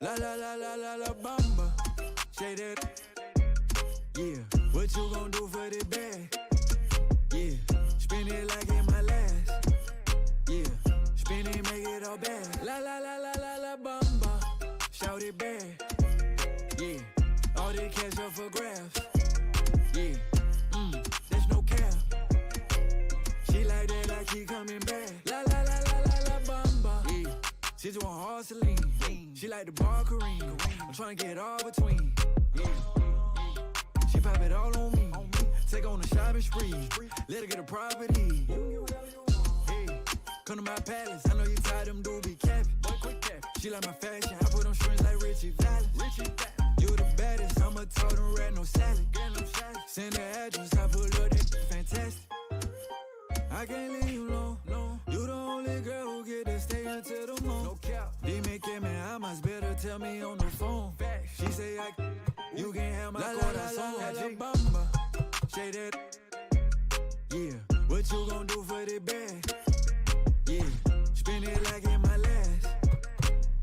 La la la la la la bamba, say that. Yeah, what you gon' do for the bag? Yeah, spin it like in my last. Yeah, spin it, make it all bad. La la la la la la bamba, shout it back. Yeah, all the cash up for grabs. Yeah, there's no cap. She like that, I keep coming back. La la la la la la bamba. Yeah, she just want hard Celine. She like the bar Kareem. I'm tryna get all between. Yeah. She pop it all on me. Take on a shopping spree. Let her get a property. Hey, come to my palace. I know you tired them dudes be capping. She like my fashion. I put on strings like Richie Valens. You the baddest. I'ma tell them red no salad. Send the address. I pull up that fantastic. I can't leave you alone. No, you the only girl who get to stay until the morning. No cap. Dime que me amas, better tell me on the phone. She say you can have my corazón. La la bamba, say that. Yeah, what you gon' do for the bag? Yeah, spin it like in my last.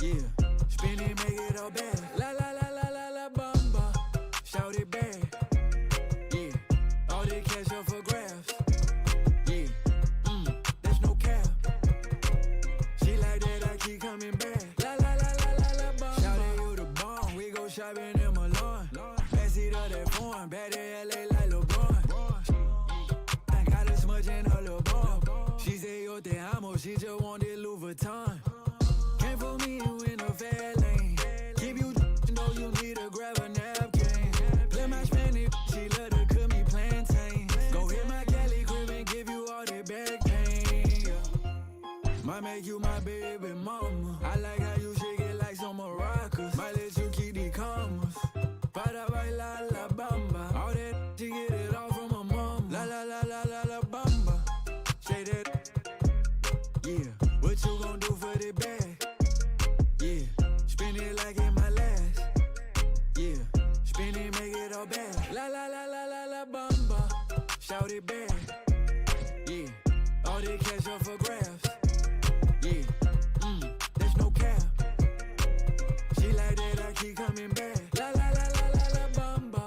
Yeah, spin it, make it all bad. La la la la la la bamba, shout it back. Yeah, all the cash up for grabs. Yeah, there's no cap. She like that, I keep coming back. La la la la la la bamba. Shout it, you the bomb. We go shopping in Milan. Backseat of that foreign, bad in LA like LeBron. I got as much in her little bomb. She say yo te amo, she just wanted Louis Vuitton. Came for me, you in a fair lane. Keep you know you need to grab a napkin. Play my Spanish, she love to cook me plantain. Go hit my Cali crib and give you all that back pain. Yeah. Might make you my baby mama. I like how you shake it like some maracas. Might let you keep the commas. Para bailar la bamba. All that she get it all from her mom. La la la la la la bamba. Say that. Yeah, what you gon' do for the bag? Yeah, spin it like in my last. Yeah, spin it, make it all bad. La la la la la la bamba. Shout it back. Yeah, all the cash up for grabs. Yeah, there's no cap. She like that, I keep coming back. La la la la la la bamba.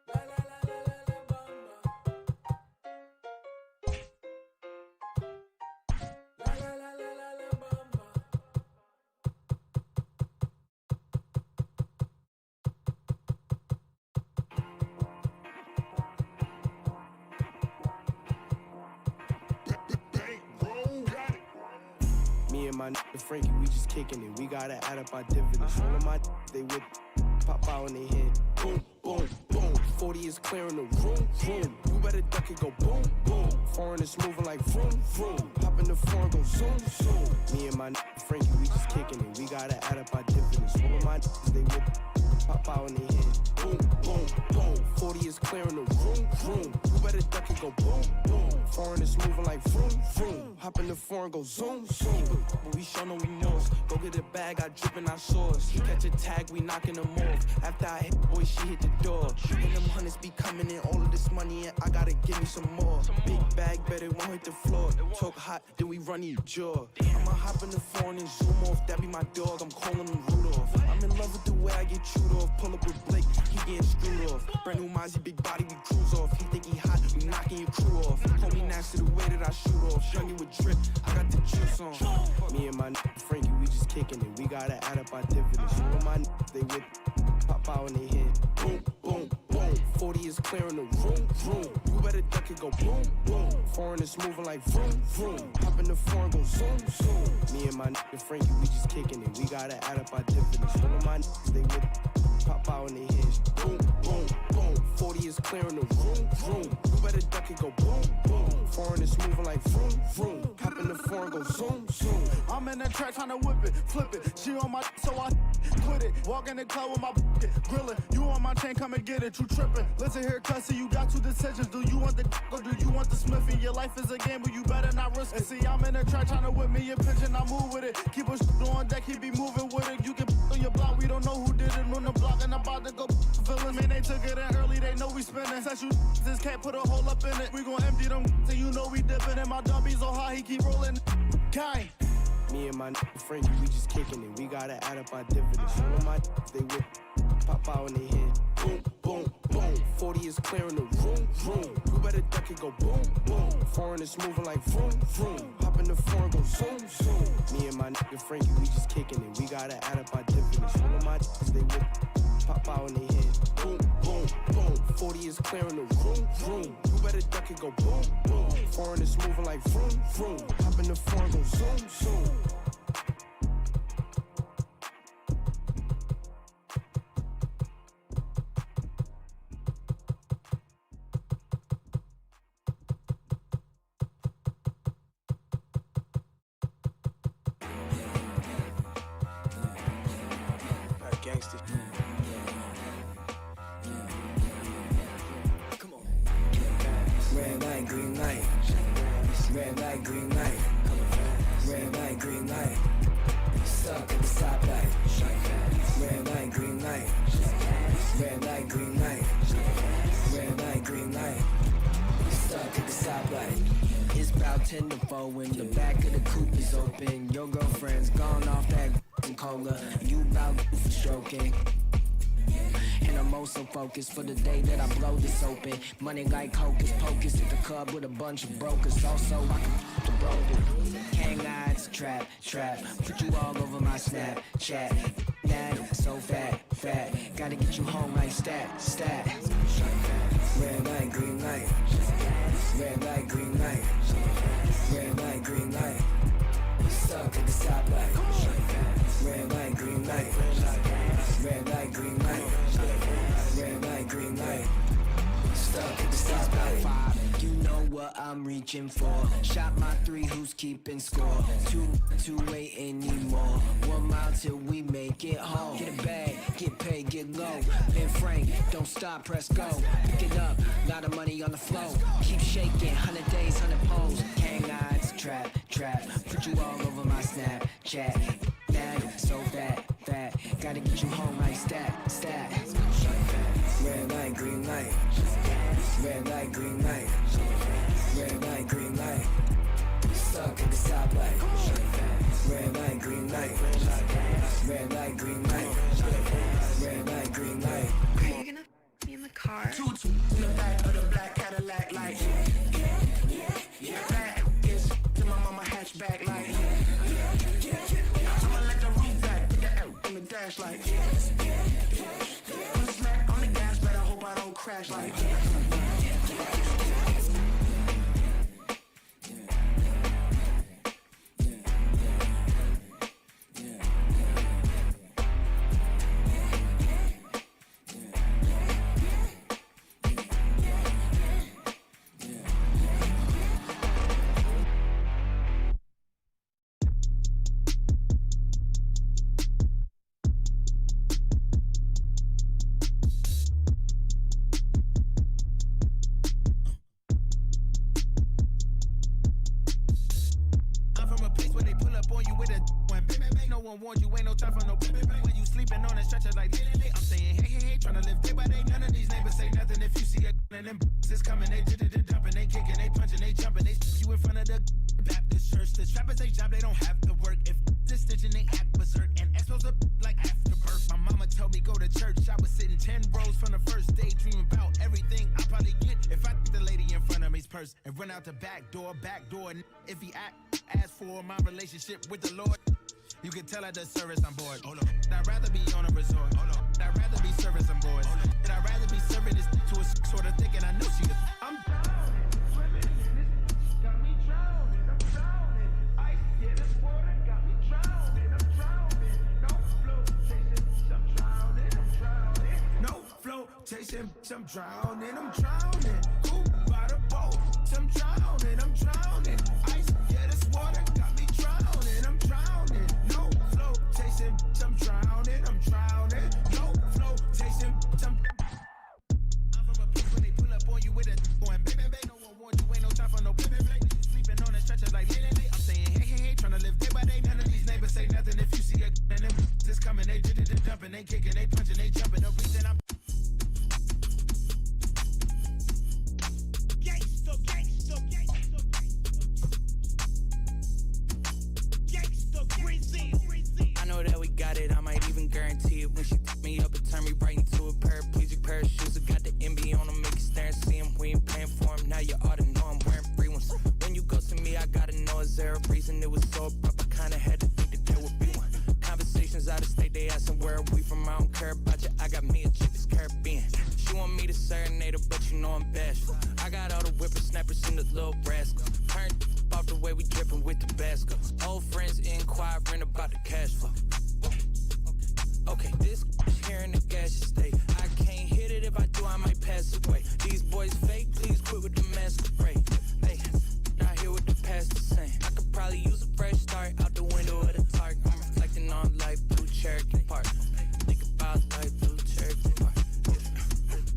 La la la la la la bamba. La la la la la la bamba. Me and my nigga Frankie, we just kicking it. We gotta add up our dividends. All of my they whip, pop out in their head. Boom, boom, boom. 40 is clearing the room, room. You better duck it, go boom, boom. Foreign is moving like vroom, vroom. Hop in the foreign, go zoom, zoom. Me and my nigga Frankie, we just kicking it. We gotta add up our dividends. All of my they whip, pop out in their head. Boom, boom, boom. 40 is clearing the room, room. You better duck it, go boom, boom. Foreign is moving like vroom, vroom. Hop in the foreign, go zoom, zoom. But we show no remorse. Go get a bag, I drip in our sauce. You catch a tag, we knocking them off. After I hit, boy, she hit the door. And them hundreds be coming in, all of this money, and I gotta give me some more. Big bag, bet it won't hit the floor. Talk hot, then we run your jaw. I'ma hop in the foreign and zoom off. That be my dog, I'm calling him Rudolph. I'm in love with the way I get chewed off. Pull up with Blake, he getting screwed off. Brand new Mozzie, big body, we cruise off. He think he hot, we knocking your crew off. Call me nasty the way that I shoot off. Youngie with drip, I got the juice on. Me and my nigga Frankie, we just kicking it. We gotta add up our dividends. All of my niggas, they whip, pop out in their head. Boom, boom, boom. 40 is clearing the room, room. You better duck it, go boom, boom. Foreign is moving like vroom, vroom. Hop in the foreign, go zoom, zoom. Me and my nigga Frankie, we just kicking it. We gotta add up our dividends. All of my niggas, they whip, pop out in their head. Boom, boom, boom. 40 is clearing the room, room. You better duck it, go boom, boom. Foreign is moving like vroom, vroom. Hop in the foreign, go zoom, zoom. I'm in the track trying to whip it, flip it. She on my so I quit it. Walk in the club with my grillin'. You on my chain, come and get it. You trippin'. Listen here, cussy, you got two decisions. Do you want the or do you want the Smithy? Your life is a game, but you better not risk it. And see, I'm in the track trying to whip me a pitch and I move with it. Keep a on deck, he be moving with it. You can on your block, we don't know who did it on the block, and I'm about to go villain. Man, they took it in early, they know we spinning. Since you this can't put a hole up in it, we gon' empty them, so you know we dipping. And my dub be so high, he keep rolling. Gang. Me and my Frankie, we just kicking it. We gotta add up our dividends. All of my they whip, pop out in their head. Boom, boom, boom. 40 is clearing the room, room. You better duck it, go boom, boom. Foreign is moving like vroom, vroom. Hop in the foreign, go zoom, zoom. Me and my Frankie, we just kicking it. We gotta add up our dividends. All of my they whip, pop out in their head. Boom, boom, boom. 40 is clearing the room, room. You better duck it, go boom, boom. Foreign is moving like vroom, vroom. Hop in the foreign, go zoom, zoom. Gangster. Come on. Red light, green light. Red light, green light. Red light, green light. Stuck at the stoplight. Red light, green light. Red light, green light. Red light, green light. Stuck at the stoplight. It's about 10 to 4 when the back of the coupe is open. Your girlfriend's gone off that cola. You about for stroking. And I'm also focused for the day that I blow this open. Money like hocus pocus at the club with a bunch of brokers. Also, I can the broken. Hang eyes, trap, trap. Put you all over my Snapchat. That so fat, fat. Gotta get you home like stat, stat. Red light, green light. Red light, green light. Red light, green light. Stuck at the stoplight. Red light, green light. Red light, green light. Red light, green light. Stuck at the stoplight. You know what I'm reaching for. Shot my 3, who's keeping score? 2 ain't anymore. 1 mile till we make it home. Get a bag, get paid, get low. Ben Frank, don't stop, press go. Pick it up, lot of money on the flow. Keep shaking, 100 days, 100 poles. Hang eyes, trap, trap. Put you all over my Snapchat. That so fat, fat. Gotta get you home like stat, stat. Red light, green light. Red light, green light. Red light, green light. Stuck at the stoplight. Red light, green light. Red light, green light. Red light, green light. Are you gonna be in the car? Two in the back of the black Cadillac, like yeah. Back is to my mama hatchback, like I'ma let the roof back, put the L in the dash, like put a smack on the gas, but I hope I don't crash, like warned you, ain't no time for no when you sleeping on a stretcher like I'm saying hey, tryna live day by day. None of these neighbors say nothing if you see a and them is coming. They dumping, they kicking, they punching, they jumping, they you in front of the Baptist church. The trappers they job, they don't have to work. If this stitching, they act berserk and expos up like after birth. My mama told me go to church. I was sitting 10 rows from the first day, dreaming about everything I probably get if I take the lady in front of me's purse and run out the back door. If he ask for my relationship with the Lord. You can tell at the service I'm bored. Hold up. I'd rather be on a resort. Hold up. I'd rather be service I'm bored. Hold up. I'd rather be serving this to a sort of thinking I know she is. I'm drowning, swimming in this. Got me drowning, I'm drowning. Ice, yeah, this water got me drowning, I'm drowning. No flotation, I'm drowning, I'm drowning. No flotation, chasing, I'm drowning, Cool by the boat, I'm drowning. Ice, yeah, this water got me drowning, I'm drowning. No flow, chasing, I'm drowning. No flow, chasing, I'm from a place where they pull up on you with a going bang, bang, bang. No one warned you, ain't no time for no bang, bang, bang. You sleeping on the stretcher like late. I'm saying hey, tryna live day by day. None of these neighbors say nothing if you see a and them is coming. They dumping, they kicking, they punching, they jumping. The reason I'm gangsta. I know that we got it, I might even guarantee it. When she took me up and turned me right into a paraplegic pair of shoes. I got the MB on them, make you stare and see him. We ain't paying for him, now you ought to know I'm wearing free ones. When you ghosted me, I gotta know, is there a reason? It was so abrupt, I kinda had to think that there would be one. Conversations out of state, they asking where are we from. I don't care about you, I got me a chick that's Caribbean. She want me to serenade her, but you know I'm bashful. I got all the whippersnappers and the little rascals. Turned off the way we drippin' with Tabasco. Old friends inquiring about the cash flow. Okay, this here in the gas state. I can't hit it, if I do I might pass away. These boys fake, please quit with the masquerade. Hey, not here with the past the same. I could probably use a fresh start out the window of the park. I'm reflecting on life through Cherokee Park. Think about life through Cherokee Park.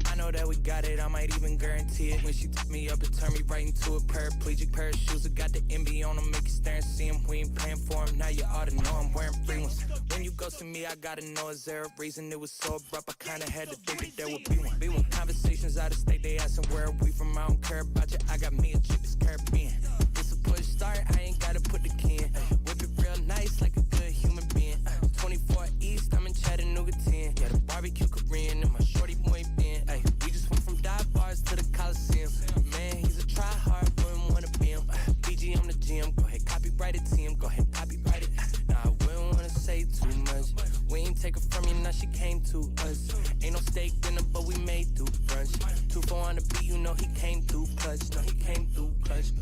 I know that we got it, I might even guarantee it. When she took me up and turned me right into a paraplegic pair of shoes. I got the MB on them, make you stare and see him. We ain't paying for him, now you ought to know I'm wearing free ones. When you ghosted me, I gotta know, is there a reason? It was so abrupt, I kinda had to think that there would be one. Conversations out of state, they asking where are we from. I don't care about you, I got me a chick that's Caribbean. It's a push start, I ain't gotta put the key in. Whip it real nice like a good human being. 24 East, I'm in Chattanooga 10. Yeah, the barbecue Korean and my shorty muy bien. Ay, we just went from dive bars to the Coliseum. Man, he's a try hard, wouldn't wanna be him. BG on the gym, go ahead, copyright it to him. Go ahead, copyright it. Nah, I wouldn't wanna say too much. We ain't take her from you, now she came to us. Ain't no steak dinner, but we made through brunch. 2-4 on the beat, you know he came through clutch. No, he came through clutch.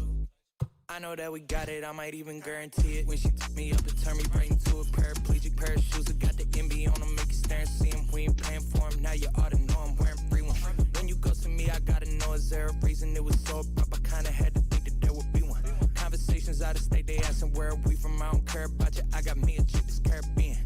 I know that we got it, I might even guarantee it. When she took me up and turned me right into a paraplegic pair of shoes. I got the MB on them, make you stare and see him. We ain't paying for him, now you ought to know I'm wearing free ones. When you ghosted me, I gotta know, is there a reason? It was so abrupt, I kinda had to think that there would be one. Conversations out of state, they asking where are we from. I don't care about you, I got me a chick that's Caribbean.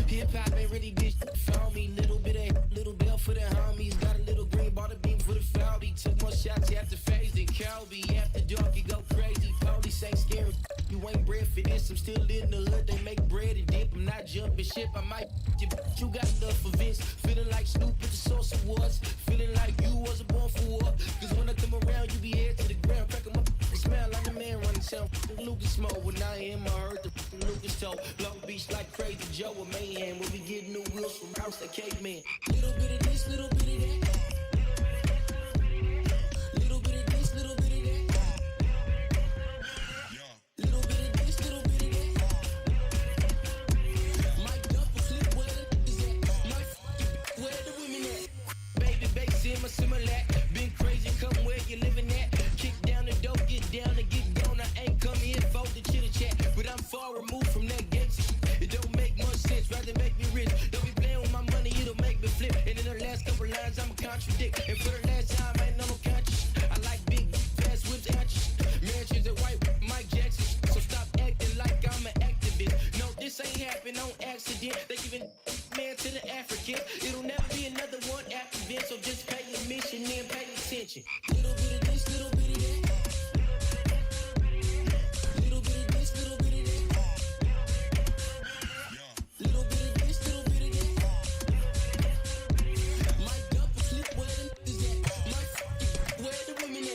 Hip-hop ain't really this for me. Little bell for the homies. Got a little green, bought a beam for the Falby. Took more shots after phase than Calby. After dark, you go crazy. Police ain't scared. You ain't bred for this. I'm still in the hood. They make bread and dip. I'm not jumping ship. I might you, but you got love for Vince. Feeling like Snoop with the Source Awards. Feeling like you wasn't born for war. Cause when I come around, you be head to the ground. Crack 'em up. Smell like a man running town. Lucas Smoke. When I am, I heard the Lucas toe. Long Beach like Crazy Joe or Mayhem. When we get new wheels from House that Caveman. Little bit of this, little bit of that. Little bit of this, little bit of that. Little bit of this, little bit of that. Might dump a flip where the is at. Might where the women at. Baby, bass in my Similac. Been crazy, come where you living at. Kick down the door, get down and get gone. I ain't come here for the chitter chat, but I'm far removed from that gangster shit. It don't make much sense, rather make me rich. Don't be playing with my money, it'll make me flip. And in the last couple lines, I'ma contradict. And for the last time, I ain't no conscious. I like big, fast whips, actions. Mansions and white Mike Jackson. So stop acting like I'm an activist. No, this ain't happen on accident. They giving man to the African. It'll never be another one after this. So just pay your mission and pay attention. Little bit of this, little bit of that. Little bit of this, little bit of that. Little bit of this, little bit of that. Might dump a flip where the is at. Might where the women at.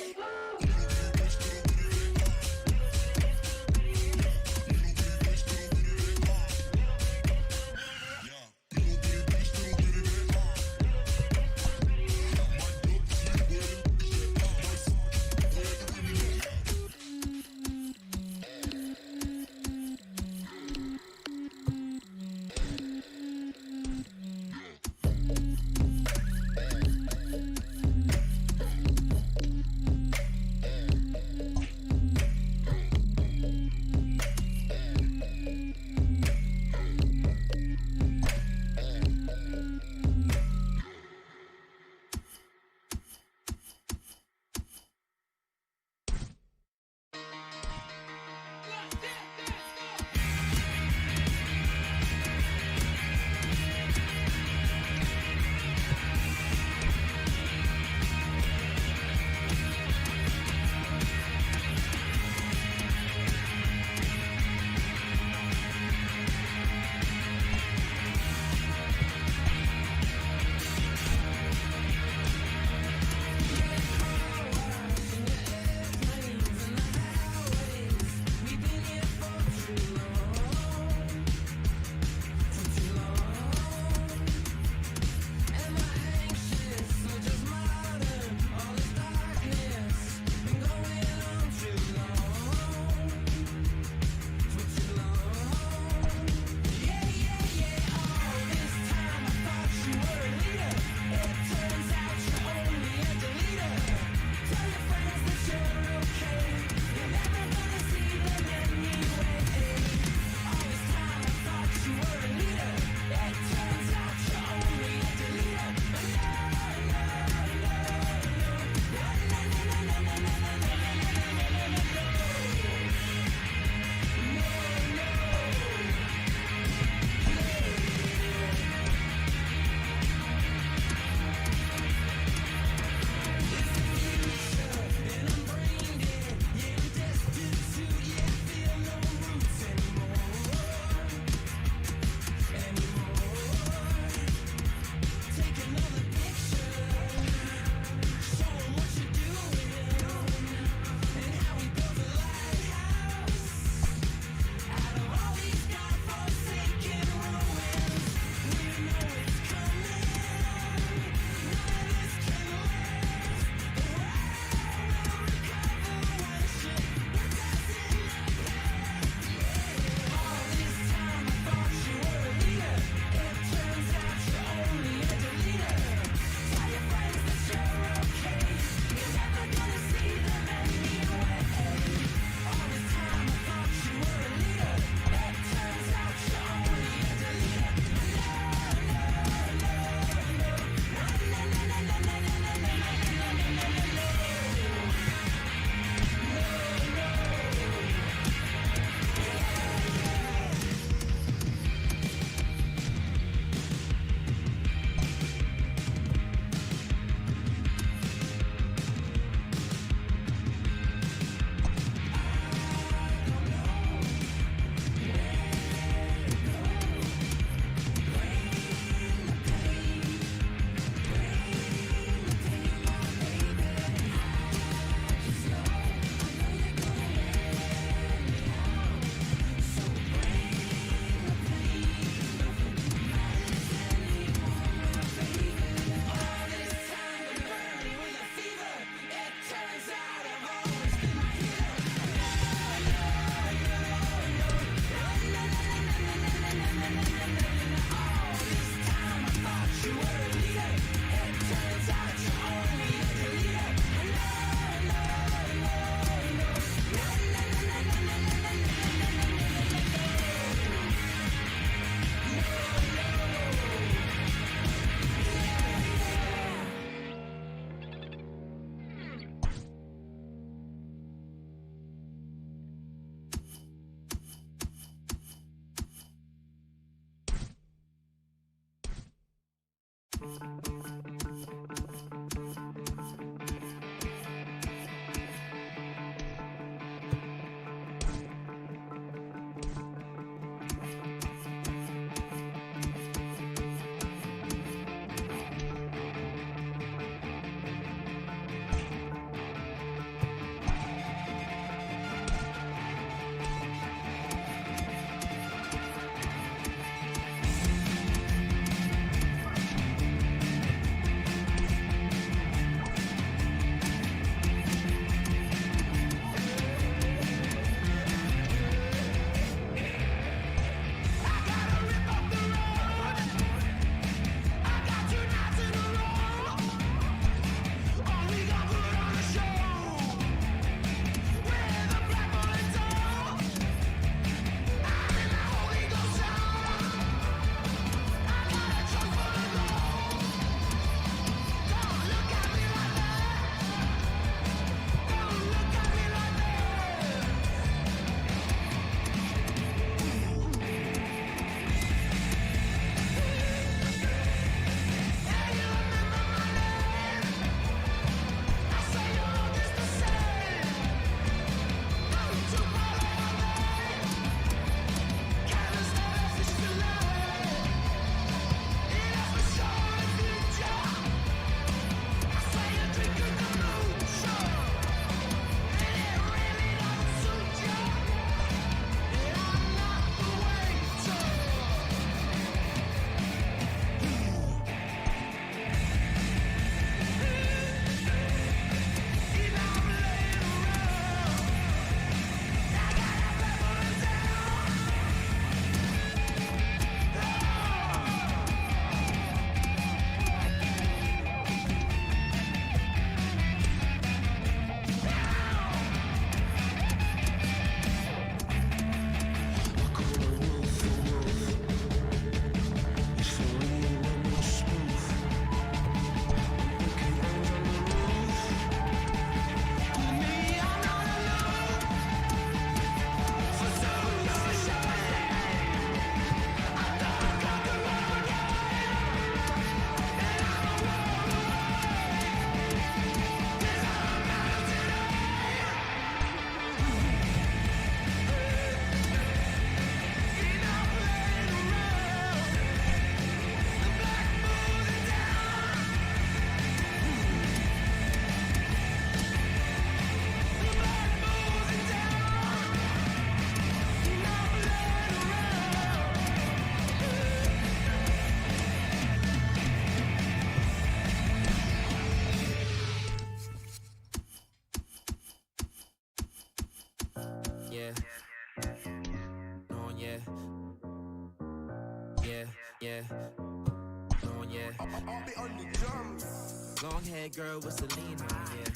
Long hair girl with Celine on, yeah.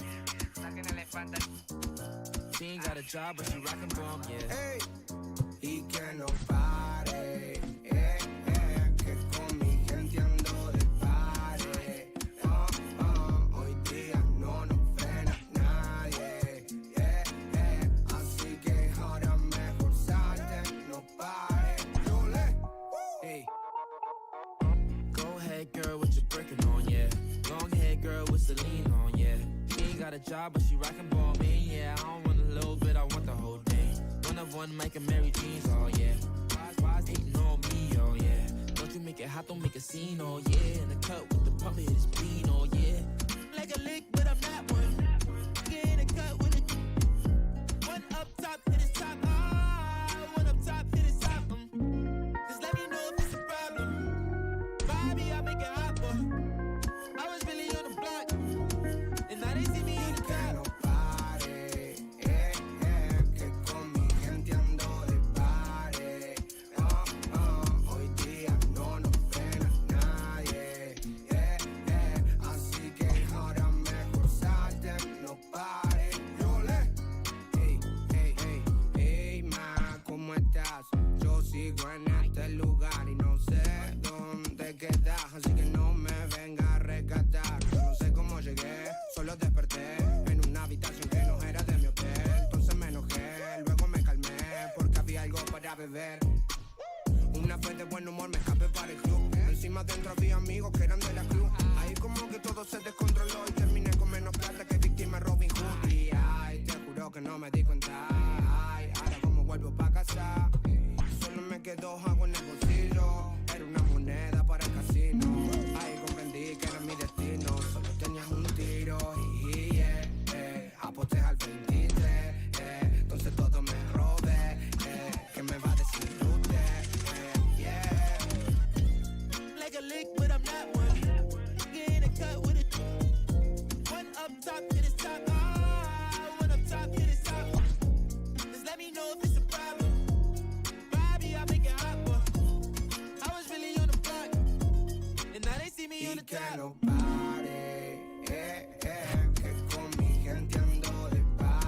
She ain't got a job, but she rockin' bomb, yeah. Hey, y que no pare, que con mi gente ando de pare. Hoy día no nos frena nadie, así que ahora mejor salte, no pare. Hey. Go ahead, girl, with your brickin' on, yeah. Long hair girl with Celine on, yeah. She ain't got a job, but she rockin' ball, man, yeah. I don't want a little bit, I want the whole thing. One of one, Mike and Mary Jeans, oh yeah. Why's hating on me, oh yeah. Don't you make it hot, don't make a scene, oh yeah. In the cut with the pump, it is clean, oh yeah. Like a lick, but I'm not one. Get in the cut with it. One up top, hit his top, one up top, hit his top, Just let me know if it's a problem. Bobby, I make it hot, boy. I was really on the block, and now they see me in the car. No pare, que con mi gente ando de pare. Hoy día no nos frena nadie, así que ahora mejor salte, no pare. Hey, ma, ¿cómo estás? Yo sigo en este lugar y no sé dónde quedas, así que no me venga a rescatar. No sé cómo llegué, solo desperté en una habitación que no era de mi hotel. Entonces me enojé, luego me calmé porque había algo para beber. Una fe de buen humor, me escapé para el club. Encima dentro había amigos que eran de la cruz. luces al 23, entonces todo me robe, ¿qué me va a decir usted? Yeah. Like a lick, but I'm not one. Get in a cut with it. One up top to this top. One up top to this top. Just let me know if it's a problem. Bobby, I make it hot, boy. I was really on the block, and now they see me on the top. Que no pare, que con mi gente ando de pare.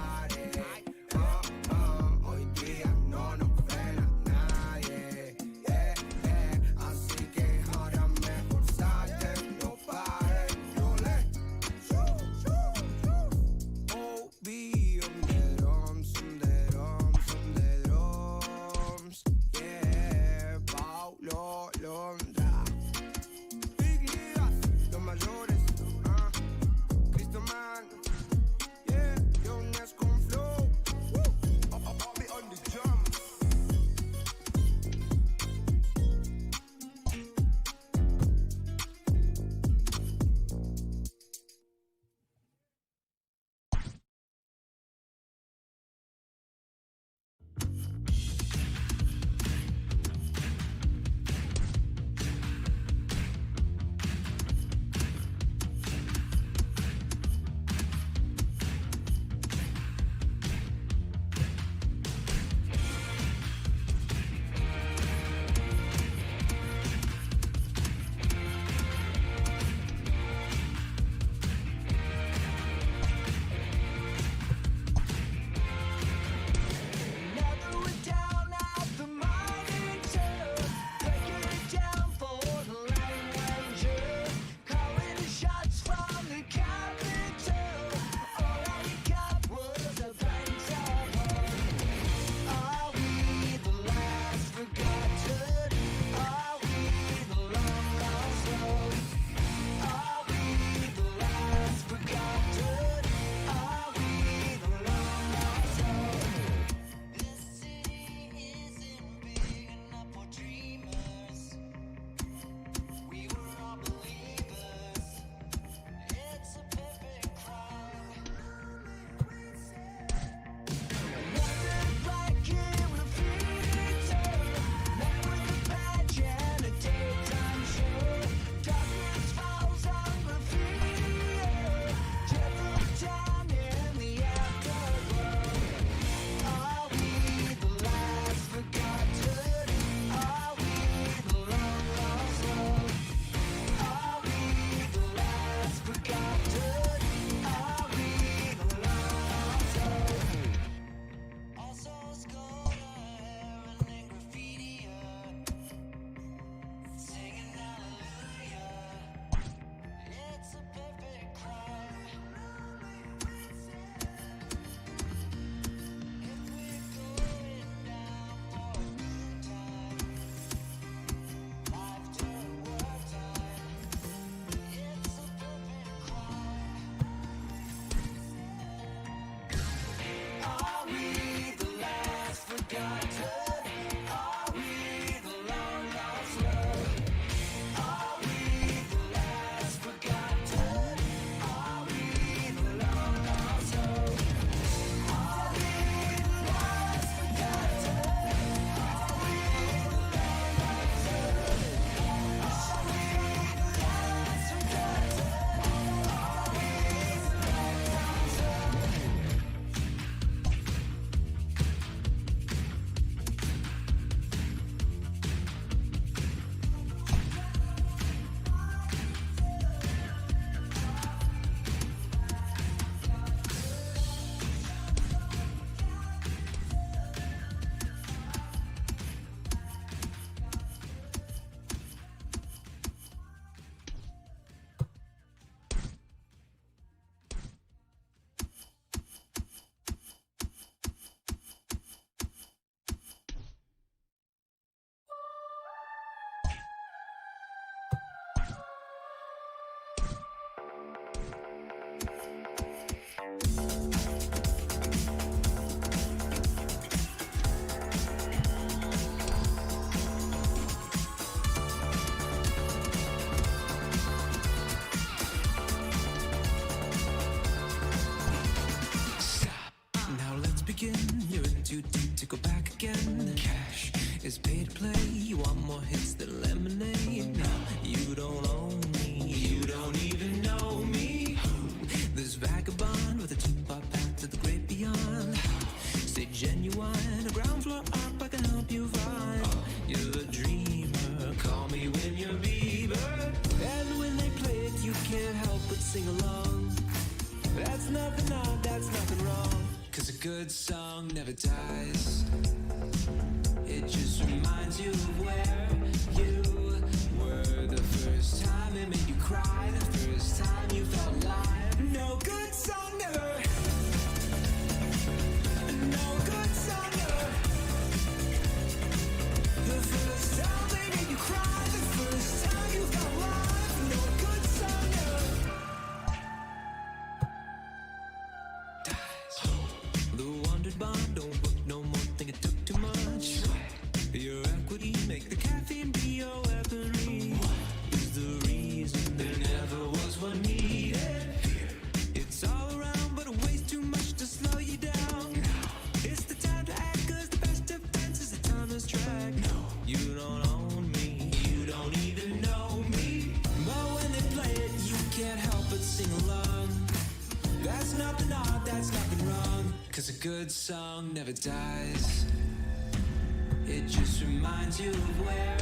to play. You want more hits than lemonade. Now you don't own me, you don't even know me. This vagabond with a two-part path to the great beyond. Stay genuine, a ground floor up, I can help you find. You're a dreamer, call me when you're Bieber. And when they play it, you can't help but sing along. That's nothing odd, that's nothing wrong. Cause a good song never dies. It just reminds you of where you were the first time it made you cry, the first time you felt alive. No good song never. No good song never. The first time they made you cry, the first time you felt alive. No good song never. The wondered bond don't work no more, think it took too much. Your equity, make the caffeine be your weaponry. Is the reason there never was one needed. It's all around, but it weighs too much to slow you down. It's the time to act, cause the best defense is a timeless track. You don't own me, you don't even know me. But when they play it, you can't help but sing along. That's nothing odd, that's nothing wrong. Cause a good song never dies. It just reminds you of where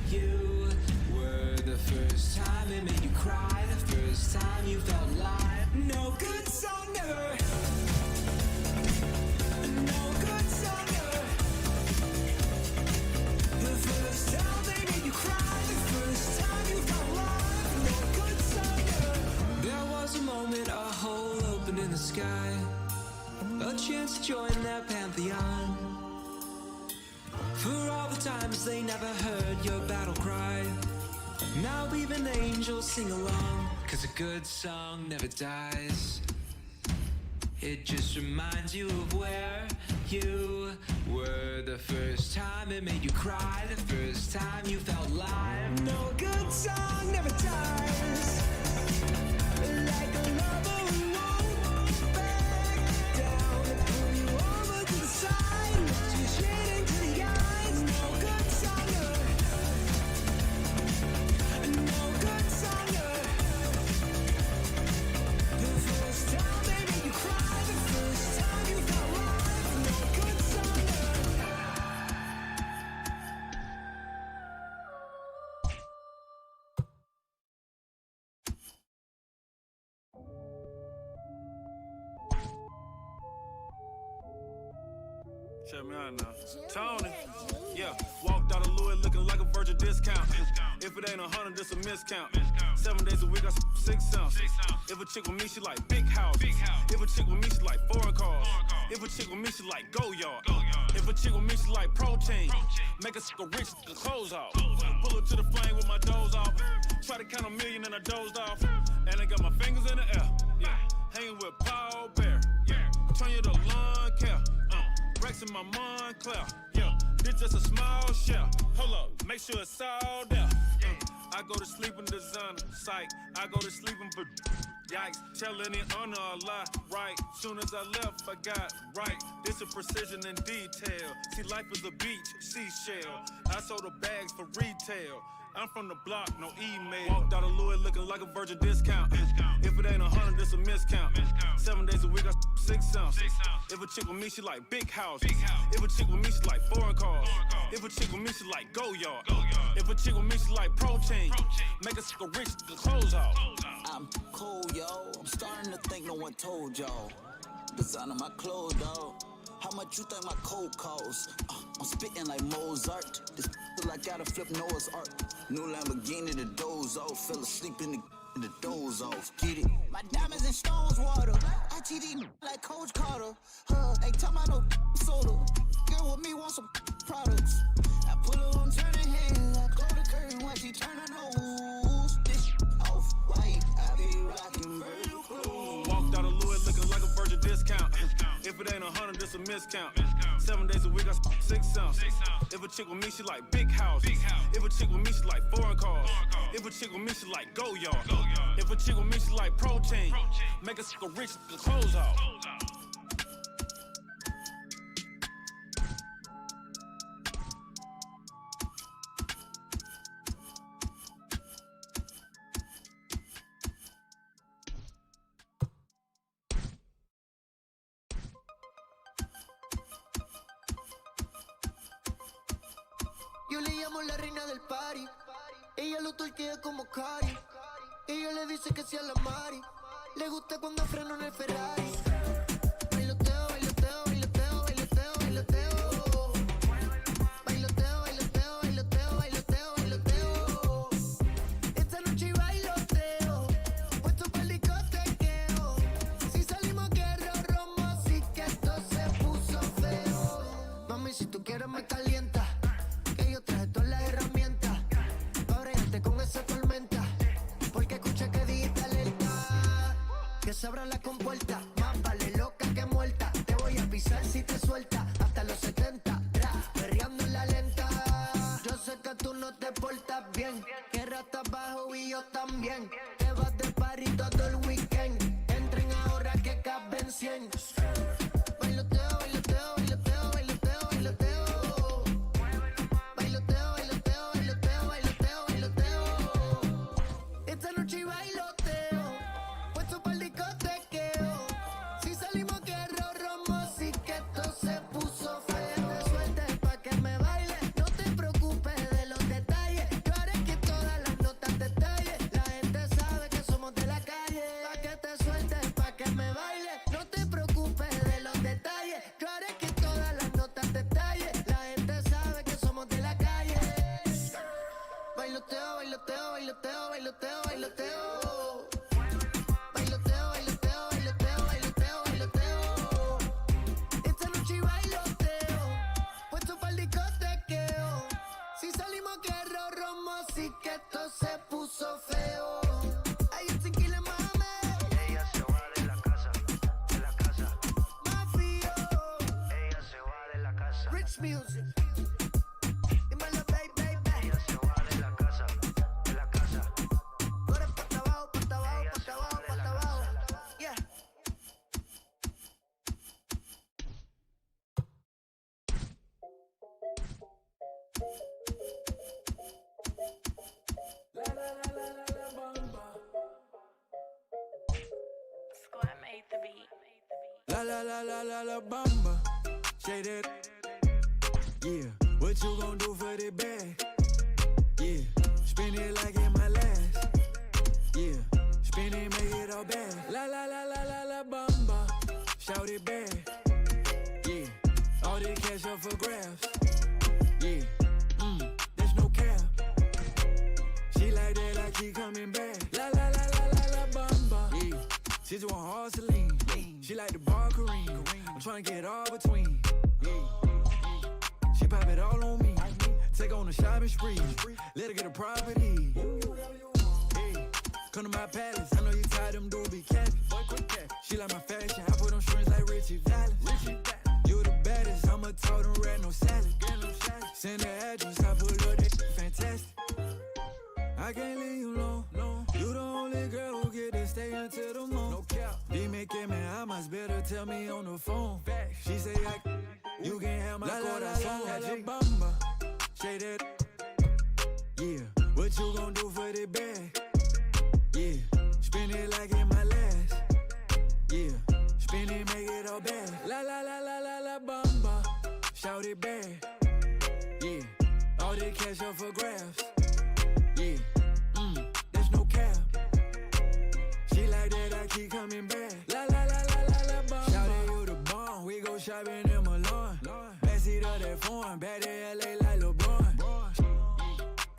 you were the first time it made you cry, the first time you felt alive. No good song never. No good song never. The first time they made you cry, the first time you felt alive. No good song never. There was a moment, a hole opened in the sky, a chance to join their pantheon. For all the times they never heard your battle cry, now even angels sing along. Cause a good song never dies. It just reminds you of where you were the first time it made you cry, the first time you felt alive. No good song never dies. Like a lover who won't back down and pull you over to the side, looks you straight into the eyes. No good song never. No good song never. The first time they made you cry, the first time you felt alive. No good song never. Check me out now. Tony, yeah, walked out of Louis looking like a virgin discount. If it ain't 100, this a miscount. 7 days a week, I 6 ounce. If a chick with me, she like big house. If a chick with me, she like foreign cars. If a chick with me, she like go yard. If a chick with me, she like protein. Make a sucker rich, the clothes off. Pull her to the flame with my doze off. Try to count a million and I dozed off. And I got my fingers in the air. Yeah, hanging with Paul Bear. Yeah, turn you to lawn care. Rex in my Montclair. Yeah, this just a small shell. Hold up, make sure it's all there. I go to sleep in designer. Psych, I go to sleep in yikes, telling it honor a lie. Right, soon as I left, I got right. This is precision and detail. See, life is a beach, seashell. I sold the bags for retail. I'm from the block, no email. Walked out of Louis looking like a virgin discount. If it ain't 100, this a miscount. 7 days a week, I 6 ounce. If a chick with me, she like big house. If a chick with me, she like foreign cars. If a chick with me, she like go yard. If a chick with me, she like protein. Make a sucker rich, the clothes off. I'm cool, yo. I'm starting to think no one told y'all. Designing my clothes, dog. How much you think my coat costs? I'm spitting like Mozart. This feel like gotta flip Noah's Ark. New Lamborghini, the doze off. Fell asleep in the doze off. Get it? My diamonds and stones water. I TD like Coach Carter. Ain't talking about no soda. Girl with me want some products. I put her on turning head. I go to curtain when she turn her nose. This off white. I be rocking virtual clothes. Walked out of Louis looking like a virgin discount. If it ain't 100, this a miscount. 7 days a week, I 6 ounce. If a chick with me, she like big house. If a chick with me, she like foreign cars. If a chick with me, she like go yard. If a chick with me, she like protein. Make a sucker rich, the clothes off. yo le llamo la reina del party. Ella lo torquea como Cari. Ella le dice que sea la Mari. Le gusta cuando freno en el Ferrari. Bailoteo, bailoteo, bailoteo, bailoteo, bailoteo. Bailoteo, bailoteo, bailoteo, bailoteo, bailoteo. Esta noche bailoteo, puesto para el discotequeo. Si salimos guerra, romo, así que esto se puso feo. Mami, si tú quieres me calienta, que yo traje todas las herramientas para bregarte con esa tormenta. Porque escuché que dijiste alerta, que se abran las compuertas. Más vale loca que muerta. Te voy a pisar si te suelta. Hasta los 70, perreando en la lenta. Yo sé que tú no te portas bien, que ratas bajo y yo también. Te vas de party todo el weekend. Entren ahora que caben 100. Bailoteo, bailoteo, bailoteo, bailoteo, bailoteo. Bailoteo, bailoteo, bailoteo, bailoteo, bailoteo. Esta noche bailoteo, puesto para el discotequeo. Si salimos guerra, romo, así que esto se puso feo. Suelta pa' que me baile, no te preocupes de los detalles. Yo haré que todas las notas te talle. La gente sabe que somos de la calle. Pa' que te sueltes, pa' que me baile, no te preocupes de los detalles. Yo haré que todas las notas te talle. La gente sabe que somos de la calle. Bailoteo, bailoteo, bailoteo, bailoteo, bailoteo. Bailoteo, bailoteo, bailoteo, bailoteo, bailoteo. Esta noche bailoteo, puesto para el discotequeo. Si salimos guerra, romo, así que esto se puso feo. Ay, yo sin killer, mame. Ella se va de la casa, de la casa. Mafio. Ella se va de la casa. Rich music. Dímelo, baby, baby. Ella se va de la casa, de la casa. Tú eres pata abajo, pata abajo, Ella pata se abajo, va de pata la abajo. casa. Yeah. Squad made the beat. La la la la la la bamba. Say that. Yeah. What you gon' do for the bag? Yeah. Spin it like in my last. Yeah. Spin it, make it all bad. La la la la la la bamba. Shout it back. Yeah. All this cash up for grabs. Yeah. There's no cap. She like that, I keep coming back. La la la la la la bamba. Yeah. She just want hard Celine. She like the bar Kareem. I'm tryna get all between. Yeah. She pop it all on me. Take on a shopping spree. Let her get a property. Hey. Come to my palace. I know you tired them dudes be capping. She like my fashion. I put on strings like Richie Valens. You the baddest. I'ma tote them red, no salad. Send the address. I pull up that fantastic. I can't leave you alone. You the only girl who get to stay until the moon. No cap. Dime que me amas, better tell me on the phone. She say you can have my corazón. La la bamba. Say that. Yeah. What you gon' do for the bag? Yeah. Spin it like in my last. Yeah. Spin it, make it all bad. La la la la la la bamba. Shout it back. Yeah. All this cash up for grabs. Yeah. There's no cap. She like that, I keep coming back. La la la la la la bamba. Shout it, you the bomb. We go shopping in Milan. Backseat of that foreign. Back to LA like LeBron.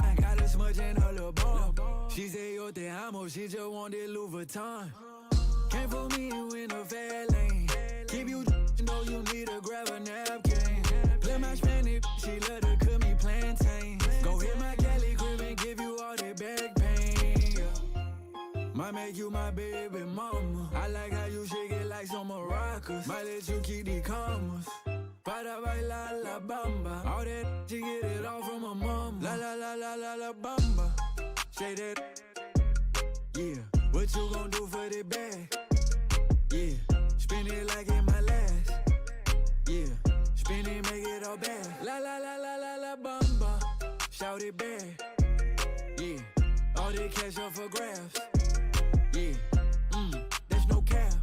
I got this much in her little bomb. She say yo te amo. She just want that Louis Vuitton. Came for me, you in a fair lane. Keep you know you need to grab a napkin. Play my Spanish, she love to cook me plantain. Go hit my Cali crib and give you all that back pain. Yeah. Might make you my baby mama. I like how you shake it like some maracas. Might let you keep the commas. Para bailar la bamba. All that she get it all from her mama. La la la la la la bamba. Say that. Yeah. What you gon' do for the bag? Yeah. Spin it like in my last. Yeah. Spin it, make it all bad. La la la la la la bamba. Shout it back. Yeah. All this cash up for grabs. Yeah. There's no cap.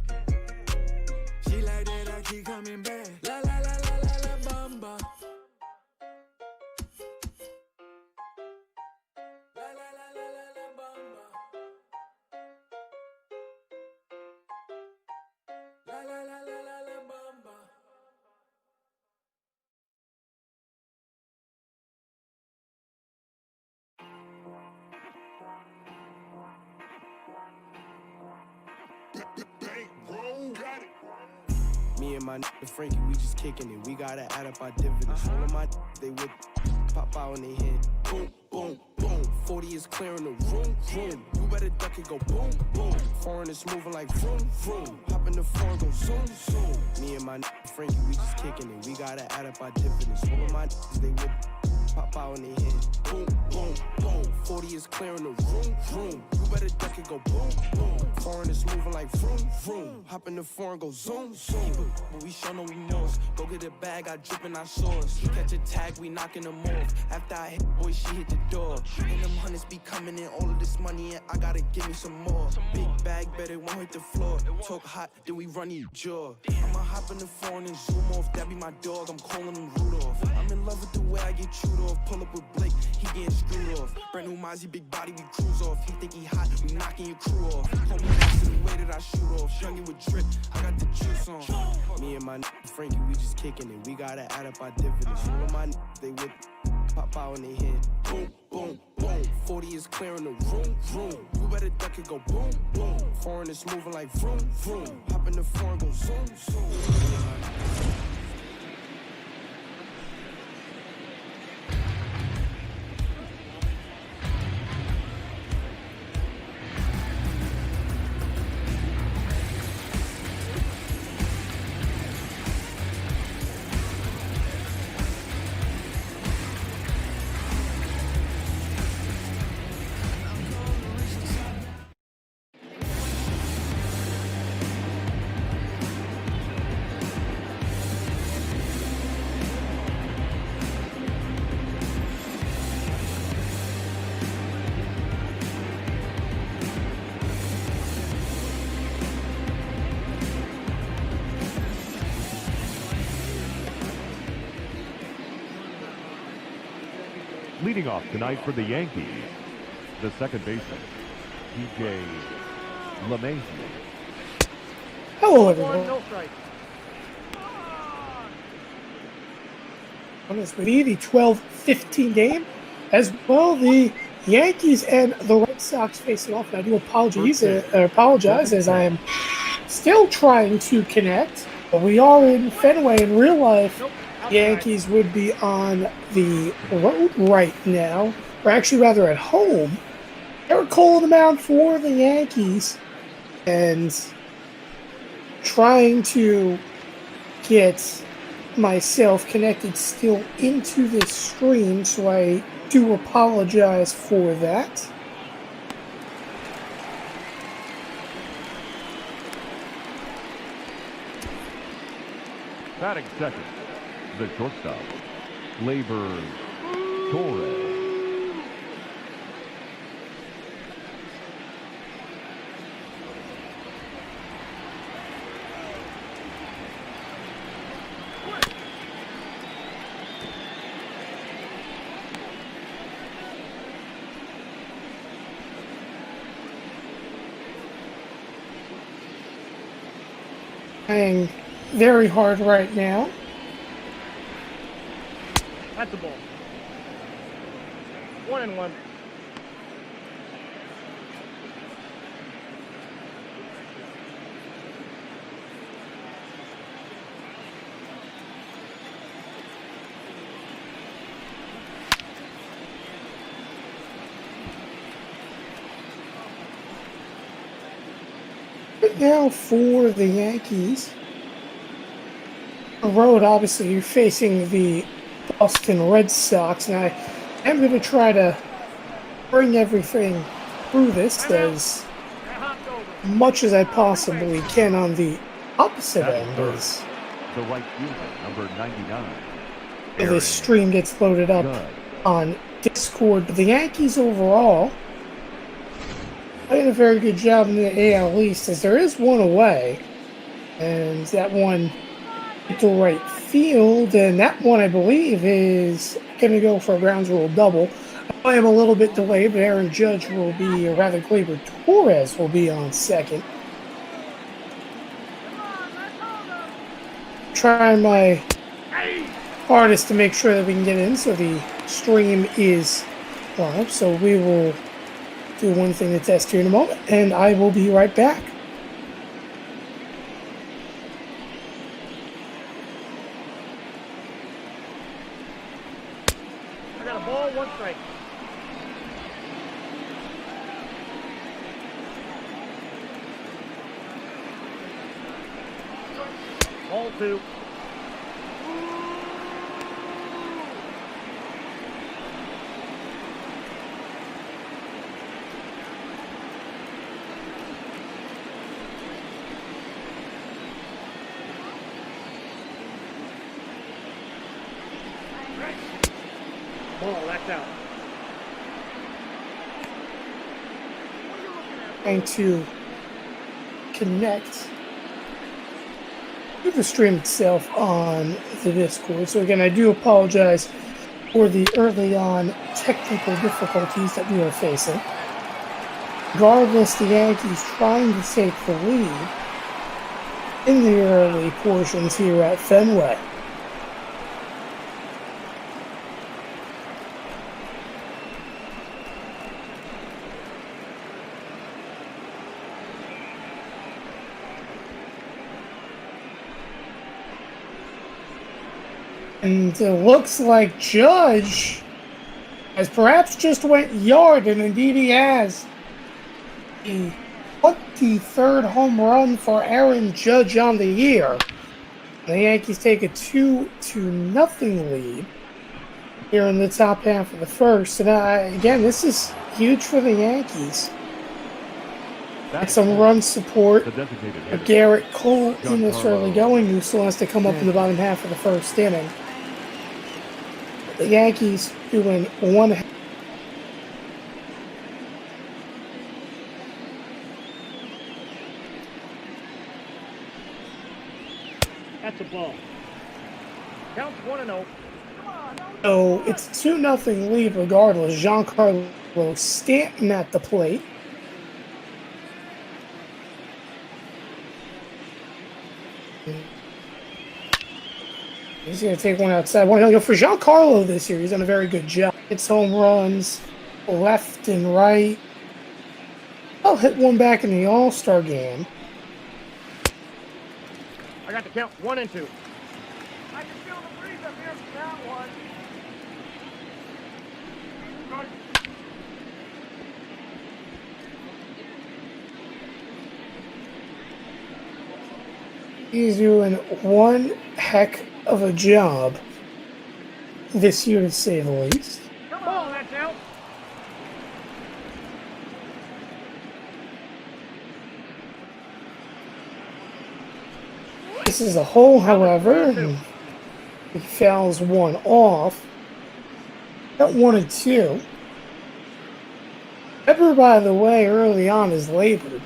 She like that, I keep coming back. La la la la la la bamba. Me and my Frankie, we just kicking it. We gotta add up our dividends. All of my they with pop out in their head. Boom, boom, boom. 40 is clearing the room, room. You better duck it, go boom, boom. Foreign is moving like vroom, vroom. Hop in the foreign, go zoom, zoom. Me and my Frankie, we just kicking it. We gotta add up our dividends. All of my they with pop out in their head. Boom, boom, boom. 40 is clearing the room, room. You better duck it, go boom, boom. Foreign is moving like vroom, vroom. Hop in the foreign, go zoom, zoom. But we show no remorse. Go get a bag, I drip in our sauce. Catch a tag, we knocking them off. After I hit, boy, she hit the door. And them hundreds be coming in, all of this money, and I gotta give me some more. Big bag, bet it won't hit the floor. Talk hot, then we run your jaw. I'ma hop in the foreign and zoom off. That be my dog, I'm calling him Rudolph. I'm in love with the way I get chewed off. Pull up with Blake, he getting screwed off. Brand new Mozzie, big body, we cruise off. He think he hot, we knocking your crew off. Hold me next to the way that I shoot off. Young with drip, I got the juice on. Me and my Frankie, we just kicking it. We gotta add up our dividends. All of my they with pop out in their head. Boom, boom, boom. 40 is clearing the room, room. You better duck it, go boom, boom. Foreign is moving like vroom, vroom. Hop in the foreign, go zoom, zoom. Leading off tonight for the Yankees, the second baseman, DJ LeMahieu. Hello, everyone. On this would be the 12-15 game. As well, the Yankees and the Red Sox facing off. And I do apologize as I am still trying to connect. But we are in Fenway in real life. Yankees would be on the road right now, or actually rather at home. Eric Cole on the mound for the Yankees, and trying to get myself connected still into this stream, so I do apologize for that. Batting second, the shortstop, Labor Torres. Playing very hard right now. That's the ball. 1-1. Right now for the Yankees, the road obviously you're facing the Boston Red Sox, and I am going to try to bring everything through this as much as I possibly can on the opposite end as the right fielder, number 99. this stream gets loaded up on Discord. But the Yankees overall playing a very good job in the AL East, as there is one away, and that one to right field, and that one I believe is going to go for a grounds rule double. I am a little bit delayed, but Aaron Judge will be, or rather Gleyber Torres will be on second. Trying my hardest to make sure that we can get in, so the stream is live. So we will do one thing to test here in a moment, and I will be right back. a ball, 1 strike. Ball 2. Ball, that's out. Trying to connect to the stream itself on the Discord. So again, I do apologize for the early on technical difficulties that we are facing. Regardless, the Yankees trying to take the lead in the early portions here at Fenway. And it looks like Judge has perhaps just went yard, and indeed he has. The 23rd home run for Aaron Judge on the year. The Yankees take a 2-0 lead here in the top half of the first. And again, this is huge for the Yankees. That's some run support of Garrett Cole in this early going, who still has to come up in the bottom half of the first inning. The Yankees doing one. That's a ball. Counts 1-0. So it's a 2-0 lead regardless. Giancarlo Stanton at the plate. He's going to take one outside. For Giancarlo this year, he's done a very good job. Hits home runs left and right. I'll hit one back in the All-Star game. I got the count 1 and 2. I can feel the breeze up here from that one. He's doing one heck of a job this year, to say the least. Come on, that's out. This is a hole, however, and he fouls one off. At 1 and 2. Pepper, by the way, early on is labored.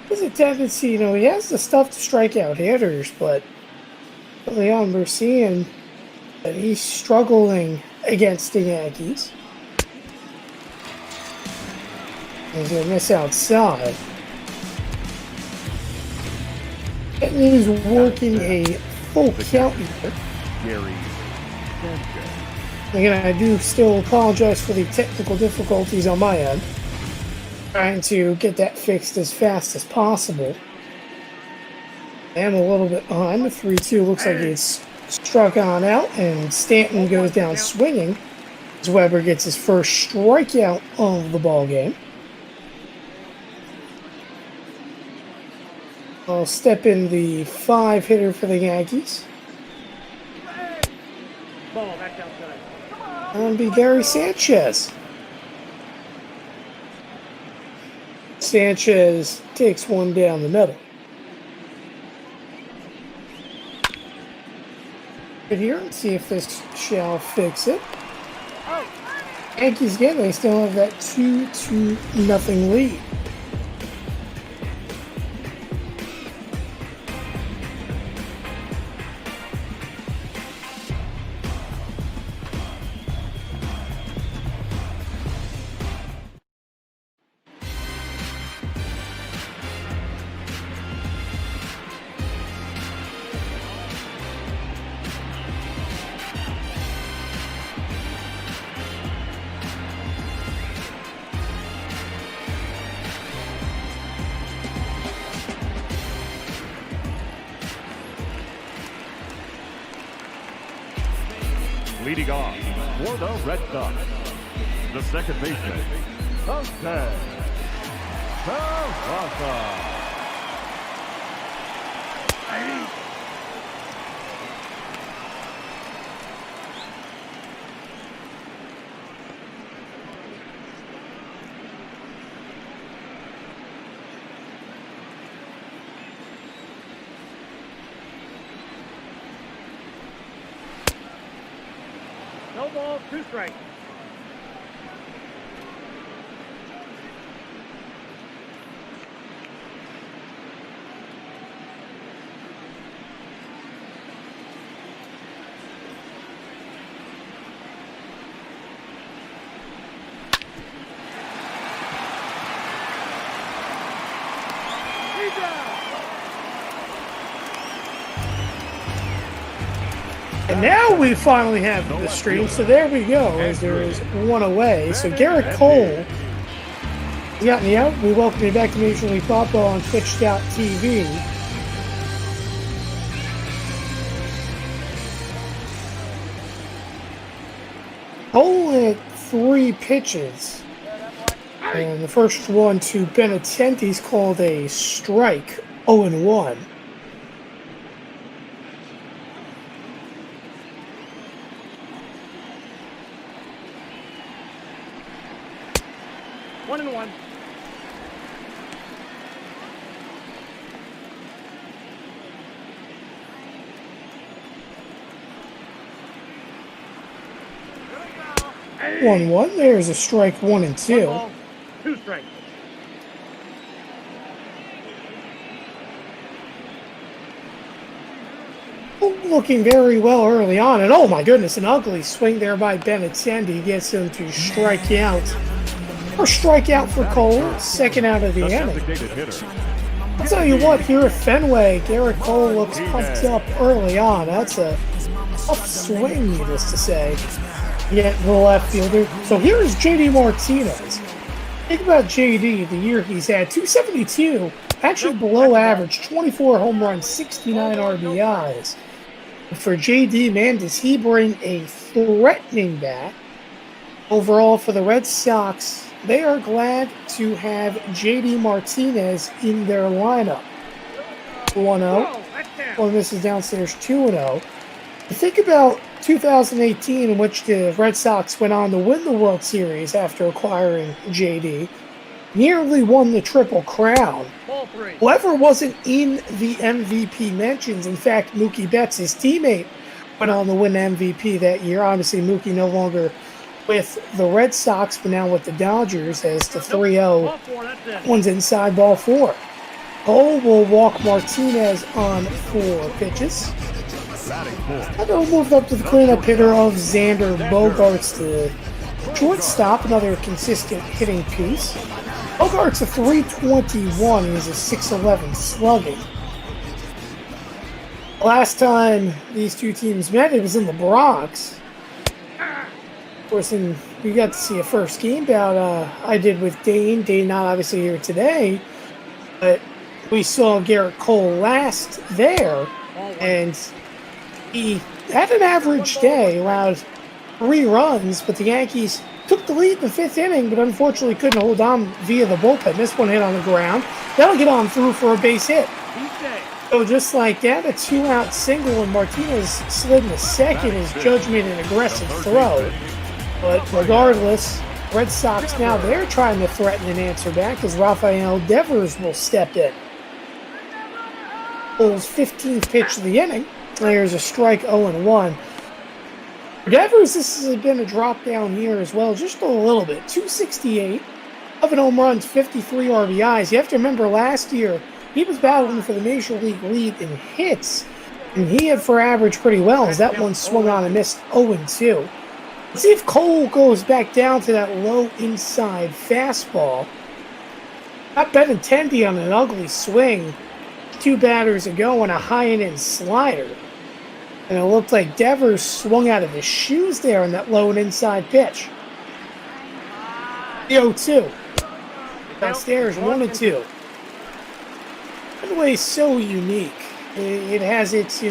There's a tendency, he has the stuff to strike out hitters, but early on we're seeing that he's struggling against the Yankees. He's going to miss outside. And he's working a full count here. Again, I do still apologize for the technical difficulties on my end. Trying to get that fixed as fast as possible. I am a little bit behind. The 3-2 looks like it's struck on out, and Stanton goes down swinging as Weber gets his first strikeout of the ball game. I'll step in the 5 hitter for the Yankees. Ball, that's outside. That'll be Gary Sanchez. Sanchez takes one down the middle. Good here and see if this shall fix it. Yankees again, they still have that 2-0 lead. Leading off for the Red Sox, the second baseman, Jose Terraza. No ball, 2 strikes. And now we finally have the stream, so there we go, as there is one away. So Garrett Cole, he got me out. We welcome you back to Major League Baseball on Twitch.tv. Cole had 3 pitches. And the first one to Benintendi's called a strike, 0-1. One and one. Hey. 1-1. There's a strike, 1 and 2. 1 ball, 2 strikes. Looking very well early on, and oh my goodness, an ugly swing there by Benintendi gets him to strike out. First strikeout for Cole, second out of the inning. I'll tell you what, here at Fenway, Garrett Cole looks pumped up early on. That's a tough swing, needless to say, yet the left fielder. So here's JD Martinez. Think about JD, the year he's had, 272, actually below average, 24 home runs, 69 RBIs. For JD, man, does he bring a threatening bat? Overall, for the Red Sox, they are glad to have JD Martinez in their lineup. 1-0. Well, this is downstairs 2-0. Think about 2018, in which the Red Sox went on to win the World Series after acquiring JD. Nearly won the Triple Crown. Whoever wasn't in the MVP mentions, in fact, Mookie Betts, his teammate, went on to win MVP that year. Obviously, Mookie no longer with the Red Sox, but now with the Dodgers, as the 3-0. One's inside, ball 4. Cole will walk Martinez on 4 pitches. And they'll move up to the cleanup hitter of Xander Bogaerts, the shortstop, another consistent hitting piece. Bogaerts a 321, he's a 6'11 slugging. Last time these two teams met, it was in the Bronx. Of course, we got to see a first game bout I did with Dane. Dane not obviously here today, but we saw Garrett Cole last there, and he had an average day, allowed 3 runs, but the Yankees took the lead in the 5th inning, but unfortunately couldn't hold on via the bullpen. This one hit on the ground. That'll get on through for a base hit. So just like that, a 2-out single, and Martinez slid into second as Judge made an aggressive throw. But regardless, Red Sox now, they're trying to threaten an answer back as Rafael Devers will step in. Cole's 15th pitch of the inning. There's a strike, 0-1. For Devers, this has been a drop-down year as well, just a little bit. 268, 11 home runs, 53 RBIs. You have to remember last year, he was battling for the Major League lead in hits, and he had for average pretty well as that one swung on and missed 0-2. Let's see if Cole goes back down to that low inside fastball. Got Benintendi on an ugly swing 2 batters ago and a high-end slider. And it looked like Devers swung out of his shoes there on that low and inside pitch. The 0-2. Downstairs, 1-2. By the way, so unique. It has its,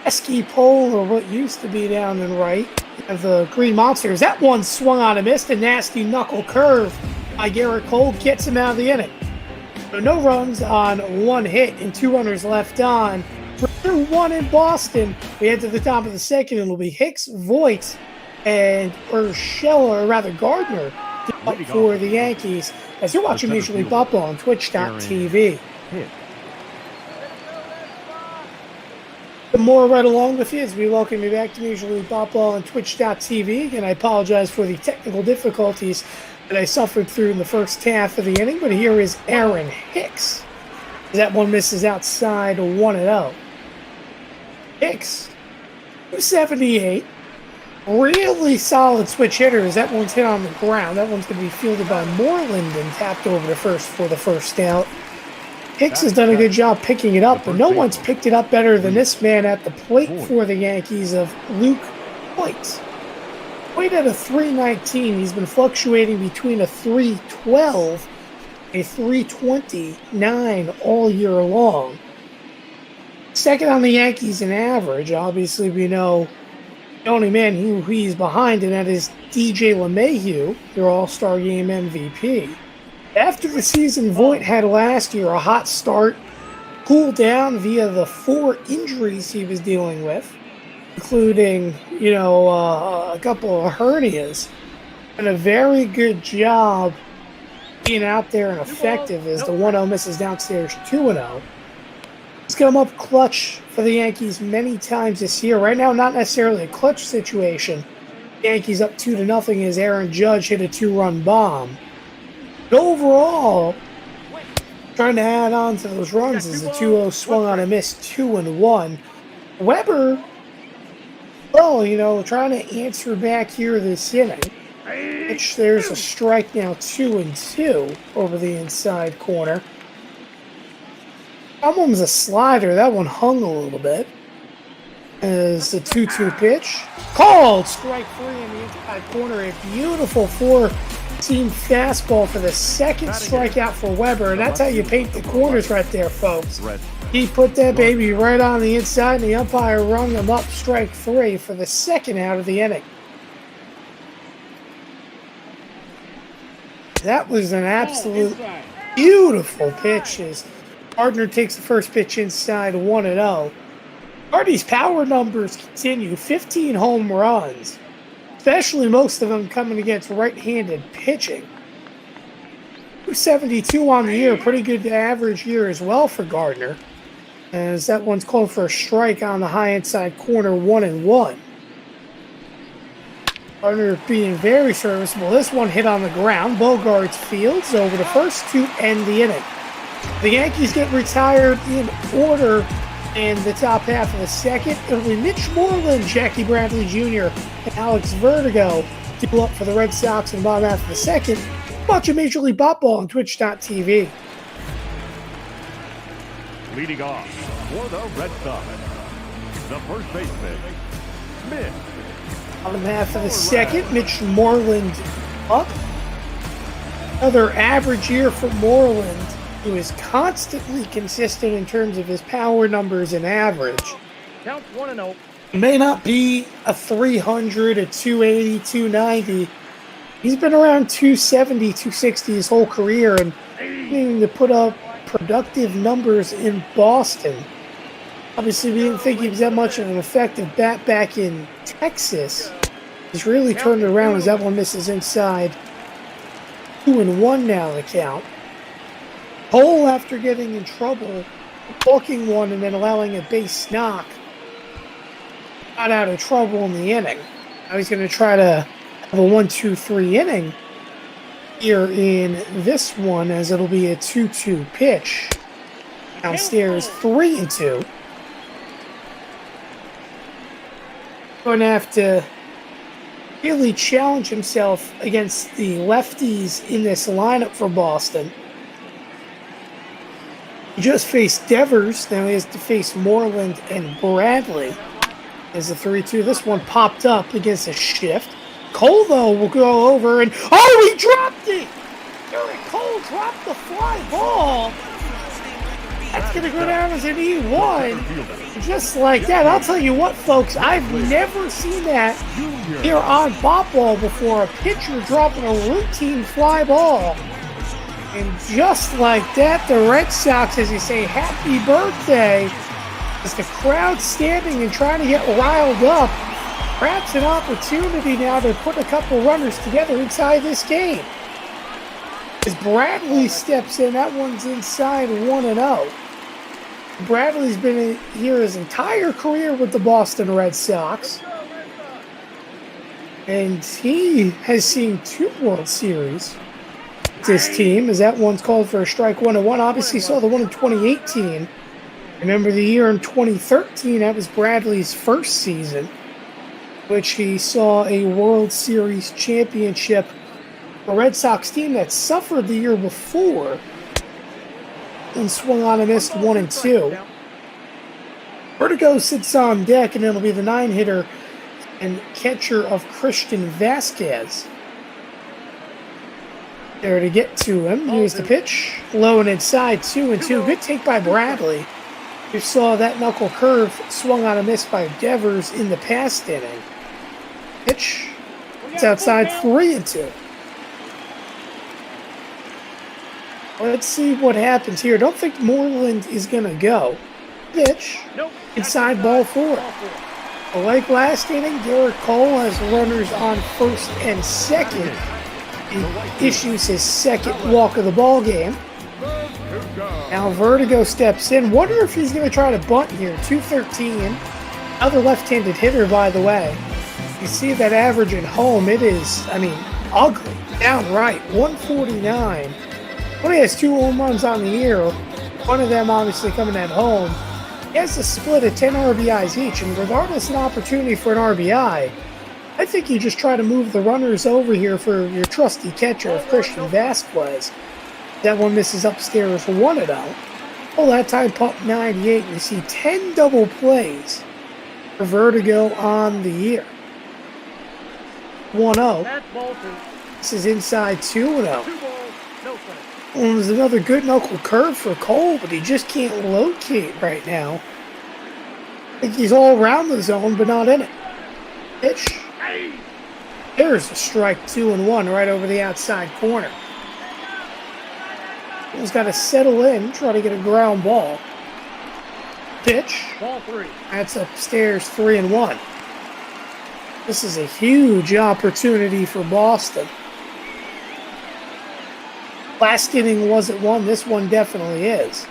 pesky pole, or what used to be down and right of the Green Monsters. That one swung on and missed. A nasty knuckle curve by Garrett Cole gets him out of the inning. So no runs on one hit and 2 runners left on. For 1 in Boston, we head to the top of the second. It'll be Hicks, Voigt, and Urshela, or rather Gardner, up for the Yankees. As you're watching Major League Baseball on Twitch.tv. The more right along with you as we welcome you back to Major League Baseball on Twitch.tv. Again, I apologize for the technical difficulties that I suffered through in the first half of the inning, but here is Aaron Hicks. That one misses outside 1-0. Hicks, 278. Really solid switch hitters. That one's hit on the ground. That one's going to be fielded by Moreland and tapped over to first for the first out. Hicks has done a good job picking it up, but no one's picked it up better than this man at the plate for the Yankees of Luke Voigt. Voigt at a 319. He's been fluctuating between a 312 and a 329 all year long. Second on the Yankees in average. Obviously, we know the only man who he's behind, and that is DJ LeMahieu, their All-Star Game MVP. After the season Voigt had last year, a hot start, cooled down via the 4 injuries he was dealing with, including, a couple of hernias, and a very good job being out there and effective as the 1-0 misses downstairs 2-0. He's come up clutch for the Yankees many times this year. Right now, not necessarily a clutch situation. The Yankees up 2-0 as Aaron Judge hit a 2-run bomb. But overall, trying to add on to those runs as the 2-0 swung on a miss 2-1. Weber, trying to answer back here this inning. Which there's a strike now 2-2 over the inside corner. That one was a slider. That one hung a little bit. As the 2-2 pitch. Called strike 3 in the inside corner. A beautiful 4-seam fastball for the second strikeout for Weber. And that's how you paint the corners right there, folks. He put that baby right on the inside, and the umpire rung him up strike 3 for the second out of the inning. That was an absolute beautiful pitch as Gardner takes the first pitch inside 1-0. Hardy's power numbers continue. 15 home runs, especially most of them coming against right-handed pitching. 272 on the year, pretty good average year as well for Gardner. As that one's called for a strike on the high inside corner, 1-1. Gardner being very serviceable. This one hit on the ground. Bogarts fields over to first to end the inning. The Yankees get retired in order in the top half of the second. It'll be Mitch Moreland, Jackie Bradley Jr., and Alex Vertigo to up for the Red Sox in the bottom half of the second. Watch a Major League Baseball on Twitch.tv. Leading off for the Red Sox, the first baseman, Mitch. Bottom half of the second, Mitch Moreland up. Another average year for Moreland, who is constantly consistent in terms of his power numbers and average. Count 1-0. May not be a 300, a 280, 290. He's been around 270, 260 his whole career, and needing to put up productive numbers in Boston. Obviously, we didn't think he was that much of an effective bat back in Texas. He's really turned it around as that one misses inside. 2-1 now the count. Cole, after getting in trouble, walking one and then allowing a base knock, got out of trouble in the inning. Now he's going to try to have a 1-2-3 inning here in this one, as it'll be a 2-2 pitch. Downstairs 3-2. Going to have to really challenge himself against the lefties in this lineup for Boston. He just faced Devers. Now he has to face Moreland and Bradley as a 3-2. This one popped up against a shift. Cole, though, will go over and... Oh, he dropped it! Eric Cole dropped the fly ball. That's going to go down as an E1. Just like that. I'll tell you what, folks, I've never seen that here on Pop Ball before. A pitcher dropping a routine fly ball. And just like that, the Red Sox, as you say, happy birthday, as the crowd standing and trying to get riled up. Perhaps an opportunity now to put a couple runners together inside this game. As Bradley steps in, that one's inside 1-0. Bradley's been here his entire career with the Boston Red Sox. And he has seen 2 World Series with this team, as that one's called for a strike 1-1. Obviously saw the one in 2018. Remember the year in 2013, that was Bradley's first season, which he saw a World Series championship. A Red Sox team that suffered the year before and swung on and missed 1-2. Vertigo sits on deck, and it'll be the 9-hitter and catcher of Christian Vasquez. There to get to him. Here's the pitch. Low and inside, 2-2. Good take by Bradley. You saw that knuckle curve swung on a miss by Devers in the past inning. Pitch. It's outside, 3-2. Let's see what happens here. Don't think Moreland is going to go. Pitch. Inside, ball 4. Like last inning, Garrett Cole has runners on first and second. He issues his second walk of the ball game. Now Vertigo steps in. Wonder if he's going to try to bunt here. 213. Other left-handed hitter, by the way. You see that average at home. It is, ugly. Downright. 149. Only has 2 home runs on the year. One of them obviously coming at home. He has a split of 10 RBIs each, and regardless of an opportunity for an RBI, I think you just try to move the runners over here for your trusty catcher of Christian Vasquez. That one misses upstairs for 1-0. Well, that time pump 98. We see 10 double plays for Vertigo on the year. 1-0. This is inside 2-0. Well, there's another good knuckle curve for Cole, but he just can't locate right now. I think he's all around the zone, but not in it. Pitch. There's a strike, 2-1 right over the outside corner. He's got to settle in, try to get a ground ball. Pitch. Ball 3. That's upstairs, 3-1. This is a huge opportunity for Boston. Last inning wasn't one. This one definitely is.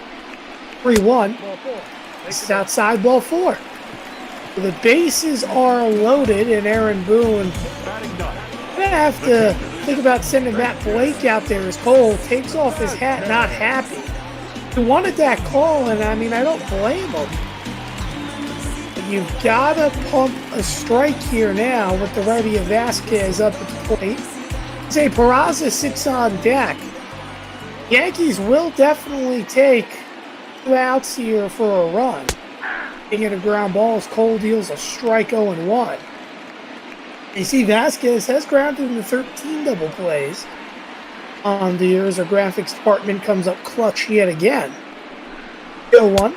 3-1. This is outside, ball 4. The bases are loaded, and Aaron Boone going to have to think about sending Matt Blake out there as Cole takes off his hat, not happy. He wanted that call, and I don't blame him. But you've got to pump a strike here now with the righty of Vasquez up at the plate. Say Peraza sits on deck. Yankees will definitely take 2 outs here for a run. Getting at a ground ball as Cole deals a strike 0-1. You see Vasquez has grounded into 13 double plays on the year as our graphics department comes up clutch yet again. 0-1.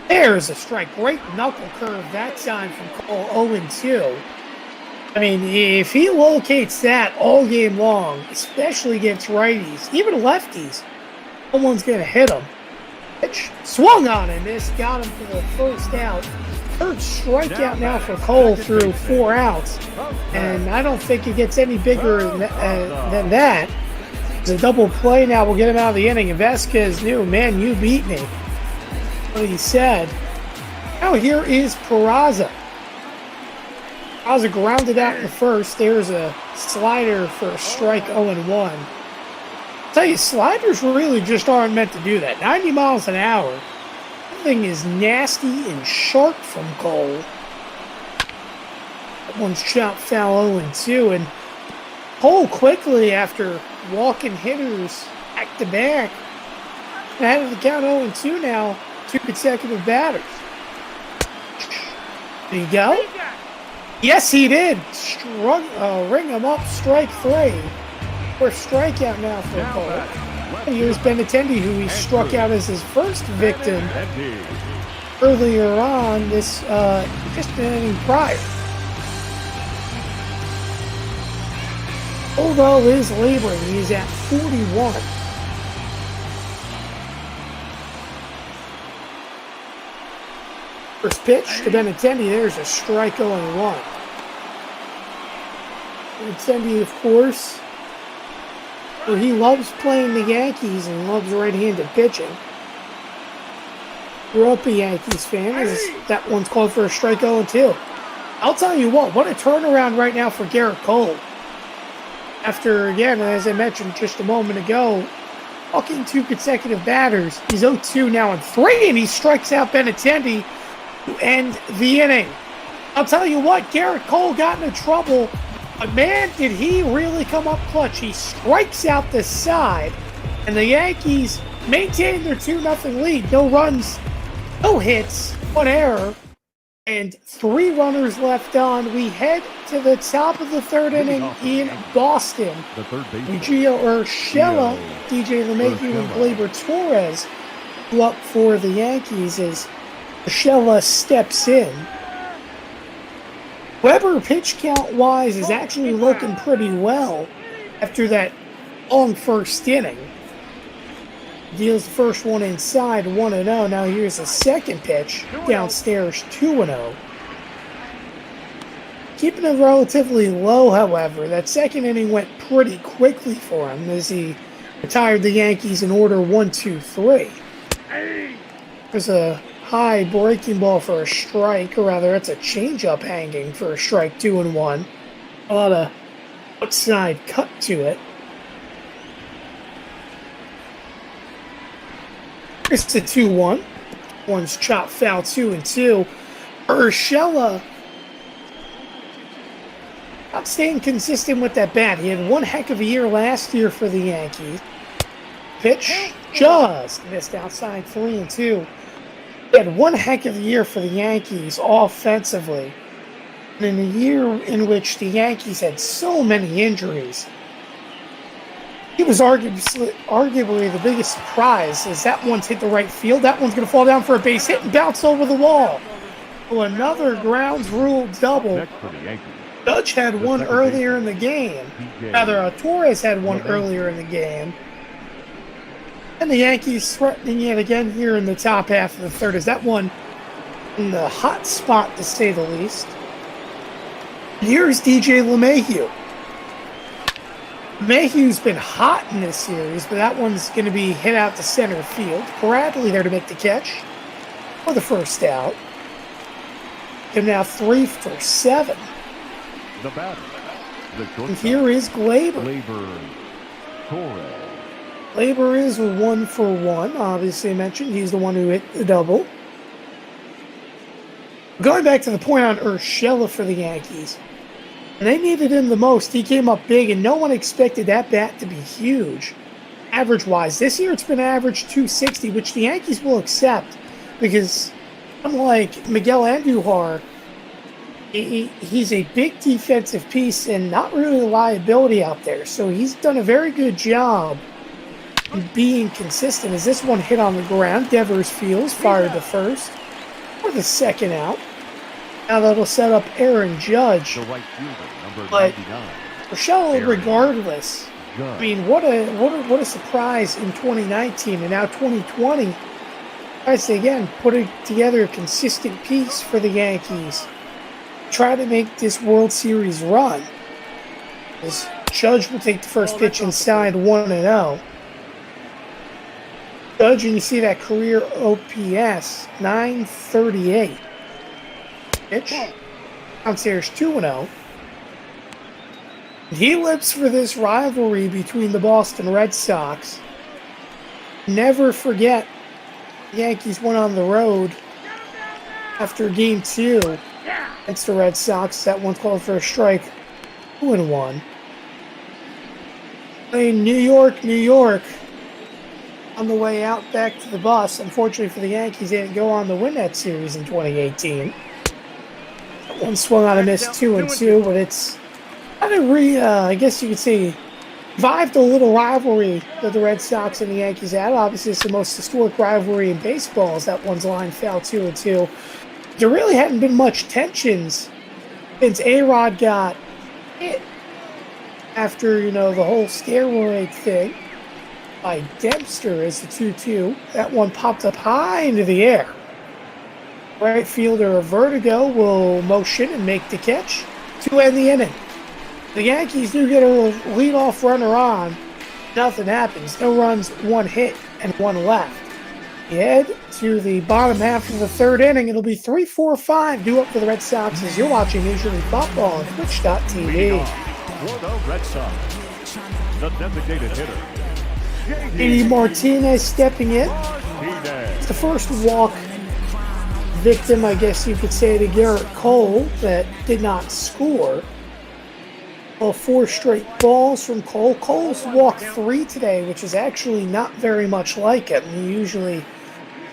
There's a strike. Great knuckle curve that time from Cole, 0-2. If he locates that all game long, especially against righties, even lefties, someone's going to hit him. Pitch swung on and missed, got him for the first out. Third strikeout now for Cole through 4 outs, and I don't think it gets any bigger than that. It's a double play now. We'll get him out of the inning. And Vasquez knew, man, you beat me. What he said. Now here is Peraza. Peraza grounded out in the first. There's a slider for a strike 0-1. I'll tell you, sliders really just aren't meant to do that. 90 miles an hour. That thing is nasty and sharp from Cole. That one's chopped foul 0-2. And Cole quickly, after walking hitters back to back, ahead of the count 0-2 now, 2 consecutive batters. There you go. Yes, he did. Ring him up, strike 3. First strikeout now for Cole. Here's Benintendi, who he struck out as his first victim earlier on this just an inning prior. Although is laboring, he's at 41. First pitch to Benintendi, there's a strike 0-1. Benintendi, of course, where he loves playing the Yankees and loves right-handed pitching. Grew up a Yankees fan, as that one's called for a strike 0-2. I'll tell you what a turnaround right now for Garrett Cole. After, again, as I mentioned just a moment ago, walking 2 consecutive batters, he's 0-2 now in 3, and he strikes out Benintendi to end the inning. I'll tell you what, Garrett Cole got into trouble, but man, did he really come up clutch. He strikes out the side, and the Yankees maintain their 2-0 lead. No runs, no hits, 1 error, and 3 runners left on. We head to the top of the 3rd inning in Boston. The third baseman, Gio Urshela, DJ LeMahieu, and Gleyber Torres go up for the Yankees as Urshela steps in. Weber, pitch count-wise, is actually looking pretty well after that long first inning. Deals the first one inside, 1-0. Now here's the second pitch, downstairs, 2-0. Keeping it relatively low, however. That second inning went pretty quickly for him as he retired the Yankees in order 1-2-3. There's a high breaking ball for a strike, or rather, it's a changeup hanging for a strike, 2-1. A lot of outside cut to it. It's a 2-1. One's chopped foul, 2-2. Urshela not staying consistent with that bat. He had one heck of a year last year for the Yankees. Pitch just missed outside, 3-2. He had one heck of a year for the Yankees offensively. And in a year in which the Yankees had so many injuries, he was arguably the biggest surprise, as that one's hit the right field. That one's going to fall down for a base hit and bounce over the wall. So another grounds rule double. Judge had one earlier in the game. Rather, Torres had one earlier in the game. And the Yankees threatening it again here in the top half of the 3rd. Is that one in the hot spot, to say the least? And here's DJ LeMahieu. LeMahieu's been hot in this series, but that one's going to be hit out to center field. Bradley there to make the catch for the first out. And now 3 for 7. The batter, and here is Gleyber. Torres. Gleyber is 1 for 1. Obviously, I mentioned he's the one who hit the double. Going back to the point on Urshela for the Yankees, and they needed him the most. He came up big, and no one expected that bat to be huge, average-wise. This year, it's been average 260, which the Yankees will accept because, unlike Miguel Andujar, he's a big defensive piece and not really a liability out there. So he's done a very good job being consistent. As this one hit on the ground, Devers Fields fired the first for the second out. Now that'll set up Aaron Judge. The right fielder, number but 99. Urshela, regardless, I mean, what a surprise in 2019 and now 2020. I say again, putting together a consistent piece for the Yankees. Try to make this World Series run. As Judge will take the first pitch inside, 1-0. Judge, and you see that career OPS, 938. Pitch. Downstairs, 2-0. He lives for this rivalry between the Boston Red Sox. Never forget, the Yankees went on the road after Game 2 against the Red Sox. That one's called for a strike, 2-1. Playing New York, New York. On the way out back to the bus. Unfortunately for the Yankees, they didn't go on to win that series in 2018. That one swung on a miss, 2-2, but it's kind of I guess you could say, Revived a little rivalry that the Red Sox and the Yankees had. Obviously, it's the most historic rivalry in baseball as that one's line fell 2-2. There really hadn't been much tensions since A-Rod got hit after, the whole steroid thing by Dempster as the 2-2. That one popped up high into the air. Right fielder Vertigo will motion and make the catch to end the inning. The Yankees do get a leadoff runner on. Nothing happens. No runs, one hit, and one left. You head to the bottom half of the third inning. It'll be 3-4-5 due up for the Red Sox as you're watching Major League Baseball on Twitch.tv. For the Red Sox, the designated hitter, JD Martinez stepping in. It's the first walk victim, I guess you could say, to Garrett Cole that did not score. Well, 4 straight balls from Cole. Cole's walked 3 today, which is actually not very much like him. He usually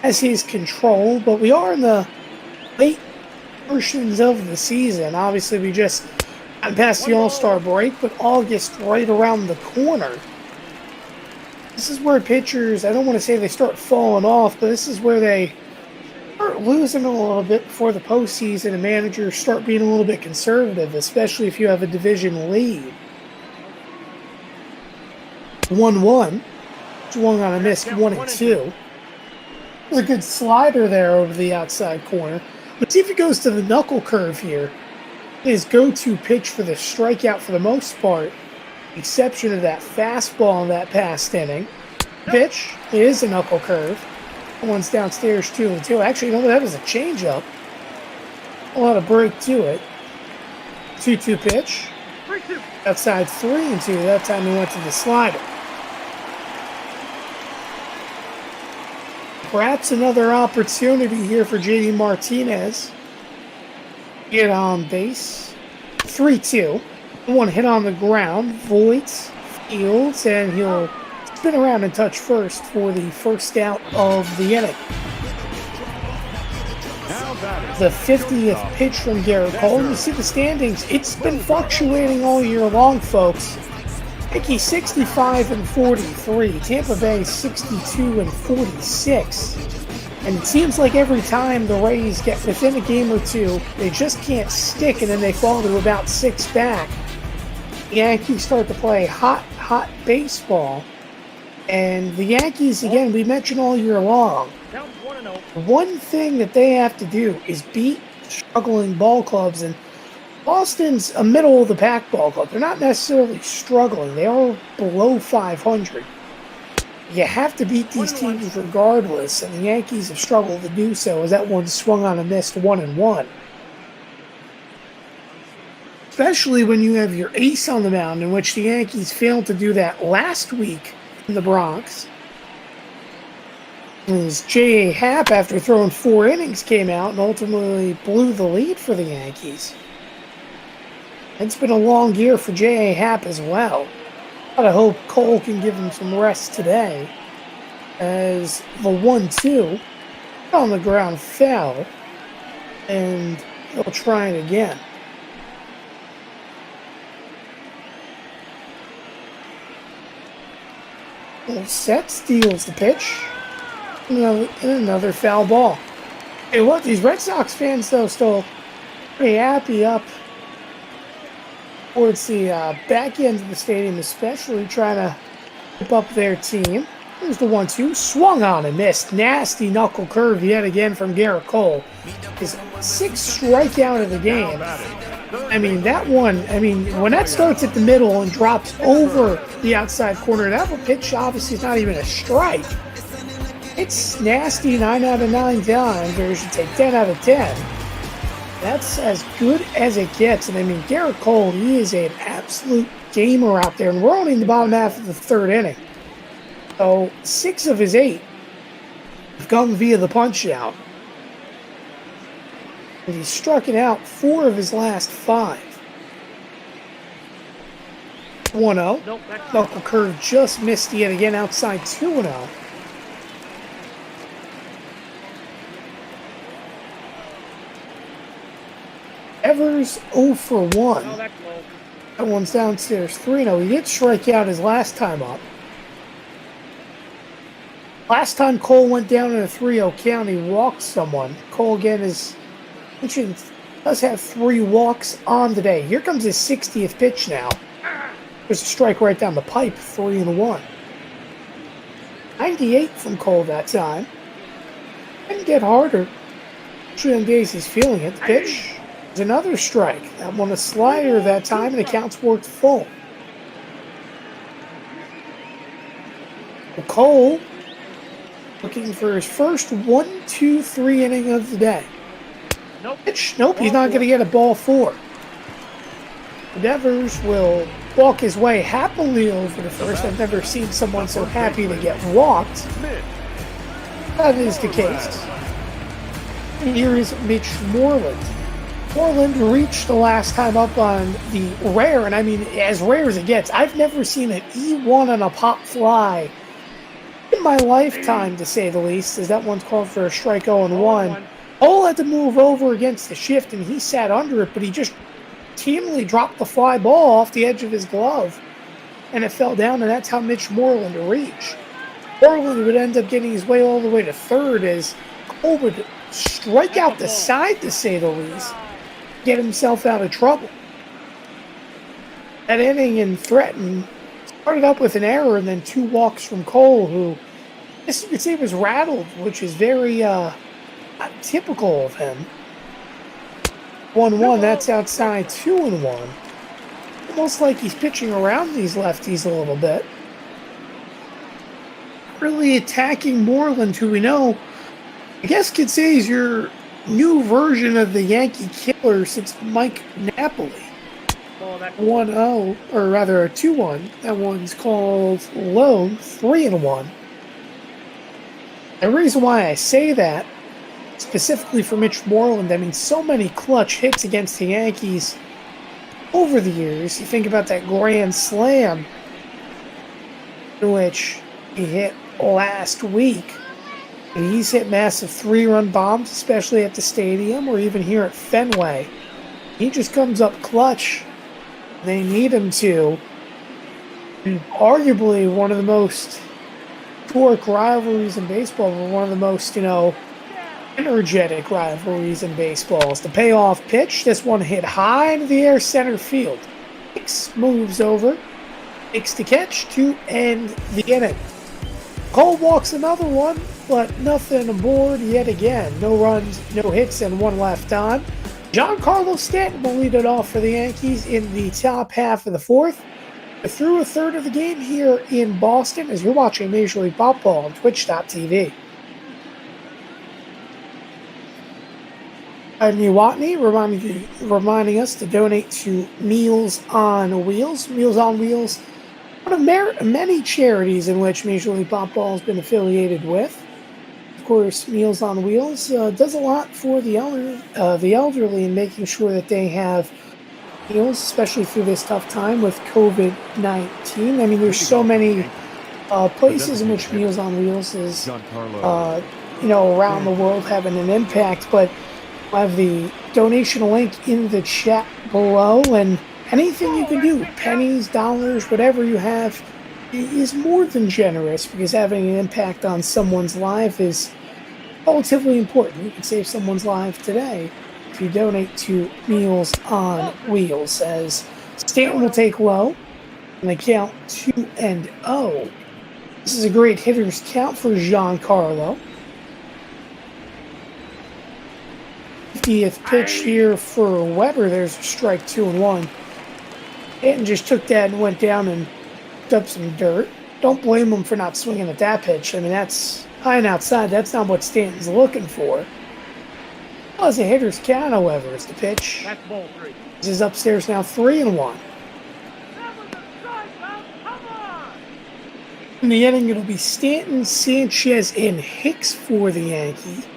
has his control, but we are in the late portions of the season. Obviously, we just got past the All-Star break, but August right around the corner. This is where pitchers, I don't want to say they start falling off, but this is where they start losing a little bit before the postseason and managers start being a little bit conservative, especially if you have a division lead. 1-1. Swung on a miss, 1-2. There's a good slider there over the outside corner. Let's see if he goes to the knuckle curve here. His go-to pitch for the strikeout for the most part, exception of that fastball in that past inning. Pitch is a knuckle curve. One's downstairs, 2-2. Actually, that was a changeup. A lot of break to it. 2-2 pitch. Outside 3-2. That time he went to the slider. Perhaps another opportunity here for JD Martinez. Get on base. 3-2. One hit on the ground. Voits, fields, and he'll spin around and touch first for the first out of the inning. The 50th pitch from Garrett Cole. You see the standings. It's been fluctuating all year long, folks. Yankees 65-43. Tampa Bay 62-46. And it seems like every time the Rays get within a game or two, they just can't stick, and then they fall to about 6 back. The Yankees start to play hot baseball. And the Yankees, again, we mentioned all year long, one thing that they have to do is beat struggling ball clubs. And Boston's a middle-of-the-pack ball club. They're not necessarily struggling. They are below 500. You have to beat these teams regardless, and the Yankees have struggled to do so as that one swung on and missed 1-1. Especially when you have your ace on the mound, in which the Yankees failed to do that last week in the Bronx. As J.A. Happ, after throwing 4 innings, came out and ultimately blew the lead for the Yankees. It's been a long year for J.A. Happ as well. I hope Cole can give him some rest today, as the 1-2 on the ground fell, and he'll try it again. Set steals the pitch. Another foul ball. Hey, what? These Red Sox fans, though, still pretty happy up towards the back end of the stadium, especially trying to keep up their team. Here's the 1-2. Swung on and missed. Nasty knuckle curve yet again from Garrett Cole. His 6th strikeout of the game. That one, when that starts at the middle and drops over the outside corner, that pitch obviously is not even a strike. It's nasty 9 out of 9 times, or you should say 10 out of 10. That's as good as it gets. And Garrett Cole, he is an absolute gamer out there. And we're only in the bottom half of the third inning. So 6 of his 8 have come via the punch out. And he's struck it out 4 of his last 5. 1-0. Knuckle curve just missed yet again outside 2-0. Evers 0 for 1. That one's downstairs 3-0. He did strike out his last time up. Last time Cole went down in a 3-0 count, he walked someone. Cole again is mentioned does have 3 walks on today. Here comes his 60th pitch now. There's a strike right down the pipe, 3-1. 98 from Cole that time. Didn't get harder. Actually, on days he's feeling it. The pitch is another strike. That one a slider that time, and the count's worked full. Cole looking for his first 1-2-3 inning of the day. Pitch. Nope, he's not going to get a ball 4. Devers will walk his way happily over to first. I've never seen someone so happy to get walked. That is the case. Here is Mitch Moreland. Moreland reached the last time up on the rare, and I mean as rare as it gets. I've never seen an E1 on a pop fly in my lifetime, to say the least, as that one's called for a strike 0-1. Cole had to move over against the shift, and he sat under it, but he just teamly dropped the fly ball off the edge of his glove, and it fell down, and that's how Mitch Moreland reached. Moreland would end up getting his way all the way to third as Cole would strike out the side, to say the least, get himself out of trouble. That inning and threatened started up with an error and then 2 walks from Cole, who, I guess you could say, was rattled, which is very not typical of him. 1-1, that's outside 2-1. Almost like he's pitching around these lefties a little bit. Really attacking Moreland, who we know, I guess could say is your new version of the Yankee killer since Mike Napoli. 1-0, or rather a 2-1. That one's called low, 3-1. The reason why I say that, specifically for Mitch Moreland, I mean, so many clutch hits against the Yankees over the years. You think about that grand slam in which he hit last week. And he's hit massive 3-run bombs, especially at the stadium or even here at Fenway. He just comes up clutch. They need him to. And arguably one of the most torque rivalries in baseball, or one of the most, energetic rivalries in baseball. Is the payoff pitch. This one hit high into the air center field. Hicks moves over. Makes the catch to end the inning. Cole walks another one, but nothing aboard yet again. No runs, no hits, and 1 left on. Giancarlo Stanton will lead it off for the Yankees in the top half of the 4th. Through a third of the game here in Boston as you're watching Major League Baseball on Twitch.tv. Watney reminding us to donate to Meals on Wheels. Meals on Wheels, one of many charities in which Major League Baseball has been affiliated with. Of course, Meals on Wheels does a lot for the elderly in making sure that they have meals, especially through this tough time with COVID-19. I mean, there's so many places in which Meals on Wheels is, around the world having an impact, but I have the donation link in the chat below, and anything you can do, pennies, dollars, whatever you have, is more than generous, because having an impact on someone's life is relatively important. You can save someone's life today if you donate to Meals on Wheels, as Stanton will take low, and they count 2-0. This is a great hitter's count for Giancarlo. 50th pitch here for Weber. There's a strike 2-1. Stanton just took that and went down and picked up some dirt. Don't blame him for not swinging at that pitch. I mean, that's high and outside. That's not what Stanton's looking for. Well, as a hitter's count, however, is the pitch. That's ball 3. This is upstairs now, 3-1. In the inning, it'll be Stanton, Sanchez, and Hicks for the Yankees.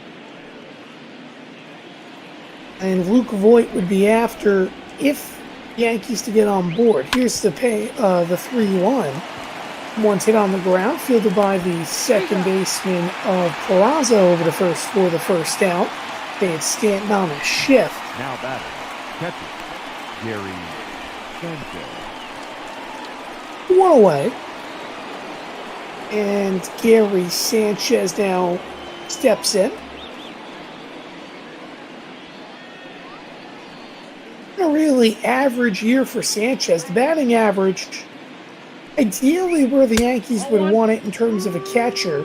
And Luke Voigt would be after if Yankees to get on board. Here's the 3-1. One's hit on the ground, fielded by the second baseman of Peraza over to first for the first out. They had Stanton on a shift. Now batting, catcher, Gary Sanchez. One away. And Gary Sanchez now steps in. A really average year for Sanchez. The batting average, ideally where the Yankees would want it in terms of a catcher,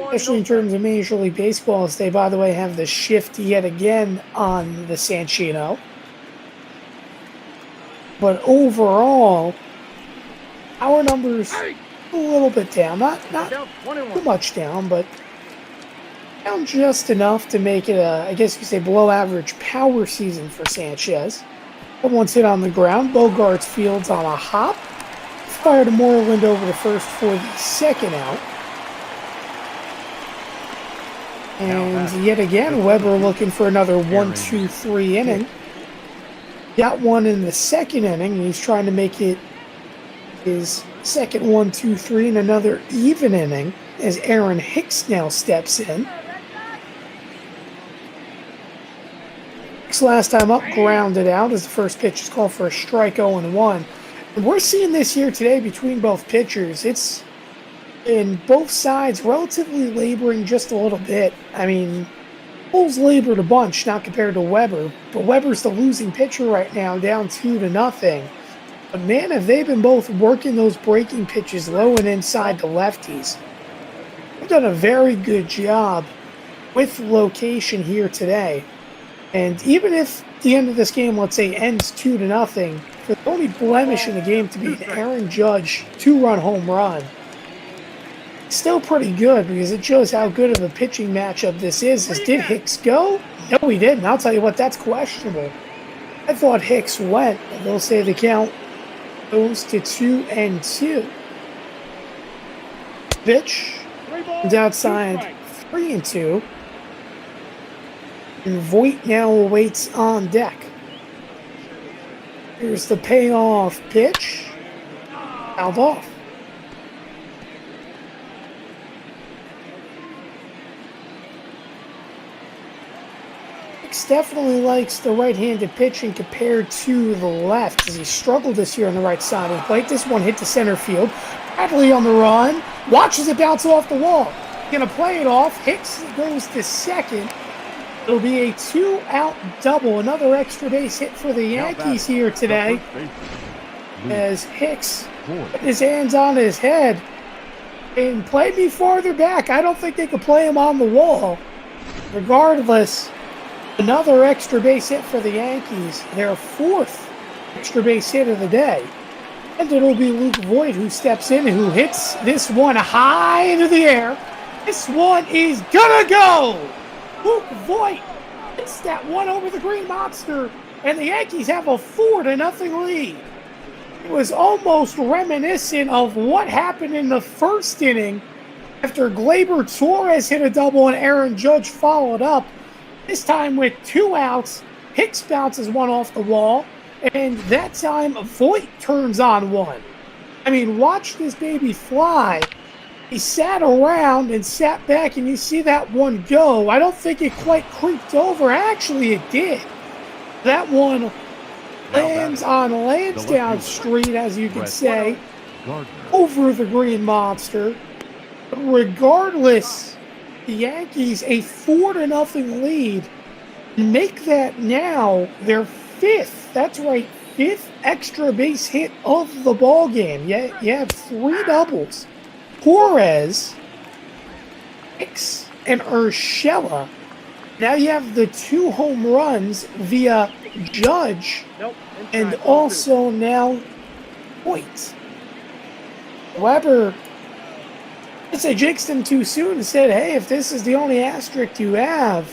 especially in terms of Major League Baseball, as they, by the way, have the shift yet again on the Sanchino. But overall, our numbers a little bit down. Not too much down, but down just enough to make it a, I guess you could say, below average power season for Sanchez. One's hit on the ground. Bogarts fields on a hop. Fire to Moreland over to first for the second out. And yet again, Weber looking for another 1-2-3 inning. Got one in the second inning. He's trying to make it his second 1-2-3 in another even inning as Aaron Hicks now steps in. Hicks last time up grounded out as the first pitch is called for a strike 0-1. And we're seeing this here today between both pitchers. It's in both sides relatively laboring just a little bit. I mean, Bulls labored a bunch, not compared to Weber, but Weber's the losing pitcher right now, down 2-0. But man, have they been both working those breaking pitches low and inside the lefties. They've done a very good job with location here today. And even if the end of this game, let's say, ends 2-0, for the only blemish in the game to be an Aaron Judge 2-run home run, still pretty good because it shows how good of a pitching matchup this is. Did Hicks go? No, he didn't. I'll tell you what, that's questionable. I thought Hicks went, and they'll say the count goes to 2-2. Pitch is outside 3-2. And Voit now awaits on deck. Here's the payoff pitch. Fouled off. Hicks definitely likes the right-handed pitching compared to the left, as he struggled this year on the right side of the plate. This one hit to center field. Bradley on the run. Watches it bounce off the wall. Gonna play it off. Hicks goes to second. It'll be a 2-out double. Another extra base hit for the Yankees here today. As Hicks put his hands on his head and played me farther back. I don't think they could play him on the wall. Regardless, another extra base hit for the Yankees. Their fourth extra base hit of the day. And it'll be Luke Voit who steps in and who hits this one high into the air. This one is gonna go! Luke Voit hits that one over the Green Monster, and the Yankees have a 4-0 lead. It was almost reminiscent of what happened in the first inning after Gleyber Torres hit a double and Aaron Judge followed up. This time with 2 outs, Hicks bounces one off the wall, and that time Voit turns on one. I mean, watch this baby fly. He sat around and sat back, and you see that one go. I don't think it quite creeped over. Actually, it did. That one lands on Lansdowne Street, as you can say, over the Green Monster. But regardless, the Yankees a 4-0 lead make that now their fifth. That's right, fifth extra base hit of the ball game. You have 3 doubles. Torres, Hicks, and Urshela. Now you have the 2 home runs via Judge and also now Voit. Weber, I'd say, jinxed him too soon and said, hey, if this is the only asterisk you have,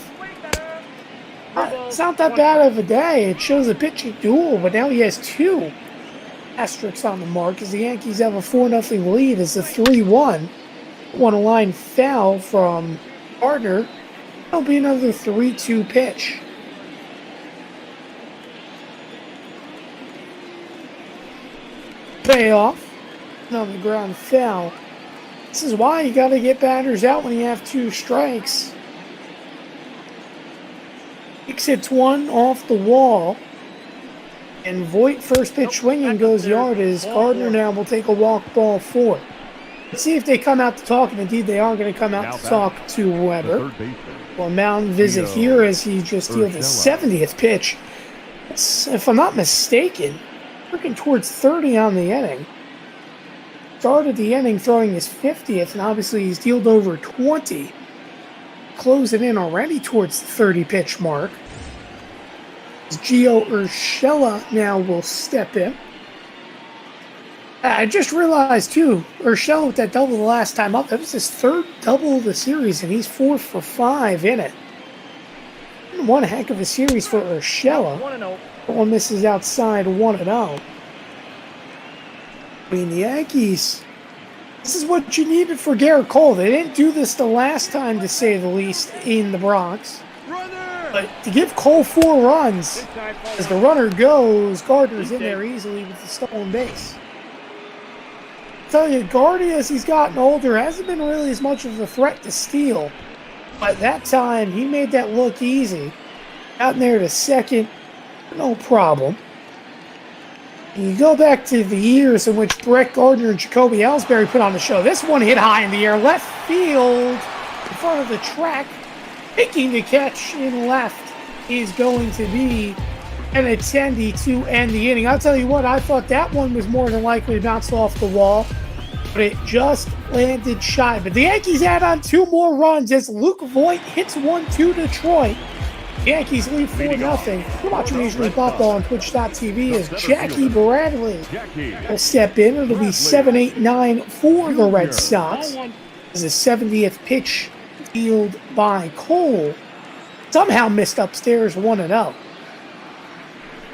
it's not that bad of a day. It shows a pitching duel, but now he has 2 asterisks on the mark as the Yankees have a 4-0 lead as the 3-1. One line foul from Gardner. That'll be another 3-2 pitch. Payoff. Another ground foul. This is why you got to get batters out when you have 2 strikes. Hicks hits one off the wall. And Voigt first pitch swinging goes yard as Gardner now will take a walk ball 4. Let's see if they come out to talk, and indeed they are going to come out to talk to Weber. Well, mound visit here as he just dealt his 70th pitch. It's, if I'm not mistaken, working towards 30 on the inning. Started the inning throwing his 50th, and obviously he's dealt over 20. Closing in already towards the 30 pitch mark. Gio Urshela now will step in. I just realized, too, Urshela with that double the last time up, that was his 3rd double of the series, and he's 4 for 5 in it. One heck of a series for Urshela. 1-0. One misses outside 1-0. I mean, the Yankees, this is what you needed for Garrett Cole. They didn't do this the last time, to say the least, in the Bronx. But to give Cole 4 runs, as the runner goes, Gardner's in there easily with the stolen base. I tell you, Gardy, as he's gotten older, hasn't been really as much of a threat to steal. But that time, he made that look easy. Out in there to second, no problem. And you go back to the years in which Brett Gardner and Jacoby Ellsbury put on the show. This one hit high in the air, left field, in front of the track. Making the catch in left is going to be an attendee to end the inning. I'll tell you what, I thought that one was more than likely to bounce off the wall, but it just landed shy. But the Yankees add on 2 more runs as Luke Voigt hits one to Detroit. The Yankees lead 4-0. You're watching Major League Baseball on Twitch.tv as Jackie Bradley will step in. It'll be 7-8-9 for the Red Sox as the 70th pitch field by Cole somehow missed upstairs 1-0.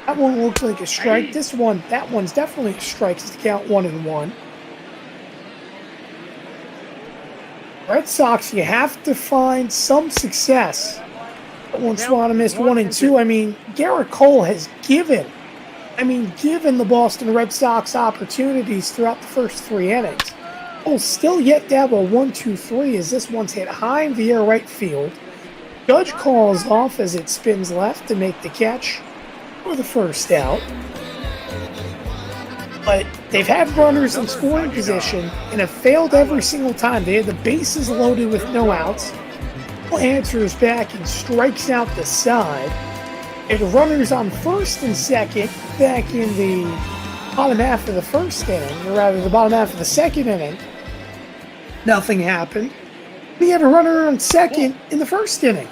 That one looked like a strike. That one's definitely a strike. It's to count 1-1. Red Sox, you have to find some success. That one Swan missed 1-2. I mean, Garrett Cole has given the Boston Red Sox opportunities throughout the first 3 innings. Still yet to have a 1-2-3 as this one's hit high in the air right field. Judge calls off as it spins left to make the catch for the first out. But they've had runners in scoring position and have failed every single time. They had the bases loaded with no outs. Answers back and strikes out the side. And runners on first and second back in the bottom half of the first inning, or rather the bottom half of the second inning. Nothing happened. We had a runner on second in the first inning,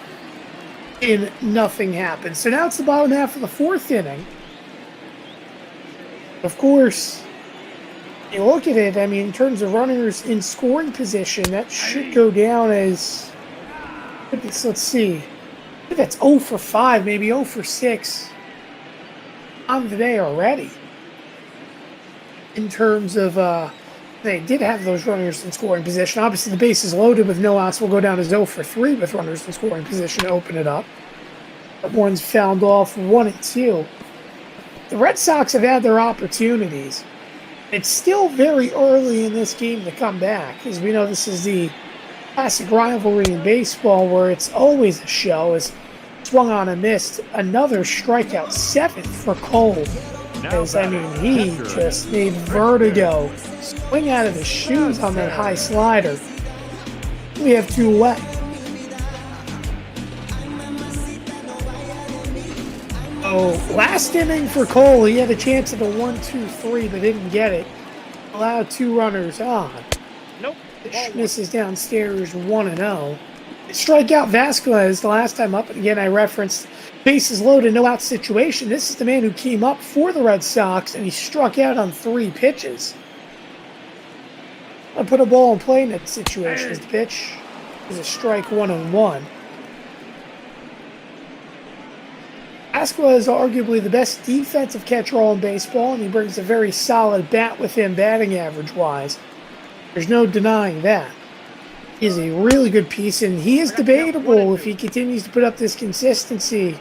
and nothing happened. So now it's the bottom half of the 4th inning. Of course, you look at it, I mean, in terms of runners in scoring position, that should go down as, let's see, I think that's 0 for 5, maybe 0 for 6 on the day already. In terms of, they did have those runners in scoring position. Obviously, the base is loaded with no outs. Will go down as 0 for 3 with runners in scoring position to open it up. That one's fouled off 1-2. The Red Sox have had their opportunities. It's still very early in this game to come back, as we know this is the classic rivalry in baseball where it's always a show. As swung on and missed, another strikeout, 7th for Cole. As, I mean, he just made vertigo swing out of his shoes on that high slider. We have 2 away. Oh, last inning for Cole, he had a chance at a 1-2-3, but didn't get it. Allowed 2 runners on. Nope. Pitch misses downstairs 1-0. Strikeout Vasquez the last time up, and again I referenced bases loaded, no out situation. This is the man who came up for the Red Sox, and he struck out on 3 pitches. I put a ball in play in that situation. The pitch is a strike 1-1. Vasquez is arguably the best defensive catcher in baseball, and he brings a very solid bat with him batting average-wise. There's no denying that. He is a really good piece, and he is debatable if he continues to put up this consistency.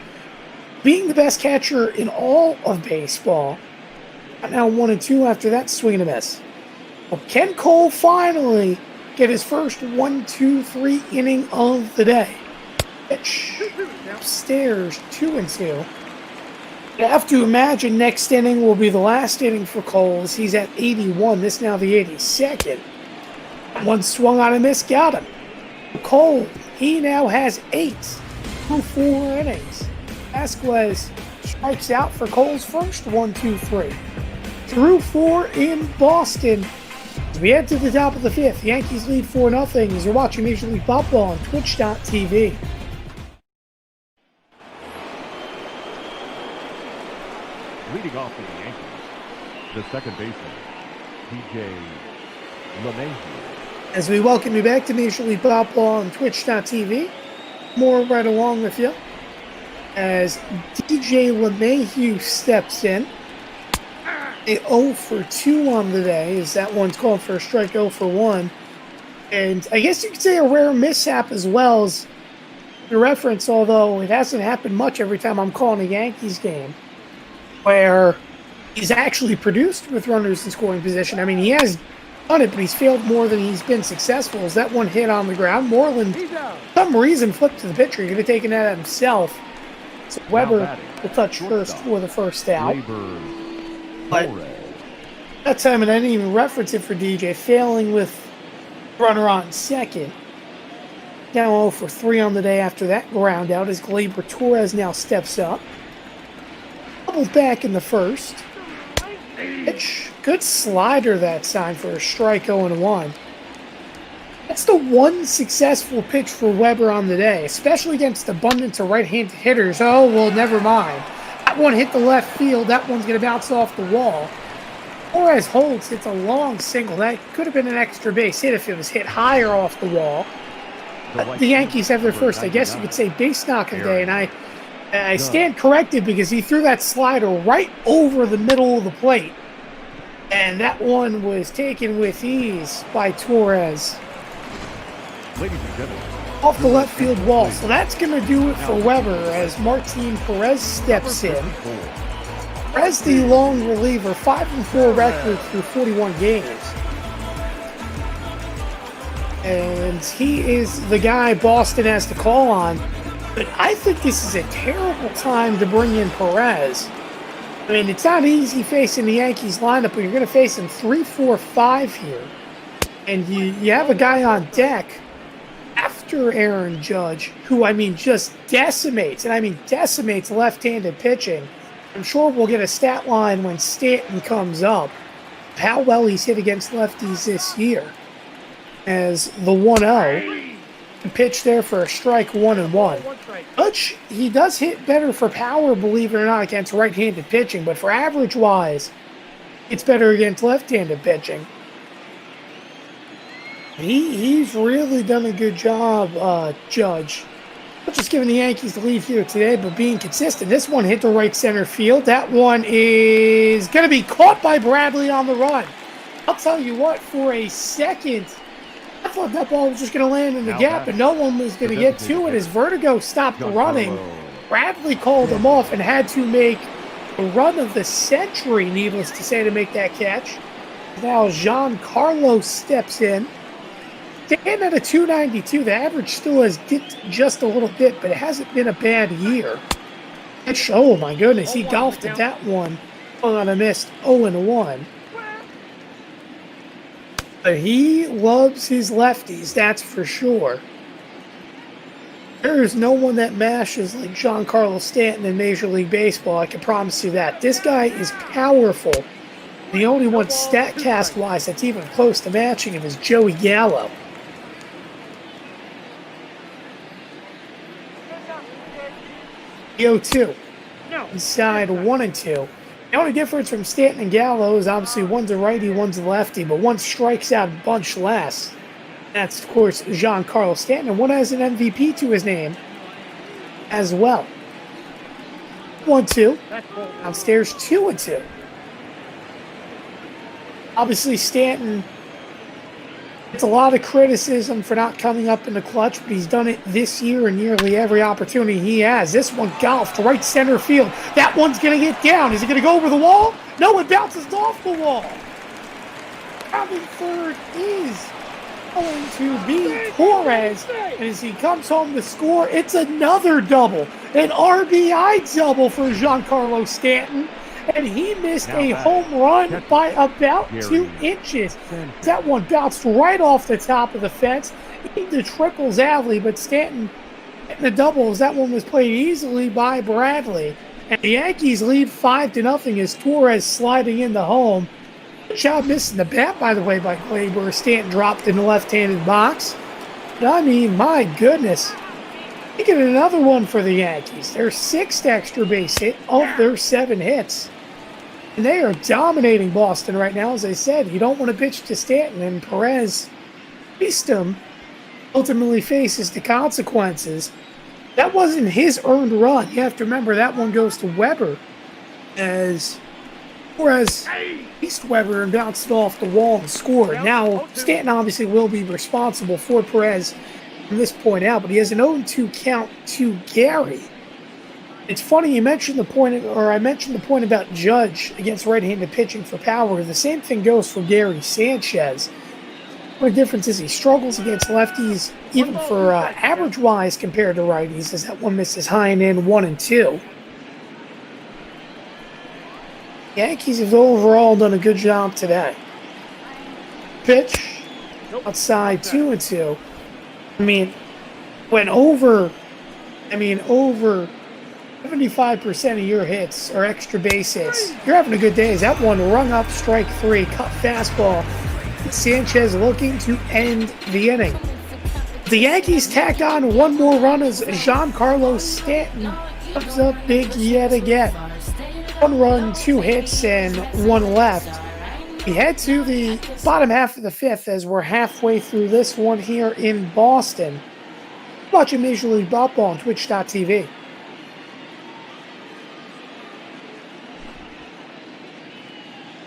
Being the best catcher in all of baseball. Now 1-2 after that swing and a miss. Well, can Cole finally get his first 1-2-3 inning of the day? Pitch upstairs 2-2. I have to imagine next inning will be the last inning for Coles. He's at 81. This now the 82nd. One swung on a miss, got him. Cole, he now has 8 through 4 innings. Vasquez strikes out for Cole's first 1, 2, 3. Through 4 in Boston. As we head to the top of the 5th, Yankees lead 4-0 as you're watching Major League Baseball on Twitch.tv. Leading off for the Yankees, the second baseman, T.J. LeMahieu. As we welcome you back to Major League Baseball on Twitch.tv, more right along with you as DJ LeMahieu steps in. A 0 for 2 on the day, as that one's called for a strike, 0 for 1. And I guess you could say a rare mishap as well as the reference, although it hasn't happened much every time I'm calling a Yankees game, where he's actually produced with runners in scoring position. I mean, he has done it, but he's failed more than he's been successful. As that one hit on the ground, Moreland, for some reason, flipped to the pitcher. He could have taken that himself. So Weber will touch first for the first out. But that time, and I didn't even reference it for DJ, failing with runner on second. Now 0 for 3 on the day after that ground out as Gleyber Torres now steps up. Double back in the first. Pitch. Good slider that time for a strike, 0-1. That's the one successful pitch for Weber on the day, especially against abundance of right-handed hitters. Oh, well, never mind. That one hit the left field. That one's going to bounce off the wall. Torres holds. It's a long single. That could have been an extra base hit if it was hit higher off the wall. The Yankees have their first, I guess you could say, base knock of the day, and I stand corrected because he threw that slider right over the middle of the plate. And that one was taken with ease by Torres. Off the left field wall. So that's going to do it for Weber as Martin Perez steps in. Perez, the long reliever, 5-4 record through 41 games. And he is the guy Boston has to call on. But I think this is a terrible time to bring in Perez. I mean, it's not easy facing the Yankees lineup, but you're going to face them 3-4-5 here. And you have a guy on deck after Aaron Judge, who, I mean, just decimates, and I mean decimates left-handed pitching. I'm sure we'll get a stat line when Stanton comes up, how well he's hit against lefties this year. As the 1-0, pitch there for a strike, 1-1. Judge, he does hit better for power, believe it or not, against right-handed pitching, but for average-wise, it's better against left-handed pitching. He's really done a good job, Judge. Not just giving the Yankees the lead here today, but being consistent. This one hit the right center field. That one is going to be caught by Bradley on the run. I'll tell you what, for a second, I thought that ball was just going to land in the gap and no one was going to get to it as Vertigo stopped running. Bradley called him off and had to make a run of the century, needless to say, to make that catch. Now Giancarlo steps in. Stand at a 292. The average still has dipped just a little bit, but it hasn't been a bad year. Oh my goodness, he golfed at that one. On a missed 0-1. But he loves his lefties, that's for sure. There is no one that mashes like Giancarlo Stanton in Major League Baseball, I can promise you that. This guy is powerful. The only one StatCast-wise that's even close to matching him is Joey Gallo. 0-2. Inside 1-2. The only difference from Stanton and Gallo is obviously one's a righty, one's a lefty, but one strikes out a bunch less. That's, of course, Giancarlo Stanton, and one has an MVP to his name as well. 1-2. Downstairs, 2-2. Obviously, Stanton gets a lot of criticism for not coming up in the clutch, but he's done it this year in nearly every opportunity he has. This one golfed to right center field. That one's going to get down. Is it going to go over the wall? No, it bounces off the wall. Rounding third is going to be Torres. And as he comes home to score, it's another double. An RBI double for Giancarlo Stanton. And he missed a home run by about 2 inches. That one bounced right off the top of the fence into Triples Alley, but Stanton getting the doubles. That one was played easily by Bradley. And the Yankees lead 5-0 as Torres sliding into home. Good job missing the bat, by the way, by Glaber. Stanton dropped in the left-handed box. But I mean, my goodness. They get another one for the Yankees. Their 6th extra base hit of their 7 hits. And they are dominating Boston right now. As I said, you don't want to pitch to Stanton, and Perez faced him. Ultimately faces the consequences. That wasn't his earned run. You have to remember that one goes to Weber. As Perez faced Weber and bounced it off the wall and scored. Now, Stanton obviously will be responsible for Perez from this point out, but he has an 0-2 count to Gary. It's funny you mentioned the point, or I mentioned the point about Judge against right-handed pitching for power. The same thing goes for Gary Sanchez. The difference is he struggles against lefties, even for average-wise compared to righties, as that one misses high and in 1-2. Yankees have overall done a good job today. Pitch outside 2-2. I mean, over 75% of your hits are extra base hits. You're having a good day. Is that one rung up, strike 3, cut fastball. Sanchez looking to end the inning. The Yankees tacked on one more run as Giancarlo Stanton comes up big yet again. 1 run, 2 hits, and 1 left. We head to the bottom half of the 5th as we're halfway through this one here in Boston. Watching Major League Baseball on Twitch.tv.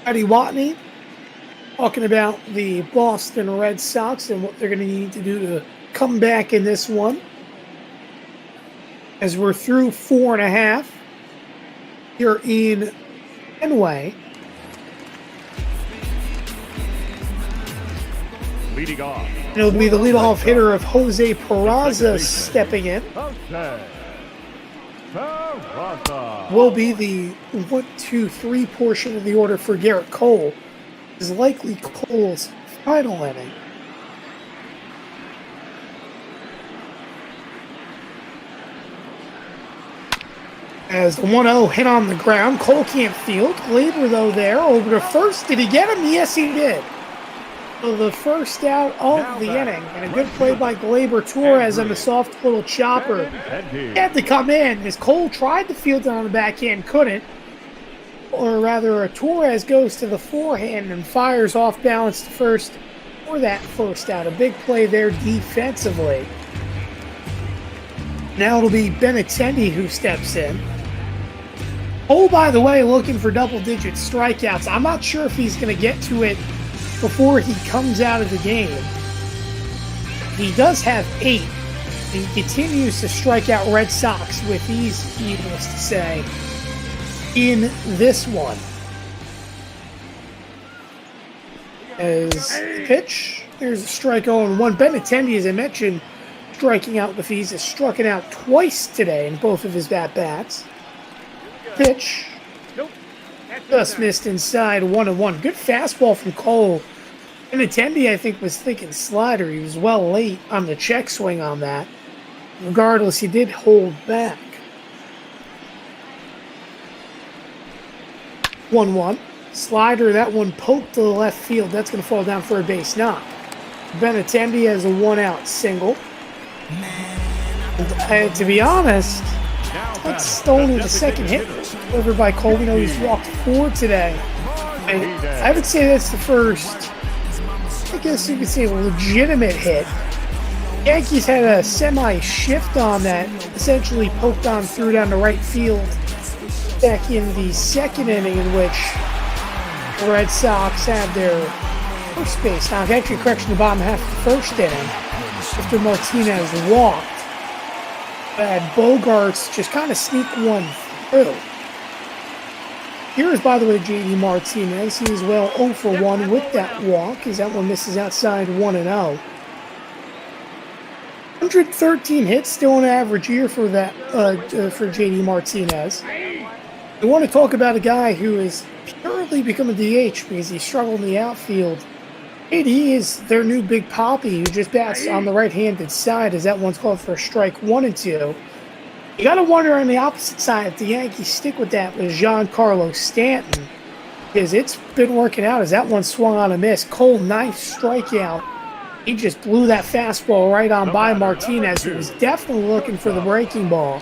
Eddie Watney talking about the Boston Red Sox and what they're going to need to do to come back in this one. As we're through 4.5 here in Fenway. Leading off. And it'll be the leadoff hitter of Jose Peraza stepping in. Will be the 1, 2, 3 portion of the order for Garrett Cole. Is likely Cole's final inning. As the 1-0 hit on the ground, Cole can't field. Glaber, though, there over to first. Did he get him? Yes, he did. So the first out of the inning, and a good play by Glaber. Torres on the soft little chopper. He had to come in as Cole tried to field it on the backhand, couldn't. Or rather, Torres goes to the forehand and fires off balance to first for that first out. A big play there defensively. Now it'll be Benintendi who steps in. Cole, by the way, looking for double-digit strikeouts. I'm not sure if he's going to get to it before he comes out of the game. He does have 8. He continues to strike out Red Sox with ease, needless to say, in this one. As the pitch, there's a strike 0-1. Benintendi, as I mentioned, striking out with ease, has struck it out twice today in both of his at-bats. Pitch. Just missed inside 1-1. Good fastball from Cole. Benintendi, I think, was thinking slider. He was well late on the check swing on that. Regardless, he did hold back. 1-1. Slider, that one poked to the left field. That's going to fall down for a base knock. Benintendi has a 1-out single. And to be honest, that's stolen the second hit delivered by Cole. You know, he's walked 4 today. And I would say that's the first, I guess you could say, legitimate hit. Yankees had a semi-shift on that, essentially poked on through down the right field back in the second inning, in which the Red Sox had their first base knock. Actually, correction, the bottom half of the first inning after Martinez walked. Had Bogarts just kind of sneak one through. Here is, by the way, J.D. Martinez. He is well 0 for 1 with that walk, as that one misses outside 1-0. 113 hits, still an average year for that for JD Martinez. We want to talk about a guy who has purely become a DH because he struggled in the outfield. JD is their new Big Poppy who just bats on the right-handed side as that one's called for a strike 1 and 2. You got to wonder on the opposite side if the Yankees stick with that with Giancarlo Stanton, because it's been working out as that one swung on a miss. Cole, 9th strikeout. He just blew that fastball right on by Martinez, who was definitely looking for the breaking ball.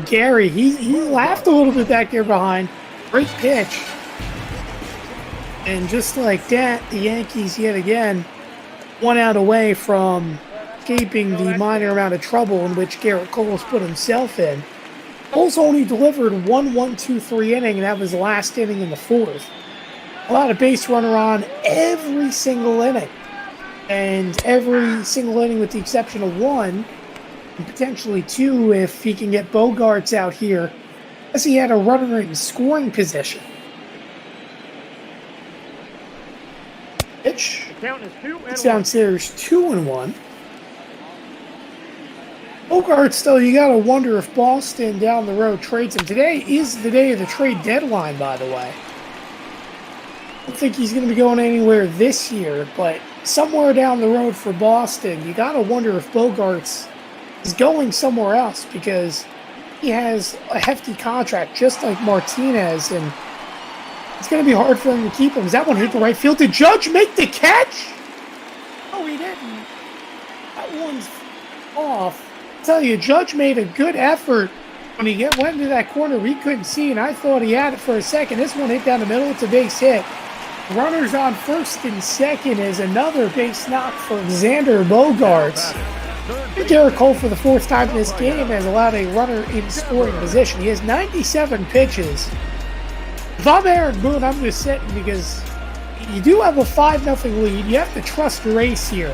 Gary, he laughed a little bit back there behind. Great pitch. And just like that, the Yankees yet again 1 out away from escaping the minor amount of trouble in which Garrett Cole's put himself in. Cole's only delivered 1-1-2-3 inning, and that was the last inning in the 4th. A lot of base runner on every single inning. And every single inning with the exception of 1, and potentially 2 if he can get Bogarts out here, as he had a runner in scoring position. Pitch. It's downstairs 2-1. Bogarts, though, you got to wonder if Boston down the road trades him. Today is the day of the trade deadline, by the way. I don't think he's going to be going anywhere this year, but somewhere down the road for Boston, you got to wonder if Bogarts is going somewhere else because he has a hefty contract just like Martinez, and it's going to be hard for him to keep him. Is that one hit the right field? Did Judge make the catch? No, he didn't. That one's off. I tell you, Judge made a good effort when he went into that corner. We couldn't see, and I thought he had it for a second. This one hit down the middle. It's a base hit. Runners on first and second is another base knock for Xander Bogarts. Garrett Cole, for the 4th time in this game, has allowed a runner in scoring position. He has 97 pitches. If I'm Aaron Boone, I'm just sitting because you do have a 5-0 lead. You have to trust your ace here.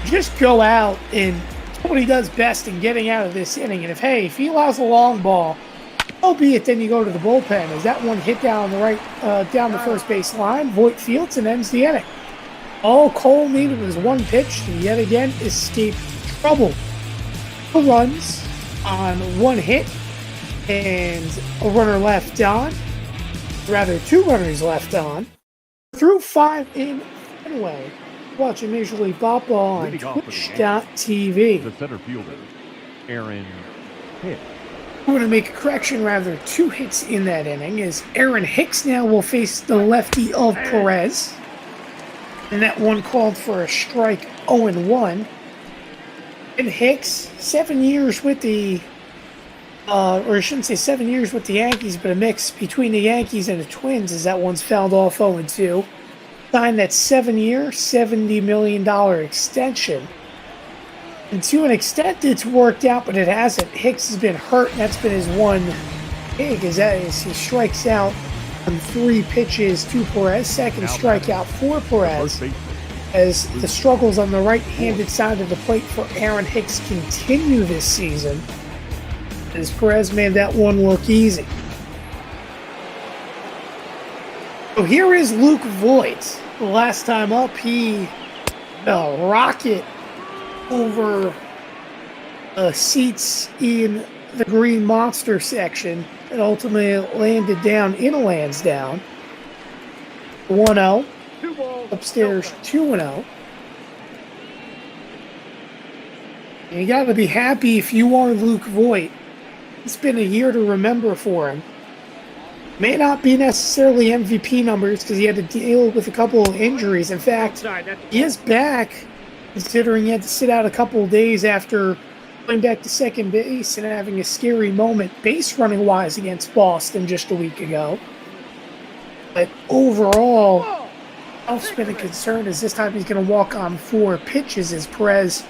Just go out and do what he does best in getting out of this inning. And if he allows a long ball, albeit then you go to the bullpen as that one hit down the right, down the first base line, Voit fields and ends the inning. All Cole needed was 1 pitch to yet again escape trouble. 2 runs on 1 hit and a runner left on. Rather, 2 runners left on. Through 5 in Fenway. Watching Major League Baseball on Twitch.tv. The center fielder, Aaron Hicks. I'm going to make a correction, rather 2 hits in that inning, as Aaron Hicks now will face the lefty of Perez. And that one called for a strike 0-1. And Hicks, 7 years with the, or I shouldn't say 7 years with the Yankees, but a mix between the Yankees and the Twins, as that one's fouled off 0-2. Signed that 7-year, $70 million extension. And to an extent, it's worked out, but it hasn't. Hicks has been hurt, and that's been his one big, as he strikes out on 3 pitches to Perez. Second strikeout for Perez, as the struggles on the right-handed side of the plate for Aaron Hicks continue this season, as Perez made that one look easy. So here is Luke Voit. The last time up, he rocket over seats in the Green Monster section and ultimately landed down in a Lansdowne. 1-0. Upstairs 2-0. And you got to be happy if you are Luke Voit. It's been a year to remember for him. May not be necessarily MVP numbers because he had to deal with a couple of injuries. In fact, he is back, considering he had to sit out a couple of days after going back to second base and having a scary moment base running wise against Boston just a week ago. But overall, health's been a concern, as this time he's going to walk on 4 pitches as Perez,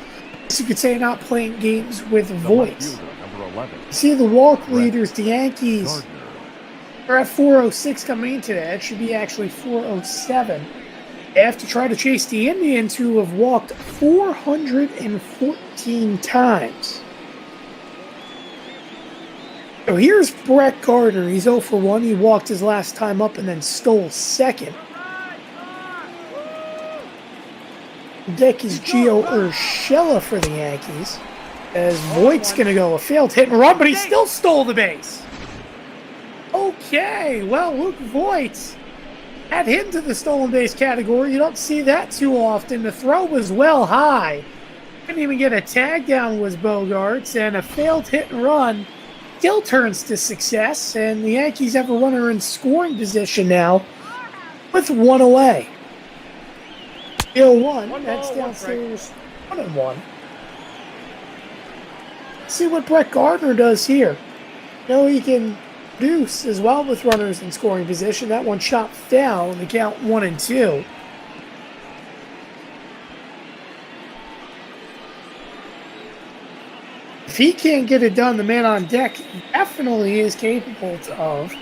as you could say, not playing games with Voit. See the walk leaders, the Yankees. We're at 406 coming into that. It should be actually 407. They have to try to chase the Indians, who have walked 414 times. So here's Brett Gardner. He's 0 for 1. He walked his last time up and then stole second. Deck is Gio Urshela for the Yankees. As Voigt's going to go a failed hit and run, but he still stole the base. Okay, well, Luke Voigt, add him to the stolen base category. You don't see that too often. The throw was well high. Couldn't even get a tag down was Bogarts, and a failed hit and run still turns to success, and the Yankees have a runner in scoring position now with one away. 0-1, that's downstairs 1-1. See what Brett Gardner does here. He can produce as well with runners in scoring position. That one chopped foul, and the count 1-2. If he can't get it done, the man on deck definitely is capable of.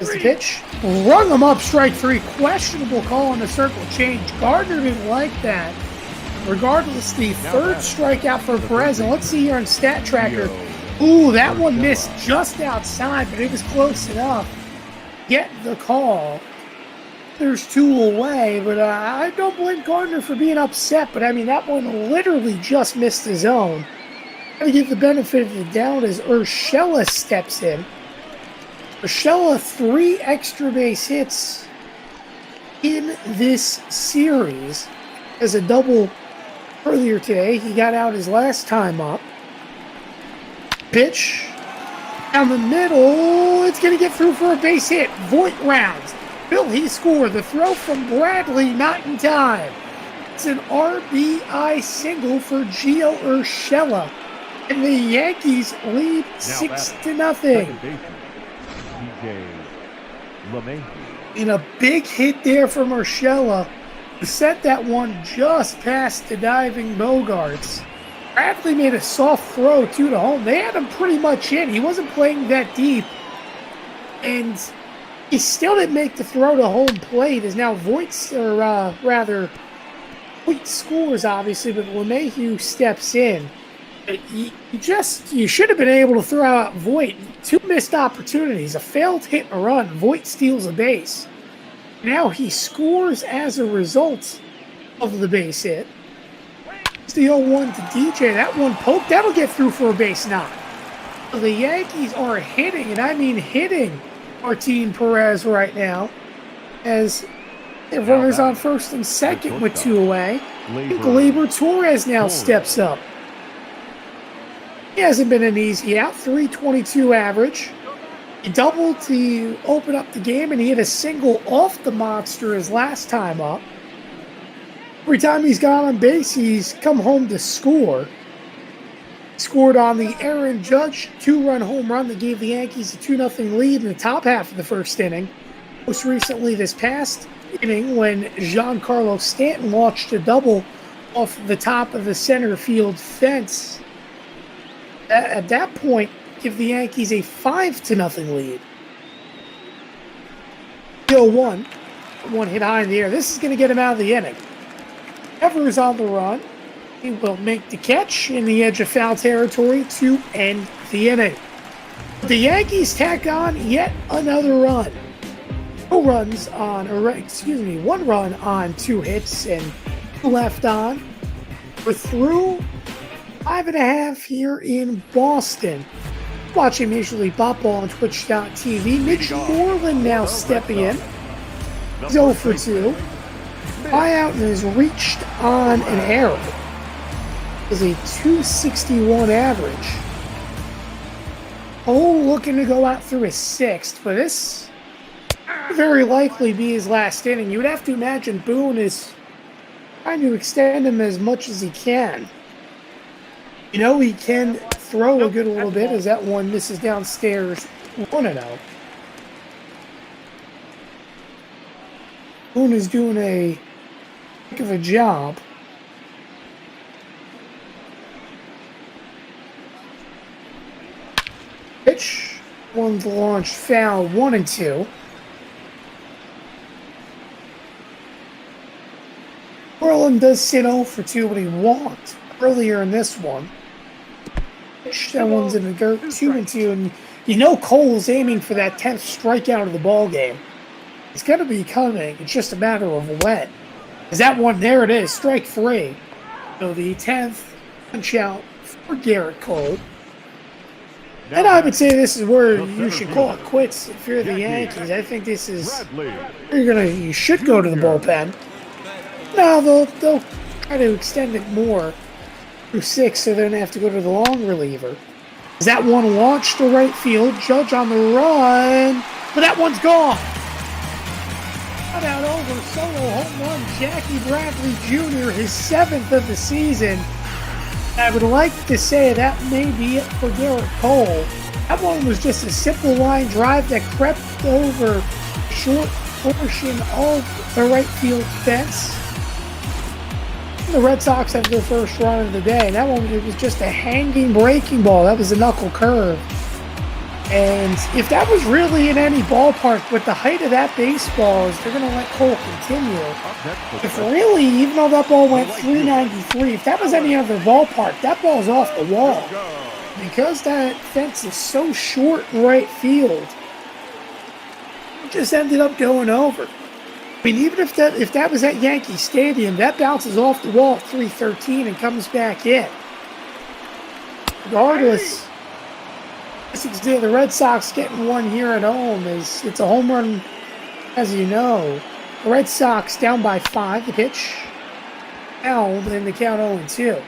As the pitch, rung him up, strike three. Questionable call on the circle change. Gardner didn't like that. Regardless, the third strikeout for Perez. And let's see here on Stat Tracker. Ooh, that one missed just outside, but it was close enough. Get the call. There's two away, but I don't blame Gardner for being upset. But I mean, that one literally just missed the zone. Gotta give the benefit of the doubt as Urshela steps in. Urshela, 3 extra base hits in this series. As a double earlier today, he got out his last time up. Pitch down the middle. It's going to get through for a base hit. Voigt rounds. Will he score? The throw from Bradley, not in time. It's an RBI single for Gio Urshela. And the Yankees lead 6-0. In a big hit there from Urshela. Sent that one just past the diving Bogarts. Bradley made a soft throw to home. They had him pretty much in. He wasn't playing that deep. And he still didn't make the throw to home plate. As now Voigt scores, obviously, but LeMahieu steps in. You should have been able to throw out Voigt. 2 missed opportunities. A failed hit and run. Voigt steals a base. Now he scores as a result of the base hit. It's the 0-1 to DJ. That one poked. That'll get through for a base knock. The Yankees are hitting, and I mean hitting, Martin Perez right now. As their runners on first and second with 2 away. Gleyber Torres now steps up. He hasn't been an easy out. 322 average. He doubled to open up the game, and he hit a single off the monster his last time up. Every time he's gone on base, he's come home to score. Scored on the Aaron Judge 2-run home run that gave the Yankees a 2-0 lead in the top half of the first inning. Most recently this past inning when Giancarlo Stanton launched a double off the top of the center field fence. At that point, give the Yankees a 5-0 lead. 0-1. One hit high in the air. This is going to get him out of the inning. Evers on the run. He will make the catch in the edge of foul territory to end the inning. The Yankees tack on yet another run. 1 run on 2 hits and 2 left on. We're through 5.5 here in Boston. Watching Major League Ball on Twitch.tv. Mitch Moreland now stepping in. He's 0 for 2. Buyout is reached on an error. Is a 261 average. Looking to go out through his 6th, but this could very likely be his last inning. You would have to imagine Boone is trying to extend him as much as he can. He can throw a good little bit as that one misses downstairs 1-0. Boone is doing a heck of a job. Pitch. One's launched foul, 1-2. Moreland does sit 0 for 2, but he walked earlier in this one. That one's in the dirt, 2-2, and Cole's aiming for that 10th strikeout of the ball game. It's going to be coming. It's just a matter of when. Is that one? There it is, strike 3. So the 10th punch out for Garrett Cole. And I would say this is where you should call it quits if you're the Yankees. I think this is you should go to the bullpen. No, they'll try to extend it more through 6, so they're gonna have to go to the long reliever. Is that one launched to right field? Judge on the run, but that one's gone. Cut out over, solo home run, Jackie Bradley Jr., his 7th of the season. I would like to say that may be it for Garrett Cole. That one was just a simple line drive that crept over a short portion of the right field fence. The Red Sox have their first run of the day. That one, it was just a hanging breaking ball. That was a knuckle curve. And if that was really in any ballpark, with the height of that baseball, is they're going to let Cole continue. If really, even though that ball went 393, if that was any other ballpark, that ball's off the wall. Because that fence is so short in right field, it just ended up going over. I mean, even if that was at Yankee Stadium, that bounces off the wall at 313 and comes back in. Regardless, the Red Sox getting one here at home it's a home run, as you know. The Red Sox down by 5. The pitch down, and the count 0-2.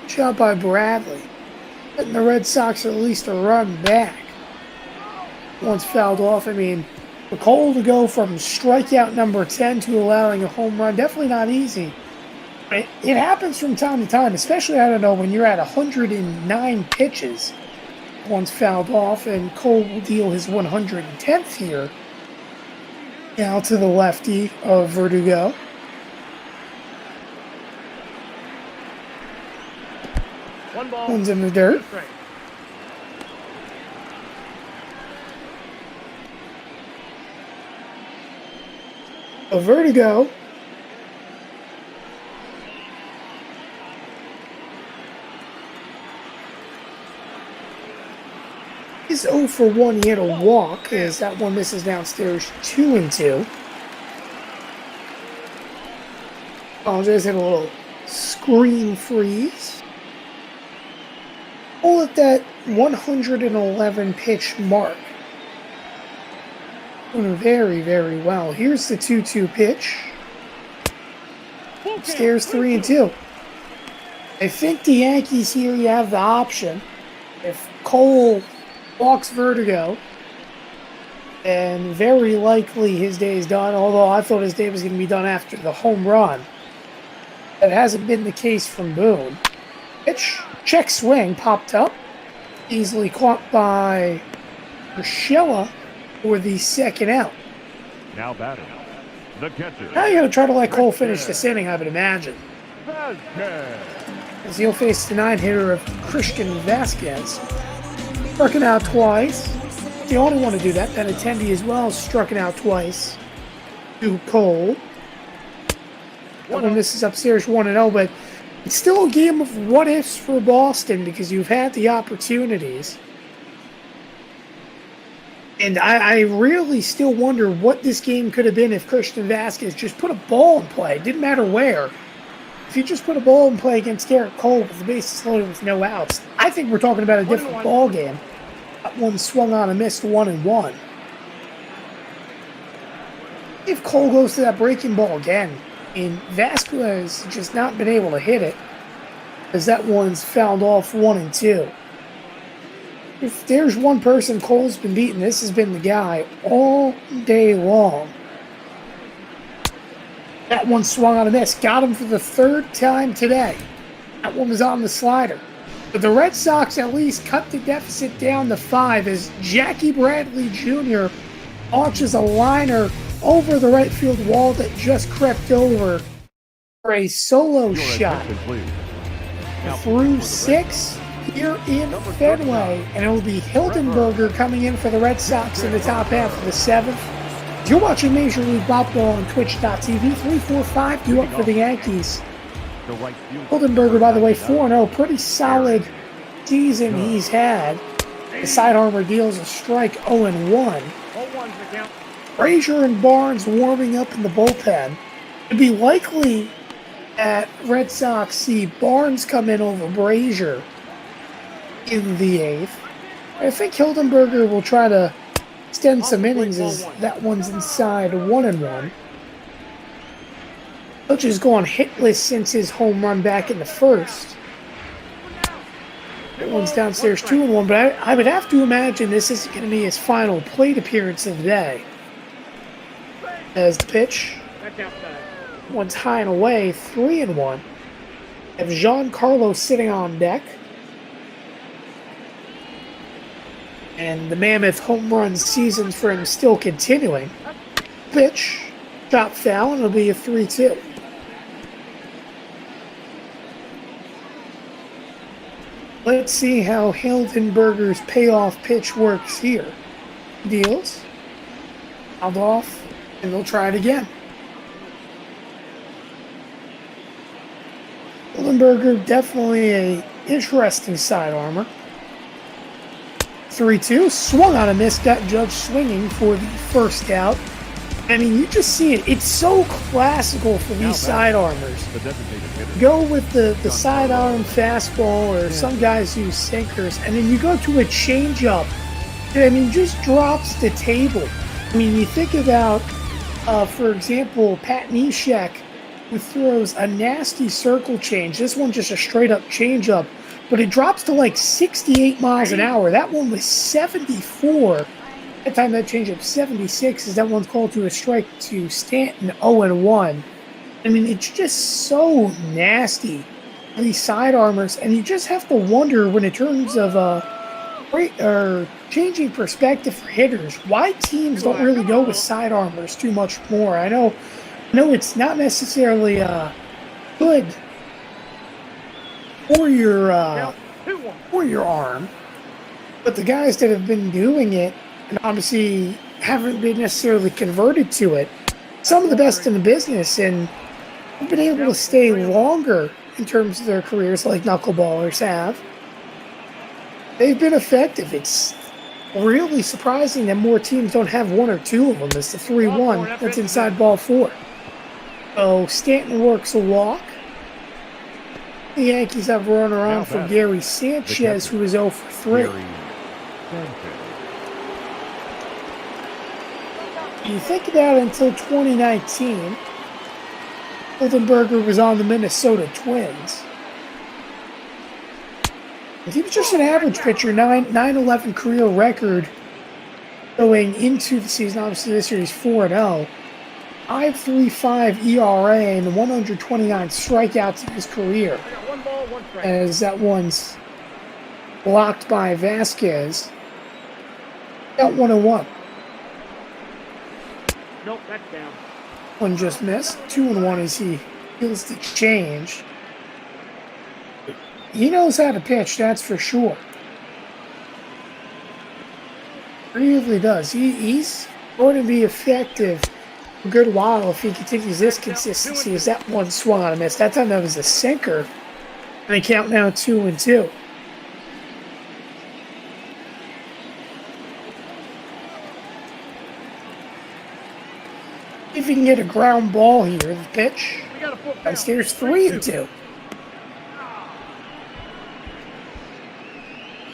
Shot by Bradley. Letting the Red Sox at least a run back. Once fouled off, I mean, for Cole to go from strikeout number 10 to allowing a home run, definitely not easy. It happens from time to time, especially, I don't know, when you're at 109 pitches. Once fouled off, and Cole will deal his 110th here. Now to the lefty of Verdugo. One's in the dirt. A Verdugo. He's 0 for 1. He had a walk, as that one misses downstairs. 2-2. Apologize, had a little screen freeze. All at that 111 pitch mark. Doing very, very well. Here's the 2-2 pitch. Stairs 3-2. I think the Yankees here, you have the option. If Cole walks Verdugo, and very likely his day is done, although I thought his day was going to be done after the home run. That hasn't been the case from Boone. Pitch, check swing, popped up. Easily caught by Urshela for the second out. Now batting, the catcher. Now you're going to try to let Cole finish this inning, I would imagine. As he'll face the 9-hitter of Christian Vasquez. Struck it out twice. The only one to do that. Benintendi as well struck it out twice to Cole. That one misses upstairs 1-0, but it's still a game of what-ifs for Boston because you've had the opportunities. And I really still wonder what this game could have been if Christian Vasquez just put a ball in play. It didn't matter where. If you just put a ball in play against Garrett Cole with the bases loaded with no outs, I think we're talking about a different ball game. That one swung on and missed 1-1. If Cole goes to that breaking ball again, and Vasquez just not been able to hit it, as that one's fouled off 1-2. If there's one person Cole's been beating, this has been the guy all day long. That one swung on a miss. Got him for the 3rd time today. That one was on the slider. But the Red Sox at least cut the deficit down to 5 as Jackie Bradley Jr. launches a liner over the right field wall that just crept over for a solo shot. Through 6 here in Fenway, and it will be Hildenberger coming in for the Red Sox in the top half of the 7th. You're watching Major League Baseball on Twitch.tv. 345 due up for the Yankees. Hildenberger, by the way, 4-0. Pretty solid season he's had. The side armor deals a strike 0-1. 0-1's the count. Frazier and Barnes warming up in the bullpen. It'd be likely that Red Sox see Barnes come in over Brazier in the 8th. I think Hildenberger will try to extend some innings as that one's inside 1-1. Coach has gone hitless since his home run back in the first. That one's downstairs 2-1, but I would have to imagine this isn't going to be his final plate appearance of the day. As the pitch, one's high and away, 3-1. Have Giancarlo sitting on deck. And the mammoth home run season for him still continuing. Pitch, chop foul, and it'll be a 3-2. Let's see how Hildenberger's payoff pitch works here. Deals, fouled off, and they'll try it again. Hildenberger, definitely a interesting side armor. 3-2, swung on a miss, got Judge swinging for the first out. I mean, you just see it. It's so classical for these side armors. Go with the sidearm fastball, or some guys use sinkers, and then you go to a changeup. I mean, just drops the table. I mean, you think about, for example, Pat Neshek, who throws a nasty circle change. This one just a straight-up changeup, but it drops to like 68 miles an hour. That one was 74. That time that changeup 76, as that one's called to a strike to Stanton 0-1. I mean, it's just so nasty, these side armors, and you just have to wonder when in terms of changing perspective for hitters, why teams don't really go with side armors too much more. I know it's not necessarily good for your arm, but the guys that have been doing it and obviously haven't been necessarily converted to it, some of the best in the business, and have been able to stay longer in terms of their careers like knuckleballers have. They've been effective. It's really surprising that more teams don't have one or two of them. It's the 3-1 that's inside ball 4. So Stanton works a walk. The Yankees have a runner on for Gary Sanchez, who is 0 for 3. You think about it, until 2019, Hildenberger was on the Minnesota Twins. He was just an average pitcher, 9-11 career record going into the season. Obviously, this year he's 4-0. 5.35 ERA and 129 strikeouts in his career. As that one's blocked by Vasquez. Got 1-1. Nope, that's down. One just missed. 2-1 as he feels the change. He knows how to pitch, that's for sure. Really does. He's going to be effective a good while if he continues this consistency, as that one swung on a miss. That time that was a sinker. And they count now 2-2. If he can get a ground ball here, the pitch. Downstairs 3-2.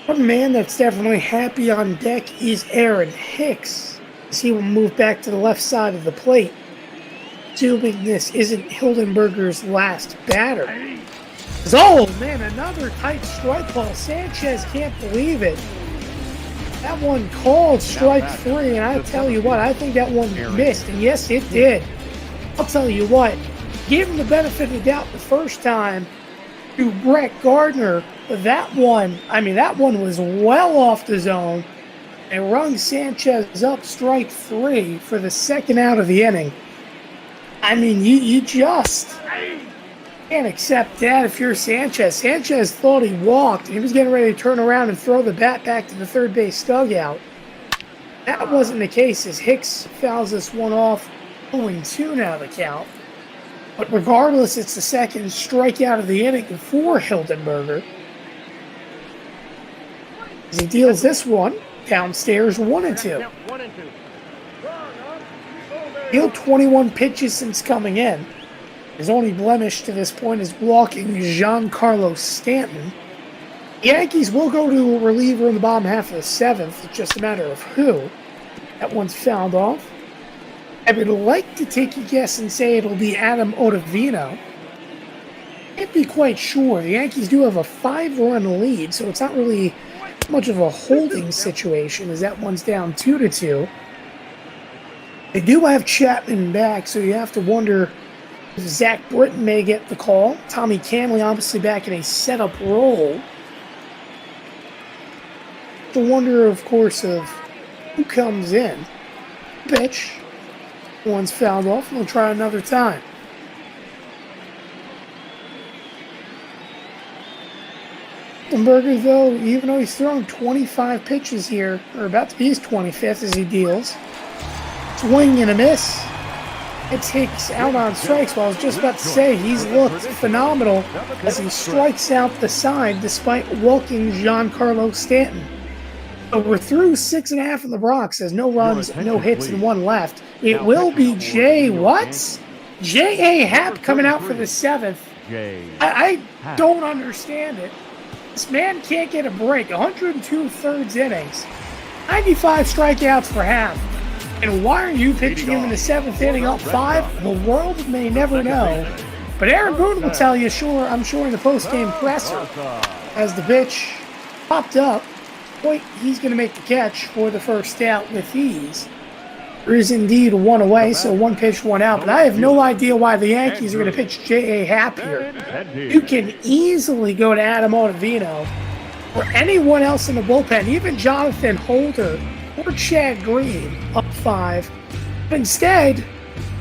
One man that's definitely happy on deck is Aaron Hicks, as he will move back to the left side of the plate, assuming this isn't Hildenberger's last batter. Oh man, another tight strike ball. Sanchez can't believe it. That one called strike 3, and I tell you what, I think that one missed, and yes, it did. I'll tell you what, give him the benefit of the doubt the first time to Brett Gardner. That one was well off the zone and rung Sanchez up strike 3 for the second out of the inning. I mean, you just can't accept that if you're Sanchez. Sanchez thought he walked. He was getting ready to turn around and throw the bat back to the third base dugout. That wasn't the case, as Hicks fouls this one off. 0-2 now the count. But regardless, it's the second strikeout of the inning for Hildenberger. As he deals this one downstairs, 1-2. 1-2. Deal 21 pitches since coming in. His only blemish to this point is walking Giancarlo Stanton. The Yankees will go to a reliever in the bottom half of the 7th. It's just a matter of who. That one's fouled off. I would like to take a guess and say it'll be Adam Ottavino. Can't be quite sure. The Yankees do have a 5-run lead, so it's not really much of a holding situation as that one's down 2-2. They do have Chapman back, so you have to wonder if Zach Britton may get the call. Tommy Canley obviously back in a setup role. The wonder, of course, of who comes in. Pitch. One's fouled off, and we'll try another time. Berger, though, even though he's thrown 25 pitches here, or about to be his 25th as he deals. Swing and a miss. It takes out on strikes. Well, I was just about to say, he's looked phenomenal as he strikes out the side despite walking Giancarlo Stanton. So we're through 6.5 in the Bronx. There's no runs, no hits, and one left. It will be J.A. Happ coming out for the 7th. I don't understand it. This man can't get a break. 102 thirds innings. 95 strikeouts for Happ. And why are you pitching him in the 7th inning up 5? The world may never know. But Aaron Boone will tell you, I'm sure in the post-game presser, as the pitch popped up, he's going to make the catch for the first out with ease. There is indeed one away, so 1 pitch, 1 out. But I have no idea why the Yankees are going to pitch J.A. Happ here. You can easily go to Adam Ottavino or anyone else in the bullpen, even Jonathan Holder or Chad Green, up 5. But instead,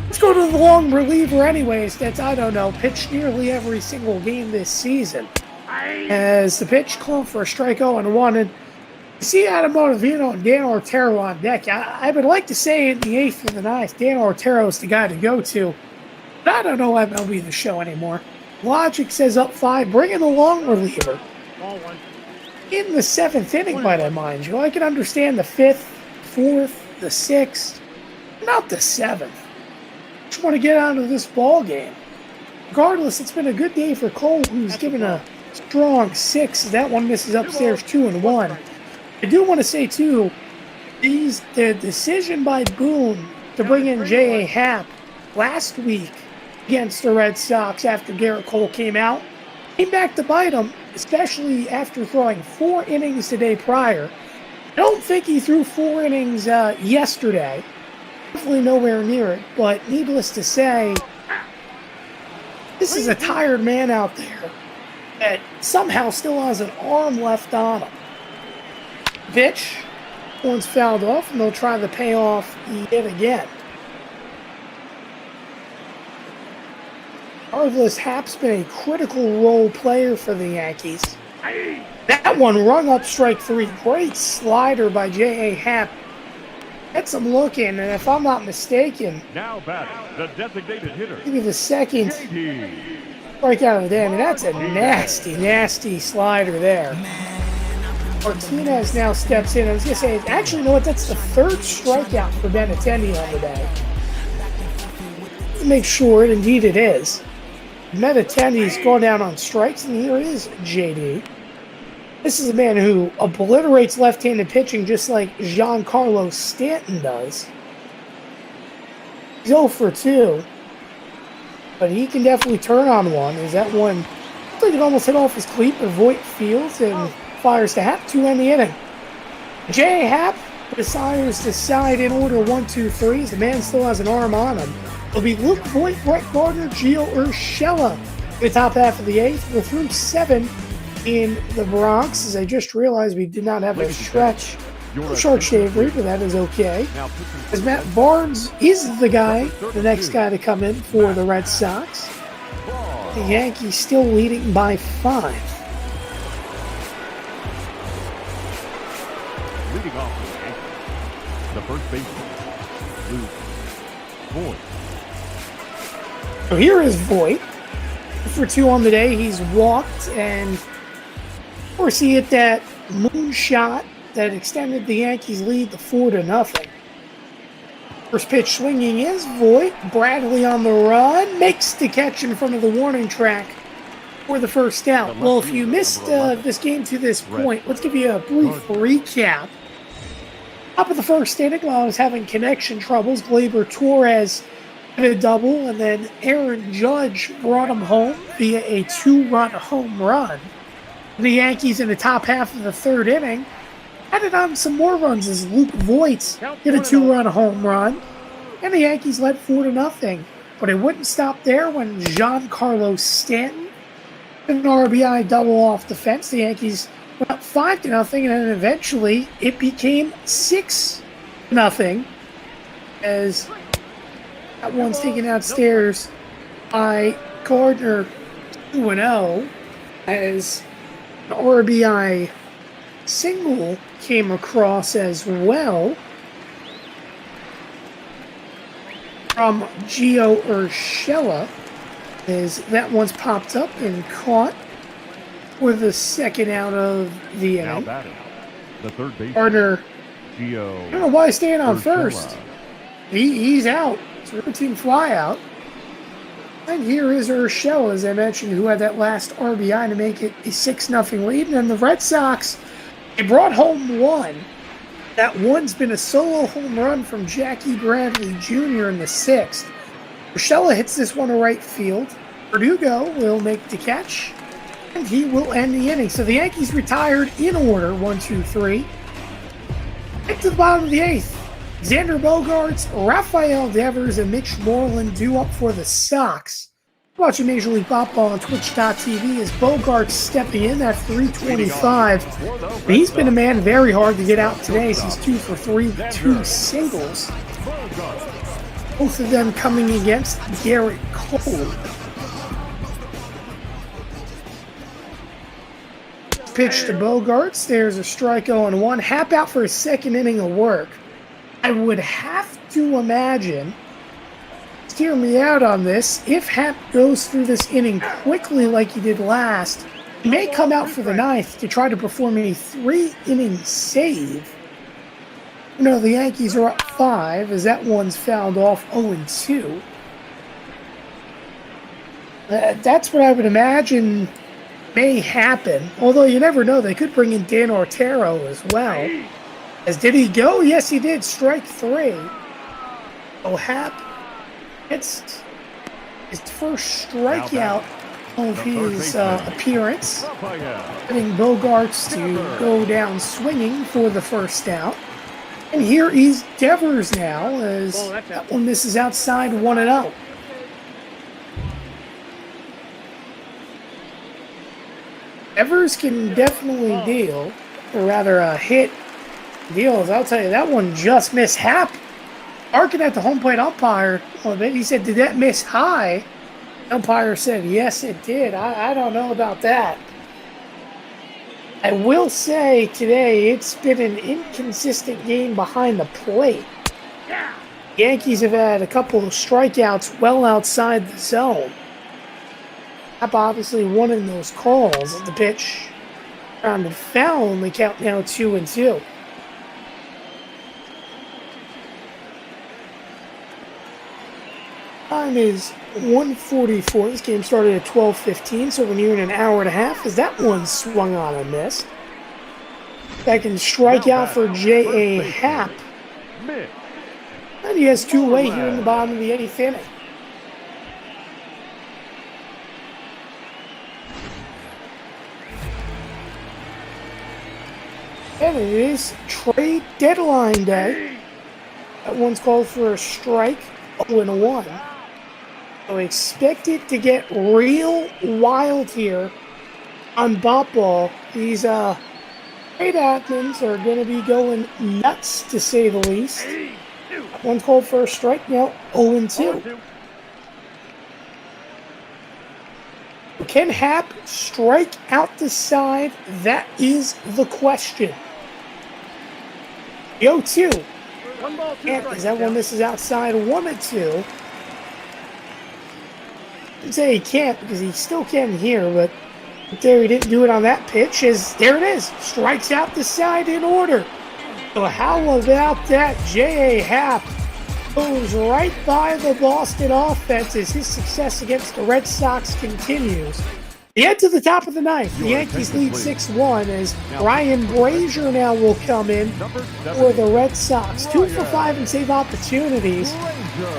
let's go to the long reliever anyways that's, I don't know, pitched nearly every single game this season. As the pitch called for a strike 0-1, and see Adam Ottavino and Dan Ortero on deck. I would like to say in the 8th or the 9th, Dan Ortero is the guy to go to. But I don't know MLB The Show anymore. Logic says up 5, bring in the long reliever. In the 7th inning, might I mind you. I can understand the 5th, 4th, the 6th, not the 7th. Just want to get out of this ball game. Regardless, it's been a good day for Cole, who's given a strong 6. That one misses upstairs 2-1. I do want to say, too, the decision by Boone to bring in J.A. Happ last week against the Red Sox after Garrett Cole came out, came back to bite him, especially after throwing 4 innings the day prior. I don't think he threw 4 innings yesterday. Definitely nowhere near it, but needless to say, this is a tired man out there that somehow still has an arm left on him. Pitch. One's fouled off, and they'll try the payoff yet again. Regardless, Happ's been a critical role player for the Yankees. That one rung up strike 3. Great slider by J.A. Happ. Gets him looking, and if I'm not mistaken, now batting, the designated hitter. Maybe the second strikeout of the day. I mean, that's a nasty, nasty slider there. Martinez now steps in. I was going to say, actually, you know what? That's the 3rd strikeout for Benintendi on the day. Make sure, indeed it is. Benintendi's going down on strikes, and here is JD. This is a man who obliterates left-handed pitching just like Giancarlo Stanton does. He's 0 for 2. But he can definitely turn on one. Is that one? I think it almost hit off his cleat, but Voit fields and fires to Happ to end the inning. J.A. Happ desires to side in order 1, 2, 3. The man still has an arm on him. It'll be Luke Voit, Brett Gardner, Gio Urshela in the top half of the 8th. We're through 7 in the Bronx. As I just realized we did not have a stretch short shaver, but that is okay. As Matt Barnes is the guy, the next guy to come in for the Red Sox. The Yankees still leading by 5. Leading off the first baseman, Luke Voit. So here is Voit. For 2 on the day, he's walked, and of course he hit that moonshot that extended the Yankees' lead to 4-0. First pitch swinging is Voit. Bradley on the run. Makes the catch in front of the warning track for the first out. Well, if you missed this game to this point, let's give you a brief recap. Top of the first inning, while I was having connection troubles, Gleyber Torres hit a double, and then Aaron Judge brought him home via a 2-run home run. The Yankees in the top half of the third inning added on some more runs as Luke Voit hit a 2-run home run, and the Yankees led 4-0. But it wouldn't stop there when Giancarlo Stanton hit an RBI double off the fence. The Yankees went up 5-0, and then eventually it became 6-0 as that one's taken outstairs by Gardner 2-0 as an RBI single came across as well from Gio Urshela as that one's popped up and caught for the second out of the inning. The third base. Gardner, Gio. I don't know why he's staying on first. He's out. It's a routine fly out. And here is Urshela, as I mentioned, who had that last RBI to make it a 6-0 lead. And then the Red Sox, they brought home one. That one's been a solo home run from Jackie Bradley Jr. in the 6th. Urshela hits this one to right field. Verdugo will make the catch, and he will end the inning. So the Yankees retired in order, 1, 2, 3. Get to the bottom of the 8th. Xander Bogaerts, Rafael Devers, and Mitch Moreland due up for the Sox. Watching Major League Baseball on Twitch.tv as Bogaerts stepping in at 325. He's been a man very hard to get out today as he's 2 for 3 with 2 singles. Both of them coming against Garrett Cole. Pitch to Bogaerts. There's a strike 0-1. Happ out for a second inning of work. I would have to imagine, steer me out on this, if Happ goes through this inning quickly like he did last, he may come out for the 9th to try to perform a 3-inning save. You know, the Yankees are up 5 as that one's fouled off 0-2. That's what I would imagine may happen, although you never know. They could bring in Dan Ortero as well. As did he go? Yes, he did. Strike 3. Oh, Happ gets his first strikeout of his appearance, getting Bogaerts to go down swinging for the first out. And here is Devers now as that one misses outside 1-0. Devers can definitely deal, or rather hit deals. I'll tell you, that one just missed. Happ barking at the home plate umpire. Well, he said, "Did that miss high?" The umpire said, "Yes, it did." I don't know about that. I will say today it's been an inconsistent game behind the plate. Yankees have had a couple of strikeouts well outside the zone. Happ obviously wanting those calls. The pitch rounded foul, and they count now 2-2. Time is 1:44. This game started at 12:15, so we're nearing an hour and a half as that one swung on and missed. Second strikeout for J.A. Happ. And he has 2 away here in the bottom of the 8th inning. And it is trade deadline day. That one's called for a strike, 0-1. So expect it to get real wild here on Bop Ball. These trade admins are going to be going nuts, to say the least. One's called for a strike, now 0-2. Can Happ strike out the side? That is the question. The 0-2. As that one misses outside 1-2. I'd say he can't because he still can here, but There, he didn't do it on that pitch. There it is. Strikes out the side in order. So how about that? J.A. Happ goes right by the Boston offense as his success against the Red Sox continues. We head to the top of the ninth. The Yankees lead 6-1 as Ryan Brazier now will come in for the Red Sox. 2 for 5 in save opportunities.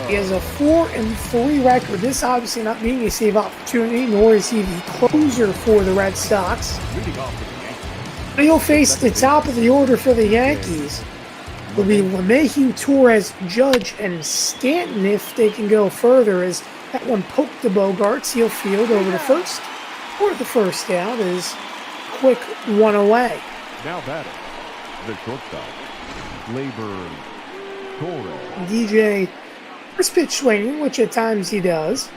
He has a 4-3 record. This obviously not being a save opportunity, nor is he the closer for the Red Sox. He'll face the top of the order for the Yankees. Will be LeMahieu, Torres, Judge, and Stanton if they can go further, as that one poked the Bogarts. He'll field over the first. Or the first out is quick one away. Now batting, the shortstop, Labor Torres. DJ, first pitch swinging, which at times he does.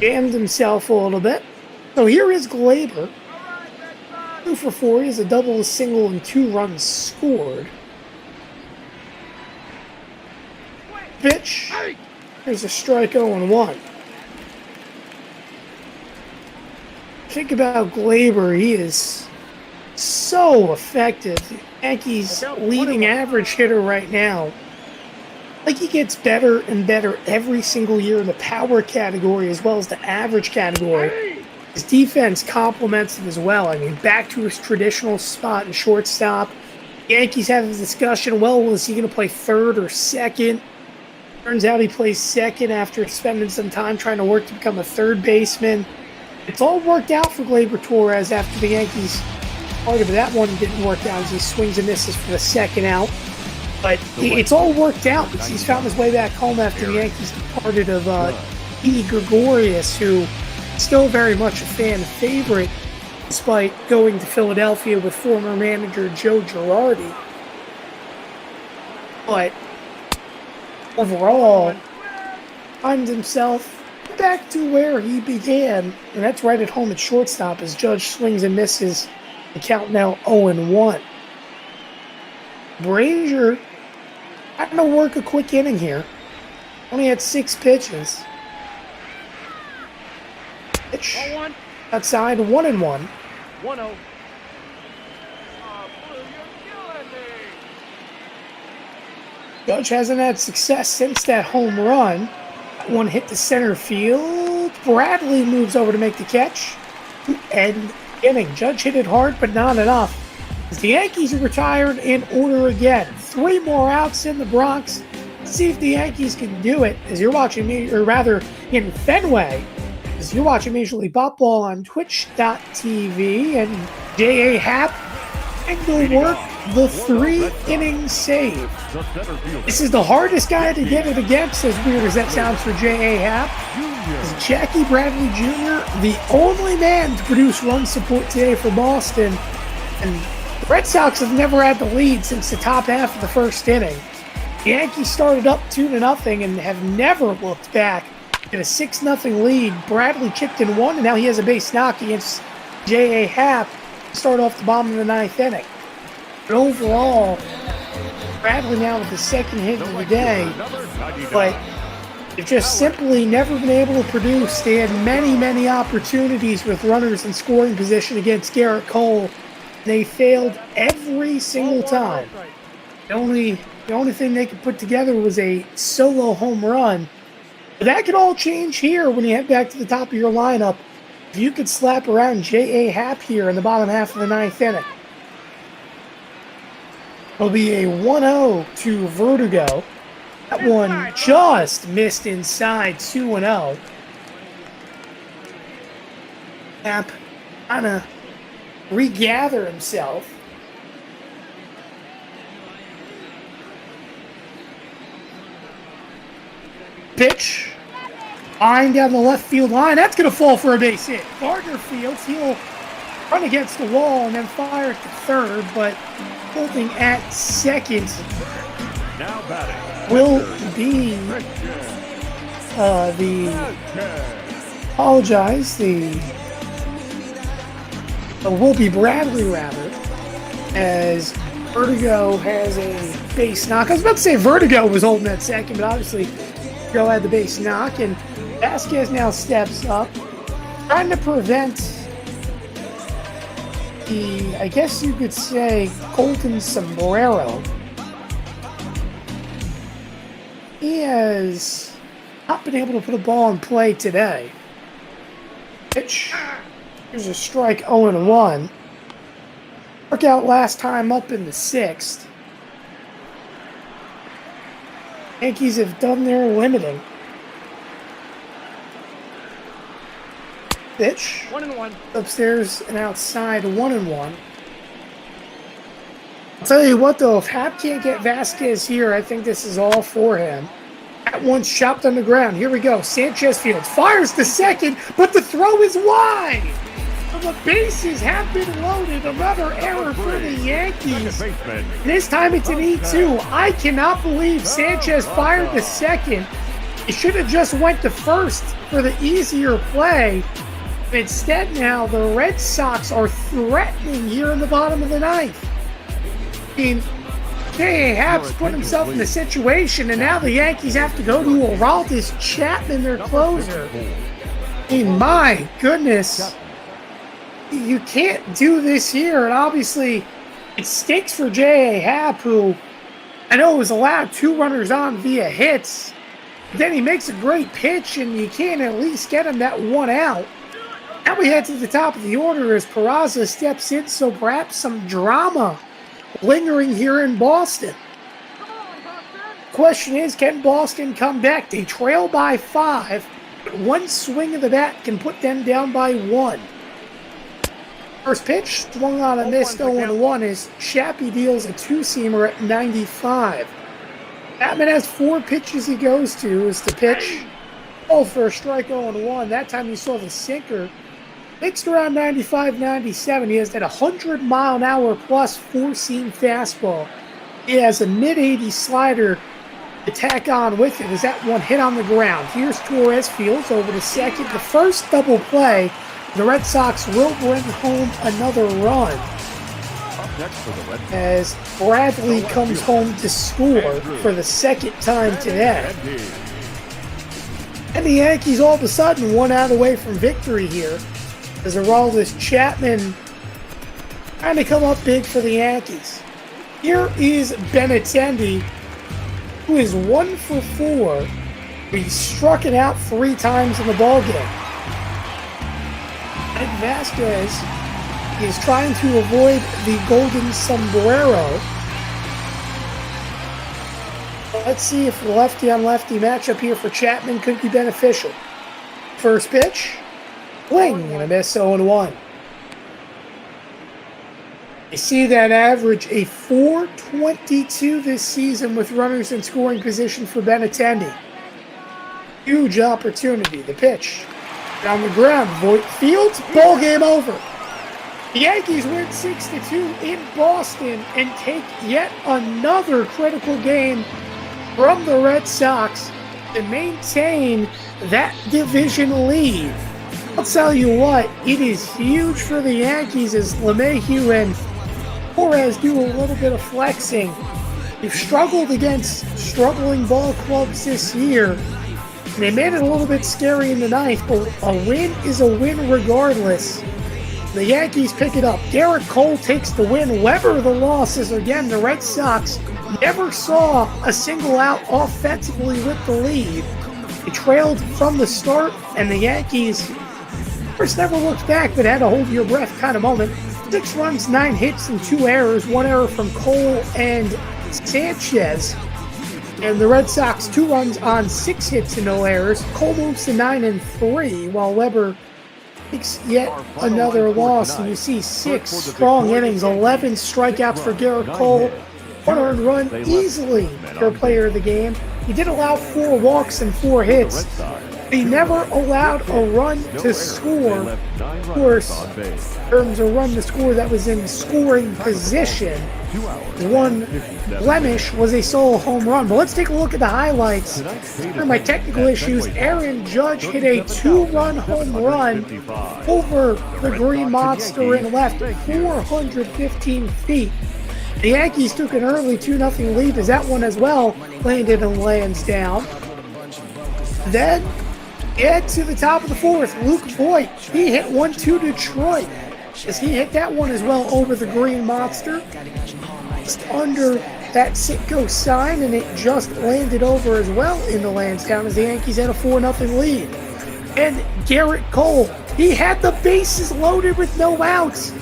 Jammed himself a little bit. So here is Glaber. 2 for 4. He has a double, a single, and 2 runs scored. Pitch. There's a strike 0-1. Think about Glaber. He is so effective. The Yankees' leading average hitter right now. Like, he gets better and better every single year in the power category as well as the average category. His defense complements it as well. I mean, back to his traditional spot in shortstop. Yankees have a discussion, well, is he going to play third or second? Turns out he plays second after spending some time trying to work to become a third baseman. It's all worked out for Glaber Torres after the Yankees part of that one didn't work out as he swings and misses for the second out. But it's all worked out because he's found his way back home after the Yankees departed of E. Gregorius, who is still very much a fan favorite despite going to Philadelphia with former manager Joe Girardi. But overall, finds himself back to where he began, and that's right at home at shortstop as Judge swings and misses. The count now 0-1. Brazier trying to work a quick inning here. Only had 6 pitches. Pitch outside 1-1. 1-0. Judge hasn't had success since that home run. One hit to center field. Bradley moves over to make the catch. And inning. Judge hit it hard, but not enough. As the Yankees are retired in order again. 3 more outs in the Bronx. Let's see if the Yankees can do it. As you're watching me, or rather in Fenway, as you're watching Major League Baseball on Twitch.tv, and J.A. Happ and the work the 3-inning save. This is the hardest guy to get it against, as weird as that sounds for J.A. Happ. Is Jackie Bradley Jr., the only man to produce run support today for Boston. And the Red Sox have never had the lead since the top half of the first inning. The Yankees started up 2-0 and have never looked back. In a 6-0 lead, Bradley chipped in 1, and now he has a base knock against J.A. Happ to start off the bottom of the 9th inning. But overall, Bradley now with the second hit of the day, but they've just simply never been able to produce. They had many, many opportunities with runners in scoring position against Garrett Cole. They failed every single time. The only thing they could put together was a solo home run. But that could all change here when you head back to the top of your lineup. If you could slap around J.A. Happ here in the bottom half of the 9th inning. It'll be a 1-0 to Vertigo. That one just missed inside 2-0. Happ trying to regather himself. Pitch. Line down the left field line. That's going to fall for a base hit. Gardner Fields, he'll run against the wall and then fire to third, but holding at second Now batting will be will be Bradley rather, as Vertigo has a base knock. I was about to say Vertigo was holding at second, but obviously Vertigo had the base knock, and Vasquez now steps up, trying to prevent I guess you could say, golden sombrero. He has not been able to put a ball in play today. Pitch. Here's a strike, 0-1. Worked out last time up in the 6th. Yankees have done their limiting. Pitch. 1-1. Upstairs and outside, 1-1. I'll tell you what, though, if Hap can't get Vasquez here, I think this is all for him. At once chopped on the ground. Here we go. Sanchez fields. Fires to second, but the throw is wide. The bases have been loaded. Another error for the Yankees. This time it's an E2. I cannot believe Sanchez fired to second. He should have just went to first for the easier play. Instead now, the Red Sox are threatening here in the bottom of the ninth. I mean, J.A. Happ's put himself in a situation, and now the Yankees have to go to Aroldis Chapman, their closer. I mean, my goodness. You can't do this here, and obviously it stinks for J.A. Happ, who I know was allowed 2 runners on via hits. Then he makes a great pitch, and you can't at least get him that 1 out. Now we head to the top of the order as Peraza steps in, so perhaps some drama lingering here in Boston. Question is, can Boston come back? They trail by 5, but 1 swing of the bat can put them down by 1. First pitch, swung on a missed 0-1 as Shappy deals a 2-seamer at 95. Batman has 4 pitches he goes to as the pitch. Oh, for a strike 0-1. That time you saw the sinker. Mixed around 95-97. He has that 100-mile-an-hour plus 4-seam fastball. He has a mid-80 slider to tack on with it as that one hit on the ground. Here's Torres fields over to second. The first double play. The Red Sox will bring home another run as Bradley comes home to score for the 2nd time today. And the Yankees all of a sudden 1 out away from victory here as Aroldis Chapman trying to come up big for the Yankees. Here is Benintendi, who is 1 for 4. He struck it out 3 times in the ballgame. Vasquez is trying to avoid the golden sombrero. Let's see if the lefty-on-lefty matchup here for Chapman could be beneficial. First pitch, swing and a miss, 0-1. You see that average, a .422 this season with runners in scoring position for Benintendi. Huge opportunity. The pitch. Down the ground, Voit fields, ball game over. The Yankees win 6-2 in Boston and take yet another critical game from the Red Sox to maintain that division lead. I'll tell you what, it is huge for the Yankees as LeMahieu and Torres do a little bit of flexing. They've struggled against struggling ball clubs this year. They made it a little bit scary in the ninth, but a win is a win regardless. The Yankees pick it up. Garrett Cole takes the win. Weber the losses. Again, the Red Sox never saw a single out offensively with the lead. They trailed from the start, and the Yankees first never looked back, but had a hold your breath kind of moment. 6 runs, 9 hits, and 2 errors. 1 error from Cole and Sanchez. And the Red Sox 2 runs on 6 hits and no errors. Cole moves to 9-3, while Weber takes yet another loss. And you see 6 strong innings, 11 strikeouts for Garrett Cole. 1 earned run easily for player of the game. He did allow 4 walks and 4 hits. He never allowed a run to score. Of course, in terms of run to score that was in scoring position, 1 blemish was a solo home run. But let's take a look at the highlights. For my technical issues, Aaron Judge hit a 2-run home run over the Green Monster in left, 415 feet. The Yankees took an early 2-0 lead as that one as well landed and lands down. Then, get to the top of the 4th, Luke Voit. He hit 1-2 Detroit. as he hit that one as well over the green monster. Just under that Sitco sign, and it just landed over as well into Lansdowne as the Yankees had a 4-0 lead. And Garrett Cole, he had the bases loaded with no outs.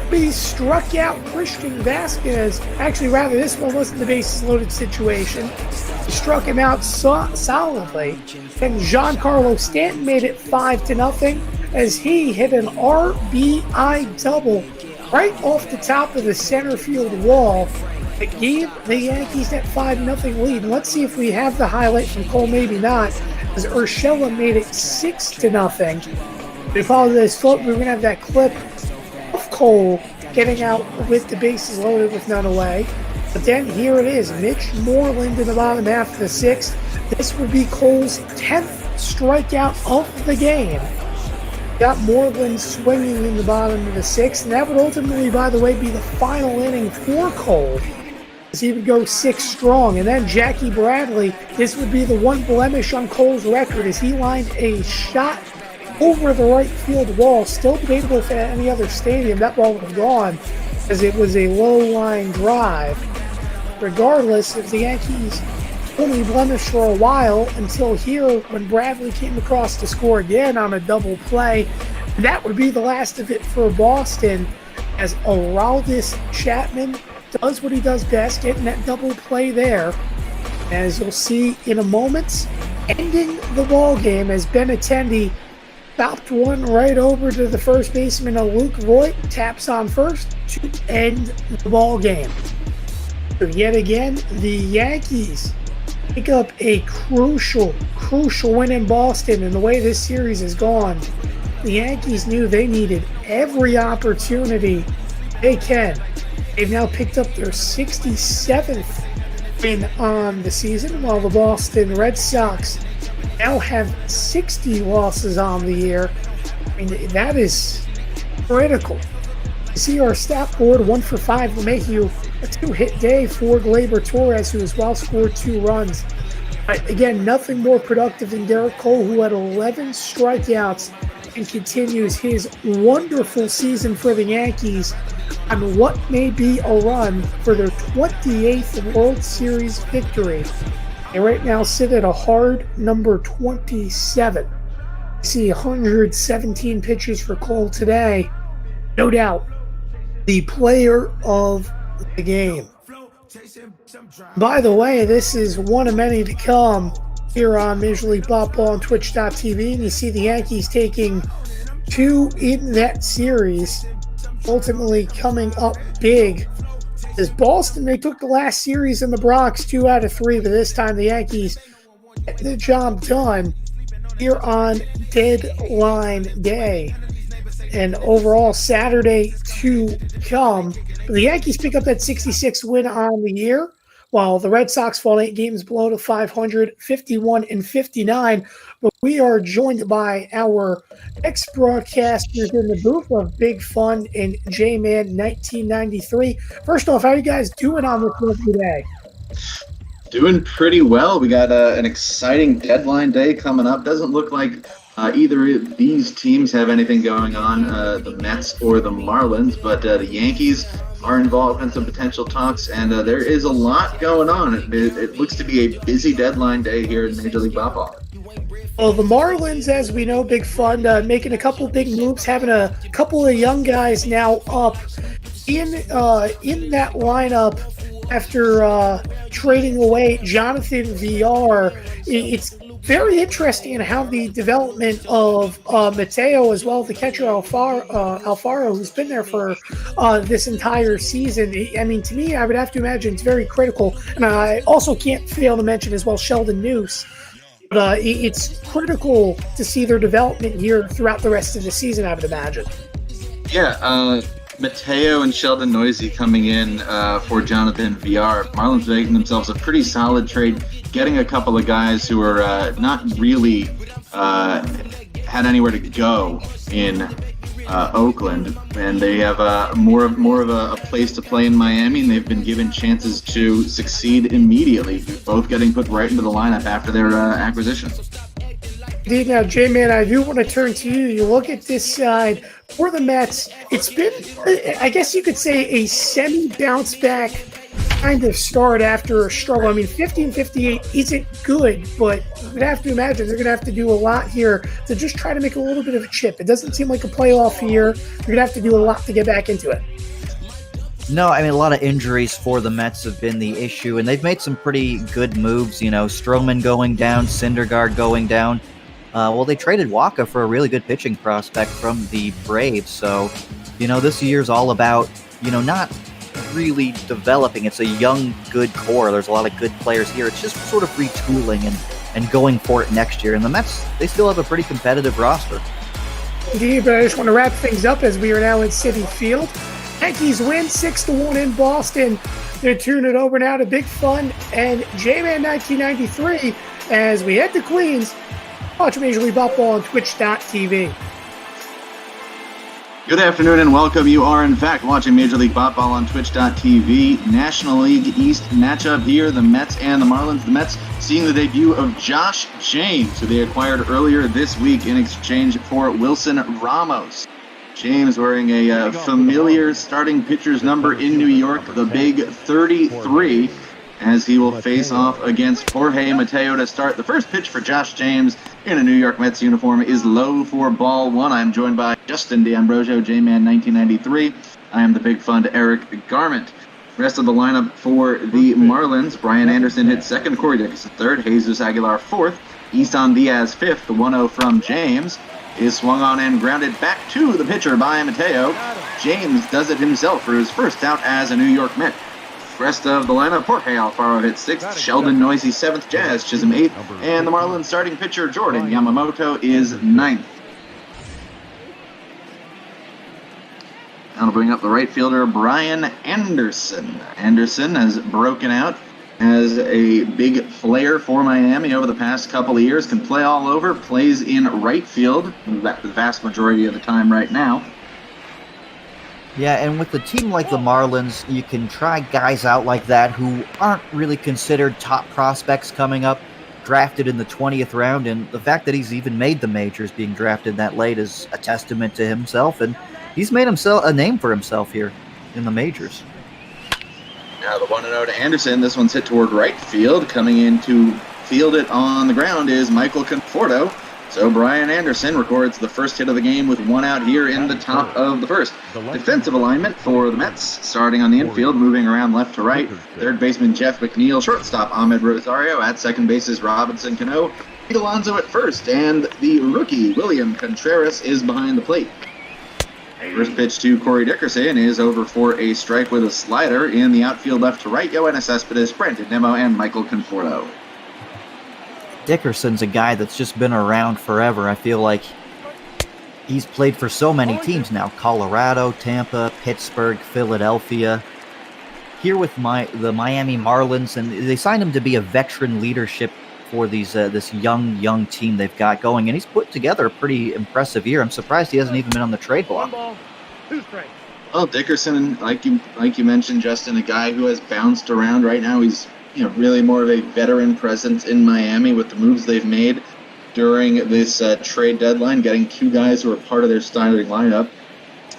He struck out Christian Vasquez. Actually, rather, this one wasn't the bases loaded situation. He struck him out solidly. And Giancarlo Stanton made it 5-0 as he hit an RBI double right off the top of the center field wall that gave the Yankees that 5-0 lead. And let's see if we have the highlight from Cole, maybe not, as Urshela made it 6-0. We apologize, folks. We're going to have that clip of Cole getting out with the bases loaded with none away. But then here it is, Mitch Moreland in the bottom half of the sixth. This would be Cole's 10th strikeout of the game. Got Moreland swinging in the bottom of the sixth, and that would ultimately, by the way, be the final inning for Cole, as he would go 6 strong. And then Jackie Bradley, this would be the one blemish on Cole's record, as he lined a shot over the right field wall. Still debatable if at any other stadium that ball would have gone, as it was a low line drive. Regardless, if the Yankees only blemished for a while until here when Bradley came across to score again on a double play, that would be the last of it for Boston, as Aroldis Chapman does what he does best, getting that double play there. As you'll see in a moment, ending the ball game as Benintendi stopped one right over to the first baseman of Luke Voigt, taps on first to end the ball game. So yet again, the Yankees pick up a crucial win in Boston, and the way this series has gone, the Yankees knew they needed every opportunity they can. They've now picked up their 67th win on the season, while the Boston Red Sox now have 60 losses on the year. I mean, that is critical. You see our stat board, 1 for 5 LeMahieu, a 2-hit day for Gleyber Torres, who as well scored 2 runs. Again, nothing more productive than Garrett Cole, who had 11 strikeouts and continues his wonderful season for the Yankees on what may be a run for their 28th World Series victory. They right now sit at a hard number 27. You see 117 pitches for Cole today. No doubt, the player of the game. By the way, this is one of many to come here on Major League Baseball on Twitch.tv, and you see the Yankees taking 2 in that series, ultimately coming up big. As Boston, they took the last series in the Bronx 2 out of 3, but this time the Yankees get the job done here on deadline day. And overall, Saturday to come. The Yankees pick up that 66th win on the year, while the Red Sox fall 8 games below to 500, 51-59. But we are joined by our ex-broadcasters in the booth of Big Fun and J-Man 1993. First off, how are you guys doing on this one today? Doing pretty well. We got an exciting deadline day coming up. Doesn't look like either of these teams have anything going on, the Mets or the Marlins, but the Yankees are involved in some potential talks, and there is a lot going on. It looks to be a busy deadline day here in Major League Baseball. Well, the Marlins, as we know, Big Fun, making a couple big moves, having a couple of young guys now up in that lineup after trading away Jonathan VR. It's very interesting in how the development of Mateo, as well as the catcher Alfaro, who's been there for this entire season. I mean, to me, I would have to imagine it's very critical. And I also can't fail to mention as well Sheldon Noose. But it's critical to see their development here throughout the rest of the season, I would imagine. Yeah, Mateo and Sheldon Noisy coming in for Jonathan VR. Marlins making themselves a pretty solid trade, getting a couple of guys who are not really had anywhere to go in Oakland, and they have more of a place to play in Miami, and they've been given chances to succeed immediately, both getting put right into the lineup after their acquisition. Indeed. Now, J-Man, I do want to turn to you. You look at this side for the Mets, it's been, I guess you could say, a semi-bounce back kind of start after a struggle. I mean, 50-58 isn't good, but you would have to imagine they're going to have to do a lot here to just try to make a little bit of a chip. It doesn't seem like a playoff year. You're going to have to do a lot to get back into it. No, I mean, a lot of injuries for the Mets have been the issue, and they've made some pretty good moves. You know, Stroman going down, Syndergaard going down. Well, they traded Waka for a really good pitching prospect from the Braves. So, you know, this year's all about, you know, not really developing. It's a young, good core. There's a lot of good players here. It's just sort of retooling and going for it next year. And the Mets, they still have a pretty competitive roster. Indeed, but I just want to wrap things up as we are now in Citi Field. Yankees win 6-1 in Boston. They're turning it over now to Big Fun and J-Man 1993 as we head to Queens. Watch Major League Baseball on Twitch.tv. Good afternoon and welcome. You are, in fact, watching Major League Baseball on Twitch.tv. National League East matchup here, the Mets and the Marlins. The Mets seeing the debut of Josh James, who they acquired earlier this week in exchange for Wilson Ramos. James wearing a familiar starting pitcher's number in New York, the big 33, as he will face off against Jorge Mateo to start. The first pitch for Josh James in a New York Mets uniform is low for ball one. I'm joined by Justin D'Ambrosio, J-Man 1993. I am the big fun Eric Garment. Rest of the lineup for the Marlins: Brian Anderson hits second, Corey Dickerson third, Jesus Aguilar fourth, Isan Diaz fifth. The 1-0 from James is swung on and grounded back to the pitcher by Mateo. James does it himself for his first out as a New York Met. Rest of the lineup: Jorge Alfaro hits sixth, Sheldon Noisy seventh, Jazz Chisholm eighth, and the Marlins starting pitcher Jordan Yamamoto is ninth. Now to bring up the right fielder Brian Anderson. Anderson has broken out as a big player for Miami over the past couple of years, can play all over, plays in right field the vast majority of the time right now. Yeah, and with a team like the Marlins, you can try guys out like that who aren't really considered top prospects coming up, drafted in the 20th round, and the fact that he's even made the majors being drafted that late is a testament to himself, and he's made himself a name for himself here in the majors. Now the 1-0 to Anderson. This one's hit toward right field. Coming in to field it on the ground is Michael Conforto. So Brian Anderson records the first hit of the game with one out here in the top of the first. Defensive alignment for the Mets, starting on the infield, moving around left to right. Third baseman Jeff McNeil, shortstop Ahmed Rosario, at second base is Robinson Cano, Pete Alonso at first, and the rookie William Contreras is behind the plate. First pitch to Corey Dickerson is over for a strike with a slider. In the outfield left to right, Yoenis Cespedes, Brandon Nimmo, and Michael Conforto. Dickerson's a guy that's just been around forever. I feel like he's played for so many teams now: Colorado, Tampa, Pittsburgh, Philadelphia. Here with the Miami Marlins, and they signed him to be a veteran leadership for these this young team they've got going, and he's put together a pretty impressive year. I'm surprised he hasn't even been on the trade block. Well, Dickerson, like you mentioned, Justin, a guy who has bounced around right now. He's really more of a veteran presence in Miami with the moves they've made during this trade deadline, getting two guys who are part of their starting lineup,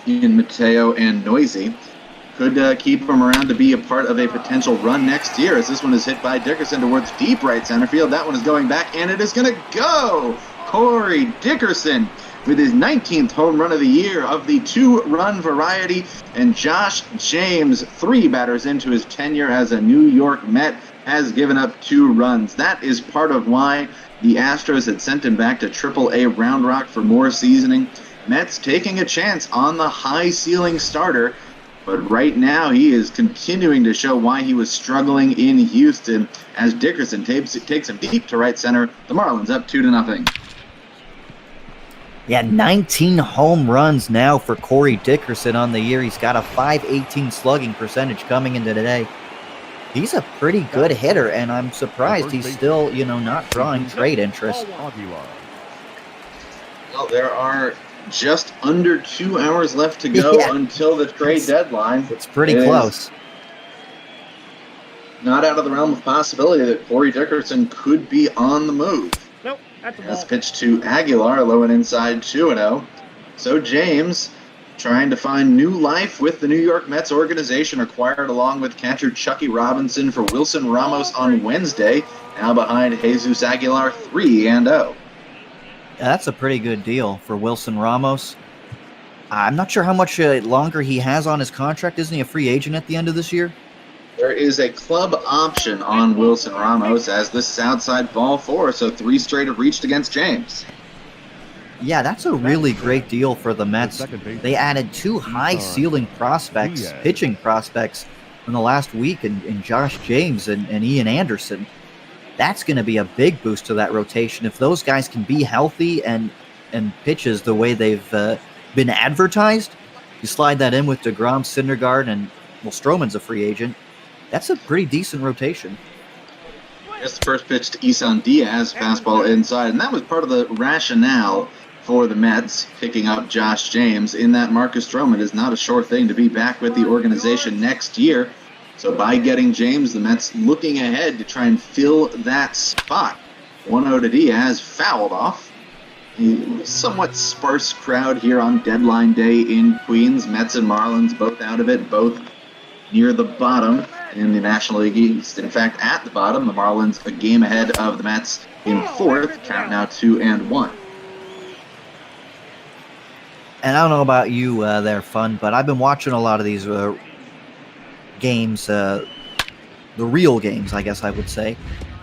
in Mateo and Noisy. Could keep him around to be a part of a potential run next year, as this one is hit by Dickerson towards deep right center field. That one is going back, and it is going to go! Corey Dickerson with his 19th home run of the year of the two-run variety, and Josh James, 3 batters into his tenure as a New York Met, has given up 2 runs. That is part of why the Astros had sent him back to AAA Round Rock for more seasoning. Mets taking a chance on the high-ceiling starter, but right now he is continuing to show why he was struggling in Houston, as Dickerson takes him deep to right center. The Marlins up 2-0. Yeah, 19 home runs now for Corey Dickerson on the year. He's got a .518 slugging percentage coming into today. He's a pretty good hitter, and I'm surprised he's still, not drawing trade interest. Well, there are just under 2 hours left to go until the trade deadline. It's pretty close. Not out of the realm of possibility that Corey Dickerson could be on the move. Nope, that's a ball. As pitch to Aguilar, low and inside, 2-0. So James trying to find new life with the New York Mets organization, acquired along with catcher Chucky Robinson for Wilson Ramos on Wednesday, now behind Jesus Aguilar 3-0. Yeah, that's a pretty good deal for Wilson Ramos. I'm not sure how much longer he has on his contract. Isn't he a free agent at the end of this year? There is a club option on Wilson Ramos as this is outside ball 4, so 3 straight have reached against James. Yeah, that's a really great deal for the Mets. They added 2 high-ceiling prospects, pitching prospects, in the last week in Josh James and Ian Anderson. That's going to be a big boost to that rotation. If those guys can be healthy and pitches the way they've been advertised, you slide that in with DeGrom, Syndergaard, and, well, Stroman's a free agent. That's a pretty decent rotation. It's the first pitch to Isan Diaz, fastball inside, and that was part of the rationale for the Mets picking up Josh James, in that Marcus Stroman is not a sure thing to be back with the organization next year. So by getting James, the Mets looking ahead to try and fill that spot. 1-0 to Diaz, fouled off. A somewhat sparse crowd here on deadline day in Queens. Mets and Marlins both out of it, both near the bottom in the National League East. In fact, at the bottom, the Marlins a game ahead of the Mets in 4th, count now 2-1. And I don't know about you there, Fun, but I've been watching a lot of these games, the real games, I guess I would say,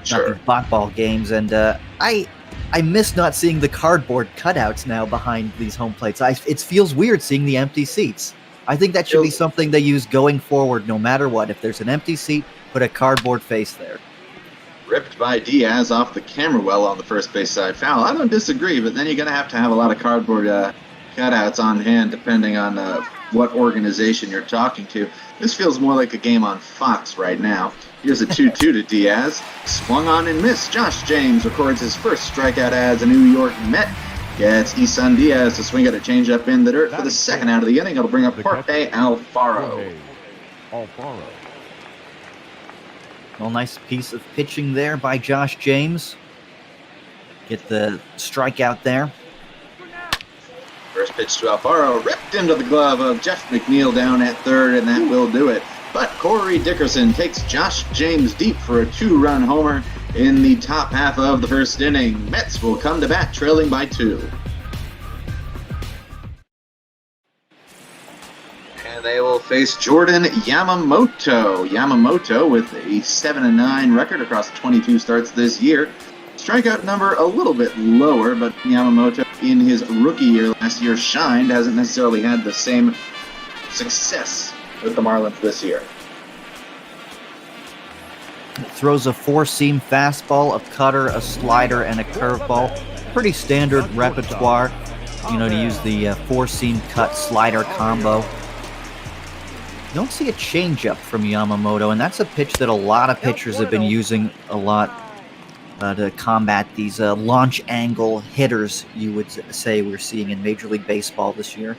sure, not the bot ball games, and I miss not seeing the cardboard cutouts now behind these home plates. It feels weird seeing the empty seats. I think that should be something they use going forward, no matter what. If there's an empty seat, put a cardboard face there. Ripped by Diaz off the camera well on the first base side foul. I don't disagree, but then you're going to have a lot of cardboard cutouts on hand, depending on what organization you're talking to. This feels more like a game on Fox right now. Here's a 2-2 to Diaz. Swung on and missed. Josh James records his first strikeout as a New York Met. Gets Isan Diaz to swing at a changeup in the dirt for the second out of the inning. It'll bring up Jorge Alfaro. Well, nice piece of pitching there by Josh James. Get the strikeout there. First pitch to Alfaro, ripped into the glove of Jeff McNeil down at third, and that will do it. But Corey Dickerson takes Josh James deep for a 2-run homer in the top half of the first inning. Mets will come to bat trailing by 2. And they will face Jordan Yamamoto. Yamamoto with a 7-9 record across 22 starts this year. Strikeout number a little bit lower, but Yamamoto in his rookie year last year shined, hasn't necessarily had the same success with the Marlins this year. Throws a 4-seam fastball, a cutter, a slider, and a curveball. Pretty standard repertoire, to use the 4-seam cut slider combo. You don't see a changeup from Yamamoto, and that's a pitch that a lot of pitchers have been using a lot to combat these launch angle hitters, you would say, we're seeing in Major League Baseball this year.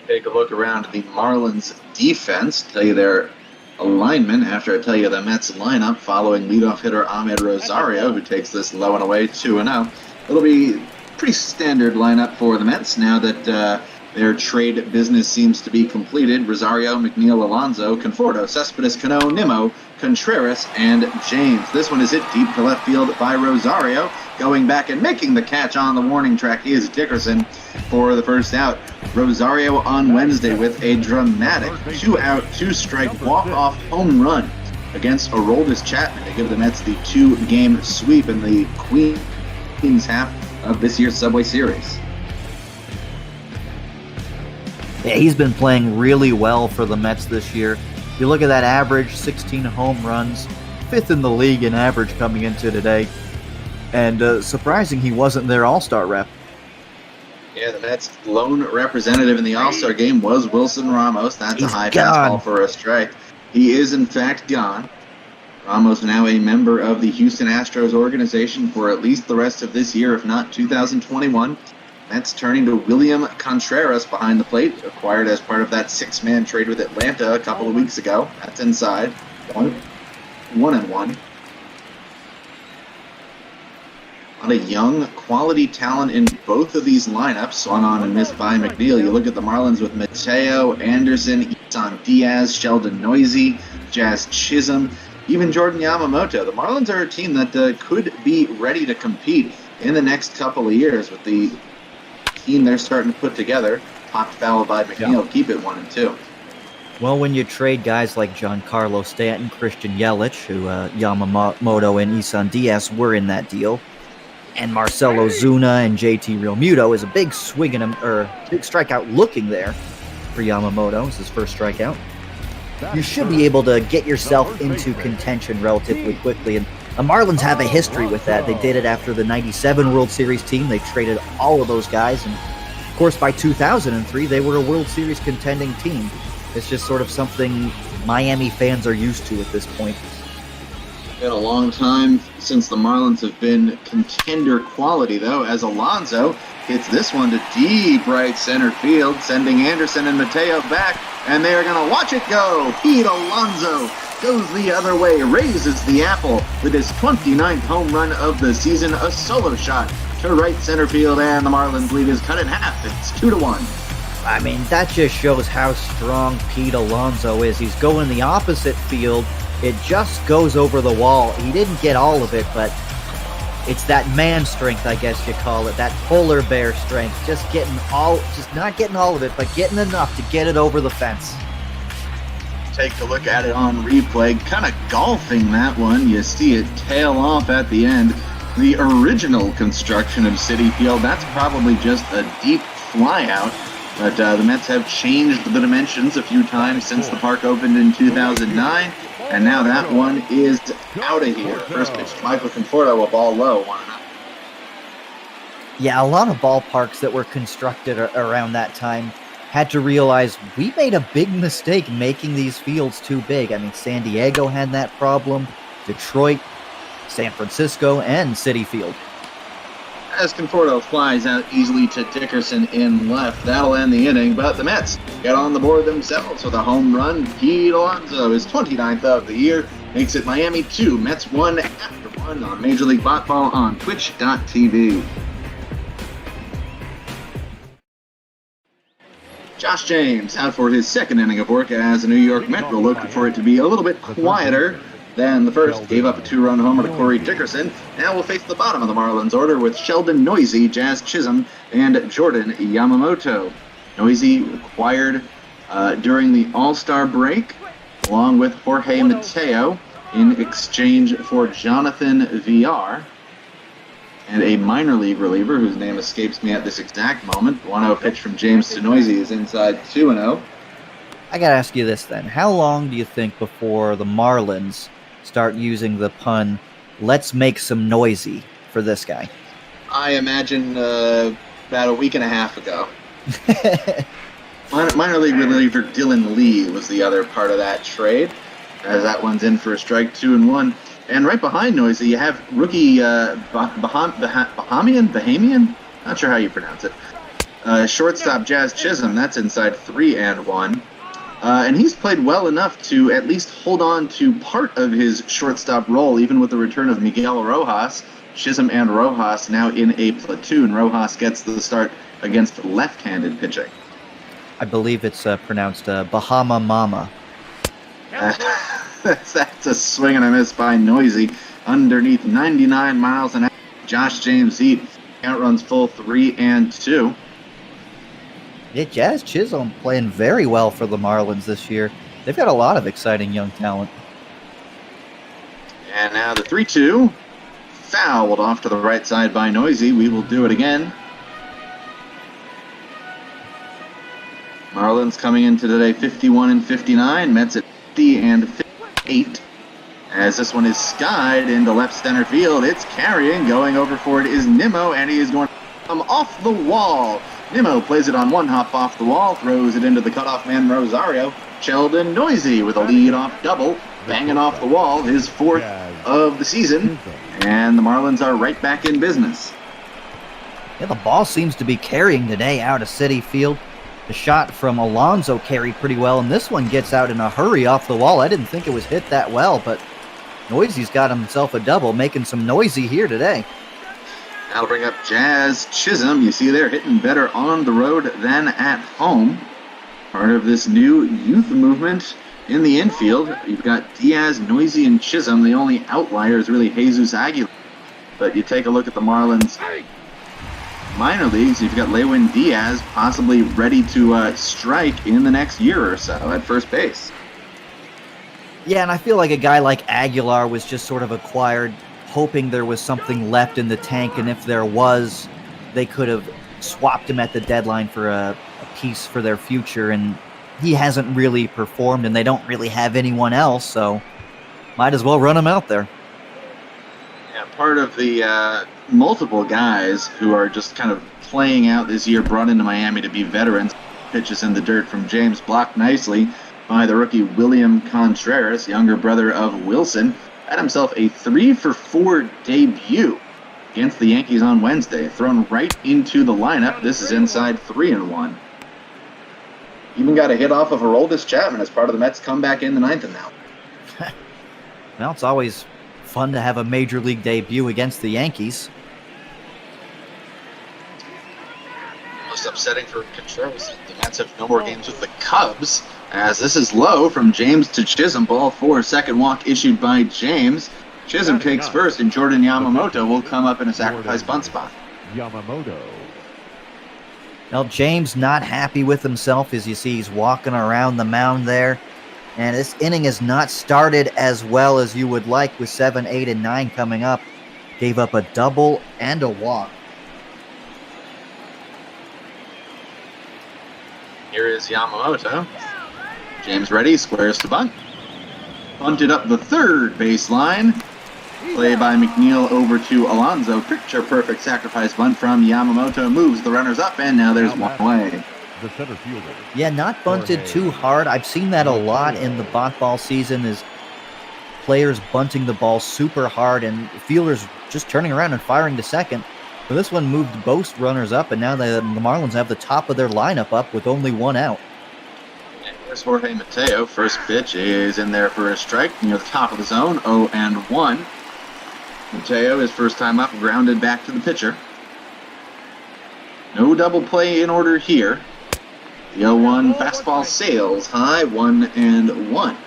Take a look around the Marlins defense, tell you their alignment after I tell you the Mets lineup following leadoff hitter Ahmed Rosario, who takes this low and away 2-0. It'll be pretty standard lineup for the Mets now that their trade business seems to be completed. Rosario, McNeil, Alonso, Conforto, Cespedes, Cano, Nimmo, Contreras, and James. This one is hit deep to left field by Rosario. Going back and making the catch on the warning track is Dickerson for the first out. Rosario on Wednesday with a dramatic 2-out, 2-strike walk-off home run against Aroldis Chapman to give the Mets the 2-game sweep in the Queens half of this year's Subway Series. Yeah, he's been playing really well for the Mets this year. If you look at that average, 16 home runs, 5th in the league in average coming into today. And surprising he wasn't their all-star rep. Yeah, the Mets' lone representative in the all-star game was Wilson Ramos. That's a high fastball for a strike. He is, in fact, gone. Ramos now a member of the Houston Astros organization for at least the rest of this year, if not 2021. Mets turning to William Contreras behind the plate, acquired as part of that 6-man trade with Atlanta a couple of weeks ago. That's inside. 1-1. A lot of young, quality talent in both of these lineups. Swung on and missed by McNeil. You look at the Marlins with Mateo, Anderson, Isan Diaz, Sheldon Noisy, Jazz Chisholm, even Jordan Yamamoto. The Marlins are a team that could be ready to compete in the next couple of years with the team they're starting to put together. Popped foul by McNeil. Keep it 1-2. Well, when you trade guys like Giancarlo Stanton, Christian Yelich, who Yamamoto and Isan Diaz were in that deal, and Marcelo Zuna and JT Realmuto is a big big strikeout looking there for Yamamoto. It's his first strikeout. You should be able to get yourself into contention relatively quickly, and the Marlins have a history with that. They did it after the 97 World Series team. They traded all of those guys, and of course by 2003 they were a World Series contending team. It's just sort of something Miami fans are used to at this point. Been a long time since the Marlins have been contender quality, though, as Alonso hits this one to deep right center field, sending Anderson and Mateo back, and they are going to watch it go. Pete Alonso goes the other way, raises the apple with his 29th home run of the season, a solo shot to right center field, and the Marlins lead is cut in half. It's 2-1. I mean, that just shows how strong Pete Alonso is. He's going the opposite field. It just goes over the wall. He didn't get all of it, but it's that man strength, I guess you call it, that polar bear strength. Just not getting all of it, but getting enough to get it over the fence. Take a look at it on replay. Kind of golfing that one. You see it tail off at the end. The original construction of Citi Field, that's probably just a deep flyout. But the Mets have changed the dimensions a few times since the park opened in 2009, and now that one is out of here. First pitch to Michael Conforto, a ball low, 1-0. Yeah, a lot of ballparks that were constructed around that time had to realize we made a big mistake making these fields too big. I mean, San Diego had that problem, Detroit, San Francisco, and Citi Field. As Conforto flies out easily to Dickerson in left, that'll end the inning, but the Mets get on the board themselves with a home run. Pete Alonso, his 29th of the year, makes it Miami 2, Mets 1 after 1 on Major League Baseball on Twitch.tv. Josh James out for his second inning of work as a New York Met will look for it to be a little bit quieter than the first. Gave up a 2-run homer to Corey Dickerson. Now we'll face the bottom of the Marlins order with Sheldon Noisy, Jazz Chisholm, and Jordan Yamamoto. Noisy acquired during the All-Star break, along with Jorge Mateo, in exchange for Jonathan VR, and a minor league reliever whose name escapes me at this exact moment. 1-0 pitch from James to Noisy is inside 2-0. I gotta ask you this then. How long do you think before the Marlins start using the pun, let's make some noisy for this guy? I imagine about a week and a half ago. Minor league reliever Dylan Lee was the other part of that trade, as that one's in for a strike, 2-1. And right behind Noisy, you have rookie Bahamian? Not sure how you pronounce it. Shortstop Jazz Chisholm, that's inside 3-1. And he's played well enough to at least hold on to part of his shortstop role, even with the return of Miguel Rojas. Chisholm and Rojas now in a platoon. Rojas gets the start against left-handed pitching. I believe it's pronounced Bahama Mama. That's a swing and a miss by Noisy. Underneath 99 miles an hour. Josh James Heat. Count runs full 3-2. Yeah, Jazz Chisholm playing very well for the Marlins this year. They've got a lot of exciting young talent. And now the 3-2. Fouled off to the right side by Noisy. We will do it again. Marlins coming into today 51-59. Mets at 50-58. As this one is skied into left center field. It's carrying. Going over for it is Nimmo, and he is going to come off the wall. Nimmo plays it on one hop off the wall, throws it into the cutoff man Rosario. Sheldon Noisy with a lead-off double, banging off the wall, his fourth of the season, and the Marlins are right back in business. Yeah, the ball seems to be carrying today out of Citi Field. The shot from Alonso carried pretty well, and this one gets out in a hurry off the wall. I didn't think it was hit that well, but Noisy's got himself a double, making some noisy here today. That'll bring up Jazz Chisholm. You see there hitting better on the road than at home. Part of this new youth movement in the infield. You've got Diaz, Noisy, and Chisholm. The only outlier is really Jesus Aguilar. But you take a look at the Marlins minor leagues, you've got Lewin Diaz possibly ready to strike in the next year or so at first base. Yeah, and I feel like a guy like Aguilar was just sort of acquired hoping there was something left in the tank, and if there was, they could have swapped him at the deadline for a piece for their future, and he hasn't really performed, and they don't really have anyone else, so might as well run him out there. Yeah, part of the multiple guys who are just kind of playing out this year brought into Miami to be veterans. Pitches in the dirt from James, blocked nicely by the rookie William Contreras, younger brother of Wilson. Had himself a 3-for-4 debut against the Yankees on Wednesday. Thrown right into the lineup. This is inside 3-1. Even got a hit off of Aroldis Chapman as part of the Mets' comeback in the ninth and now. Well, it's always fun to have a major league debut against the Yankees. Most upsetting for Contreras. The Mets have no more games with the Cubs, as this is low from James to Chisholm. Ball 4, second walk issued by James. Chisholm takes first, and Jordan Yamamoto will come up in a sacrifice bunt spot. Yamamoto. Now, James not happy with himself, as you see he's walking around the mound there. And this inning has not started as well as you would like, with 7, 8, and 9 coming up. Gave up a double and a walk. Here is Yamamoto. James ready, squares to bunt. Bunted up the third baseline. Play by McNeil over to Alonso. Picture-perfect sacrifice bunt from Yamamoto. Moves the runners up, and now there's one away. The center fielder. Yeah, not bunted too hard. I've seen that a lot in the bot ball season, is players bunting the ball super hard and fielders just turning around and firing to second. But this one moved both runners up, and now the Marlins have the top of their lineup up with only one out. And here's Jorge Mateo. First pitch is in there for a strike near the top of the zone, 0-1. Mateo, his first time up, grounded back to the pitcher. No double play in order here. The 0-1 fastball sails high, 1-1.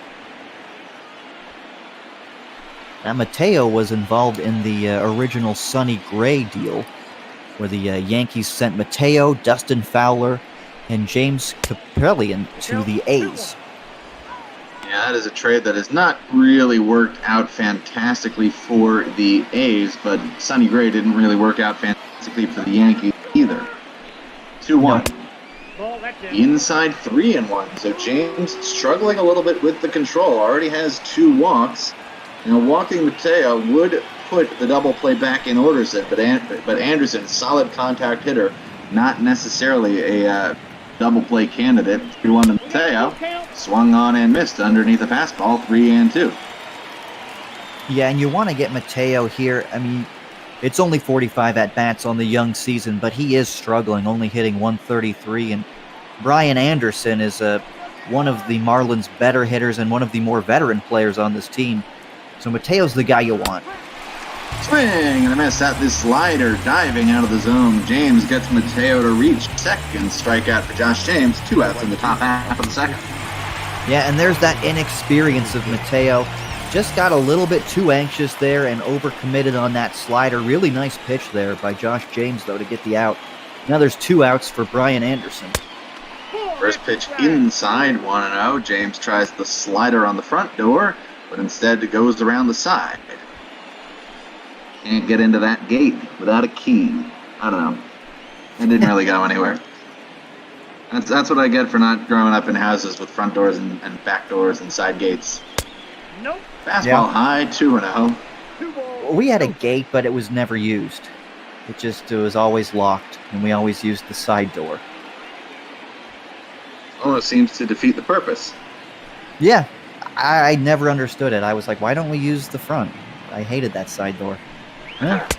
Now, Mateo was involved in the original Sonny Gray deal, where the Yankees sent Mateo, Dustin Fowler, and James Kaprielian to the A's. Yeah, that is a trade that has not really worked out fantastically for the A's, but Sonny Gray didn't really work out fantastically for the Yankees either. 2-1. Inside 3-1. So James struggling a little bit with the control. Already has 2 walks. Now, walking Mateo would put the double play back in order set, but Anderson, solid contact hitter, not necessarily a double play candidate. 3-1 to Mateo. Swung on and missed underneath the fastball, 3-2. Yeah, and you want to get Mateo here. I mean, it's only 45 at-bats on the young season, but he is struggling, only hitting 133. And Brian Anderson is one of the Marlins' better hitters and one of the more veteran players on this team. So Mateo's the guy you want. Swing and a miss at this slider, diving out of the zone. James gets Mateo to reach second. Strikeout for Josh James. 2 outs in the top half of the second. Yeah, and there's that inexperience of Mateo. Just got a little bit too anxious there and overcommitted on that slider. Really nice pitch there by Josh James, though, to get the out. Now there's 2 outs for Brian Anderson. First pitch inside, 1-0. James tries the slider on the front door, but instead it goes around the side. Can't get into that gate without a key. I don't know. It didn't really go anywhere. That's what I get for not growing up in houses with front doors and back doors and side gates. Nope. Fastball high, 2-0. We had a gate, but it was never used. It was always locked, and we always used the side door. Almost seems to defeat the purpose. Yeah, I never understood it. I was like, why don't we use the front? I hated that side door. Yeah.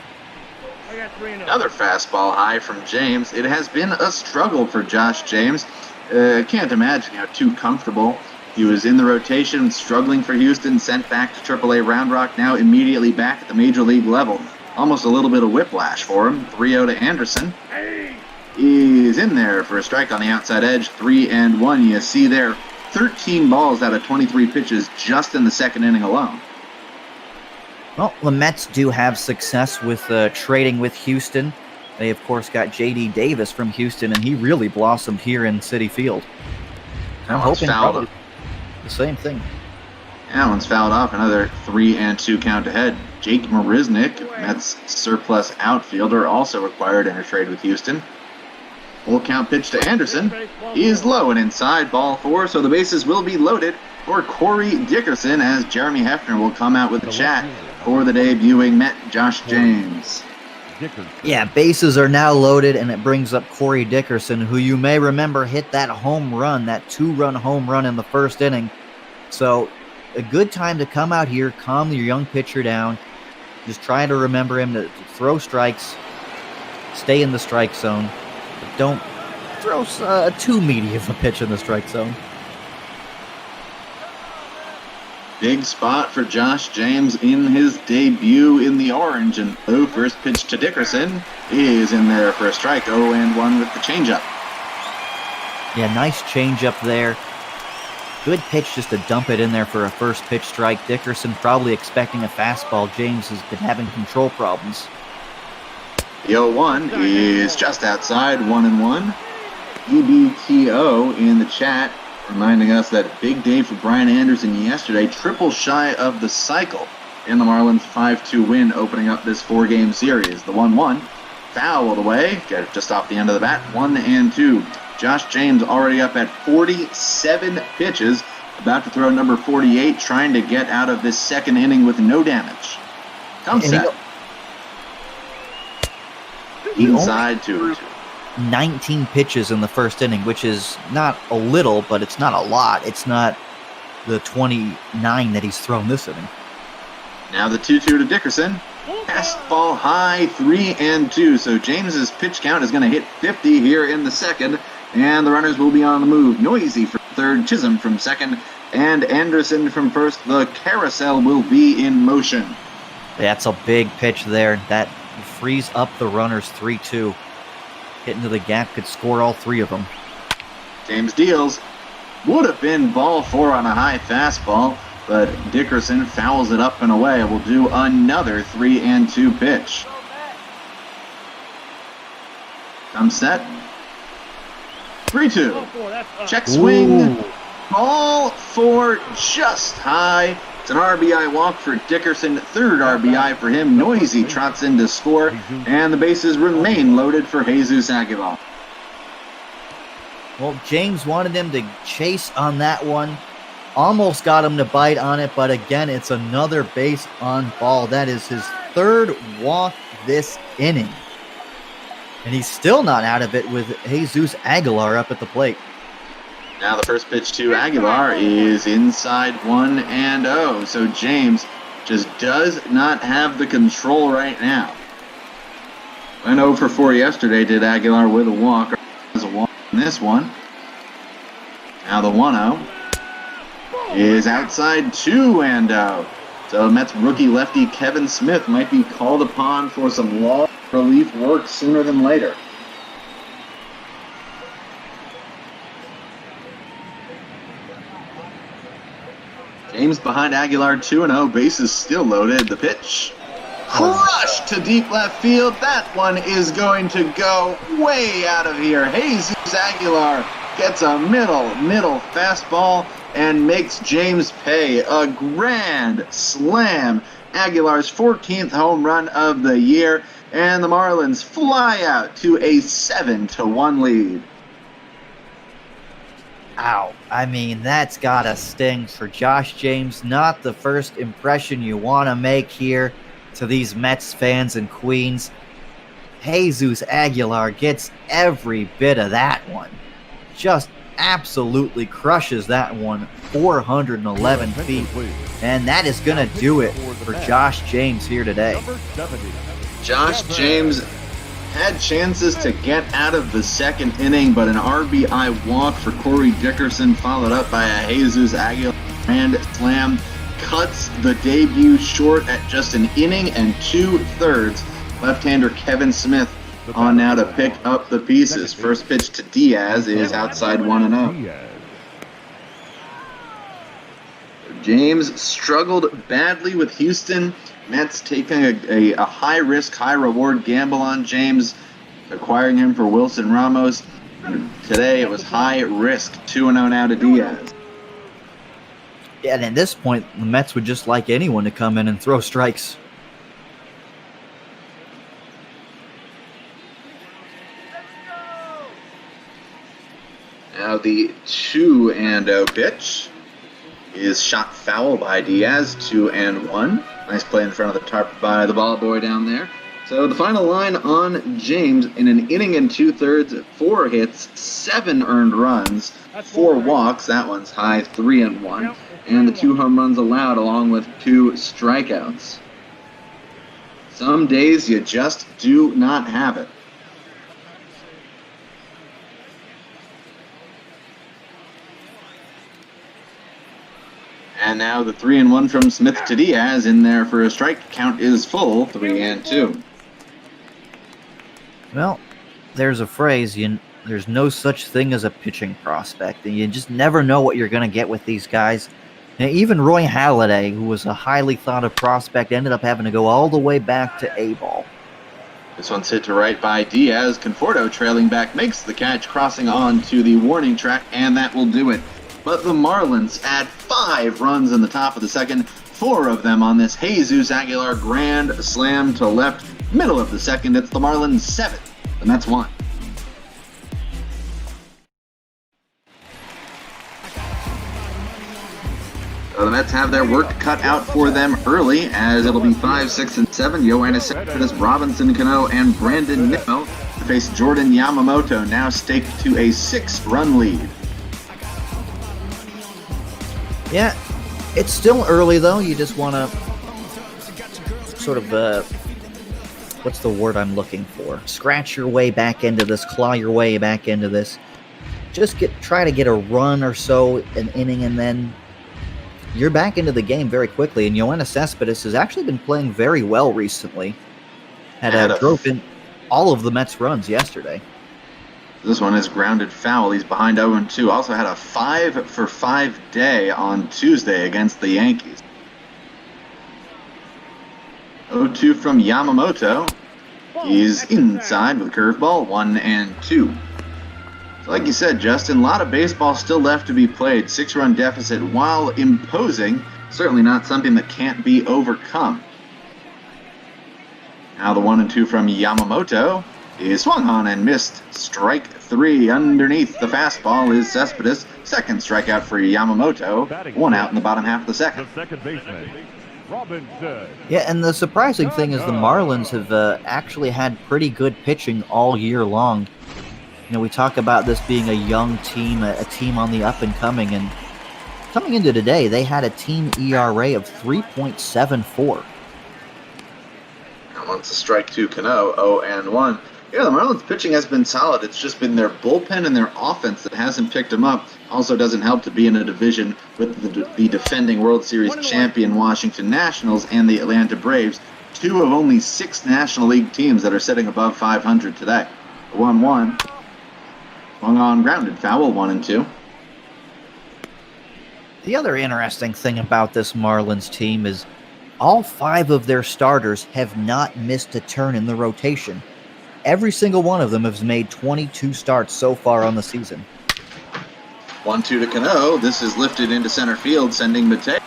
Another fastball high from James. It has been a struggle for Josh James. Can't imagine how too comfortable. He was in the rotation, struggling for Houston, sent back to AAA Round Rock, now immediately back at the major league level. Almost a little bit of whiplash for him. 3-0 to Anderson. Is in there for a strike on the outside edge. 3-1. You see there 13 balls out of 23 pitches just in the second inning alone. Well, the Mets do have success with trading with Houston. They, of course, got J.D. Davis from Houston, and he really blossomed here in Citi Field. I'm hoping probably the same thing. That one's fouled off. Another 3-2 count ahead. Jake Marisnik, Mets surplus outfielder, also acquired in a trade with Houston. Full count pitch to Anderson. He is low and inside, ball 4, so the bases will be loaded for Corey Dickerson as Jeremy Hefner will come out with the chat for the debuting Met, Josh James. Yeah, bases are now loaded, and it brings up Corey Dickerson, who you may remember hit that home run, that 2-run home run in the first inning. So a good time to come out here, calm your young pitcher down, just trying to remember him to throw strikes, stay in the strike zone, but don't throw too meaty of a pitch in the strike zone. Big spot for Josh James in his debut in the orange, and the first pitch to Dickerson is in there for a strike. 0-1 with the changeup. Yeah, nice changeup there. Good pitch just to dump it in there for a first pitch strike. Dickerson probably expecting a fastball. James has been having control problems. The 0-1 is just outside, 1-1. EBTO in the chat reminding us that big day for Brian Anderson yesterday, triple shy of the cycle in the Marlins 5-2 win, opening up this 4-game series. The 1-1 fouled away, get it just off the end of the bat, 1-2. Josh James already up at 47 pitches, about to throw number 48, trying to get out of this second inning with no damage. Come set. Inside 2-2. 19 pitches in the first inning, which is not a little, but it's not a lot. It's not the 29 that he's thrown this inning. Now the 2-2 to Dickerson. Fastball high, 3-2. So James's pitch count is going to hit 50 here in the second, and the runners will be on the move. Noisy from third, Chisholm from second, and Anderson from first. The carousel will be in motion. That's a big pitch there. That frees up the runners. 3-2. Hitting to the gap, could score all 3 of them. James deals. Would have been ball 4 on a high fastball, but Dickerson fouls it up and away. We'll do another 3-2 pitch. Come set. 3-2. Check swing. Ooh. Ball 4 just high. It's an RBI walk for Dickerson, third RBI for him. Noisy trots in to score, and the bases remain loaded for Jesus Aguilar. Well, James wanted him to chase on that one. Almost got him to bite on it, but again, it's another base on ball. That is his third walk this inning. And he's still not out of it with Jesus Aguilar up at the plate. Now the first pitch to Aguilar is inside 1-0. So James just does not have the control right now. Went 0 for 4 yesterday, did Aguilar with a walk. As a walk in this one. Now the 1-0 is outside 2-0. So Mets rookie lefty Kevin Smith might be called upon for some long relief work sooner than later. James behind Aguilar, 2-0. Bases still loaded. The pitch. Crushed to deep left field. That one is going to go way out of here. Jesus Aguilar gets a middle fastball and makes James pay. A grand slam. Aguilar's 14th home run of the year. And the Marlins fly out to a 7-1 lead. Ow. I mean, that's got to sting for Josh James. Not the first impression you want to make here to these Mets fans in Queens. Jesus Aguilar gets every bit of that one. Just absolutely crushes that one. 411 feet. And that is going to do it for Josh James here today. Josh James had chances to get out of the second inning, but an RBI walk for Corey Dickerson followed up by a Jesus Aguilar grand slam. cuts the debut short at just an inning and 2/3. Left-hander Kevin Smith on now to pick up the pieces. First pitch to Diaz is outside 1-0. James struggled badly with Houston. Mets taking a high-risk, high-reward gamble on James, acquiring him for Wilson Ramos. Today it was high-risk, 2-0 now to Diaz. Yeah, and at this point, the Mets would just like anyone to come in and throw strikes. Now the 2-0 pitch is shot foul by Diaz, 2-1. Nice play in front of the tarp by the ball boy down there. So the final line on James in an inning and 2/3, 4 hits, 7 earned runs, 4 walks. That one's high, 3-1. And the 2 home runs allowed along with 2 strikeouts. Some days you just do not have it. And now the 3-1 from Smith to Diaz in there for a strike. Count is full, 3-2. Well, there's a phrase, there's no such thing as a pitching prospect, and you just never know what you're going to get with these guys. And even Roy Halladay, who was a highly thought of prospect, ended up having to go all the way back to A-ball. This one's hit to right by Diaz. Conforto trailing back makes the catch, crossing on to the warning track, and that will do it. But the Marlins add 5 runs in the top of the second, 4 of them on this Jesus Aguilar grand slam to left, middle of the second. It's the Marlins 7, the Mets 1. So the Mets have their work cut out for them early, as it'll be 5, 6, and 7. Yoenis Cespedes, Robinson Cano, and Brandon Nimmo to face Jordan Yamamoto, now staked to a 6-run lead. Yeah, it's still early, though. You just want to sort of, what's the word I'm looking for? Scratch your way back into this, claw your way back into this. Just try to get a run or so, an inning, and then you're back into the game very quickly. And Yoenis Cespedes has actually been playing very well recently. Drove in all of the Mets' runs yesterday. This one is grounded foul. He's behind 0-2. Also had a 5-for-5 day on Tuesday against the Yankees. 0-2 from Yamamoto. He's inside with a curveball, 1-2. So like you said, Justin, a lot of baseball still left to be played. 6-run deficit while imposing. Certainly not something that can't be overcome. Now the 1-2 from Yamamoto is swung on and missed. Strike 3 underneath the fastball is Cespedes. Second strikeout for Yamamoto. 1 out in the bottom half of the second. The second baseman, Robinson. Yeah, and the surprising thing is the Marlins have actually had pretty good pitching all year long. You know, we talk about this being a young team, a team on the up and coming, and coming into today, they had a team ERA of 3.74. Once a strike to Cano, 0-1. Yeah, the Marlins pitching has been solid. It's just been their bullpen and their offense that hasn't picked them up. Also doesn't help to be in a division with the defending World Series champion Washington Nationals and the Atlanta Braves, 2 of only 6 National League teams that are sitting above 500 today. 1-1. Swung on, grounded foul, 1-2. The other interesting thing about this Marlins team is all 5 of their starters have not missed a turn in the rotation. Every single one of them has made 22 starts so far on the season. 1-2 to Cano. This is lifted into center field, sending Mateo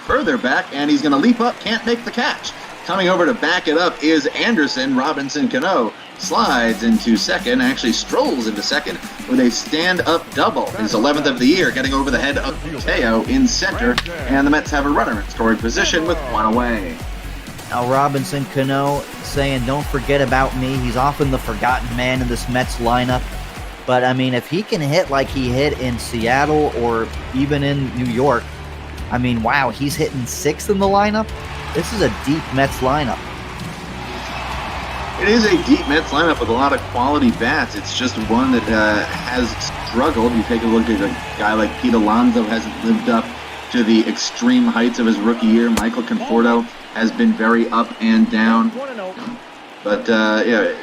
further back, and he's going to leap up, can't make the catch. Coming over to back it up is Anderson. Robinson Cano slides into second, actually strolls into second with a stand-up double. His 11th of the year, getting over the head of Mateo in center, and the Mets have a runner in scoring position with 1 away. Now Robinson Cano saying, don't forget about me. He's often the forgotten man in this Mets lineup. But, I mean, if he can hit like he hit in Seattle or even in New York, I mean, wow, he's hitting 6th in the lineup. This is a deep Mets lineup. It is a deep Mets lineup with a lot of quality bats. It's just one that has struggled. You take a look at a guy like Pete Alonso, hasn't lived up to the extreme heights of his rookie year. Michael Conforto has been very up and down. But, yeah,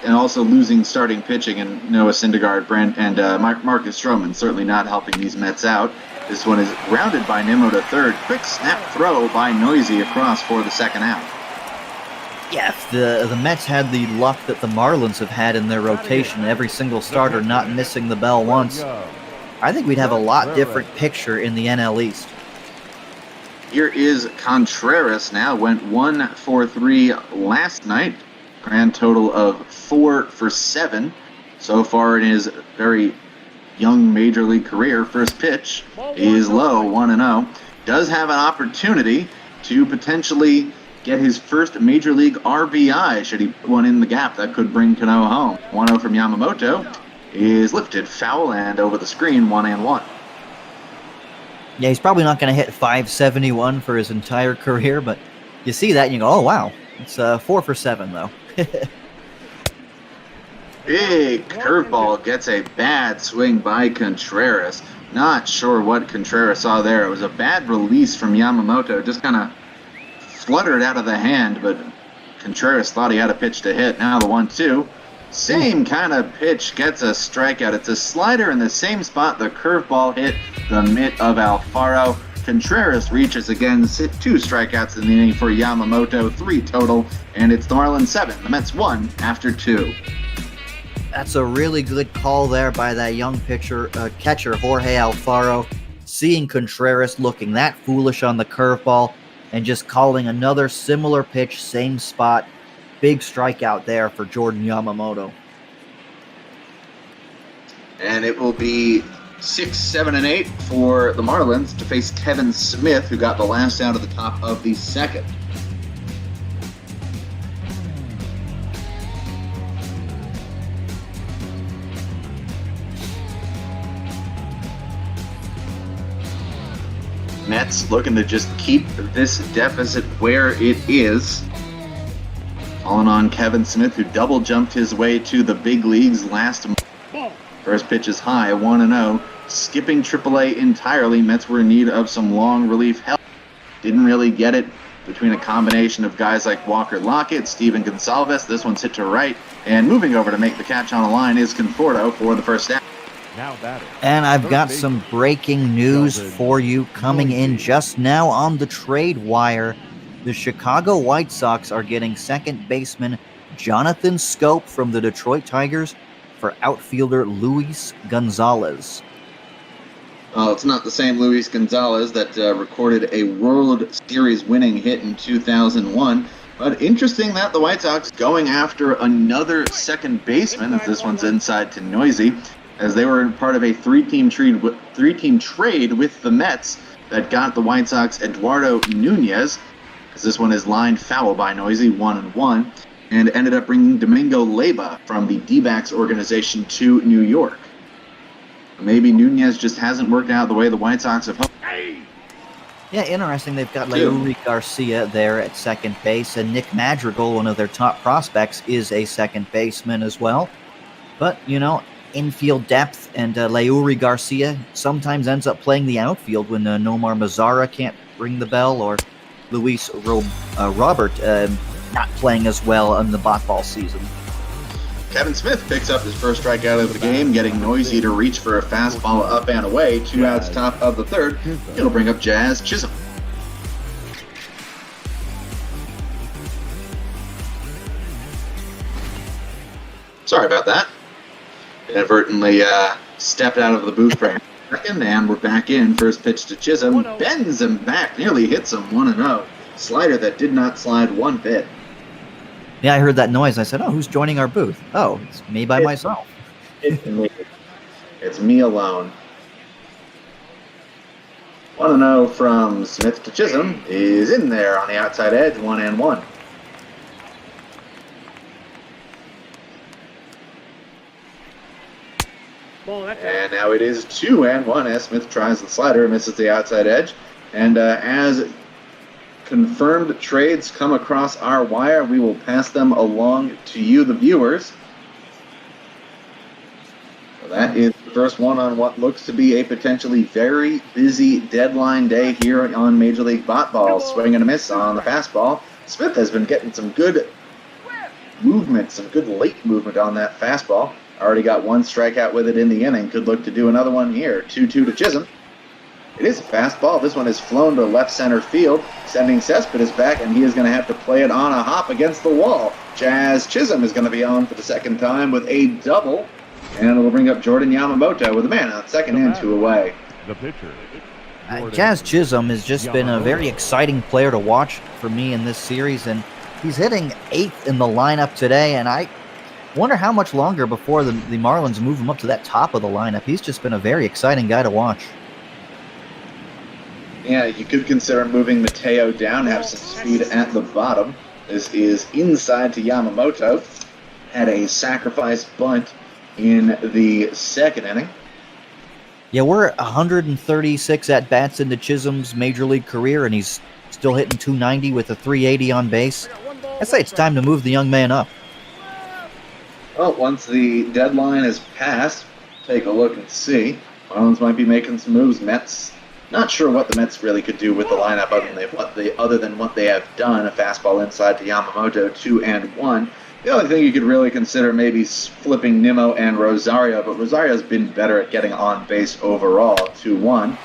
and also losing starting pitching and Noah Syndergaard and Marcus Stroman certainly not helping these Mets out. This one is grounded by Nimmo to third. Quick snap throw by Noisy across for the second out. Yeah, if the Mets had the luck that the Marlins have had in their rotation, every single starter not missing the bell once, I think we'd have a lot different picture in the NL East. Here is Contreras now. Went 1 for 3 last night. Grand total of 4 for 7 so far in his very young major league career. First pitch is low, 1-0. Does have an opportunity to potentially get his first major league RBI should he put one in the gap. That could bring Cano home. 1-0 from Yamamoto is lifted foul and over the screen, 1-1. Yeah, he's probably not going to hit 571 for his entire career, but you see that and you go, oh, wow. It's 4 for 7, though. Big curveball gets a bad swing by Contreras. Not sure what Contreras saw there. It was a bad release from Yamamoto. Just kind of fluttered out of the hand, but Contreras thought he had a pitch to hit. Now the 1-2. Same kind of pitch gets a strikeout. It's a slider in the same spot the curveball hit the mitt of Alfaro. Contreras reaches again, 2 strikeouts in the inning for Yamamoto, 3 total, and it's the Marlins 7. The Mets 1 after 2. That's a really good call there by that young catcher, Jorge Alfaro, seeing Contreras looking that foolish on the curveball and just calling another similar pitch, same spot. Big strikeout there for Jordan Yamamoto. And it will be 6, 7, and 8 for the Marlins to face Kevin Smith, who got the last out at the top of the second. Mets looking to just keep this deficit where it is. Calling on Kevin Smith, who double jumped his way to the big leagues last month. First pitch is high, 1-0. Skipping AAA entirely. Mets were in need of some long relief help. Didn't really get it between a combination of guys like Walker Lockett, Steven Gonsalves. This one's hit to right. And moving over to make the catch on the line is Conforto for the first down. And I've got some breaking news for you coming in just now on the trade wire. The Chicago White Sox are getting second baseman Jonathan Scope from the Detroit Tigers for outfielder Luis Gonzalez. It's not the same Luis Gonzalez that recorded a World Series winning hit in 2001. But interesting that the White Sox going after another second baseman, as this one's inside to Noisy, as they were part of a three-team trade with the Mets that got the White Sox Eduardo Nunez, as this one is lined foul by Noisy, 1-1, and ended up bringing Domingo Leyba from the D-backs organization to New York. Maybe Nunez just hasn't worked out the way the White Sox have hoped. Yeah, interesting. They've got Leury Garcia there at second base, and Nick Madrigal, one of their top prospects, is a second baseman as well. But, you know, infield depth, and Leury Garcia sometimes ends up playing the outfield when Nomar Mazara can't ring the bell, or Luis Robert not playing as well in the ball season. Kevin Smith picks up his first strikeout of the game, getting Noisy to reach for a fastball up and away. 2 outs, top of the third. It'll bring up Jazz Chisholm. Sorry about that. Inadvertently stepped out of the booth for a second, and we're back in. First pitch to Chisholm. Bends him back, nearly hits him, 1-0. Slider that did not slide one bit. Yeah, I heard that noise. I said, oh, who's joining our booth? Oh, it's me by myself. It's me. It's me alone. 1-0 from Smith to Chisholm is in there on the outside edge, 1-1. And now it is 2-1 as Smith tries the slider, misses the outside edge. And as confirmed trades come across our wire, we will pass them along to you, the viewers. So that is the first one on what looks to be a potentially very busy deadline day here on Major League Bot Ball. Swing and a miss on the fastball. Smith has been getting some good movement, some good late movement on that fastball. Already got one strikeout with it in the inning. Could look to do another one here. 2-2 to Chisholm. It is a fastball. This one is flown to left center field, sending Cespedes back, and he is going to have to play it on a hop against the wall. Jazz Chisholm is going to be on for the second time with a double, and it'll bring up Jordan Yamamoto with a man on second and 2 away. The pitcher. Jazz Chisholm has just been a very exciting player to watch for me in this series, and he's hitting 8th in the lineup today, and I wonder how much longer before the Marlins move him up to that top of the lineup. He's just been a very exciting guy to watch. Yeah, you could consider moving Mateo down, have some speed at the bottom. This is inside to Yamamoto. Had a sacrifice bunt in the second inning. Yeah, we're 136 at-bats into Chisholm's major league career, and he's still hitting 290 with a 380 on base. I say it's time to move the young man up. Well, once the deadline is passed, take a look and see. Marlins might be making some moves. Mets, not sure what the Mets really could do with the lineup other than what they have done. A fastball inside to Yamamoto, 2-1. The only thing you could really consider maybe flipping Nimmo and Rosario, but Rosario's been better at getting on base overall. 2-1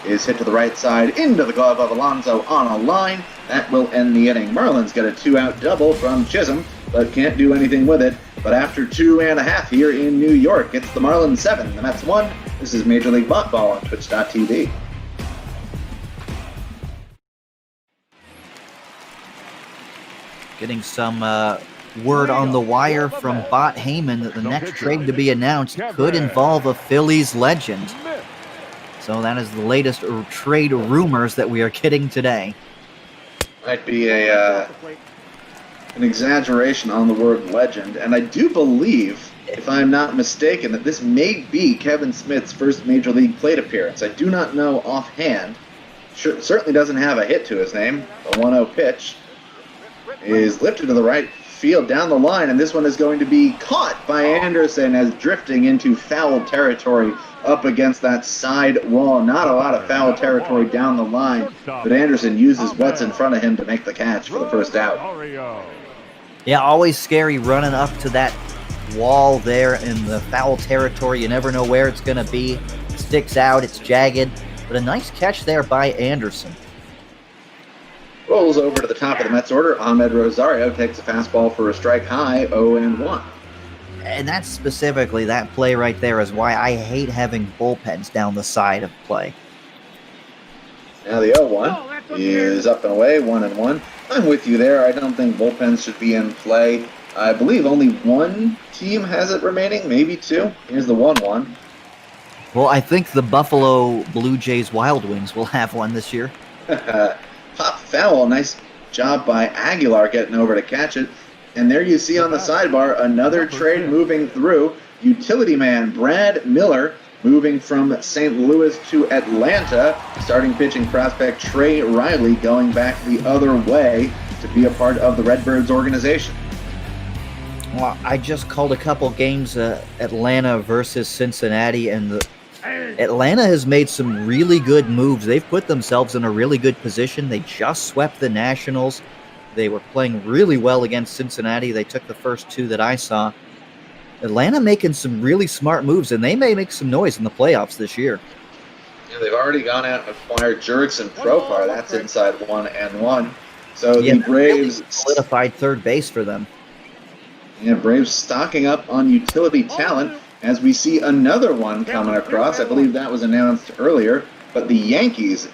is hit to the right side into the glove of Alonso on a line. That will end the inning. Marlins get a 2-out double from Chisholm, but can't do anything with it. But after 2.5 here in New York, it's the Marlins 7, the Mets 1. This is Major League Bot Ball on Twitch.tv. Getting some word on the wire from Bot Heyman that the next trade to be announced could involve a Phillies legend. So that is the latest trade rumors that we are getting today. Might be an exaggeration on the word legend, and I do believe, if I'm not mistaken, that this may be Kevin Smith's first Major League plate appearance. I do not know offhand. Certainly doesn't have a hit to his name. The 1-0 pitch is lifted to the right field down the line, and this one is going to be caught by Anderson as drifting into foul territory up against that side wall. Not a lot of foul territory down the line, but Anderson uses what's in front of him to make the catch for the first out. Yeah, always scary running up to that wall there in the foul territory. You never know where it's going to be. It sticks out, it's jagged, but a nice catch there by Anderson. Rolls over to the top of the Mets order. Ahmed Rosario takes a fastball for a strike high, 0-1. And that's specifically, that play right there is why I hate having bullpens down the side of play. Now the 0-1 is up and away, 1-1. I'm with you there. I don't think bullpens should be in play. I believe only one team has it remaining, maybe two. Here's the 1-1. Well, I think the Buffalo Blue Jays Wild Wings will have one this year. Pop foul. Nice job by Aguilar getting over to catch it. And there you see on the sidebar another trade moving through. Utility man Brad Miller moving from St. Louis to Atlanta. Starting pitching prospect Trey Riley going back the other way to be a part of the Redbirds organization. Well, I just called a couple games, Atlanta versus Cincinnati, and Atlanta has made some really good moves. They've put themselves in a really good position. They just swept the Nationals. They were playing really well against Cincinnati. They took the first two that I saw. Atlanta making some really smart moves, and they may make some noise in the playoffs this year. Yeah, they've already gone out and acquired Jurickson Profar. That's inside 1-1. So the Braves really solidified third base for them. Yeah, Braves stocking up on utility talent as we see another one coming across. I believe that was announced earlier, but the Yankees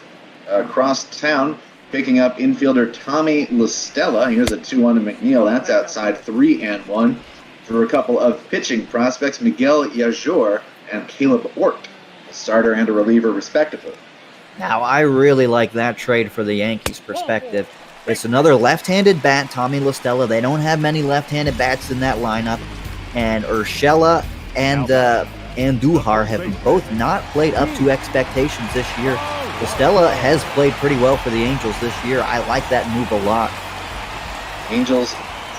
across town picking up infielder Tommy LaStella. Here's a 2-1 to McNeil. That's outside 3-1 for a couple of pitching prospects, Miguel Yajor and Caleb Ort, a starter and a reliever respectively. Now, I really like that trade for the Yankees' perspective. It's another left-handed bat, Tommy LaStella. They don't have many left-handed bats in that lineup. And Urshela and Andujar have both not played up to expectations this year. LaStella has played pretty well for the Angels this year. I like that move a lot. Angels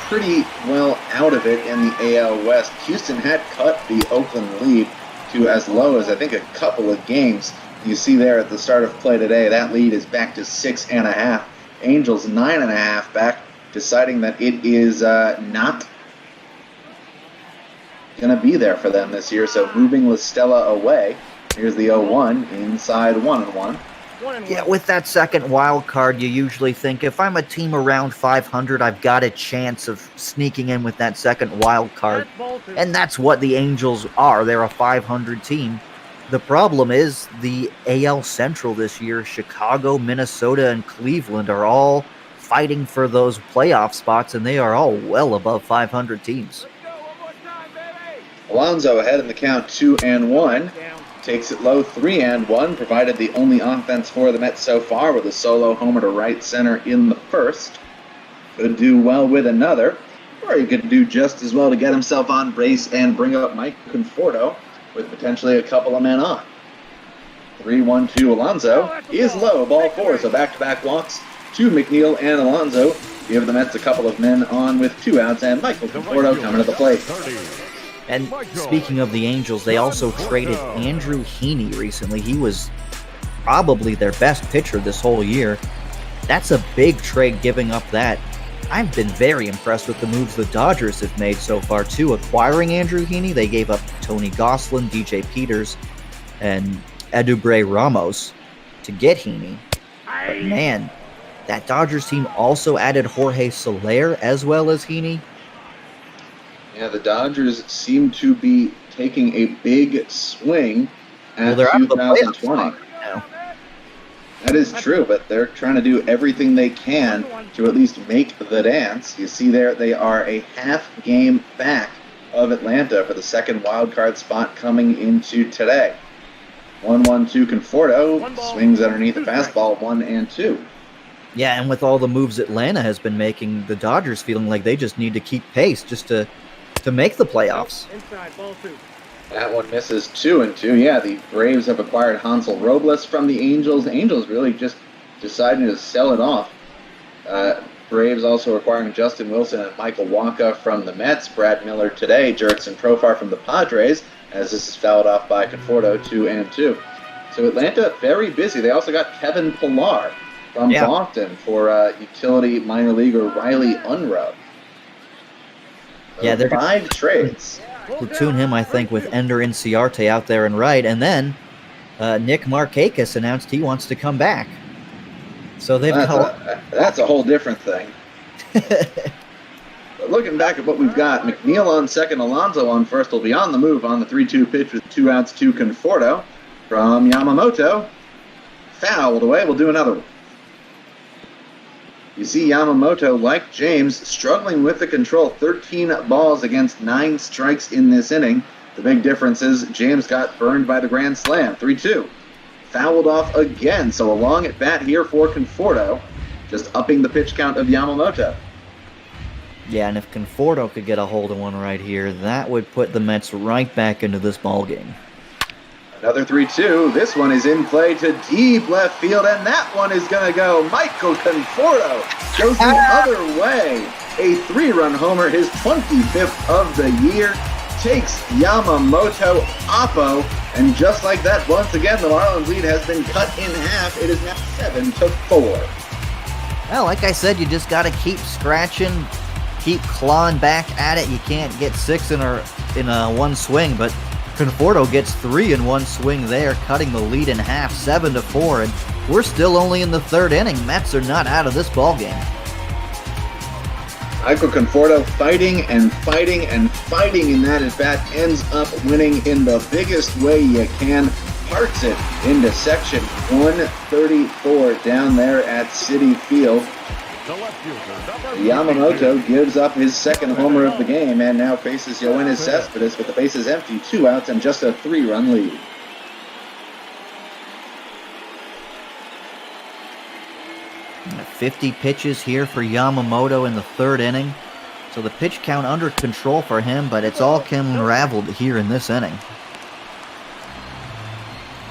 pretty well out of it in the AL West. Houston had cut the Oakland lead to as low as I think a couple of games. You see there at the start of play today, that lead is back to 6.5. Angels 9.5 back, deciding that it is not going to be there for them this year. So moving La Stella away. Here's the 0-1 inside 1-1. Yeah, with that second wild card, you usually think if I'm a team around 500, I've got a chance of sneaking in with that second wild card. And that's what the Angels are. They're a 500 team. The problem is the AL Central this year, Chicago, Minnesota, and Cleveland are all fighting for those playoff spots, and they are all well above 500 teams. Alonso ahead in the count 2-1. Takes it low 3-1, provided the only offense for the Mets so far with a solo homer to right center in the first. Could do well with another, or he could do just as well to get himself on base and bring up Mike Conforto with potentially a couple of men on. 3-1-2 Alonso is low, ball 4, so back-to-back walks to McNeil and Alonso. Give the Mets a couple of men on with 2 outs, and Michael Conforto coming to the plate. And speaking of the Angels, they also traded Andrew Heaney recently. He was probably their best pitcher this whole year. That's a big trade, giving up that. I've been very impressed with the moves the Dodgers have made so far, too. Acquiring Andrew Heaney, they gave up Tony Gosselin, DJ Peters, and Edubre Ramos to get Heaney. But man, that Dodgers team also added Jorge Soler as well as Heaney. Yeah, the Dodgers seem to be taking a big swing at 2020. That is true, but they're trying to do everything they can to at least make the dance. You see there, they are a half game back of Atlanta for the second wild card spot coming into today. 1-1-2 Conforto swings underneath the fastball, 1-2. Yeah, and with all the moves Atlanta has been making, the Dodgers feeling like they just need to keep pace just to make the playoffs. That one misses 2-2. Yeah, the Braves have acquired Hansel Robles from the Angels. The Angels really just deciding to sell it off. Braves also acquiring Justin Wilson and Michael Wacha from the Mets. Brad Miller today, Jurickson Profar from the Padres, as this is fouled off by Conforto, 2-2. So Atlanta, very busy. They also got Kevin Pillar from Boston for utility minor leaguer Riley Unruh. Yeah, they're 5 trades. Platoon him, I think, with Ender Inciarte out there and right, and then Nick Markakis announced he wants to come back. So they've that's a whole different thing. But looking back at what we've got, McNeil on second, Alonso on first will be on the move on the 3-2 pitch with 2 outs to Conforto from Yamamoto. Fouled away. We'll do another one. You see Yamamoto, like James, struggling with the control. 13 balls against 9 strikes in this inning. The big difference is James got burned by the grand slam. 3-2. Fouled off again, so a long at bat here for Conforto, just upping the pitch count of Yamamoto. Yeah, and if Conforto could get a hold of one right here, that would put the Mets right back into this ballgame. Another 3-2. This one is in play to deep left field, and that one is going to go. Michael Conforto goes the other way. A 3-run homer, his 25th of the year, takes Yamamoto oppo, and just like that, once again, the Marlins lead has been cut in half. It is now 7-4. Well, like I said, you just got to keep scratching, keep clawing back at it. You can't get 6 in a one swing, but Conforto gets 3 in one swing there, cutting the lead in half, 7-4, and we're still only in the 3rd inning. Mets are not out of this ballgame. Michael Conforto fighting and fighting and fighting in that at-bat, ends up winning in the biggest way you can. Parks it into section 134 down there at Citi Field. Yamamoto gives up his second homer of the game and now faces Yoenis Cespedes with the bases empty, 2 outs, and just a 3-run lead. And 50 pitches here for Yamamoto in the 3rd inning. So the pitch count under control for him, but it's all unraveled here in this inning.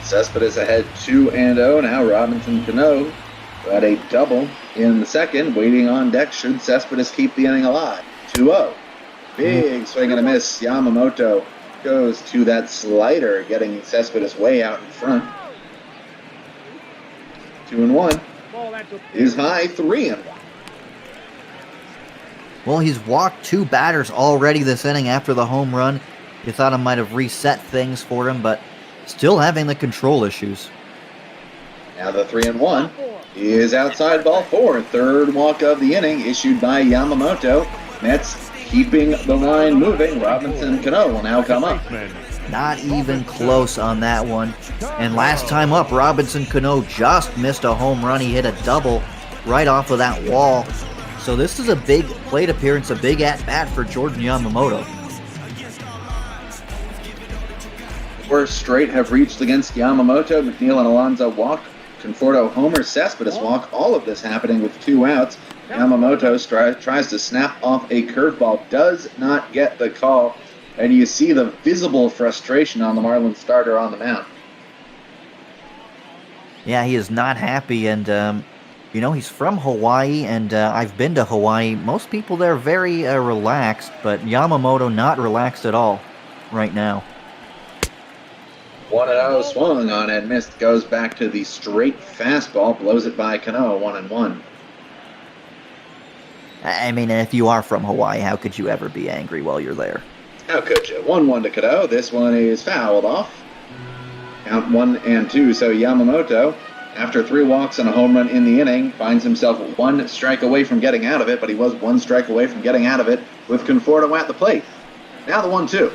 Cespedes ahead 2-0. Now Robinson Cano had a double in the second, waiting on deck should Cespedes keep the inning alive. 2-0. Big swing and a miss. Yamamoto goes to that slider, getting Cespedes way out in front. 2-1 is high, 3-1. Well, he's walked 2 batters already this inning after the home run. You thought it might have reset things for him, but still having the control issues. Now the 3-1 is outside ball 4. Third walk of the inning issued by Yamamoto. Mets keeping the line moving. Robinson Cano will now come up. Not even close on that one. And last time up, Robinson Cano just missed a home run. He hit a double right off of that wall. So this is a big plate appearance, a big at-bat for Jordan Yamamoto. 4 straight have reached against Yamamoto. McNeil and Alonso walk. Conforto homer, Cespedes walk. All of this happening with 2 outs. Yamamoto tries to snap off a curveball, does not get the call, and you see the visible frustration on the Marlins starter on the mound. Yeah, he is not happy, and you know, he's from Hawaii, and I've been to Hawaii. Most people there are very relaxed, but Yamamoto not relaxed at all right now. 1-0 swung on and missed. Goes back to the straight fastball. Blows it by Cano. 1-1. I mean, if you are from Hawaii, how could you ever be angry while you're there? How could you? 1-1 to Cano. This one is fouled off. Count 1-2. So Yamamoto, after 3 walks and a home run in the inning, finds himself 1 strike away from getting out of it, but he was 1 strike away from getting out of it with Conforto at the plate. Now the 1-2.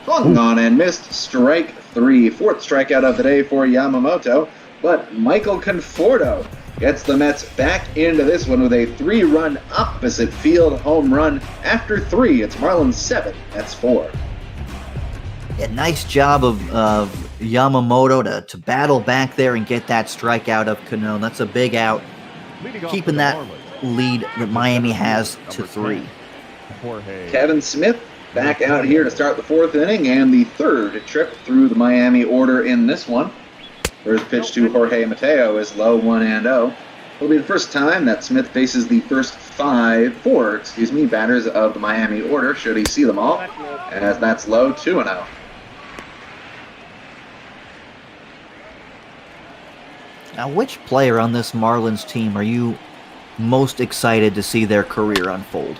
Swung on and missed. Strike 3. 4th strikeout of the day for Yamamoto. But Michael Conforto gets the Mets back into this one with a 3-run opposite field home run. After 3, it's Marlins 7. That's 4. Yeah, nice job of Yamamoto to battle back there and get that strikeout of Cano. That's a big out, keeping that lead that Miami has to 3. Kevin Smith back out here to start the 4th inning and the 3rd trip through the Miami order in this one. First pitch to Jorge Mateo is low, 1-0. It'll be the first time that Smith faces the first 4 batters of the Miami order, should he see them all, as that's low, 2-0. Now, which player on this Marlins team are you most excited to see their career unfold?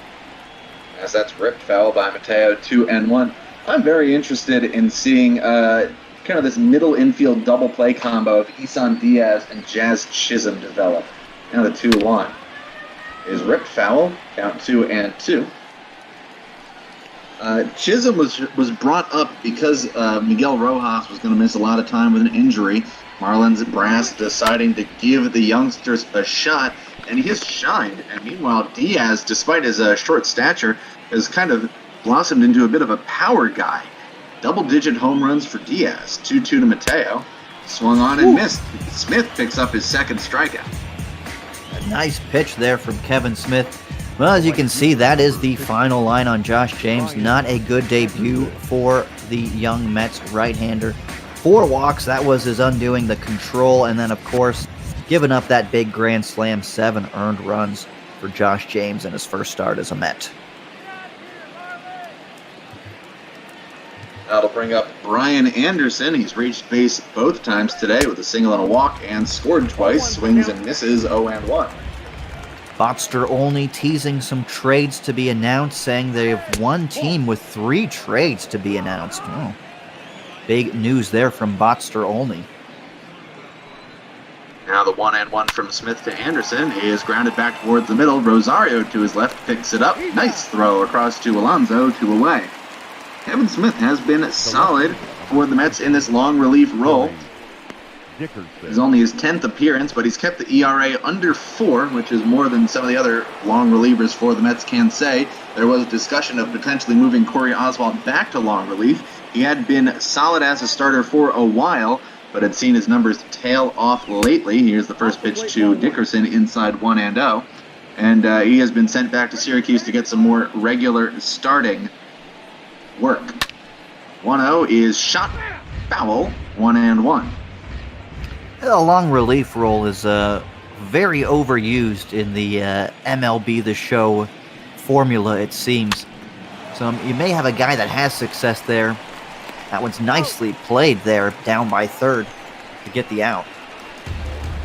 As that's ripped foul by Mateo, 2-1. I'm very interested in seeing kind of this middle infield double play combo of Isan Diaz and Jazz Chisholm develop. Now the 2-1 is ripped foul, count 2-2. Chisholm was brought up because Miguel Rojas was going to miss a lot of time with an injury. Marlins brass deciding to give the youngsters a shot, and he has shined. And meanwhile, Diaz, despite his short stature, has kind of blossomed into a bit of a power guy. Double-digit home runs for Diaz. 2-2 to Mateo. Swung on and missed. Smith picks up his 2nd strikeout. A nice pitch there from Kevin Smith. Well, as you can see, that is the final line on Josh James. Not a good debut for the young Mets right-hander. 4 walks, that was his undoing, the control, and then, of course, giving up that big grand slam, 7 earned runs for Josh James in his first start as a Met. That'll bring up Brian Anderson. He's reached base both times today with a single and a walk and scored twice. Swings and misses, 0-1. Botster only teasing some trades to be announced, saying they have one team with 3 trades to be announced. Oh, big news there from Botster only. Now the 1-1 from Smith to Anderson is grounded back towards the middle. Rosario to his left picks it up. Nice throw across to Alonso, 2 away. Kevin Smith has been solid for the Mets in this long relief role. It's only his 10th appearance, but he's kept the ERA under 4, which is more than some of the other long relievers for the Mets can say. There was discussion of potentially moving Corey Oswalt back to long relief. He had been solid as a starter for a while, but had seen his numbers tail off lately. Here's the first pitch to Dickerson inside 1-0. And he has been sent back to Syracuse to get some more regular starting work. 1-0 is shot foul, 1-1. A long relief role is very overused in the MLB The Show formula, it seems. So you may have a guy that has success there. That one's nicely played there, down by third to get the out.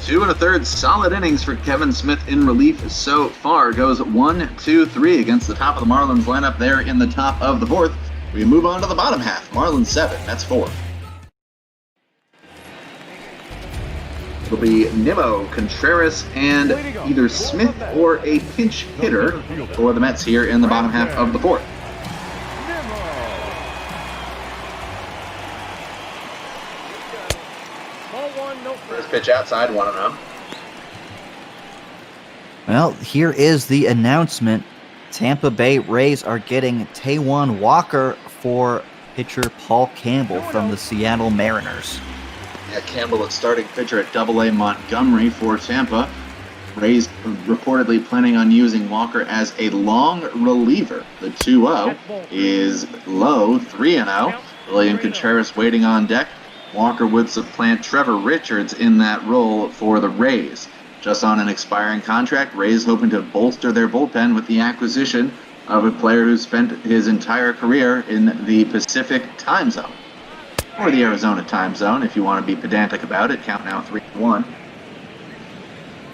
2 1/3 solid innings for Kevin Smith in relief so far. Goes 1, 2, 3 against the top of the Marlins lineup there in the top of the fourth. We move on to the bottom half. Marlins 7, Mets 4. It'll be Nimmo, Contreras, and either Smith or a pinch hitter for the Mets here in the bottom half of the fourth. First pitch outside, 1-0. Well, here is the announcement. Tampa Bay Rays are getting Taijuan Walker for pitcher Paul Campbell from the Seattle Mariners. Yeah, Campbell is starting pitcher at AA Montgomery for Tampa. Rays reportedly planning on using Walker as a long reliever. The 2-0 is low, 3-0. William Contreras waiting on deck. Walker would supplant Trevor Richards in that role for the Rays. Just on an expiring contract, Rays hoping to bolster their bullpen with the acquisition of a player who spent his entire career in the Pacific time zone. Or the Arizona time zone, if you want to be pedantic about it. Count now 3-1.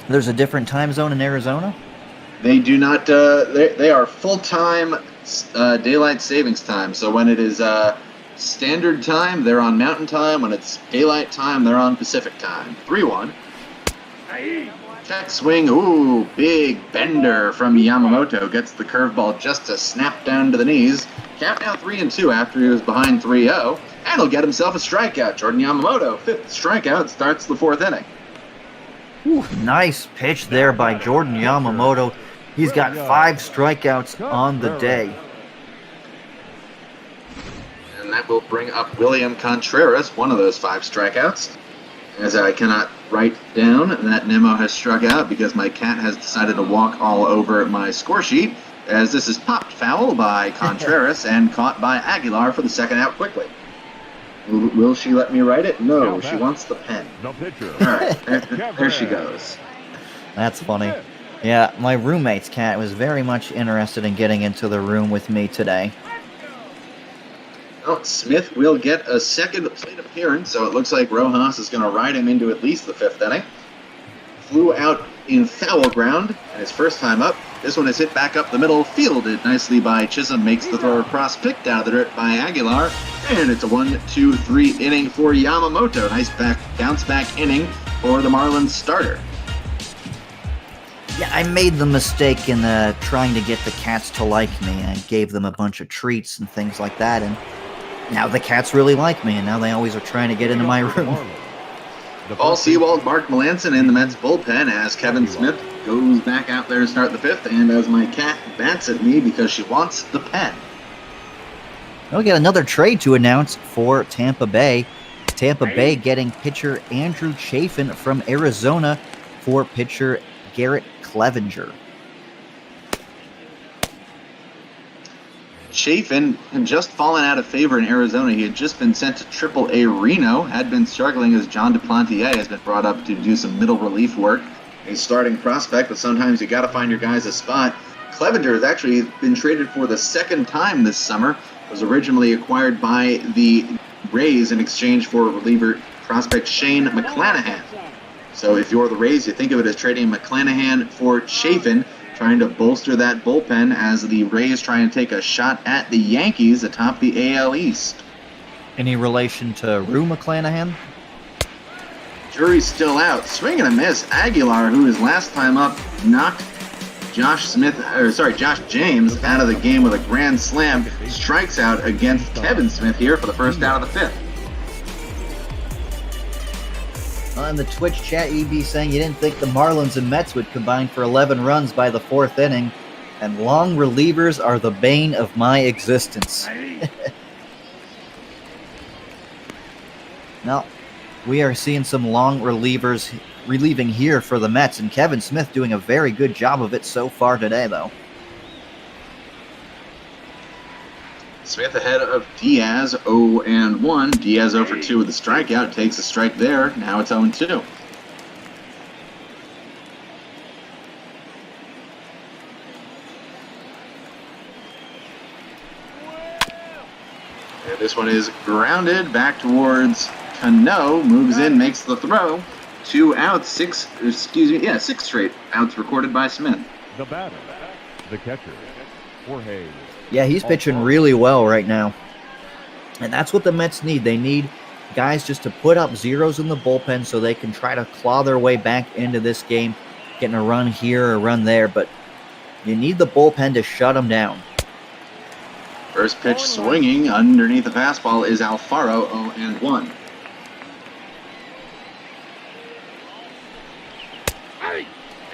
There's a different time zone in Arizona? They do not, they are full-time daylight savings time. So when it is standard time, they're on mountain time. When it's daylight time, they're on Pacific time. 3-1. Check swing. Ooh, big bender from Yamamoto. Gets the curveball just to snap down to the knees. Count now 3-2 after he was behind 3-0. And he'll get himself a strikeout. Jordan Yamamoto, 5th strikeout, starts the 4th inning. Ooh, nice pitch there by Jordan Yamamoto. He's got 5 strikeouts on the day. And that will bring up William Contreras, one of those 5 strikeouts. As I cannot write down that Nimmo has struck out because my cat has decided to walk all over my score sheet, as this is popped foul by Contreras and caught by Aguilar for the 2nd out quickly. Will she let me write it? No, she wants the pen. All right, there she goes. That's funny. Yeah, my roommate's cat was very much interested in getting into the room with me today. Well, Smith will get a second plate appearance, so it looks like Rojas is going to ride him into at least the 5th inning. Flew out in foul ground, and his first time up. This one is hit back up the middle, fielded nicely by Chisholm, makes the throw across, picked out of the dirt by Aguilar, and it's a 1-2-3 inning for Yamamoto. Nice bounce back inning for the Marlins starter. Yeah, I made the mistake in trying to get the cats to like me. I gave them a bunch of treats and things like that, and now the cats really like me, and now they always are trying to get into my room. Paul Sewald, Mark Melanson in the Mets bullpen as Kevin Smith goes back out there to start the 5th, and as my cat bats at me because she wants the pen. We'll get another trade to announce for Tampa Bay. Tampa Bay getting pitcher Andrew Chafin from Arizona for pitcher Garrett Clevenger. Chafin had just fallen out of favor in Arizona. He had just been sent to Triple-A Reno, had been struggling as John Duplantier has been brought up to do some middle relief work. A starting prospect, but sometimes you got to find your guys a spot. Clevenger has actually been traded for the 2nd time this summer. Was originally acquired by the Rays in exchange for reliever prospect Shane McClanahan. So if you're the Rays, you think of it as trading McClanahan for Chafin, trying to bolster that bullpen as the Rays try and take a shot at the Yankees atop the AL East. Any relation to Rue McClanahan? Jury's still out. Swing and a miss. Aguilar, who his last time up knocked Josh James out of the game with a grand slam, strikes out against Kevin Smith here for the 1st out of the 5th. On the Twitch chat, you'd be saying you didn't think the Marlins and Mets would combine for 11 runs by the 4th inning, and long relievers are the bane of my existence. Now, we are seeing some long relievers relieving here for the Mets, and Kevin Smith doing a very good job of it so far today, though. Smith ahead of Diaz, 0-1. Diaz 0 for 2 with a strikeout. Takes a strike there. Now it's 0-2. And this one is grounded back towards Cano. Moves in, makes the throw. 2 outs, 6 straight outs recorded by Smith. The batter, the catcher, Jorge. Yeah, he's pitching really well right now. And that's what the Mets need. They need guys just to put up zeros in the bullpen so they can try to claw their way back into this game, getting a run here, a run there. But you need the bullpen to shut them down. First pitch swinging underneath the fastball is Alfaro, 0-1.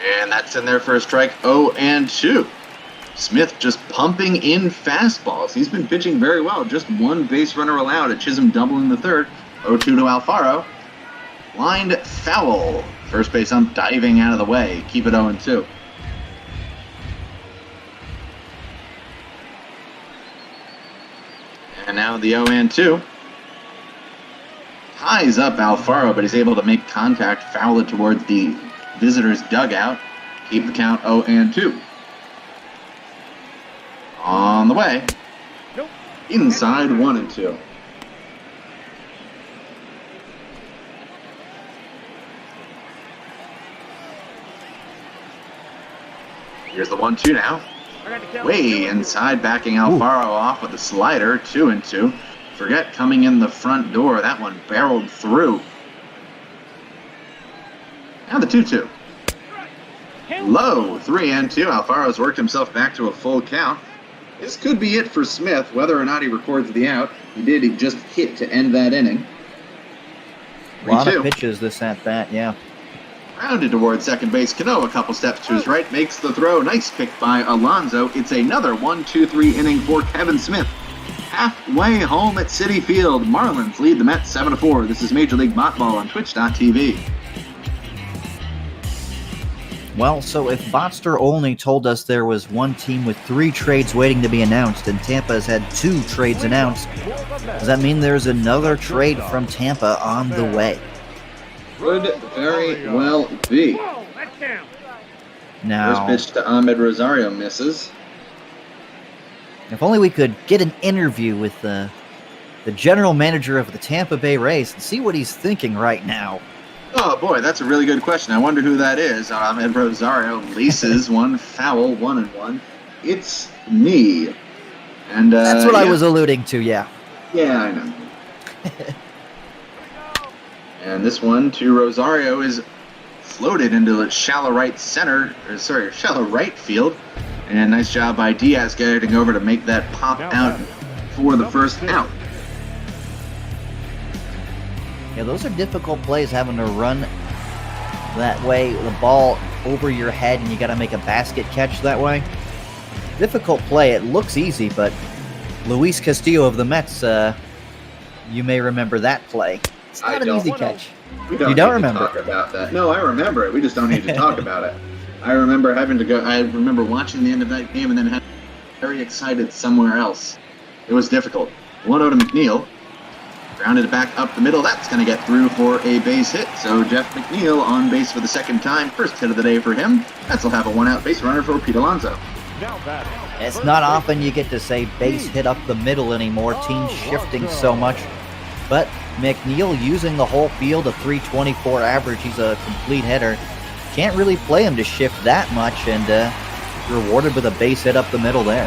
And that's in there for a strike, 0-2. Smith just pumping in fastballs. He's been pitching very well. Just 1 base runner allowed at Chisholm doubling the third. 0-2 to Alfaro. Lined foul. First base ump diving out of the way. Keep it 0-2. And now the 0-2. Ties up Alfaro, but he's able to make contact, foul it towards the visitor's dugout. Keep the count 0-2. On the way. Inside 1-2. Here's the 1-2 now. Way inside, backing Alfaro off with a slider, 2-2. Forget coming in the front door. That one barreled through. Now the 2-2. Low, 3-2. Alfaro's worked himself back to a full count. This could be it for Smith, whether or not he records the out. He just hit to end that inning. A lot of pitches this at bat, yeah. Rounded towards second base. Cano a couple steps to his right, makes the throw. Nice pick by Alonso. It's another 1-2-3 inning for Kevin Smith. Halfway home at Citi Field. Marlins lead the Mets 7-4. This is Major League Botball on Twitch.tv. Well, so if Botster only told us there was one team with 3 trades waiting to be announced, and Tampa has had 2 trades announced, does that mean there's another trade from Tampa on the way? Could very well be. Now, first pitch to Ahmed Rosario misses. If only we could get an interview with the general manager of the Tampa Bay Rays and see what he's thinking right now. Oh boy, that's a really good question. I wonder who that is. Ahmed Rosario leases 1 foul, 1-1. It's me. And that's what I was alluding to, yeah. Yeah, I know. And this one to Rosario is floated into the shallow right field. And nice job by Diaz getting over to make that pop out for the first out. Yeah, those are difficult plays, having to run that way, the ball over your head, and you got to make a basket catch that way. Difficult play. It looks easy, but Luis Castillo of the Mets, you may remember that play. It's not an easy catch. You don't remember? Talk about that. No, I remember it. We just don't need to talk about it. I remember having to go. I remember watching the end of that game and then had very excited somewhere else. It was difficult. 1-0 to McNeil. Grounded it back up the middle. That's going to get through for a base hit. So Jeff McNeil on base for the second time. First hit of the day for him. Mets will have a 1-out base runner for Pete Alonso. It's not often you get to say base hit up the middle anymore. Teams shifting so much. But McNeil using the whole field, a 324 average. He's a complete hitter. Can't really play him to shift that much, and rewarded with a base hit up the middle there.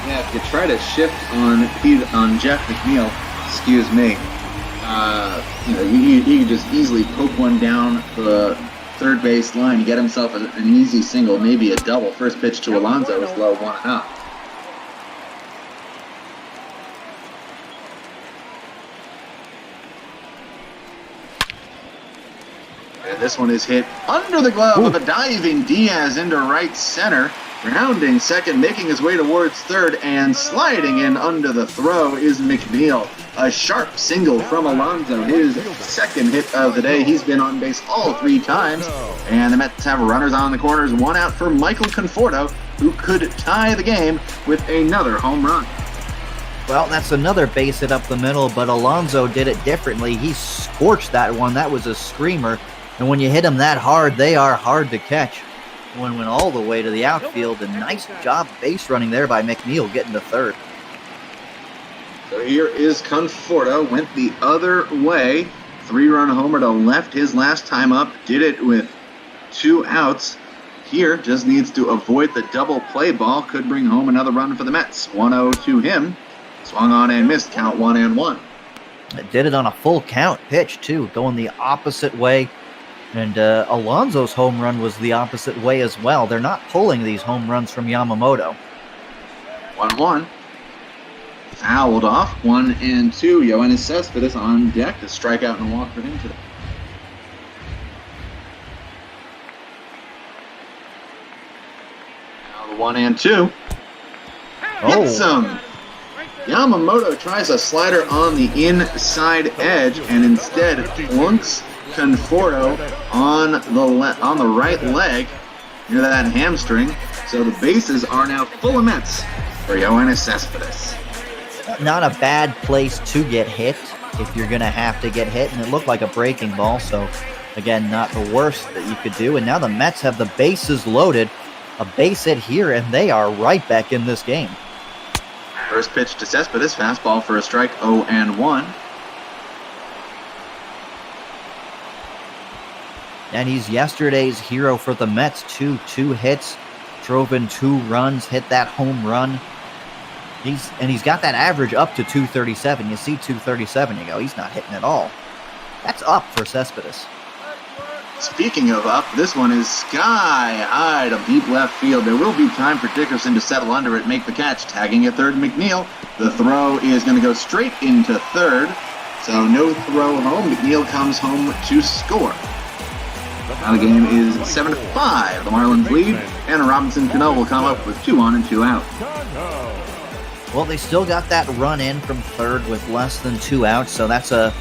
Yeah, if you try to shift on Jeff McNeil, excuse me, you can just easily poke one down the third base line, get himself an easy single, maybe a double. First pitch to Alonso is low, 1-0. And this one is hit under the glove of a diving Diaz into right center. Rounding second, making his way towards third, and sliding in under the throw is McNeil. A sharp single from Alonso, his second hit of the day. He's been on base all 3 times. And the Mets have runners on the corners, 1 out for Michael Conforto, who could tie the game with another home run. Well, that's another base hit up the middle, but Alonso did it differently. He scorched that one. That was a screamer. And when you hit them that hard, they are hard to catch. One went all the way to the outfield, and nice job base running there by McNeil getting to third. So here is Conforto, went the other way. 3-run homer to left his last time up. Did it with 2 outs. Here just needs to avoid the double play ball. Could bring home another run for the Mets. 1-0 to him. Swung on and missed. Count 1-1. It did it on a full count pitch, too, going the opposite way. And Alonso's home run was the opposite way as well. They're not pulling these home runs from Yamamoto. 1-1. Fouled off. 1-2. Yoenis Cespedes on deck. A strikeout and a walk for him today. Now the 1-2. Hits him. Yamamoto tries a slider on the inside edge and instead plunks Conforto on the right leg near that hamstring. So the bases are now full of Mets for Yoenis Cespedes. Not a bad place to get hit if you're going to have to get hit, and it looked like a breaking ball, so again, not the worst that you could do. And now the Mets have the bases loaded, a base hit here, and they are right back in this game. First pitch to Cespedes, fastball for a strike, 0-1. And he's yesterday's hero for the Mets, two hits, drove in 2 runs, hit that home run. He's got that average up to 237. You see 237, you go, he's not hitting at all. That's up for Cespedes. Speaking of up, this one is sky high to deep left field. There will be time for Dickerson to settle under it, make the catch, tagging at third McNeil. The throw is going to go straight into third, so no throw home. McNeil comes home to score. Now the game is 7-5. The Marlins lead, and Robinson Cano will come up with 2 on and 2 out. Well, they still got that run in from third with less than 2 outs, so that's a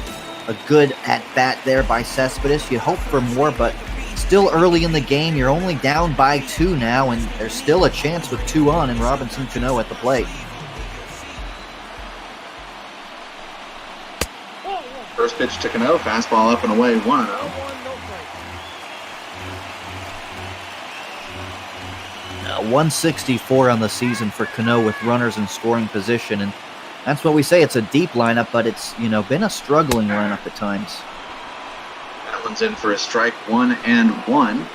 good at-bat there by Cespedes. You hope for more, but still early in the game. You're only down by 2 now, and there's still a chance with 2 on and Robinson Cano at the plate. First pitch to Cano, fastball up and away, 1-0. Now 164 on the season for Cano with runners in scoring position, and that's what we say. It's a deep lineup, but it's, been a struggling lineup at times. That one's in for a strike, 1-1.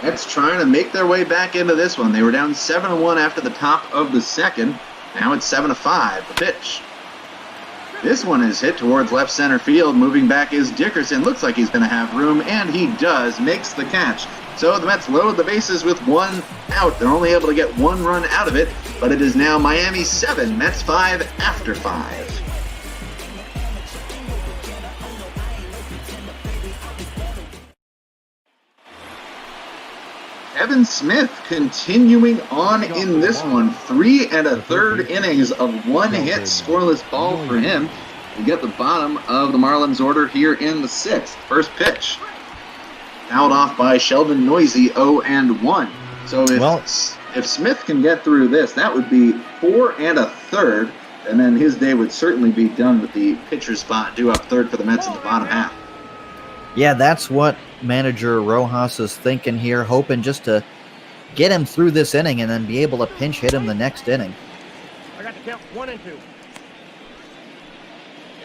Mets trying to make their way back into this one. They were down 7-1 after the top of the second. Now it's 7-5. The pitch. This one is hit towards left center field. Moving back is Dickerson. Looks like he's going to have room, and he does. Makes the catch. So the Mets load the bases with 1 out. They're only able to get 1 run out of it, but it is now Miami 7, Mets 5 after 5. Kevin Smith continuing on in this one. 3 1/3 innings of 1 hit, scoreless ball for him. We get the bottom of the Marlins order here in the 6th. First pitch. Fouled off by Sheldon Noisy, 0-1. So if Smith can get through this, that would be 4 1/3, and then his day would certainly be done with the pitcher spot due up third for the Mets in the bottom half. Yeah, that's what manager Rojas is thinking here, hoping just to get him through this inning and then be able to pinch hit him the next inning. I got the count 1-2.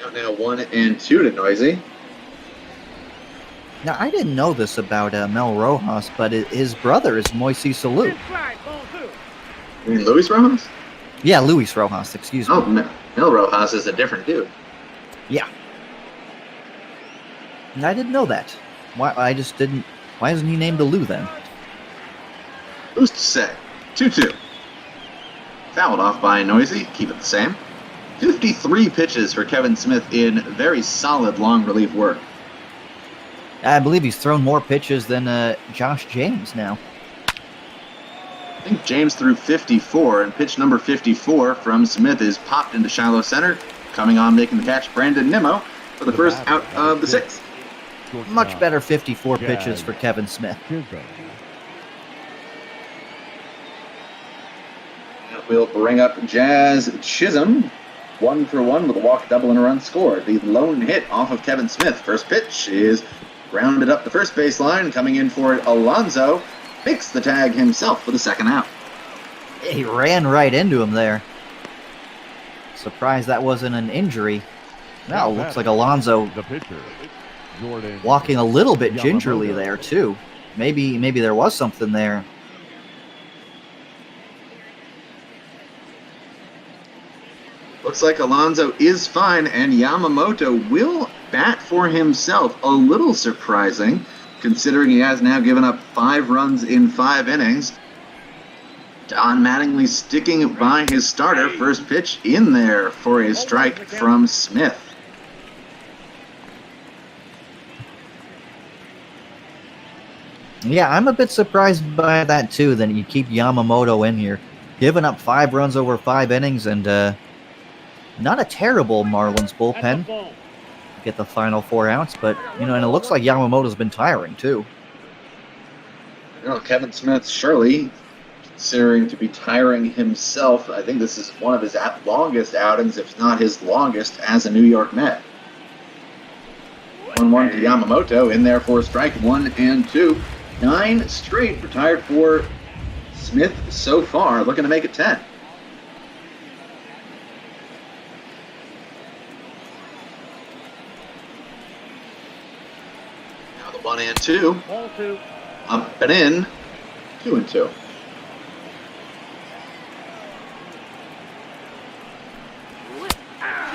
Count now 1-2 to Noisy. Now, I didn't know this about Mel Rojas, but his brother is Moises Alou. You mean Luis Rojas? Yeah, Luis Rojas, excuse me. Oh, Mel Rojas is a different dude. Yeah. I didn't know that. Why isn't he named Alou then? Who's to say? 2-2. Fouled off by Noisy. Keep it the same. 53 pitches for Kevin Smith in very solid long relief work. I believe he's thrown more pitches than Josh James now. I think James threw 54, and pitch number 54 from Smith is popped into shallow center. Coming on, making the catch, Brandon Nimmo for the first out of the 6th. Much better 54 pitches for Kevin Smith. We'll bring up Jazz Chisholm. 1 for 1 with a walk, double, and a run scored. The lone hit off of Kevin Smith. First pitch is grounded up the first baseline. Coming in for it, Alonso makes the tag himself for the second out. He ran right into him there. Surprised that wasn't an injury. Now it looks like Alonso The pitcher, Jordan walking a little bit gingerly Yamamoto. there too. Maybe there was something there. Looks like Alonso is fine, and Yamamoto will bat for himself. A little surprising, considering he has now given up 5 runs in 5 innings. Don Mattingly sticking by his starter. First pitch in there for a strike from Smith. Yeah, I'm a bit surprised by that too. Then you keep Yamamoto in here, giving up 5 runs over 5 innings, and not a terrible Marlins bullpen. Get the final 4 outs, but and it looks like Yamamoto's been tiring too. Kevin Smith surely considering to be tiring himself. I think this is one of his longest outings, if not his longest, as a New York Met. 1-1 to Yamamoto, in there for strike 1 and 2. 9 straight retired for Smith so far, looking to make it 10. Now the 1 and 2. Up and in. 2 and 2.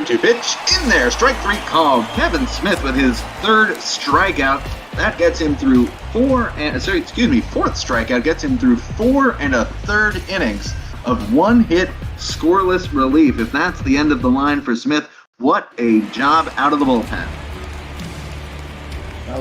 To pitch in there, strike 3 called. Kevin Smith with his 3rd strikeout. That gets him through 4th strikeout gets him through 4 1/3 innings of 1-hit scoreless relief. If that's the end of the line for Smith, what a job out of the bullpen.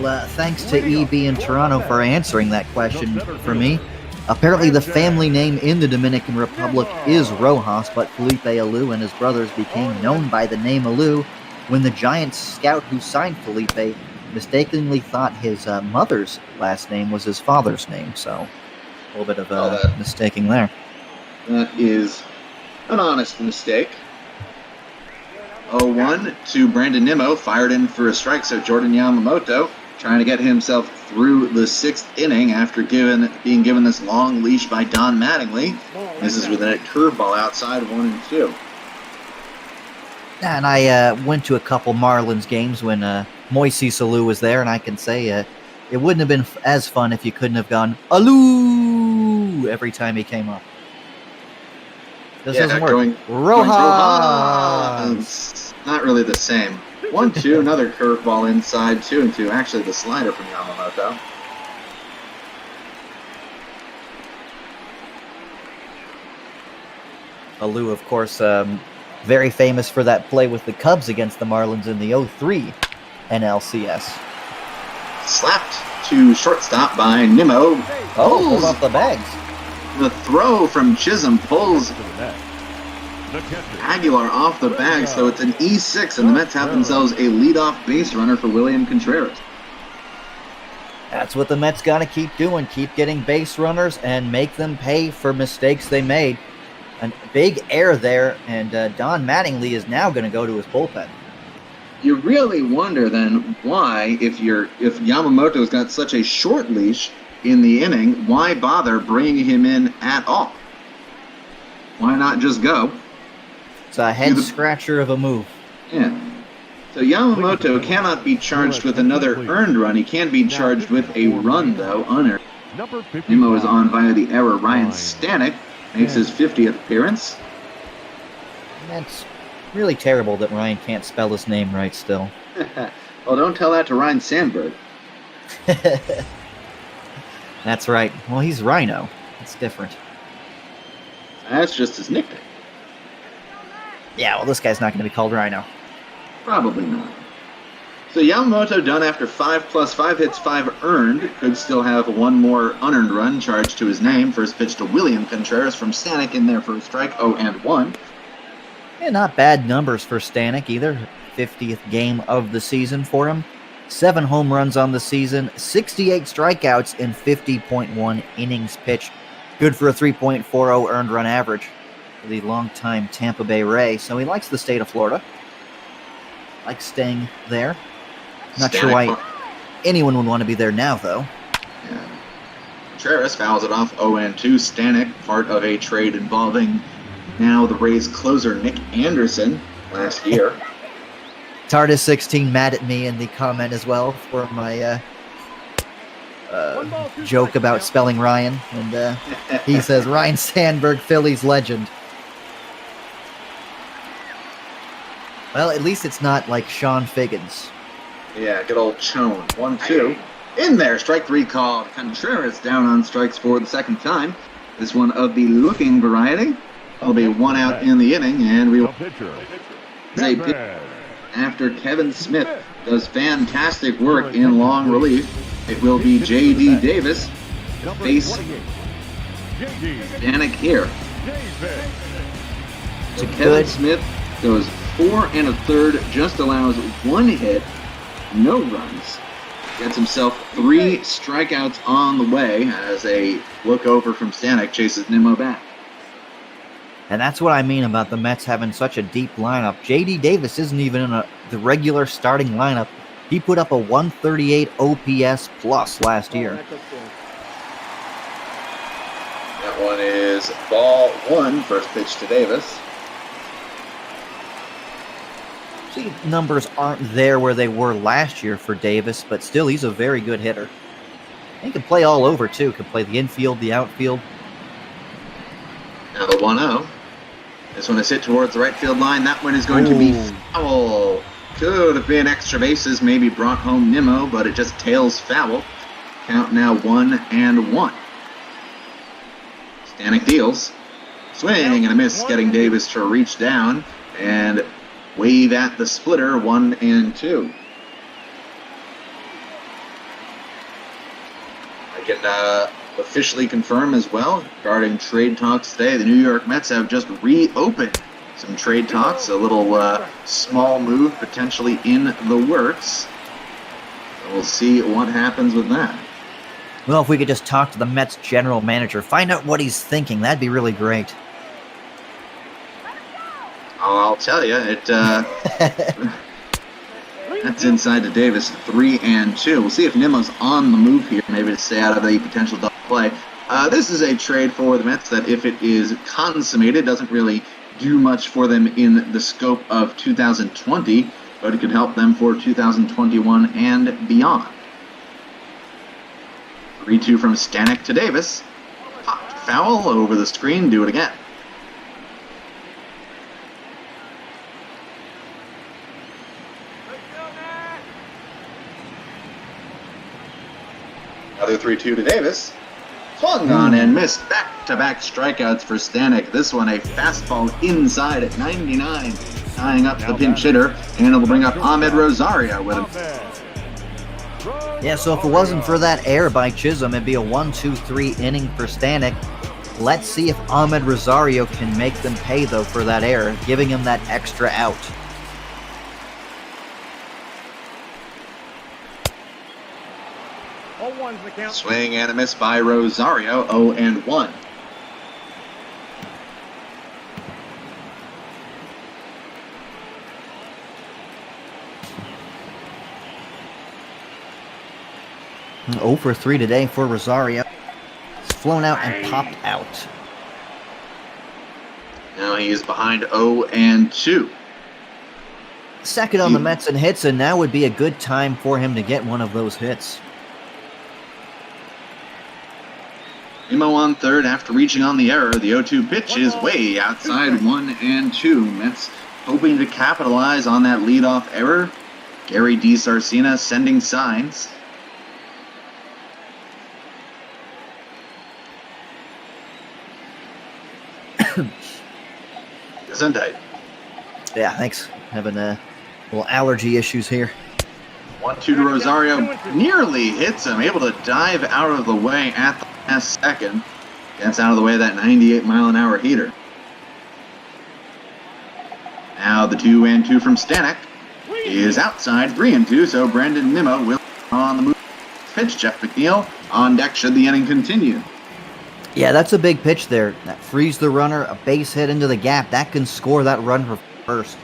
Well, thanks to EB in Toronto for answering that question for me. Apparently the family name in the Dominican Republic is Rojas, but Felipe Alou and his brothers became known by the name Alou when the Giants scout who signed Felipe mistakenly thought his mother's last name was his father's name, so a little bit of mistaking there. That is an honest mistake. 0-1 to Brandon Nimmo, fired in for a strike, so Jordan Yamamoto trying to get himself through the 6th inning after being given this long leash by Don Mattingly. This is with a curveball outside 1 and 2. And I went to a couple Marlins games when Moises Alou was there, and I can say it wouldn't have been as fun if you couldn't have gone Alou every time he came up. This doesn't work. Rojas! Not really the same. 1-2, another curveball inside, 2 and 2. Actually, the slider from Yamamoto. Alou, of course, very famous for that play with the Cubs against the Marlins in the 03 NLCS. Slapped to shortstop by Nimmo. Pulls off the bags. The throw from Chisholm pulls Aguilar off the bag, so it's an E6, and the Mets have themselves a leadoff base runner for William Contreras. That's what the Mets got to keep doing. Keep getting base runners and make them pay for mistakes they made. A big error there, and Don Mattingly is now going to go to his bullpen. You really wonder then why, if Yamamoto's got such a short leash in the inning, why bother bringing him in at all? Why not just go? It's a head scratcher of a move. Yeah. So Yamamoto cannot be charged with another earned run. He can be charged with a run, though, unearned. Nimmo is on via the error. Ryan Stanek makes his 50th appearance. That's really terrible that Ryan can't spell his name right still. Well, don't tell that to Ryan Sandberg. That's right. Well, he's Rhino. It's different. That's just his nickname. Yeah, well, this guy's not going to be called Rhino. Probably not. So Yamamoto done after 5 plus 5 hits, 5 earned. Could still have one more unearned run charged to his name. First pitch to William Contreras from Stanek in there for a strike, 0-1. Yeah, not bad numbers for Stanek either. 50th game of the season for him. 7 home runs on the season, 68 strikeouts, and 50.1 innings pitched. Good for a 3.40 earned run average for the longtime Tampa Bay Ray. So he likes the state of Florida. Likes staying there. Not sure why anyone would want to be there now, though. Yeah. Contreras fouls it off 0-2. Stanek, part of a trade involving Now the Rays closer Nick Anderson last year. TARDIS16 mad at me in the comment as well for my joke about spelling Ryan. And he says, Ryan Sandberg, Phillies legend. Well, at least it's not like Sean Figgins. Yeah, good old Chone. 1-2. In there, strike 3 called. Contreras down on strikes for the second time. This one of the looking variety. It'll be 1 out in the inning, and we will. After Kevin Smith does fantastic work in long relief, it will be J.D. Davis face Danik here. So Kevin Smith goes 4 1/3, just allows 1 hit, no runs. Gets himself 3 strikeouts on the way as a look over from Stanek chases Nimmo back. And that's what I mean about the Mets having such a deep lineup. J.D. Davis isn't even in the regular starting lineup. He put up a 138 OPS plus last year. That one is ball 1, first pitch to Davis. See, numbers aren't there where they were last year for Davis, but still, he's a very good hitter. He can play all over, too. Can play the infield, the outfield. Now the 1-0. This one is hit towards the right field line. That one is going to be foul. Could have been extra bases, maybe brought home Nimmo, but it just tails foul. Count now 1-1. Stanek deals. Swing and a miss, getting Davis to reach down and wave at the splitter, 1-2. I can officially confirm as well regarding trade talks today. The New York Mets have just reopened some trade talks. A little small move potentially in the works. We'll see what happens with that. Well, if we could just talk to the Mets general manager, find out what he's thinking, that'd be really great. I'll tell you, that's inside to Davis, 3-2. We'll see if Nimmo's on the move here, maybe to stay out of the potential double play. This is a trade for the Mets that, if it is consummated, doesn't really do much for them in the scope of 2020, but it could help them for 2021 and beyond. 3-2 from Stanek to Davis. Popped foul over the screen, do it again. Another 3-2 to Davis. Swung on and missed. Back-to-back strikeouts for Stanek. This one a fastball inside at 99, tying up the pinch hitter, and it'll bring up Ahmed Rosario with him. Yeah, so if it wasn't for that error by Chisholm, it'd be a 1-2-3 inning for Stanek. Let's see if Ahmed Rosario can make them pay, though, for that error, giving him that extra out. Swing and a miss by Rosario, 0-1. And 0 for 3 today for Rosario. It's flown out and popped out. Now he is behind 0-2. Second on the Mets in hits, and now would be a good time for him to get one of those hits. Nimmo on third after reaching on the error. The 0-2 pitch is way outside, 1-2. Mets hoping to capitalize on that leadoff error. Gary DiSarcina sending signs. Gesundheit. Yeah, thanks. Having little allergy issues here. 1-2 to Rosario. Nearly hits him. Able to dive out of the way at the last second. Gets out of the way of that 98-mile-an-hour heater. Now the 2-2 from Stanek is outside, 3-2, so Brandon Nimmo will on the move. Pitch, Jeff McNeil on deck should the inning continue. Yeah, that's a big pitch there. That frees the runner, a base hit into the gap. That can score that run for first.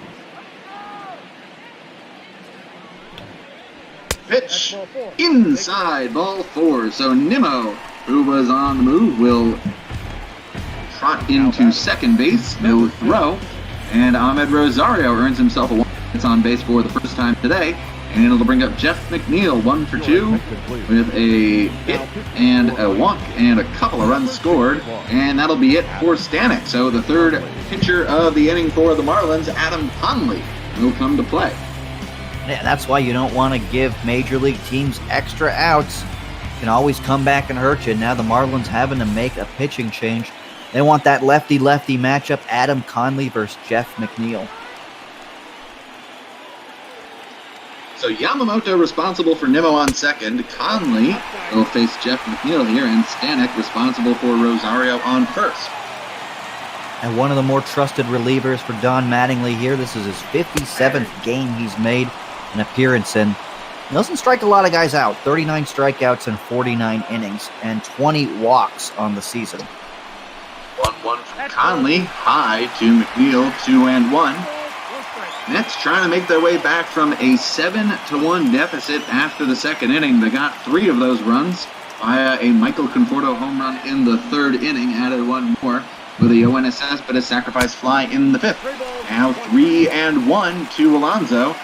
Pitch inside, ball 4. So Nimmo, who was on the move, will trot into second base, no throw, and Ahmed Rosario earns himself a 1 hits on base for the first time today, and it'll bring up Jeff McNeil 1 for 2 with a hit and a walk and a couple of runs scored, and that'll be it for Stanek. So the third pitcher of the inning for the Marlins, Adam Conley, will come to play. Yeah, that's why you don't want to give major league teams extra outs. Can always come back and hurt you. Now the Marlins having to make a pitching change. They want that lefty-lefty matchup, Adam Conley versus Jeff McNeil. So Yamamoto responsible for Nimmo on second. Conley will face Jeff McNeil here, and Stanek responsible for Rosario on first. And one of the more trusted relievers for Don Mattingly here. This is his 57th game he's made an appearance in. He doesn't strike a lot of guys out. 39 strikeouts in 49 innings and 20 walks on the season. 1-1 from Conley. High to McNeil, 2-1. Nets trying to make their way back from a 7-1 deficit after the second inning. They got 3 of those runs via a Michael Conforto home run in the third inning, added 1 more with a Yoenis Cespedes sacrifice fly in the 5th. Now 3-1 to Alonso.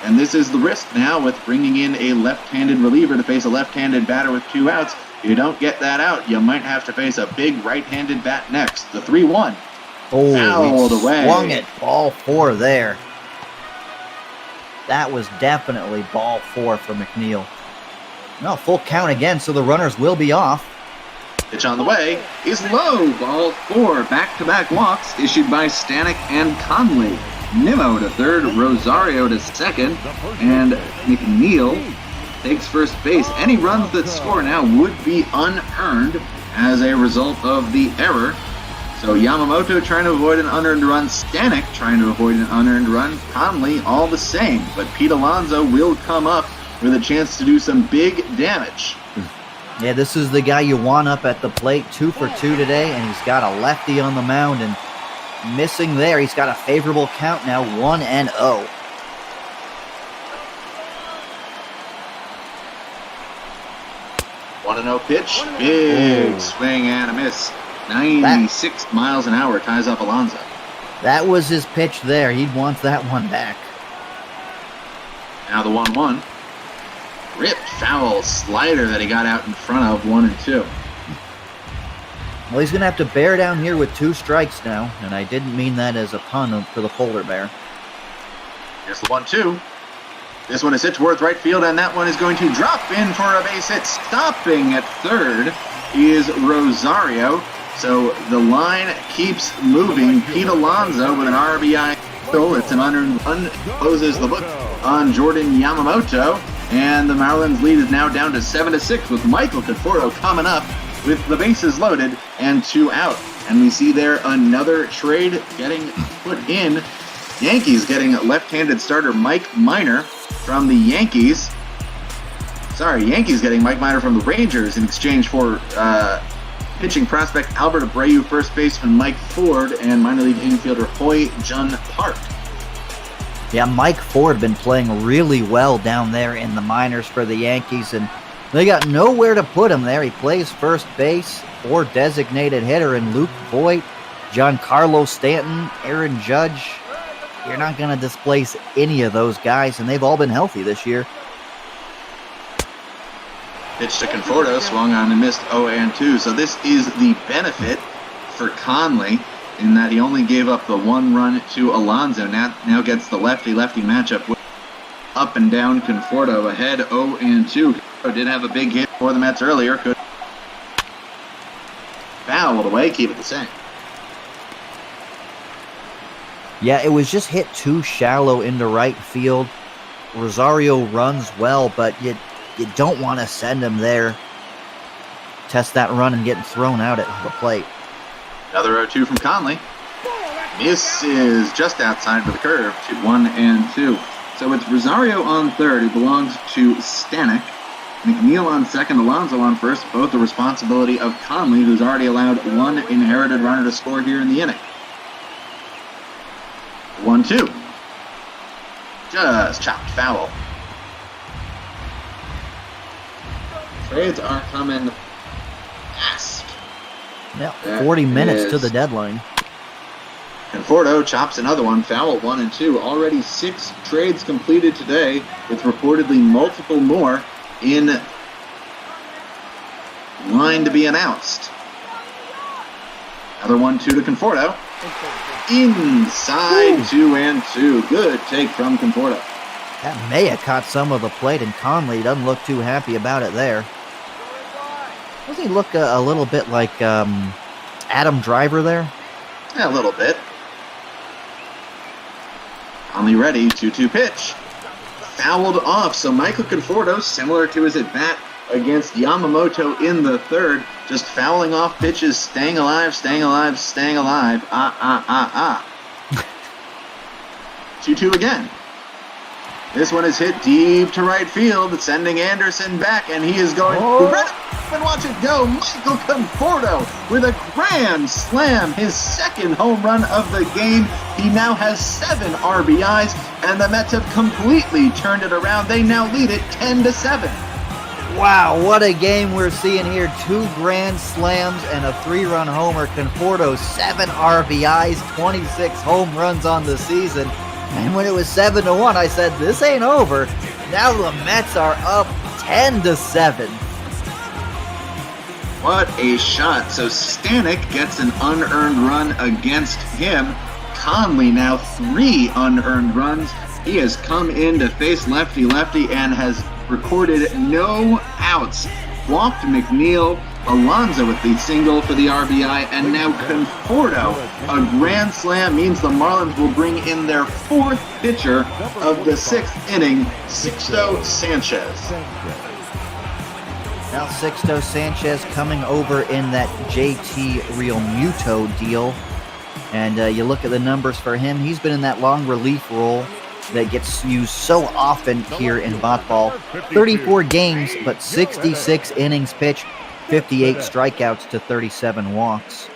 And this is the risk now with bringing in a left-handed reliever to face a left-handed batter with 2 outs. You don't get that out, you might have to face a big right-handed bat next. The 3-1. Oh, fouled away. Swung it. Ball 4 there. That was definitely ball 4 for McNeil. No, full count again, so the runners will be off. Pitch on the way is low. Ball 4. Back-to-back walks issued by Stanek and Conley. Nimmo to third, Rosario to second, and McNeil takes first base. Any runs that score now would be unearned as a result of the error. So Yamamoto trying to avoid an unearned run, Stanek trying to avoid an unearned run, Conley all the same. But Pete Alonso will come up with a chance to do some big damage. Yeah, this is the guy you want up at the plate. 2 for 2 today, and he's got a lefty on the mound, and missing there. He's got a favorable count now, 1-0. One 1-0 pitch, big swing and a miss. 96 miles an hour ties up Alonso. That was his pitch there. He wants that one back. Now the 1-1. Ripped foul slider that he got out in front of 1-2. Well, he's going to have to bear down here with 2 strikes now, and I didn't mean that as a pun for the polar bear. Here's the 1-2. This one is hit towards right field, and that one is going to drop in for a base hit. Stopping at third is Rosario. So the line keeps moving. Pete Alonso with an RBI goal. It's an unearned run. Closes the book on Jordan Yamamoto. And the Marlins lead is now down to 7-6 with Michael Conforto coming up with the bases loaded and 2 out. And we see there another trade getting put in. Yankees getting left-handed starter Mike Minor from the Yankees. Yankees getting Mike Minor from the Rangers in exchange for pitching prospect Albert Abreu, first baseman Mike Ford, and minor league infielder Hoy Jun Park. Yeah, Mike Ford been playing really well down there in the minors for the Yankees, and they got nowhere to put him there. He plays first base or designated hitter, and Luke Voigt, Giancarlo Stanton, Aaron Judge. You're not going to displace any of those guys, and they've all been healthy this year. Pitch to Conforto, swung on and missed 0-2. So this is the benefit for Conley in that he only gave up the 1 run to Alonso. Now gets the lefty-lefty matchup with up and down Conforto ahead 0-2. Conforto did have a big hit for the Mets earlier. Could fouled away, keep it the same. Yeah, it was just hit too shallow into right field. Rosario runs well, but you don't want to send him there. Test that run and getting thrown out at the plate. Another 0-2 from Conley. Misses just outside for the curve to 1-2. So it's Rosario on third, who belongs to Stanek. McNeil on second, Alonso on first, both the responsibility of Conley, who's already allowed 1 inherited runner to score here in the inning. 1-2. Just chopped foul. Trades are coming fast. Yeah, 40 minutes to the deadline. Conforto chops another one, foul 1 and 2. Already 6 trades completed today, with reportedly multiple more in line to be announced. Another 1-2 to Conforto. Inside 2 and 2. Good take from Conforto. That may have caught some of the plate, and Conley doesn't look too happy about it there. Doesn't he look a little bit like Adam Driver there? Yeah, a little bit. Conley ready, 2-2 pitch. Fouled off, so Michael Conforto, similar to his at-bat against Yamamoto in the third, just fouling off pitches, staying alive, staying alive, staying alive. 2-2 again. This one is hit deep to right field, sending Anderson back, and he is going and watch it go. Michael Conforto with a grand slam, his second home run of the game. He now has 7 RBIs, and the Mets have completely turned it around. They now lead it 10-7. Wow, what a game we're seeing here. 2 grand slams and a 3-run homer. Conforto, 7 RBIs, 26 home runs on the season. And when it was 7-1, I said, this ain't over. Now the Mets are up 10-7. What a shot. So Stanek gets an unearned run against him. Conley now 3 unearned runs. He has come in to face lefty-lefty and has recorded no outs. Walked McNeil, Alonso with the single for the RBI, and now Conforto. A grand slam means the Marlins will bring in their 4th pitcher of the 6th inning, Sixto Sanchez. Now Sixto Sanchez coming over in that JT Real Muto deal. And you look at the numbers for him, he's been in that long relief role that gets used so often here in Botball. 34 games, but 66 innings pitched, 58 strikeouts to 37 walks.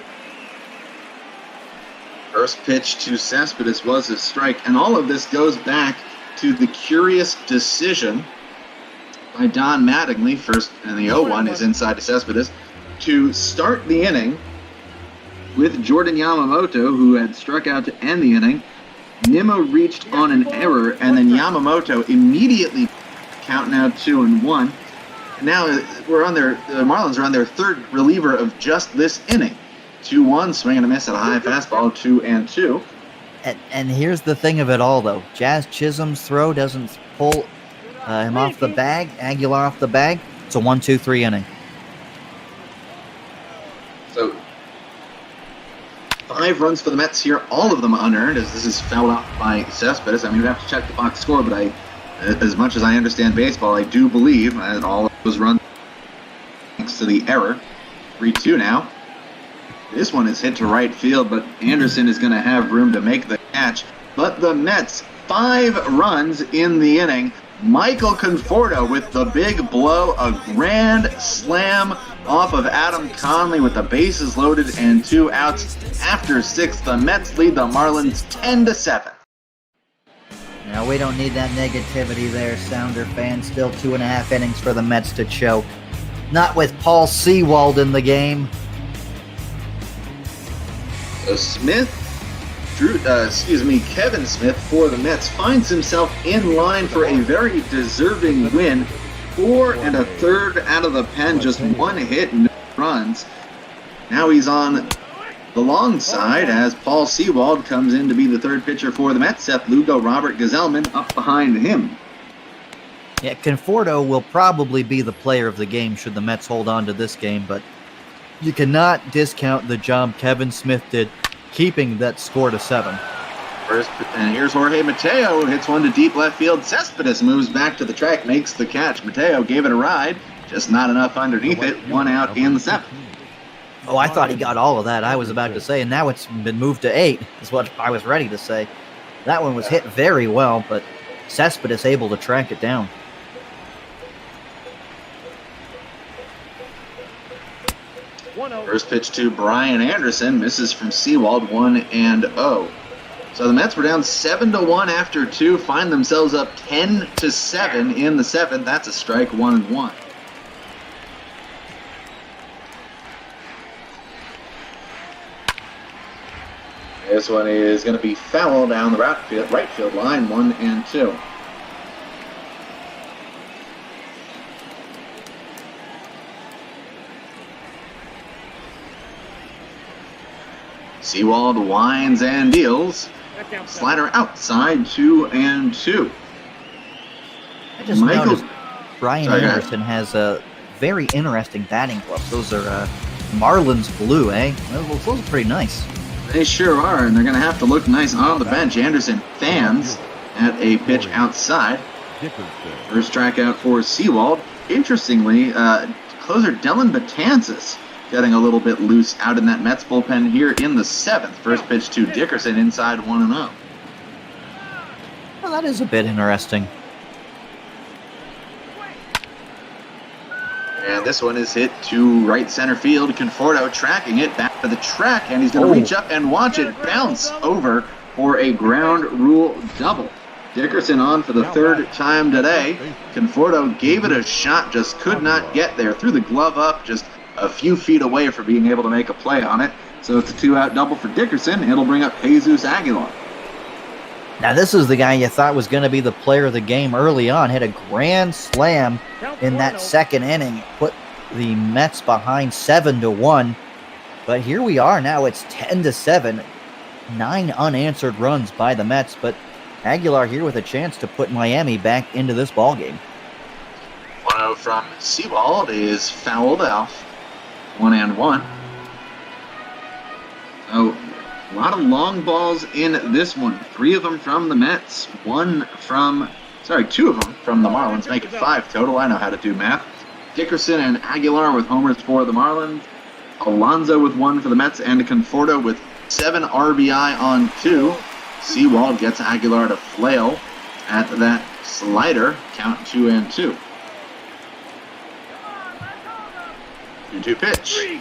First pitch to Cespedes was a strike, and all of this goes back to the curious decision by Don Mattingly, first in the 0-1 is inside to Cespedes, to start the inning with Jordan Yamamoto, who had struck out to end the inning. Nimmo reached on an error, and then Yamamoto immediately counting out 2-1. Now the Marlins are on their 3rd reliever of just this inning. 2-1, swing and a miss at a high fastball, 2-2. And here's the thing of it all, though. Jazz Chisholm's throw doesn't pull him off the bag, Aguilar off the bag. It's a 1-2-3 inning. So 5 runs for the Mets here, all of them unearned, as this is fouled off by Cespedes. I mean, we have to check the box score, but as much as I understand baseball, I do believe that all of those runs thanks to the error. 3-2 now. This one is hit to right field, but Anderson is going to have room to make the catch. But the Mets, 5 runs in the inning. Michael Conforto with the big blow, a grand slam off of Adam Conley with the bases loaded and 2 outs. After 6, the Mets lead the Marlins 10-7. Now, we don't need that negativity there, Sounder fans. Still 2.5 innings for the Mets to choke. Not with Paul Sewald in the game. So Kevin Smith for the Mets finds himself in line for a very deserving win. 4 1/3 out of the pen, just 1 hit, no runs. Now he's on the long side as Paul Sewald comes in to be the 3rd pitcher for the Mets. Seth Lugo, Robert Gazelman up behind him. Yeah, Conforto will probably be the player of the game should the Mets hold on to this game, but you cannot discount the job Kevin Smith did keeping that score to 7. And here's Jorge Mateo, who hits one to deep left field. Cespedes moves back to the track, makes the catch. Mateo gave it a ride, just not enough underneath it. 1 out in the 7th. Oh, I thought he got all of that. I was about to say, and now it's been moved to 8, is what I was ready to say. That one was hit very well, but Cespedes able to track it down. First pitch to Brian Anderson, misses from Sewald, 1-0. So the Mets were down 7-1 after 2, find themselves up 10-7 in the 7th. That's a strike, 1-1. This one is going to be foul down the right field line, 1 and 2. Seawald winds and deals. Slider outside, 2 and 2. I just noticed Brian Anderson has a very interesting batting gloves. Those are Marlins blue, eh? Those are pretty nice. They sure are, and they're going to have to look nice on the bench. Anderson fans at a pitch outside. First strikeout for Seawald. Interestingly, closer Dylan Betances getting a little bit loose out in that Mets bullpen here in the 7th. First pitch to Dickerson inside 1-0. Well, that is a bit interesting. And this one is hit to right center field. Conforto tracking it back to the track, and he's going to reach up and watch it bounce over for a ground rule double. Dickerson on for the 3rd time today. Conforto gave it a shot, just could not get there. Threw the glove up, just a few feet away from being able to make a play on it. So it's a 2-out double for Dickerson. It'll bring up Jesus Aguilar. Now this is the guy you thought was going to be the player of the game early on. Hit a grand slam in that 2nd inning. Put the Mets behind 7-1. But here we are now. It's 10-7. 9 unanswered runs by the Mets. But Aguilar here with a chance to put Miami back into this ballgame. 1-0 from Seawald is fouled off. 1-1. So a lot of long balls in this one. 3 of them from the Mets. 2 of them from the Marlins. Make it 5 total. I know how to do math. Dickerson and Aguilar with homers for the Marlins. Alonso with 1 for the Mets. And Conforto with 7 RBI on 2. Seawald gets Aguilar to flail at that slider. Count 2-2. 2-2 pitch.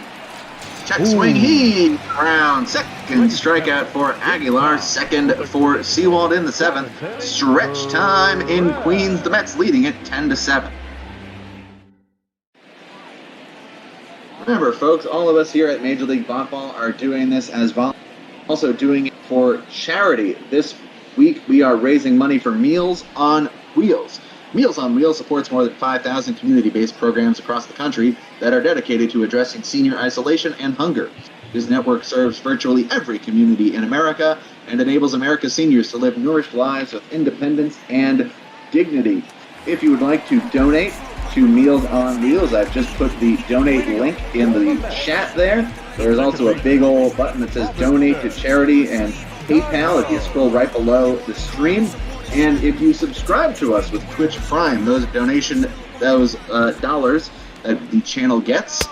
Check swing, he around. 2nd strikeout for Aguilar. 2nd for Seawald in the 7th. Stretch time in Queens. The Mets leading it 10-7. Remember, folks, all of us here at Major League Baseball are doing this as volunteers. Also doing it for charity. This week we are raising money for Meals on Wheels. Meals on Wheels supports more than 5,000 community-based programs across the country that are dedicated to addressing senior isolation and hunger. This network serves virtually every community in America and enables America's seniors to live nourished lives with independence and dignity. If you would like to donate to Meals on Wheels, I've just put the donate link in the chat there. There's also a big old button that says donate to charity and PayPal if you scroll right below the stream. And if you subscribe to us with Twitch Prime, those dollars that the channel gets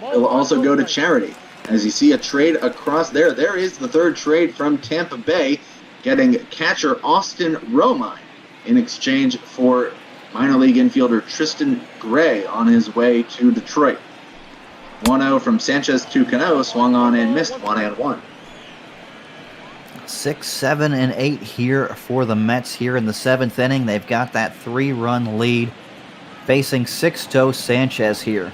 will also go to charity. As you see a trade across there, there is the 3rd trade from Tampa Bay, getting catcher Austin Romine in exchange for minor league infielder Tristan Gray on his way to Detroit. 1-0 from Sanchez to Cano, swung on and missed. 1-1. 6, 7, and 8 here for the Mets here in the 7th inning. They've got that 3-run lead, facing Sixto Sanchez here.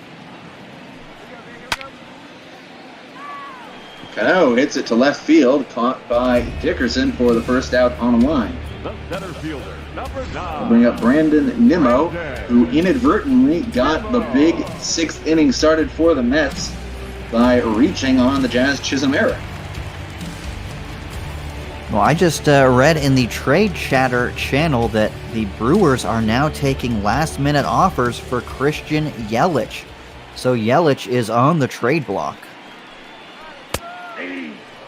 Cano hits it to left field, caught by Dickerson for the 1st out on a line. The center fielder, number 9. We'll bring up Brandon Nimmo, who inadvertently got the big 6th inning started for the Mets by reaching on the Jazz Chisholm error. Well, I just read in the Trade Chatter channel that the Brewers are now taking last-minute offers for Christian Yelich. So Yelich is on the trade block.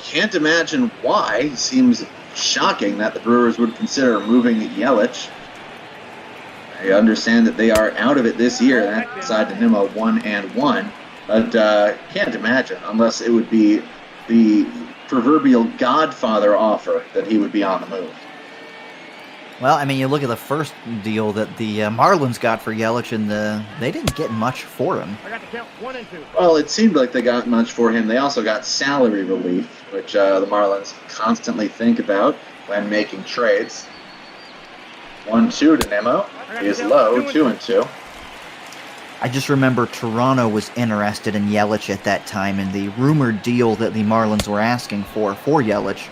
Can't imagine why. Seems shocking that the Brewers would consider moving Yelich. I understand that they are out of it this year. That side to Nimmo 1-1. But can't imagine, unless it would be the proverbial Godfather offer, that he would be on the move. Well, I mean, you look at the first deal that the Marlins got for Yelich, and they didn't get much for him. I got to count 1 and 2. Well, it seemed like they got much for him. They also got salary relief, which the Marlins constantly think about when making trades. 1-2 to Nimmo. He is low, 2-2. I just remember Toronto was interested in Yelich at that time, and the rumored deal that the Marlins were asking for Yelich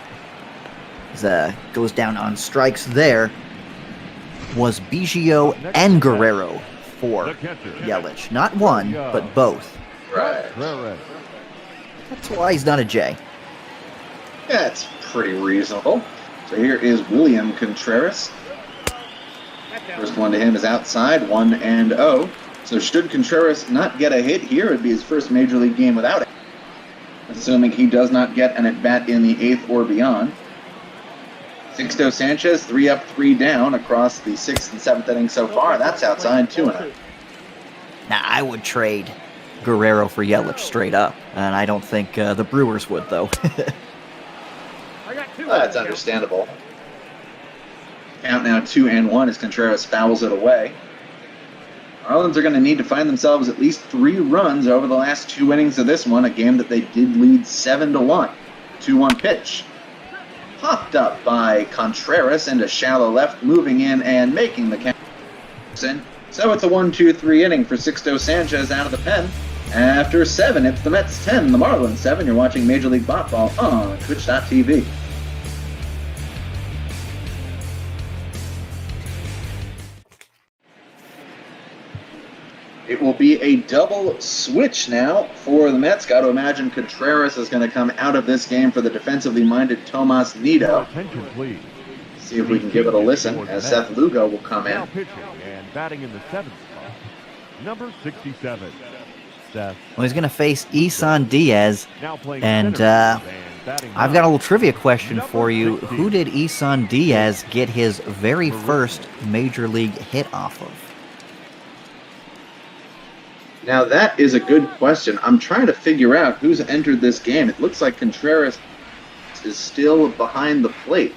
goes down on strikes there, was Biggio and Guerrero for Yelich. Not one, but both. Right. That's why he's not a J. Yeah, it's pretty reasonable. So here is William Contreras. First one to him is outside, 1-0. So should Contreras not get a hit here, it would be his first major league game without it. Assuming he does not get an at-bat in the 8th or beyond. Sixto Sanchez, 3 up, 3 down across the 6th and 7th innings so far. That's outside, 2-0. Now, I would trade Guerrero for Yelich straight up, and I don't think the Brewers would, though. That's understandable. Count now 2-1 as Contreras fouls it away. Marlins are going to need to find themselves at least 3 runs over the last 2 innings of this one, a game that they did lead 7-1. 2-1 pitch. Popped up by Contreras into shallow left, moving in and making the count. So it's a 1-2-3 inning for Sixto Sanchez out of the pen. After 7, it's the Mets 10, the Marlins 7. You're watching Major League Baseball on Twitch.tv. It will be a double switch now for the Mets. Got to imagine Contreras is going to come out of this game for the defensively minded Tomas Nido. Attention, please. See if we can give it a listen as Seth Lugo will come in. Now pitching and batting in the 7th spot, number 67, Seth. Well, he's going to face Isan Diaz, and I've got a little trivia question for you. Who did Isan Diaz get his very first major league hit off of? Now that is a good question. I'm trying to figure out who's entered this game. It looks like Contreras is still behind the plate.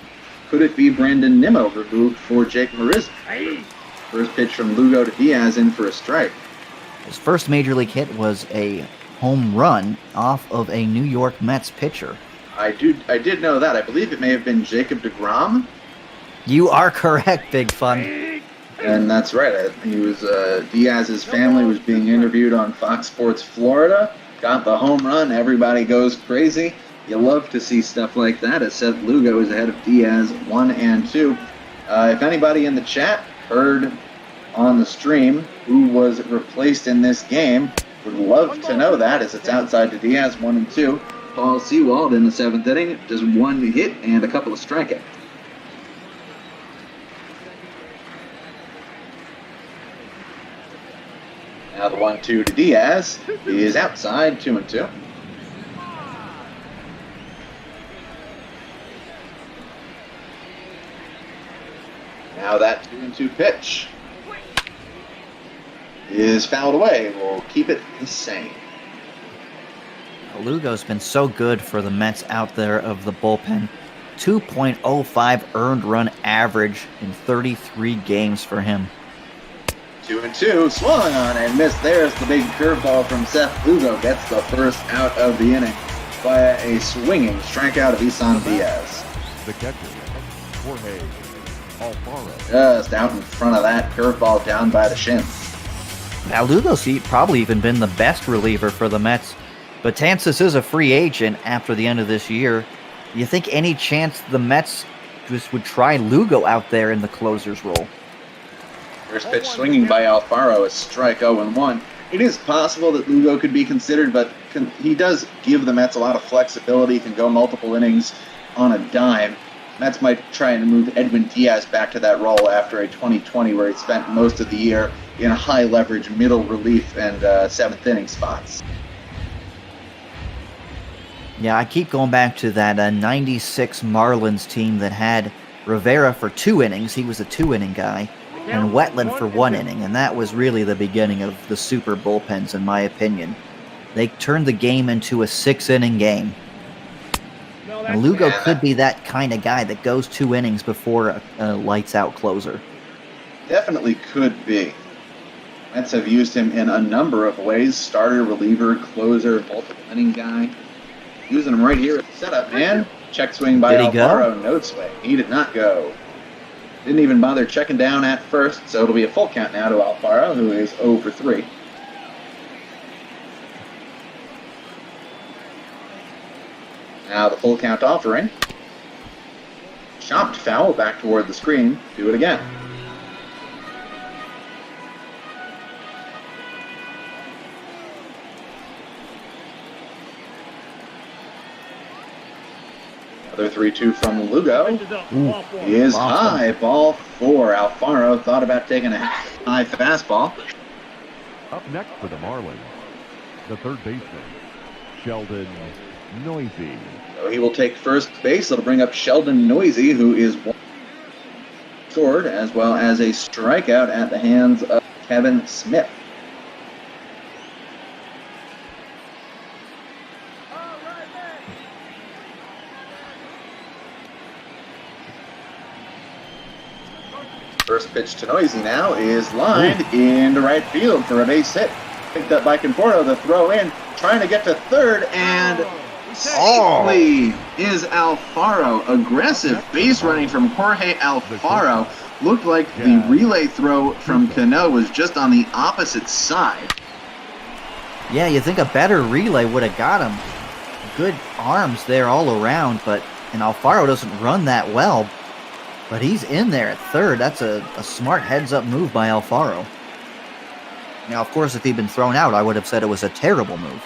Could it be Brandon Nimmo removed for Jake Marizzi? First pitch from Lugo to Diaz in for a strike. His first major league hit was a home run off of a New York Mets pitcher. I did know that. I believe it may have been Jacob deGrom. You are correct, Big Fun. And that's right. He was Diaz's family was being interviewed on Fox Sports Florida. Got the home run. Everybody goes crazy. You love to see stuff like that as Seth Lugo is ahead of Diaz 1-2. If anybody in the chat heard on the stream who was replaced in this game, would love to know that as it's outside to Diaz 1-2. Paul Sewald in the 7th inning, just 1 hit and a couple of strikeouts. Now the 1-2 to Diaz is outside, 2-2. Now that 2-2 pitch is fouled away. We'll keep it the same. Lugo's been so good for the Mets out there of the bullpen. 2.05 earned run average in 33 games for him. 2-2, swung on and missed. There's the big curveball from Seth Lugo. Gets the first out of the inning via a swinging strikeout of Isan Diaz. The catcher, Jorge Alfaro. Just out in front of that curveball down by the shins. Now Lugo's probably even been the best reliever for the Mets. But Betances is a free agent after the end of this year. Do you think any chance the Mets just would try Lugo out there in the closer's role? First pitch swinging by Alfaro, a strike 0-1. It is possible that Lugo could be considered, but he does give the Mets a lot of flexibility, can go multiple innings on a dime. Mets might try and move Edwin Diaz back to that role after a 2020 where he spent most of the year in high leverage middle relief and 7th inning spots. Yeah, I keep going back to that 96 Marlins team that had Rivera for 2 innings. He was a 2-inning guy. And Wetland for 1 inning, and that was really the beginning of the super bullpens, in my opinion. They turned the game into a 6-inning game. And Lugo could be that kind of guy that goes 2 innings before a lights-out closer. Definitely could be. Mets have used him in a number of ways. Starter, reliever, closer, multiple-inning guy. Using him right here at the setup, man. Check swing by Alfaro, no swing. He did not go. Didn't even bother checking down at first, so it'll be a full count now to Alfaro, who is 0 for 3. Now the full count offering. Chopped foul back toward the screen. Do it again. Another 3-2 from Lugo is high. Ball 4. Alfaro thought about taking a high fastball. Up next for the Marlins, the third baseman, Sheldon Noisy. So he will take first base. It'll bring up Sheldon Noisy, who is scored, as well as a strikeout at the hands of Kevin Smith. First pitch to Noisy now is lined into right field for a base hit. Picked up by Conforto. The throw in, trying to get to third, and safely is Alfaro. Aggressive base running from Jorge Alfaro. Looked like the relay throw from Cano was just on the opposite side. Yeah, you think a better relay would have got him. Good arms there all around, and Alfaro doesn't run that well. But he's in there at third. That's a smart heads-up move by Alfaro. Now, of course, if he'd been thrown out, I would have said it was a terrible move.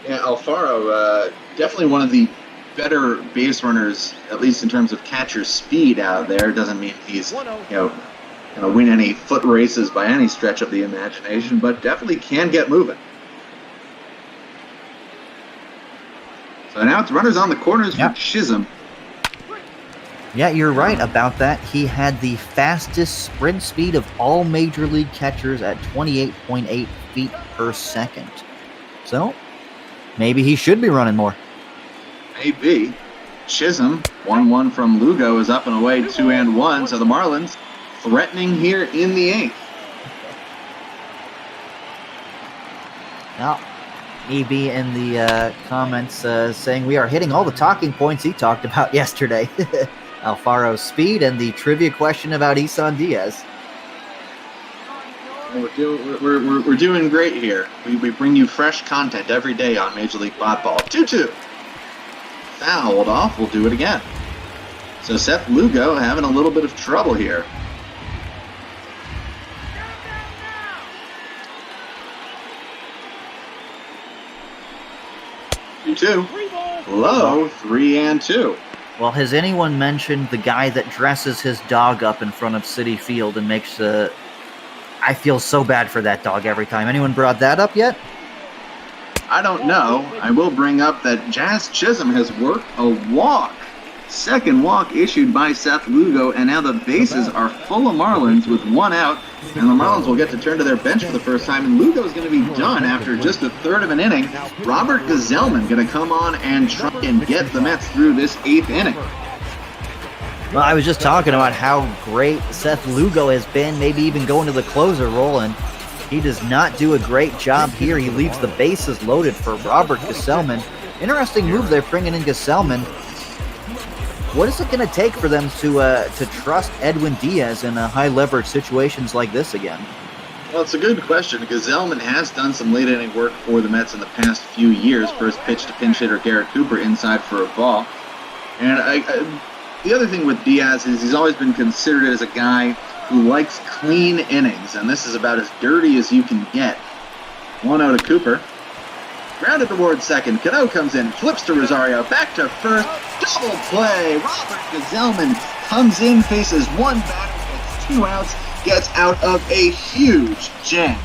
Yeah, Alfaro, definitely one of the better base runners, at least in terms of catcher speed out there. Doesn't mean he's, going to win any foot races by any stretch of the imagination, but definitely can get moving. So now it's runners on the corners for Chisholm. Yeah, you're right about that. He had the fastest sprint speed of all Major League catchers at 28.8 feet per second. So, maybe he should be running more. Maybe. Chisholm, 1-1 from Lugo, is up and away, 2-1. So the Marlins threatening here in the 8th. Now, EB in the comments saying we are hitting all the talking points he talked about yesterday. Alfaro's speed and the trivia question about Isan Diaz. We're doing great here. We bring you fresh content every day on Major League Ball. 2-2. Fouled off. We'll do it again. So Seth Lugo having a little bit of trouble here. 2-2. Low, 3-2. Well, has anyone mentioned the guy that dresses his dog up in front of Citi Field and makes I feel so bad for that dog every time. Anyone brought that up yet? I don't know. I will bring up that Jazz Chisholm has worked a walk. Second walk issued by Seth Lugo, and now the bases are full of Marlins with one out, and the Marlins will get to turn to their bench for the first time, and Lugo's going to be done after just a third of an inning. Robert Gazelman going to come on and try and get the Mets through this 8th inning. Well, I was just talking about how great Seth Lugo has been, maybe even going to the closer role, and he does not do a great job here. He leaves the bases loaded for Robert Gazelman. Interesting move there, bringing in Gazelman. What is it going to take for them to trust Edwin Diaz in high-leverage situations like this again? Well, it's a good question. Gazelman has done some late-inning work for the Mets in the past few years. First pitch to pinch hitter Garrett Cooper inside for a ball. And the other thing with Diaz is he's always been considered as a guy who likes clean innings, and this is about as dirty as you can get. 1-0 to Cooper. Grounded towards second. Cano comes in, flips to Rosario, back to first. Double play. Robert Gazelman comes in, faces one batter, gets 2 outs, gets out of a huge jam.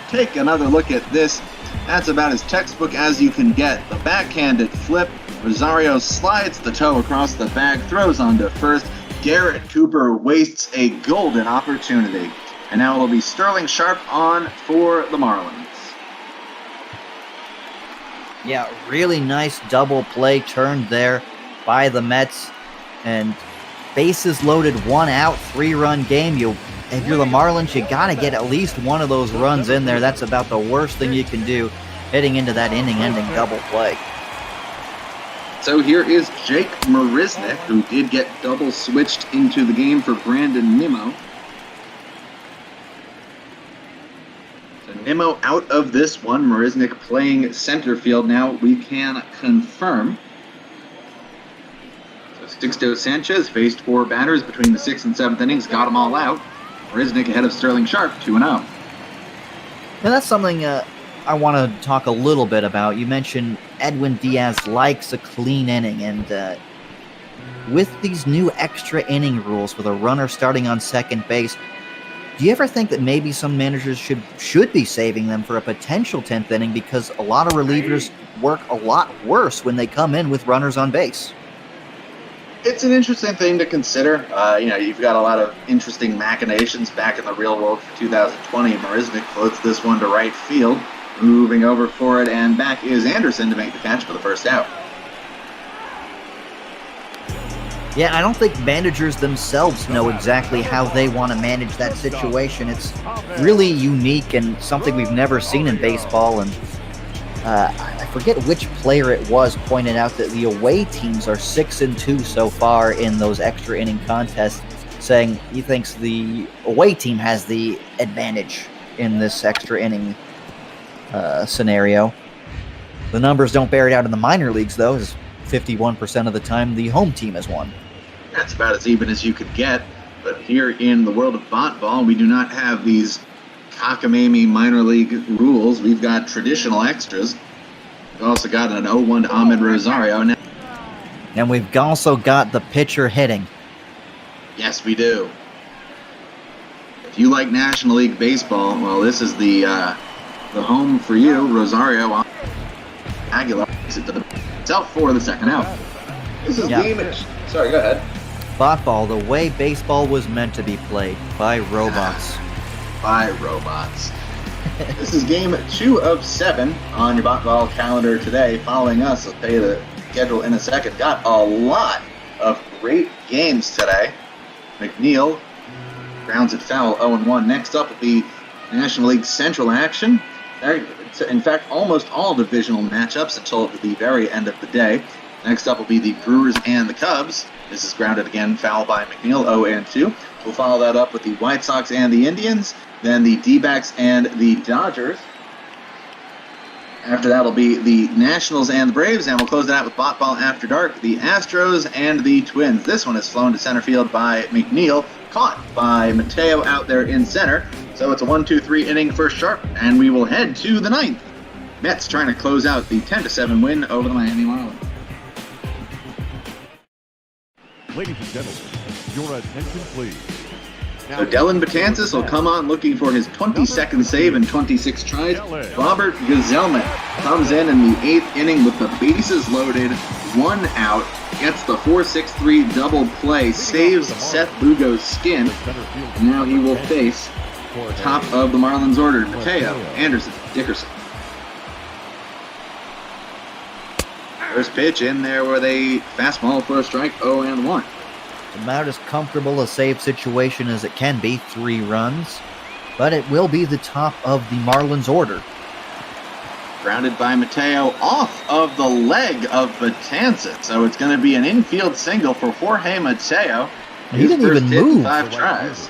Take another look at this. That's about as textbook as you can get. The backhanded flip. Rosario slides the toe across the bag, throws onto first. Garrett Cooper wastes a golden opportunity. And now it'll be Sterling Sharp on for the Marlins. Yeah, really nice double play turned there by the Mets. And bases loaded, 1 out, 3-run game. If you're the Marlins, you got to get at least one of those runs in there. That's about the worst thing you can do heading into that inning-ending double play. So here is Jake Marisnick, who did get double switched into the game for Brandon Nimmo. Nimmo out of this one. Marisnik playing center field now. We can confirm. So Sixto Sanchez faced 4 batters between the 6th and 7th innings, got them all out. Marisnik ahead of Sterling Sharp, 2-0. And that's something I want to talk a little bit about. You mentioned Edwin Diaz likes a clean inning, and with these new extra inning rules with a runner starting on second base, do you ever think that maybe some managers should be saving them for a potential 10th inning, because a lot of relievers work a lot worse when they come in with runners on base? It's an interesting thing to consider. You've got a lot of interesting machinations back in the real world for 2020. Marisnik floats this one to right field. Moving over for it, and back is Anderson to make the catch for the first out. Yeah, I don't think managers themselves know exactly how they want to manage that situation. It's really unique and something we've never seen in baseball. And I forget which player it was pointed out that the away teams are 6-2 so far in those extra inning contests, saying he thinks the away team has the advantage in this extra inning scenario. The numbers don't bear it out in the minor leagues, though, as 51% of the time the home team has won. That's about as even as you could get. But here in the world of bot ball, we do not have these cockamamie minor league rules. We've got traditional extras. We've also got an 0-1 to Ahmed Rosario. And we've also got the pitcher hitting. Yes, we do. If you like National League Baseball, well, this is the home for you. Rosario Aguilar takes it to the south for the second out. This is game. Sorry, go ahead. Bot ball, the way baseball was meant to be played, by robots. By robots. This is game 2 of 7 on your bot ball calendar today. Following us, I'll tell you the schedule in a second. Got a lot of great games today. McNeil grounds it foul, 0-1. Next up will be National League Central action. In fact, almost all divisional matchups until the very end of the day. Next up will be the Brewers and the Cubs. This is grounded again, foul by McNeil, 0-2. We'll follow that up with the White Sox and the Indians, then the D-backs and the Dodgers. After that will be the Nationals and the Braves, and we'll close it out with Bot Ball After Dark, the Astros and the Twins. This one is flown to center field by McNeil, caught by Mateo out there in center. So it's a 1-2-3 inning for Sharp, and we will head to the 9th. Mets trying to close out the 10-7 win over the Miami Marlins. Ladies and gentlemen, your attention please. So Dylan Betances will come on looking for his 22nd save in 26 tries. Robert Gazelman comes in the 8th inning with the bases loaded, 1 out, gets the 4-6-3 double play, saves Seth Lugo's skin, and now he will face top of the Marlins order, Mateo, Anderson, Dickerson. First pitch in there with a fastball for a strike, 0-1. About as comfortable a save situation as it can be, 3 runs, but it will be the top of the Marlins order. Grounded by Mateo off of the leg of Betances, so it's going to be an infield single for Jorge Mateo. He didn't even move. 5 tries.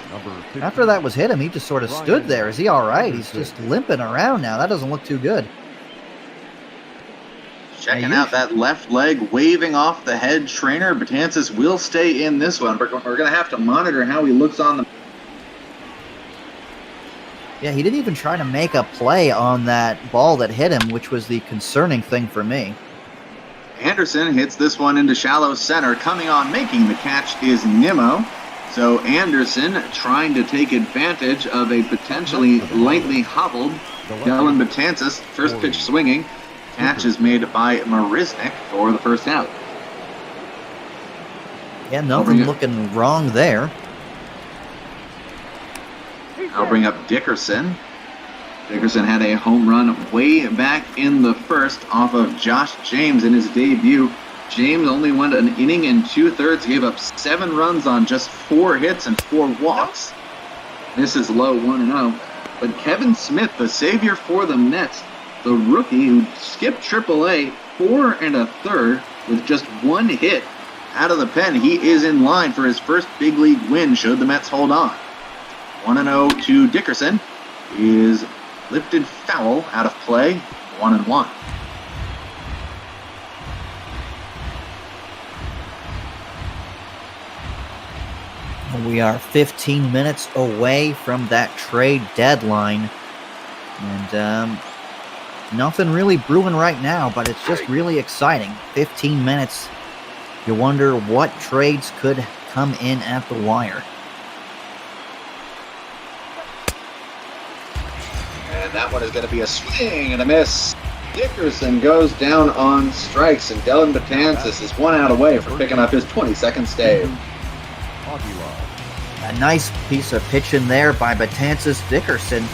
After that was hit him, he just sort of stood there. Is he all right? He's just limping around now. That doesn't look too good. Checking out that left leg, waving off the head trainer. Betances will stay in this one. We're going to have to monitor how he looks on the... Yeah, he didn't even try to make a play on that ball that hit him, which was the concerning thing for me. Anderson hits this one into shallow center. Coming on, making the catch is Nimmo. So Anderson trying to take advantage of a potentially lightly hobbled Dylan Betances. First pitch swinging. Catch is made by Marisnik for the first out. Yeah, nothing looking wrong there. I'll bring up Dickerson. Dickerson had a home run way back in the first off of Josh James in his debut. James only went an inning and 2/3, gave up 7 runs on just 4 hits and 4 walks. This is low, 1-0. But Kevin Smith, the savior for the Mets, the rookie who skipped AAA 4 1/3 with just 1 hit out of the pen. He is in line for his first big league win should the Mets hold on. 1-0 to Dickerson is lifted foul out of play, 1-1. We are 15 minutes away from that trade deadline. And nothing really brewing right now, but it's just really exciting. 15 minutes. You wonder what trades could come in at the wire. And that one is going to be a swing and a miss. Dickerson goes down on strikes, and Dylan Betances is 1 out away for picking up his 22nd stave. A nice piece of pitching there by Betances. Dickerson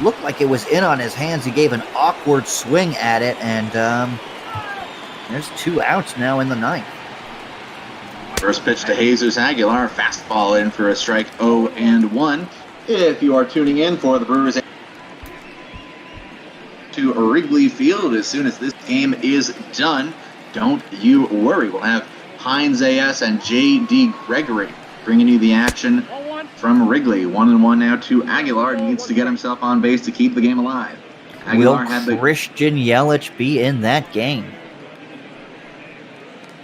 looked like it was in on his hands. He gave an awkward swing at it, and there's 2 outs now in the ninth. First pitch to Jesus Aguilar, fastball in for a strike, 0-1. If you are tuning in for the Brewers to Wrigley Field as soon as this game is done, don't you worry. We'll have Hines A.S. and J.D. Gregory bringing you the action from Wrigley. 1-1 now to Aguilar. Needs to get himself on base to keep the game alive. Aguilar Will Christian Yelich be in that game?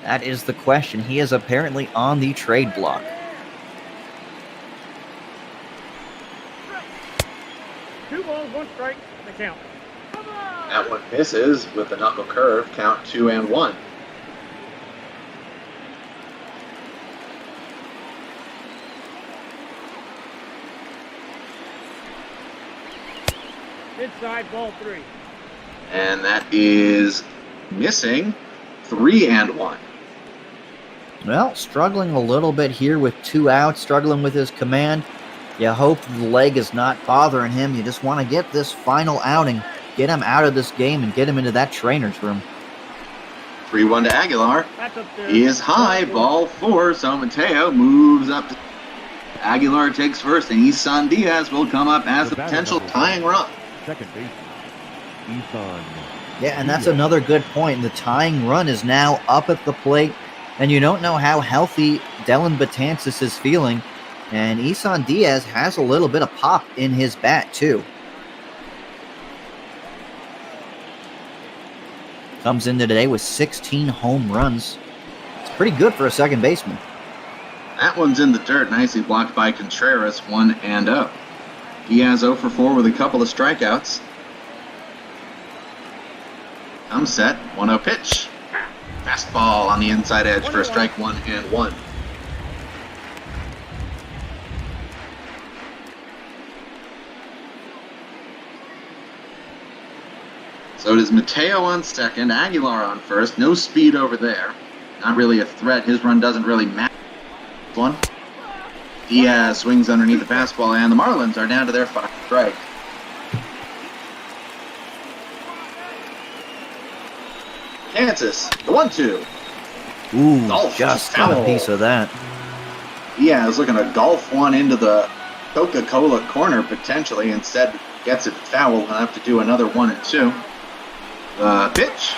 That is the question. He is apparently on the trade block. Two balls, one strike, the count. That one misses with the knuckle curve. Count 2-1. Inside, ball 3. And that is missing. 3-1. Well, struggling a little bit here with 2 outs, struggling with his command. You hope the leg is not bothering him. You just want to get this final outing, get him out of this game, and get him into that trainer's room. 3-1 to Aguilar. He is high, ball 4, so Mateo moves up. Aguilar takes first, and Isan Diaz will come up as a potential tying run. Second baseman, Isan. Yeah, and that's another good point. The tying run is now up at the plate, and you don't know how healthy Dylan Betances is feeling. And Isan Diaz has a little bit of pop in his bat, too. Comes into today with 16 home runs. It's pretty good for a second baseman. That one's in the dirt, nicely blocked by Contreras, 1-0. Diaz 0 for 4 with a couple of strikeouts. I'm set, 1-0 pitch. Fastball on the inside edge for a strike, 1-1. So does Mateo on second, Aguilar on first. No speed over there. Not really a threat. His run doesn't really matter. One. Diaz swings underneath the fastball, and the Marlins are down to their 5th strike. Kansas, the 1-2. Ooh, Golf just got a piece of that. Diaz looking to golf one into the Coca-Cola corner potentially. Instead, gets it foul. He'll have to do another 1-2. Pitch.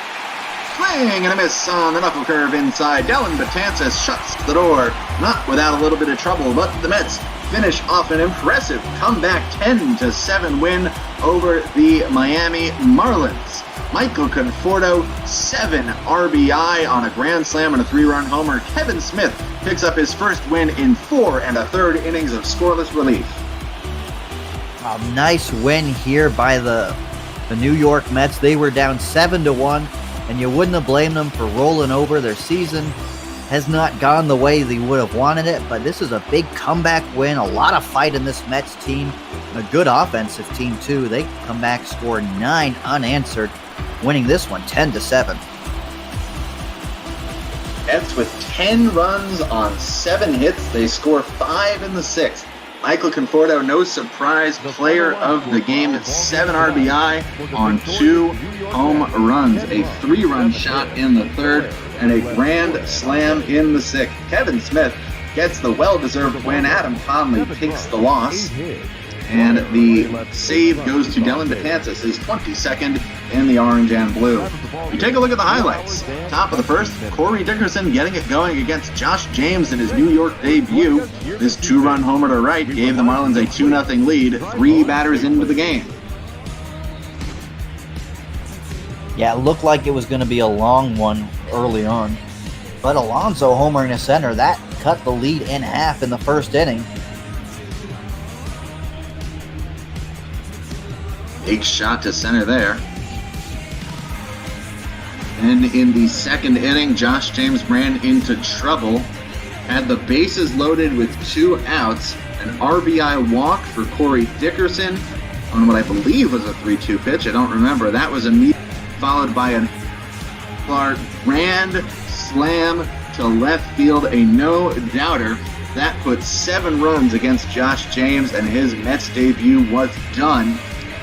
Swing and a miss on the knuckle curve inside. Dylan Betances shuts the door. Not without a little bit of trouble, but the Mets finish off an impressive comeback 10-7 win over the Miami Marlins. Michael Conforto, 7 RBI on a grand slam and a 3-run homer. Kevin Smith picks up his first win in 4 1/3 innings of scoreless relief. A nice win here by the New York Mets. They were down 7-1, and you wouldn't have blamed them for rolling over. Their season has not gone the way they would have wanted it, but this is a big comeback win. A lot of fight in this Mets team. A good offensive team, too. They come back, score 9 unanswered, winning this one 10-7. Mets with 10 runs on 7 hits. They score 5 in the 6th. Michael Conforto, no surprise, player of the game, 7 RBI on 2 home runs, a 3-run shot in the 3rd, and a grand slam in the 6th. Kevin Smith gets the well-deserved win. Adam Conley takes the loss, and the save goes to Dylan Betances, his 22nd in the orange and blue. You take a look at the highlights. Top of the first, Corey Dickerson getting it going against Josh James in his New York debut. This 2-run homer to right gave the Marlins a 2-0 lead, 3 batters into the game. Yeah, it looked like it was going to be a long one early on. But Alonso homering to center, that cut the lead in half in the first inning. Big shot to center there. And in the second inning, Josh James ran into trouble. Had the bases loaded with 2 outs. An RBI walk for Corey Dickerson on what I believe was a 3-2 pitch. I don't remember. That was immediately followed by a grand slam to left field, a no-doubter. That put 7 runs against Josh James, and his Mets debut was done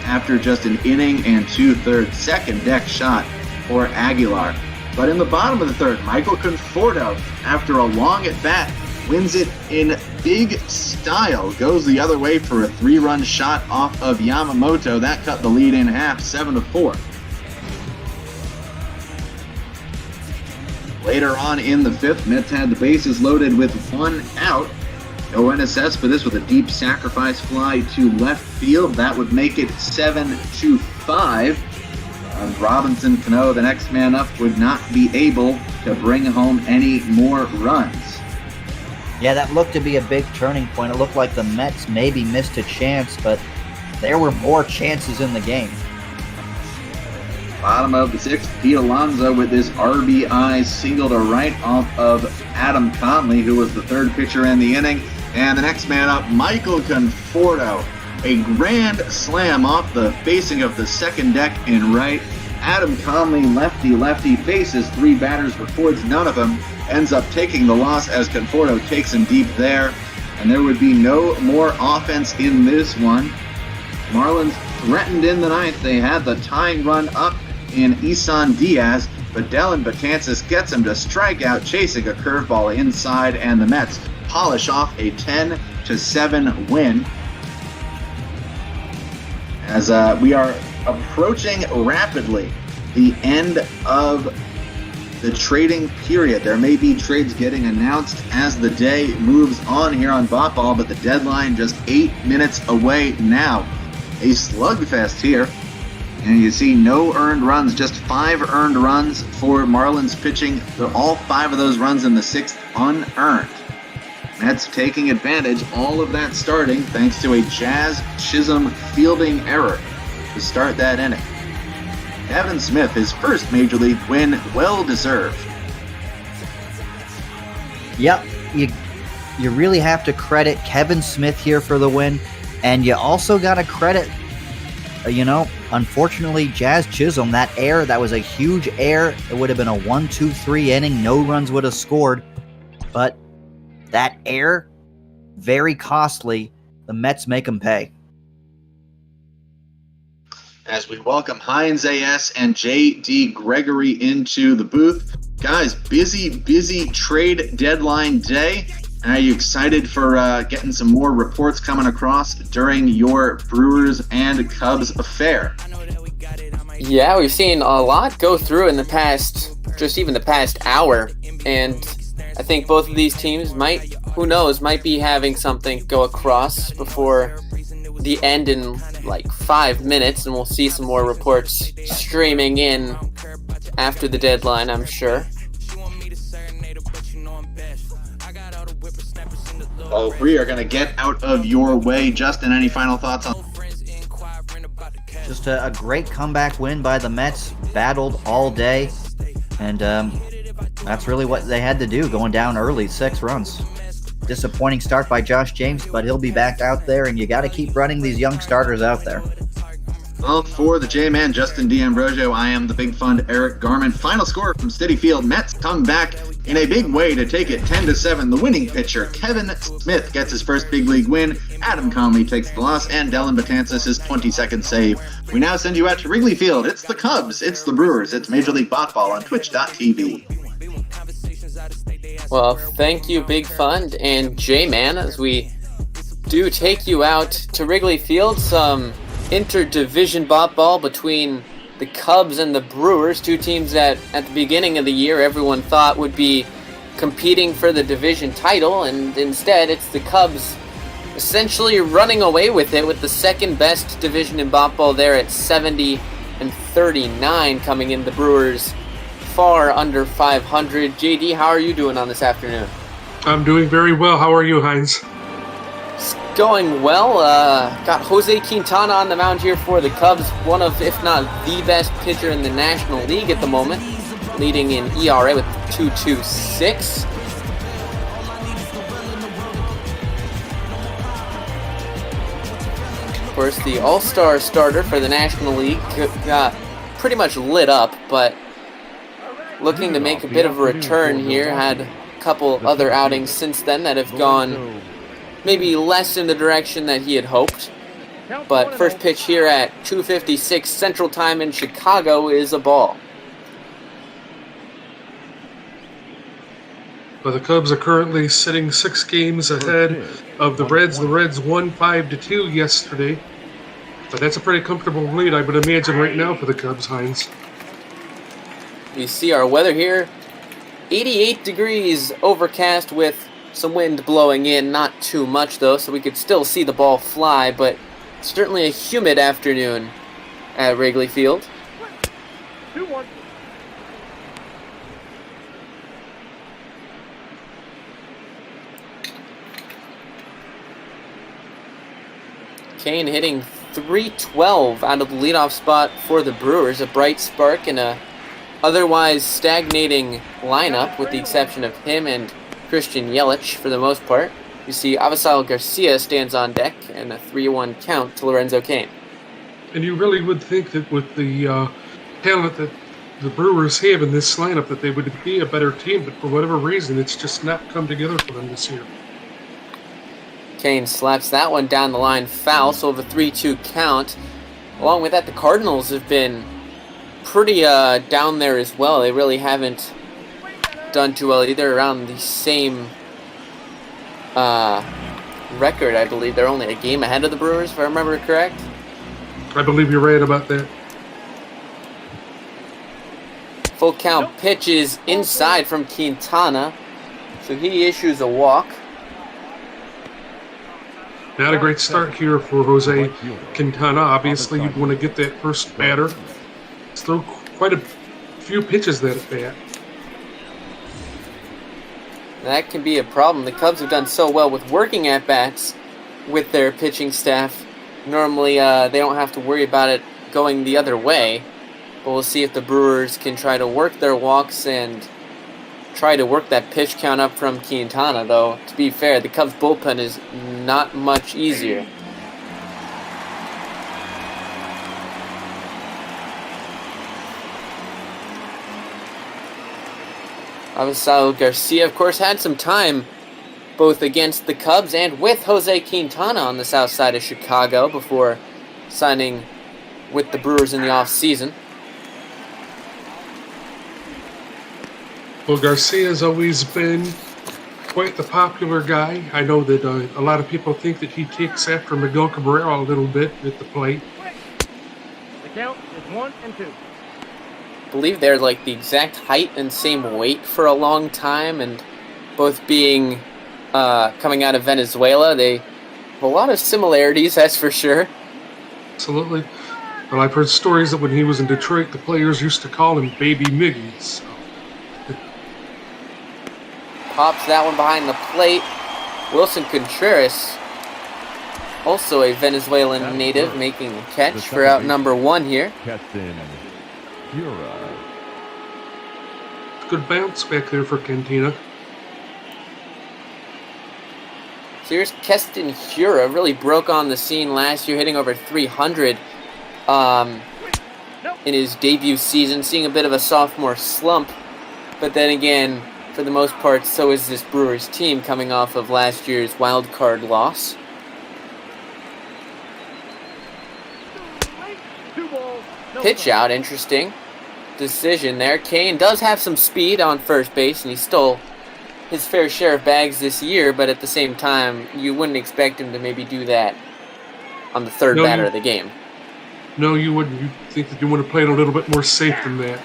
after just an inning and 2/3. Second deck shot for Aguilar. But in the bottom of the third, Michael Conforto, after a long at-bat, wins it in big style. Goes the other way for a 3-run shot off of Yamamoto. That cut the lead in half, 7-4. Later on in the fifth, Mets had the bases loaded with 1 out. Yoenis Cespedes with a deep sacrifice fly to left field. That would make it 7-5. Robinson Cano, the next man up, would not be able to bring home any more runs. Yeah, that looked to be a big turning point. It looked like the Mets maybe missed a chance, but there were more chances in the game. Bottom of the sixth, Pete Alonso with his RBI single to right off of Adam Conley, who was the third pitcher in the inning. And the next man up, Michael Conforto. A grand slam off the facing of the second deck in right. Adam Conley, lefty, faces 3 batters, records none of them. Ends up taking the loss as Conforto takes him deep there. And there would be no more offense in this one. Marlins threatened in the ninth. They had the tying run up in Isan Diaz, but Dellin Betances gets him to strike out, chasing a curveball inside, and the Mets polish off a 10-7 win. As we are approaching rapidly the end of the trading period. There may be trades getting announced as the day moves on here on Botball, but the deadline just 8 minutes away now. A slugfest here. And you see no earned runs, just 5 earned runs for Marlins pitching. All 5 of those runs in the 6th unearned. Mets taking advantage, all of that starting thanks to a Jazz Chisholm fielding error to start that inning. Kevin Smith, his first Major League win, well-deserved. Yep, you really have to credit Kevin Smith here for the win, and you also got to credit, unfortunately, Jazz Chisholm. That error, that was a huge error. It would have been a 1-2-3 inning. No runs would have scored, but that error, very costly. The Mets make them pay. As we welcome Heinz A.S. and J.D. Gregory into the booth. Guys, busy trade deadline day. Are you excited for getting some more reports coming across during your Brewers and Cubs affair? Yeah, we've seen a lot go through in the past hour. And I think both of these teams might be having something go across before the end in like 5 minutes, and we'll see some more reports streaming in after the deadline, I'm sure. Well, we are going to get out of your way. Justin, any final thoughts on? Just a great comeback win by the Mets. Battled all day, and that's really what they had to do, going down early, 6 runs. Disappointing start by Josh James, but he'll be back out there, and you got to keep running these young starters out there. Well, for the J-Man, Justin D'Ambrosio, I am the Big Fund, Eric Garman. Final score from Citi Field. Mets come back in a big way to take it 10-7. The winning pitcher, Kevin Smith, gets his first big league win. Adam Conley takes the loss, and Dellin Betances his 22nd save. We now send you out to Wrigley Field. It's the Cubs, it's the Brewers, it's Major League Botball on Twitch.tv. Well, thank you, Big Fund and J-Man, as we do take you out to Wrigley Field. Some interdivision ball between the Cubs and the Brewers, 2 teams that at the beginning of the year everyone thought would be competing for the division title, and instead it's the Cubs essentially running away with it, with the second best division in ball there at 70 139 coming in. The Brewers far under 500. JD, how are you doing on this afternoon? I'm doing very well. How are you, Heinz? It's going well. Got Jose Quintana on the mound here for the Cubs. One of, if not the best pitcher in the National League at the moment. Leading in ERA with 2.26. Of course, the All-Star starter for the National League got pretty much lit up, but looking to make a bit of a return here. Had a couple other outings since then that have gone maybe less in the direction that he had hoped. But first pitch here at 2:56 Central Time in Chicago is a ball. Well, the Cubs are currently sitting 6 games ahead of the Reds. The Reds won 5-2 yesterday. But that's a pretty comfortable lead, I would imagine, right now for the Cubs, Heinz. We see our weather here. 88 degrees, overcast with some wind blowing in. Not too much, though, so we could still see the ball fly. But certainly a humid afternoon at Wrigley Field. 2-1. Kane hitting .312 out of the leadoff spot for the Brewers. A bright spark in a otherwise stagnating lineup, with the exception of him and Christian Yelich for the most part. You see Avisal Garcia stands on deck, and a 3-1 count to Lorenzo Cain. And you really would think that with the talent that the Brewers have in this lineup that they would be a better team, but for whatever reason, it's just not come together for them this year. Kane slaps that one down the line foul, so of a 3-2 count. Along with that, the Cardinals have been pretty down there as well. They really haven't done too well either, around the same record, I believe. They're only a game ahead of the Brewers, if I remember correct. I believe you're right about that. Full count pitch is inside from Quintana, so he issues a walk. Not a great start here for Jose Quintana. Obviously, you'd want to get that first batter. He's thrown quite a few pitches that at bat. That can be a problem. The Cubs have done so well with working at bats with their pitching staff. Normally, they don't have to worry about it going the other way. But we'll see if the Brewers can try to work their walks and try to work that pitch count up from Quintana, though. To be fair, the Cubs bullpen is not much easier. Avisal Garcia, of course, had some time both against the Cubs and with Jose Quintana on the south side of Chicago before signing with the Brewers in the offseason. Well, Garcia's always been quite the popular guy. I know that a lot of people think that he takes after Miguel Cabrera a little bit at the plate. The count is 1-2. I believe they're like the exact height and same weight for a long time, and both being coming out of Venezuela, they have a lot of similarities, that's for sure. Absolutely. Well, I've heard stories that when he was in Detroit, the players used to call him Baby Miggy. So. Pops that one behind the plate. Wilson Contreras, also a Venezuelan native, making a catch for out number 1 here. Good bounce back there for Cantina. So here's Keston Hiura, really broke on the scene last year, hitting over 300 in his debut season, seeing a bit of a sophomore slump. But then again, for the most part, so is this Brewers team coming off of last year's wild card loss. Pitch out, interesting decision there. Kane does have some speed on first base, and he stole his fair share of bags this year, but at the same time, you wouldn't expect him to maybe do that on the third batter of the game. No, you wouldn't. You think that you want to play it a little bit more safe than that.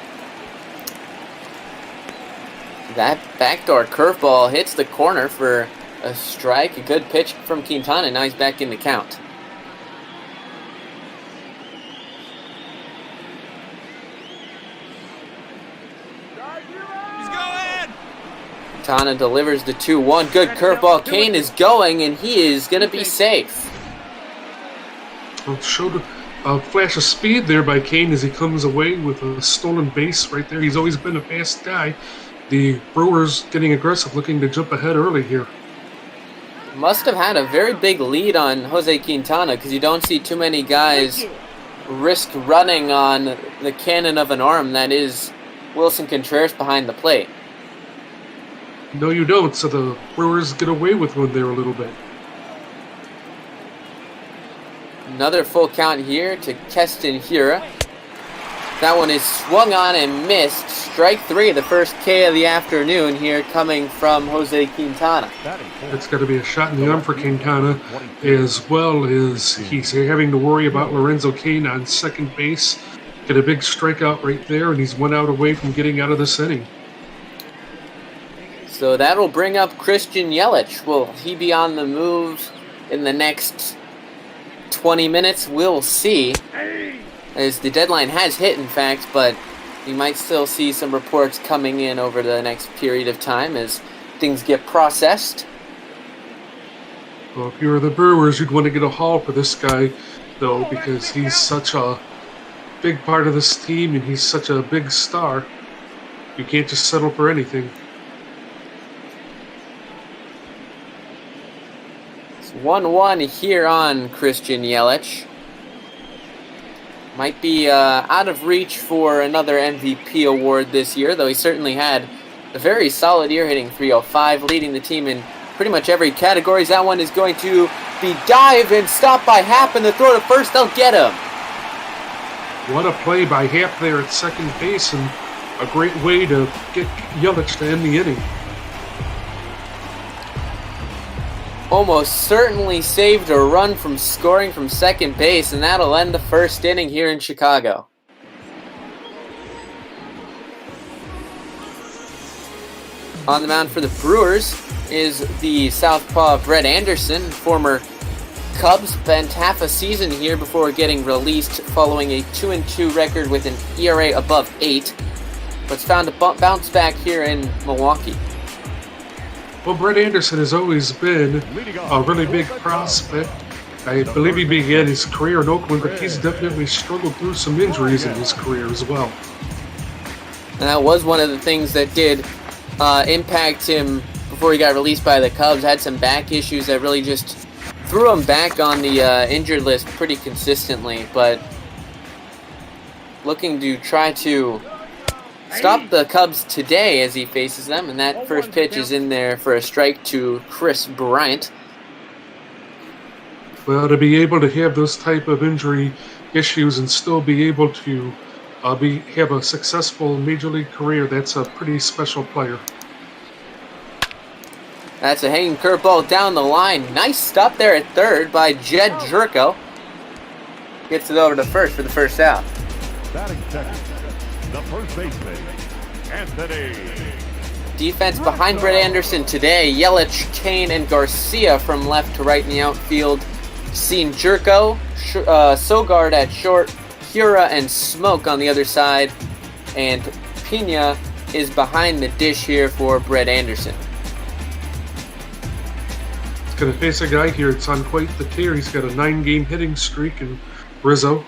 That backdoor curveball hits the corner for a strike. A good pitch from Quintana. Now he's back in the count. Quintana delivers the 2-1. Good curveball. Kane is going, and he is going to be safe. Well, showed a flash of speed there by Kane as he comes away with a stolen base right there. He's always been a fast guy. The Brewers getting aggressive, looking to jump ahead early here. Must have had a very big lead on Jose Quintana because you don't see too many guys risk running on the cannon of an arm that is Wilson Contreras behind the plate. No, you don't. So the Brewers get away with one there a little bit. Another full count here to Keston Hura. That one is swung on and missed. Strike 3, the first K of the afternoon here coming from Jose Quintana. It's got to be a shot in the arm for Quintana, as well as he's having to worry about Lorenzo Kane on second base. Get a big strikeout right there, and he's 1 out away from getting out of this inning. So that'll bring up Christian Yelich. Will he be on the move in the next 20 minutes? We'll see. As the deadline has hit, in fact, but we might still see some reports coming in over the next period of time as things get processed. Well, if you were the Brewers, you'd want to get a haul for this guy, though, because he's such a big part of this team and he's such a big star. You can't just settle for anything. It's 1-1 here on Christian Yelich. Might be out of reach for another MVP award this year, though he certainly had a very solid year, hitting .305, leading the team in pretty much every category. That one is going to be dived and stopped by Happ, and the throw to first, they'll get him. What a play by Happ there at second base, and a great way to get Yelich to end the inning. Almost certainly saved a run from scoring from second base, and that'll end the first inning here in Chicago. On the mound for the Brewers is the southpaw Brett Anderson, former Cubs. Spent half a season here before getting released following a 2-2 record with an ERA above 8, but's found to bounce back here in Milwaukee. Well, Brett Anderson has always been a really big prospect. I believe he began his career in Oakland, but he's definitely struggled through some injuries in his career as well. And that was one of the things that did impact him before he got released by the Cubs. Had some back issues that really just threw him back on the injured list pretty consistently, but looking to try to stop the Cubs today as he faces them, and that first pitch is in there for a strike to Chris Bryant. Well, to be able to have those type of injury issues and still be able to have a successful major league career, that's a pretty special player. That's a hanging curveball down the line. Nice stop there at third by Jed Jerko. Gets it over to first for the first out. Batting second, the first baseman, Anthony. Defense behind Brett Anderson today. Yelich, Kane, and Garcia from left to right in the outfield. Seen Jerko, Sogard at short, Hura and Smoke on the other side, and Pena is behind the dish here for Brett Anderson. He's going to face a guy here that's on quite the tear. He's got a 9-game hitting streak in Rizzo.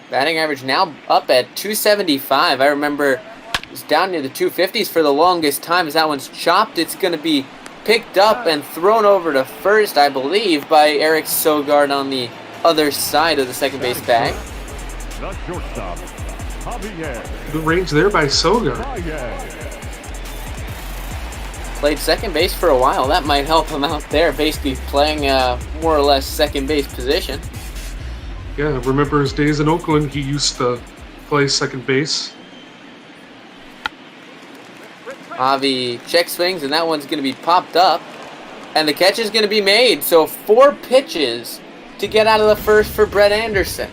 Batting average now up at 275. I remember it was down near the 250s for the longest time. As that one's chopped, it's going to be picked up and thrown over to first, I believe, by Eric Sogard on the other side of the second base bag. The shortstop, Javier. Good range there by Sogard. Played second base for a while. That might help him out there, basically playing more or less second base position. Yeah, remember his days in Oakland, he used to play second base. Javi check swings, and that one's going to be popped up. And the catch is going to be made. So 4 pitches to get out of the first for Brett Anderson.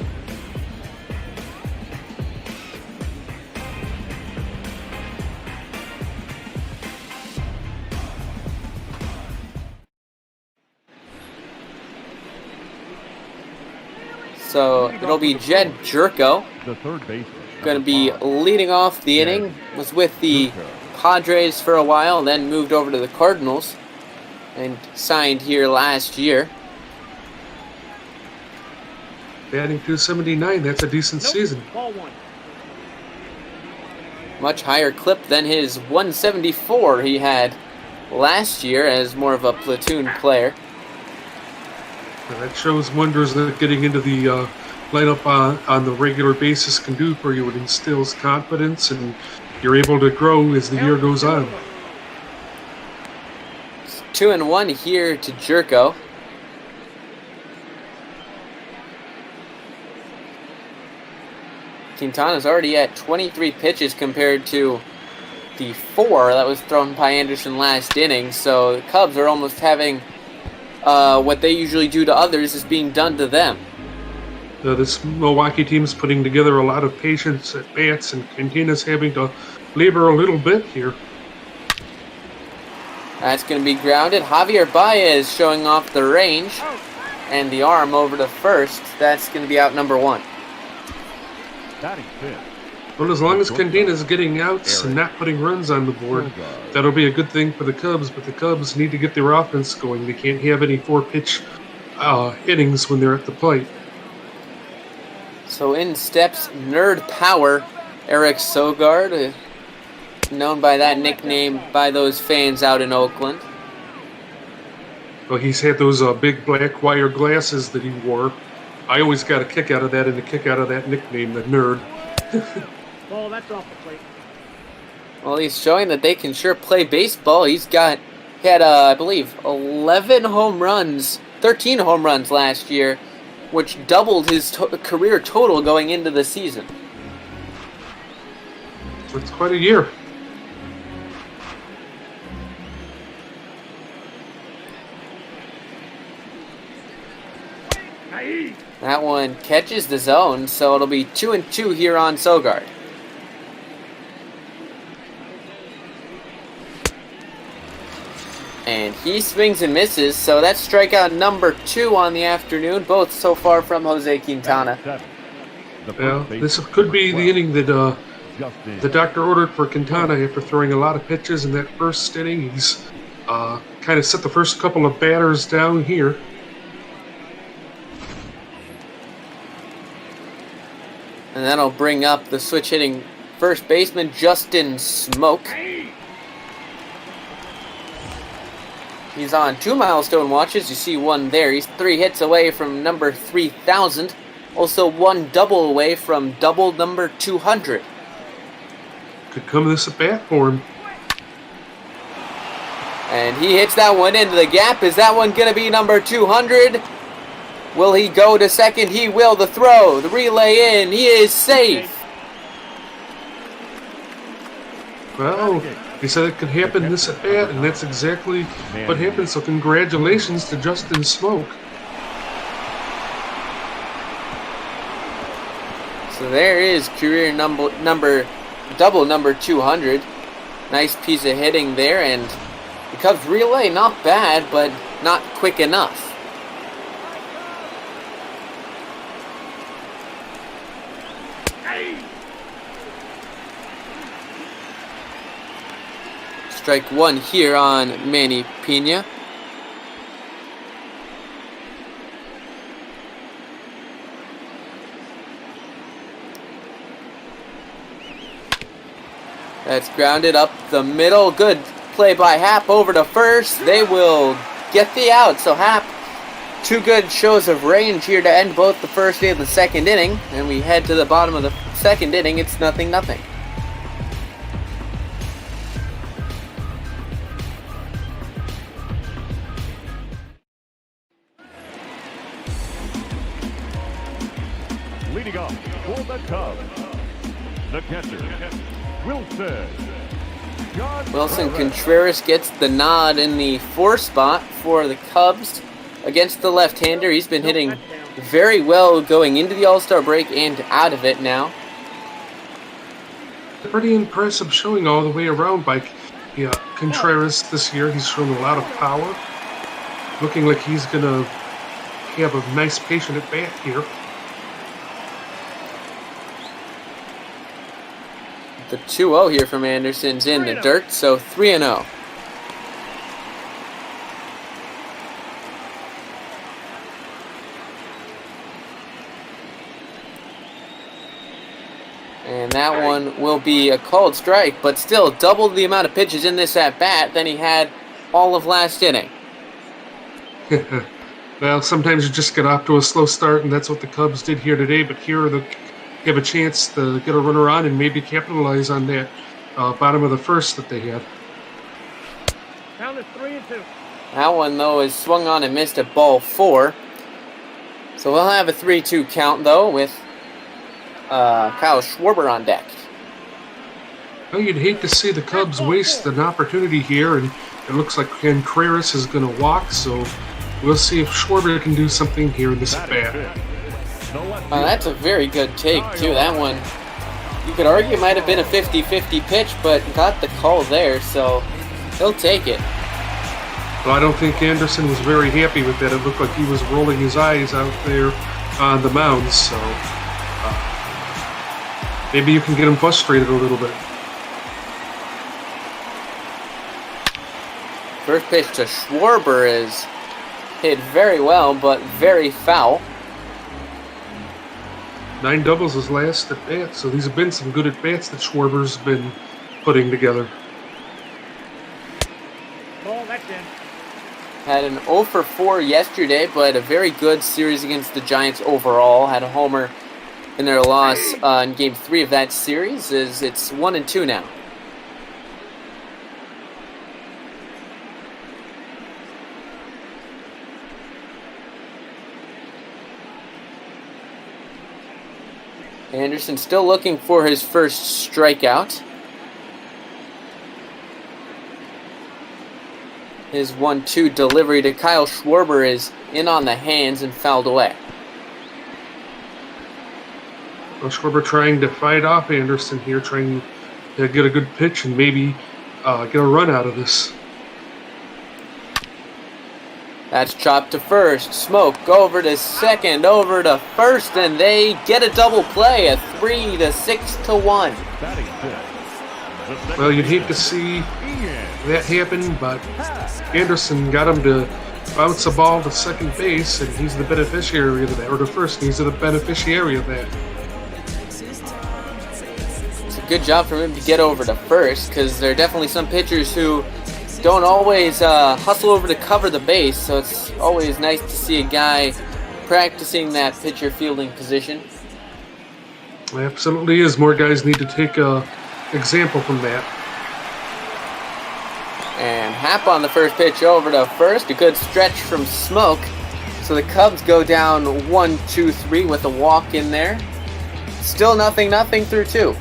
So it'll be Jed Jerko, the third baseman, going to be leading off the inning. Was with the Padres for a while, then moved over to the Cardinals and signed here last year. Batting 279, that's a decent season. Ball one. Much higher clip than his 174 he had last year as more of a platoon player. Now that shows wonders that getting into the lineup on the regular basis can do for you. It instills confidence, and you're able to grow as the year goes on. 2-1 here to Jerko. Quintana's already at 23 pitches compared to the 4 that was thrown by Anderson last inning. So the Cubs are almost having what they usually do to others is being done to them. This Milwaukee team is putting together a lot of patience at bats, and Quintana's having to labor a little bit here. That's going to be grounded. Javier Baez showing off the range and the arm over to first. That's going to be out number 1. Well, as long as Quintana's getting outs and not putting runs on the board, that'll be a good thing for the Cubs, but the Cubs need to get their offense going. They can't have any 4-pitch innings when they're at the plate. So in steps Nerd Power, Eric Sogard, known by that nickname by those fans out in Oakland. Well, he's had those big black wire glasses that he wore. I always got a kick out of that and a kick out of that nickname, the Nerd. Ball, that's off the plate. Well, he's showing that they can sure play baseball. He had, I believe, 11 home runs, 13 home runs last year, which doubled his career total going into the season. It's quite a year. That one catches the zone, so it'll be 2-2 here on Sogard. And he swings and misses, so that's strikeout number 2 on the afternoon, both so far from Jose Quintana. Well, this could be the inning that the doctor ordered for Quintana after throwing a lot of pitches in that first inning. He's kind of set the first couple of batters down here. And that'll bring up the switch-hitting first baseman, Justin Smoke. He's on 2 milestone watches. You see one there. He's 3 hits away from number 3,000. Also 1 double away from double number 200. Could come this at bat for him. And he hits that one into the gap. Is that one going to be number 200? Will he go to second? He will. The throw, the relay in. He is safe. Well, he said it could happen this at bat, and that's exactly what happened. So congratulations to Justin Smoke. So there is career double number 200. Nice piece of hitting there, and the Cubs relay not bad, but not quick enough. Strike 1 here on Manny Pena. That's grounded up the middle. Good play by Happ over to first. They will get the out. So Happ, 2 good shows of range here to end both the first and the second inning. And we head to the bottom of the second inning. It's 0-0. Leading off for the Cubs, the catcher, Wilson Contreras gets the nod in the 4 spot for the Cubs against the left-hander. He's been hitting very well going into the All-Star break and out of it now. Pretty impressive showing all the way around by Contreras this year. He's shown a lot of power. Looking like he's going to have a nice patient at bat here. The 2-0 here from Anderson's in the dirt, so 3-0. And that one will be a called strike, but still double the amount of pitches in this at-bat than he had all of last inning. Well, sometimes you just get off to a slow start, and that's what the Cubs did here today. But here they have a chance to get a runner on and maybe capitalize on that bottom of the first that they had. Count is 3-2. That one, though, is swung on and missed at ball 4. So we'll have a 3-2 count, though, with Kyle Schwarber on deck. Well, you'd hate to see the Cubs waste an opportunity here, and it looks like Contreras is going to walk, so we'll see if Schwarber can do something here in this at-bat. That's a very good take, too. That one, you could argue, might have been a 50-50 pitch, but got the call there, so he'll take it. Well, I don't think Anderson was very happy with that. It looked like he was rolling his eyes out there on the mound, so maybe you can get him frustrated a little bit. First pitch to Schwarber is hit very well, but very foul. 9 doubles his last at bat, so these have been some good at bats that Schwarber's been putting together. Ball, that's in. Had an 0 for 4 yesterday, but a very good series against the Giants overall. Had a homer in their loss in Game 3 of that series. It's 1-2 now. Anderson still looking for his first strikeout. His 1-2 delivery to Kyle Schwarber is in on the hands and fouled away. Well, Schwarber trying to fight off Anderson here, trying to get a good pitch and maybe get a run out of this. That's chopped to first. Smoke over to second, over to first, and they get a double play, a 3-6-1. Well, you'd hate to see that happen, but Anderson got him to bounce the ball to second base, and he's the beneficiary of that, or to first, and he's the beneficiary of that. It's a good job for him to get over to first, because there are definitely some pitchers who don't always hustle over to cover the base, so it's always nice to see a guy practicing that pitcher fielding position. It absolutely is. More guys need to take an example from that. And Happ on the first pitch over to first. A good stretch from Smoke. So the Cubs go down 1-2-3 with a walk in there. Still nothing through 2.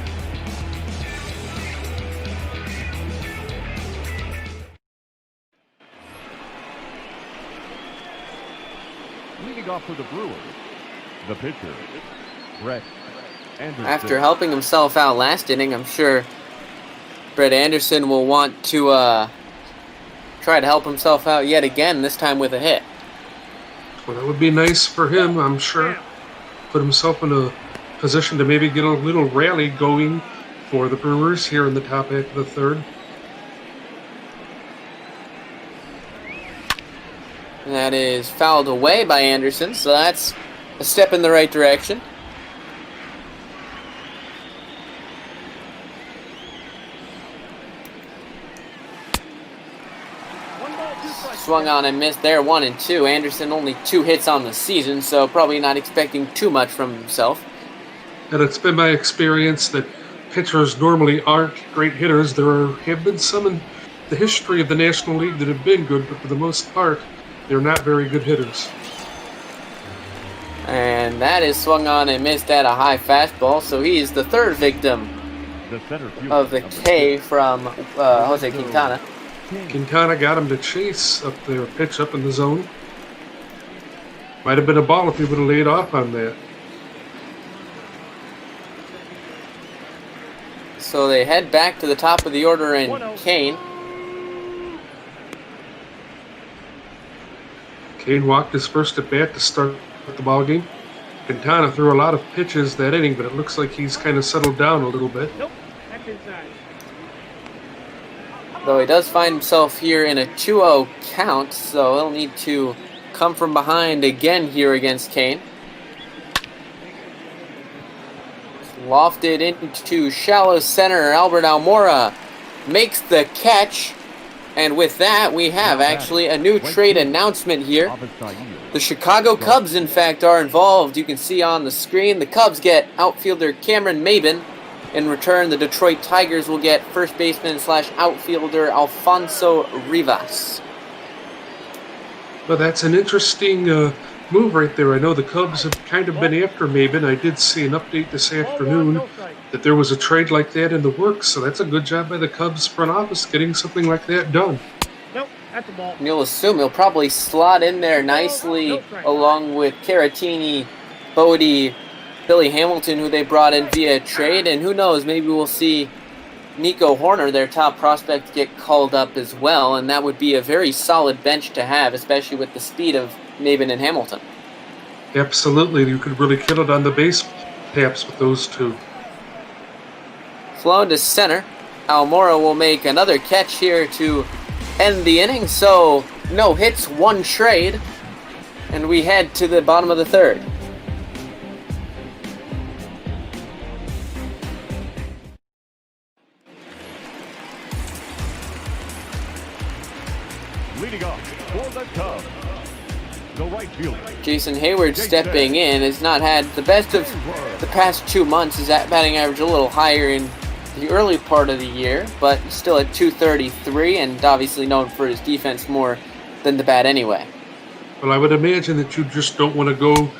Leading off for the Brewers, the pitcher, Brett Anderson. After helping himself out last inning, I'm sure Brett Anderson will want to try to help himself out yet again, this time with a hit. Well, that would be nice for him, I'm sure. Put himself in a position to maybe get a little rally going for the Brewers here in the top half of the third. That is fouled away by Anderson, so that's a step in the right direction. Swung on and missed there, 1-2. Anderson only 2 hits on the season, so probably not expecting too much from himself. And it's been my experience that pitchers normally aren't great hitters. There have been some in the history of the National League that have been good, but for the most part, they're not very good hitters. And that is swung on and missed at a high fastball, so he is the third victim of the K from Jose Quintana. Quintana got him to chase up there, pitch up in the zone. Might have been a ball if he would have laid off on that. So they head back to the top of the order in Kane. Kane walked his first at bat to start the ball game. Quintana threw a lot of pitches that inning, but it looks like he's kind of settled down a little bit. Nope, that is Though he does find himself here in a 2-0 count, so he'll need to come from behind again here against Kane. Lofted into shallow center. Albert Almora makes the catch. And with that, we have actually a new trade announcement here. The Chicago Cubs, in fact, are involved. You can see on the screen the Cubs get outfielder Cameron Maben. In return, the Detroit Tigers will get first baseman / outfielder Alfonso Rivas. Well, that's an interesting move right there. I know the Cubs have kind of been after Maben. I did see an update this afternoon that there was a trade like that in the works, so that's a good job by the Cubs front office getting something like that done. Nope, that's the ball. And you'll assume he'll probably slot in there nicely along with Caratini, Bodie, Billy Hamilton, who they brought in via trade, and who knows, maybe we'll see Nico Horner, their top prospect, get called up as well, and that would be a very solid bench to have, especially with the speed of Maben and Hamilton. Absolutely, you could really kill it on the base taps with those two. Flown to center. Almora will make another catch here to end the inning, so no hits, one trade, and we head to the bottom of the third. Leading off for the Cubs, the right fielder. Jason Hayward stepping in has not had the best of the past 2 months. His batting average a little higher in the early part of the year, but still at .233, and obviously known for his defense more than the bat anyway. Well, I would imagine that you just don't want to go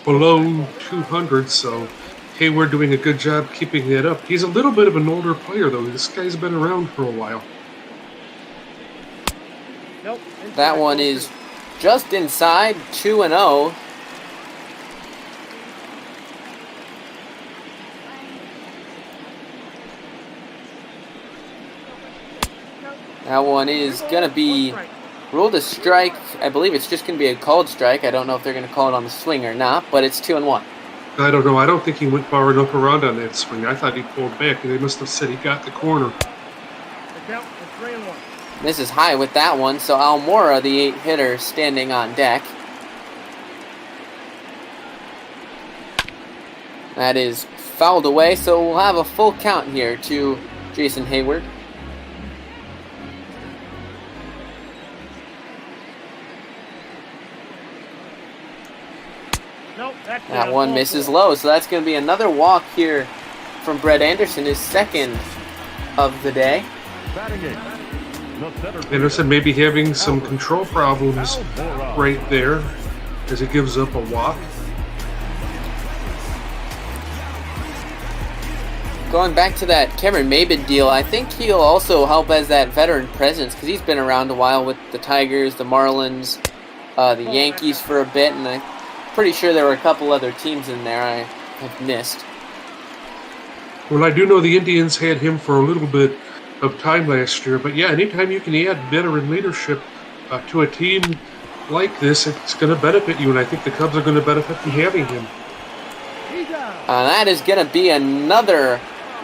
below 200, so Hayward doing a good job keeping that up. He's a little bit of an older player, though. This guy's been around for a while. Nope. That one is just inside, 2-0. That one is going to be ruled a strike. I believe it's just going to be a called strike. I don't know if they're going to call it on the swing or not, but it's 2-1. I don't know. I don't think he went far enough around on that swing. I thought he pulled back. They must have said he got the corner. The count is 3-1. Misses high with that one, so Almora, the 8-hitter, standing on deck. That is fouled away, so we'll have a full count here to Jason Hayward. Nope, that's That one misses low, so that's going to be another walk here from Brett Anderson, his second of the day. Anderson may be having some control problems right there as he gives up a walk. Going back to that Cameron Maben deal, I think he'll also help as that veteran presence because he's been around a while with the Tigers, the Marlins, the Yankees for a bit, and I'm pretty sure there were a couple other teams in there I have missed. Well, I do know the Indians had him for a little bit of time last year, but yeah, anytime you can add veteran leadership to a team like this, it's going to benefit you, and I think the Cubs are going to benefit from having him. That is going to be another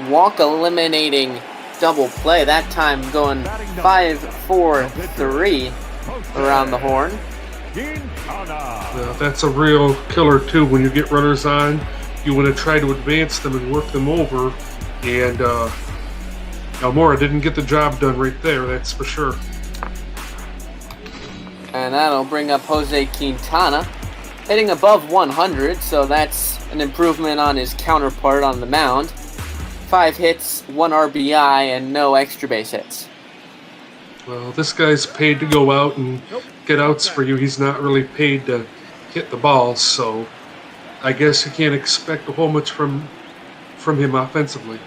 walk-eliminating double play, that time going 5-4-3 around the horn. That's a real killer, too. When you get runners on, you want to try to advance them and work them over, and Almora didn't get the job done right there, that's for sure. And that'll bring up Jose Quintana, hitting above 100, so that's an improvement on his counterpart on the mound. 5 hits, 1 RBI, and no extra base hits. Well, this guy's paid to go out and get outs for you. He's not really paid to hit the ball, so I guess you can't expect a whole much from him offensively.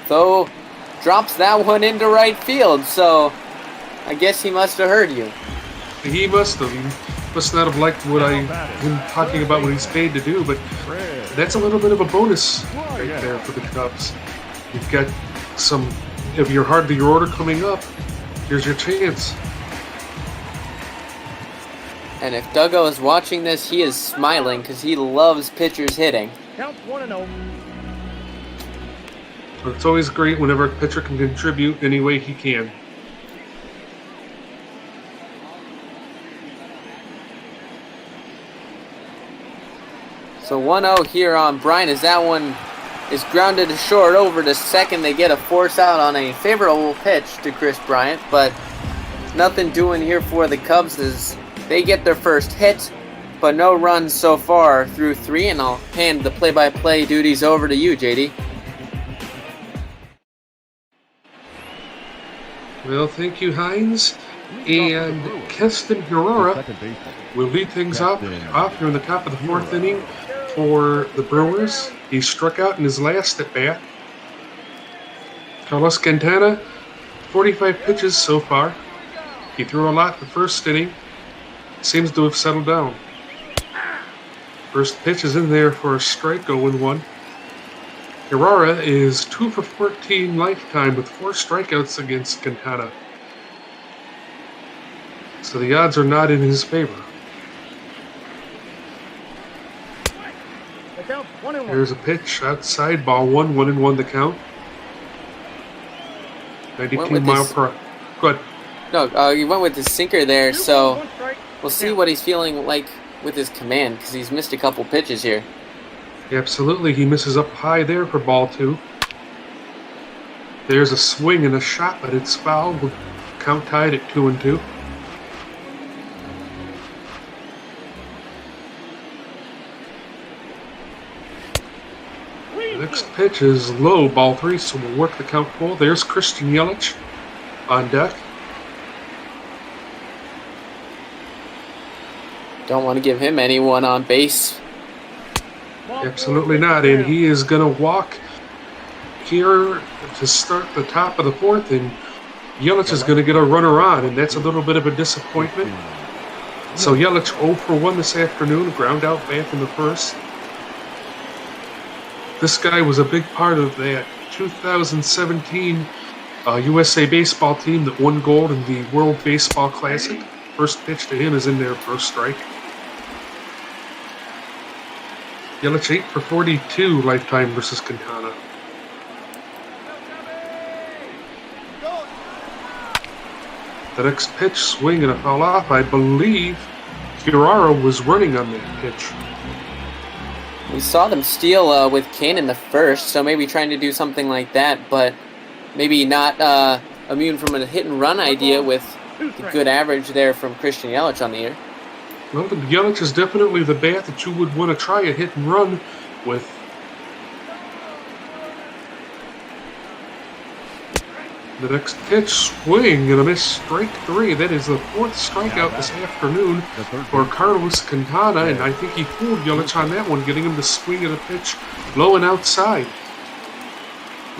Though, drops that one into right field, so I guess he must have heard you. He must have. He must not have liked what I'm talking about what he's paid to do, but that's a little bit of a bonus right there for the Cubs. You've got some of your order coming up. Here's your chance. And if Duggo is watching this, he is smiling because he loves pitchers hitting. Count 1-0. But it's always great whenever a pitcher can contribute any way he can. So 1-0 here on Bryant as that one is grounded short over to second. They get a force out on a favorable pitch to Chris Bryant, but nothing doing here for the Cubs as they get their first hit, but no runs so far through 3, and I'll hand the play-by-play duties over to you, JD. Well, thank you, Hines. And Keston Herrera will lead things off here in the top of the 4th inning for the Brewers. He struck out in his last at-bat. Carlos Quintana, 45 pitches so far. He threw a lot the first inning. Seems to have settled down. First pitch is in there for a strike, 0-1. Herrera is 2 for 14 lifetime with 4 strikeouts against Quintana. So the odds are not in his favor. Here's a pitch outside, ball 1, 1-1 the count. 92 mile per hour. Go ahead. No, he went with his sinker there, so we'll see what he's feeling like with his command because he's missed a couple pitches here. Absolutely, he misses up high there for ball 2. There's a swing and a shot, but it's foul. We'll count tied at 2-2. The next pitch is low, ball 3, so we'll work the count full. There's Christian Yelich on deck. Don't want to give him anyone on base. Absolutely not, and he is going to walk here to start the top of the 4th, and Yelich is going to get a runner on, and that's a little bit of a disappointment. So Yelich 0 for 1 this afternoon, ground out back in the 1st. This guy was a big part of that 2017 USA baseball team that won gold in the World Baseball Classic. First pitch to him is in there for a strike. Yelich 8 for 42 lifetime versus Quintana. The next pitch, swing and a foul off. I believe Herrera was running on that pitch. We saw them steal with Kane in the 1st, so maybe trying to do something like that, but maybe not immune from a hit-and-run idea with the good average there from Christian Yelich on the year. Well, Yelich is definitely the bat that you would want to try a hit-and-run with. The next pitch, swing and a miss, strike 3. That is the 4th strikeout this afternoon for Carlos Quintana, and I think he fooled Yelich on that one, getting him to swing at a pitch low and outside.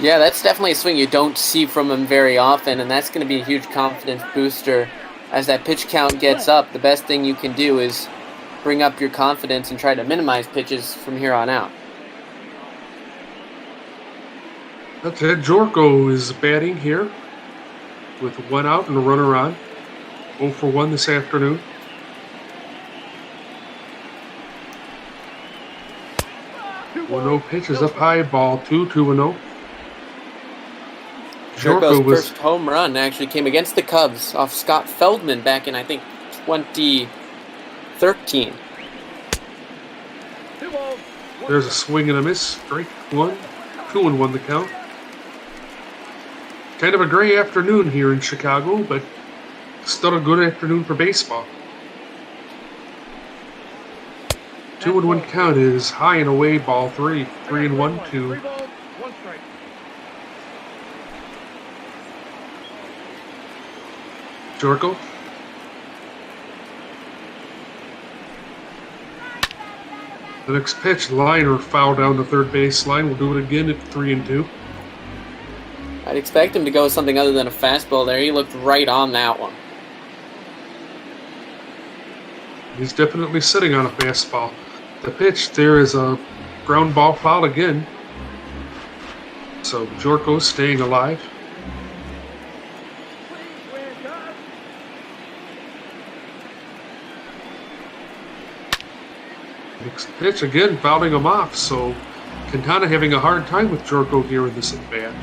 Yeah, that's definitely a swing you don't see from him very often, and that's going to be a huge confidence booster. As that pitch count gets up, the best thing you can do is bring up your confidence and try to minimize pitches from here on out. That's it. Jorko is batting here with 1 out and a runner on. 0 for 1 this afternoon. One-0 pitch is up high, ball 2, 2-0. Jorko's first home run actually came against the Cubs off Scott Feldman back in, I think, 2013. There's a swing and a miss. Strike 1. 2-1 the count. Kind of a gray afternoon here in Chicago, but still a good afternoon for baseball. 2-1 count is high and away, ball 3. 3-1 to Jorko. The next pitch, liner foul down the third base line. We'll do it again at 3-2. I'd expect him to go with something other than a fastball there. He looked right on that one. He's definitely sitting on a fastball. The pitch there is a ground ball foul again. So Jorko's staying alive. Next pitch again, fouling him off. So Quintana having a hard time with Jorko here in this at-bat.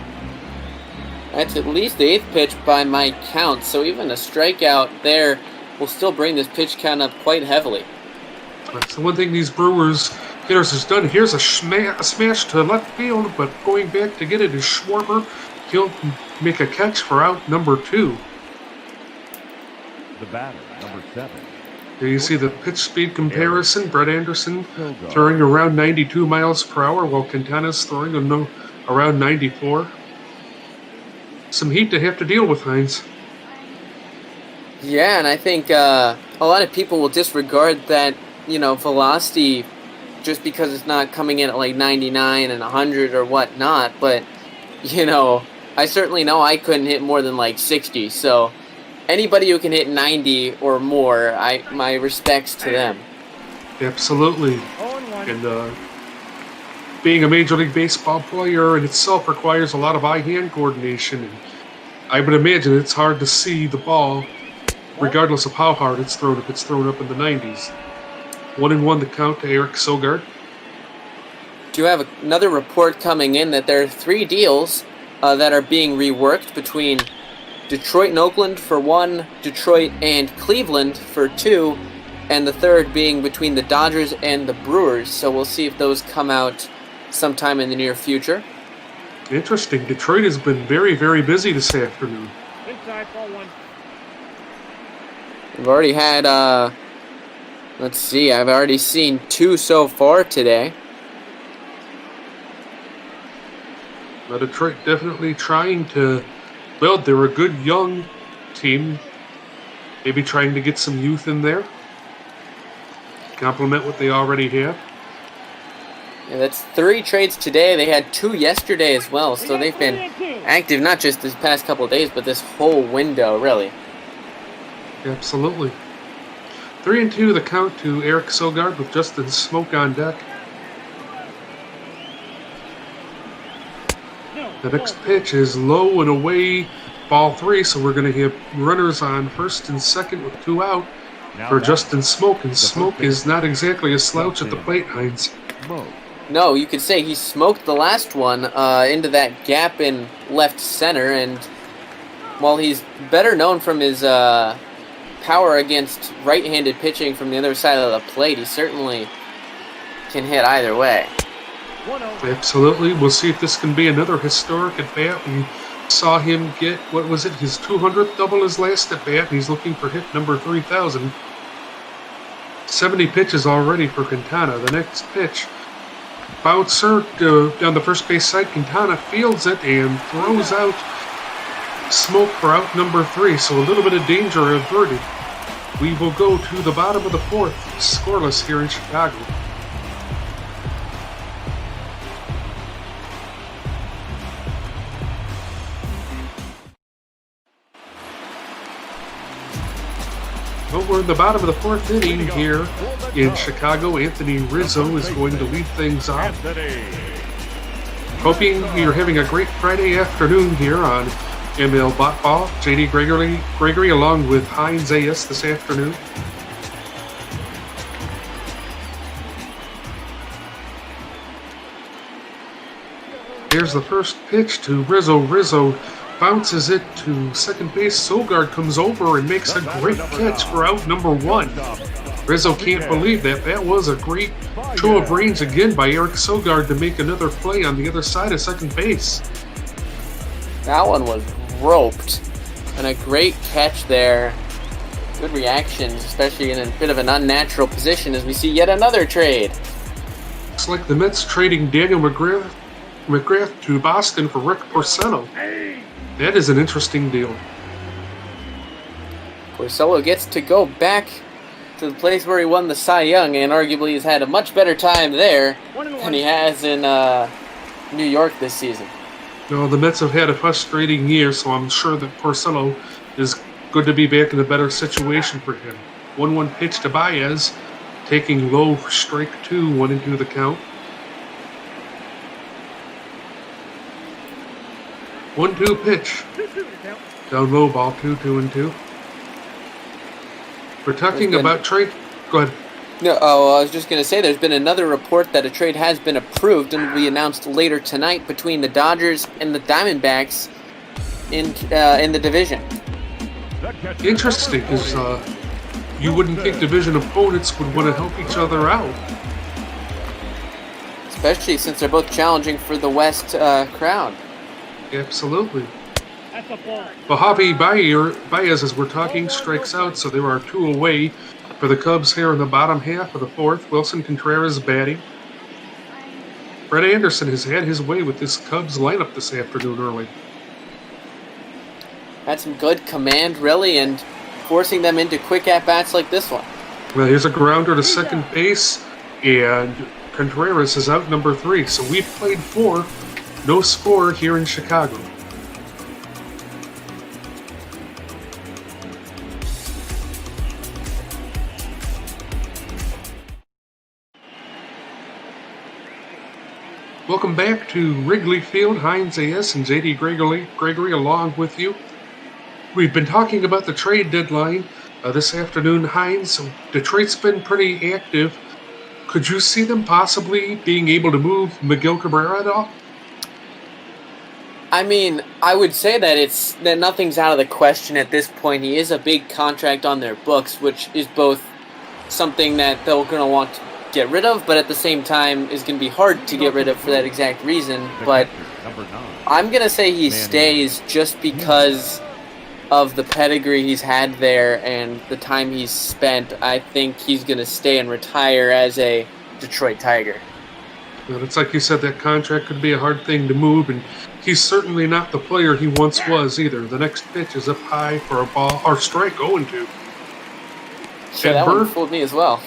That's at least the 8th pitch by my count, so even a strikeout there will still bring this pitch count up quite heavily. That's the one thing these Brewers hitters has done. Here's a smash to left field, but going back to get it is Schwarber. He'll make a catch for out number 2. The batter, number 7. There you see the pitch speed comparison. Brett Anderson throwing around 92 miles per hour, while Quintana's throwing around 94. Some heat to have to deal with, Hines. Yeah, and I think a lot of people will disregard that, velocity just because it's not coming in at like 99 and 100 or whatnot. But, I certainly know I couldn't hit more than like 60. So anybody who can hit 90 or more, my respects to them. Absolutely. And being a Major League Baseball player in itself requires a lot of eye-hand coordination. And I would imagine it's hard to see the ball, regardless of how hard it's thrown, if it's thrown up in the 90s. 1-1 the count to Eric Sogard. Do you have another report coming in that there are 3 deals that are being reworked between Detroit and Oakland for 1, Detroit and Cleveland for 2, and the third being between the Dodgers and the Brewers. So we'll see if those come out sometime in the near future. Interesting. Detroit has been very, very busy this afternoon. Inside, ball 1. We've already had, let's see, I've already seen 2 so far today. Now Detroit definitely trying to build. They're a good young team. Maybe trying to get some youth in there. Complement what they already have. Yeah, that's 3 trades today. They had 2 yesterday as well, so they've been active not just this past couple of days, but this whole window, really. Absolutely. 3-2 the count to Eric Sogard with Justin Smoke on deck. The next pitch is low and away, ball 3, so we're going to have runners on first and second with 2 out for Justin Smoke, and Smoke is not exactly a slouch at the plate, Hines. No, you could say he smoked the last one into that gap in left center, and while he's better known from his power against right-handed pitching from the other side of the plate, he certainly can hit either way. Absolutely. We'll see if this can be another historic at-bat. We saw him get, his 200th double his last at-bat, and he's looking for hit number 3,000. 70 pitches already for Quintana. The next pitch, bouncer down the first base side. Quintana fields it and throws out Smoke for out number 3, so a little bit of danger averted. We will go to the bottom of the 4th, scoreless here in Chicago. Well, we're in the bottom of the 4th inning here in Chicago. Anthony Rizzo is going to lead things off. Hoping you're having a great Friday afternoon here on ML Botball. JD Gregory along with Hines A.S. this afternoon. Here's the first pitch to Rizzo. Rizzo bounces it to second base. Sogard comes over and makes a great catch for out number 1. Rizzo can't believe that. That was a great show of range again by Eric Sogard to make another play on the other side of second base. That one was roped, and a great catch there. Good reactions, especially in a bit of an unnatural position as we see yet another trade. Looks like the Mets trading Daniel McGrath to Boston for Rick Porcello. That is an interesting deal. Porcello gets to go back to the place where he won the Cy Young, and arguably has had a much better time there than he has in New York this season. No, the Mets have had a frustrating year, so I'm sure that Porcello is good to be back in a better situation for him. 1-1 pitch to Baez, taking low for strike 2, 1-2 the count. 1-2 pitch. Down low, ball 2, 2-2. We're talking about trade. Go ahead. No, I was just going to say there's been another report that a trade has been approved and will be announced later tonight between the Dodgers and the Diamondbacks in the division. Interesting, because you wouldn't think division opponents would want to help each other out. Especially since they're both challenging for the West crowd. Absolutely. But Javi Baez, as we're talking, strikes out, so there are 2 away for the Cubs here in the bottom half of the 4th. Wilson Contreras batting. Brett Anderson has had his way with this Cubs lineup this afternoon early. Had some good command, really, and forcing them into quick at-bats like this one. Well, here's a grounder to second base, and Contreras is out number 3. So we've played 4, no score here in Chicago. Welcome back to Wrigley Field. Heinz A.S. and J.D. Gregory along with you. We've been talking about the trade deadline this afternoon. Heinz, Detroit's been pretty active. Could you see them possibly being able to move Miguel Cabrera at all? I mean, I would say that nothing's out of the question at this point. He is a big contract on their books, which is both something that they're going to want to get rid of, but at the same time is going to be hard to get rid of for that exact reason. But I'm going to say he stays just because of the pedigree he's had there and the time he's spent. I think he's going to stay and retire as a Detroit Tiger. Well, it's like you said, that contract could be a hard thing to move, and he's certainly not the player he once was either. The next pitch is up high for a ball or strike 0-2. Yeah, that one fooled me as well.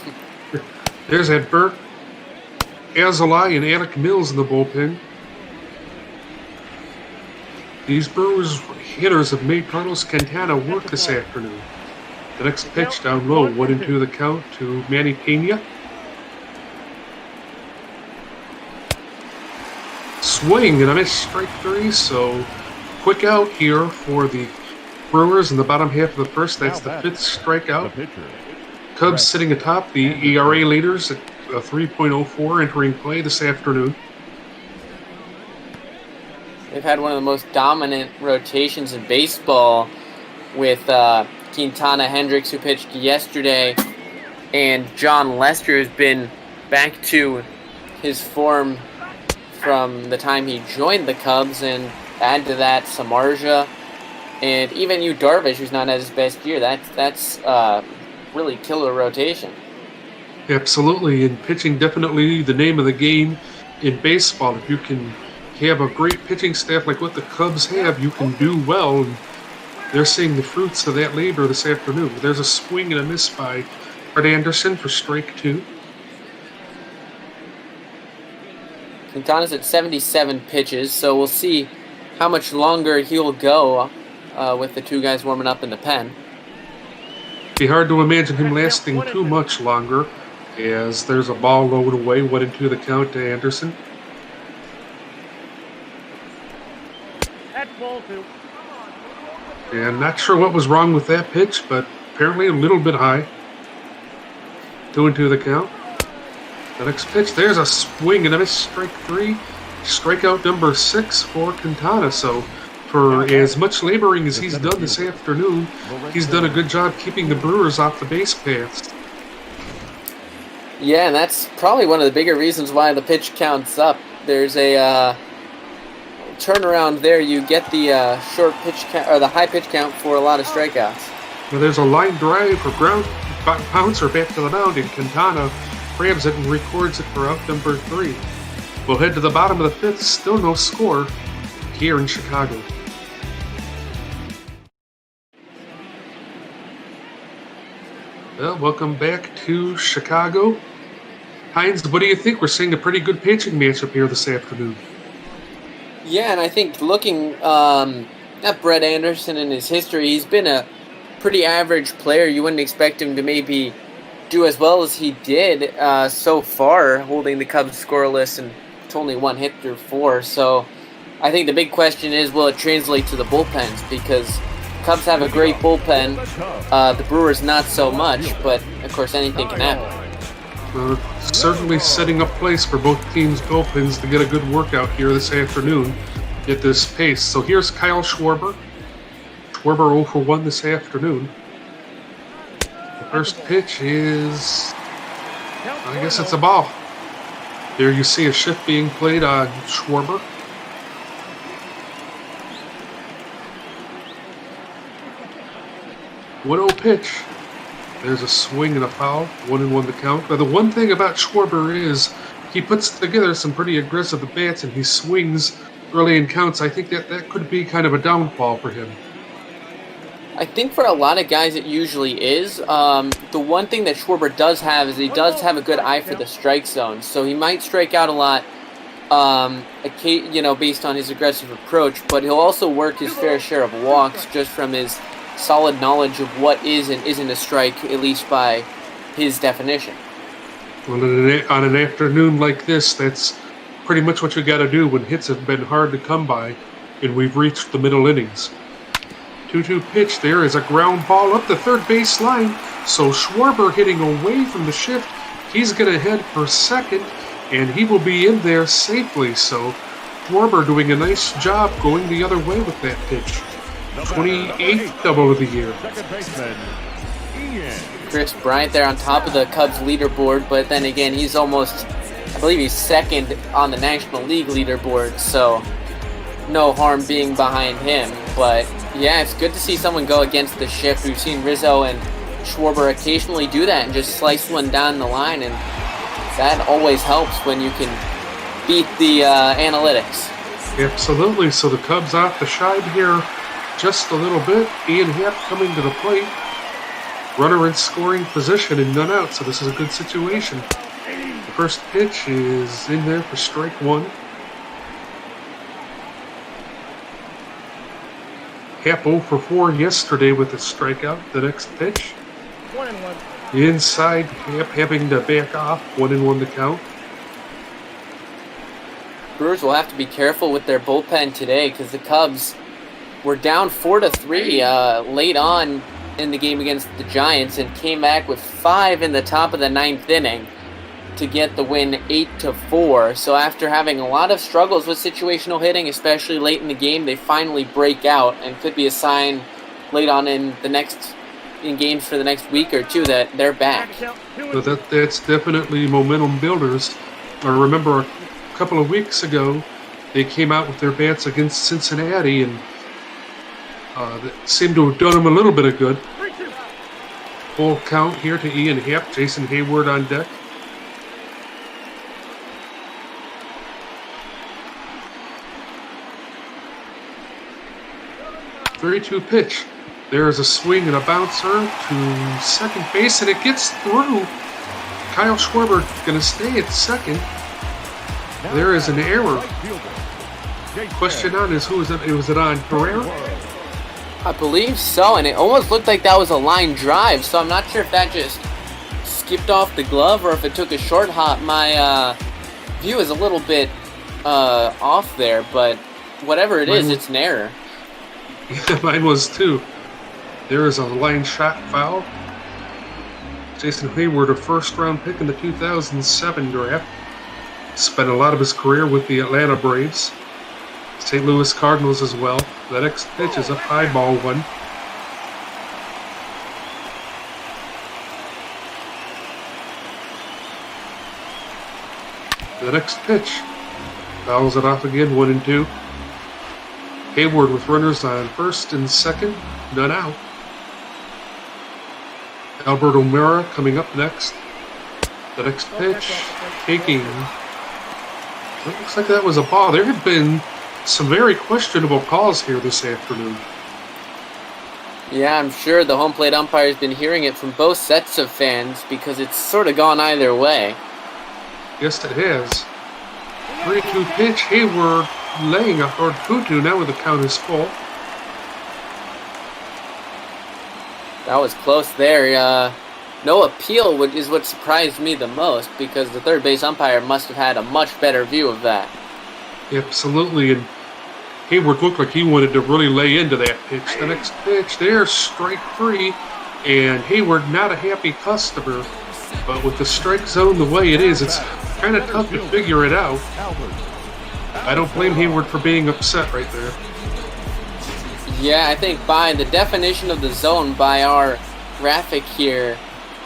There's Ed Burke, Azalai, and Alec Mills in the bullpen. These Brewers hitters have made Carlos Quintana work this afternoon. The next pitch down low, 1-2 the count to Manny Pena. Swing and a miss, strike 3, so quick out here for the Brewers in the bottom half of the 1st. That's the 5th strikeout. Cubs sitting atop the ERA leaders at 3.04 entering play this afternoon. They've had one of the most dominant rotations in baseball with Quintana Hendricks, who pitched yesterday, and John Lester, who's been back to his form from the time he joined the Cubs, and add to that Samardzija, and even Yu Darvish, who's not at his best year. That's really killer rotation. Absolutely, and pitching definitely the name of the game in baseball. If you can have a great pitching staff like what the Cubs have, you can do well, and they're seeing the fruits of that labor this afternoon. There's a swing and a miss by Brett Anderson for strike 2. Quintana's at 77 pitches, so we'll see how much longer he'll go with the two guys warming up in the pen. Be hard to imagine him lasting too much longer, as there's a ball low and away, 1-2 the count to Anderson. That's ball 2. And not sure what was wrong with that pitch, but apparently a little bit high. 2-2 the count. The next pitch, there's a swing and a miss, strike 3. Strikeout number 6 for Quintana. So for as much laboring as he's done this afternoon, he's done a good job keeping the Brewers off the base paths. Yeah, and that's probably one of the bigger reasons why the pitch count's up. There's a turnaround there. You get the short pitch count, or the high pitch count, for a lot of strikeouts. Well, there's a line drive for ground bouncer back to the mound, and Quintana grabs it and records it for out number 3. We'll head to the bottom of the 5th. Still no score here in Chicago. Well, welcome back to Chicago. Heinz, what do you think? We're seeing a pretty good pitching matchup here this afternoon. Yeah, and I think looking at Brett Anderson and his history, he's been a pretty average player. You wouldn't expect him to maybe do as well as he did so far, holding the Cubs scoreless and it's only 1 hit through 4. So I think the big question is, will it translate to the bullpens? Because Cubs have a great bullpen, the Brewers not so much, but of course anything can happen. Certainly setting up place for both teams' bullpens to get a good workout here this afternoon at this pace. So here's Kyle Schwarber. Schwarber 0 for 1 this afternoon. The first pitch is, I guess it's a ball. There you see a shift being played on Schwarber. One 0 pitch. There's a swing and a foul. 1-1 the count. But the one thing about Schwarber is he puts together some pretty aggressive at-bats and he swings early in counts. I think that could be kind of a downfall for him. I think for a lot of guys it usually is. The one thing that Schwarber does have is he does have a good eye for the strike zone. So he might strike out a lot, based on his aggressive approach, but he'll also work his fair share of walks just from his solid knowledge of what is and isn't a strike, at least by his definition. Well, on an afternoon like this, that's pretty much what you got to do when hits have been hard to come by and we've reached the middle innings. 2-2 pitch. There is a ground ball up the third base line. So Schwarber hitting away from the shift. He's going to head for second, and he will be in there safely. So Schwarber doing a nice job going the other way with that pitch. 28th double of the year. Chris Bryant there on top of the Cubs leaderboard, but then again, he's almost, I believe he's second on the National League leaderboard, so no harm being behind him. But yeah, it's good to see someone go against the shift. We've seen Rizzo and Schwarber occasionally do that and just slice one down the line, and that always helps when you can beat the analytics. Absolutely. So the Cubs off the side here just a little bit. Ian Happ coming to the plate. Runner in scoring position and none out, so this is a good situation. The first pitch is in there for strike one. Happ 0 for 4 yesterday with a strikeout. The next pitch. 1-1. Inside, Happ having to back off. 1-1 the count. Brewers will have to be careful with their bullpen today because the Cubs were down 4-3 late on in the game against the Giants and came back with 5 in the top of the 9th inning to get the win 8-4. So after having a lot of struggles with situational hitting, especially late in the game, they finally break out and could be a sign late on in games for the next week or two that they're back. So that's definitely momentum builders. I remember a couple of weeks ago they came out with their bats against Cincinnati and that seemed to have done them a little bit of good. Full count here to Ian Happ. Jason Hayward on deck. .32 pitch. There's a swing and a bouncer to second base, and it gets through. Kyle Schwarber going to stay at second. There is an error. Question on is who is it? Was it on Pereira? I believe so, and it almost looked like that was a line drive, so I'm not sure if that just skipped off the glove or if it took a short hop. My view is a little bit off there, but whatever it is, it's an error. Yeah, mine was too. There is a line shot foul. Jason Hayward, a first-round pick in the 2007 draft. Spent a lot of his career with the Atlanta Braves. St. Louis Cardinals as well. The next pitch is a high ball one. The next pitch fouls it off again, 1-2. Hayward with runners on first and second, none out. Albert O'Meara coming up next. The next pitch, taking. It looks like that was a ball. There have been some very questionable calls here this afternoon. Yeah, I'm sure the home plate umpire's been hearing it from both sets of fans because it's sort of gone either way. Yes, it has. 3-2 pitch. Hayward laying a hard 2-2. Now with the count is full. That was close there. No appeal is what surprised me the most because the third base umpire must have had a much better view of that. Absolutely, and Hayward looked like he wanted to really lay into that pitch. The next pitch, there's strike 3, and Hayward not a happy customer. But with the strike zone the way it is, it's kind of tough to figure it out. I don't blame Hayward for being upset right there. Yeah, I think by the definition of the zone by our graphic here,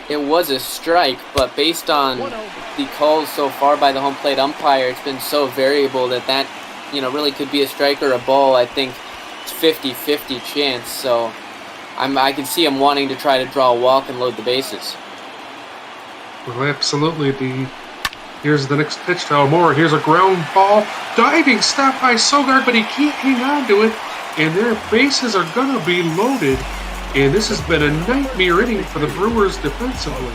it was a strike, but based on the calls so far by the home plate umpire, it's been so variable that really could be a strike or a ball. I think it's 50-50 chance, so I can see him wanting to try to draw a walk and load the bases. Well, absolutely. Here's the next pitch to Almora. Here's a ground ball. Diving stop by Sogard, but he can't hang on to it. And their bases are going to be loaded. And this has been a nightmare inning for the Brewers defensively.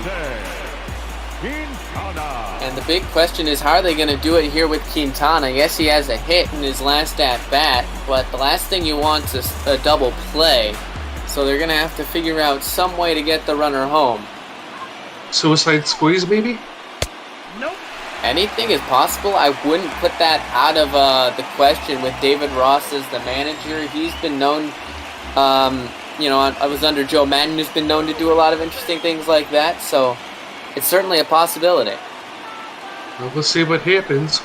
And the big question is, how are they going to do it here with Quintana? Yes, he has a hit in his last at-bat, but the last thing you want is a double play. So they're going to have to figure out some way to get the runner home. Suicide squeeze, maybe? Nope. Anything is possible. I wouldn't put that out of the question with David Ross as the manager. He's been known, I was under Joe Madden, who's been known to do a lot of interesting things like that. So it's certainly a possibility. Well, let's see what happens.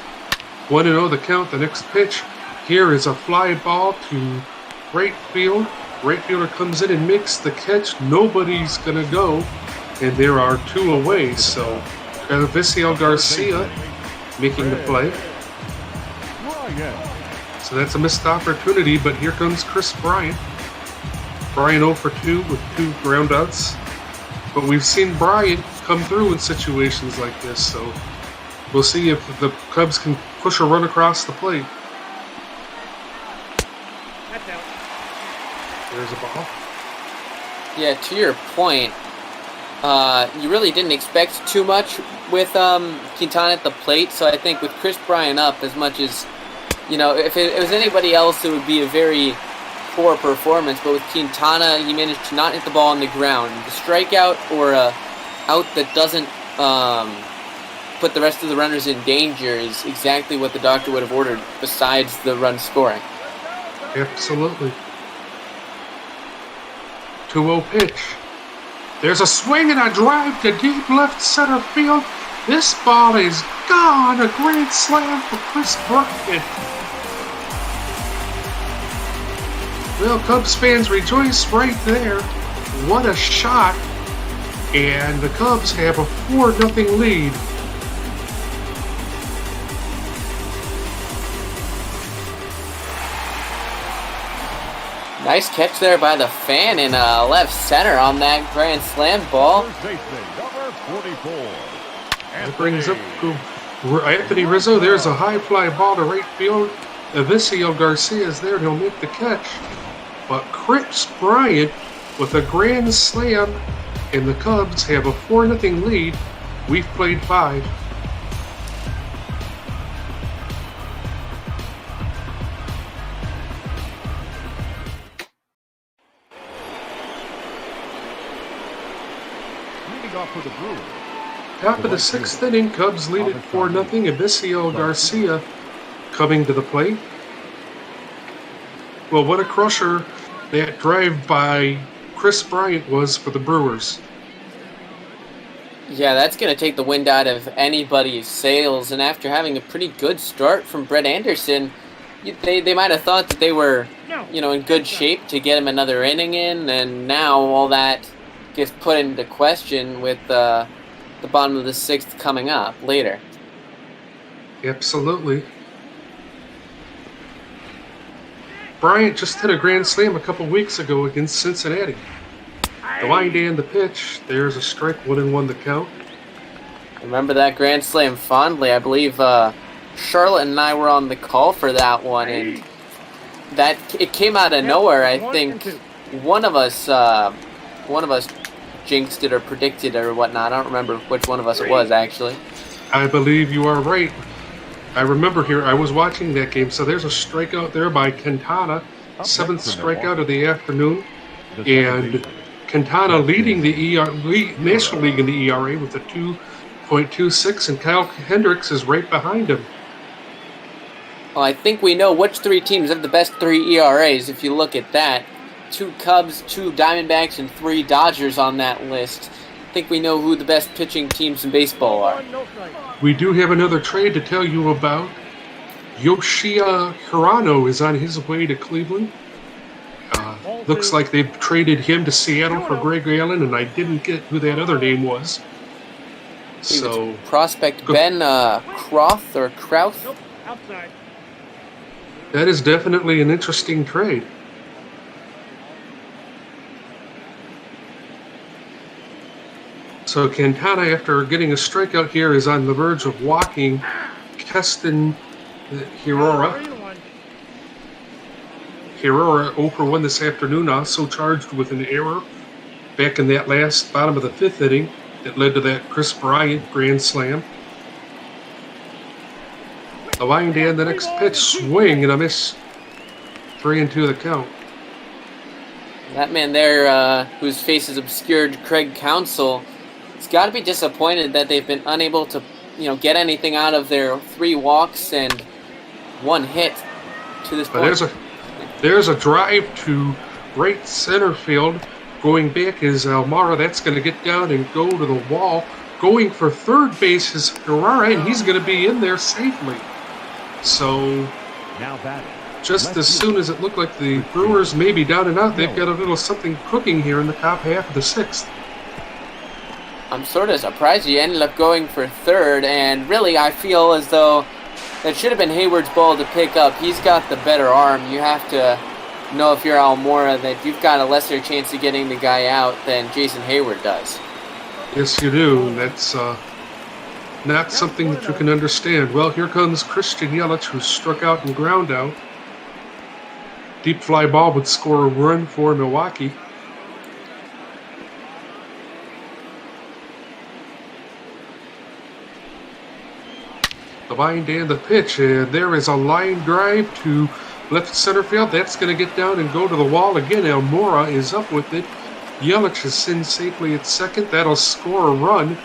1-0 the count. The next pitch here is a fly ball to right field. Right fielder comes in and makes the catch. Nobody's going to go. And there are two away, so Visiel Garcia making the play. So that's a missed opportunity, but here comes Chris Bryant. Bryant 0 for 2 with 2 groundouts. But we've seen Bryant come through in situations like this, so we'll see if the Cubs can push a run across the plate. There's a ball. Yeah, to your point, you really didn't expect too much with Quintana at the plate, so I think with Chris Bryant up, as much as, if it was anybody else, it would be a very poor performance, but with Quintana, he managed to not hit the ball on the ground. The strikeout or a out that doesn't put the rest of the runners in danger is exactly what the doctor would have ordered, besides the run scoring. Absolutely. 2-0 pitch. There's a swing and a drive to deep left center field. This ball is gone. A grand slam for Chris Bryant. Well, Cubs fans rejoice right there. What a shot. And the Cubs have a 4-0 lead. Nice catch there by the fan in left center on that grand slam ball. That brings up Anthony Rizzo. There's a high fly ball to right field. Visiel Garcia is there. He'll make the catch. But Chris Bryant with a grand slam, and the Cubs have a 4-0 lead. We've played 5. Top of the 6th inning, Cubs lead it 4-0. Visiel Garcia coming to the plate. Well, what a crusher that drive by Chris Bryant was for the Brewers. Yeah, that's going to take the wind out of anybody's sails. And after having a pretty good start from Brett Anderson, they might have thought that they were, in good shape to get him another inning in. And now all that gets put into question with the bottom of the 6th coming up later. Absolutely. Bryant just hit a grand slam a couple weeks ago against Cincinnati. The wind and the pitch. There's a strike, 1-1 the count. Remember that grand slam fondly. I believe Charlotte and I were on the call for that one, and that it came out of nowhere. I think one of us jinxed it or predicted it or whatnot. I don't remember which one of us it was, actually. I believe you are right. I remember here, I was watching that game, so there's a strikeout there by Quintana, 7th strikeout of the afternoon, and Quintana leading the National League in the ERA with a 2.26, and Kyle Hendricks is right behind him. Well, I think we know which 3 teams have the best 3 ERAs if you look at that. 2 Cubs, 2 Diamondbacks, and 3 Dodgers on that list. think we know who the best pitching teams in baseball are. We do have another trade to tell you about. Yoshia Hirano is on his way to Cleveland. Looks like they've traded him to Seattle for Greg Allen, and I didn't get who that other name was. So prospect Ben Croth or Krauth. Nope, outside. That is definitely an interesting trade. So Quintana, after getting a strikeout here, is on the verge of walking Keston Hirora. Hirora 0 for 1 this afternoon, also charged with an error back in that last bottom of the 5th inning that led to that Chris Bryant grand slam. The wind and the next pitch, swing and a miss. 3-2 the count. That man there, whose face is obscured, Craig Counsell, has got to be disappointed that they've been unable to, get anything out of their 3 walks and 1 hit to this point. There's a drive to right center field. Going back is Almara. That's going to get down and go to the wall. Going for third base is Herrera, and he's going to be in there safely. So, just as soon as it looked like the Brewers may be down and out, they've got a little something cooking here in the top half of the 6th. I'm sort of surprised he ended up going for third, and really I feel as though that should have been Hayward's ball to pick up. He's got the better arm. You have to know if you're Almora that you've got a lesser chance of getting the guy out than Jason Hayward does. Yes, you do. That's not something that you can understand. Well, here comes Christian Yelich, who struck out and ground out. Deep fly ball would score a run for Milwaukee. The wind and the pitch, and there is a line drive to left center field. That's going to get down and go to the wall again. Almora is up with it. Yelich is in safely at second. That'll score a run.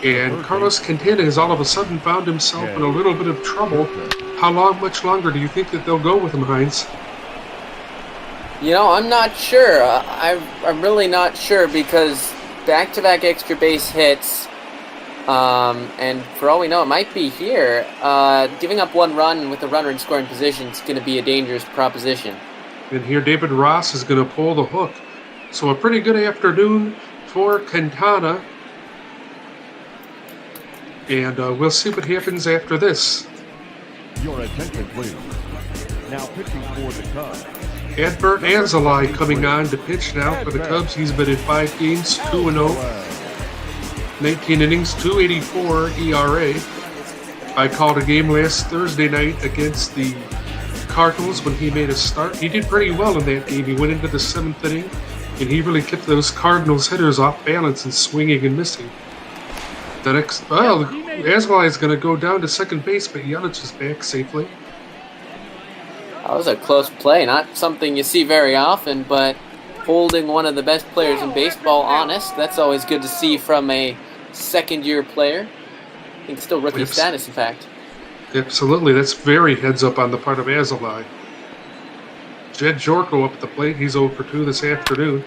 And Carlos Quintana has all of a sudden found himself in a little bit of trouble. How much longer do you think that they'll go with him, Heinz? I'm not sure. I'm really not sure because back-to-back extra base hits, and for all we know, it might be here. Giving up 1 run with a runner in scoring position is going to be a dangerous proposition. And here David Ross is going to pull the hook. So a pretty good afternoon for Quintana. And we'll see what happens after this. Your attention, please. Now pitching for the Cubs. Adbert Anzalai coming on to pitch now for the Cubs. He's been in 5 games, 2-0. 19 innings, 2.84 ERA. I called a game last Thursday night against the Cardinals when he made a start. He did pretty well in that game. He went into the 7th inning, and he really kept those Cardinals hitters off balance and swinging and missing. The next, Anzalai is going to go down to second base, but Yelich is back safely. That was a close play. Not something you see very often, but holding one of the best players in baseball honest, that's always good to see from a second-year player. I think still rookie status, in fact. Absolutely. That's very heads-up on the part of Anzalai. Jed Jorko up at the plate. He's 0 for 2 this afternoon.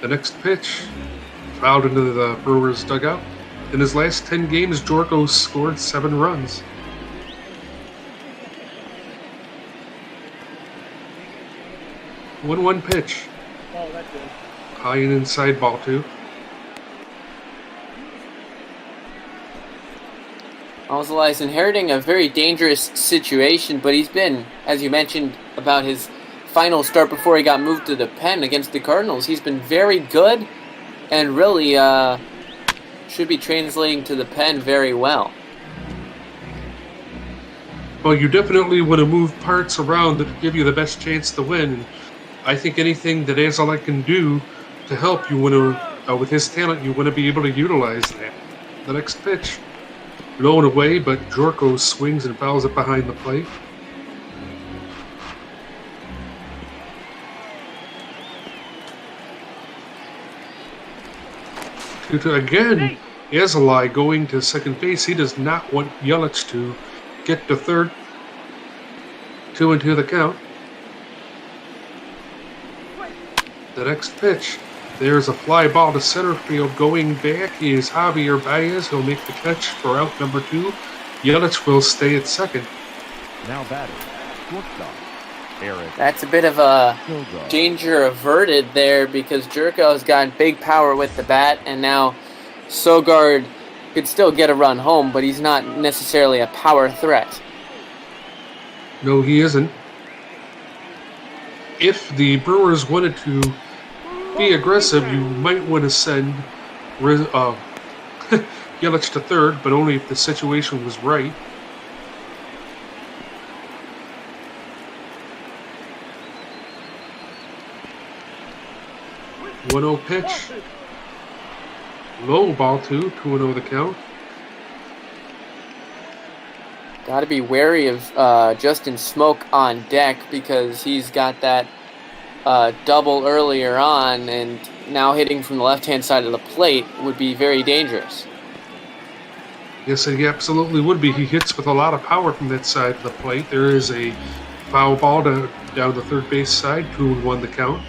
The next pitch, fouled into the Brewers' dugout. In his last 10 games, Jorko scored 7 runs. One pitch. Oh, that's good. High and inside ball 2. Anzalai is inheriting a very dangerous situation, but he's been, as you mentioned about his final start before he got moved to the pen against the Cardinals, he's been very good and really should be translating to the pen very well. Well, you definitely want to move parts around that give you the best chance to win. I think anything that Anzalai can do to help you want to, with his talent, you want to be able to utilize that. The next pitch, low and away, but Jorko swings and fouls it behind the plate. Again, Anzalai going to second base. He does not want Yelich to get to third. 2-2 the count. The next pitch There's a fly ball to center field. Going back is Javier Baez. He'll make the catch for out number 2. Yelich will stay at second. Now batting, shortstop, Eric. That's a bit of a danger averted there because Jerko's got big power with the bat, and now Sogard could still get a run home, but he's not necessarily a power threat. No, he isn't. If the Brewers wanted to be aggressive, you might want to send Yelich to third, but only if the situation was right. One-0 pitch. Low ball 2-0 the count. Got to be wary of Justin Smoke on deck because he's got that double earlier on, and now hitting from the left-hand side of the plate would be very dangerous. Yes, he absolutely would be. He hits with a lot of power from that side of the plate. There is a foul ball down the third base side, 2-1 the count.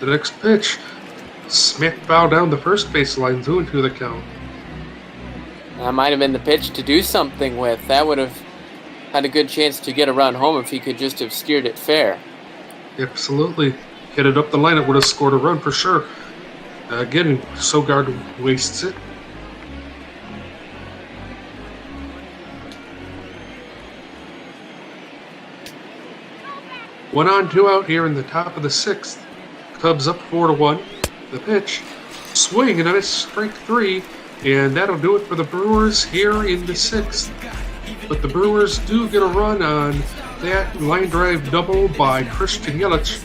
The next pitch, smack foul down the first baseline, 2-2 the count. That might have been the pitch to do something with. That would have had a good chance to get a run home if he could just have steered it fair. Absolutely. Hit it up the line, it would have scored a run for sure. Again, Sogard wastes it. One on, 2 out here in the top of the 6th. Cubs up 4-1. The pitch, swing, and a strike 3, and that'll do it for the Brewers here in the 6th. But the Brewers do get a run on that line drive double by Christian Yelich,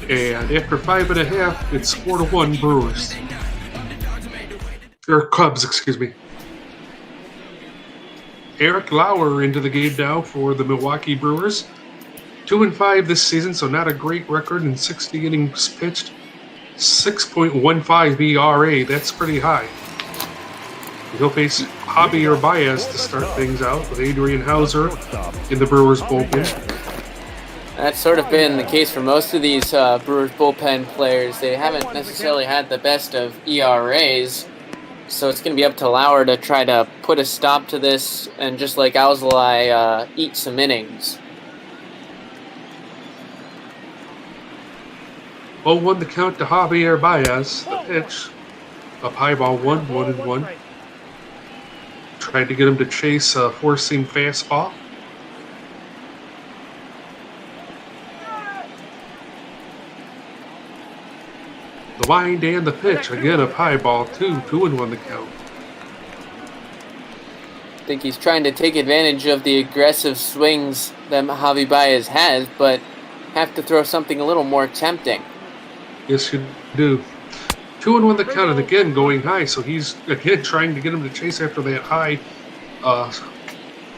and after 5.5, it's 4-1 Brewers. Or Cubs, excuse me. Eric Lauer into the game now for the Milwaukee Brewers. 2-5 this season, so not a great record in 60 innings pitched. 6.15 ERA, that's pretty high. He'll face Javier Baez to start things out with Adrian Hauser in the Brewers bullpen. That's sort of been the case for most of these Brewers bullpen players. They haven't necessarily had the best of ERAs, so it's going to be up to Lauer to try to put a stop to this and just like Alzolay, eat some innings. 0-1 the count to Javier Baez. The pitch. Up high ball 1-1. Tried to get him to chase a four-seam fastball. The wind and the pitch. Again, up high ball 2-1 the count. I think he's trying to take advantage of the aggressive swings that Javi Baez has, but have to throw something a little more tempting. Yes, you do. 2-1 the count, and again going high, so he's again trying to get him to chase after that high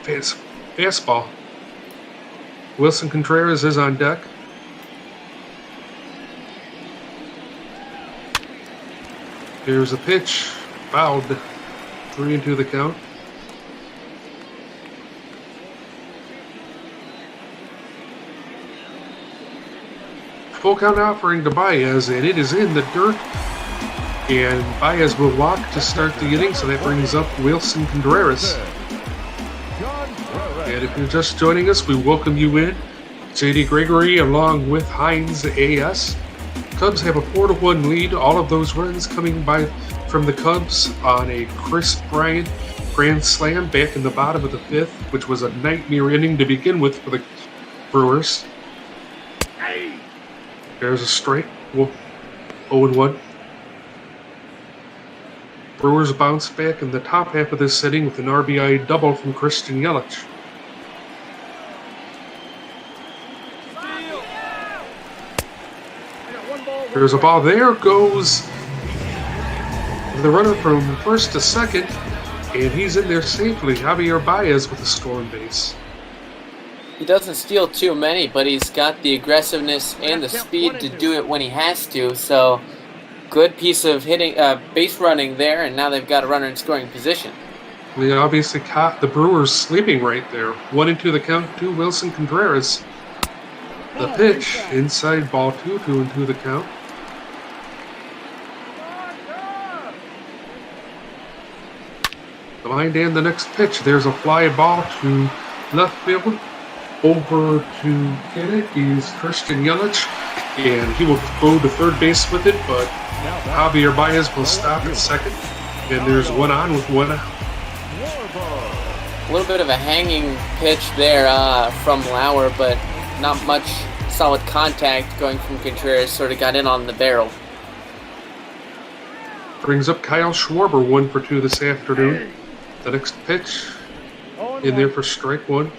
fastball. Wilson Contreras is on deck. Here's a pitch, fouled. 3-2 the count. Full count offering to Baez, and it is in the dirt. And Baez will walk to start the inning, so that brings up Wilson Contreras. And if you're just joining us, we welcome you in. JD Gregory along with Hines AS. Cubs have a 4-1 lead. All of those runs coming from the Cubs on a Chris Bryant grand slam back in the bottom of the 5th, which was a nightmare inning to begin with for the Brewers. There's a strike. 0-1. Brewers bounce back in the top half of this inning with an RBI double from Christian Yelich. There's a ball. There goes the runner from first to second, and he's in there safely. Javier Baez with a stolen base. He doesn't steal too many, but he's got the aggressiveness and the speed to do it when he has to. So, good piece of hitting, base running there, and now they've got a runner in scoring position. They obviously caught the Brewers sleeping right there. 1-2 the count to Wilson Contreras. The pitch, inside ball 2, 2-2 the count. The line and the next pitch. There's a fly ball to left field. Over to get it is Christian Yelich, and he will go to third base with it, but Javier Baez will stop at second. And there's one on with one out. A little bit of a hanging pitch there from Lauer, but not much solid contact going from Contreras. Sort of got in on the barrel. Brings up Kyle Schwarber, 1 for 2 this afternoon. The next pitch in there for strike 1.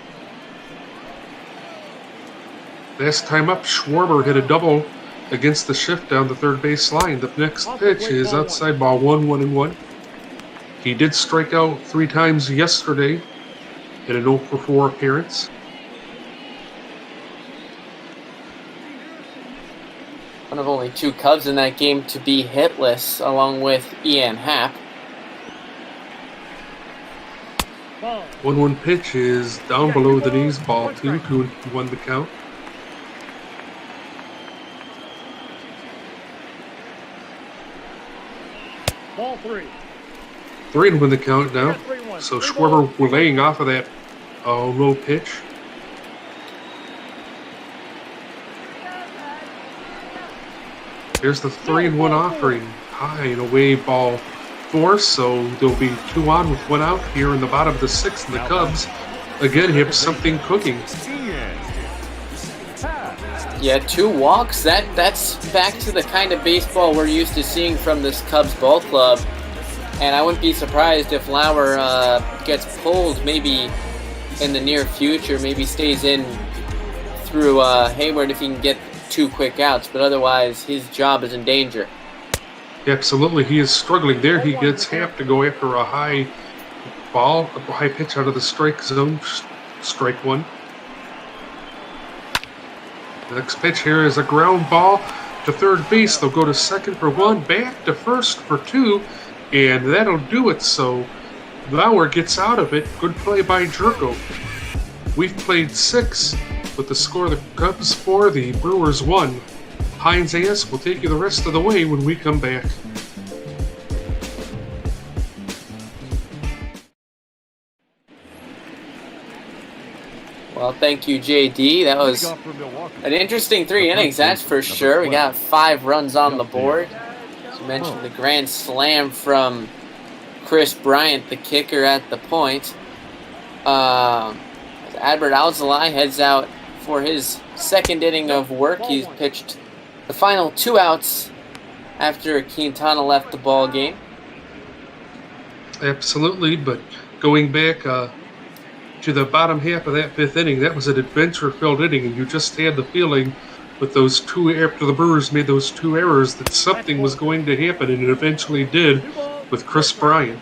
Last time up, Schwarber hit a double against the shift down the third base line. The next pitch is outside ball 1, 1-1. He did strike out 3 times yesterday in an 0 for 4 appearance. One of only 2 Cubs in that game to be hitless, along with Ian Happ. 1-1 pitch is down below the knees, ball 2, 2-1 the count. Ball 3. 3-1 the count now. So Schwarber we're laying off of that low pitch. Here's the 3-1 offering. High and away ball 4. So there'll be 2 on with 1 out here in the bottom of the 6th. And the Cubs again have something cooking. Yeah, 2 walks. That's back to the kind of baseball we're used to seeing from this Cubs ball club. And I wouldn't be surprised if Lauer gets pulled maybe in the near future, maybe stays in through Hayward if he can get 2 quick outs. But otherwise, his job is in danger. Absolutely, he is struggling there. He gets Happ to go after a high ball, a high pitch out of the strike zone, strike 1. The next pitch here is a ground ball to third base. They'll go to second for 1, back to first for 2, and that'll do it. So Lauer gets out of it. Good play by Jerko. We've played 6 with the score the Cubs 4, the Brewers 1. Heinz AS will take you the rest of the way when we come back. Well, thank you, JD. That was an interesting 3 innings, that's for sure. We got 5 runs on the board. As you mentioned, the grand slam from Chris Bryant, the kicker at the point. Adbert Alzolay heads out for his 2nd inning of work. He's pitched the final 2 outs after Quintana left the ball game. Absolutely, but going back to the bottom half of that 5th inning, that was an adventure-filled inning, and you just had the feeling with those 2, after the Brewers made those 2 errors, that something was going to happen, and it eventually did with Chris Bryant.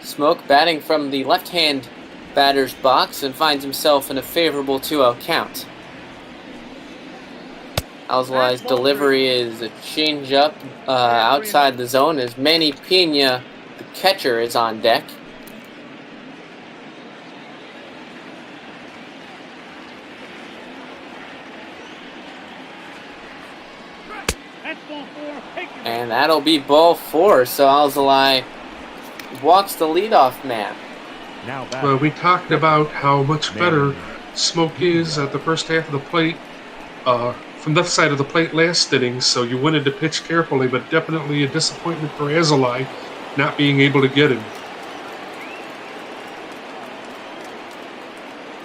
Smoke batting from the left-hand batter's box and finds himself in a favorable 2-0 count. Alzolay's delivery is a change-up outside the zone as Manny Pena, the catcher, is on deck. And that'll be ball 4, so Alzolay walks the leadoff man. Well, we talked about how much better Smoke is at the first half of the plate, from left side of the plate last inning, so you wanted to pitch carefully, but definitely a disappointment for Alzolay not being able to get him.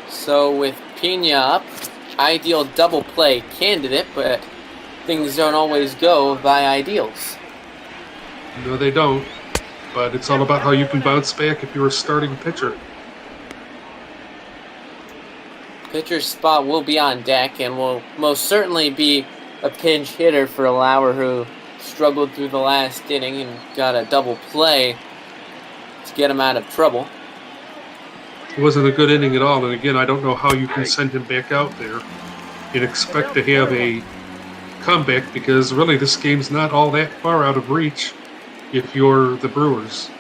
So with Pena up, ideal double play candidate, but things don't always go by ideals. No, they don't. But it's all about how you can bounce back if you're a starting pitcher. Pitcher's spot will be on deck and will most certainly be a pinch hitter for Lauer, who struggled through the last inning and got a double play to get him out of trouble. It wasn't a good inning at all, and again, I don't know how you can send him back out there and expect to have a comeback because really this game's not all that far out of reach if you're the Brewers.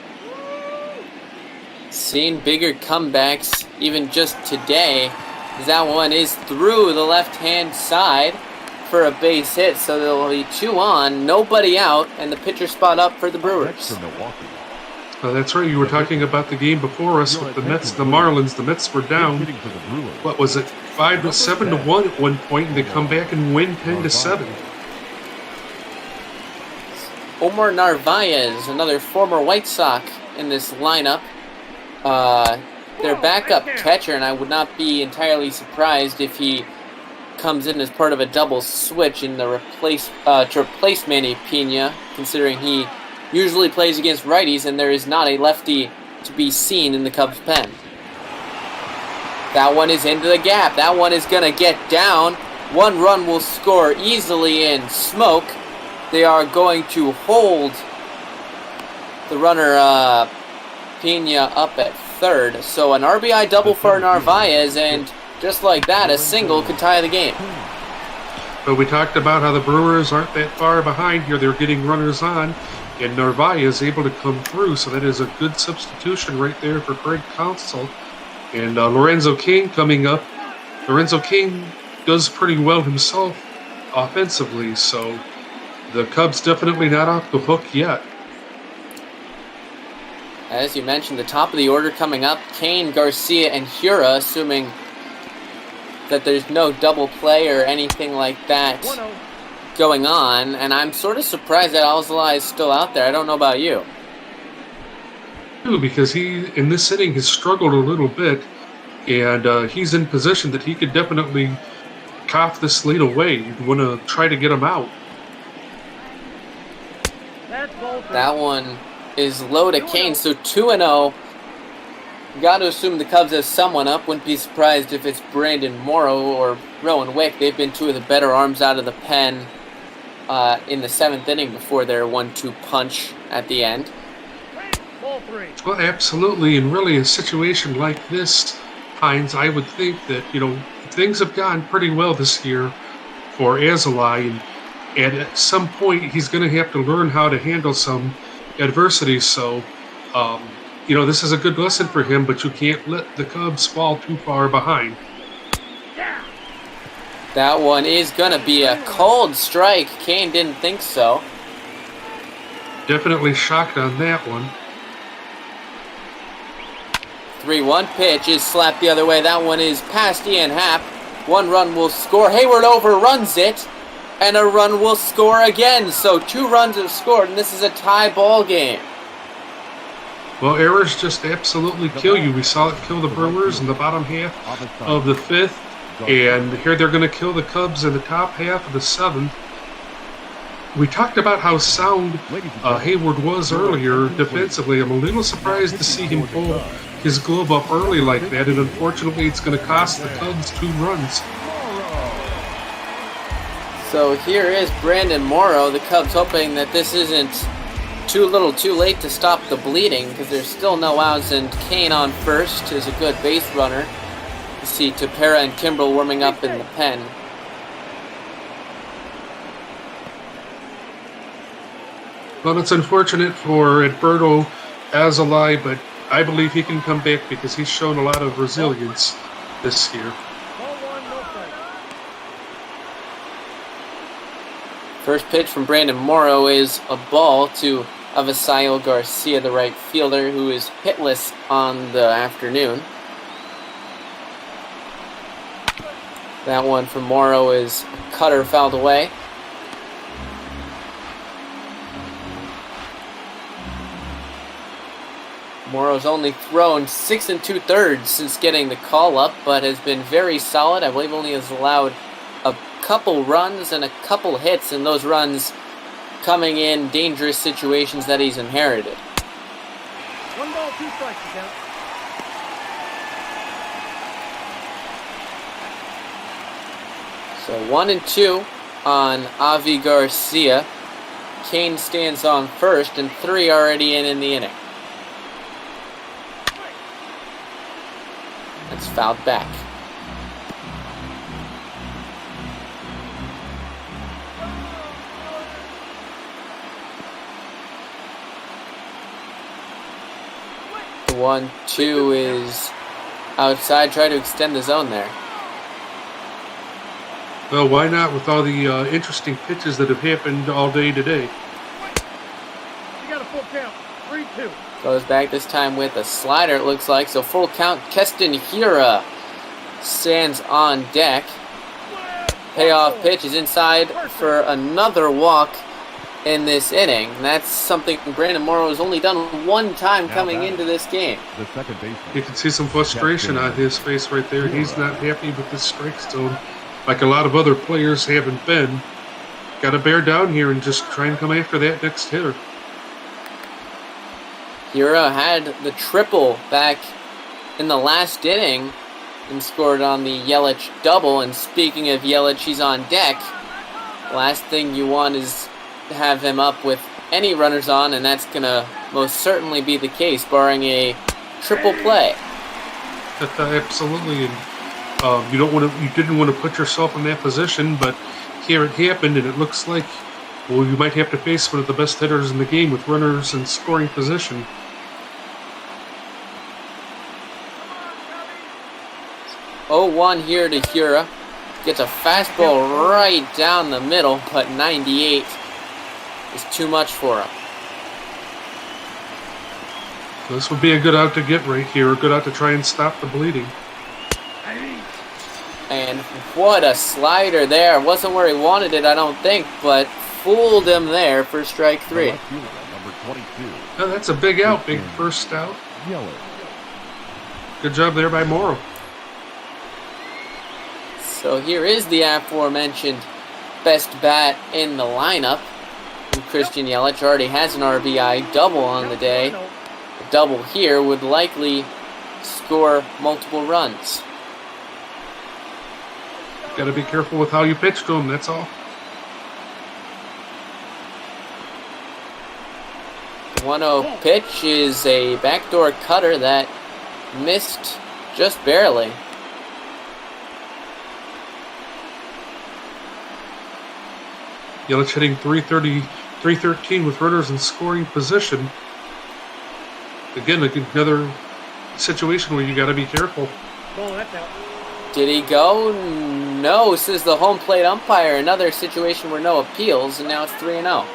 Seen bigger comebacks even just today. That one is through the left-hand side for a base hit, so there will be 2 on, nobody out, and the pitcher spot up for the Brewers. That's right. You were talking about the game before us with the Mets, the Marlins. The Mets were down. What was it? 7-1 at one point, and they come back and win 10-7. Omar Narvaez, another former White Sox in this lineup. Their backup catcher, and I would not be entirely surprised if he comes in as part of a double switch in the to replace Manny Pena, considering he usually plays against righties and there is not a lefty to be seen in the Cubs pen. That one is into the gap. That one is going to get down. 1 run will score easily in smoke. They are going to hold the runner Pena up at third. So an RBI double for Narvaez, and just like that, a single could tie the game. But we talked about how the Brewers aren't that far behind here. They're getting runners on, and Narvaez is able to come through, so that is a good substitution right there for Craig Counsell. And Lorenzo King coming up. Lorenzo King does pretty well himself offensively, so the Cubs definitely not off the hook yet. As you mentioned, the top of the order coming up, Kane, Garcia, and Hura, assuming that there's no double play or anything like that going on, and I'm sort of surprised that Alzolay is still out there. I don't know about you. Because he, in this inning, has struggled a little bit, and he's in position that he could definitely cough this lead away. You'd want to try to get him out. That one is low to Kane, so 2-0. Got to assume the Cubs have someone up. Wouldn't be surprised if it's Brandon Morrow or Rowan Wick. They've been 2 of the better arms out of the pen in the 7th inning before their 1-2 punch at the end. Well, absolutely, and really a situation like this, Hines, I would think that, things have gone pretty well this year for Alzolay, and at some point he's going to have to learn how to handle some adversity, so this is a good lesson for him, but you can't let the Cubs fall too far behind. That one is going to be a cold strike. Kane didn't think so. Definitely shocked on that one. 3-1 pitch is slapped the other way. That one is past Ian Happ. 1 run will score. Hayward overruns it, and a run will score again. So 2 runs have scored, and this is a tie ball game. Well, errors just absolutely kill you. We saw it kill the Brewers in the bottom half of the 5th, and here they're going to kill the Cubs in the top half of the 7th. We talked about how sound Hayward was earlier defensively. I'm a little surprised to see him pull his glove up early like that, and unfortunately it's going to cost the Cubs 2 runs. So here is Brandon Morrow, the Cubs hoping that this isn't too little too late to stop the bleeding, because there's still no outs, and Kane on first is a good base runner. You see Tepera and Kimbrel warming up in the pen. Well, it's unfortunate for Edberto Alzolay, but I believe he can come back because he's shown a lot of resilience this year. First pitch from Brandon Morrow is a ball to Avisail Garcia, the right fielder, who is hitless on the afternoon. That one from Morrow is a cutter fouled away. Morrow's only thrown 6 2/3 since getting the call up, but has been very solid. I believe only has allowed a couple runs and a couple hits, and those runs coming in dangerous situations that he's inherited. 1 ball, 2 strikes, count. So 1-2 on Avi Garcia. Kane stands on first, and 3 already in the inning. That's fouled back. 1-2 is outside. Try to extend the zone there. Well, why not with all the interesting pitches that have happened all day today? You got a full count. 3-2. Goes back this time with a slider, it looks like. So full count. Keston Hira stands on deck. Payoff pitch is inside for another walk in this inning. And that's something Brandon Morrow has only done one time coming into this game. The second baseman. You can see some frustration on his face right there. He's not happy with this strike zone, like a lot of other players haven't been. Got to bear down here and just try and come after that next hitter. Hira had the triple back in the last inning and scored on the Yelich double. And speaking of Yelich, he's on deck. Last thing you want is to have him up with any runners on, and that's going to most certainly be the case, barring a triple play. Absolutely. And you didn't want to put yourself in that position, but here it happened, and it looks like, well, you might have to face one of the best hitters in the game with runners in scoring position. Oh, 1 here to Hira. Gets a fastball right down the middle, but 98 is too much for him. So this would be a good out to get right here, a good out to try and stop the bleeding. And what a slider there. Wasn't where he wanted it, I don't think, but fooled him there for strike 3. Number 22. Oh, that's a big out, big first out. Good job there by Morrow. So here is the aforementioned best bat in the lineup. And Christian Yelich already has an RBI double on the day. A double here would likely score multiple runs. Got to be careful with how you pitch to him, that's all. The 1-0 pitch is a backdoor cutter that missed just barely. Yelich hitting 313 with runners in scoring position. Again, another situation where you got to be careful. Did he go? No, says the home plate umpire. Another situation where no appeals, and now it's 3-0.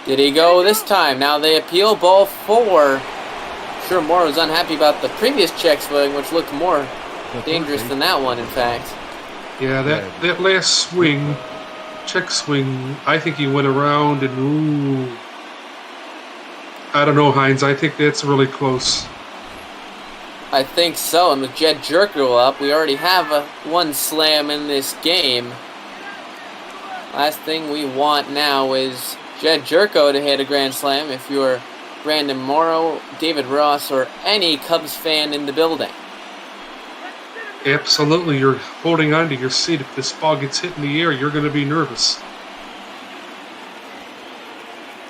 Did he go this time? Now they appeal ball 4. Sure, Morrow's unhappy about the previous check swing, which looked more dangerous than that one, in fact. Yeah, that last swing, check swing, I think he went around and, ooh. I don't know, Hines. I think that's really close. I think so, and with Jed Jerko up, we already have one slam in this game. Last thing we want now is Jed Jerko to hit a grand slam if you're Brandon Morrow, David Ross, or any Cubs fan in the building. Absolutely, you're holding on to your seat. If this ball gets hit in the air, you're going to be nervous.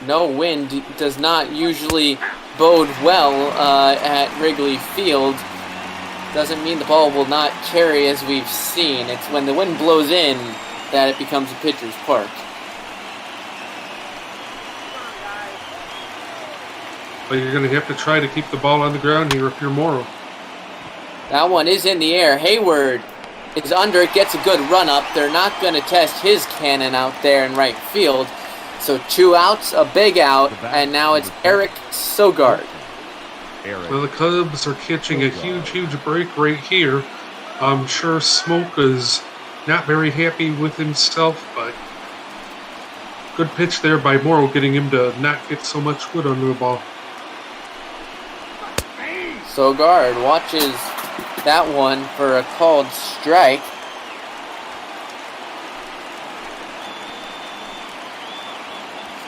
No wind does not usually bode well at Wrigley Field. Doesn't mean the ball will not carry as we've seen. It's when the wind blows in that it becomes a pitcher's park. But you're going to have to try to keep the ball on the ground here if you're Morrow. That one is in the air. Hayward is under it, gets a good run up. They're not going to test his cannon out there in right field. So 2 outs, a big out, and now it's Eric Sogard. Well, the Cubs are catching a huge break right here. I'm sure Smoke is not very happy with himself, but good pitch there by Morrow, getting him to not get so much wood under the ball. Sogard watches that one for a called strike.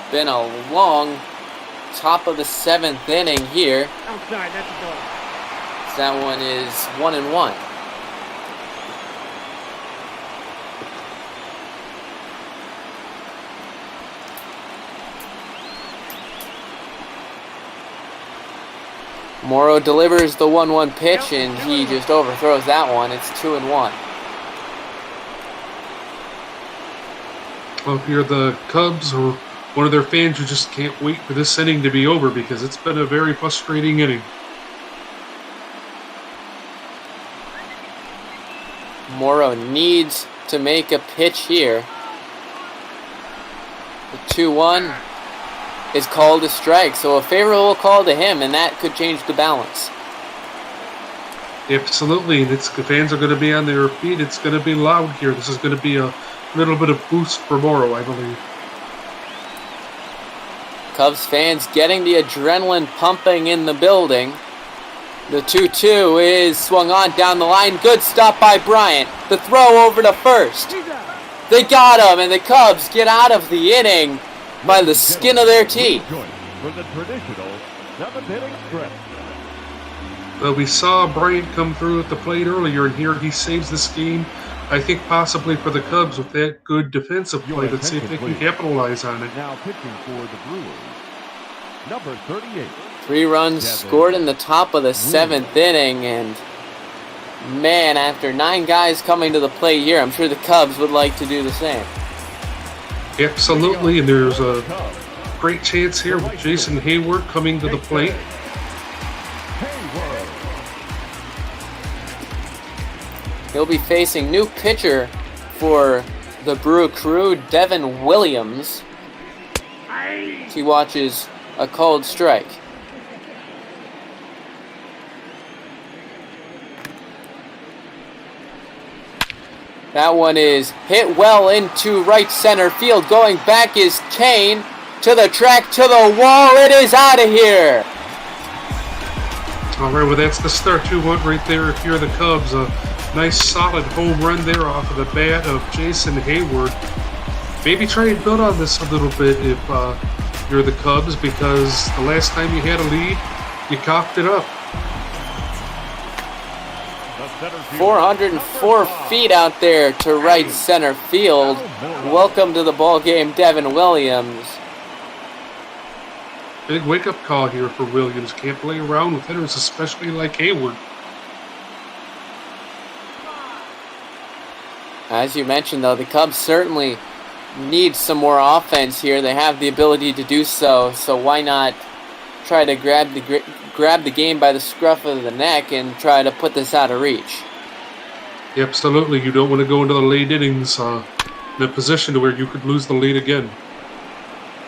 It's been a long top of the 7th inning here. Outside, that's a goal. That one is 1-1. Morrow delivers the 1-1 pitch, and he just overthrows that one. It's 2-1. Well, if you're the Cubs or one of their fans who just can't wait for this inning to be over because it's been a very frustrating inning. Morrow needs to make a pitch here. The 2-1 is called a strike, so a favorable call to him, and that could change the balance. Absolutely, and the fans are going to be on their feet. It's going to be loud here. This is going to be a little bit of boost for Morrow, I believe. Cubs fans getting the adrenaline pumping in the building. The 2-2 is swung on down the line. Good stop by Bryant. The throw over to first. They got him, and the Cubs get out of the inning by the skin of their teeth. For the traditional seventh-inning stretch. Well, we saw Bryant come through at the plate earlier, and here he saves this game. I think possibly for the Cubs with that good defensive play. Let's see if they can capitalize on it. Now pitching for the Brewers, number 38. 3 runs scored in the top of the 7th inning, and man, after 9 guys coming to the plate here, I'm sure the Cubs would like to do the same. Absolutely, and there's a great chance here with Jason Hayward coming to the plate. He'll be facing new pitcher for the Brew Crew, Devin Williams. He watches a called strike. That one is hit well into right center field. Going back is Kane to the track, to the wall. It is out of here. All right, well, that's the start 2-1 right there. If you're the Cubs, a nice solid home run there off of the bat of Jason Hayward. Maybe try and build on this a little bit if you're the Cubs, because the last time you had a lead, you coughed it up. 404 feet out there to right center field. Welcome to the ball game, Devin Williams. Big wake-up call here for Williams. Can't play around with hitters, especially like Hayward. As you mentioned, though, the Cubs certainly need some more offense here. They have the ability to do so, so why not try to grab the game by the scruff of the neck and try to put this out of reach? Absolutely. You don't want to go into the late innings in a position to where you could lose the lead again.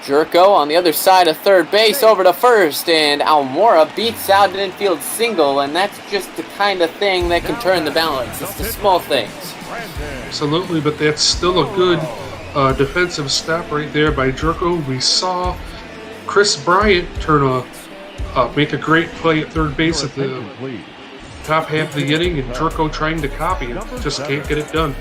Jerko on the other side of third base over to first, and Almora beats out an infield single, and that's just the kind of thing that can turn the balance. It's the small things. Absolutely, but that's still a good defensive stop right there by Jerko. We saw Chris Bryant make a great play at third base at the top half of the inning, and Jerko trying to copy it. Just can't get it done.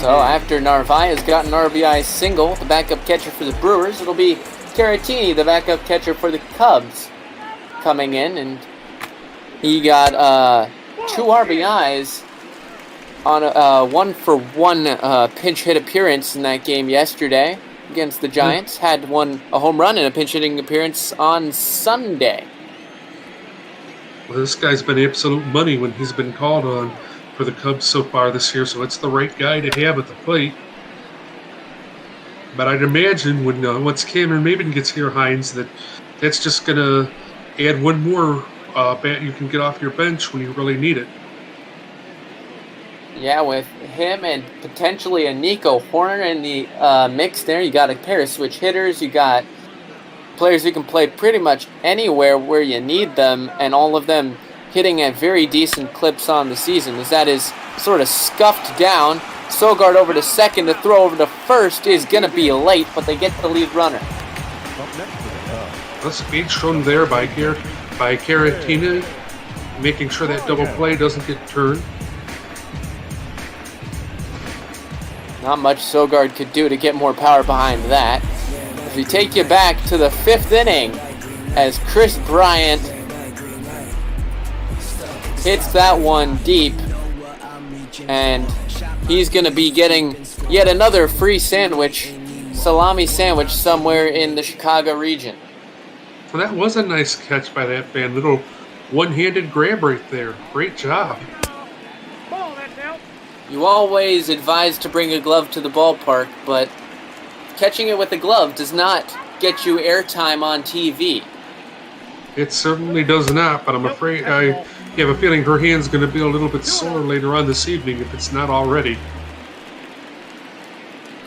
So after Narvaez got an RBI single, the backup catcher for the Brewers, it'll be Caratini, the backup catcher for the Cubs, coming in, and he got 2 RBIs on a 1-for-1 pinch hit appearance in that game yesterday against the Giants. Had a home run in a pinch hitting appearance on Sunday. Well, this guy's been absolute money when he's been called on for the Cubs so far this year, so it's the right guy to have at the plate. But I'd imagine when once Cameron Maben gets here, Hines, that's just going to add one more bat you can get off your bench when you really need it. Yeah, with him and potentially a Nico Horner in the mix there, you got a pair of switch hitters, you got players who can play pretty much anywhere where you need them, and all of them hitting at very decent clips on the season. As that is sort of scuffed down. Sogard over to second, the throw over to first is going to be late, but they get the lead runner. That's a beat shown there by Caratina, making sure that double play doesn't get turned. Not much Sogard could do to get more power behind that. As we take you back to the 5th inning, as Chris Bryant hits that one deep, and he's going to be getting yet another free salami sandwich somewhere in the Chicago region. Well, that was a nice catch by that fan. Little one-handed grab right there. Great job. You always advise to bring a glove to the ballpark, but catching it with a glove does not get you airtime on TV. It certainly does not, but I'm afraid I have a feeling her hand's going to be a little bit sore later on this evening if it's not already.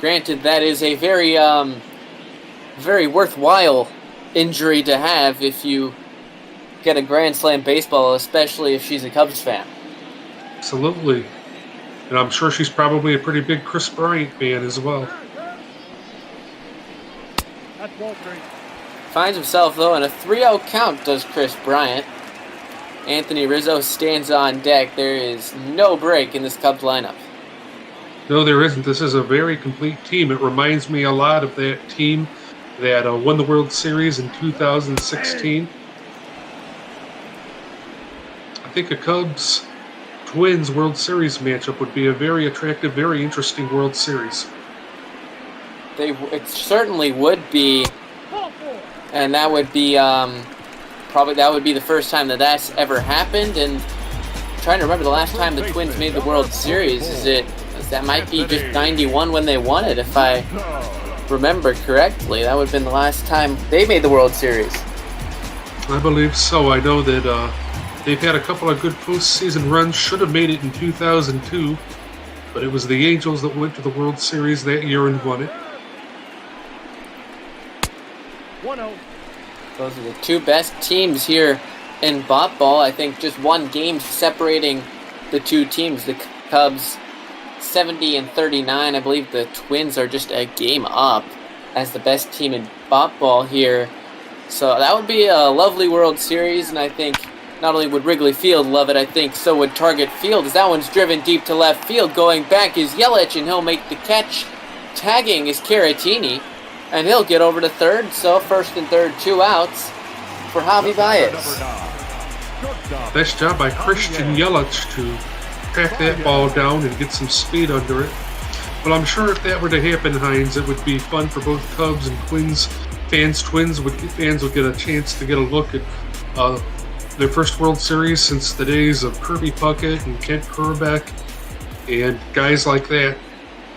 Granted, that is a very, very worthwhile injury to have if you get a Grand Slam baseball, especially if she's a Cubs fan. Absolutely. And I'm sure she's probably a pretty big Chris Bryant fan as well. That's ball straight. Finds himself, though, in a 3-0 count, does Chris Bryant. Anthony Rizzo stands on deck. There is no break in this Cubs lineup. No, there isn't. This is a very complete team. It reminds me a lot of that team that won the World Series in 2016. I think a Cubs-Twins World Series matchup would be a very attractive, very interesting World Series. It certainly would be, and that would be probably the first time that that's ever happened. And I'm trying to remember the last time the Twins made the World Series. That might be just 91 when they won it, if I remember correctly. That would have been the last time they made the World Series. I believe so. I know that they've had a couple of good postseason runs. Should have made it in 2002, but it was the Angels that went to the World Series that year and won it. 1-0. Those are the two best teams here in Bop Ball. I think just one game separating the two teams. The Cubs 70 and 39. I believe the Twins are just a game up as the best team in Bop Ball here. So that would be a lovely World Series, and I think not only would Wrigley Field love it, I think so would Target Field, as that one's driven deep to left field. Going back is Yelich, and he'll make the catch. Tagging is Caratini, and he'll get over to third. So first and third, 2 outs for Javi Baez. Nice job by Christian Yelich to track that ball down and get some speed under it. But I'm sure if that were to happen, Hines, it would be fun for both Cubs and Twins fans. Fans would get a chance to get a look at their first World Series since the days of Kirby Puckett and Kent Herbeck and guys like that.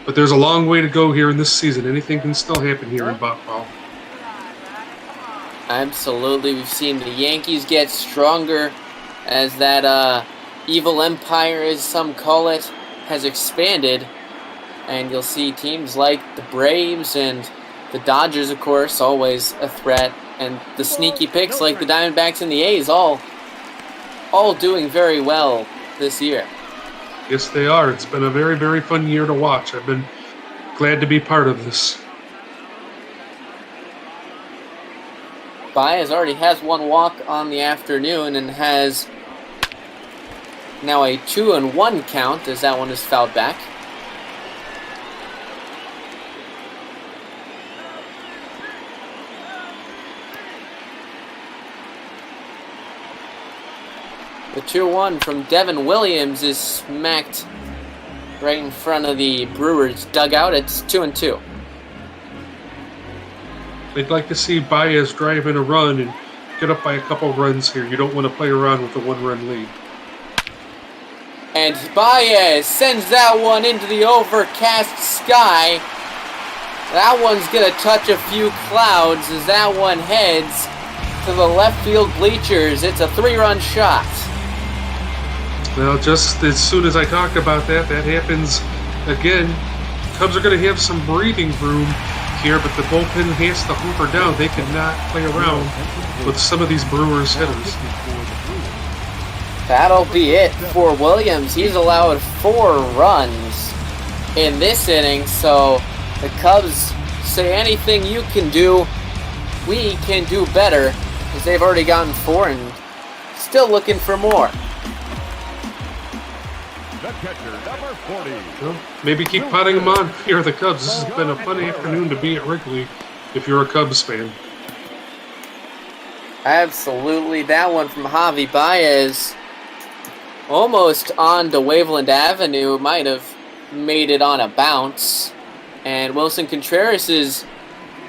But there's a long way to go here in this season. Anything can still happen here in Bop Ball. Absolutely. We've seen the Yankees get stronger as that evil empire, as some call it, has expanded. And you'll see teams like the Braves and the Dodgers, of course, always a threat. And the sneaky picks like the Diamondbacks and the A's all doing very well this year. Yes, they are. It's been a very, very fun year to watch. I've been glad to be part of this. Baez already has one walk on the afternoon and has now a 2-1 count as that one is fouled back. The 2-1 from Devin Williams is smacked right in front of the Brewers dugout. It's 2-2. I'd like to see Baez drive in a run and get up by a couple runs here. You don't want to play around with a 1-run lead. And Baez sends that one into the overcast sky. That one's going to touch a few clouds as that one heads to the left field bleachers. It's a 3-run shot. Well, just as soon as I talked about that happens again. Cubs are going to have some breathing room here, but the bullpen has to hunker down. They cannot play around with some of these Brewers hitters. That'll be it for Williams. He's allowed 4 runs in this inning, so the Cubs say anything you can do, we can do better, because they've already gotten 4 and still looking for more. The catcher, number 40. Well, maybe keep potting them on if you're the Cubs. This has been a fun afternoon to be at Wrigley if you're a Cubs fan. Absolutely. That one from Javi Baez almost on to Waveland Avenue. Might have made it on a bounce. And Wilson Contreras is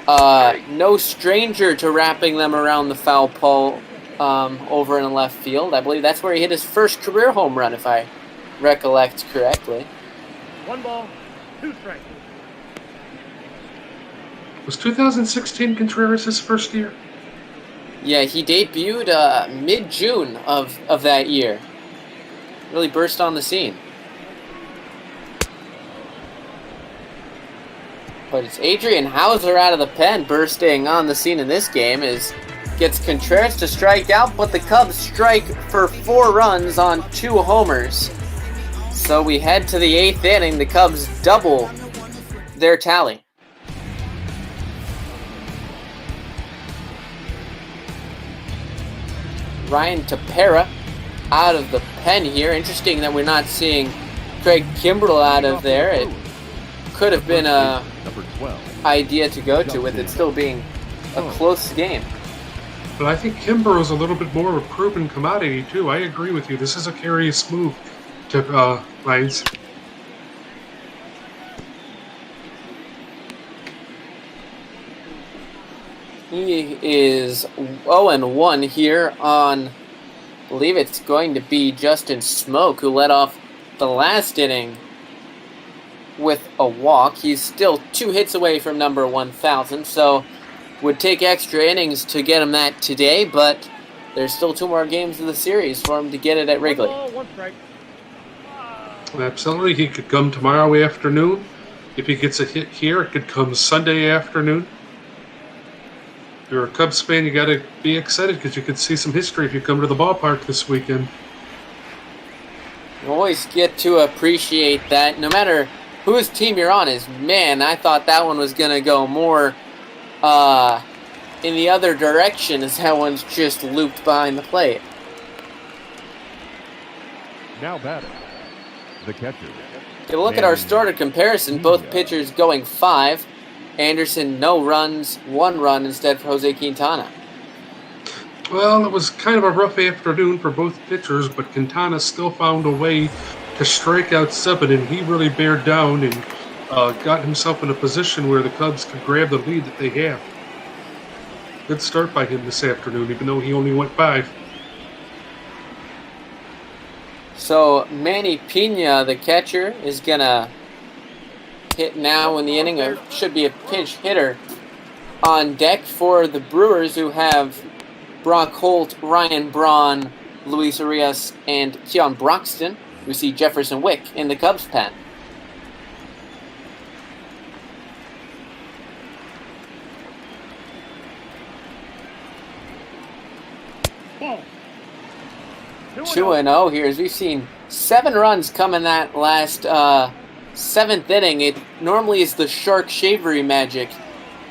no stranger to wrapping them around the foul pole over in the left field. I believe that's where he hit his first career home run, if I recollect correctly. 1 ball, 2 strikes. Was 2016 Contreras' first year? Yeah, he debuted mid-June of that year. Really burst on the scene. But it's Adrian Hauser out of the pen bursting on the scene in this game. Gets Contreras to strike out, but the Cubs strike for 4 runs on 2 homers. So we head to the 8th inning. The Cubs double their tally. Ryan Tepera out of the pen here. Interesting that we're not seeing Craig Kimbrell out of there. It could have been a idea to go to with it still being a close game. But I think Kimbrell's a little bit more of a proven commodity too. I agree with you. This is a curious move to Lions. He is 0-1 here on, I believe it's going to be Justin Smoke, who led off the last inning with a walk. He's still 2 hits away from number 1,000, so would take extra innings to get him that today, but there's still 2 more games of the series for him to get it at Wrigley. Absolutely, he could come tomorrow afternoon. If he gets a hit here, it could come Sunday afternoon. If you're a Cubs fan, you got to be excited because you could see some history if you come to the ballpark this weekend. You always get to appreciate that, no matter whose team you're on. Man, I thought that one was going to go more in the other direction as that one's just looped behind the plate. Now batting, the catcher. Get a look at our starter comparison. Both pitchers going 5. Anderson, no runs, 1 run instead for Jose Quintana. Well, it was kind of a rough afternoon for both pitchers, but Quintana still found a way to strike out 7, and he really bared down and got himself in a position where the Cubs could grab the lead that they have. Good start by him this afternoon, even though he only went 5. So Manny Pena, the catcher, is going to hit now in the inning. Should be a pinch hitter on deck for the Brewers, who have Brock Holt, Ryan Braun, Luis Arias, and Keon Broxton. We see Jefferson Wick in the Cubs pen. Ball. 2-0 here, as we've seen 7 runs come in that last 7th inning. It normally is the Shark Shavery magic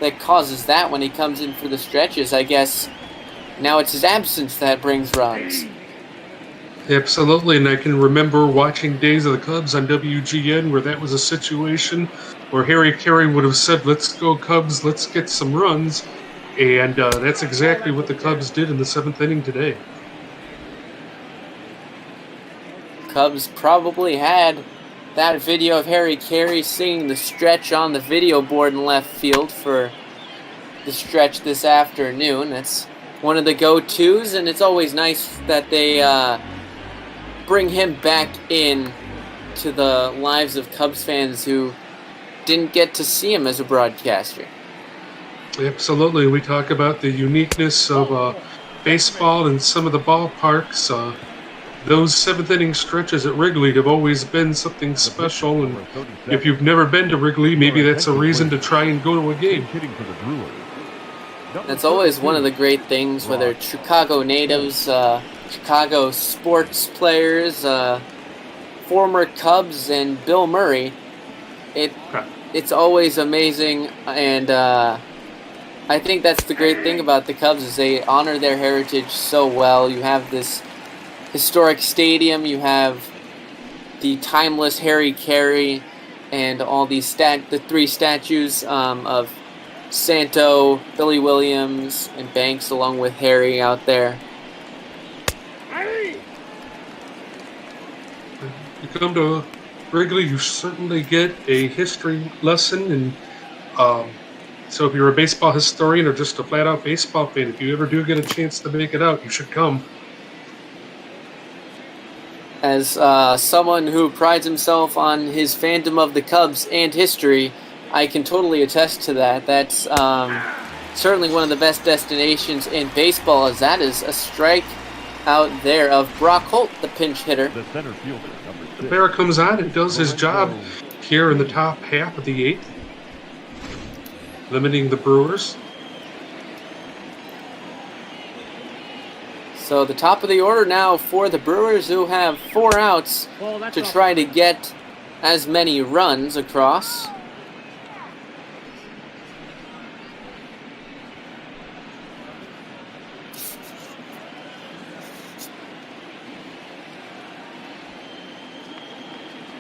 that causes that when he comes in for the stretches. I guess now it's his absence that brings runs. Absolutely, and I can remember watching Days of the Cubs on WGN where that was a situation where Harry Carey would have said, "Let's go Cubs, let's get some runs," and that's exactly what the Cubs did in the 7th inning today. Cubs probably had that video of Harry Carey singing the stretch on the video board in left field for the stretch this afternoon. That's one of the go-tos, and it's always nice that they bring him back in to the lives of Cubs fans who didn't get to see him as a broadcaster. Absolutely. We talk about the uniqueness of baseball and some of the ballparks. Those 7th inning stretches at Wrigley have always been something special, and if you've never been to Wrigley, maybe that's a reason to try and go to a game. That's always one of the great things, whether it's Chicago natives, Chicago sports players, former Cubs, and Bill Murray. It's always amazing, and I think that's the great thing about the Cubs is they honor their heritage so well. You have this historic stadium, you have the timeless Harry Carey, and all these the 3 statues of Santo, Billy Williams, and Banks, along with Harry out there. You come to Wrigley, you certainly get a history lesson, and so if you're a baseball historian or just a flat-out baseball fan, if you ever do get a chance to make it out, you should come. As someone who prides himself on his fandom of the Cubs and history, I can totally attest to that. That's certainly one of the best destinations in baseball, as that is a strike out there of Brock Holt, the pinch hitter. The center fielder, number 6. The Bear comes on and does his job here in the top half of the 8th, limiting the Brewers. So the top of the order now for the Brewers, who have 4 outs to try to get as many runs across.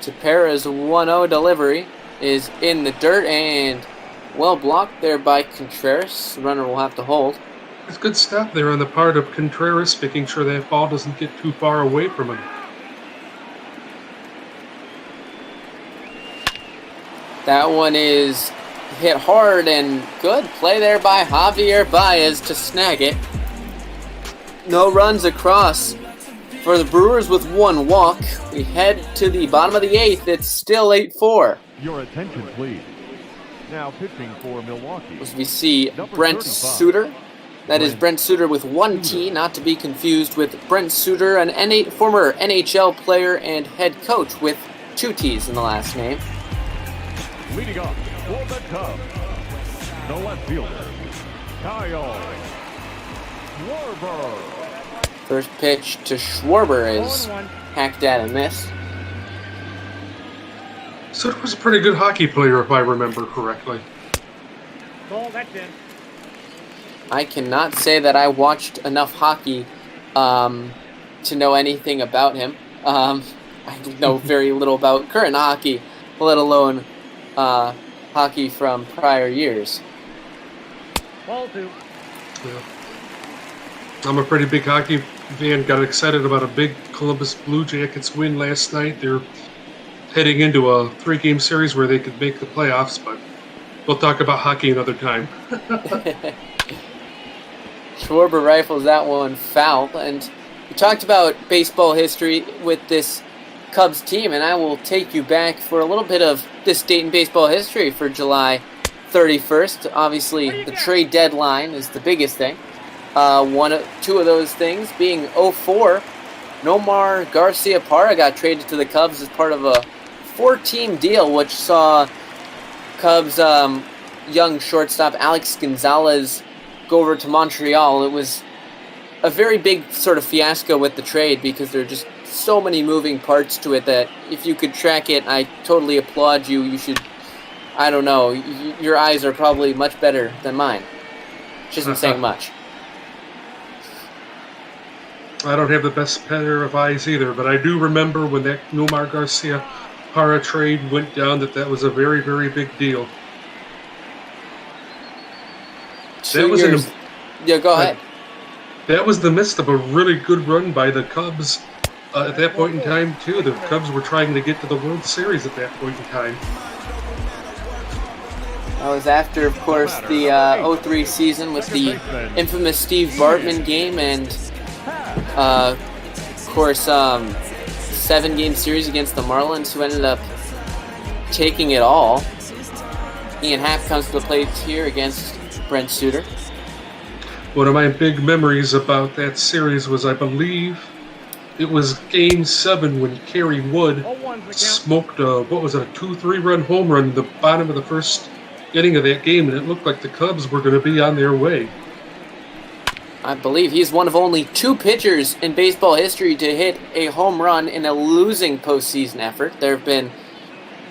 Tepera's 1-0 delivery is in the dirt and well blocked there by Contreras. The runner will have to hold. It's a good step there on the part of Contreras, making sure that ball doesn't get too far away from him. That one is hit hard and good play there by Javier Baez to snag it. No runs across for the Brewers with 1 walk. We head to the bottom of the 8th. It's still 8-4. Your attention, please. Now pitching for Milwaukee. As we see Number Brent 35. Suter. That is Brent Suter with 1 T, not to be confused with Brent Suter, an former NHL player and head coach with 2 T's in the last name. Leading off for the Cubs, the left fielder, Kyle Schwarber. First pitch to Schwarber is hacked at and missed. Suter was a pretty good hockey player, if I remember correctly. That's in. I cannot say that I watched enough hockey to know anything about him. I know very little about current hockey, let alone hockey from prior years. Ball 2. Yeah. I'm a pretty big hockey fan. Got excited about a big Columbus Blue Jackets win last night. They're heading into a 3-game series where they could make the playoffs, but we'll talk about hockey another time. Schwarber rifles that one foul. And we talked about baseball history with this Cubs team, and I will take you back for a little bit of this date in baseball history for July 31st. Obviously, the trade deadline is the biggest thing. 2 of those things being 04. Nomar Garcia-Parra got traded to the Cubs as part of a 4-team deal, which saw Cubs young shortstop Alex Gonzalez go over to Montreal. It was a very big sort of fiasco with the trade because there are just so many moving parts to it that if you could track it, I totally applaud you. You should, I don't know, your eyes are probably much better than mine. Which isn't saying much. I don't have the best pair of eyes either, but I do remember when that Nomar Garcia-Parra trade went down that was a very, very big deal. Yeah, go ahead. That was the midst of a really good run by the Cubs at that point in time, too. The Cubs were trying to get to the World Series at that point in time. That was after, of course, the 03 season with the infamous Steve Bartman game and, of course, 7-game series against the Marlins, who ended up taking it all. Ian Happ comes to the plate here against Brent Suter. One of my big memories about that series was, I believe, it was Game 7 when Kerry Wood smoked a 2-3 run home run in the bottom of the first inning of that game, and it looked like the Cubs were going to be on their way. I believe he's one of only 2 pitchers in baseball history to hit a home run in a losing postseason effort. There have been,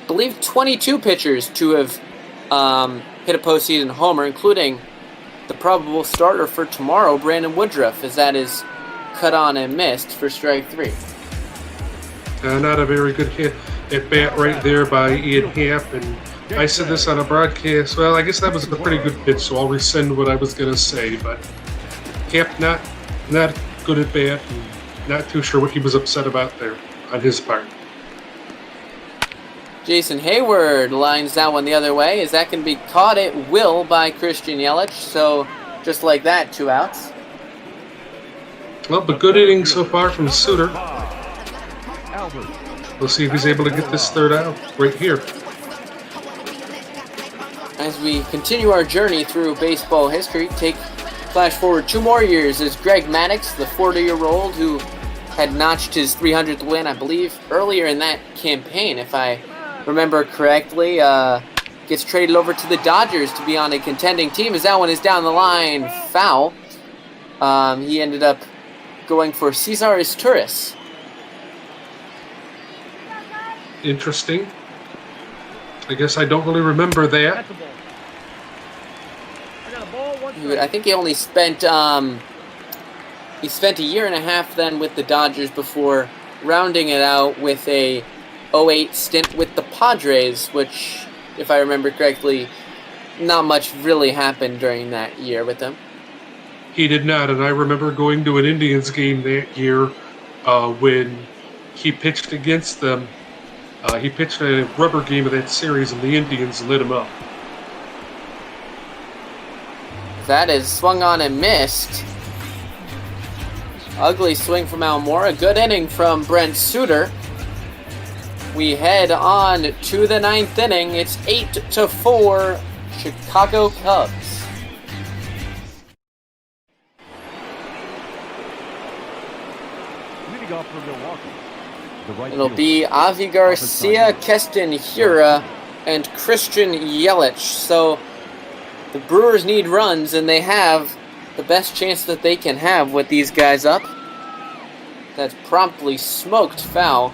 I believe, 22 pitchers to have hit a postseason homer, including the probable starter for tomorrow, Brandon Woodruff, as that is cut on and missed for strike 3. Not a very good hit at bat right there by Ian Happ, and I said this on a broadcast. Well, I guess that was a pretty good pitch, so I'll rescind what I was going to say, but Happ not good at bat, and not too sure what he was upset about there on his part. Jason Hayward lines that one the other way, as that can be caught at will by Christian Yelich. So, just like that, 2 outs. Well, but good inning so far from Suter. We'll see if he's able to get this 3rd out right here. as we continue our journey through baseball history, flash forward 2 more years as Greg Maddux, the 40-year-old who had notched his 300th win, I believe, earlier in that campaign, if I remember correctly, gets traded over to the Dodgers to be on a contending team, as that one is down the line, foul. He ended up going for Cesar Izturis. Interesting. I guess I don't really remember that. I think he only spent a year and a half then with the Dodgers before rounding it out with a 08 stint with the Padres, which, if I remember correctly, not much really happened during that year with them. He did not, and I remember going to an Indians game that year when he pitched against them. He pitched a rubber game of that series, and the Indians lit him up. That is swung on and missed. Ugly swing from Almora. Good inning from Brent Suter. We head on to the 9th inning. It's 8-4 Chicago Cubs. Leading off for Milwaukee. It'll be Avi Garcia, Keston Hira, and Christian Yelich. So the Brewers need runs, and they have the best chance that they can have with these guys up. That's promptly smoked foul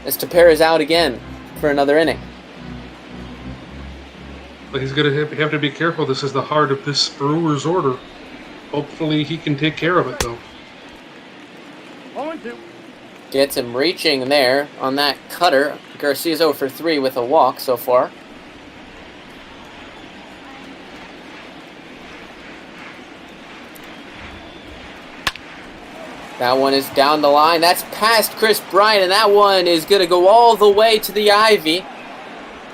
as Tepera's out again for another inning. But he's going to have to be careful. This is the heart of this Brewers order. Hopefully he can take care of it, though. 0-2. Gets him reaching there on that cutter. Garcia's 0 for 3 with a walk so far. That one is down the line. That's past Chris Bryant, and that one is going to go all the way to the ivy.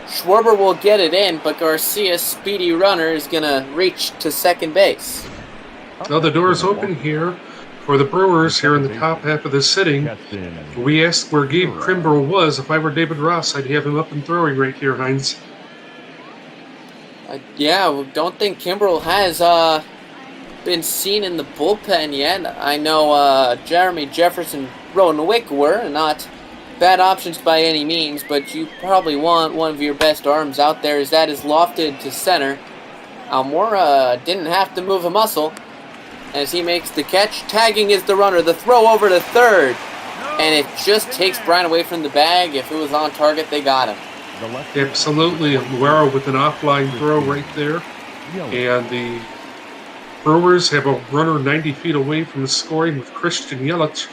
Schwarber will get it in, but Garcia's speedy runner is going to reach to second base. Now the door is open here for the Brewers here in the top half of the sitting. We asked where Gabe Kimbrell was. If I were David Ross, I'd have him up and throwing right here, Heinz. Yeah, don't think Kimbrell has been seen in the bullpen yet. I know Jeremy Jefferson, Rowan Wick were not bad options by any means, but you probably want one of your best arms out there, as that is lofted to center. Almora didn't have to move a muscle as he makes the catch. Tagging is the runner. The throw over to third, and it just takes Bryant away from the bag. If it was on target, they got him. Absolutely. Almora with an offline throw right there, and the Brewers have a runner 90 feet away from the scoring with Christian Yelich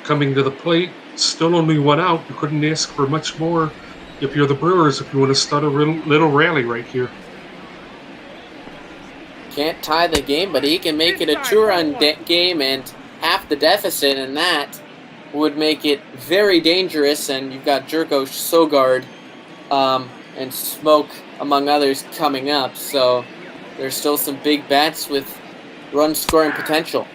coming to the plate. Still only 1 out. You couldn't ask for much more if you're the Brewers, if you want to start a little rally right here. Can't tie the game, but he can make it a 2-run game and half the deficit, and that would make it very dangerous. And you've got Jerko Sogard and Smoke, among others, coming up. So there's still some big bats with run-scoring potential.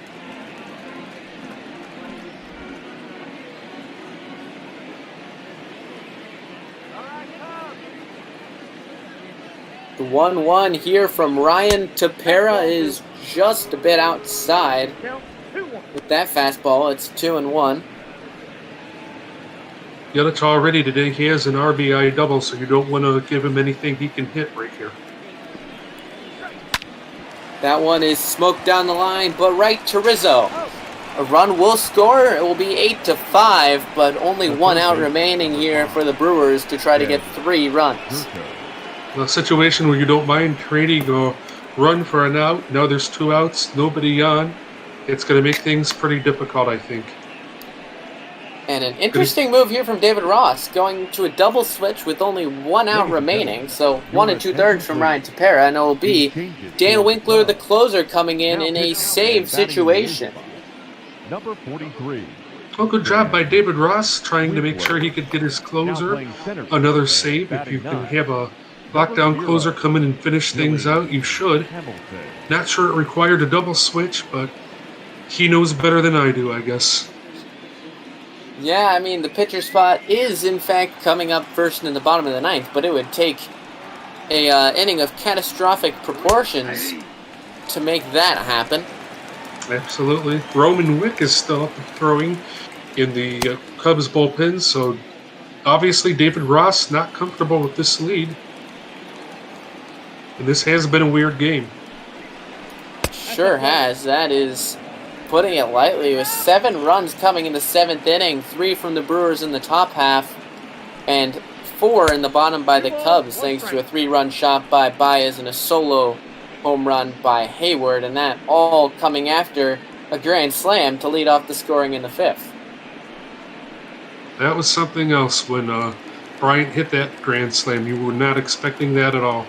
The 1-1 here from Ryan Tepera is just a bit outside. With that fastball, it's 2-1. Yelich already today, he has an RBI double, so you don't want to give him anything he can hit right here. That one is smoked down the line, but right to Rizzo. A run will score. It will be 8-5, but only 1 out remaining here for the Brewers to try to get 3 runs. A situation where you don't mind trading a run for an out. Now there's 2 outs, nobody on. It's going to make things pretty difficult, I think. And an interesting move here from David Ross, going to a double switch with only 1 out remaining. So 1 2/3 from Ryan Tepera, and it will be Dan Winkler, the closer, coming in a save situation. Number 43. Well, good job by David Ross, trying to make sure he could get his closer another save. If you can have a lockdown closer come in and finish things out, you should. Not sure it required a double switch, but he knows better than I do, I guess. Yeah, I mean, the pitcher spot is, in fact, coming up first in the bottom of the 9th, but it would take a inning of catastrophic proportions to make that happen. Absolutely. Roman Wick is still up and throwing in the Cubs bullpen, so obviously David Ross not comfortable with this lead. And this has been a weird game. Sure has. That is putting it lightly, with 7 runs coming in the 7th inning, 3 from the Brewers in the top half, and 4 in the bottom by the Cubs, thanks to a 3-run shot by Baez and a solo home run by Hayward, and that all coming after a grand slam to lead off the scoring in the 5th. That was something else when Bryant hit that grand slam. You were not expecting that at all.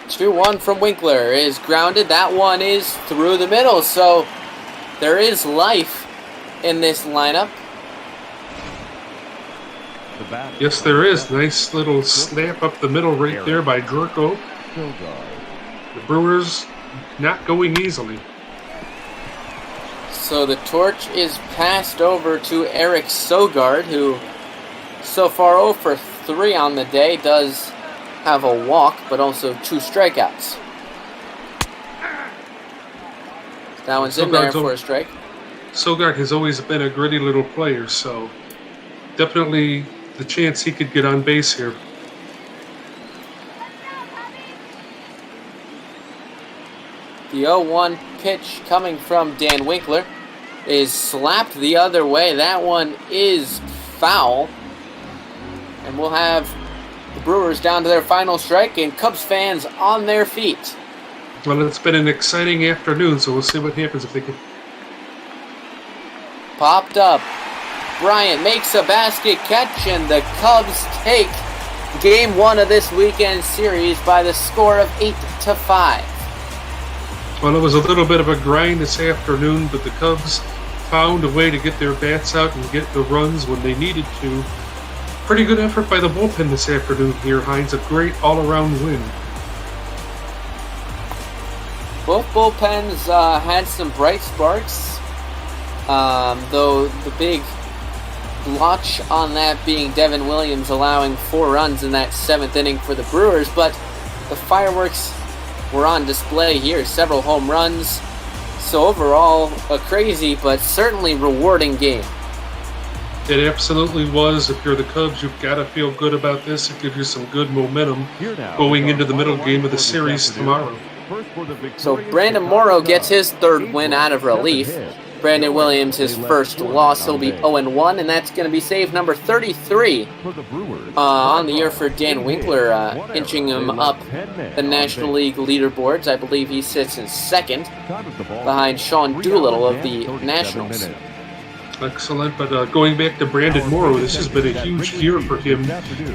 2-1 from Winkler is grounded. That one is through the middle, so there is life in this lineup. Yes, there is. Nice little snap up the middle right there by Gurko. The Brewers not going easily. So the torch is passed over to Eric Sogard, who so far 0 for 3 on the day, does have a walk, but also 2 strikeouts. That one's in there for a strike. Sogard has always been a gritty little player, so definitely the chance he could get on base here. The 0-1 pitch coming from Dan Winkler is slapped the other way. That one is foul. And we'll have the Brewers down to their final strike and Cubs fans on their feet. Well, it's been an exciting afternoon, so we'll see what happens if they can. Popped up. Bryant makes a basket catch, and the Cubs take Game 1 of this weekend series by the score of 8-5. Well, it was a little bit of a grind this afternoon, but the Cubs found a way to get their bats out and get the runs when they needed to. Pretty good effort by the bullpen this afternoon here, Hines. A great all-around win. Both bullpens had some bright sparks, though the big blotch on that being Devin Williams allowing 4 runs in that 7th inning for the Brewers, but the fireworks were on display here. Several home runs. So overall, a crazy but certainly rewarding game. It absolutely was. If you're the Cubs, you've got to feel good about this. It gives you some good momentum going into the middle game of the series tomorrow. So Brandon Morrow gets his 3rd win out of relief. Brandon Williams, his first loss. He'll be 0-1, and that's going to be save number 33 on the year for Dan Winkler, inching him up the National League leaderboards. I believe he sits in 2nd, behind Sean Doolittle of the Nationals. Excellent, but going back to Brandon Morrow, this has been a huge year for him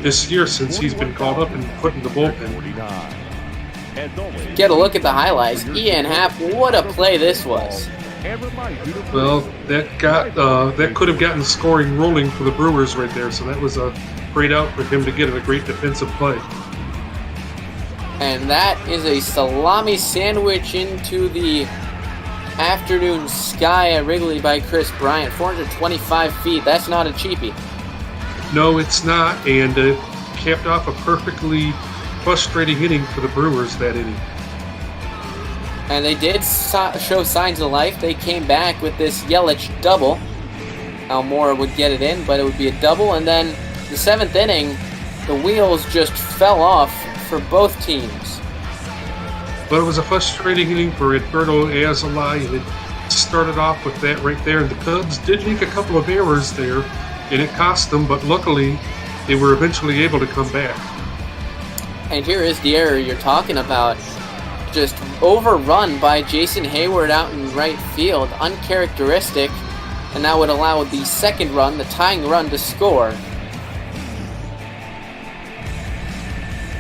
this year since he's been called up and put in the bullpen. Get a look at the highlights. Ian Happ, what a play this was. Well, that could have gotten the scoring rolling for the Brewers right there, so that was a great out for him to get a great defensive play. And that is a salami sandwich into the afternoon sky at Wrigley by Chris Bryant. 425 feet, that's not a cheapie. No, it's not, and it capped off a perfectly frustrating inning for the Brewers that inning. And they did show signs of life. They came back with this Yelich double. Almora would get it in, but it would be a double. And then the 7th inning, the wheels just fell off for both teams. But it was a frustrating inning for Edberto Azalai. It started off with that right there. And the Cubs did make a couple of errors there, and it cost them. But luckily, they were eventually able to come back. And here is the error you're talking about. Just overrun by Jason Hayward out in right field, uncharacteristic, and that would allow the 2nd run, the tying run, to score.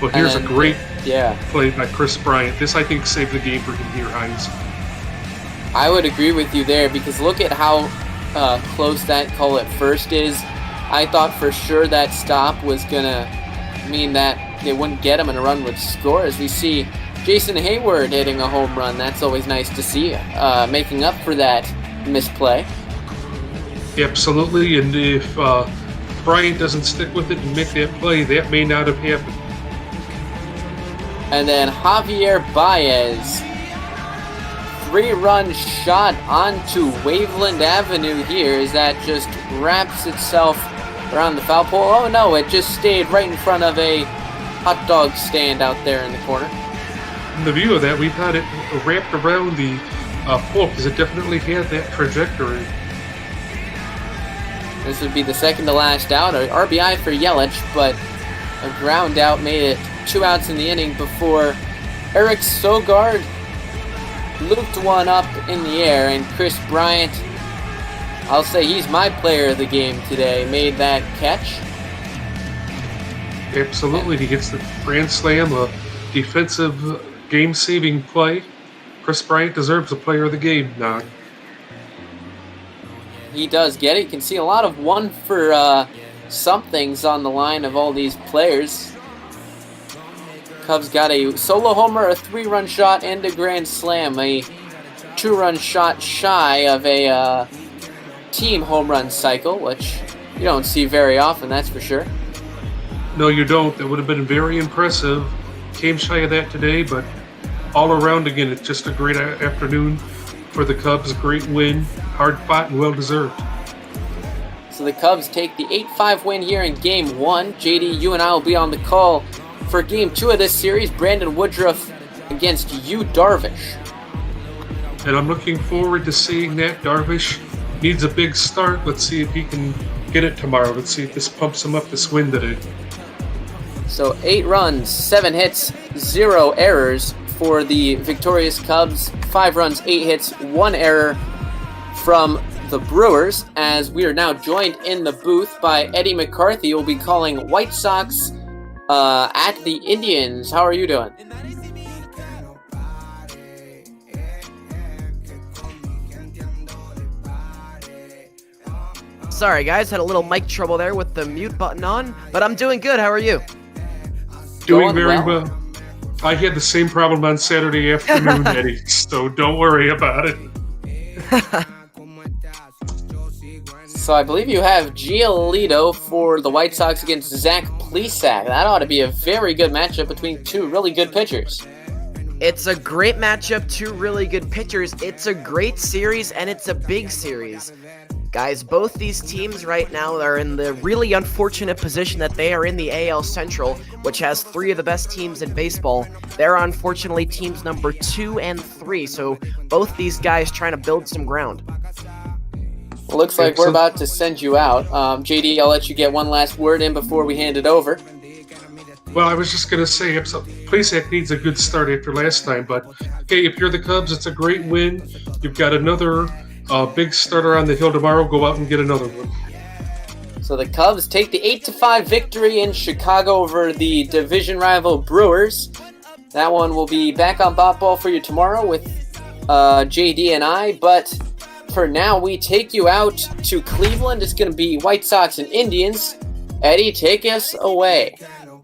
Well, here's a great play by Chris Bryant. This, I think, saved the game for him here, Hines. I would agree with you there, because look at how close that call at first is. I thought for sure that stop was going to mean that they wouldn't get him and a run would score, as we see Jason Hayward hitting a home run. That's always nice to see, making up for that misplay. Absolutely, and if Bryant doesn't stick with it and make that play, that may not have happened. And then Javier Baez. 3-run shot onto Waveland Avenue here as that just wraps itself around the foul pole. Oh no, it just stayed right in front of a hot dog stand out there in the corner. In the view of that, we thought it wrapped around the pole because it definitely had that trajectory. This would be the second to last out. An RBI for Yelich, but a ground out made it 2 outs in the inning before Eric Sogard looped one up in the air, and Chris Bryant, I'll say he's my player of the game today, made that catch. Absolutely, he gets the grand slam, a defensive game-saving play. Chris Bryant deserves a player of the game nod. He does get it. You can see a lot of 1 for somethings on the line of all these players. Cubs got a solo homer, a 3-run shot, and a grand slam. A 2-run shot shy of a team home run cycle, which you don't see very often, that's for sure. No, you don't. That would have been very impressive. Came shy of that today, but all around, again, it's just a great afternoon for the Cubs. Great win, hard fought and well deserved. So the Cubs take the 8-5 win here in Game 1. JD, you and I will be on the call for Game 2 of this series. Brandon Woodruff against Yu Darvish. And I'm looking forward to seeing that. Darvish needs a big start. Let's see if he can get it tomorrow. Let's see if this pumps him up this win today. So 8 runs, 7 hits, 0 errors for the victorious Cubs. 5 runs, 8 hits, 1 error from the Brewers, as we are now joined in the booth by Eddie McCarthy, who will be calling White Sox at the Indians. How are you doing? Sorry guys, had a little mic trouble there with the mute button on, but I'm doing good. How are you? Doing very well. I had the same problem on Saturday afternoon, Eddie, so don't worry about it. So I believe you have Giolito for the White Sox against Zach Plesac. That ought to be a very good matchup between 2 really good pitchers. It's a great matchup, 2 really good pitchers. It's a great series, and it's a big series. Guys, both these teams right now are in the really unfortunate position that they are in the AL Central, which has 3 of the best teams in baseball. They're unfortunately teams number 2 and 3, so both these guys trying to build some ground. Well, looks like we're about to send you out. JD, I'll let you get one last word in before we hand it over. Well, I was just going to say, Plesac needs a good start after last time, but hey, if you're the Cubs, it's a great win. You've got another big starter on the hill tomorrow. Go out and get another one. So the Cubs take the 8-5 victory in Chicago over the division rival Brewers. That one will be back on Bot Ball for you tomorrow with JD and I, but for now, we take you out to Cleveland. It's going to be White Sox and Indians. Eddie, take us away.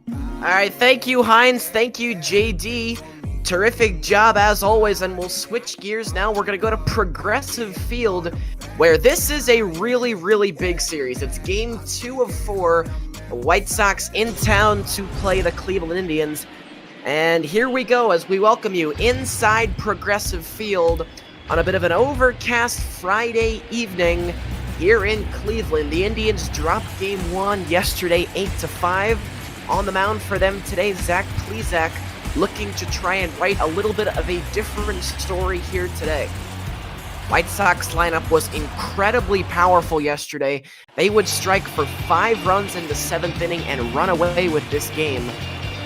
All right, thank you, Hines. Thank you, JD. Terrific job as always, and we'll switch gears now. We're going to go to Progressive Field, where this is a really, really big series. It's Game 2 of 4. The White Sox in town to play the Cleveland Indians. And here we go as we welcome you inside Progressive Field on a bit of an overcast Friday evening here in Cleveland. The Indians dropped Game 1 yesterday, 8-5. On the mound for them today, Zach Plesac, looking to try and write a little bit of a different story here today. White Sox lineup was incredibly powerful yesterday. They would strike for 5 runs in the 7th inning and run away with this game.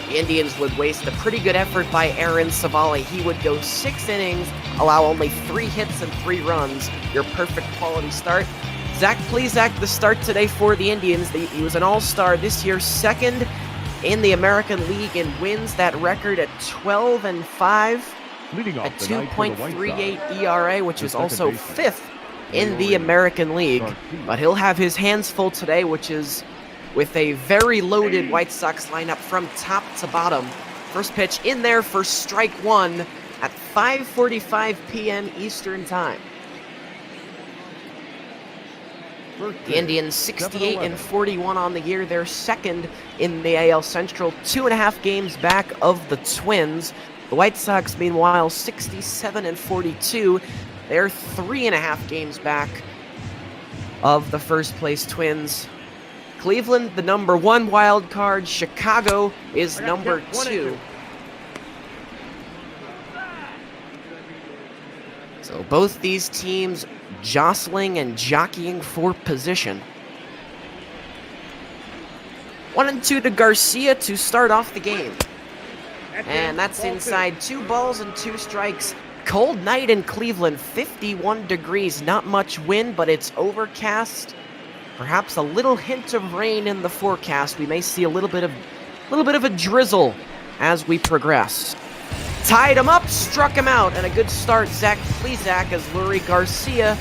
The Indians would waste a pretty good effort by Aaron Savali. He would go 6 innings, allow only 3 hits and 3 runs. Your perfect quality start. Zach Plesac, the start today for the Indians. He was an all-star this year, 2nd in the American League and wins that record at 12-5 at 2.38 ERA, which is also 5th in the American League. But he'll have his hands full today, which is with a very loaded White Sox lineup from top to bottom. First pitch in there for strike 1 at 5:45 p.m. Eastern Time. The Indians 68 and 41 on the year. They're second in the AL Central, 2.5 games back of the Twins. The White Sox, meanwhile, 67 and 42. They're 3.5 games back of the first place Twins. Cleveland, the number 1 wild card. Chicago is number 2. So both these teams jostling and jockeying for position. 1-2 to Garcia to start off the game. And that's inside 2 balls and 2 strikes. Cold night in Cleveland, 51 degrees. Not much wind, but it's overcast. Perhaps a little hint of rain in the forecast. We may see a little bit of a drizzle as we progress. Tied him up, struck him out, and a good start, Zach Plesac, as Lurie Garcia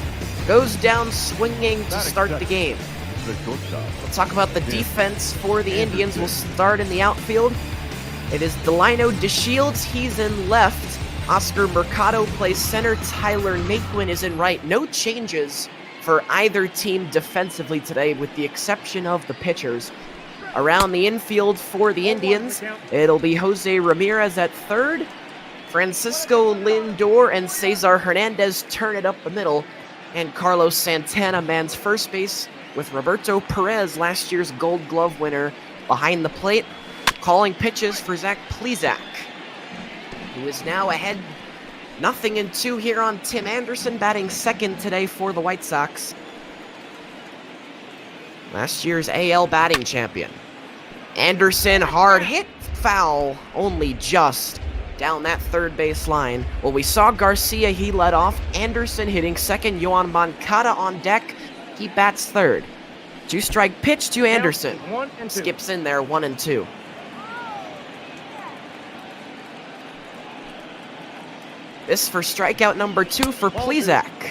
goes down swinging to start the game. We'll talk about the defense for the Indians. We'll start in the outfield. It is Delino DeShields. He's in left. Oscar Mercado plays center. Tyler Naquin is in right. No changes for either team defensively today, with the exception of the pitchers. Around the infield for the Indians, it'll be Jose Ramirez at third. Francisco Lindor and Cesar Hernandez turn it up the middle. And Carlos Santana mans first base with Roberto Perez, last year's Gold Glove winner, behind the plate, calling pitches for Zach Plesac, who is now ahead 0-2 here on Tim Anderson, batting second today for the White Sox. Last year's AL batting champion. Anderson, hard hit, foul, only just down that third base line. Well, we saw Garcia, he led off. Anderson hitting second. Yoan Moncada on deck. He bats third. 2-strike pitch to Anderson. Skips in there, 1-2. This for strikeout number 2 for Plesac.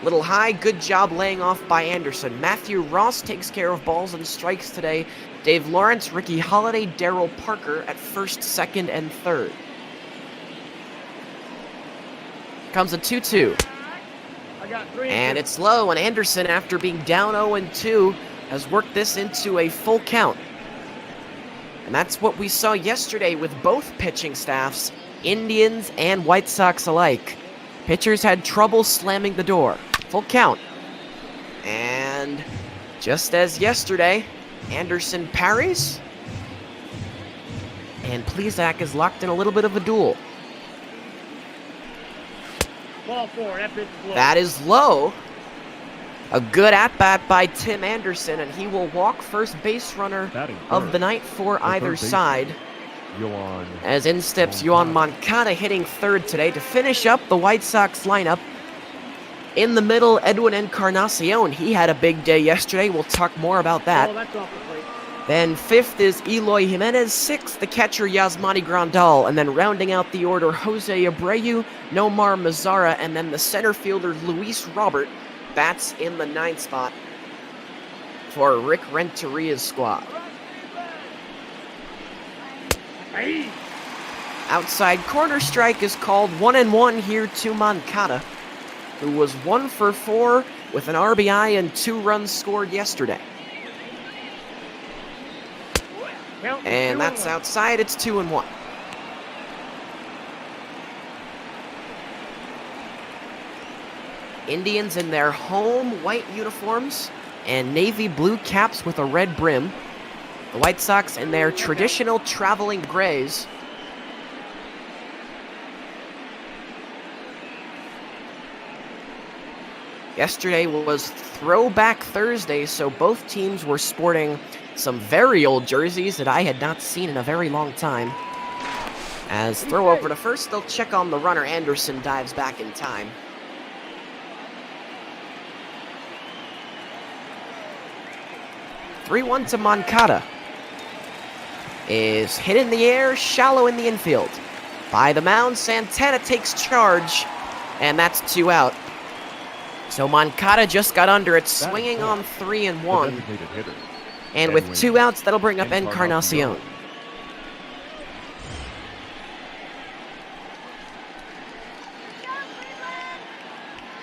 Little high, good job laying off by Anderson. Matthew Ross takes care of balls and strikes today. Dave Lawrence, Ricky Holiday, Darryl Parker at first, second, and third. Comes a 2-2. And it's low, and Anderson, after being down 0-2, has worked this into a full count. And that's what we saw yesterday with both pitching staffs, Indians and White Sox alike. Pitchers had trouble slamming the door. Full count. And just as yesterday, Anderson parries. And Plesac is locked in a little bit of a duel. That is low. A good at-bat by Tim Anderson, and he will walk first base runner of the night for either side. As in steps Yoan Moncada, hitting third today to finish up the White Sox lineup. In the middle, Edwin Encarnacion. He had a big day yesterday. We'll talk more about that. Then fifth is Eloy Jimenez. Sixth, the catcher Yasmani Grandal. And then rounding out the order, Jose Abreu, Nomar Mazara, and then the center fielder Luis Robert bats in the 9th spot for Rick Renteria's squad. Outside corner strike is called, 1-1 here to Moncada, who was 1 for 4 with an RBI and 2 runs scored yesterday. And that's outside, it's 2-1. Indians in their home white uniforms and navy blue caps with a red brim. The White Sox in their traditional traveling grays. Yesterday was Throwback Thursday, so both teams were sporting some very old jerseys that I had not seen in a very long time. As throw over to first, they'll check on the runner. Anderson dives back in time. (3-1) to Moncada. Is hit in the air, shallow in the infield. By the mound, Santana takes charge, and that's 2 out. So Moncada just got under it, swinging on 3-1. And with 2 outs, that'll bring up Encarnacion.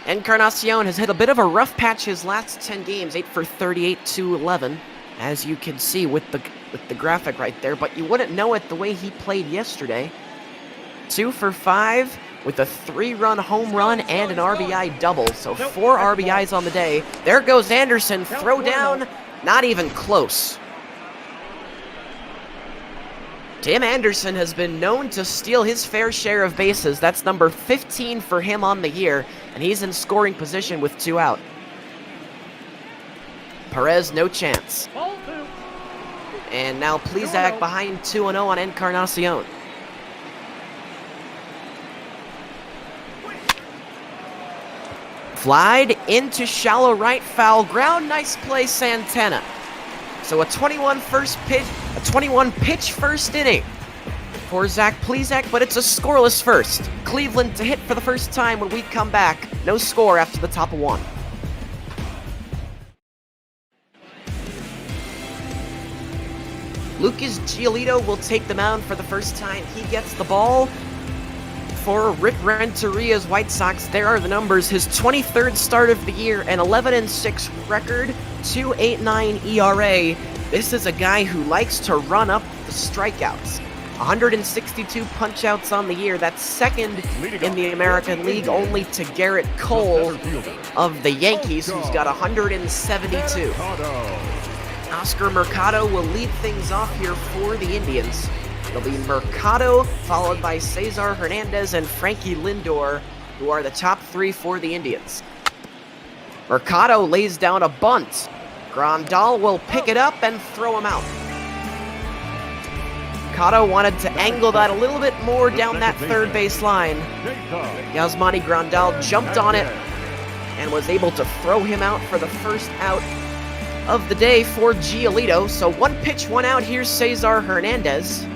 Encarnacion has hit a bit of a rough patch his last 10 games, 8 for 38, 211, as you can see with the graphic right there, but you wouldn't know it the way he played yesterday. 2 for 5 with a 3-run home run and an RBI double, so 4 RBIs on the day. There goes Anderson, throw down, not even close. Tim Anderson has been known to steal his fair share of bases. That's number 15 for him on the year, and he's in scoring position with 2 out. Perez, no chance. And now Plesac behind 2-0 on Encarnacion. Flied into shallow right, foul ground. Nice play, Santana. So a 21 pitch first inning for Zach Plesac, but it's a scoreless first. Cleveland to hit for the first time when we come back. No score after the top of 1. Lucas Giolito will take the mound for the first time. He gets the ball for Rick Renteria's White Sox. There are the numbers. His 23rd start of the year, an 11-6 record, 2.89 ERA. This is a guy who likes to run up the strikeouts. 162 punch-outs on the year. That's second in the American League, only to Garrett Cole of the Yankees, who's got 172. Oscar Mercado will lead things off here for the Indians. It'll be Mercado, followed by Cesar Hernandez and Frankie Lindor, who are the top 3 for the Indians. Mercado lays down a bunt. Grandal will pick it up and throw him out. Mercado wanted to angle that a little bit more down that third base line. Yasmani Grandal jumped on it and was able to throw him out for the first out of the day for Giolito. So 1 pitch, 1 out. Here's Cesar Hernandez,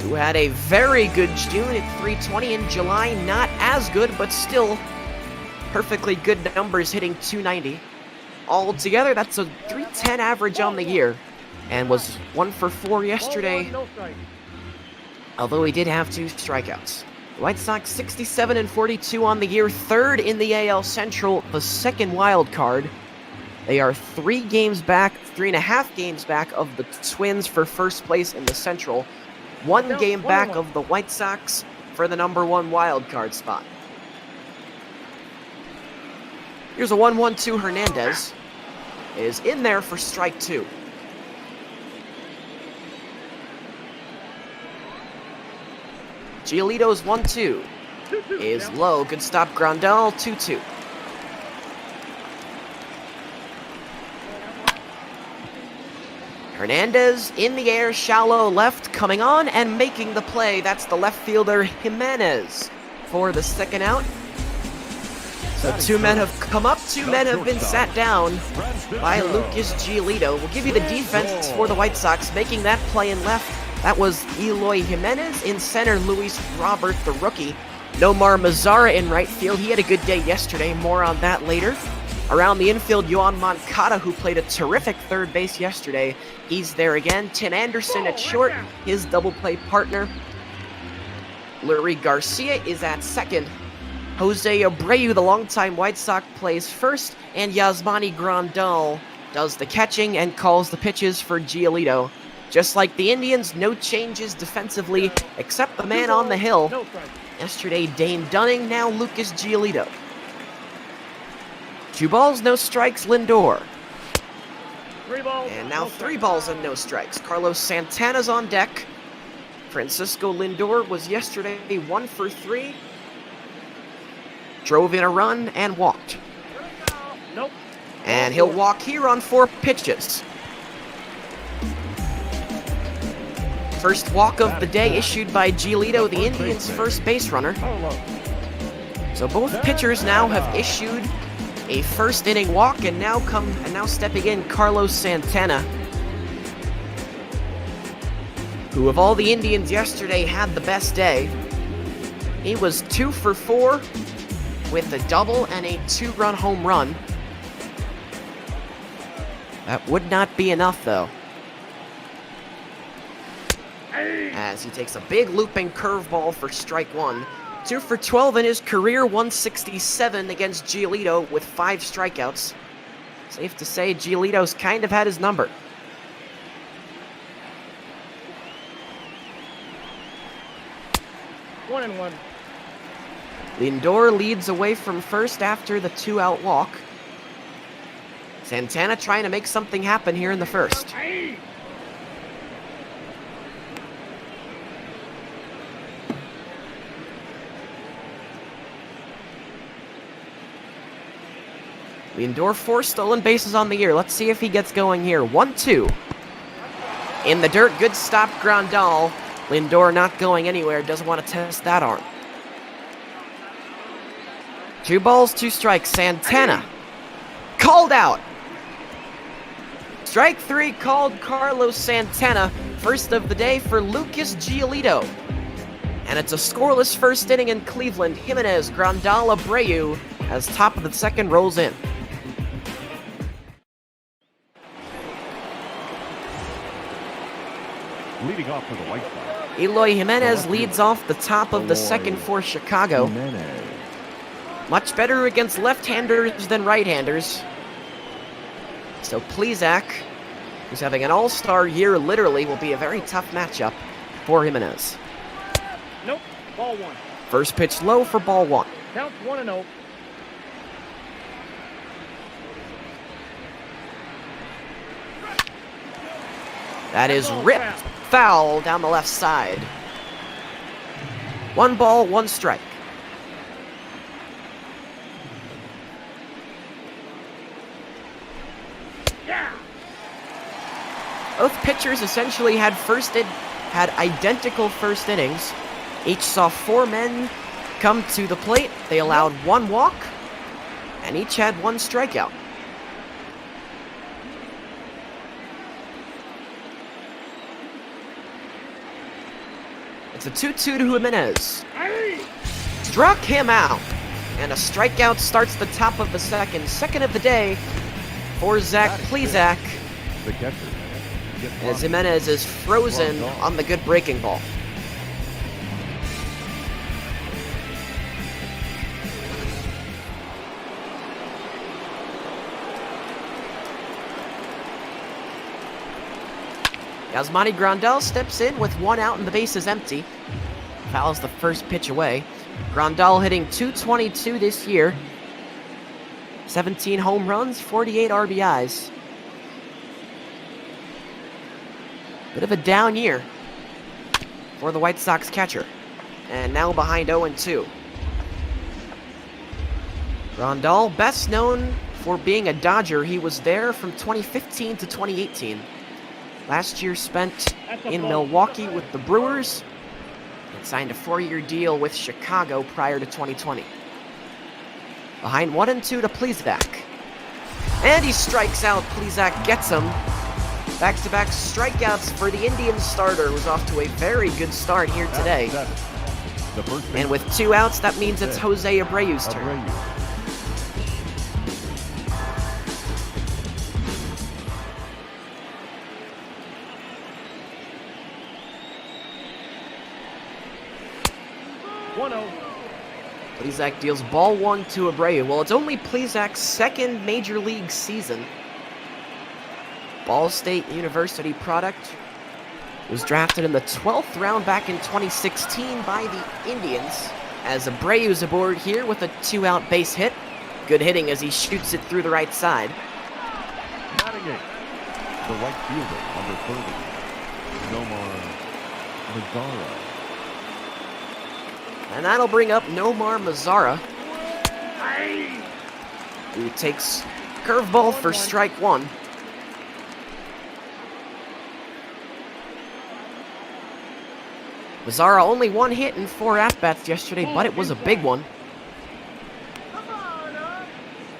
who had a very good June at 320. In July, not as good, but still perfectly good numbers, hitting 290. Altogether, that's a 310 average on the year, and was 1 for 4 yesterday, although he did have 2 strikeouts. The White Sox 67-42 on the year, 3rd in the AL Central, the 2nd wild card. They are 3.5 games back of the Twins for first place in the Central. 1 game back of the White Sox for the number 1 wild card spot. Here's a 1-1-2. Hernandez is in there for strike 2. Giolito's 1-2 is low. Good stop, Grandal, 2-2. Hernandez in the air, shallow left, coming on and making the play. That's the left fielder, Jimenez, for the 2nd out. So 2 men have come up, 2 men have been sat down by Lucas Giolito. We'll give you the defense for the White Sox. Making that play in left, that was Eloy Jimenez. In center, Luis Robert, the rookie. Nomar Mazara in right field. He had a good day yesterday. More on that later. Around the infield, Yohan Moncada, who played a terrific third base yesterday. He's there again. Tim Anderson at short, his double play partner. Lurie Garcia is at second. Jose Abreu, the longtime White Sox, plays first. And Yasmani Grandal does the catching and calls the pitches for Giolito. Just like the Indians, no changes defensively, except the man on the hill. Yesterday, Dane Dunning, now Lucas Giolito. 2 balls, no strikes, Lindor. And now 3 balls and no strikes. Carlos Santana's on deck. Francisco Lindor was yesterday 1 for 3. Drove in a run and walked. And he'll walk here on 4 pitches. First walk of the day issued by Giolito, the Indians' first base runner. So both pitchers now have issued a first inning walk, and now stepping in Carlos Santana, who of all the Indians yesterday had the best day. He was 2 for 4 with a double and a 2-run home run. That would not be enough, though, as he takes a big looping curveball for strike 1. 2 for 12 in his career 167 against Giolito with 5 strikeouts. Safe to say Giolito's kind of had his number. One and one. Lindor leads away from first after the 2-out walk. Santana trying to make something happen here in the first. Lindor 4 stolen bases on the year. Let's see if he gets going here. 1-2. In the dirt, good stop, Grandal. Lindor not going anywhere, doesn't want to test that arm. 2 balls, 2 strikes. Santana called out. Strike 3 called Carlos Santana. First of the day for Lucas Giolito. And it's a scoreless first inning in Cleveland. Jimenez, Grandal, Abreu as top of the second rolls in. Leading off for the White Sox, Eloy Jimenez leads off the top of the second for Chicago. Much better against left-handers than right-handers. So Plesac, who's having an all-star year literally, will be a very tough matchup for Jimenez. Nope. Ball one. First pitch low for ball 1. Count 1-0. That is ripped foul down the left side. 1 ball, 1 strike. Both pitchers essentially had identical first innings. Each saw 4 men come to the plate. They allowed 1 walk, and each had 1 strikeout. It's a 2-2 to Jimenez. Struck him out. And a strikeout starts the top of the second. Second of the day for Zach Plesac. the catcher. As Jimenez is frozen on the good breaking ball. Yasmani Grandal steps in with 1 out and the base is empty. Fouls the first pitch away. Grandal hitting .222 this year. 17 home runs, 48 RBIs. Bit of a down year for the White Sox catcher. And now behind 0-2. Grandal, best known for being a Dodger. He was there from 2015 to 2018. Last year spent in Milwaukee with the Brewers and signed a 4-year deal with Chicago prior to 2020. Behind 1-2 to Plesac. And he strikes out. Plesac gets him. Back-to-back strikeouts for the Indians starter, who's off to a very good start here today. And with 2 outs, that means it's Jose Abreu's turn. Plesac deals ball 1 to Abreu. Well, it's only Plesac's second major league season. Ball State University product. Was drafted in the 12th round back in 2016 by the Indians. As Abreu's aboard here with a 2-out base hit. Good hitting as he shoots it through the right side. Batting it, the right fielder, number 30, Nomar Mazara. And that'll bring up Nomar Mazara, who takes curveball for strike 1. Mazara only 1 hit in 4 at-bats yesterday, but it was a big one.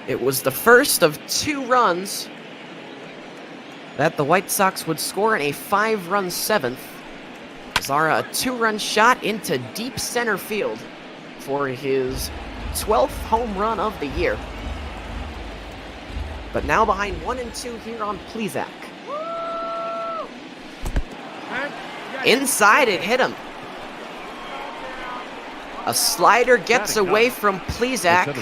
It was the first of 2 runs that the White Sox would score in a 5-run 7th. Mazara, a 2-run shot into deep center field for his 12th home run of the year. But now behind 1-2 here on Plesac. Inside, it hit him. A slider gets away from Plezak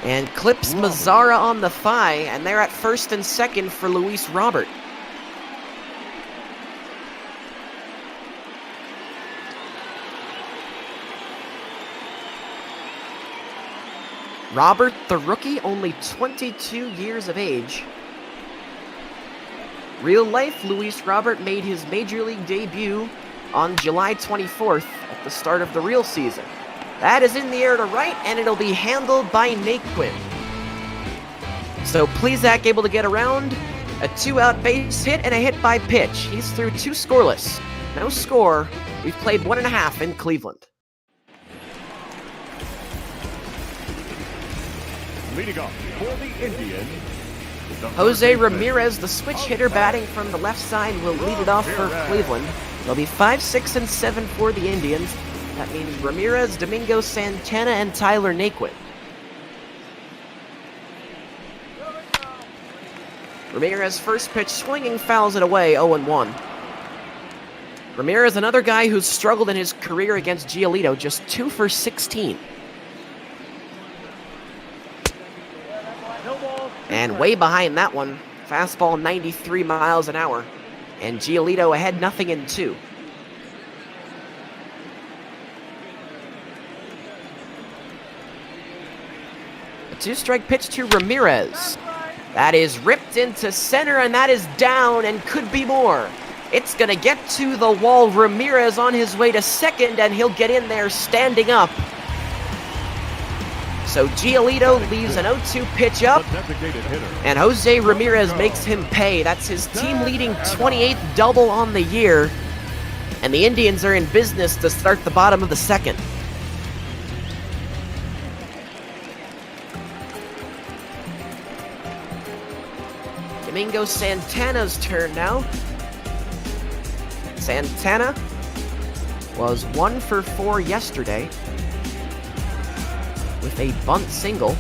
and clips Mazzara on the thigh, and they're at first and second for Luis Robert. Robert, the rookie, only 22 years of age. Real life, Luis Robert made his Major League debut on July 24th at the start of the real season. That is in the air to right, and it'll be handled by Naquin. So Plezak able to get around, a 2-out base hit and a hit by pitch. He's through 2 scoreless. No score. We've played 1.5 in Cleveland. Leading off for the Indians, Jose Ramirez, the switch hitter batting from the left side, will lead it off for Cleveland. There'll be 5, 6, and 7 for the Indians. That means Ramirez, Domingo Santana, and Tyler Naquin. Ramirez first pitch swinging, fouls it away, 0-1. Ramirez, another guy who's struggled in his career against Giolito, just 2 for 16. And way behind that one, fastball 93 miles an hour. And Giolito ahead 0-2. A 2-strike pitch to Ramirez. That is ripped into center, and that is down and could be more. It's going to get to the wall. Ramirez on his way to second, and he'll get in there standing up. So Giolito leaves an 0-2 pitch up, and Jose Ramirez makes him pay. That's his team-leading 28th double on the year, and the Indians are in business to start the bottom of the second. Domingo Santana's turn now. Santana was 1 for 4 yesterday with a bunt single.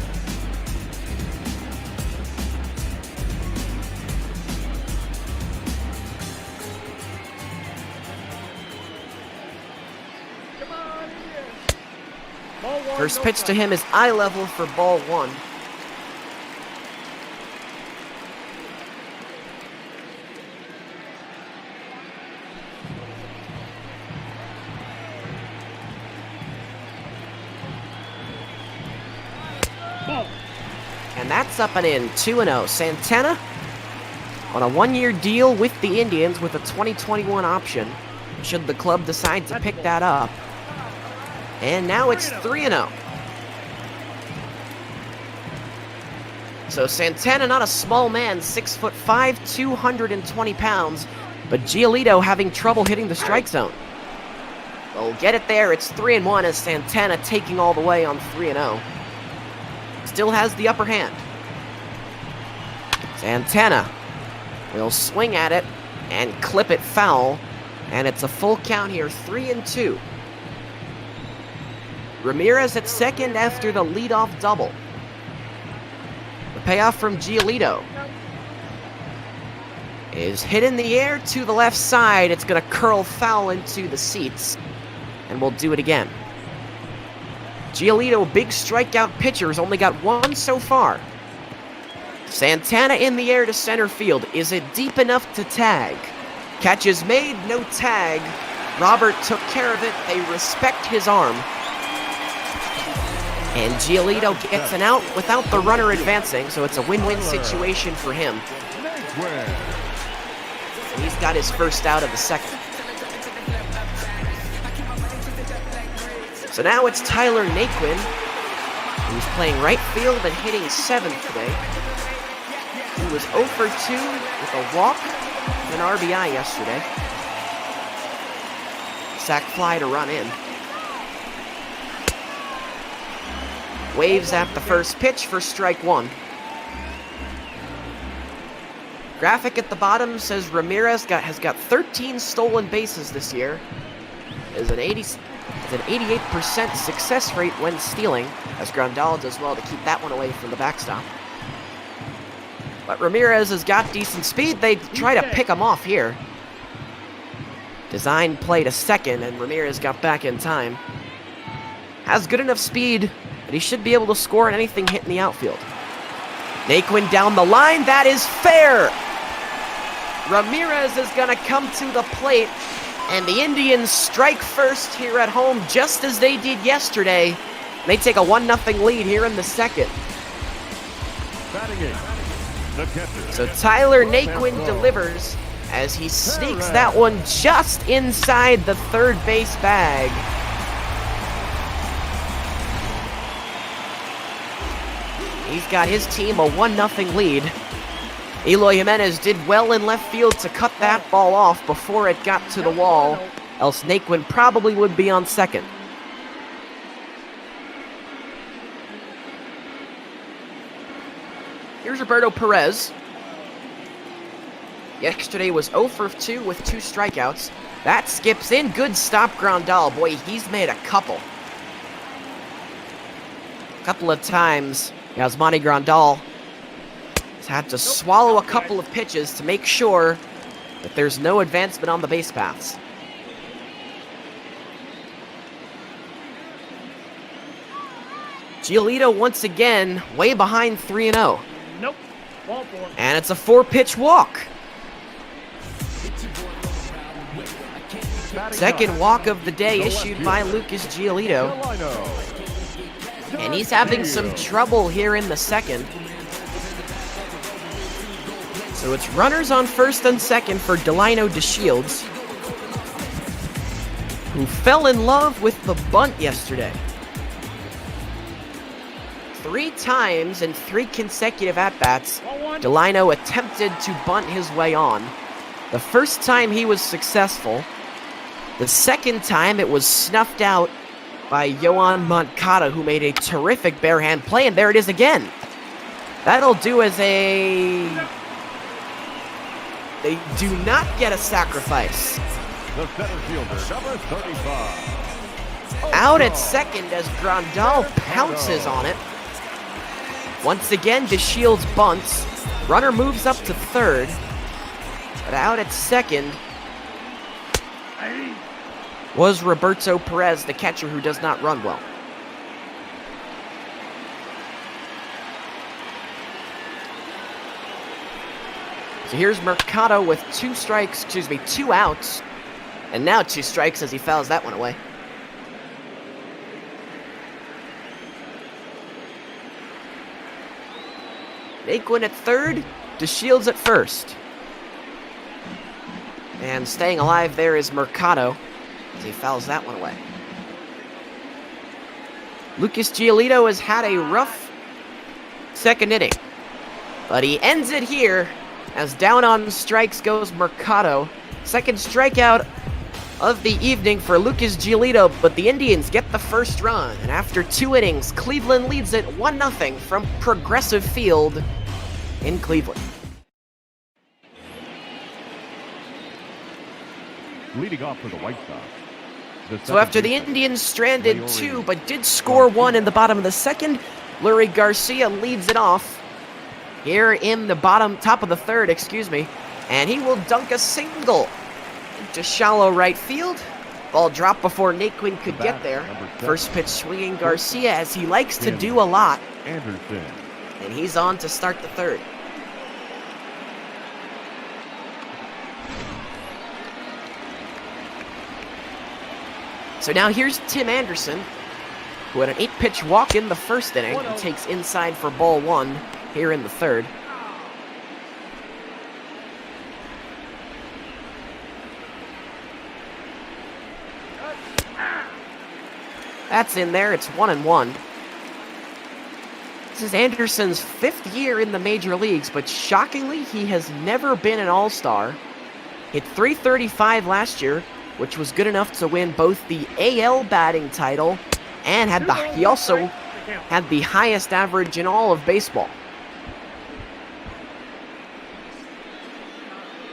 First pitch to him is eye level for ball 1. And that's up and in, 2-0. Santana on a 1-year deal with the Indians with a 2021 option, should the club decide to pick that up. And now it's 3-0. So Santana, not a small man, 6'5", 220 pounds, but Giolito having trouble hitting the strike zone. We'll get it there. It's 3-1 as Santana taking all the way on 3-0. Still has the upper hand. Santana will swing at it and clip it foul, and it's a full count here, 3-2. Ramirez at second after the leadoff double. The payoff from Giolito is hit in the air to the left side. It's going to curl foul into the seats, and we'll do it again. Giolito, big strikeout pitcher, has only got 1 so far. Santana in the air to center field. Is it deep enough to tag? Catch is made, no tag. Robert took care of it. They respect his arm. And Giolito gets an out without the runner advancing, so it's a win-win situation for him. And he's got his first out of the second. So now it's Tyler Naquin, who's playing right field and hitting 7th today. He was 0 for 2 with a walk and an RBI yesterday. Sac fly to run in. Waves at the first pitch for strike 1. Graphic at the bottom says Ramirez has got 13 stolen bases this year. Is an 88% success rate when stealing, as Grandal does well to keep that one away from the backstop. But Ramirez has got decent speed. They try to pick him off here. Design play to second, and Ramirez got back in time. Has good enough speed that he should be able to score on anything hit in the outfield. Naquin down the line, that is fair! Ramirez is going to come to the plate, and the Indians strike first here at home just as they did yesterday. They take a 1-0 lead here in the second. So Tyler Naquin delivers as he sneaks that one just inside the third base bag. He's got his team a 1-0 lead. Eloy Jimenez did well in left field to cut that ball off before it got to the wall, else Naquin probably would be on second. Here's Roberto Perez. Yesterday was 0 for 2 with 2 strikeouts. That skips in. Good stop, Grandal. Boy, he's made a couple. A couple of times, Yasmani Grandal has had to swallow a couple of pitches to make sure that there's no advancement on the base paths. Giolito once again way behind 3-0. Nope. Ball four. And it's a 4-pitch walk. Second walk of the day issued by Lucas Giolito. And he's having some trouble here in the second. So it's runners on first and second for Delino DeShields, who fell in love with the bunt yesterday. 3 times in 3 consecutive at-bats, Delino attempted to bunt his way on. The first time he was successful. The second time it was snuffed out by Yoan Moncada, who made a terrific barehand play, and there it is again. That'll do as a... They do not get a sacrifice. The center fielder, number 35. Out at second as Grandal pounces on it. Once again, DeShields bunts. Runner moves up to third. But out at second was Roberto Perez, the catcher who does not run well. So here's Mercado with 2 outs. And now 2 strikes as he fouls that one away. Naquin at third, DeShields at first. And staying alive there is Mercado as he fouls that one away. Lucas Giolito has had a rough second inning, but he ends it here as down on strikes goes Mercado. Second strikeout of the evening for Lucas Giolito, but the Indians get the first run, and after 2 innings, Cleveland leads it 1-0 from Progressive Field in Cleveland. Leading off for the White Sox. So after the Indians stranded 2 but did score 1 in the bottom of the second, Lurie Garcia leads it off here in the top of the third, and he will dunk a single into shallow right field. Ball dropped before Naquin could get there. First pitch swinging Garcia, as he likes to do a lot. Anderson. And he's on to start the third. So now here's Tim Anderson, who had an 8-pitch walk in the first inning and takes inside for ball 1 here in the third. That's in there. It's 1-1. This is Anderson's 5th year in the major leagues, but shockingly, he has never been an all-star. Hit .335 last year, which was good enough to win both the AL batting title and he also had the highest average in all of baseball.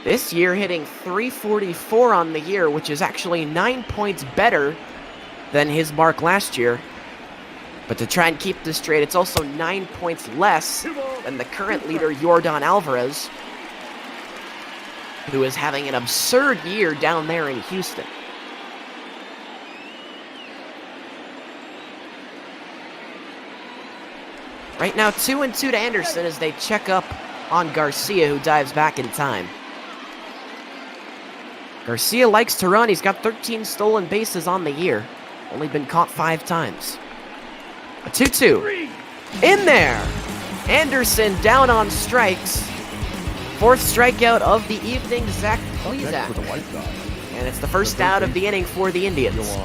This year hitting .344 on the year, which is actually 9 points better than his mark last year. But to try and keep this straight, it's also 9 points less than the current leader, Yordan Alvarez. who is having an absurd year down there in Houston. Right now, 2-2 to Anderson as they check up on Garcia, who dives back in time. Garcia likes to run. He's got 13 stolen bases on the year. Only been caught 5 times. A 2-2. In there! Anderson down on strikes. 4th strikeout of the evening, Zach Plesac. And it's the first out of the inning for the Indians.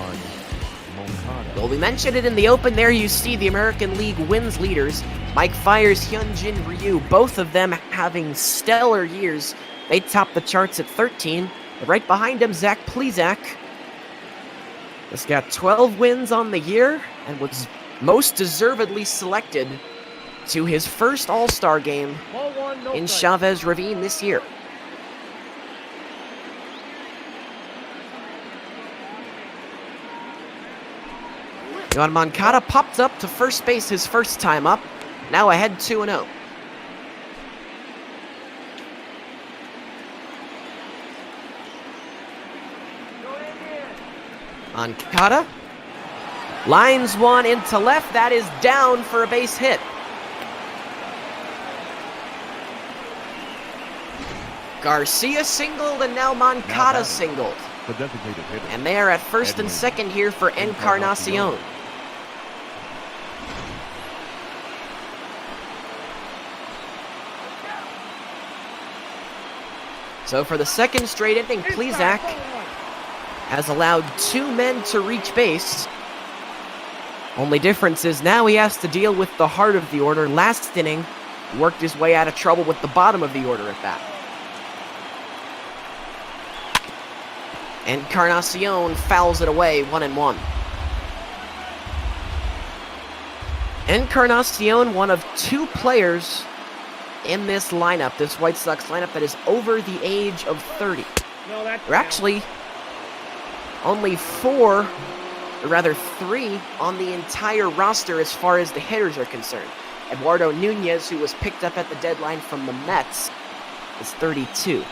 Well, we mentioned it in the open. There you see the American League wins leaders. Mike Fiers, Hyunjin Ryu, both of them having stellar years. They top the charts at 13. But right behind him, Zach Plesac has got 12 wins on the year and was most deservedly selected to his first All-Star game in Chavez Ravine this year. Yohan Moncada popped up to first base his first time up, now ahead 2-0. Moncada lines one into left. That is down for a base hit. Garcia singled and now Moncada singled. And they are at first and second here for Encarnacion. So for the second straight inning, Plesac has allowed 2 men to reach base. Only difference is now he has to deal with the heart of the order. Last inning, worked his way out of trouble with the bottom of the order at bat. Encarnacion fouls it away, 1-1. Encarnacion, one of 2 players in this lineup, this White Sox lineup, that is over the age of 30. There are actually only 4, or rather 3, on the entire roster as far as the hitters are concerned. Eduardo Nunez, who was picked up at the deadline from the Mets, is 32.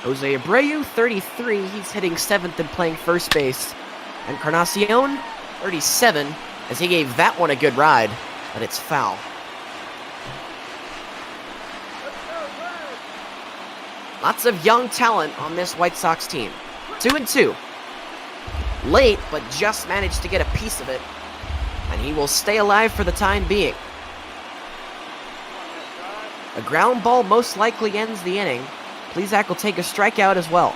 Jose Abreu, 33. He's hitting 7th and playing first base. Encarnacion, 37, as he gave that one a good ride, but it's foul. Lots of young talent on this White Sox team. 2-2. Late, but just managed to get a piece of it. And he will stay alive for the time being. A ground ball most likely ends the inning. Plesac will take a strikeout as well.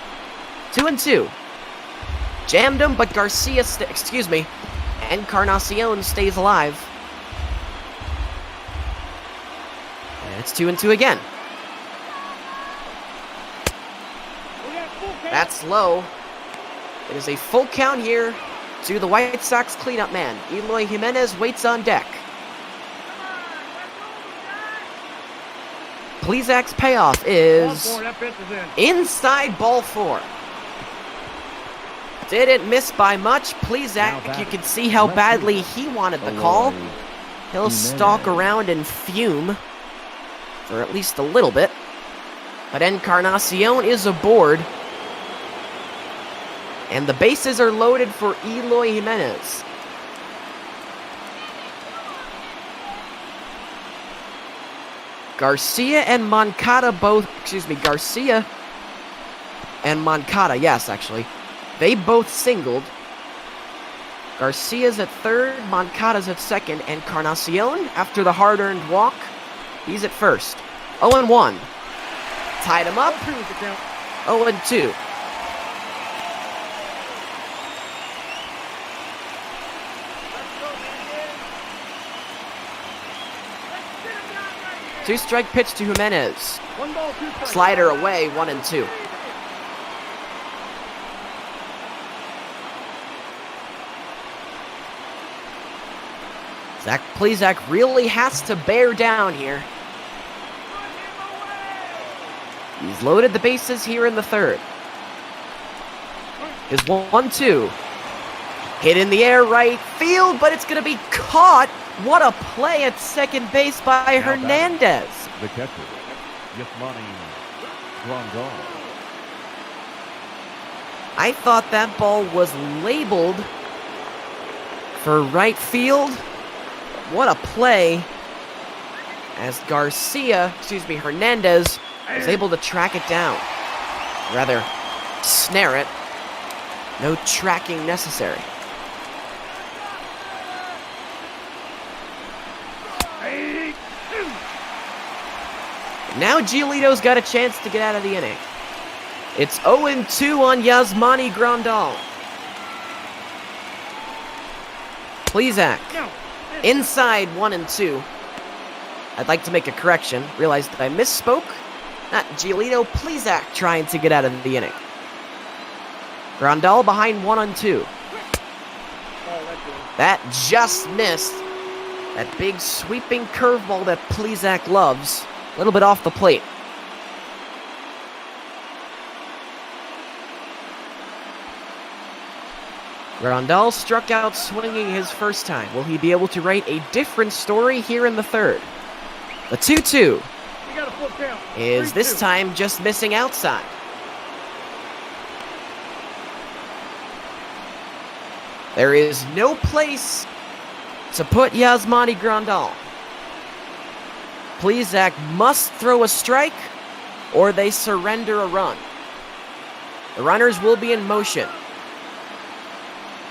2-2. Jammed him, but Garcia, Encarnacion stays alive. And it's 2-2 again. That's low. It is a full count here to the White Sox cleanup man. Eloy Jimenez waits on deck. Plesac's payoff is inside ball 4. Didn't miss by much. Plesac, you can see how badly he wanted the call. He'll stalk around and fume for at least a little bit. But Encarnacion is aboard. And the bases are loaded for Eloy Jimenez. Garcia and Moncada Garcia and Moncada, yes, actually. They both singled. Garcia's at third, Moncada's at second, and Encarnacion, after the hard-earned walk, he's at first. 0-1. Tied him up. 0-2. Two-strike pitch to Jimenez. Slider away, 1-2. Zach Plesac really has to bear down here. He's loaded the bases here in the third. Is 1-2. Hit in the air, right field, but it's going to be caught. What a play at second base by Hernandez. The catcher, Yasmani Grandal. I thought that ball was labeled for right field. What a play. As Hernandez was able to track it down. Rather, snare it. No tracking necessary. Now Giolito's got a chance to get out of the inning. It's 0-2 on Yasmani Grandal. Plezak. Inside 1-2. I'd like to make a correction. Realized that I misspoke. Not Giolito, Plezak trying to get out of the inning. Grandal behind 1-2. That just missed. That big sweeping curveball that Plezak loves. A little bit off the plate. Grandal struck out swinging his first time. Will he be able to write a different story here in the third? The 2-2 is this time just missing outside. There is no place to put Yasmani Grandal. Plezak must throw a strike or they surrender a run. The runners will be in motion.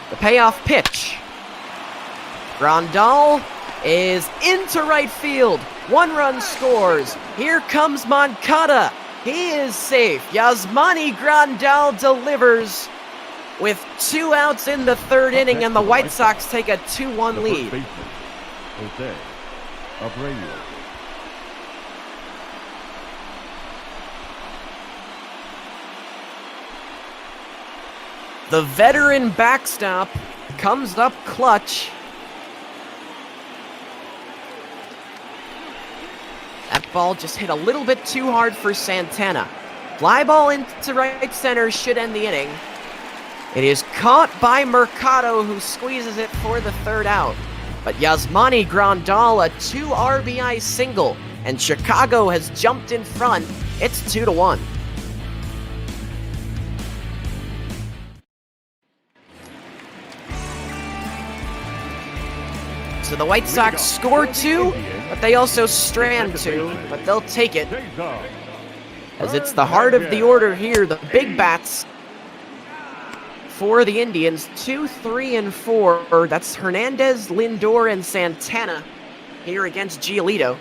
The payoff pitch. Grandal is into right field. 1 run scores. Here comes Moncada. He is safe. Yasmani Grandal delivers with 2 outs in the third inning, and the White Sox take a 2-1 lead. Jose Abreu. The veteran backstop comes up clutch. That ball just hit a little bit too hard for Santana. Fly ball into right center should end the inning. It is caught by Mercado, who squeezes it for the third out. But Yasmani Grandal, a 2 RBI single, and Chicago has jumped in front. It's 2-1. So the White Sox score 2, but they also strand 2, but they'll take it. As it's the heart of the order here, the big bats for the Indians, 2, 3, and 4. That's Hernandez, Lindor, and Santana here against Giolito.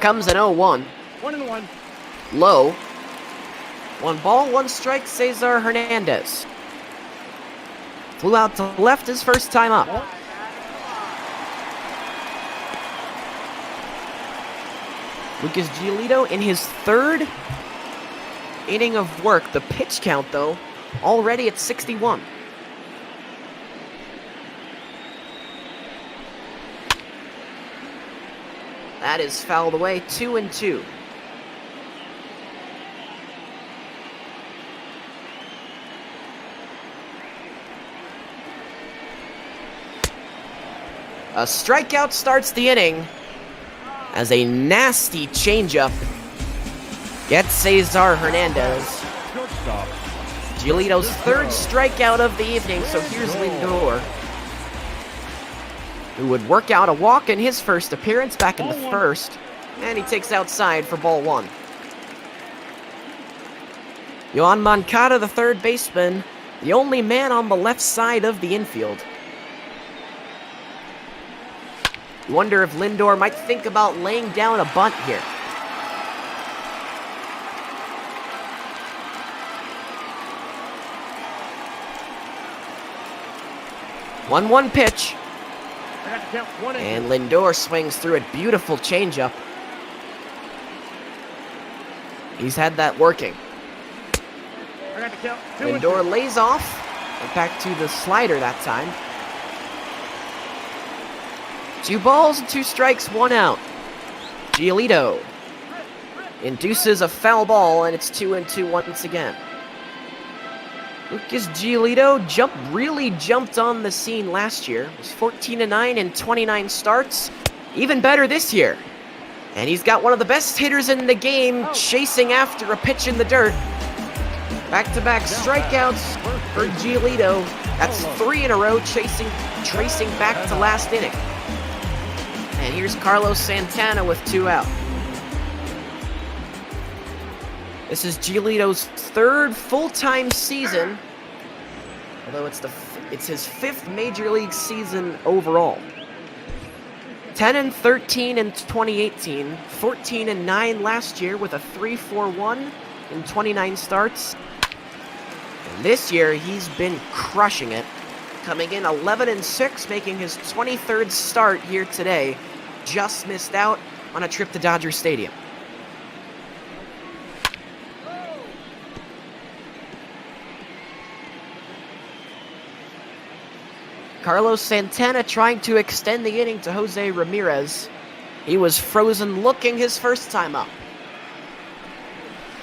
Comes an 0-1. 1-1. Low. 1 ball, 1 strike, Cesar Hernandez. Flew out to left his first time up. Lucas Giolito in his 3rd inning of work. The pitch count, though, already at 61. That is fouled away, 2-2. A strikeout starts the inning as a nasty changeup gets Cesar Hernandez. Giolito's 3rd strikeout of the evening, so here's Lindor, who would work out a walk in his first appearance back in the 1st, and he takes outside for ball 1. Yohan Moncada, the 3rd baseman, the only man on the left side of the infield. You wonder if Lindor might think about laying down a bunt here. One pitch. And Lindor swings through it. Beautiful changeup. He's had that working. Lindor lays off. And back to the slider that time. 2 balls, 2 strikes, 1 out. Giolito induces a foul ball, and it's 2-2 once again. Lucas Giolito really jumped on the scene last year. He was 14-9 in 29 starts. Even better this year. And he's got one of the best hitters in the game chasing after a pitch in the dirt. Back-to-back strikeouts for Giolito. That's 3 in a row, tracing back to last inning. And here's Carlos Santana with 2 out. This is Giolito's 3rd full-time season, although it's his 5th Major League season overall. 10-13 in 2018, 14-9 last year with a 3.41 in 29 starts. And this year, he's been crushing it, coming in 11-6, making his 23rd start here today. Just missed out on a trip to Dodger Stadium. Carlos Santana trying to extend the inning to Jose Ramirez. He was frozen looking his first time up.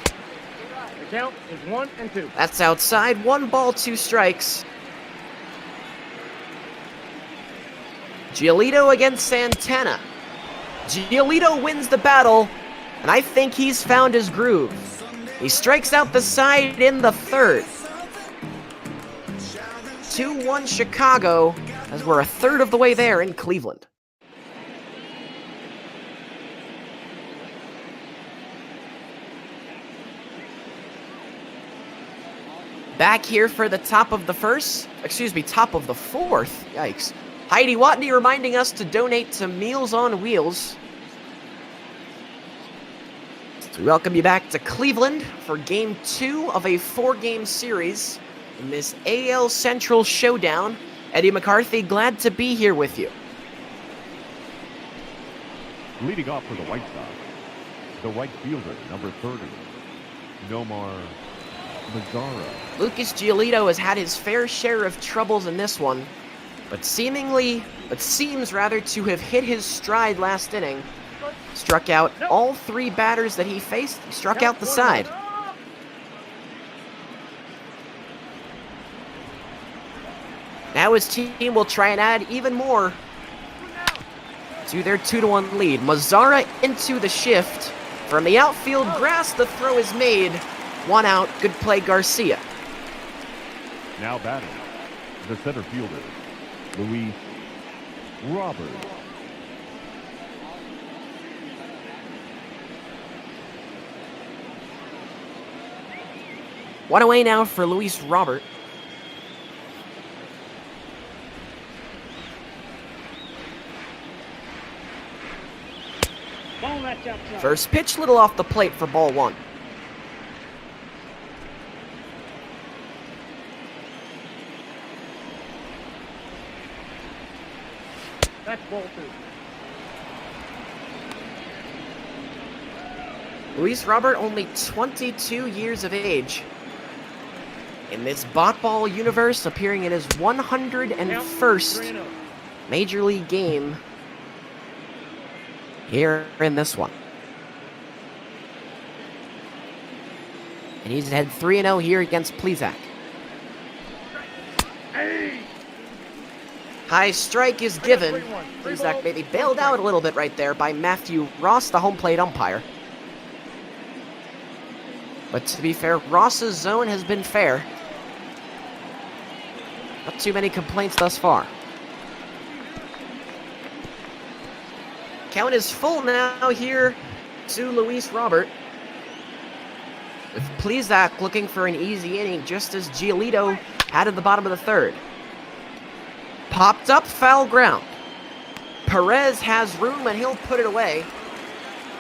The count is 1-2. That's outside. 1 ball, 2 strikes. Giolito against Santana. Giolito wins the battle, and I think he's found his groove. He strikes out the side in the 3rd. 2-1 Chicago, as we're a third of the way there in Cleveland. Back here for the top of the 4th. Yikes. Heidi Watney reminding us to donate to Meals on Wheels. So we welcome you back to Cleveland for Game 2 of a 4-game series in this AL Central showdown. Eddie McCarthy, glad to be here with you. Leading off for the White Sox, the right fielder, number 30, Nomar Mazara. Lucas Giolito has had his fair share of troubles in this one, but seems rather to have hit his stride last inning. Struck out all 3 batters that he faced, struck out the side. Now his team will try and add even more to their 2-1 lead. Mazara into the shift. From the outfield grass, the throw is made. 1 out, good play Garcia. Now batting, the center fielder, Luis Robert. One away now for Luis Robert. First pitch, little off the plate for ball 1. That's ball 2. Luis Robert, only 22 years of age. In this bot ball universe, appearing in his 101st Major League game here in this one. And he's had 3-0 here against Plesac. High strike is given. Plesac maybe bailed out a little bit right there by Matthew Ross, the home plate umpire. But to be fair, Ross's zone has been fair. Not too many complaints thus far. Count is full now here to Luis Robert. With Plesac looking for an easy inning, just as Giolito had at the bottom of the 3rd. Popped up, foul ground. Perez has room and he'll put it away.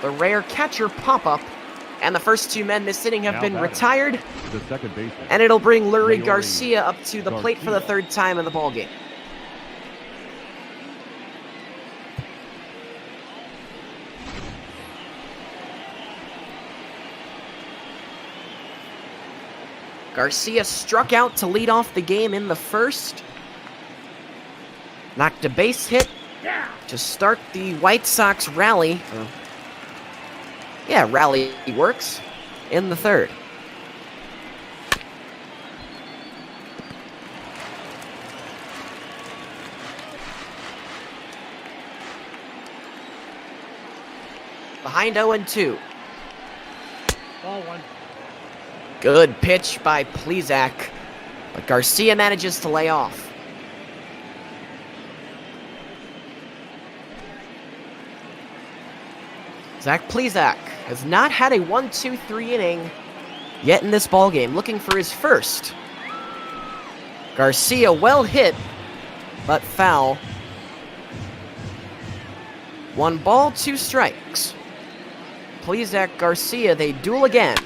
The rare catcher pop-up. And the first 2 men this inning have been retired. The second baseman. And it'll bring Lurie Garcia up to the plate for the 3rd time in the ballgame. Garcia struck out to lead off the game in the 1st. Knocked a base hit to start the White Sox rally. Rally works in the 3rd. behind 0-2. Ball one. Good pitch by Plezak, but Garcia manages to lay off. Zach Plezak has not had a 1-2-3 inning yet in this ballgame, looking for his first. Garcia well hit, but foul. 1 ball, 2 strikes. Plezak, Garcia, they duel again.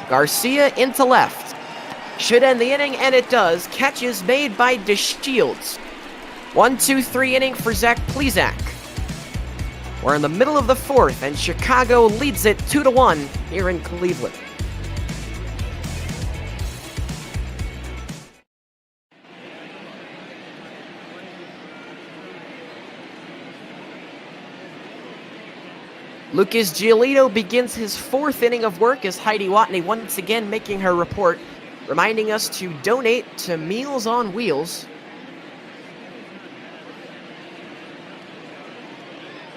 Garcia into left. Should end the inning, and it does. Catch is made by DeShields. 1-2-3 inning for Zach Plezak. We're in the middle of the 4th, and Chicago leads it 2-1 here in Cleveland. Lucas Giolito begins his 4th inning of work as Heidi Watney once again making her report, reminding us to donate to Meals on Wheels.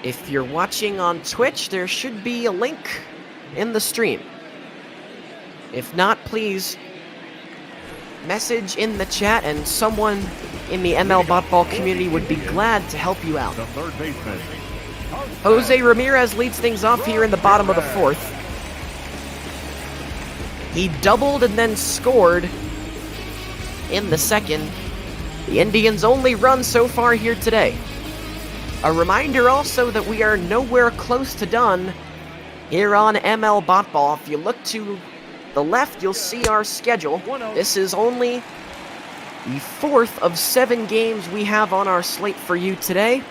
If you're watching on Twitch, there should be a link in the stream. If not, please message in the chat and someone in the ML Botball community would be glad to help you out. The third baseman. Jose Ramirez leads things off here in the bottom of the 4th. He doubled and then scored in the 2nd. The Indians' only run so far here today. A reminder also that we are nowhere close to done here on ML Botball. If you look to the left, you'll see our schedule. This is only the 4th of 7 games we have on our slate for you today.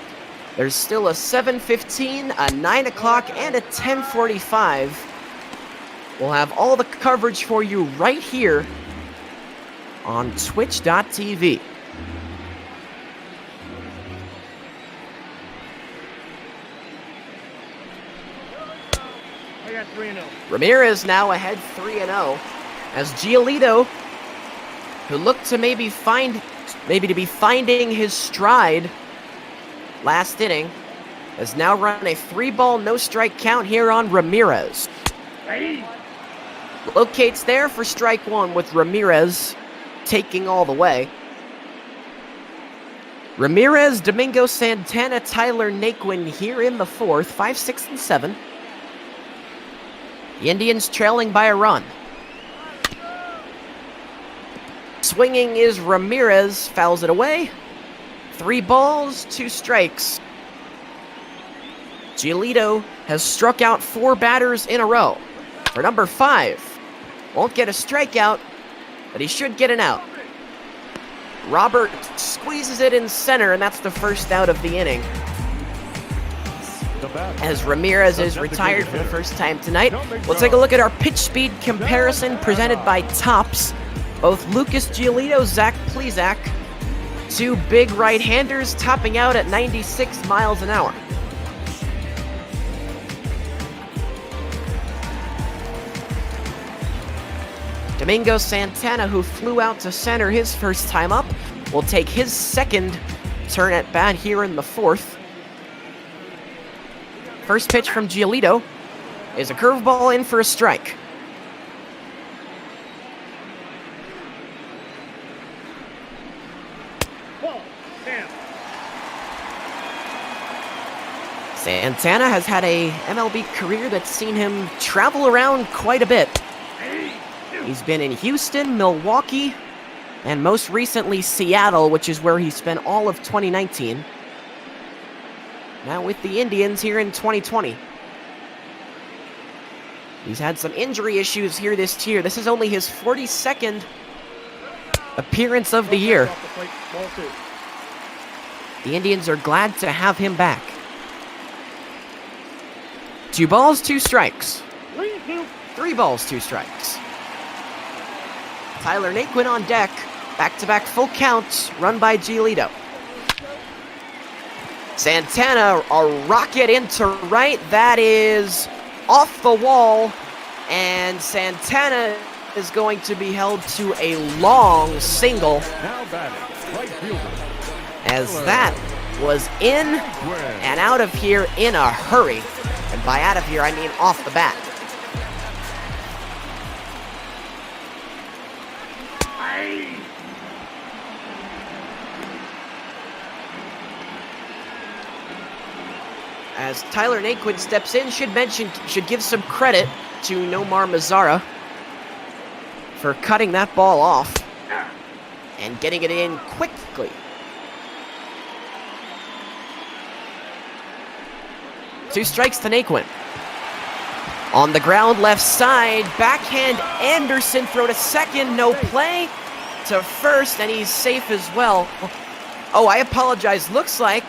There's still a 7:15, a 9 o'clock, and a 10:45. We'll have all the coverage for you right here on twitch.tv. I got 3-0. Ramirez now ahead 3-0 as Giolito, who looked to maybe to be finding his stride last inning, has now run a 3-ball, no-strike count here on Ramirez. Hey. Locates there for strike 1 with Ramirez taking all the way. Ramirez, Domingo Santana, Tyler Naquin here in the 4th, 5, 6, and 7. The Indians trailing by a run. Swinging is Ramirez, fouls it away. 3 balls, 2 strikes. Giolito has struck out 4 batters in a row. For number 5, won't get a strikeout, but he should get an out. Robert squeezes it in center, and that's the first out of the inning. As Ramirez is retired for the first time tonight, we'll take a look at our pitch speed comparison presented by Tops. Both Lucas Giolito, Zach Plezak, 2 big right-handers topping out at 96 miles an hour. Domingo Santana, who flew out to center his first time up, will take his 2nd turn at bat here in the 4th. First pitch from Giolito is a curveball in for a strike. Santana has had a MLB career that's seen him travel around quite a bit. He's been in Houston, Milwaukee, and most recently Seattle, which is where he spent all of 2019. Now with the Indians here in 2020. He's had some injury issues here this year. This is only his 42nd appearance of the year. The Indians are glad to have him back. 2 balls, 2 strikes. 3 balls, 2 strikes. Tyler Naquin on deck. Back-to-back full counts, run by Giolito. Santana, a rocket into right. That is off the wall. And Santana is going to be held to a long single. Now batting, right fielder. As that was in and out of here in a hurry. And by out of here, I mean off the bat. As Tyler Naquin steps in, should give some credit to Nomar Mazzara for cutting that ball off and getting it in quickly. 2 strikes to Naquin. On the ground, left side, backhand Anderson, throw to second, no play. To first, and he's safe as well. Oh, I apologize. Looks like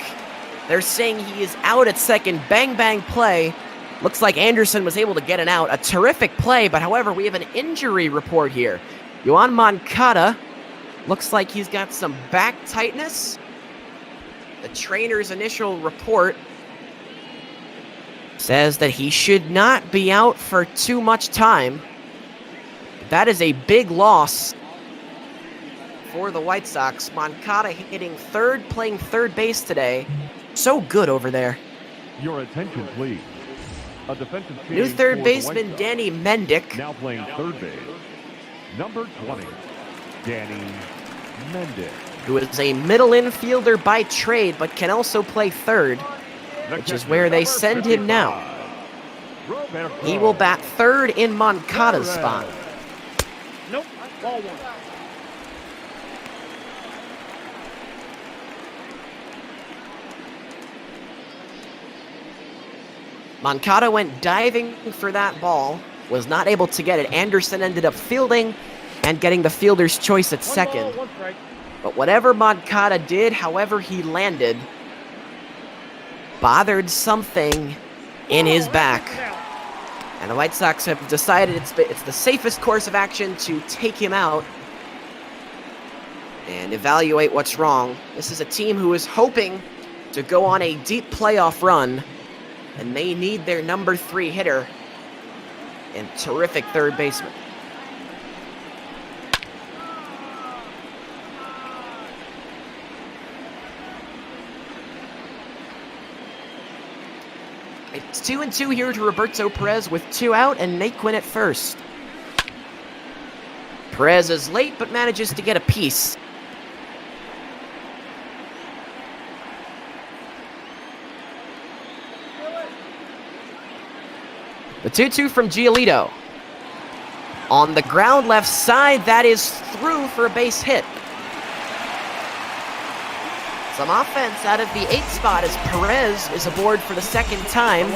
they're saying he is out at second. Bang, bang play. Looks like Anderson was able to get an out. A terrific play, but however, we have an injury report here. Yohan Moncada looks like he's got some back tightness. The trainer's initial report says that he should not be out for too much time. That is a big loss for the White Sox. Moncada hitting third, playing third base today. So good over there. Your attention, please. A defensive new change third for the baseman White Sox. Danny Mendick. Now playing third base, number 20, Danny Mendick. Who is a middle infielder by trade, but can also play third, which is where they send him now. He will bat third in Moncada's spot. Nope, ball 1. Moncada went diving for that ball, was not able to get it. Anderson ended up fielding and getting the fielder's choice at second. But whatever Moncada did, however he landed, bothered something in his back. And the White Sox have decided it's the safest course of action to take him out and evaluate what's wrong. This is a team who is hoping to go on a deep playoff run, and they need their number 3 hitter and terrific third baseman. It's 2-2 here to Roberto Perez with 2 out and Naquin at first. Perez is late but manages to get a piece. The 2-2 from Giolito. On the ground left side, that is through for a base hit. Some offense out of the 8th spot as Perez is aboard for the second time.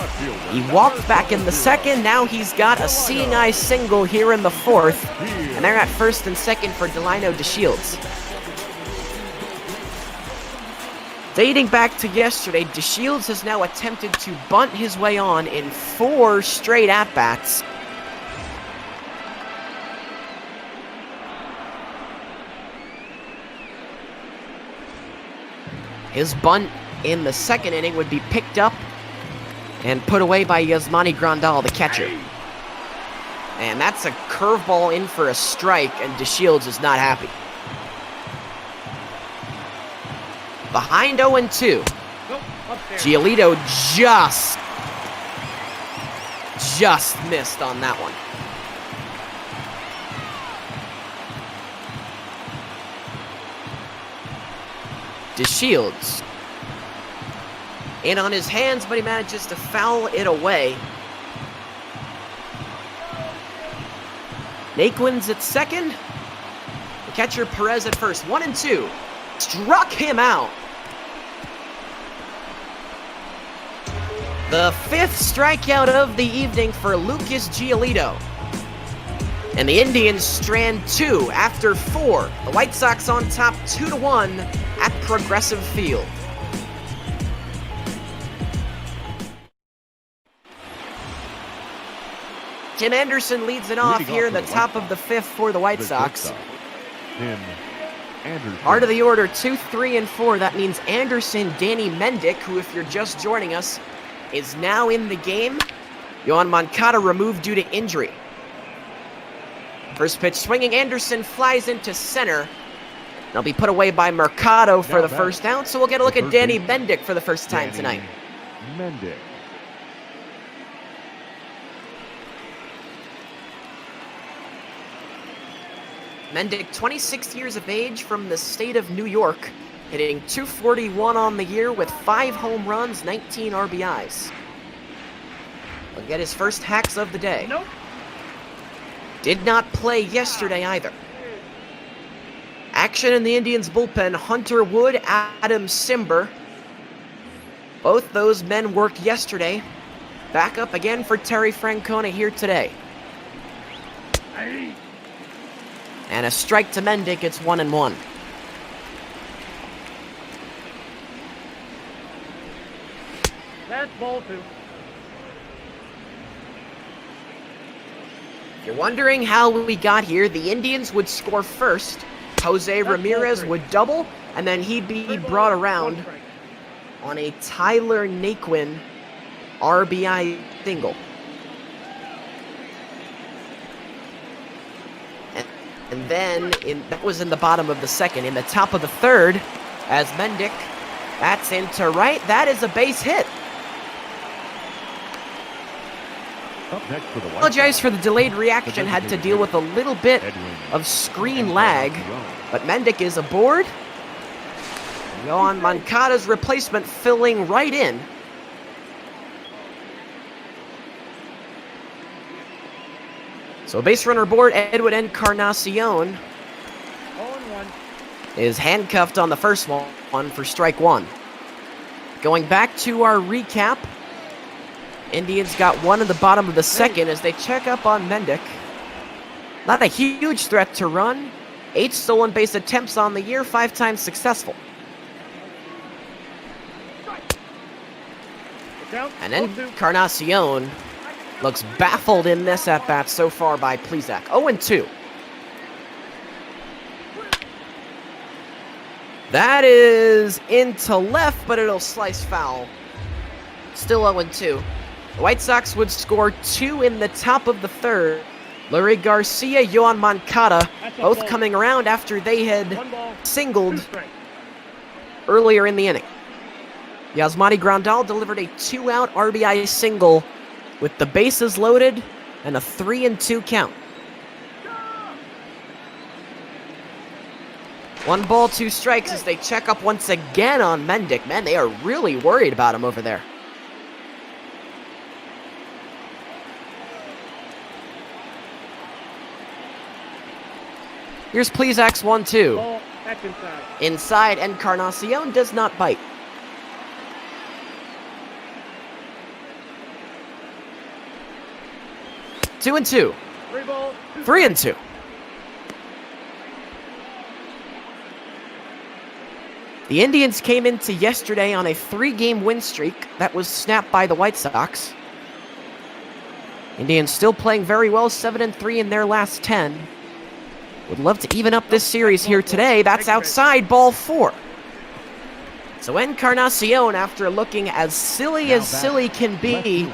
He walked back in the second, now he's got a seeing eye single here in the 4th. And they're at first and second for Delino DeShields. Dating back to yesterday, DeShields has now attempted to bunt his way on in 4 straight at-bats. His bunt in the second inning would be picked up and put away by Yasmani Grandal, the catcher. And that's a curveball in for a strike, and DeShields is not happy. Behind 0-2. Giolito just missed on that one. DeShields in on his hands, but he manages to foul it away. Naquin's at second. The catcher Perez at first. 1-2. Struck him out. The 5th strikeout of the evening for Lucas Giolito. And the Indians strand 2 after 4. The White Sox on top 2-1 at Progressive Field. Tim Anderson leads it off here in the top of the 5th for the White Sox. Tim Anderson. Part of the order 2, 3, and 4. That means Anderson, Danny Mendick, who, if you're just joining us, is now in the game. Yohan Moncada removed due to injury. First pitch swinging, Anderson flies into center. It'll be put away by Mercado for the first down, so we'll get a look at Danny Mendick for the first time tonight. Mendick. Mendick, 26 years of age from the state of New York, hitting .241 on the year with 5 home runs, 19 RBIs. He'll get his first hacks of the day. Nope. Did not play yesterday either. Action in the Indians bullpen, Hunter Wood, Adam Simber. Both those men worked yesterday. Back up again for Terry Francona here today. And a strike to Mendick, it's 1-1. That's ball 2. If you're wondering how we got here, the Indians would score first. Jose Ramirez would double, and then he'd be brought around on a Tyler Naquin RBI single. And then, that was in the bottom of the second. In the top of the third, as Mendick, that's into right. That is a base hit. Apologize for the delayed reaction. Had to deal with a little bit of screen lag. But Mendick is aboard. Yohan Moncada's replacement filling right in. So base runner aboard, Edwin Encarnacion is handcuffed on the first one for strike 1. Going back to our recap, Indians got one in the bottom of the second as they check up on Mendick. Not a huge threat to run. 8 stolen base attempts on the year, 5 times successful. And Encarnacion looks baffled in this at-bat so far by Plesac. 0-2. That is into left, but it'll slice foul. Still 0-2. The White Sox would score 2 in the top of the third. Lurie Garcia, Yohan Moncada, both coming around after they had singled earlier in the inning. Yasmani Grandal delivered a 2-out RBI single with the bases loaded and a 3-2 count. 1 ball, 2 strikes as they check up once again on Mendick. Man, they are really worried about him over there. Here's Plesac's 1-2. Inside, Encarnacion does not bite. Two and 2. 3-2. The Indians came into yesterday on a 3-game win streak that was snapped by the White Sox. Indians still playing very well, 7-3 in their last 10. Would love to even up this series here today. That's outside, ball 4. So Encarnacion, after looking as silly can be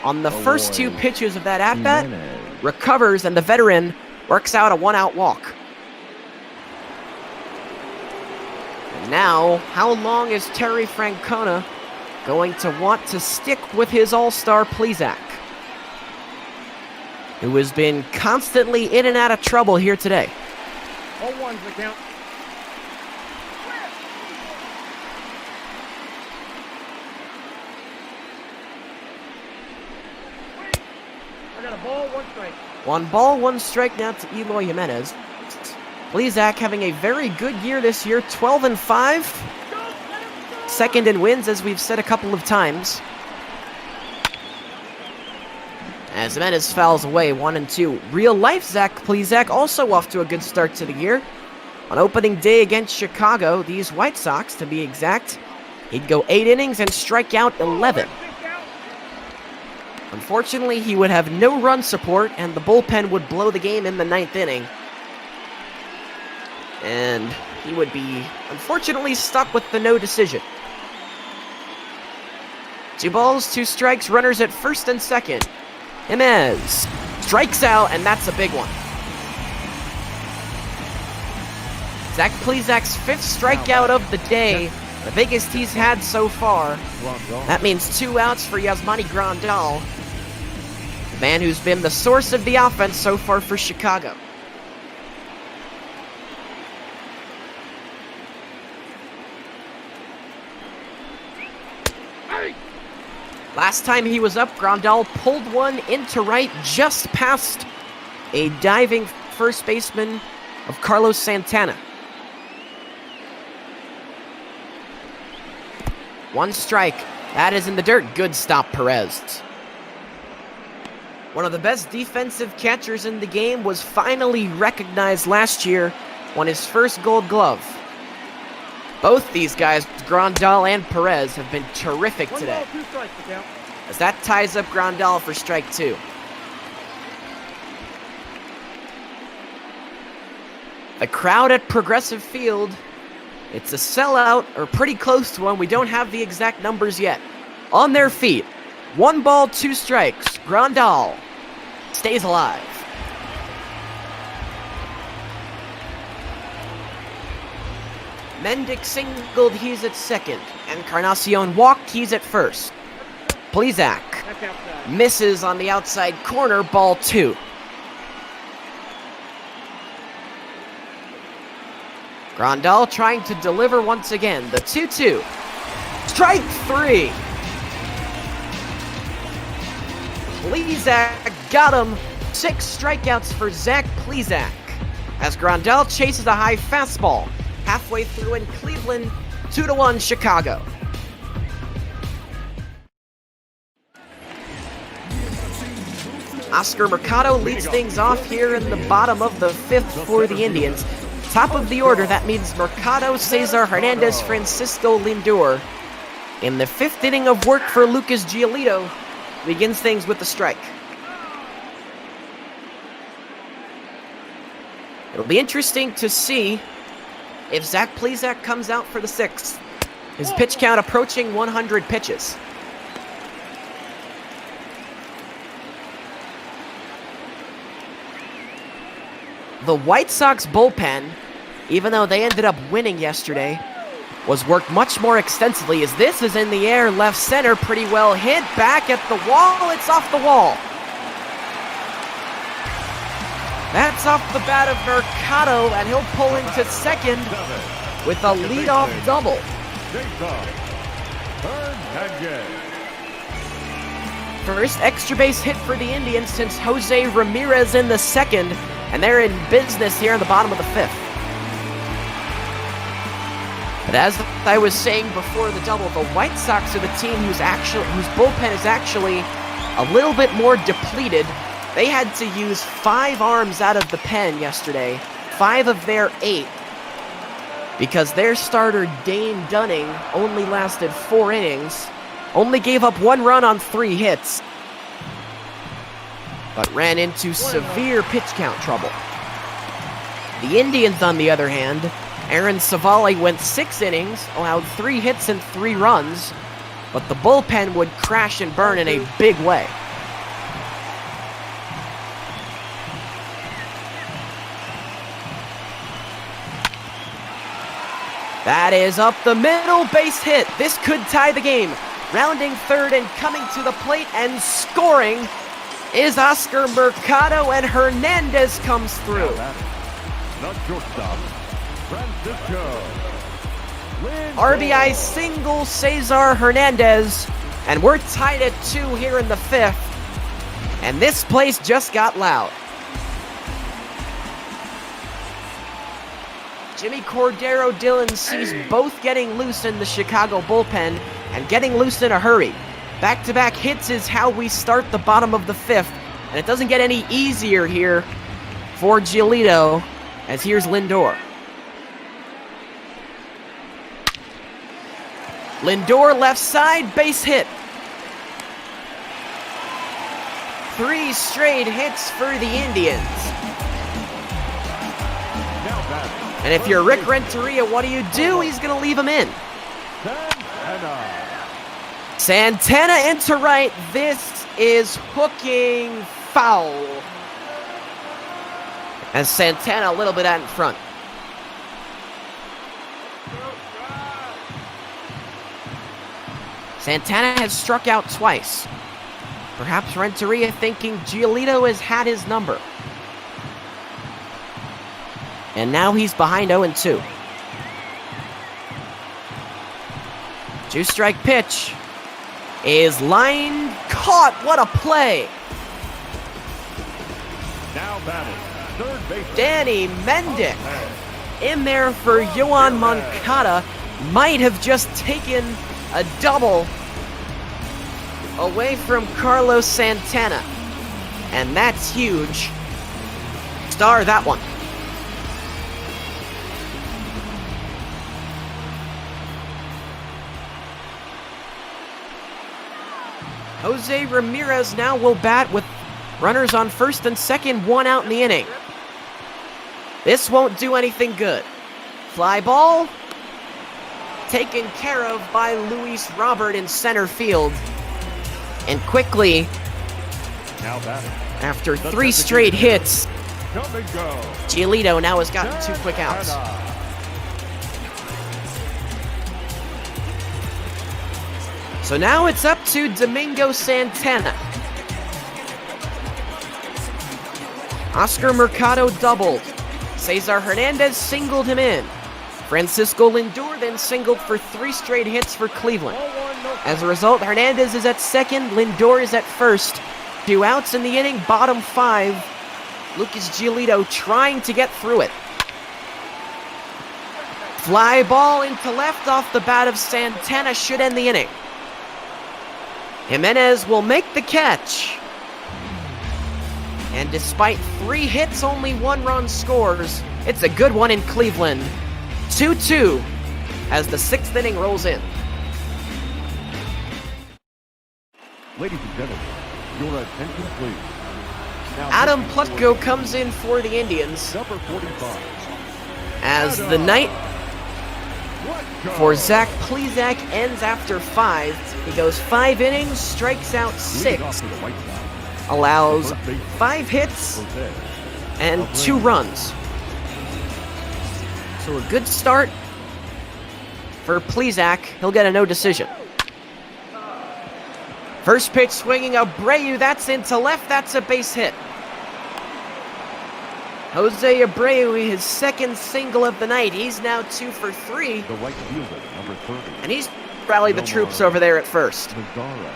on the first 2 pitches of that at-bat, recovers, and the veteran works out a 1-out walk. And now, how long is Terry Francona going to want to stick with his all-star Plesac, who has been constantly in and out of trouble here today? 0-1's the count. I got a ball, 1 strike. 1 ball, 1 strike now to Eloy Jimenez. Plesac having a very good year this year, 12-5. Second in wins, as we've said a couple of times. As Jimenez fouls away, 1-2. Real life Zach Plesac also off to a good start to the year. On opening day against Chicago, these White Sox, to be exact, he'd go 8 innings and strike out 11. Unfortunately, he would have no run support, and the bullpen would blow the game in the 9th inning. And he would be, unfortunately, stuck with the no decision. 2 balls, 2 strikes, runners at first and second. Jimenez strikes out, and that's a big one. Zach Plezak's 5th strikeout of the day, the biggest he's had so far. That means 2 outs for Yasmani Grandal, the man who's been the source of the offense so far for Chicago. Last time he was up, Grandal pulled one into right just past a diving first baseman of Carlos Santana. 1 strike. That is in the dirt. Good stop, Perez. One of the best defensive catchers in the game was finally recognized last year, won his first Gold Glove. Both these guys, Grandal and Perez, have been terrific today. 1 ball, 2 strikes to count. As that ties up Grandal for strike 2. The crowd at Progressive Field, it's a sellout, or pretty close to one. We don't have the exact numbers yet. On their feet, 1 ball, 2 strikes. Grandal stays alive. Mendick singled, he's at second. Encarnacion walked, he's at first. Plezak misses on the outside corner, ball 2. Grandal trying to deliver once again, the 2-2. Strike 3. Plezak got him. 6 strikeouts for Zach Plezak, as Grandal chases a high fastball halfway through in Cleveland, 2-1 Chicago. Oscar Mercado leads things off here in the bottom of the 5th for the Indians. Top of the order, that means Mercado, Cesar Hernandez, Francisco Lindor. In the 5th inning of work for Lucas Giolito, begins things with the strike. It'll be interesting to see if Zach Plezak comes out for the 6th. His pitch count approaching 100 pitches. The White Sox bullpen, even though they ended up winning yesterday, was worked much more extensively, as this is in the air, left center, pretty well hit, back at the wall, it's off the wall. That's off the bat of Mercado, and he'll pull into second with a leadoff double. First extra base hit for the Indians since Jose Ramirez in the 2nd, and they're in business here in the bottom of the 5th. But as I was saying before the double, the White Sox are the team whose bullpen is actually a little bit more depleted. They had to use 5 arms out of the pen yesterday, 5 of their 8, because their starter Dane Dunning only lasted 4 innings, only gave up 1 run on 3 hits, but ran into severe pitch count trouble. The Indians, on the other hand, Aaron Savali went 6 innings, allowed 3 hits and 3 runs, but the bullpen would crash and burn in a big way. That is up the middle, base hit. This could tie the game. Rounding third and coming to the plate and scoring is Oscar Mercado, and Hernandez comes through. The shortstop, Francisco Lindor. RBI single, Cesar Hernandez, and we're tied at 2 here in the 5th, and this place just got loud. Jimmy Cordero Dillon sees both getting loose in the Chicago bullpen and getting loose in a hurry. Back-to-back hits is how we start the bottom of the 5th, and it doesn't get any easier here for Giolito, as here's Lindor. Lindor left side, base hit. 3 straight hits for the Indians. And if you're Rick Renteria, what do? He's going to leave him in. Santana into right. This is hooking foul. And Santana a little bit out in front. Santana has struck out twice. Perhaps Renteria thinking Giolito has had his number. And now he's behind 0-2. 2-strike pitch is line caught. What a play! Now batting, third base. Danny Mendick in there for Yoan Moncada. Might have just taken a double away from Carlos Santana. And that's huge. Star that one. Jose Ramirez now will bat with runners on first and second, 1 out in the inning. This won't do anything good. Fly ball taken care of by Luis Robert in center field. And quickly, after 3 straight hits, Giolito now has gotten 2 quick outs. So now it's up to Domingo Santana. Oscar Mercado doubled. Cesar Hernandez singled him in. Francisco Lindor then singled for 3 straight hits for Cleveland. As a result, Hernandez is at second, Lindor is at first. 2 outs in the inning, bottom 5. Lucas Giolito trying to get through it. Fly ball into left off the bat of Santana should end the inning. Jimenez will make the catch. And despite 3 hits, only 1 run scores. It's a good one in Cleveland. 2-2 as the 6th inning rolls in. Ladies and gentlemen, your attention please. Now, Adam Plutko comes in for the Indians. Number 45. As the night for Zach Plesac ends after 5. He goes 5 innings, strikes out 6. Allows 5 hits and 2 runs. So a good start for Plesac. He'll get a no decision. First pitch swinging Abreu. That's into left. That's a base hit. Jose Abreu, his 2nd single of the night. He's now 2 for 3. The right fielder, number 30. And he's rallied the troops over there at first. Mazzara.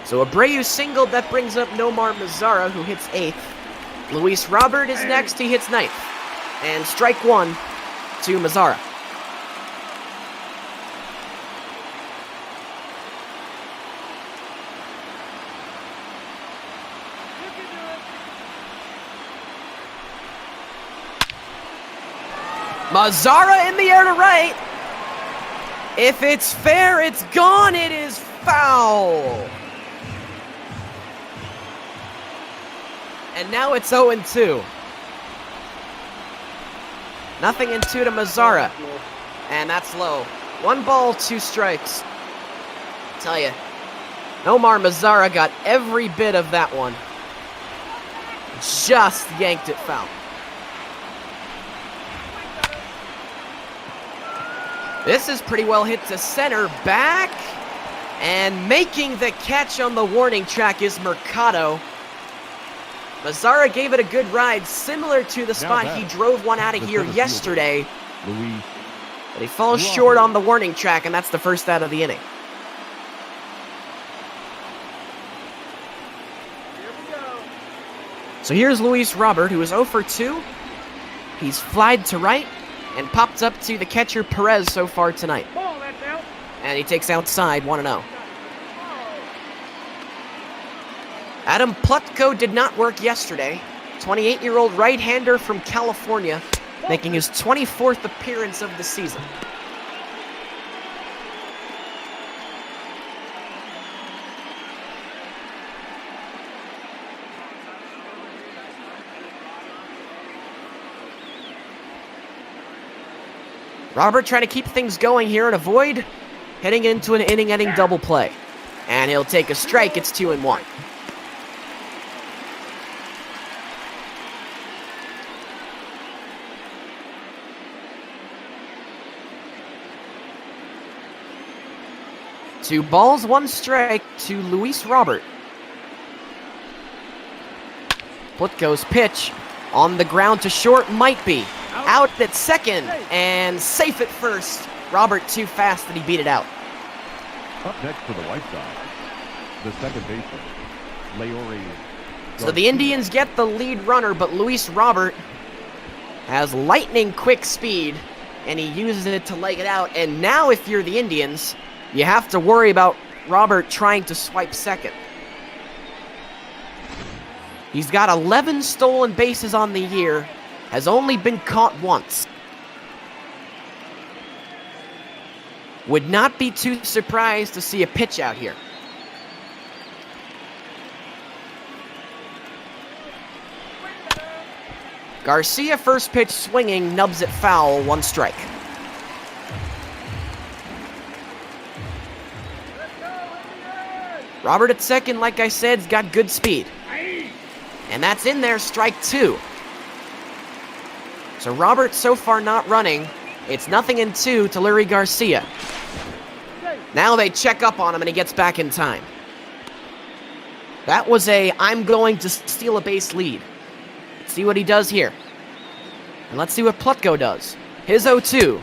So Abreu singled, that brings up Nomar Mazzara, who hits 8th. Luis Robert is next, he hits 9th. And strike 1 to Mazzara. Mazzara in the air to right. If it's fair, it's gone. It is foul. And now it's 0-2. 0-2 to Mazzara. And that's low. 1 ball, 2 strikes. Tell you, Nomar Mazzara got every bit of that one. Just yanked it foul. This is pretty well hit to center, back, and making the catch on the warning track is Mercado. Mazzara gave it a good ride, similar to the spot he drove one out of here yesterday. But he falls short on the warning track, and that's the first out of the inning. So here's Luis Robert, who is 0 for 2. He's flied to right and popped up to the catcher Perez so far tonight. And he takes outside 1-0. Adam Plutko did not work yesterday. 28-year-old right-hander from California, making his 24th appearance of the season. Robert trying to keep things going here and avoid heading into an inning-ending double play. And he'll take a strike. It's 2-1. 2 balls, 1 strike to Luis Robert. Plutko's pitch on the ground to short might be. Out at second and safe at first. Robert too fast that he beat it out. Up next for the White Sox, the second baseman, Leori. So the Indians get the lead runner, but Luis Robert has lightning quick speed, and he uses it to leg it out. And now if you're the Indians, you have to worry about Robert trying to swipe second. He's got 11 stolen bases on the year, has only been caught once. Would not be too surprised to see a pitch out here. Garcia first pitch swinging, nubs it foul, 1 strike. Robert at second, like I said, has got good speed. And that's in there, strike 2. So Robert so far not running. It's 0-2 to Leury Garcia. Now they check up on him and he gets back in time. That was a I'm going to steal a base lead. Let's see what he does here. And let's see what Plutko does. His 0-2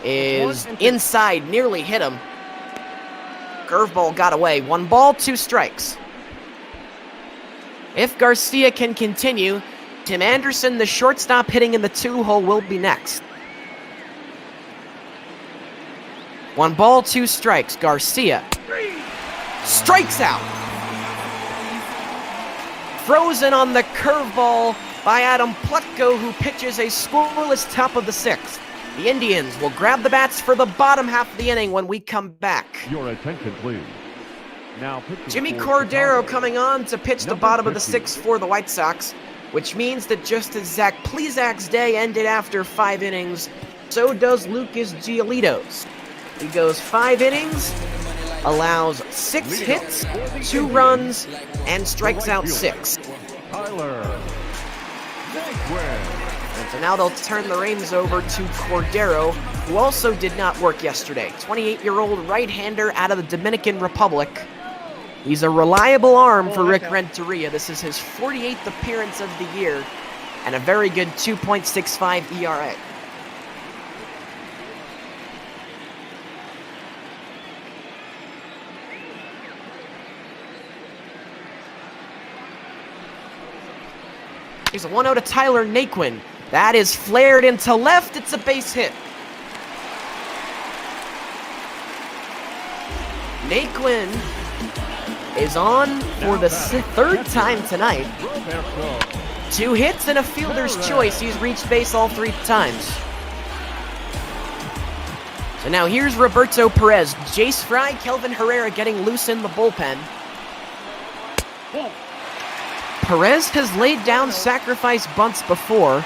is inside, nearly hit him. Curveball got away. 1 ball, 2 strikes. If Garcia can continue, Tim Anderson, the shortstop hitting in the 2-hole, will be next. 1 ball, 2 strikes. Garcia strikes out. Frozen on the curveball by Adam Plutko, who pitches a scoreless top of the 6th. The Indians will grab the bats for the bottom half of the inning when we come back. Your attention, please. Now, Jimmy Cordero coming on to pitch the bottom of the 6th for the White Sox, which means that just as Zach Plesac's day ended after 5 innings, so does Lucas Giolito's. He goes 5 innings, allows 6 hits, 2 runs, and strikes out 6. Tyler. And so now they'll turn the reins over to Cordero, who also did not work yesterday. 28-year-old right-hander out of the Dominican Republic. He's a reliable arm for Rick Renteria. This is his 48th appearance of the year and a very good 2.65 ERA. Here's a 1-0 to Tyler Naquin. That is flared into left. It's a base hit. Naquin is on for the 3rd time tonight. 2 hits and a fielder's choice. He's reached base all 3 times. So now here's Roberto Perez. Jace Fry, Kelvin Herrera getting loose in the bullpen. Perez has laid down sacrifice bunts before.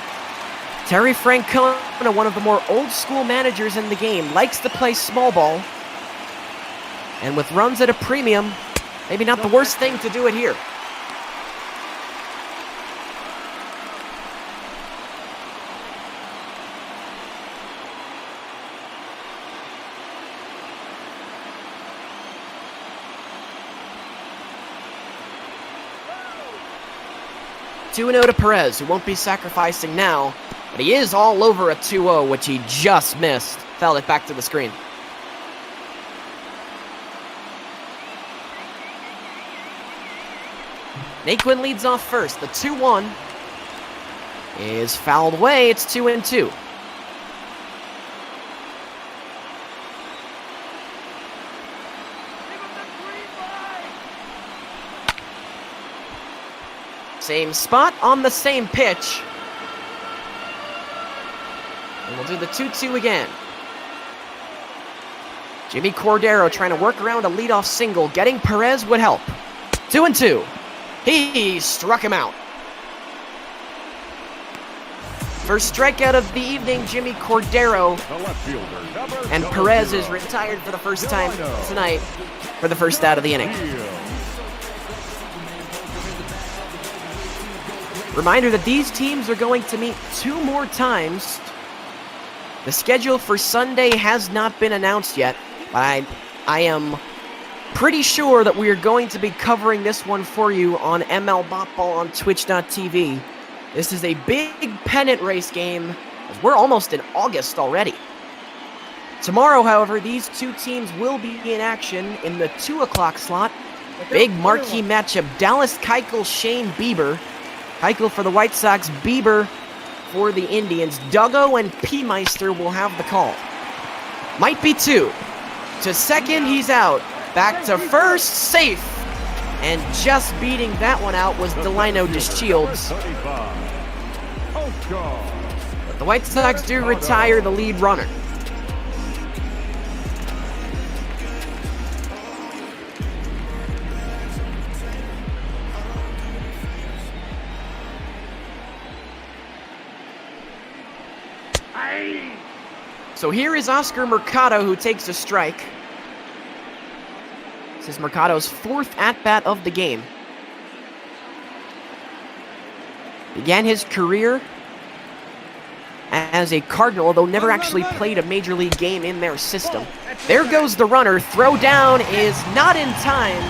Terry Francona, one of the more old-school managers in the game, likes to play small ball. And with runs at a premium, maybe not the worst thing to do it here. $2-0 to Perez, who won't be sacrificing now, but he is all over a 2-0, which he just missed. Fouled it back to the screen. Naquin leads off first. The 2-1 is fouled away. It's 2-2. Same spot on the same pitch. And we'll do the 2-2 again. Jimmy Cordero trying to work around a leadoff single. Getting Perez would help. 2-2. He struck him out. First strikeout of the evening, Jimmy Cordero. And Perez is retired for the first time tonight for the first out of the inning. Reminder that these teams are going to meet 2 more times. The schedule for Sunday has not been announced yet, but I am pretty sure that we are going to be covering this one for you on ML Botball on Twitch.tv. This is a big pennant race game, as we're almost in August already. Tomorrow, however, these two teams will be in action in the 2 o'clock slot. Big marquee matchup, Dallas Keuchel, Shane Bieber. Keuchel for the White Sox, Bieber for the Indians. Duggo and P-Meister will have the call. Might be 2. To second, he's out. Back to first, safe. And just beating that one out was Delino DeShields. But the White Sox do retire the lead runner. So here is Oscar Mercado, who takes a strike. This is Mercado's 4th at-bat of the game. Began his career as a Cardinal, although never actually played a Major League game in their system. There goes the runner. Throw down is not in time.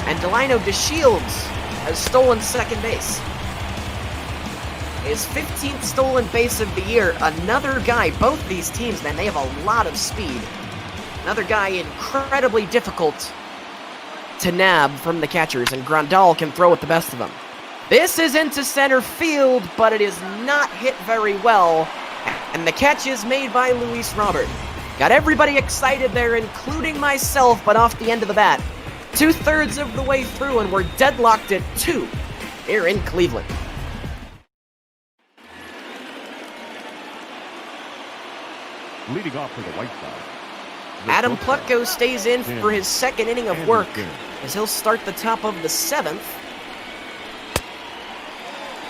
And Delino DeShields has stolen second base. His 15th stolen base of the year. Another guy, both these teams, man, they have a lot of speed. Another guy incredibly difficult to nab from the catchers, and Grandal can throw with the best of them. This is into center field, but it is not hit very well, and the catch is made by Luis Robert. Got everybody excited there, including myself, but off the end of the bat. 2/3 of the way through, and we're deadlocked at 2 here in Cleveland. Leading off for the White Sox, Adam Plutko stays in for his second inning of work as he'll start the top of the 7th.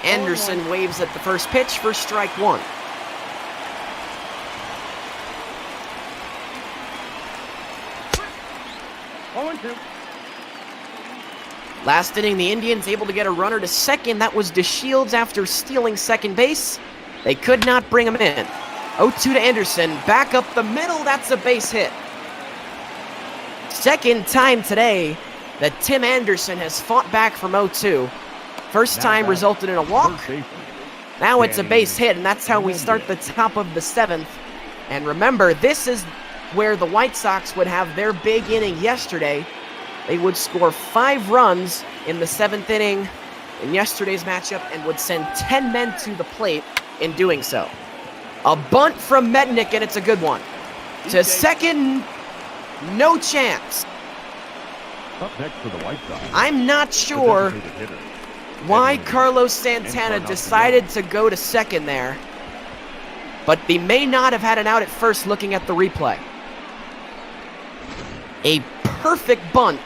Anderson waves at the first pitch for strike 1. Last inning, the Indians able to get a runner to second. That was DeShields after stealing second base. They could not bring him in. 0-2 to Anderson, back up the middle, that's a base hit. Second time today that Tim Anderson has fought back from 0-2. First time resulted in a walk. Now it's a base hit, and that's how we start the top of the 7th. And remember, this is where the White Sox would have their big inning yesterday. They would score 5 runs in the 7th inning in yesterday's matchup and would send 10 men to the plate in doing so. A bunt from Mednick, and it's a good one. To second, no chance. Up next for the White Sox, I'm not sure why Carlos Santana decided to go to second there, but he may not have had an out at first looking at the replay. A perfect bunt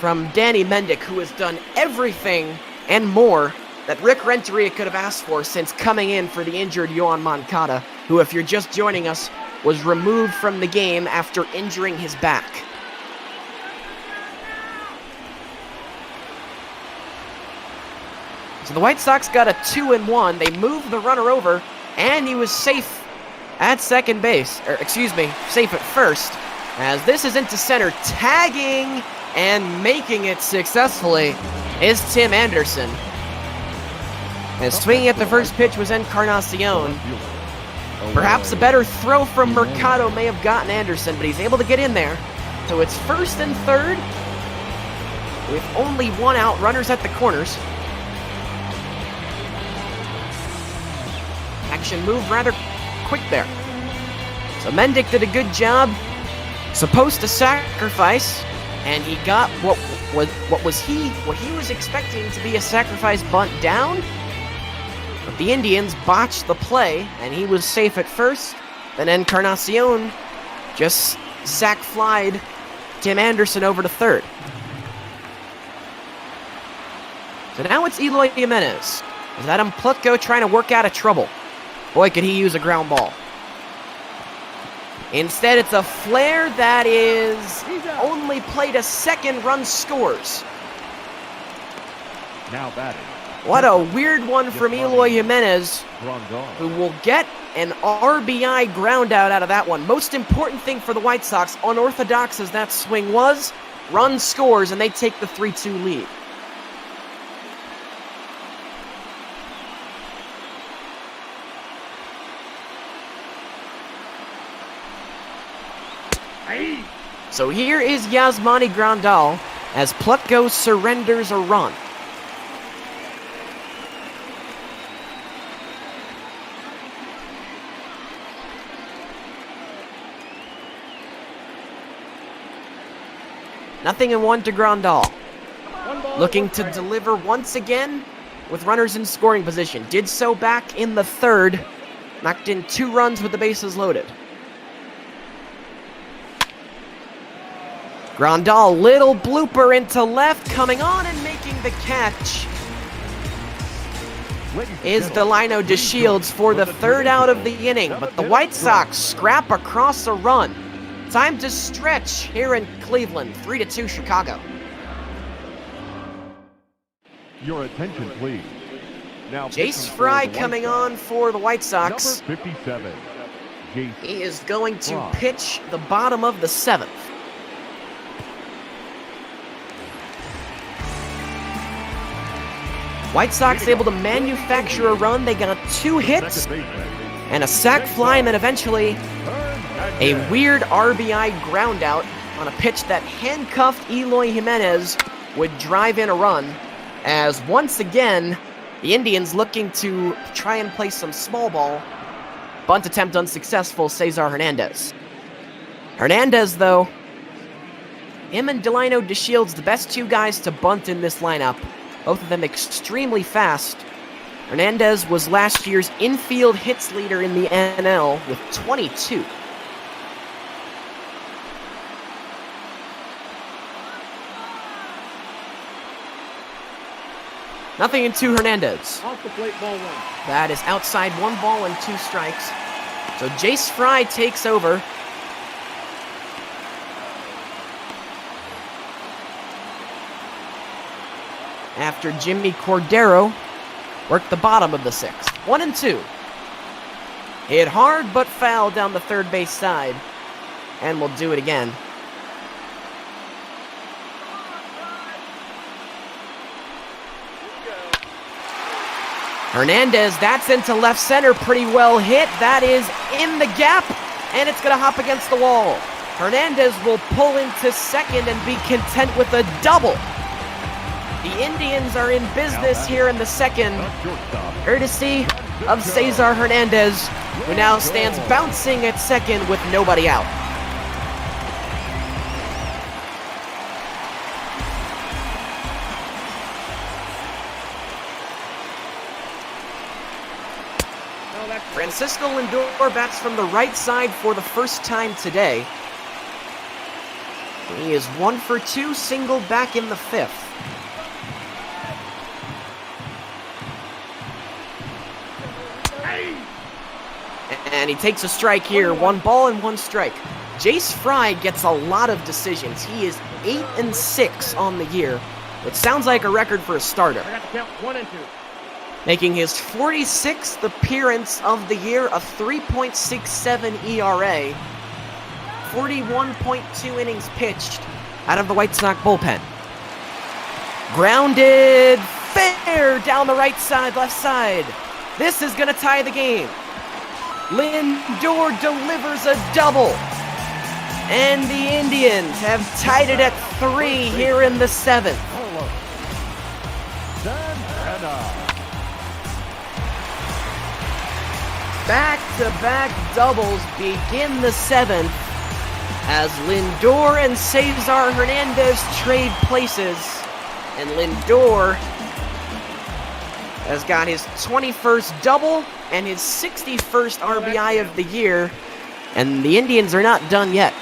from Danny Mendick, who has done everything and more that Rick Renteria could have asked for since coming in for the injured Yoan Moncada, who, if you're just joining us, was removed from the game after injuring his back. So the White Sox got a 2-1. They moved the runner over, and he was safe at second base. Safe at first, as this is into center. Tagging and making it successfully is Tim Anderson. And swinging at the first pitch was Encarnacion. Perhaps a better throw from Mercado may have gotten Anderson, but he's able to get in there. So it's first and third, with only 1 out, runners at the corners. Action moved rather quick there. So Mendick did a good job. Supposed to sacrifice, and he got what he was expecting to be a sacrifice bunt down. But the Indians botched the play, and he was safe at first. Then Encarnacion just sac-flied Tim Anderson over to third. So now it's Eloy Jimenez. Is Adam Plutko trying to work out of trouble? Boy, could he use a ground ball. Instead, it's a flare that is only played a second, run scores. Now batting, What a weird one from Eloy Jimenez, who will get an RBI ground out of that one. Most important thing for the White Sox, unorthodox as that swing was, run scores and they take the 3-2 lead. So here is Yasmani Grandal as Plutko surrenders a run. Nothing in one to Grandal. Looking to deliver once again with runners in scoring position. Did so back in the third. Knocked in 2 runs with the bases loaded. Grandal, little blooper into left, coming on and making the catch is Delino DeShields for the 3rd out of the inning, but the White Sox scrap across a run. Time to stretch here in Cleveland, 3-2 Chicago. Your attention, please. Now, Jace Fry coming on for the White Sox. Number 57. Jace He is going to Fry. pitch the bottom of the 7th. White Sox able to manufacture a run. They got 2 hits and a sac fly, and then eventually a weird RBI ground out on a pitch that handcuffed Eloy Jimenez would drive in a run, as once again the Indians looking to try and play some small ball. Bunt attempt unsuccessful, Cesar Hernandez. Hernandez, though, him and Delino DeShields, the best 2 guys to bunt in this lineup. Both of them extremely fast. Hernandez was last year's infield hits leader in the NL with 22. Nothing in 2 Hernandez. Off the plate, ball 1. That is outside, 1 ball and 2 strikes. So Jace Fry takes over. After Jimmy Cordero worked the bottom of the 6th. 1-2. Hit hard but foul down the third base side. And we'll do it again. Hernandez, that's into left center, pretty well hit. That is in the gap, and it's going to hop against the wall. Hernandez will pull into second and be content with a double. The Indians are in business here in the 2nd, courtesy of Cesar Hernandez, who now stands bouncing at 2nd with nobody out. Francisco Lindor bats from the right side for the first time today. He is 1 for 2, single back in the 5th. And he takes a strike here, 1 ball and 1 strike. Jace Fry gets a lot of decisions. He is 8-6 on the year, which sounds like a record for a starter. I got to count 1 and 2. Making his 46th appearance of the year, a 3.67 ERA, 41.2 innings pitched out of the White Sox bullpen. Grounded fair down the right side, left side. This is going to tie the game. Lindor delivers a double. And the Indians have tied it at 3 here in the 7th. Back-to-back doubles begin the 7th as Lindor and Cesar Hernandez trade places. And Lindor has got his 21st double and his 61st RBI of the year. And the Indians are not done yet.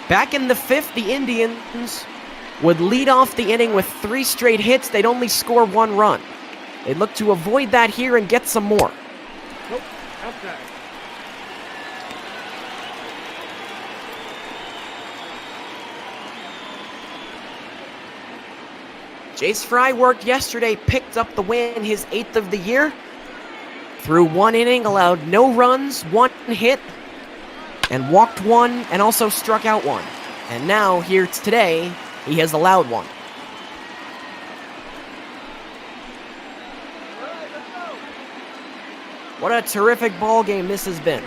Back in the 5th, the Indians would lead off the inning with 3 straight hits. They'd only score 1 run. They'd look to avoid that here and get some more. Nope, outside. Jace Fry worked yesterday, picked up the win, his 8th of the year. Through 1 inning, allowed no runs, 1 hit, and walked 1, and also struck out 1. And now, here today, he has allowed 1. What a terrific ball game this has been.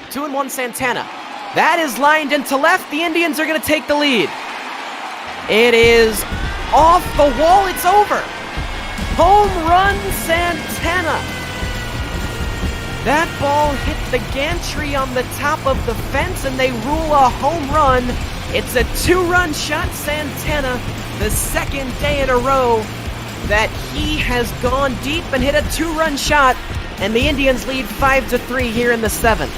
2-1 Santana. That is lined into left. The Indians are going to take the lead. It is off the wall. It's over. Home run Santana. That ball hit the gantry on the top of the fence, and they rule a home run. It's a 2-run shot. Santana, the 2nd day in a row that he has gone deep and hit a 2-run shot, and the Indians lead 5-3 here in the 7th.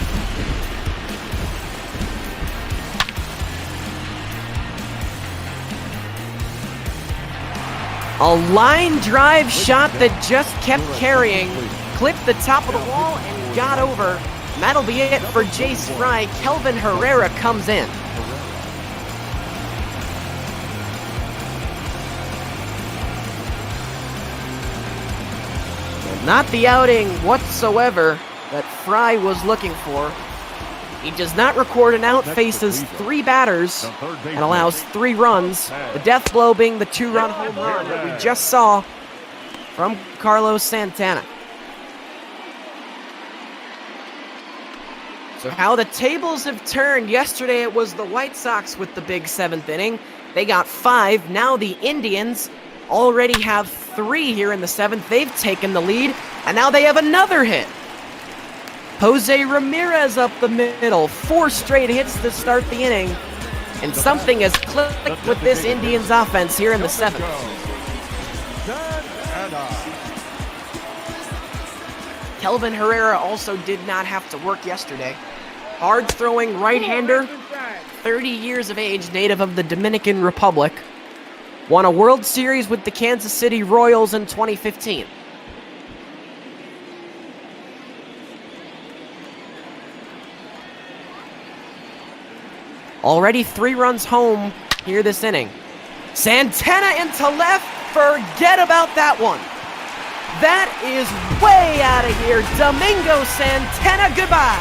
A line drive shot that just kept carrying, clipped the top of the wall and got over. And that'll be it for Jace Fry. Kelvin Herrera comes in. And not the outing whatsoever that Fry was looking for. He does not record an out, faces 3 batters, and allows 3 runs. The death blow being the 2-run home run that we just saw from Carlos Santana. So how the tables have turned. Yesterday it was the White Sox with the big 7th inning. They got 5. Now the Indians already have 3 here in the 7th. They've taken the lead, and now they have another hit. Jose Ramirez up the middle. 4 straight hits to start the inning. And something has clicked with this Indians offense here in the 7th. Kelvin Herrera also did not have to work yesterday. Hard-throwing right-hander, 30 years of age, native of the Dominican Republic. Won a World Series with the Kansas City Royals in 2015. Already 3 runs home here this inning. Santana into left. Forget about that one. That is way out of here. Domingo Santana, goodbye.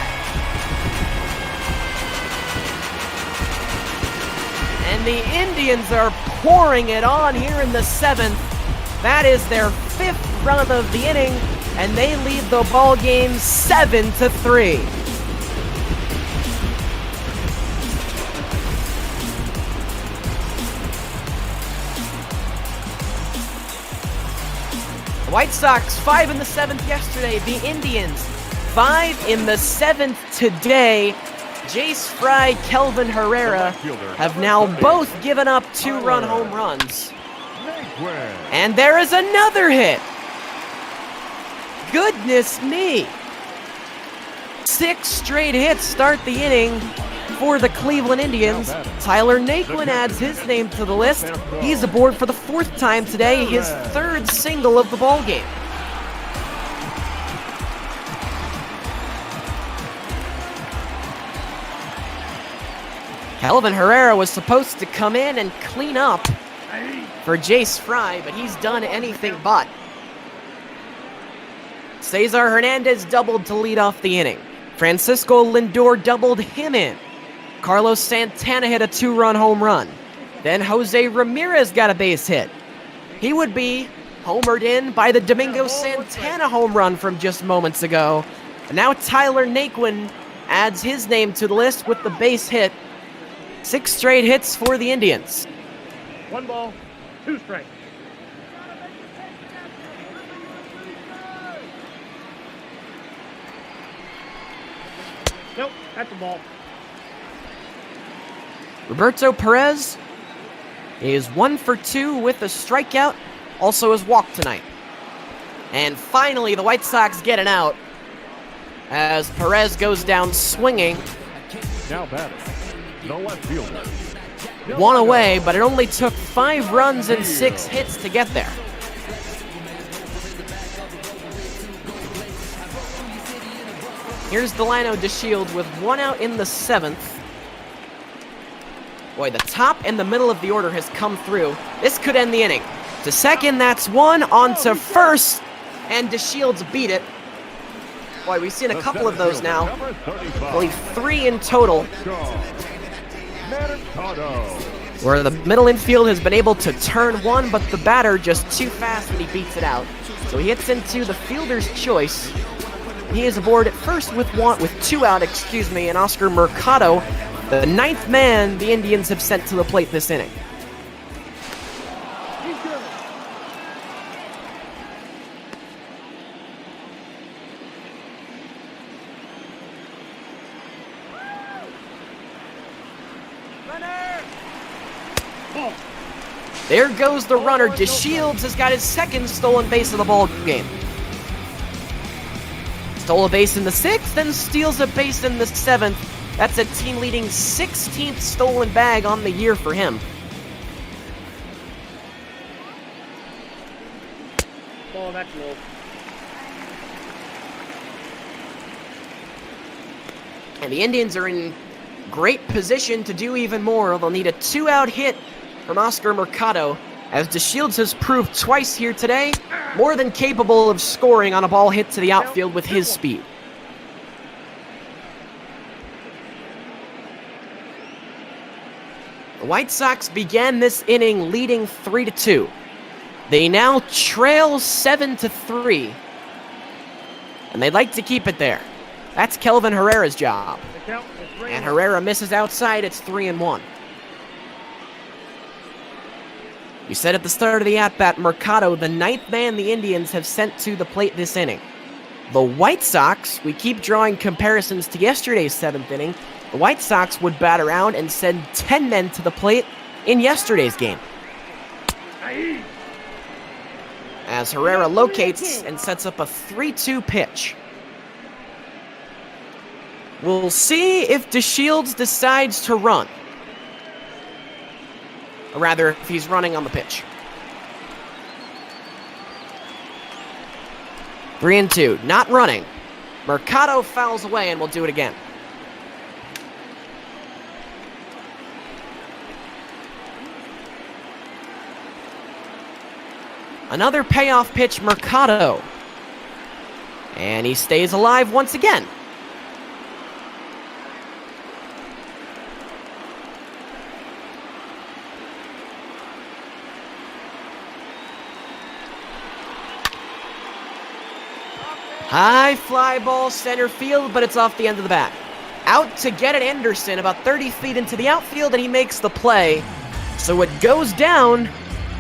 And the Indians are pouring it on here in the 7th. That is their 5th run of the inning, and they lead the ball game 7-3. The White Sox 5 in the 7th yesterday. The Indians 5 in the 7th today. Jace Fry, Kelvin Herrera have now both given up 2-run home runs. And there is another hit. Goodness me. 6 straight hits start the inning for the Cleveland Indians. Tyler Naquin adds his name to the list. He's aboard for the 4th time today, his 3rd single of the ballgame. Kelvin Herrera was supposed to come in and clean up for Jace Fry, but he's done anything but. Cesar Hernandez doubled to lead off the inning. Francisco Lindor doubled him in. Carlos Santana hit a 2-run home run. Then Jose Ramirez got a base hit. He would be homered in by the Domingo Santana home run from just moments ago. And now Tyler Naquin adds his name to the list with the base hit. 6 straight hits for the Indians. 1 ball, 2 strikes. Nope, that's a ball. Roberto Perez is 1 for 2 with a strikeout, also has walked tonight. And finally, the White Sox get an out as Perez goes down swinging. Now batting, the left fielder. 1 away, but it only took 5 runs and 6 hits to get there. Here's Delano DeShield with 1 out in the 7th. Boy, the top and the middle of the order has come through. This could end the inning. to second, that's one. On to first, and DeShields beat it. Boy, we've seen a couple of those now. I believe 3 in total. Where the middle infield has been able to turn one, but the batter just too fast and he beats it out. So he hits into the fielder's choice. He is aboard at first with 2 out, and Oscar Mercado, the 9th man the Indians have sent to the plate this inning. There goes the runner. DeShields has got his 2nd stolen base of the ball game. Stole a base in the 6th, then steals a base in the 7th. That's a team-leading 16th stolen bag on the year for him. Oh, that's low. And the Indians are in great position to do even more. They'll need a 2-out hit from Oscar Mercado, as DeShields has proved twice here today, more than capable of scoring on a ball hit to the outfield with his speed. The White Sox began this inning leading 3-2. They now trail 7-3, and they'd like to keep it there. That's Kelvin Herrera's job. And Herrera misses outside, it's 3-1. We said at the start of the at-bat, Mercado, the 9th man the Indians have sent to the plate this inning. The White Sox, we keep drawing comparisons to yesterday's 7th inning. The White Sox would bat around and send 10 men to the plate in yesterday's game. As Herrera locates and sets up a 3-2 pitch. We'll see if DeShields decides to run. Or rather, if he's running on the pitch. 3-2, not running. Mercado fouls away and we'll do it again. Another payoff pitch, Mercado. And he stays alive once again. High fly ball center field, but it's off the end of the bat. Out to get it, Anderson, about 30 feet into the outfield, and he makes the play. So it goes down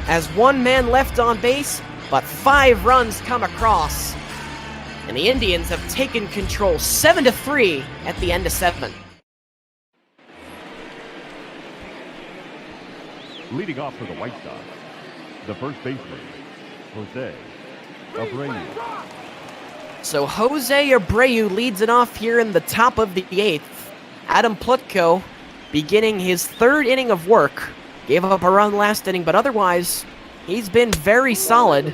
as 1 man left on base, but 5 runs come across. And the Indians have taken control 7-3 at the end of 7. Leading off for the White Sox, the first baseman, Jose Abreu. So Jose Abreu leads it off here in the top of the 8th. Adam Plutko beginning his 3rd inning of work. Gave up a run last inning, but otherwise, he's been very solid.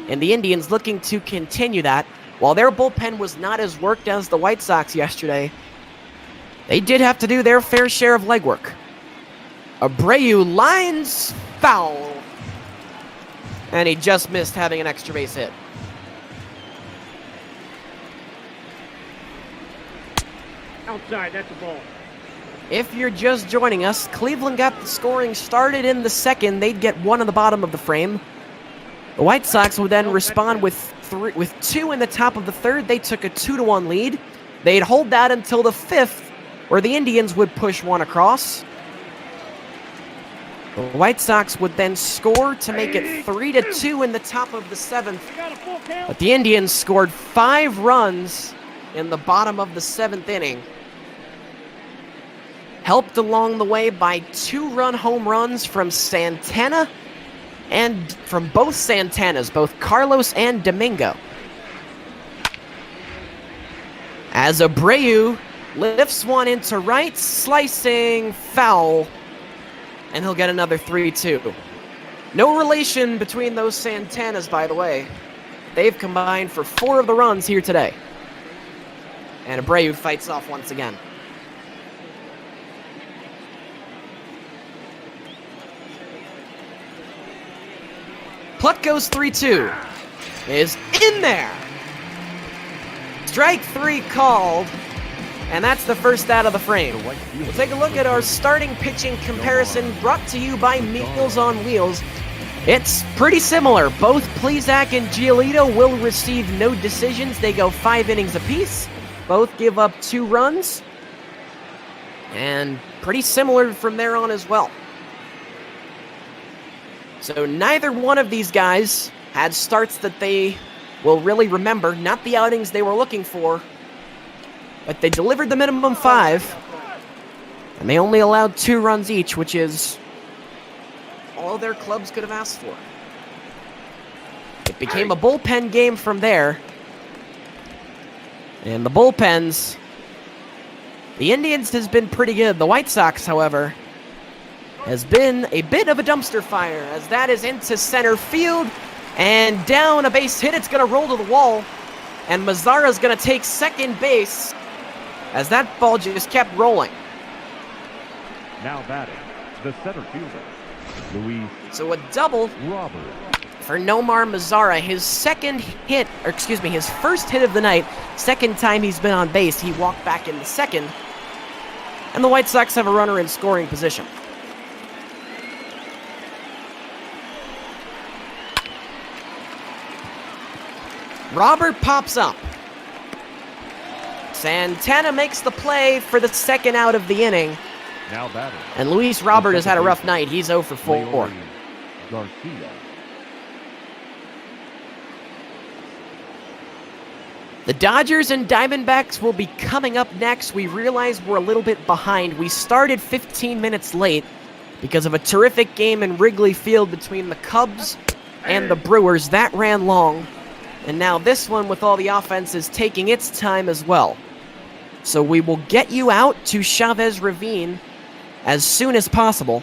And the Indians looking to continue that. While their bullpen was not as worked as the White Sox yesterday, they did have to do their fair share of legwork. Abreu lines foul. And he just missed having an extra base hit. Outside, that's a ball. If you're just joining us, Cleveland got the scoring started in the 2nd. They'd get 1 on the bottom of the frame. The White Sox would then respond with 2 in the top of the 3rd. They took a 2-1 lead. They'd hold that until the 5th, where the Indians would push 1 across. The White Sox would then score to make it 3-2 in the top of the 7th. But the Indians scored 5 runs in the bottom of the 7th inning. Helped along the way by 2-run home runs from Santana and from both Santanas, both Carlos and Domingo. As Abreu lifts one into right, slicing foul, and he'll get another 3-2. No relation between those Santanas, by the way. They've combined for 4 of the runs here today. And Abreu fights off once again. Plutko's 3-2 is in there. Strike 3 called, and that's the first out of the frame. We'll take a look at our starting pitching comparison brought to you by Meals on Wheels. It's pretty similar. Both Plesac and Giolito will receive no decisions. They go 5 innings apiece. Both give up 2 runs. And pretty similar from there on as well. So neither one of these guys had starts that they will really remember. Not the outings they were looking for. But they delivered the minimum 5. And they only allowed 2 runs each, which is all their clubs could have asked for. It became a bullpen game from there. And the bullpens, the Indians has been pretty good. The White Sox, however, has been a bit of a dumpster fire, as that is into center field and down a base hit. It's going to roll to the wall, and Mazzara's going to take second base as that ball just kept rolling. Now batting, the center fielder, Luis. So a double Robert for Nomar Mazzara. His his first hit of the night. Second time he's been on base. He walked back in the second. And the White Sox have a runner in scoring position. Robert pops up. Santana makes the play for the second out of the inning. Now batting. And Luis Robert has had a rough night. He's 0 for 4. Garcia. The Dodgers and Diamondbacks will be coming up next. We realize we're a little bit behind. We started 15 minutes late because of a terrific game in Wrigley Field between the Cubs and the Brewers. That ran long. And now this one with all the offense is taking its time as well. So we will get you out to Chavez Ravine as soon as possible.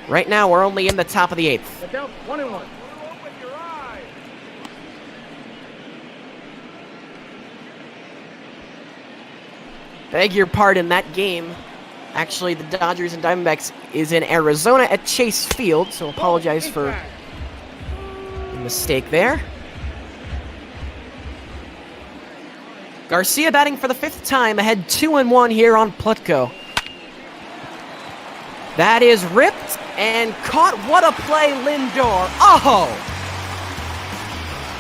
Right now, we're only in the top of the 8th. Down 21. Beg your pardon, that game, actually, the Dodgers and Diamondbacks is in Arizona at Chase Field, so apologize for the mistake there. Garcia batting for the 5th time, ahead 2-1 here on Plutko. That is ripped and caught. What a play, Lindor. Oh!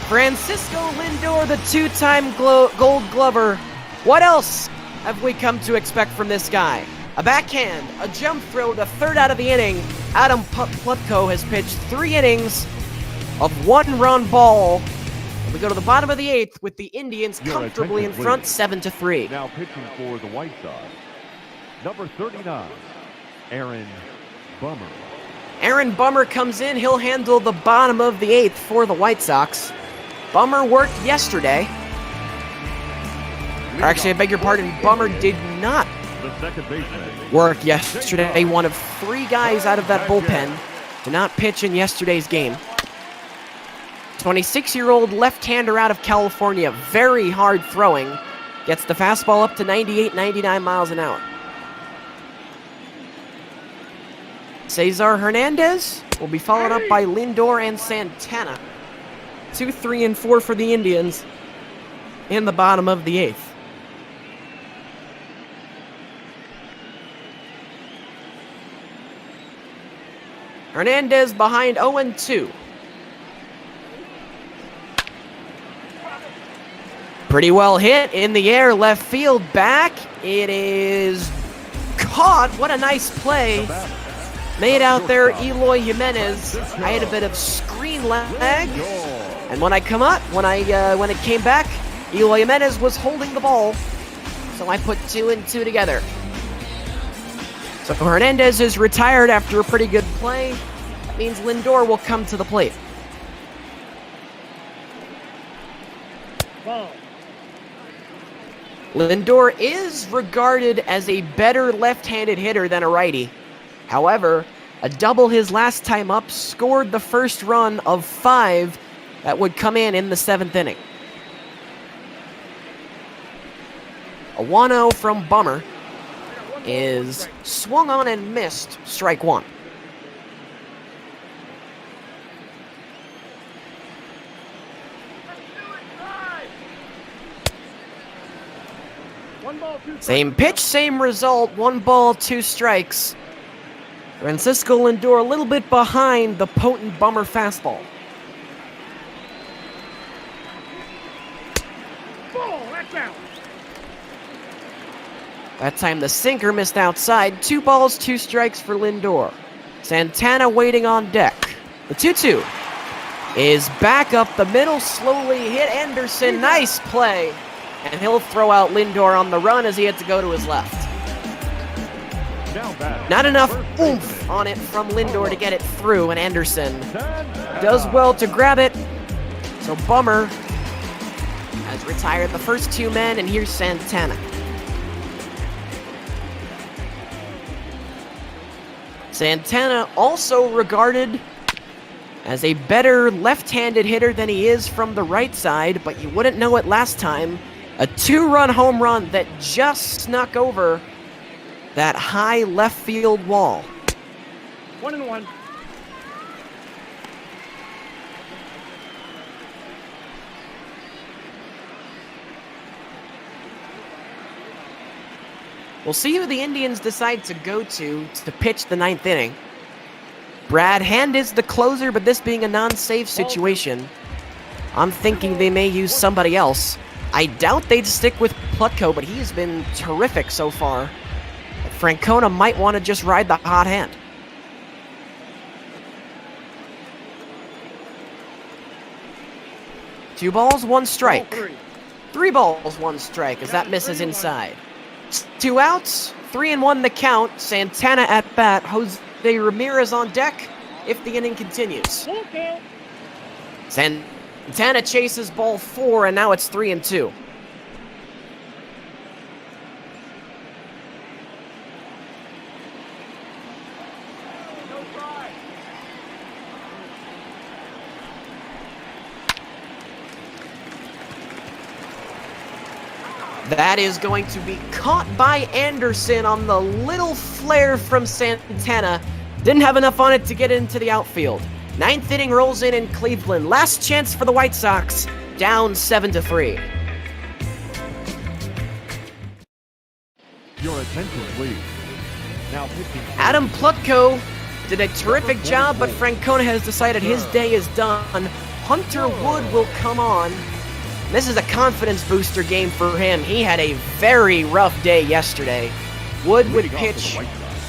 Francisco Lindor, the 2-time Gold Glover. What else have we come to expect from this guy? A backhand, a jump throw, the 3rd out of the inning. Adam Plutko has pitched 3 innings of 1-run ball. We go to the bottom of the 8th with the Indians comfortably in front, 7-3. Now pitching for the White Sox, number 39, Aaron Bummer. Aaron Bummer comes in. He'll handle the bottom of the 8th for the White Sox. Bummer worked yesterday. Or actually, I beg your pardon, Bummer did not work yesterday. One of 3 guys out of that bullpen did not pitch in yesterday's game. 26-year-old left-hander out of California, very hard throwing. Gets the fastball up to 98, 99 miles an hour. Cesar Hernandez will be followed up by Lindor and Santana. 2, 3, and 4 for the Indians in the bottom of the 8th. Hernandez behind 0-2. Pretty well hit in the air, left field back. It is caught. What a nice play made out there, Eloy Jimenez. I had a bit of screen lag, and when it came back, Eloy Jimenez was holding the ball, so I put 2 and 2 together. So Hernandez is retired after a pretty good play. That means Lindor will come to the plate. Lindor is regarded as a better left-handed hitter than a righty. However, a double his last time up scored the first run of 5 that would come in the 7th inning. A 1-0 from Bummer is swung on and missed, strike 1. Same pitch, same result. 1 ball, 2 strikes. Francisco Lindor a little bit behind the potent Bummer fastball. That time the sinker missed outside. 2 balls, 2 strikes for Lindor. Santana waiting on deck. The 2-2 is back up the middle, slowly hit Anderson. Nice play. And he'll throw out Lindor on the run as he had to go to his left. Not enough oomph on it from Lindor to get it through, and Anderson does well to grab it. So Bummer has retired the first 2 men, and here's Santana. Santana also regarded as a better left-handed hitter than he is from the right side, but you wouldn't know it last time. A 2-run home run that just snuck over that high left field wall. 1-1. We'll see who the Indians decide to go to pitch the 9th inning. Brad Hand is the closer, but this being a non-save situation, I'm thinking they may use somebody else. I doubt they'd stick with Plutko, but he has been terrific so far. Francona might want to just ride the hot hand. Two balls, 1 strike. 3 balls, 1 strike as that misses inside. 2 outs, 3-1 the count. Santana at bat. Jose Ramirez on deck if the inning continues. Santana chases ball 4, and now it's 3-2. That is going to be caught by Anderson on the little flare from Santana. Didn't have enough on it to get into the outfield. 9th inning rolls in Cleveland. Last chance for the White Sox. Down 7-3. Your attention, please. Now pitching. Adam Plutko did a terrific job, but Francona has decided his day is done. Hunter Wood will come on. This is a confidence booster game for him. He had a very rough day yesterday. Wood would pitch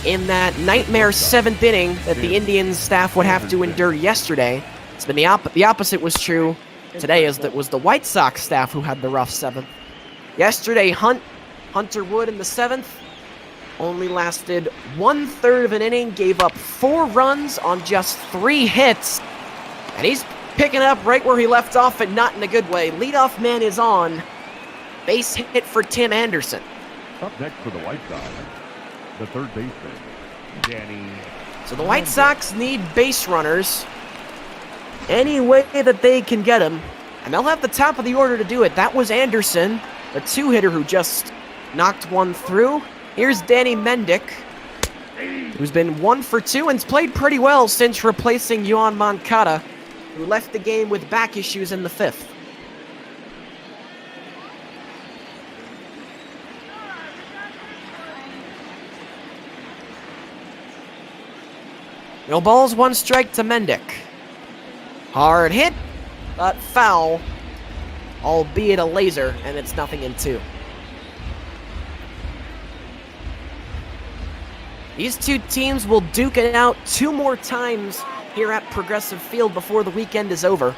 in that nightmare 7th inning that the Indians staff would have to endure yesterday. It's been the opposite was true today, as that was the White Sox staff who had the rough 7th. Yesterday, Hunter Wood in the 7th only lasted 1/3 of an inning, gave up 4 runs on just 3 hits, and he's picking up right where he left off, and not in a good way. Leadoff man is on. Base hit for Tim Anderson. Up next for the White Sox, the third baseman, Danny. So the White Sox need base runners any way that they can get them, and they'll have the top of the order to do it. That was Anderson, a 2-hitter who just knocked one through. Here's Danny Mendick, who's been 1 for 2 and's played pretty well since replacing Yoan Moncada, who left the game with back issues in the 5th. No balls, 1 strike to Mendick. Hard hit, but foul, albeit a laser, and it's 0-2. These 2 teams will duke it out 2 more times here at Progressive Field before the weekend is over.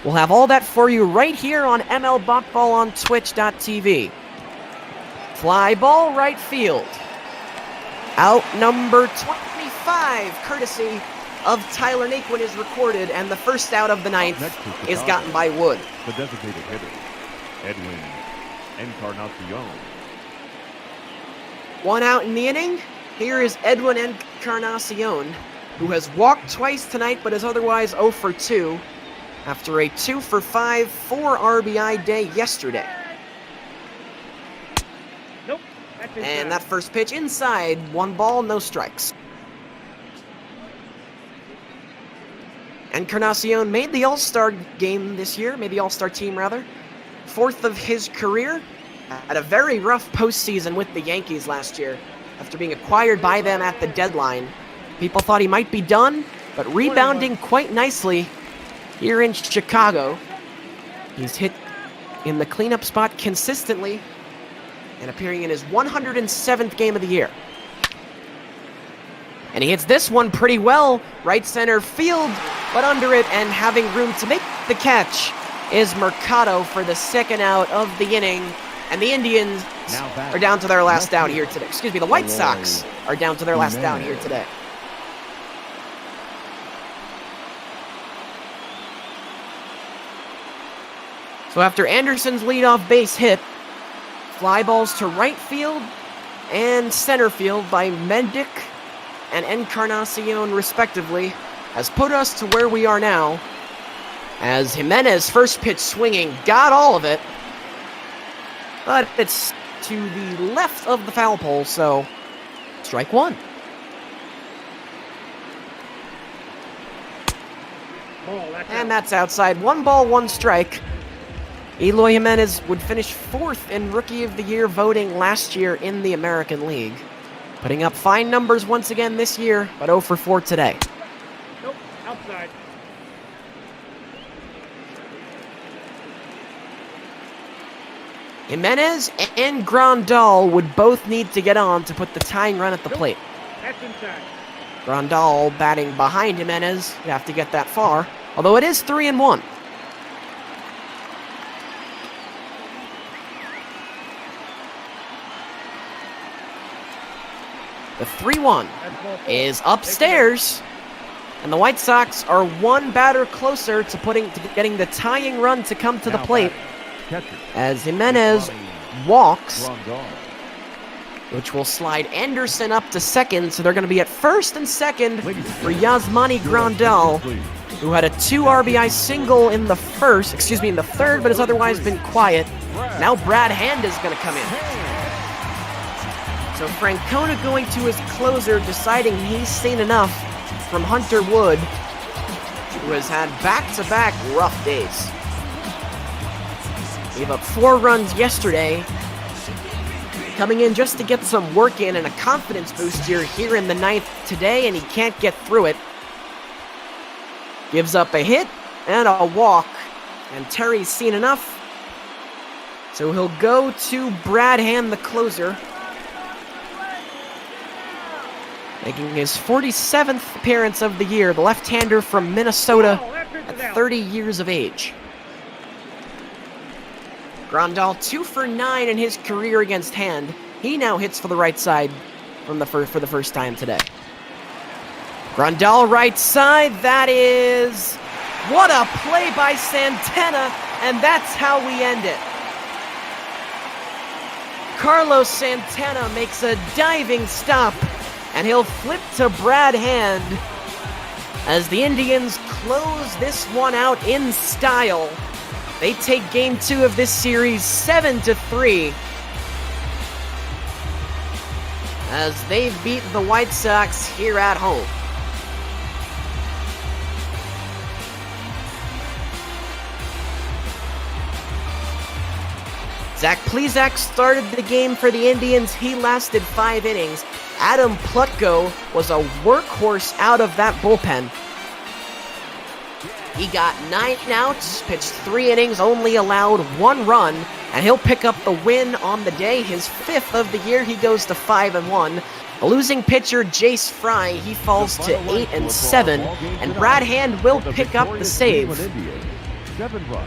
We'll have all that for you right here on ML Botball on Twitch.tv. Fly ball right field. Out number 25, courtesy of Tyler Naquin, is recorded, and the first out of the 9th is gotten by Wood. The designated hitter, Edwin Encarnacion. 1 out in the inning. Here is Edwin Encarnacion, who has walked twice tonight but is otherwise 0 for 2 after a 2 for 5, 4 RBI day yesterday. Nope. And that first pitch inside, 1 ball, no strikes. Encarnacion made the All-Star game this year, made the All-Star team rather. 4th of his career. had a very rough postseason with the Yankees last year after being acquired by them at the deadline. People thought he might be done, but rebounding quite nicely here in Chicago. He's hit in the cleanup spot consistently and appearing in his 107th game of the year. And he hits this one pretty well, right center field, but under it and having room to make the catch is Mercado for the second out of the inning. And the Indians are down to their last out here today. Excuse me, the White Sox are down to their last out here today. So after Anderson's leadoff base hit, fly balls to right field and center field by Mendick and Encarnacion respectively has put us to where we are now, as Jimenez first pitch swinging got all of it, but it's to the left of the foul pole, so strike one. And that's outside. 1 ball, 1 strike. Eloy Jimenez would finish 4th in Rookie of the Year voting last year in the American League. Putting up fine numbers once again this year, but 0 for 4 today. Nope, outside. Jimenez and Grandal would both need to get on to put the tying run at the plate. That's inside. Grandal batting behind Jimenez. You have to get that far, although it is 3-1. The 3-1 is upstairs, and the White Sox are 1 batter closer to getting the tying run to come to the plate as Jimenez walks, which will slide Anderson up to second, so they're going to be at first and second for Yasmani Grandal, who had a 2 RBI single in the third, but has otherwise been quiet. Now Brad Hand is going to come in. So Francona going to his closer, deciding he's seen enough from Hunter Wood, who has had back-to-back rough days. Gave up 4 runs yesterday, coming in just to get some work in and a confidence boost here in the 9th today, and he can't get through it. Gives up a hit and a walk, and Terry's seen enough, so he'll go to Brad Hand, the closer, making his 47th appearance of the year, the left-hander from Minnesota at 30 years of age. Grandal 2 for 9 in his career against Hand. He now hits for the right side for the first time today. Grandal right side, that is... What a play by Santana, and that's how we end it. Carlos Santana makes a diving stop, and he'll flip to Brad Hand as the Indians close this one out in style. They take game 2 of this series 7-3 as they've beaten the White Sox here at home. Zach Plesac started the game for the Indians. He lasted 5 innings. Adam Plutko was a workhorse out of that bullpen. He got 9 outs, pitched 3 innings, only allowed 1 run, and he'll pick up the win on the day. His 5th of the year, he goes to 5-1. The losing pitcher, Jace Fry, he falls to 8-7, and Brad Hand will pick up the save.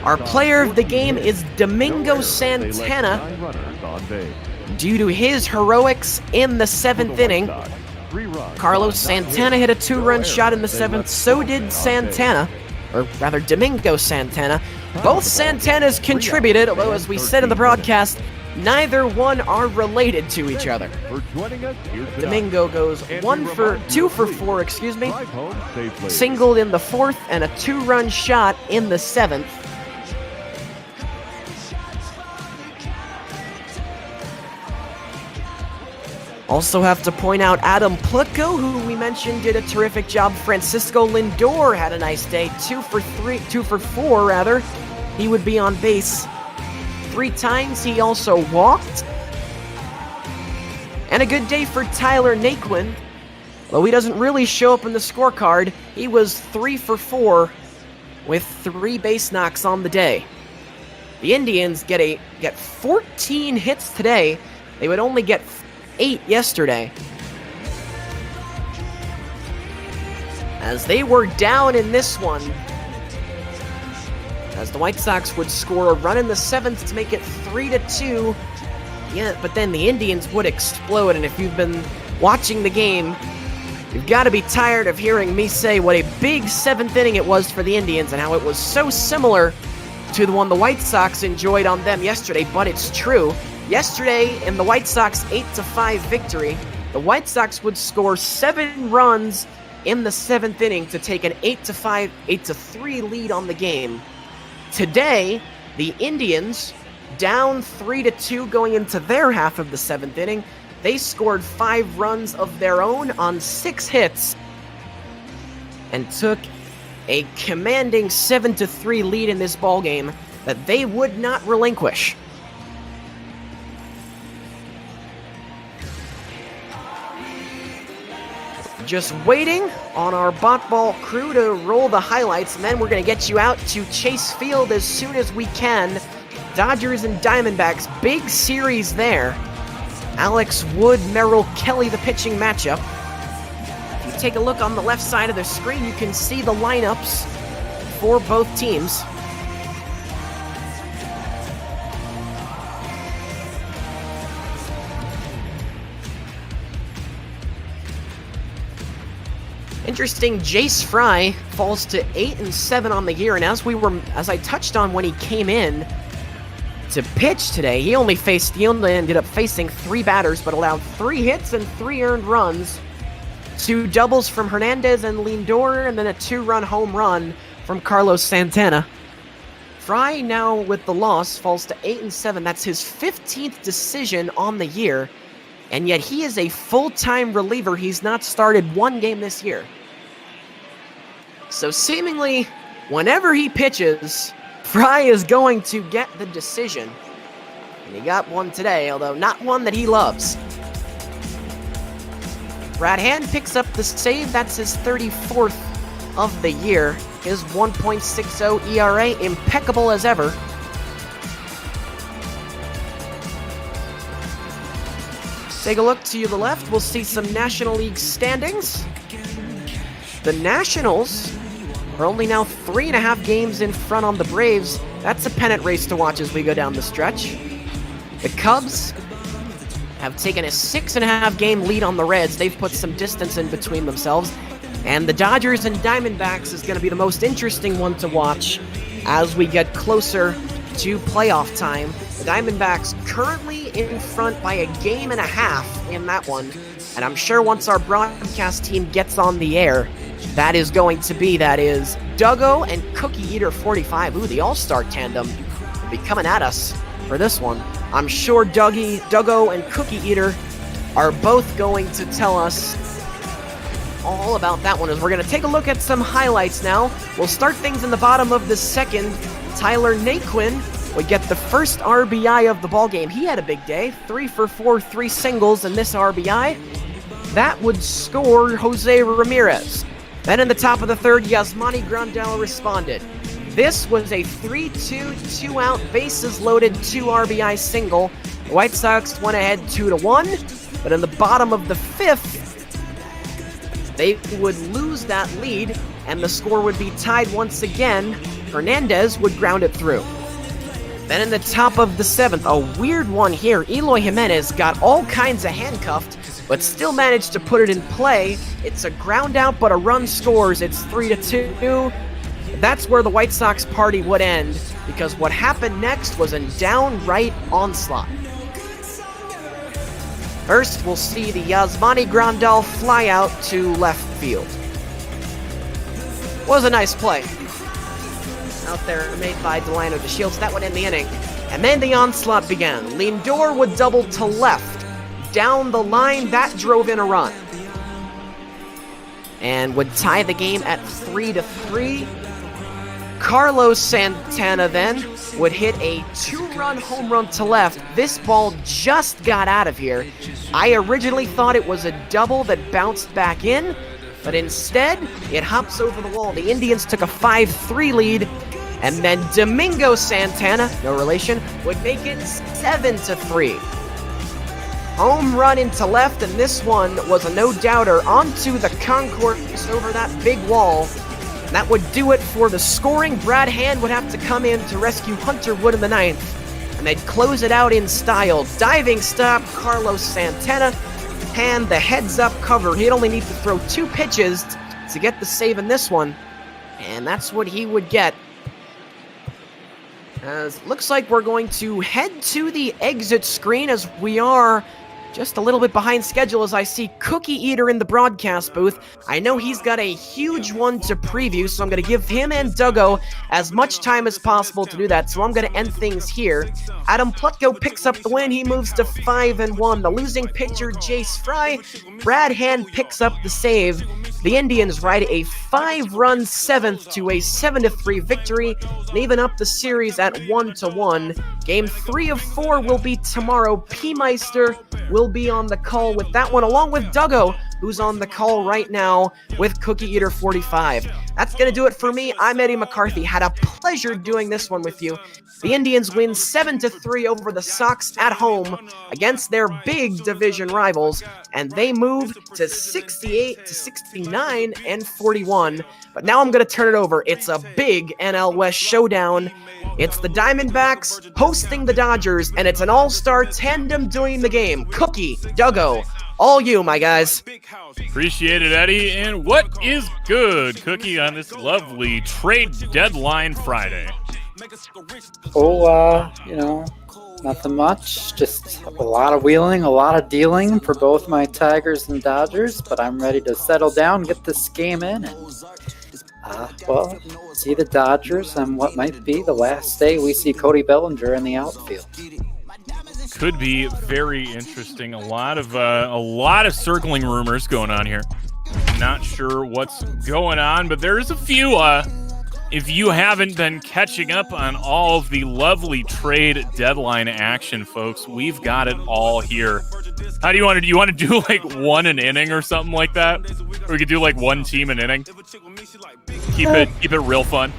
Our player of the game is Domingo Santana, due to his heroics in the 7th inning. Carlos Santana hit a 2-run shot in the 7th, so did Santana, or rather Domingo Santana. Both Santanas contributed, although as we said in the broadcast, neither one are related to each other. Domingo goes 2 for 4, singled in the 4th and a 2-run shot in the 7th. Also have to point out Adam Plutko, who we mentioned did a terrific job. Francisco Lindor had a nice day, 2 for 4 rather. He would be on base 3 times. He also walked. And a good day for Tyler Naquin. Though he doesn't really show up in the scorecard, he was 3 for 4 with 3 base knocks on the day. The Indians get 14 hits today. They would only get 8 yesterday. As they were down in this one, as the White Sox would score a run in the 7th to make it 3-2. Yeah, but then the Indians would explode, and if you've been watching the game, you've got to be tired of hearing me say what a big 7th inning it was for the Indians and how it was so similar to the one the White Sox enjoyed on them yesterday, but it's true. Yesterday, in the White Sox 8-5 victory, the White Sox would score 7 runs in the 7th inning to take an 8-5, 8-3 lead on the game. Today, the Indians, down 3-2 going into their half of the 7th inning, they scored 5 runs of their own on 6 hits and took a commanding 7-3 lead in this ballgame that they would not relinquish. Just waiting on our bot ball crew to roll the highlights, and then we're going to get you out to Chase Field as soon as we can. Dodgers and Diamondbacks, big series there. Alex Wood, Merrill Kelly, the pitching matchup. If you take a look on the left side of the screen, you can see the lineups for both teams. Interesting, Jace Fry falls to 8-7 on the year, and as I touched on when he came in to pitch today, he only ended up facing 3 batters, but allowed 3 hits and 3 earned runs. 2 doubles from Hernandez and Lindor, and then a 2-run home run from Carlos Santana. Fry, now with the loss, falls to 8-7. That's his 15th decision on the year, and yet he is a full-time reliever. He's not started 1 game this year. So seemingly, whenever he pitches, Fry is going to get the decision. And he got one today, although not one that he loves. Brad Hand picks up the save. That's his 34th of the year. His 1.60 ERA, impeccable as ever. Take a look to the left. We'll see some National League standings. The Nationals are only now 3.5 games in front on the Braves. That's a pennant race to watch as we go down the stretch. The Cubs have taken a 6.5 game lead on the Reds. They've put some distance in between themselves. And the Dodgers and Diamondbacks is going to be the most interesting one to watch as we get closer to playoff time. The Diamondbacks currently in front by 1.5 games in that one. And I'm sure once our broadcast team gets on the air, that is Duggo and Cookie Eater 45. Ooh, the all-star tandem will be coming at us for this one. I'm sure Duggo and Cookie Eater are both going to tell us all about that one as we're going to take a look at some highlights now. We'll start things in the bottom of the 2nd. Tyler Naquin would get the first RBI of the ballgame. He had a big day, 3 for 4, 3 singles in this RBI. That would score Jose Ramirez. Then in the top of the 3rd, Yasmani Grandal responded. This was a 3-2, 2-out, bases loaded, 2 RBI single. The White Sox went ahead 2-1, but in the bottom of the 5th, they would lose that lead, and the score would be tied once again. Hernandez would ground it through. Then in the top of the 7th, a weird one here. Eloy Jimenez got all kinds of handcuffed, but still managed to put it in play. It's a ground out, but a run scores. It's 3-2. That's where the White Sox party would end, because what happened next was a downright onslaught. First, we'll see the Yasmani Grandal fly out to left field. Was a nice play out there made by Delano DeShields. That would end the inning. And then the onslaught began. Lindor would double to left. Down the line, that drove in a run. And would tie the game at 3-3. Carlos Santana then would hit a 2-run home run to left. This ball just got out of here. I originally thought it was a double that bounced back in, but instead, it hops over the wall. The Indians took a 5-3 lead, and then Domingo Santana, no relation, would make it 7-3. Home run into left, and this one was a no-doubter onto the concourse over that big wall. And that would do it for the scoring. Brad Hand would have to come in to rescue Hunter Wood in the 9th, and they'd close it out in style. Diving stop, Carlos Santana. Hand the heads-up cover. He'd only need to throw 2 pitches to get the save in this one, and that's what he would get. As looks like we're going to head to the exit screen, as we are just a little bit behind schedule, as I see Cookie Eater in the broadcast booth. I know he's got a huge one to preview, so I'm going to give him and Duggo as much time as possible to do that, so I'm going to end things here. Adam Plutko picks up the win. He moves to 5-1. The losing pitcher, Jace Fry. Brad Hand picks up the save. The Indians ride a 5-run 7th to a 7-3 victory, and even up the series at 1-1. Game 3 of 4 will be tomorrow. P-Meister will be on the call with that one, along with Duggo, who's on the call right now with Cookie Eater 45. That's going to do it for me. I'm Eddie McCarthy. Had a pleasure doing this one with you. The Indians win 7-3 over the Sox at home against their big division rivals, and they move to 68-69-41. But now I'm going to turn it over. It's a big NL West showdown. It's the Diamondbacks hosting the Dodgers, and it's an all-star tandem doing the game. Cookie, Duggo, all you, my guys. Appreciate it, Eddie. And what is good, Cookie, on this lovely trade deadline Friday? Oh, nothing much. Just a lot of wheeling, a lot of dealing for both my Tigers and Dodgers, but I'm ready to settle down, get this game in, and see the Dodgers on what might be the last day we see Cody Bellinger in the outfield. Could be very interesting. A lot of circling rumors going on here. Not sure what's going on, but there's a few. If you haven't been catching up on all of the lovely trade deadline action, folks, we've got it all here. How do you want to do? You want to do like one an inning or something like that? Or we could do like one team an inning. Keep it real fun.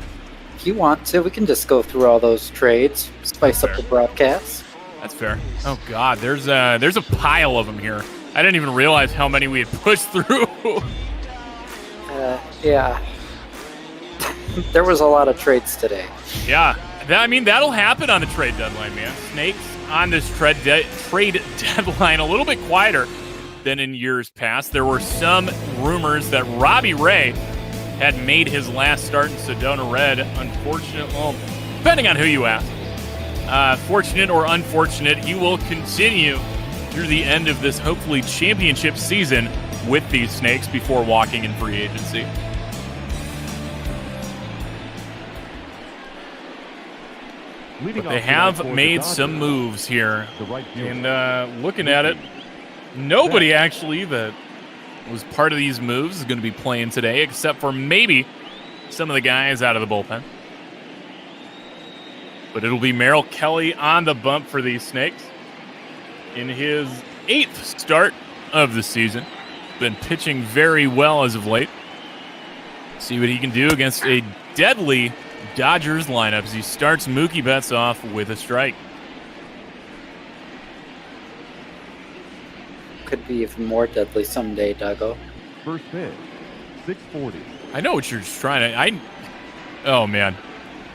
If you want to, we can just go through all those trades, spice up the broadcast. That's fair. Oh God, there's a pile of them here. I didn't even realize how many we had pushed through. Yeah. There was a lot of trades today. Yeah, that'll happen on the trade deadline, man. Snakes on this trade deadline a little bit quieter than in years past. There were some rumors that Robbie Ray had made his last start in Sedona Red. Unfortunate, well, depending on who you ask. Fortunate or unfortunate, he will continue through the end of this hopefully championship season with these Snakes before walking in free agency. But they have made some moves here, and looking at it, nobody actually that was part of these moves is going to be playing today, except for maybe some of the guys out of the bullpen. But it'll be Merrill Kelly on the bump for these Snakes in his 8th start of the season. Been pitching very well as of late. See what he can do against a deadly Dodgers lineup as he starts Mookie Betts off with a strike. Could be even more deadly someday, Duggo. First pitch, 640. I know what you're just trying to. Oh man,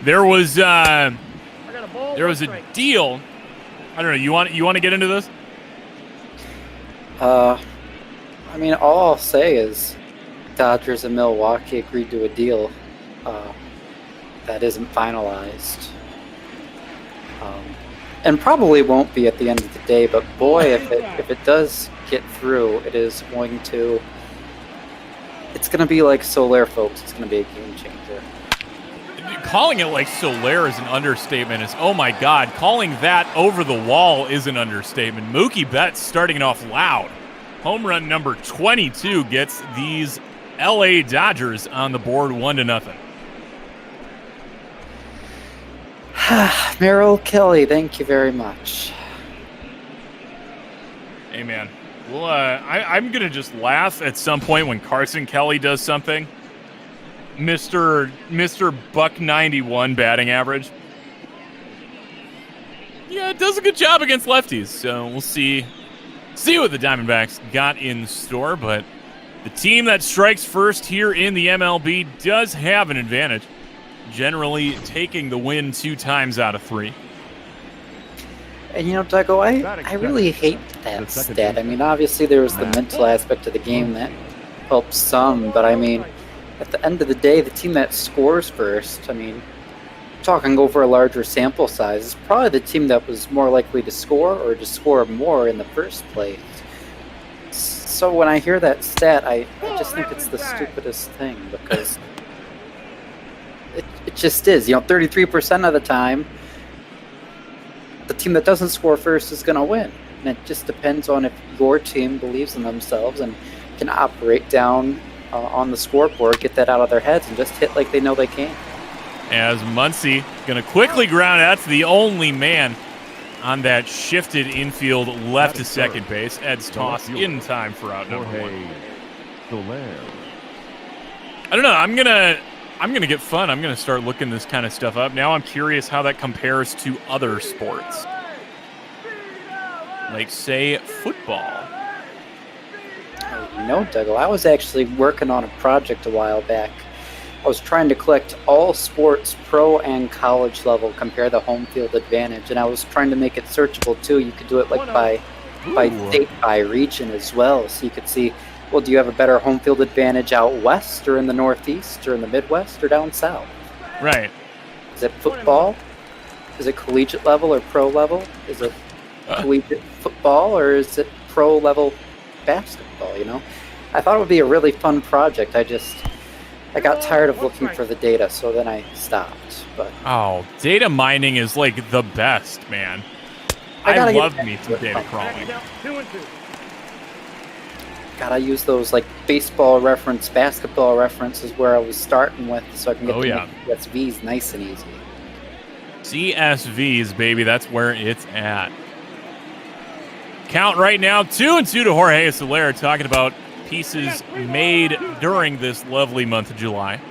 there was a deal. I don't know. You want to get into this? All I'll say is Dodgers and Milwaukee agreed to a deal that isn't finalized. And probably won't be at the end of the day, but boy, if it does get through, it's going to be like Soler, folks. It's going to be a game changer. Calling it like Soler is an understatement. Oh my God, calling that over the wall is an understatement. Mookie Betts starting it off loud. Home run number 22 gets these LA Dodgers on the board 1-0. Merrill Kelly, thank you very much. Hey, man. Well, I'm going to just laugh at some point when Carson Kelly does something. Mr. Buck 91 batting average. Yeah, it does a good job against lefties. So we'll see what the Diamondbacks got in store. But the team that strikes first here in the MLB does have an advantage, generally taking the win 2 times out of 3. And you know, Dougo, I really hate that stat. I mean, obviously there was the mental aspect of the game that helps some, but I mean, at the end of the day, the team that scores first, I mean, talking over a larger sample size, is probably the team that was more likely to score or to score more in the first place. So when I hear that stat, I just think it's the stupidest thing, because it just is. You know, 33% of the time, the team that doesn't score first is going to win. And it just depends on if your team believes in themselves and can operate down on the scoreboard, get that out of their heads, and just hit like they know they can. As Muncy going to quickly ground out to the only man on that shifted infield left to second base. Ed's toss in time for out number 1. I don't know. I'm gonna get fun. I'm gonna start looking this kind of stuff up. Now I'm curious how that compares to other sports, like say football. You know, Dougal, I was actually working on a project a while back. I was trying to collect all sports, pro and college level, compare the home field advantage, and I was trying to make it searchable too. You could do it like by state, by region as well, so you could see, well, do you have a better home field advantage out west or in the northeast or in the Midwest or down south? Right. Is it football? Is it collegiate level or pro level? Is it collegiate football or is it pro level basketball, you know? I thought it would be a really fun project. I got tired of looking for the data, so then I stopped. But oh, data mining is like the best, man. I love me some data crawling. Gotta use those like baseball reference, basketball references where I was starting with, so I can get the CSVs nice and easy. CSVs, baby, that's where it's at. Count right now, 2-2 to Jorge Soler, talking about pieces made during this lovely month of July.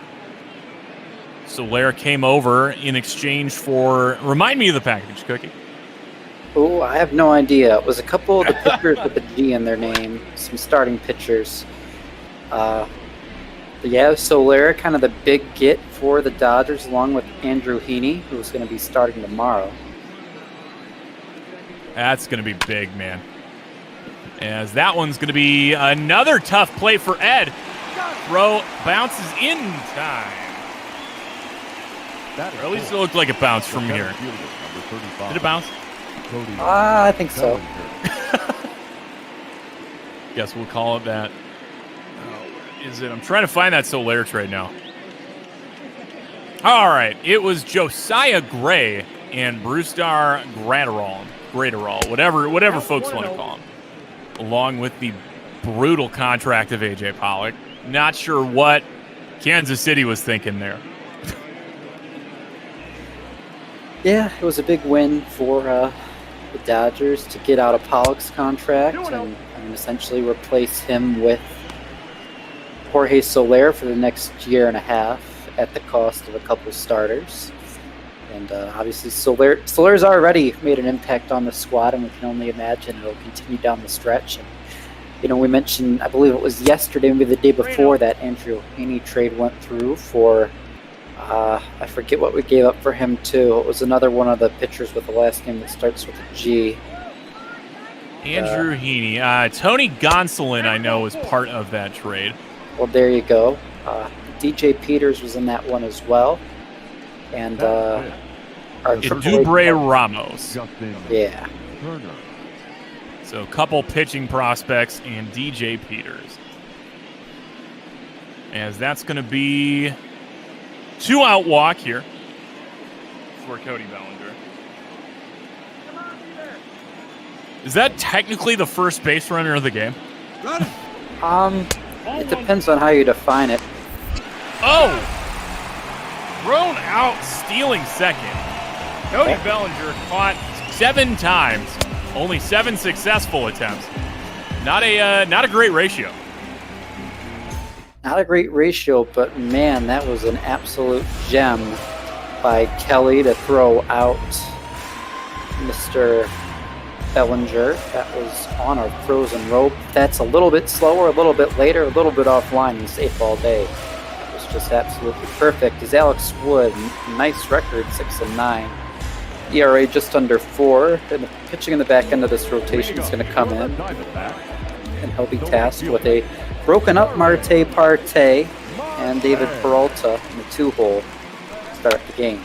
Soler came over in exchange for, remind me of the package, Cookie. Oh, I have no idea. It was a couple of the pitchers with a G in their name, some starting pitchers. Yeah, Soler, kind of the big get for the Dodgers, along with Andrew Heaney, who's going to be starting tomorrow. That's going to be big, man. As that one's going to be another tough play for Ed. Throw bounces in time. Or at least it looked like it bounced from here. Did it bounce? I think so. Guess we'll call it that. Is it? I'm trying to find that Soler trade now. All right. It was Josiah Gray and Brusdar Graterol, whatever folks want to call him, along with the brutal contract of A.J. Pollock. Not sure what Kansas City was thinking there. Yeah, it was a big win for the Dodgers to get out of Pollock's contract and essentially replace him with Jorge Soler for the next year and a half at the cost of a couple starters. And obviously Soler's already made an impact on the squad, and we can only imagine it'll continue down the stretch. And, you know, we mentioned, I believe it was yesterday, maybe the day before, that Andrew Heaney trade went through for, I forget what we gave up for him too. It was another one of the pitchers with the last name that starts with a G. Andrew Heaney. Tony Gonsolin, I know, was part of that trade. Well, there you go. DJ Peters was in that one as well. And Dubre Ramos. Yeah. So a couple pitching prospects and DJ Peters. As that's going to be 2-out walk here for Cody Bellinger. Is that technically the first base runner of the game? It depends on how you define it. Oh! Thrown out, stealing second. Cody Bellinger caught 7 times, only 7 successful attempts. Not a great ratio. Not a great ratio, but man, that was an absolute gem by Kelly to throw out Mr. Bellinger. That was on a frozen rope. That's a little bit slower, a little bit later, a little bit offline, and safe all day. It was just absolutely perfect. As Alex Wood, nice record, 6-9. ERA just under 4. And the pitching in the back end of this rotation is going to come in, and he'll be tasked with a broken up Marte Partey and David Peralta in the 2-hole to start the game.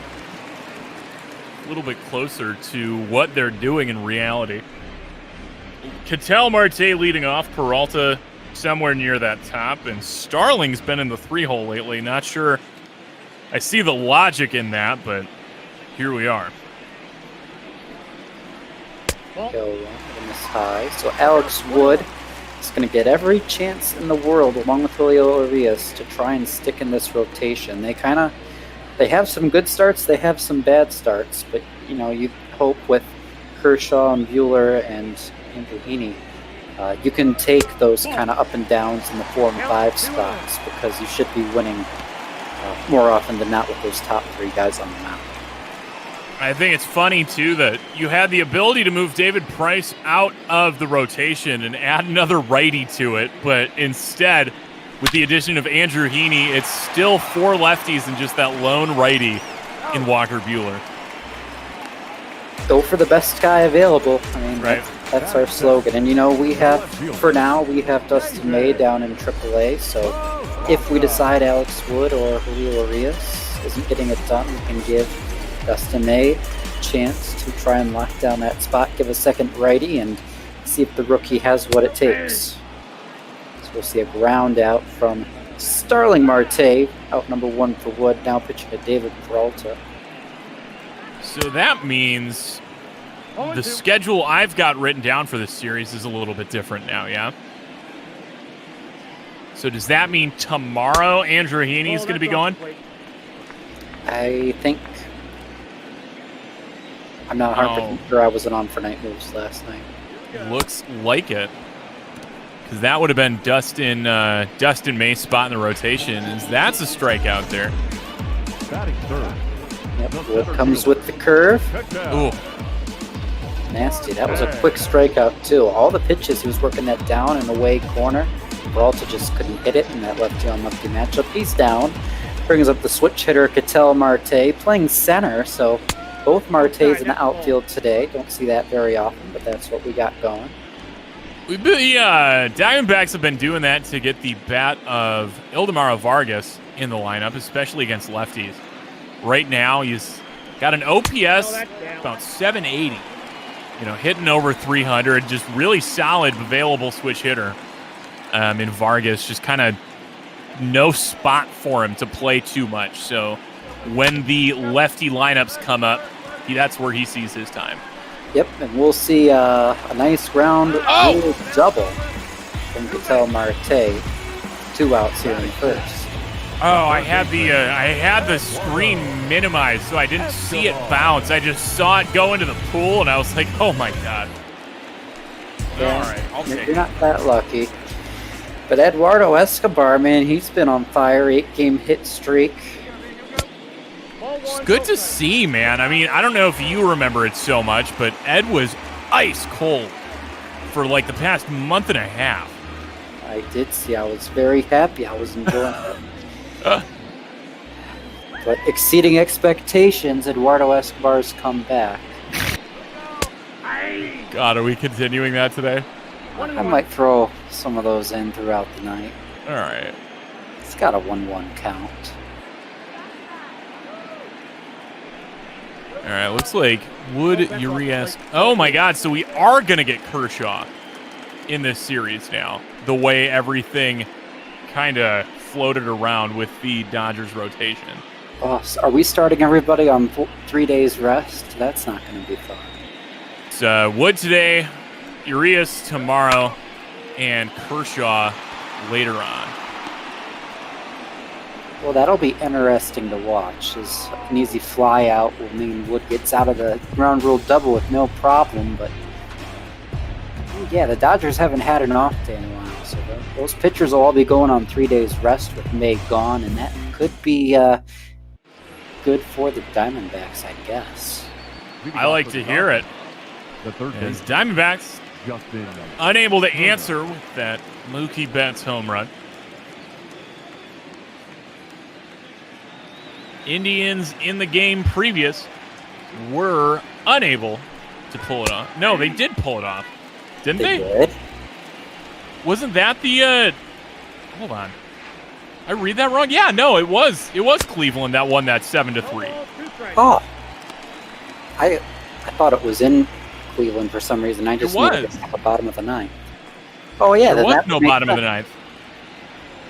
A little bit closer to what they're doing in reality. Ketel Marte leading off, Peralta somewhere near that top, and Starling's been in the 3-hole lately. Not sure I see the logic in that, but here we are. Go in this high. So Alex Wood is going to get every chance in the world, along with Julio Urias, to try and stick in this rotation. They have some good starts, they have some bad starts, but you hope with Kershaw and Buehler and Andrew Heaney, you can take those kind of up and downs in the 4 and 5 spots, because you should be winning more often than not with those top 3 guys on the mound. I think it's funny, too, that you had the ability to move David Price out of the rotation and add another righty to it, but instead, with the addition of Andrew Heaney, it's still 4 lefties and just that lone righty in Walker Buehler. Go for the best guy available. I mean, right. That's our slogan. And we have Dustin May down in AAA, so if we decide Alex Wood or Julio Urias isn't getting it done, we can give Dustin May a chance to try and lock down that spot, give a second righty, and see if the rookie has what it takes. So we'll see a ground out from Starling Marte, out number 1 for Wood, now pitching to David Peralta. So that means the schedule I've got written down for this series is a little bit different now, yeah? So does that mean tomorrow Andrew Heaney is going to be going? I think. I'm not 100% sure. I wasn't on for night moves last night. Looks like it. Because that would have been Dustin May's spot in the rotation. And that's a strikeout there. Batting third. Yep, Wood comes with the curve. Ooh. Nasty. That was a quick strikeout, too. All the pitches, he was working that down and away corner. Peralta just couldn't hit it in that lefty-on-lefty matchup. He's down. Brings up the switch hitter, Ketel Marte, playing center, so both Martes in the outfield today. Don't see that very often, but that's what we got going. Diamondbacks have been doing that to get the bat of Ildemaro Vargas in the lineup, especially against lefties. Right now, he's got an OPS about 780. Hitting over 300, just really solid, available switch hitter. In Vargas, just kind of no spot for him to play too much. So when the lefty lineups come up, that's where he sees his time. Yep, and we'll see a nice round double from Ketel Marte. 2 outs here in the first. Oh, I had the screen minimized, so I didn't see it bounce. I just saw it go into the pool, and I was like, oh my god. Yeah, all right, I'll take you're not that lucky. But Eduardo Escobar, man, he's been on fire. 8-game hit streak. It's good to see, man. I mean, I don't know if you remember it so much, but Ed was ice cold for like the past month and a half. I did see. I was very happy. I was enjoying it. But exceeding expectations, Eduardo Escobar's come back. God, are we continuing that today? I might throw some of those in throughout the night. All right. It's got a 1-1 count. All right, looks like Wood, Urias. Oh my God, so we are going to get Kershaw in this series now, the way everything kind of floated around with the Dodgers rotation. Oh, so are we starting everybody on 3 days rest? That's not going to be fun. It's Wood today, Urias tomorrow, and Kershaw later on. Well, that'll be interesting to watch. As an easy fly out will mean Wood gets out of the ground rule double with no problem, but yeah, the Dodgers haven't had an off day in a while, so those pitchers will all be going on 3 days rest with May gone, and that could be good for the Diamondbacks, I guess. I like to hear it. As Diamondbacks unable to answer with that Mookie Betts home run. Indians in the game previous were unable to pull it off. No, they did pull it off. Didn't they? Did. Wasn't that the hold on. I read that wrong? Yeah, no, it was Cleveland that won that 7-3. Oh. I thought it was in Cleveland for some reason. I just knew it was at the bottom of the ninth. Oh yeah, there was no bottom of the ninth.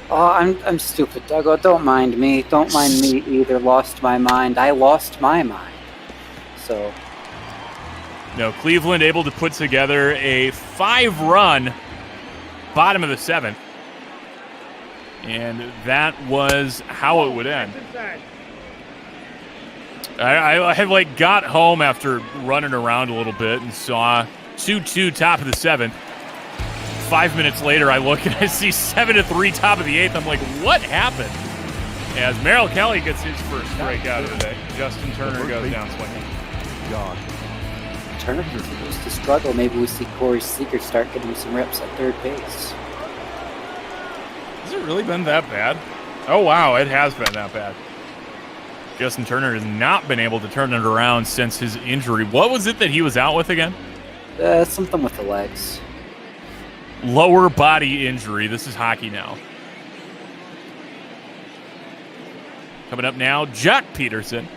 Oh, I'm stupid, Duggo. Don't mind me. Don't mind me either. Lost my mind. I lost my mind. So. No, Cleveland able to put together a 5-run bottom of the 7th. And that was how it would end. I had got home after running around a little bit and saw 2-2 top of the 7th. 5 minutes later, I look and I see 7-3 top of the 8th. I'm like, what happened? As Merrill Kelly gets his first strikeout of the day, Justin Turner goes down swinging. Turner continues to struggle. Maybe we see Corey Seager start getting some reps at third base. Has it really been that bad? Oh, wow, it has been that bad. Justin Turner has not been able to turn it around since his injury. What was it that he was out with again? Something with the legs. Lower body injury. This is hockey now. Coming up now, Jack Peterson.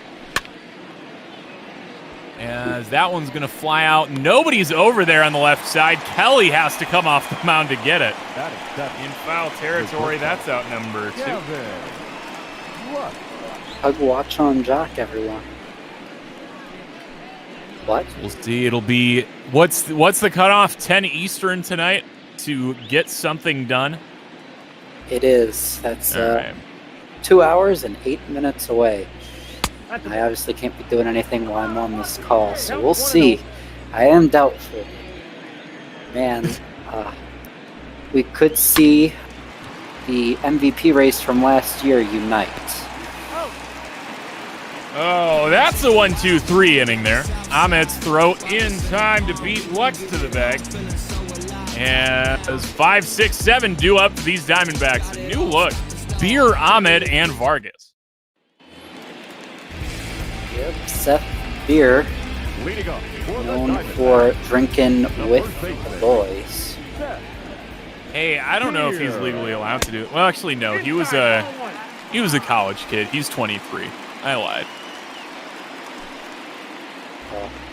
As that one's going to fly out. Nobody's over there on the left side. Kelly has to come off the mound to get it. In foul territory, that's out number 2. Hug watch on Jock, everyone. What? We'll see. It'll be what's the cutoff? 10 Eastern tonight to get something done. It is. That's right. 2 hours and 8 minutes away. I obviously can't be doing anything while I'm on this call, so we'll see. I am doubtful. Man, we could see the MVP race from last year unite. Oh, that's a 1-2-3 inning there. Ahmed's throw in time to beat Lux to the bag. And as 5, 6, 7 due up for these Diamondbacks. A new look. Beer, Ahmed, and Vargas. Yep, Seth Beer, known for drinking with the boys. Hey, I don't know if he's legally allowed to do it. Well, actually, no. He was a college kid. He's 23. I lied.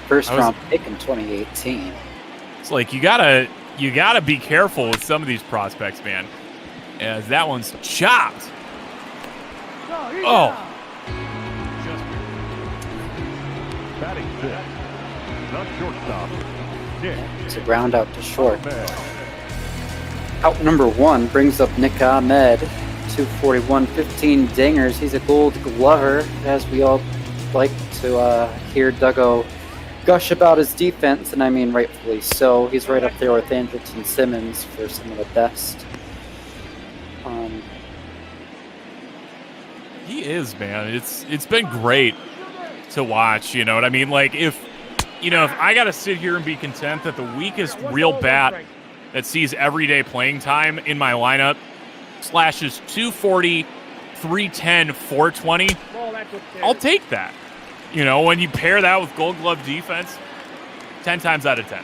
First round pick in 2018. It's like you gotta be careful with some of these prospects, man. As that one's chopped. Oh. Batting fifth, the shortstop, Nick. It's a ground out to short. Out number 1 brings up Nick Ahmed. 241, 15 dingers. He's a Gold Glover, as we all like to hear Duggo gush about his defense, and I mean rightfully so. He's right up there with Andrelton Simmons for some of the best. He is, man. It's been great to watch, you know what I mean? Like, if I got to sit here and be content that the weakest real bat that sees everyday playing time in my lineup slashes 240, 310, 420, I'll take that. You know, when you pair that with Gold Glove defense, 10 times out of 10.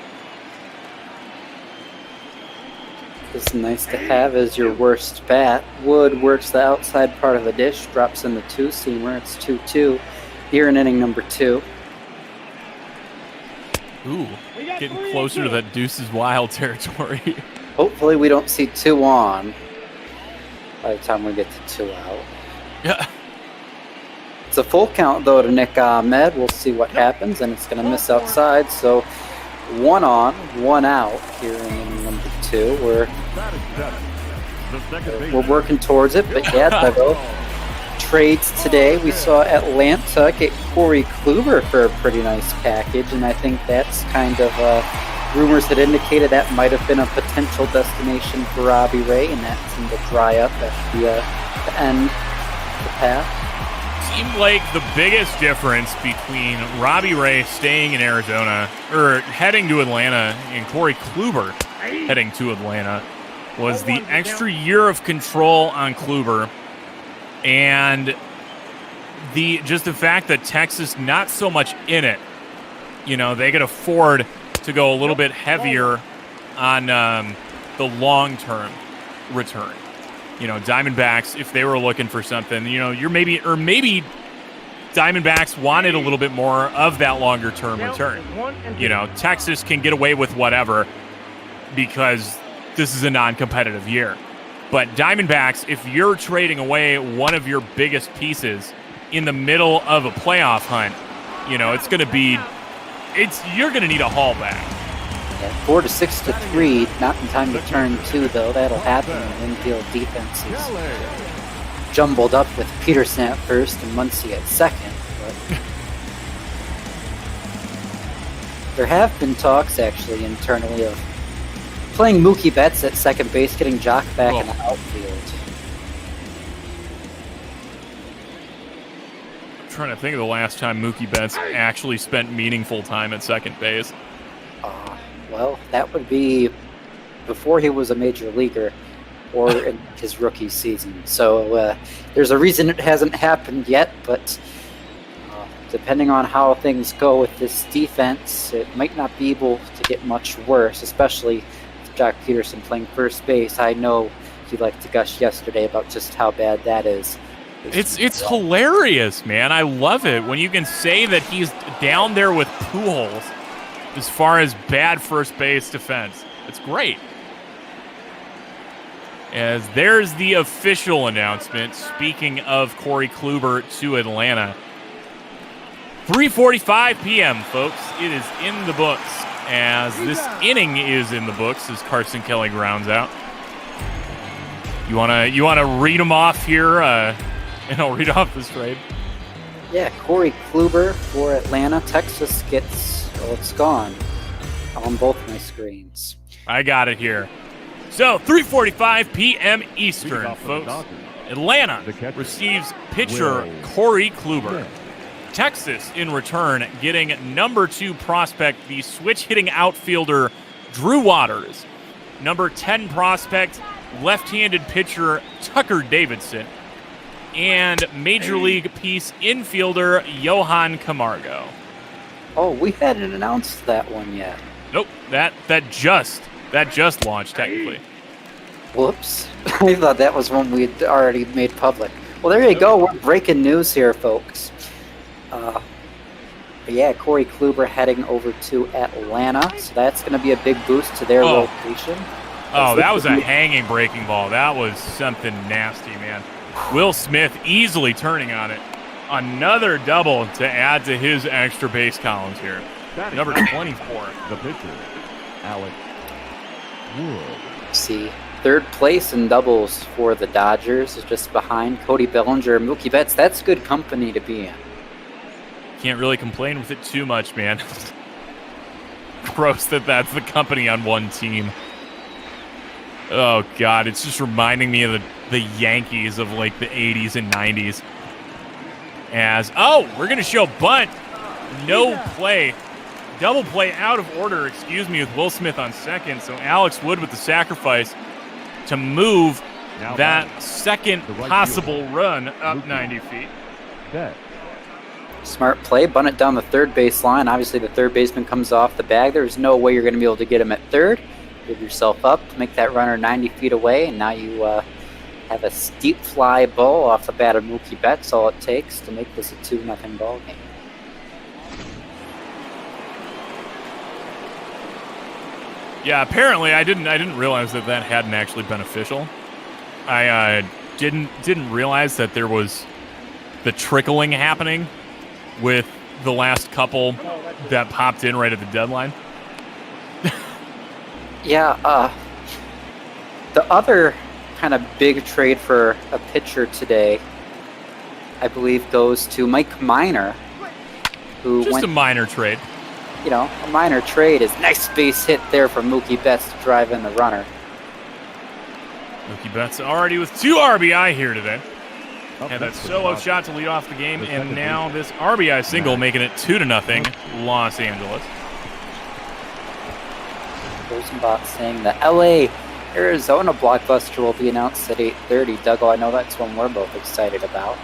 It's nice to have as your worst bat. Wood works the outside part of the dish, drops in the 2-seamer. It's 2-2 here in inning number 2. Ooh, getting closer to that Deuces Wild territory. Hopefully we don't see 2 on by the time we get to 2 out. Yeah. It's a full count, though, to Nick Ahmed. We'll see what happens, and it's going to miss outside. So 1 on, 1 out here in inning number 2. We're working towards it, but yeah, Duggo. trades today. We saw Atlanta get Corey Kluber for a pretty nice package, and I think that's kind of rumors had indicated that might have been a potential destination for Robbie Ray, and that seemed to dry up at the end of the path. Seemed like the biggest difference between Robbie Ray staying in Arizona, or heading to Atlanta, and Corey Kluber heading to Atlanta was the extra year of control on Kluber, and the fact that Texas not so much in it. You know, they could afford to go a little bit heavier on the long-term return. You know, Diamondbacks, if they were looking for something, you know, maybe Diamondbacks wanted a little bit more of that longer-term return. You know, Texas can get away with whatever because this is a non-competitive year. But Diamondbacks, if you're trading away one of your biggest pieces in the middle of a playoff hunt, you know, you're going to need a haul back. 4 to 6 to 3, not in time to turn 2 though. That'll happen when infield defense is jumbled up with Peterson at first and Muncy at second. But there have been talks actually internally of playing Mookie Betts at second base, getting Jock back in the outfield. I'm trying to think of the last time Mookie Betts actually spent meaningful time at second base. Well, that would be before he was a major leaguer or in his rookie season. So there's a reason it hasn't happened yet, but depending on how things go with this defense, it might not be able to get much worse, especially with Jock Peterson playing first base. I know you liked to gush yesterday about just how bad that is. It's hilarious, man. I love it when you can say that he's down there with Pujols as far as bad first base defense. It's great. As there's the official announcement, speaking of Corey Kluber to Atlanta. 3:45 p.m., folks. It is in the books, as this inning is in the books as Carson Kelly grounds out. You wanna read them off here, and I'll read off this trade. Yeah, Corey Kluber for Atlanta. Texas gets, it's gone on both my screens. I got it here. So, 3:45 p.m. Eastern, folks. Atlanta receives pitcher Corey Kluber. Texas, in return, getting number 2 prospect, the switch-hitting outfielder Drew Waters. Number 10 prospect, left-handed pitcher Tucker Davidson. And Major League piece infielder Johan Camargo. Oh, we hadn't announced that one yet. Nope, that just launched technically. Whoops. I thought that was one we'd already made public. Well, there you go. We're breaking news here, folks. But yeah, Corey Kluber heading over to Atlanta, so that's going to be a big boost to their rotation. Oh, that was a hanging breaking ball. That was something nasty, man. Will Smith easily turning on it. Another double to add to his extra base columns here. Number 24. The pitcher, Alex Wood. See, third place in doubles for the Dodgers is just behind Cody Bellinger and Mookie Betts. That's good company to be in. Can't really complain with it too much, man. Gross that's the company on one team. Oh, God, it's just reminding me of the Yankees of, like, the 80s and 90s. We're going to show bunt. No play. Double play out of order, with Will Smith on second. So Alex Wood with the sacrifice to move that second possible run up 90 feet. Smart play, bunt it down the third base line. Obviously, the third baseman comes off the bag. There's no way you're going to be able to get him at third. Give yourself up to make that runner 90 feet away, and now you have a steep fly ball off the bat of Mookie Betts. All it takes to make this a 2-0 ball game. Yeah, apparently I didn't realize that hadn't actually been official. I didn't realize that there was the trickling happening with the last couple that popped in right at the deadline. Yeah, the other kind of big trade for a pitcher today I believe, goes to Mike Minor, who Just a minor trade. You know, a minor trade is nice base hit there for Mookie Betts to drive in the runner. Mookie Betts already with 2 RBI here today. Had that solo shot to lead off the game, and now this RBI single making it 2-0 Los Angeles. Rosenbach saying the LA Arizona blockbuster will be announced at 8:30. Dougal, I know that's one we're both excited about.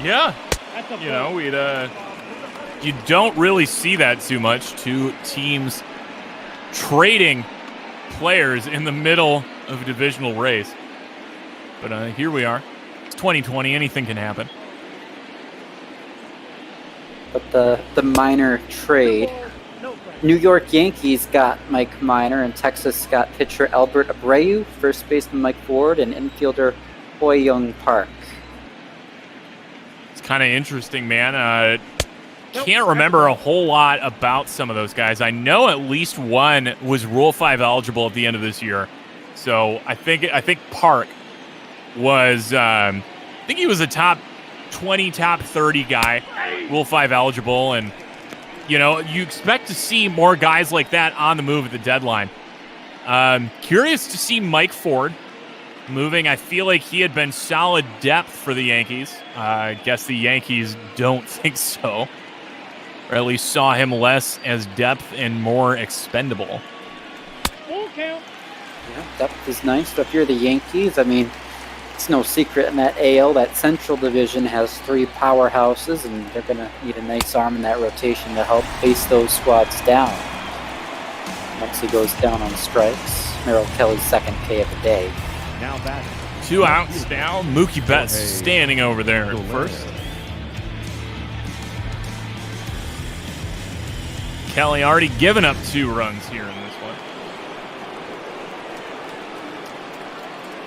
Yeah, you know, you don't really see that too much. 2 teams trading players in the middle of a divisional race. But here we are. It's 2020. Anything can happen. But the minor trade, New York Yankees got Mike Minor, and Texas got pitcher Albert Abreu, first baseman Mike Ford, and infielder Hoi Young Park. It's kind of interesting, man. Can't remember a whole lot about some of those guys. I know at least one was Rule 5 eligible at the end of this year. So I think Park was, I think he was a top 20, top 30 guy, Rule 5 eligible. And, you know, you expect to see more guys like that on the move at the deadline. Curious to see Mike Ford moving. I feel like he had been solid depth for the Yankees. I guess the Yankees don't think so. Or at least saw him less as depth and more expendable. Yeah, depth is nice. But if you're the Yankees, I mean, it's no secret in that AL, that Central Division has 3 powerhouses, and they're going to need a nice arm in that rotation to help face those squads down. Once he goes down on strikes, Merrill Kelly's second K of the day. Now back. 2 outs now. Mookie Betts standing over there at first. Kelly already given up 2 runs here in this one.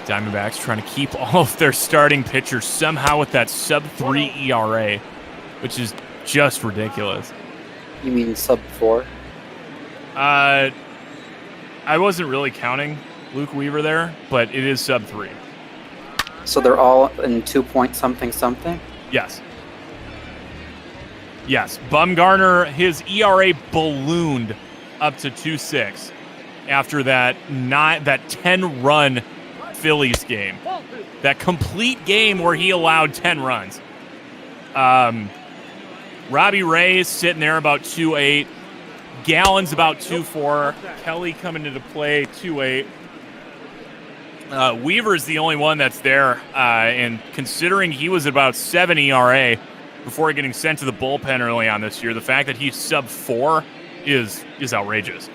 Diamondbacks trying to keep all of their starting pitchers somehow with that sub-3 ERA, which is just ridiculous. You mean sub-4? I wasn't really counting Luke Weaver there, but it is sub-3. So they're all in 2-point-something-something? Yes. Yes, Bumgarner, his ERA ballooned up to 2.6 after that 10-run Phillies game. That complete game where he allowed 10 runs. Robbie Ray is sitting there about 2.8. Gallen's about 2.4. Kelly coming into play 2.8. Weaver's the only one that's there, and considering he was about 7 ERA before getting sent to the bullpen early on this year, the fact that he's sub-4 is outrageous.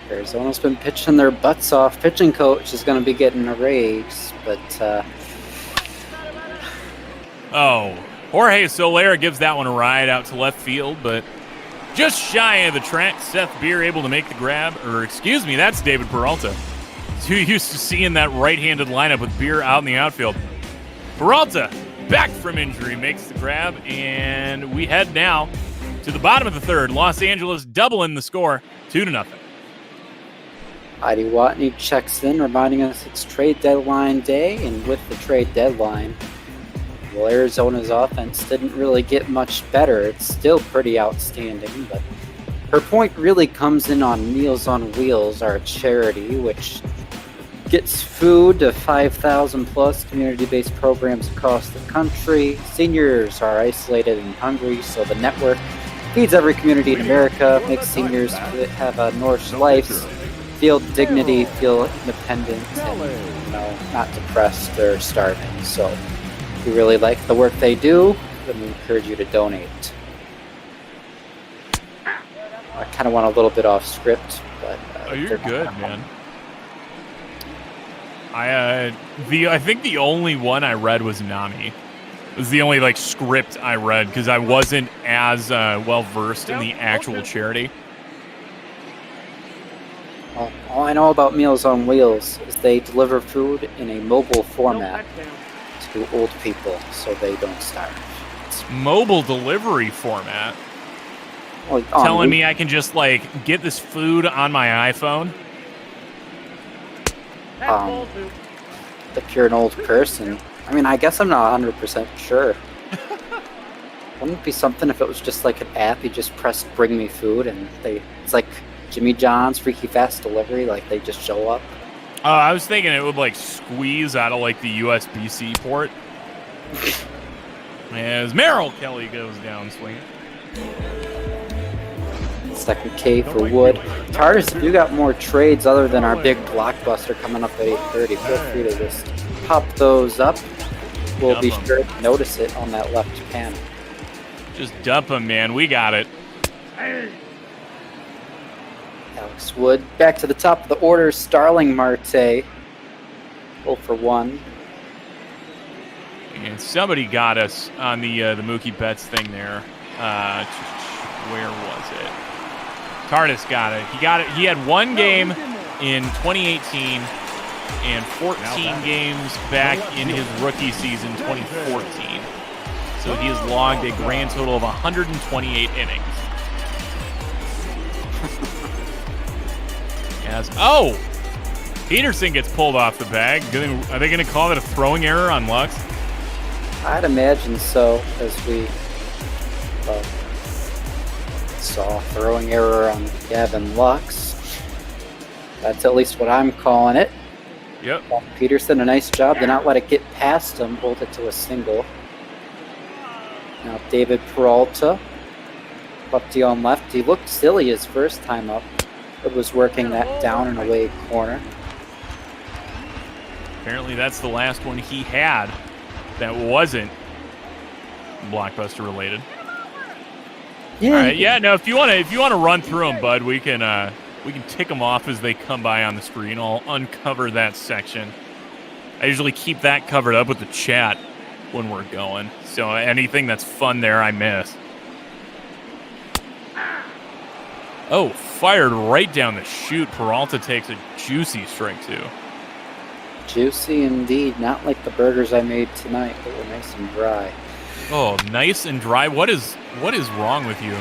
Arizona's been pitching their butts off. Pitching coach is going to be getting a raise, but Jorge Soler gives that one a ride out to left field, but just shy of the track. Seth Beer able to make the grab, or excuse me, that's David Peralta. Too used to seeing that right-handed lineup with Beer out in the outfield. Peralta, back from injury, makes the grab, and we head now to the bottom of the third. Los Angeles doubling the score, 2-0. Heidi Watney checks in, reminding us it's trade deadline day, and with the trade deadline, well, Arizona's offense didn't really get much better. It's still pretty outstanding, but her point really comes in on Meals on Wheels, our charity, which gets food to 5,000 plus community-based programs across the country. Seniors are isolated and hungry, so the network feeds every community in America, makes seniors have a Norse life, feel dignity, feel independent, and not depressed or starving. So if you really like the work they do, then we encourage you to donate. I kind of went a little bit off script, but you're good, man. I think the only one I read was Nami. It was the only script I read because I wasn't as well versed in the actual charity. Well, all I know about Meals on Wheels is they deliver food in a mobile format to old people so they don't starve. It's mobile delivery format. Well, telling me I can just get this food on my iPhone? If you're an old person, I mean, I guess I'm not 100% sure. Wouldn't it be something if it was just like an app, you just press bring me food and it's like Jimmy John's Freaky Fast Delivery, like they just show up? I was thinking it would like squeeze out of like the USB-C port. As Merrill Kelly goes down swinging. Second K for Wood. TARDIS, if you got more trades other than our big blockbuster coming up at 8:30, feel free to just pop those up. We'll be sure to notice it on that left panel. Just dump them, man. We got it. Alex Wood back to the top of the order. Starling Marte. 0 for 1. And somebody got us on the Mookie Betts thing there. Where was it? TARDIS got it. He had one game in 2018 and 14 games back in his rookie season 2014. So he has logged a grand total of 128 innings. Peterson gets pulled off the bag. Are they going to call it a throwing error on Lux? I'd imagine so, as we saw a throwing error on Gavin Lux. That's at least what I'm calling it. Yep. Peterson, a nice job to not let it get past him, hold it to a single. Now David Peralta, lefty on left. He looked silly his first time up, but was working that down and away corner. Apparently that's the last one he had that wasn't blockbuster related. Yeah. All right, yeah. No, if you want to run through them, bud, we can tick them off as they come by on the screen. I'll uncover that section. I usually keep that covered up with the chat when we're going. So anything that's fun there, I miss. Oh, fired right down the chute. Peralta takes a juicy strike two. Juicy indeed. Not like the burgers I made tonight, but were nice and dry. Oh, nice and dry. What is wrong with you?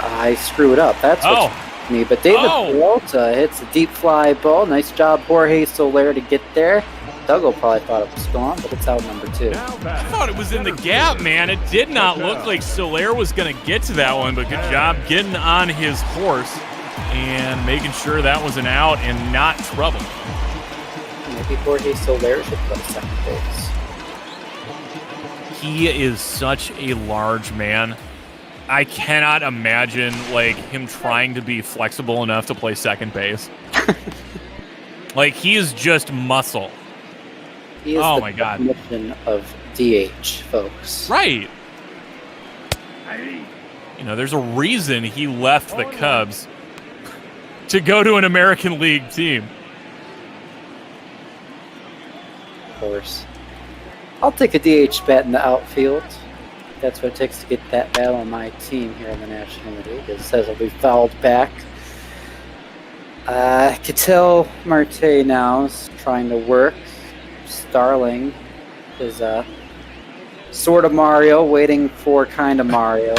I screw it up. That's what's me. But David Peralta hits a deep fly ball. Nice job, Jorge Soler, to get there. Doug probably thought it was gone, but it's out number 2. I thought it was in the gap, man. It did not look like Soler was going to get to that one, but good job getting on his horse and making sure that was an out and not trouble. Maybe Jorge Soler should play second base. He is such a large man. I cannot imagine like him trying to be flexible enough to play second base. Like he is just muscle. He is my God. Definition of DH, folks. Right. You know, there's a reason he left the Cubs to go to an American League team. Of course. I'll take a DH bat in the outfield. That's what it takes to get that battle on my team here in the National League. It says it'll be fouled back. Cattell Marte now is trying to work. Starling is sort of Mario, waiting for kind of Mario.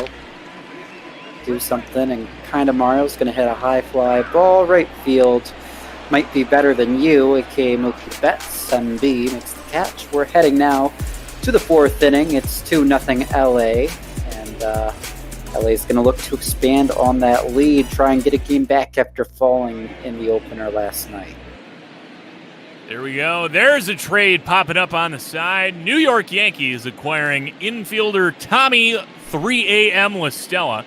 Do something, and kind of Mario's going to hit a high fly ball right field. Might be better than you, aka Mookie Betts. MB makes the catch. We're heading now to the 4th inning. It's 2-0 LA, and LA is going to look to expand on that lead, try and get a game back after falling in the opener last night. There we go. There's a trade popping up on the side. New York Yankees acquiring infielder Tommy 3AM La Stella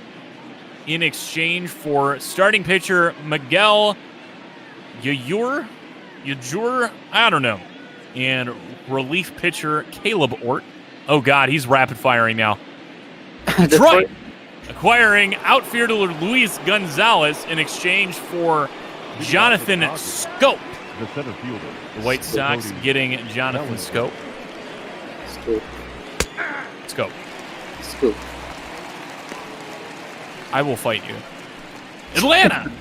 in exchange for starting pitcher Miguel Yajur, I don't know, and relief pitcher Caleb Ort. Oh, God, he's rapid firing now. Detroit acquiring outfielder Luis Gonzalez in exchange for Jonathan Scope. The center fielder. The White Sox getting Jonathan Scope. Scoop. I will fight you. Atlanta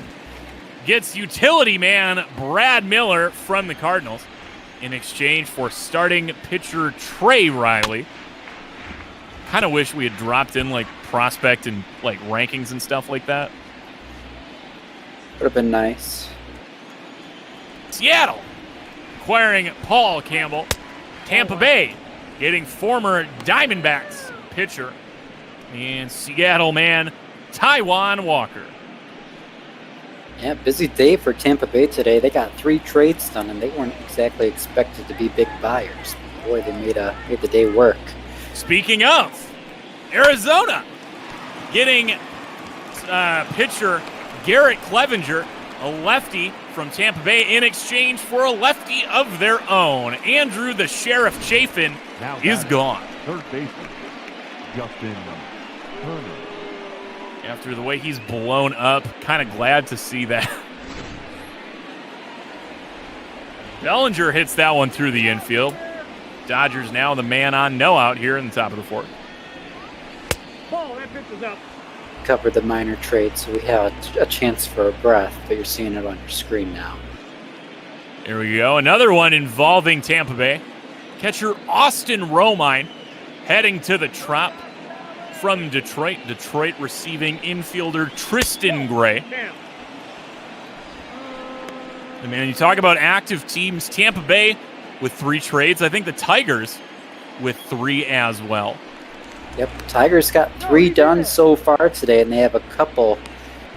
gets utility man Brad Miller from the Cardinals in exchange for starting pitcher Trey Riley. Kind of wish we had dropped in like prospect and like rankings and stuff like that. Would have been nice. Seattle acquiring Paul Campbell. Tampa Bay getting former Diamondbacks pitcher and Seattle man Taijuan Walker. Yeah, busy day for Tampa Bay today. They got 3 trades done, and they weren't exactly expected to be big buyers. Boy, they made the day work. Speaking of, Arizona getting pitcher Garrett Clevenger, a lefty from Tampa Bay, in exchange for a lefty of their own. Andrew the Sheriff Chafin is gone. Third baseman, Justin Turner. After the way he's blown up, kind of glad to see that. Bellinger hits that one through the infield. Dodgers now the man on no out here in the top of the fourth. Ball, that pitch is up. Covered the minor trade, so we have a chance for a breath, but you're seeing it on your screen now. Here we go. Another one involving Tampa Bay. Catcher Austin Romine heading to the Trop from Detroit. Detroit receiving infielder Tristan Gray. And man, you talk about active teams. Tampa Bay with 3 trades. I think the Tigers with 3 as well. Yep, Tigers got 3 done so far today, and they have a couple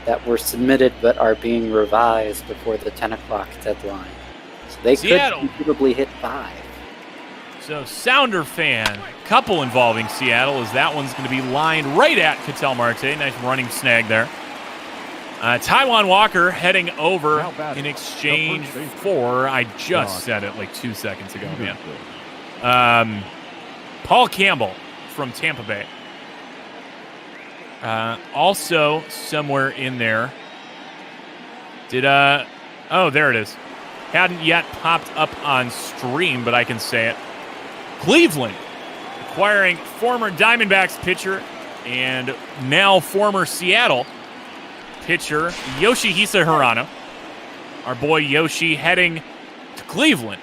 that were submitted but are being revised before the 10 o'clock deadline. So they Seattle could conceivably hit 5. So Sounder fan, couple involving Seattle, as that one's going to be lined right at Ketel Marte. Nice running snag there. Taijuan Walker heading over in exchange for, I just said it like 2 seconds ago, man. Paul Campbell from Tampa Bay. Also somewhere in there. Oh, there it is. Hadn't yet popped up on stream, but I can say it. Cleveland acquiring former Diamondbacks pitcher and now former Seattle pitcher Yoshihisa Hirano. Our boy Yoshi heading to Cleveland,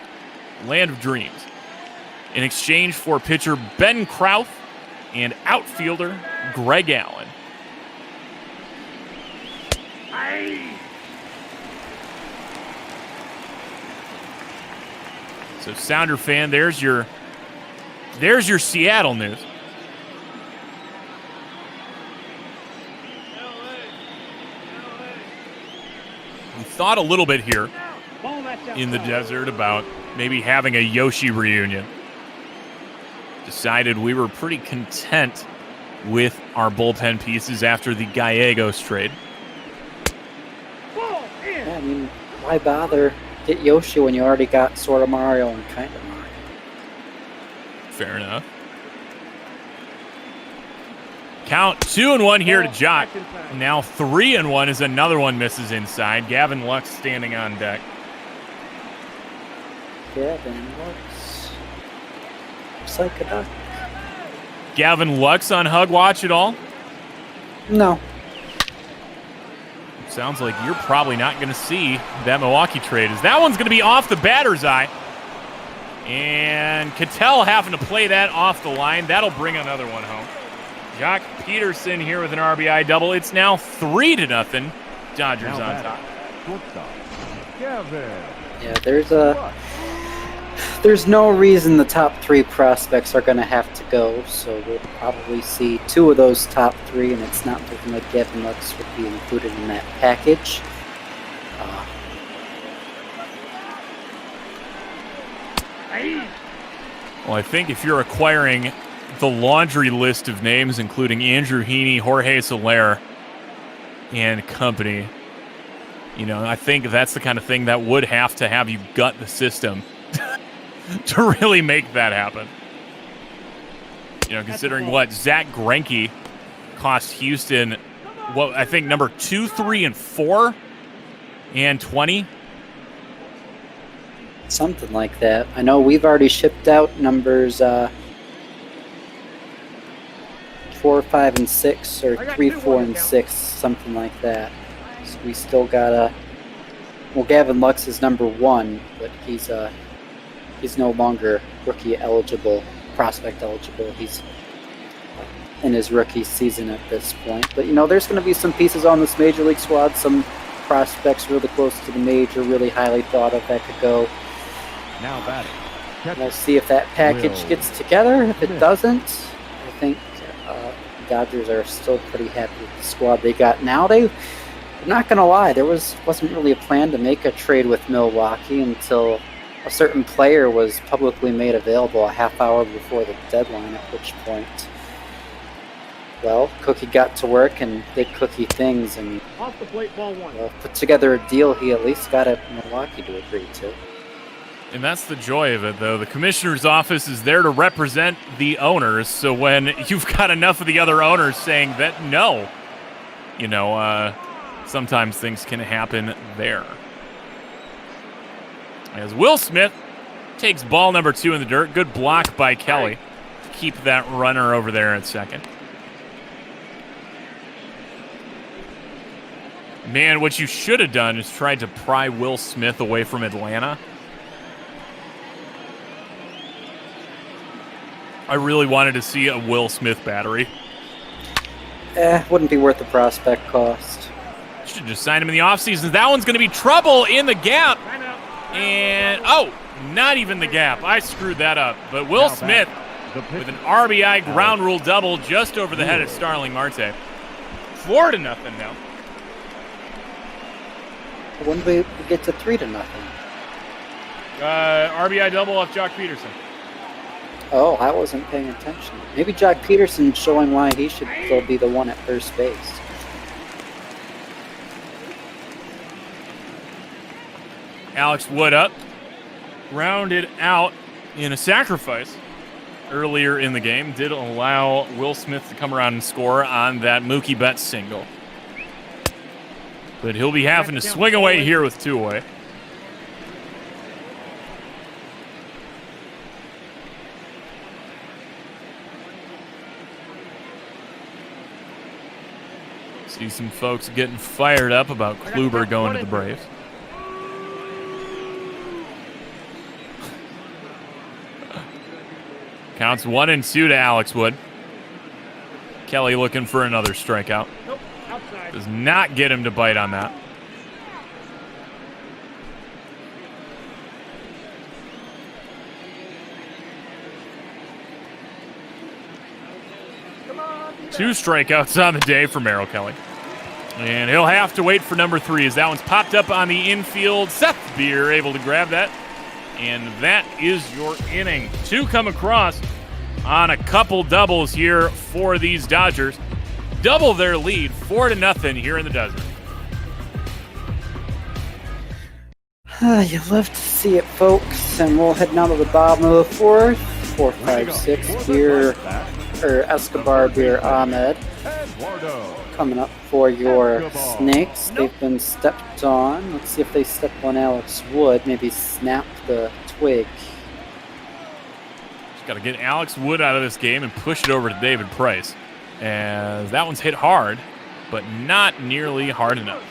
land of dreams, in exchange for pitcher Ben Krauth and outfielder Greg Allen. So Sounder fan, there's your Seattle news. We thought a little bit here in the desert about maybe having a Yoshi reunion. Decided we were pretty content with our bullpen pieces after the Gallegos trade. Yeah, I mean, why bother get Yoshi when you already got sort of Mario and kind of Mario? Fair enough. Count 2-1 here to Jock. Now 3-1 as another one misses inside. Gavin Lux standing on deck. Gavin Lux. Looks like a duck. Gavin Lux on Hug Watch at all? No. Sounds like you're probably not going to see that Milwaukee trade, as that one's going to be off the batter's eye. And Ketel having to play that off the line. That'll bring another one home. Jock Peterson here with an RBI double. It's now 3-0. Dodgers on top. Yeah, there's no reason the top 3 prospects are going to have to go, so we'll probably see 2 of those top 3, and it's not looking like Gavin Lux would be included in that package. Well, I think if you're acquiring the laundry list of names, including Andrew Heaney, Jorge Soler, and company, you know, I think that's the kind of thing that would have to have you gut the system to really make that happen. You know, considering what Zach Greinke cost Houston, what I think number 2, 3, and 4, and 20. Something like that. I know we've already shipped out numbers 4, 5, and 6, or 3, 4, and 6, something like that. So we still got well, Gavin Lux is number 1, but he's no longer rookie eligible, prospect eligible. He's in his rookie season at this point. But, you know, there's going to be some pieces on this major league squad, some prospects really close to the major, really highly thought of that could go. Now batting, We'll see if that package gets together. If it doesn't, I think Dodgers are still pretty happy with the squad they got now. I'm not going to lie, there wasn't really a plan to make a trade with Milwaukee until a certain player was publicly made available a half hour before the deadline, at which point, well, Cookie got to work and did Cookie things and Off the plate, ball one. put together a deal he at least got at Milwaukee to agree to. And that's the joy of it, though. The commissioner's office is there to represent the owners, so when you've got enough of the other owners saying that no, sometimes things can happen there. As Will Smith takes ball number 2 in the dirt. Good block by Kelly to keep that runner over there at second. Man, what you should have done is tried to pry Will Smith away from Atlanta. I really wanted to see a Will Smith battery. Wouldn't be worth the prospect cost. Should just sign him in the offseason. That one's going to be trouble in the gap. And, not even the gap. I screwed that up. But Will Smith with an RBI ground rule double just over the head of Starling Marte. 4-0 now. When do we get to 3-0? RBI double off Jock Peterson. Oh, I wasn't paying attention. Maybe Jock Peterson showing why he should still be the one at first base. Alex Wood up. Rounded out in a sacrifice earlier in the game. Did allow Will Smith to come around and score on that Mookie Betts single. But he'll be having to swing away here with 2 away. See some folks getting fired up about Kluber going to the Braves. Counts 1-2 to Alex Wood. Kelly looking for another strikeout. Nope, outside. Does not get him to bite on that. Two strikeouts on the day for Merrill Kelly. And he'll have to wait for number 3 as that one's popped up on the infield. Seth Beer able to grab that. And that is your inning. 2 come across on a couple doubles here for these Dodgers. Double their lead, 4-0 here in the desert. You love to see it, folks. And we'll head now to the bottom of the 4th. 4, 5, 6 beer, or Escobar Beer Ahmed. Coming up for your Snakes. They've been stepped on. Let's see if they step on Alex Wood. Maybe snap the twig. Just got to get Alex Wood out of this game and push it over to David Price. As that one's hit hard, but not nearly hard enough.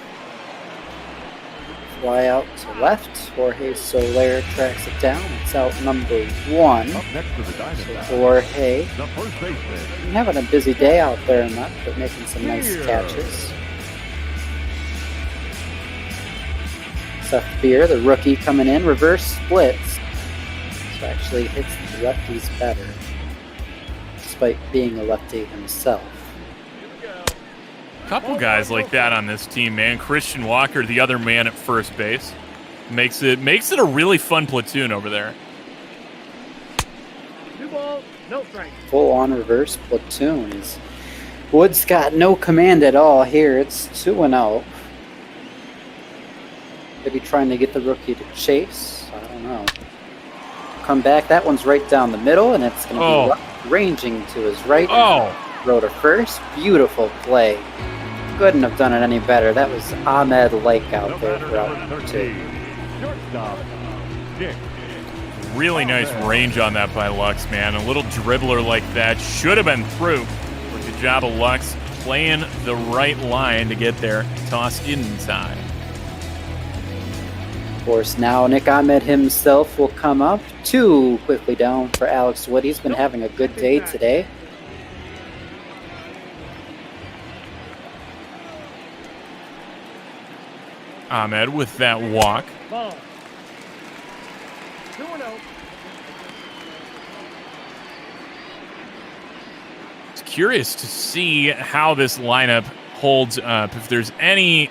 Fly out to left. Jorge Soler tracks it down. It's out number 1. Up next to the Diamondbacks, Jorge the first baseman. having a busy day out there in that, but making some nice catches. Seth Beer, the rookie, coming in. Reverse splits. So actually hits the lefties better, despite being a lefty himself. Couple guys like that on this team, man. Christian Walker, the other man at first base, makes it a really fun platoon over there. 2 balls, no strike. Full-on reverse platoon. Wood's got no command at all here. It's 2-0. Maybe trying to get the rookie to chase. I don't know. Come back. That one's right down the middle, and it's going to be ranging to his right. Throw to first. Beautiful play. Couldn't have done it any better. That was Ahmed-like out there for out number 2. Really nice range on that by Lux, man. A little dribbler like that should have been through. Good job of Lux playing the right line to get there. Toss inside. Of course, now Nick Ahmed himself will come up. 2 quickly down for Alex Wood. He's been having a good day today. Ahmed with that walk. 2-0. It's curious to see how this lineup holds up. If there's any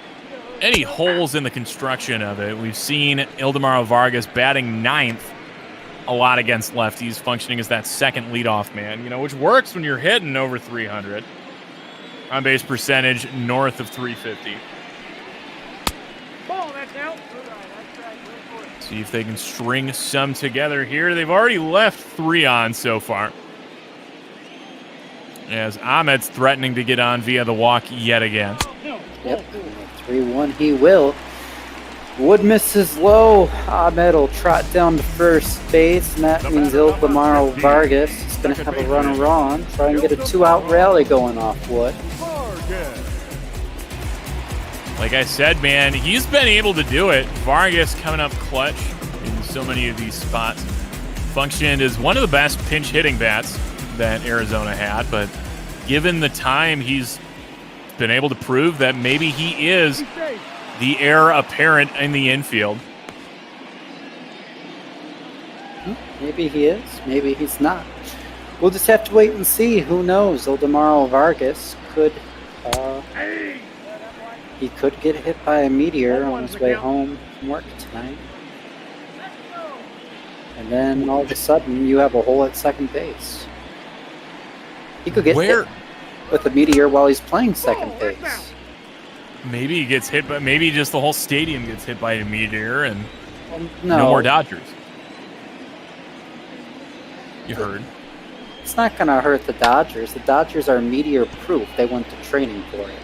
holes in the construction of it. We've seen Ildemaro Vargas batting 9th a lot against lefties, functioning as that second leadoff man, which works when you're hitting over 300. On base percentage north of 350. Ball, that's out. See if they can string some together here. They've already left 3 on so far, as Ahmed's threatening to get on via the walk yet again. Yep, 3-1 he will. Wood misses low. Ahmed will trot down to first base, and that means Ildemaro Vargas is going to have a runner on. Try and get a 2-out rally going off Wood. Like I said, man, he's been able to do it. Vargas coming up clutch in so many of these spots. Functioned as one of the best pinch hitting bats that Arizona had, but given the time, he's been able to prove that maybe he is the heir apparent in the infield. Maybe he is, maybe he's not. We'll just have to wait and see. Who knows? Ildemaro Vargas could he could get hit by a meteor on his way home from work tonight. And then all of a sudden you have a hole at second base. He could get hit with a meteor while he's playing second base. Maybe he gets hit, but maybe just the whole stadium gets hit by a meteor and no more Dodgers. You heard. It's not going to hurt the Dodgers. The Dodgers are meteor-proof. They went to training for it.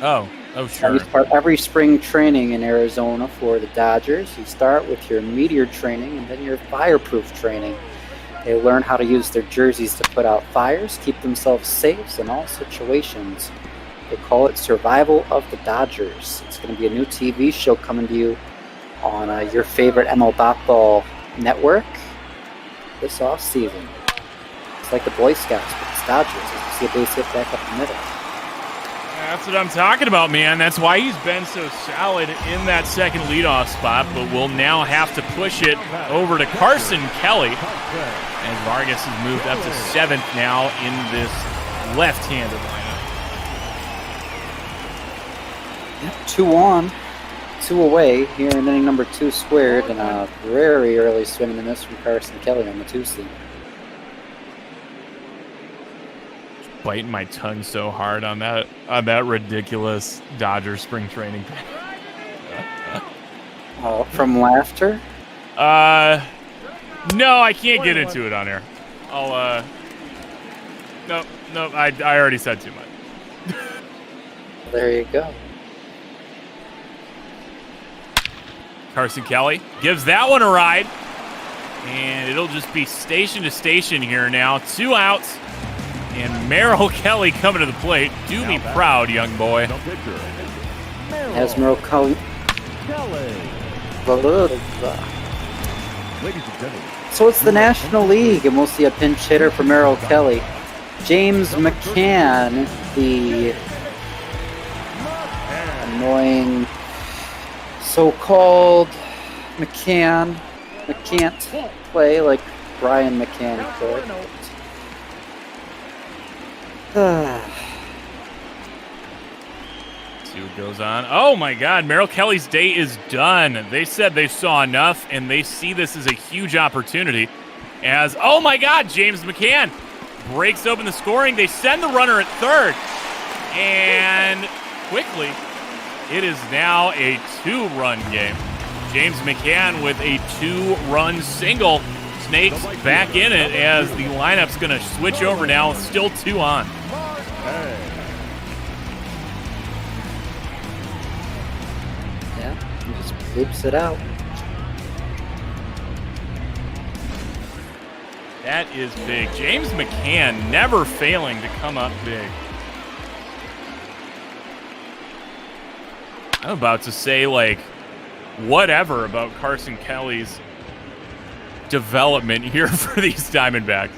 Oh, sure. You start every spring training in Arizona for the Dodgers. You start with your meteor training and then your fireproof training. They learn how to use their jerseys to put out fires, keep themselves safe in all situations. They call it Survival of the Dodgers. It's going to be a new TV show coming to you on your favorite ML.ball network this off season. It's like the Boy Scouts, but it's Dodgers. You see a base hit back up the middle. That's what I'm talking about, man. That's why he's been so solid in that second leadoff spot, but we'll now have to push it over to Carson Kelly, as Vargas has moved up to 7th now in this left-handed lineup. 2 on, 2 away here in inning number 2 squared, and a very early swing and a miss from Carson Kelly on the 2-seam. Biting my tongue so hard on that ridiculous Dodger spring training. Oh, from laughter? No, I can't get into it on air. No, I already said too much. There you go. Carson Kelly gives that one a ride, and it'll just be station to station here now. 2 outs. And Merrill Kelly coming to the plate. Do me proud, young boy. Has Merrill Kelly. So it's the National League, and we'll see a pinch hitter for Merrill Kelly. James McCann, the annoying so-called McCann. Can't play like Brian McCann could. See what goes on. Oh my God, Merrill Kelly's day is done. They said they saw enough, and they see this as a huge opportunity. As, oh my God, James McCann breaks open the scoring. They send the runner at third. And quickly, it is now a 2-run game. James McCann with a 2-run single. Snakes back in it as the lineup's going to switch over now. Still 2 on. Yeah, he just loops it out. That is big. James McCann never failing to come up big. I'm about to say, like, whatever about Carson Kelly's development here for these Diamondbacks.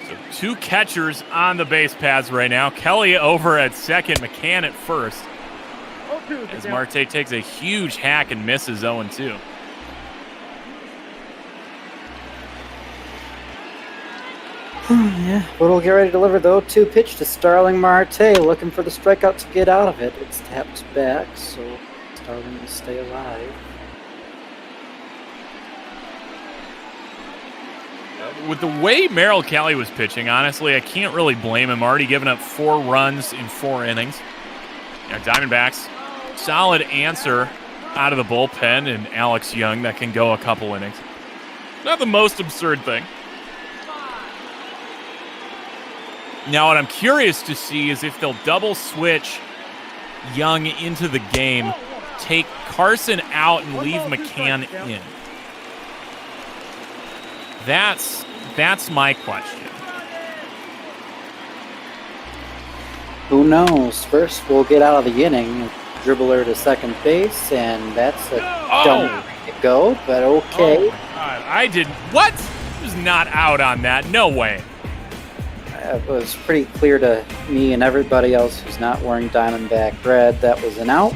So 2 catchers on the base paths right now. Kelly over at second, McCann at first. As Marte takes a huge hack and misses 0-2. Yeah, Wood'll get ready to deliver the 0-2 pitch to Starling Marte, looking for the strikeout to get out of it. It's tapped back, so Starling will stay alive. With the way Merrill Kelly was pitching, honestly, I can't really blame him. Already given up 4 runs in 4 innings. Diamondbacks, solid answer out of the bullpen, and Alex Young that can go a couple innings. Not the most absurd thing. Now, what I'm curious to see is if they'll double switch Young into the game, take Carson out and leave McCann in. That's my question. Who knows? First, we'll get out of the inning, dribbler to second base, and that's a dumb way to go, but okay. Oh my God, I didn't. What? He was not out on that. No way. It was pretty clear to me and everybody else who's not wearing Diamondback red that was an out.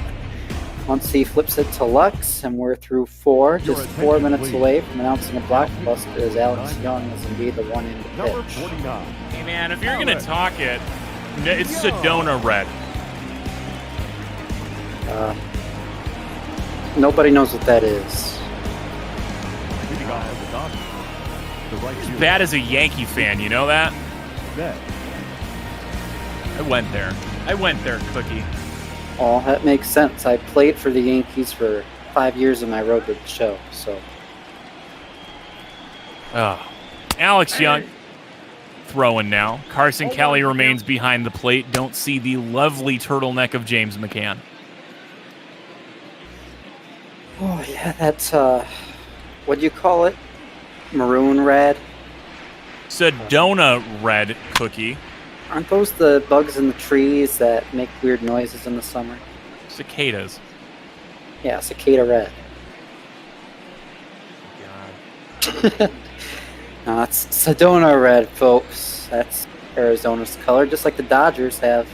Once he flips it to Lux, and we're through 4, just 4 minutes away from announcing a blockbuster, as Alex Young is indeed the one in the pitch. Hey man, if you're gonna talk it, it's Sedona red. Nobody knows what that is. As bad as a Yankee fan, you know that? I went there, Cookie. Oh, that makes sense. I played for the Yankees for 5 years of my road to the show, so. Oh, Alex Young throwing now. Carson Kelly remains behind the plate. Don't see the lovely turtleneck of James McCann. Oh, yeah, that's, what do you call it? Maroon red? Sedona red, Cookie. Aren't those the bugs in the trees that make weird noises in the summer? Cicadas. Yeah, cicada red. God. No, that's Sedona red, folks. That's Arizona's color, just like the Dodgers have.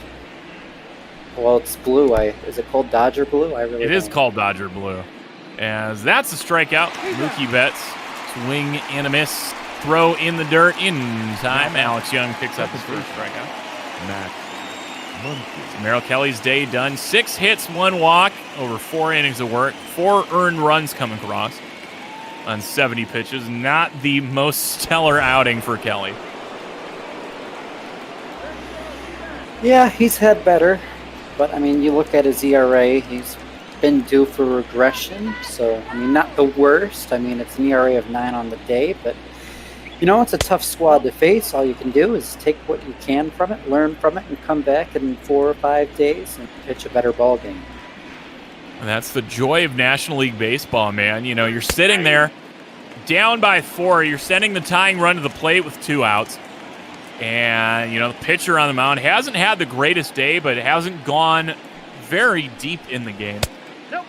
Well, it's blue. Is it called Dodger blue? It is called Dodger blue. As that's a strikeout. Mookie Betts, swing and a miss. Throw in the dirt in time. Alex Young picks up his first strikeout. Merrill Kelly's day done. 6 hits, 1 walk, over 4 innings of work. 4 earned runs coming across on 70 pitches. Not the most stellar outing for Kelly. Yeah, he's had better. But, I mean, you look at his ERA, he's been due for regression. So, I mean, not the worst. I mean, it's an ERA of 9 on the day, but you know, it's a tough squad to face. All you can do is take what you can from it, learn from it, and come back in 4 or 5 days and pitch a better ball game. And that's the joy of National League Baseball, man. You know, you're sitting there down by 4. You're sending the tying run to the plate with 2 outs. And, you know, the pitcher on the mound hasn't had the greatest day, but hasn't gone very deep in the game.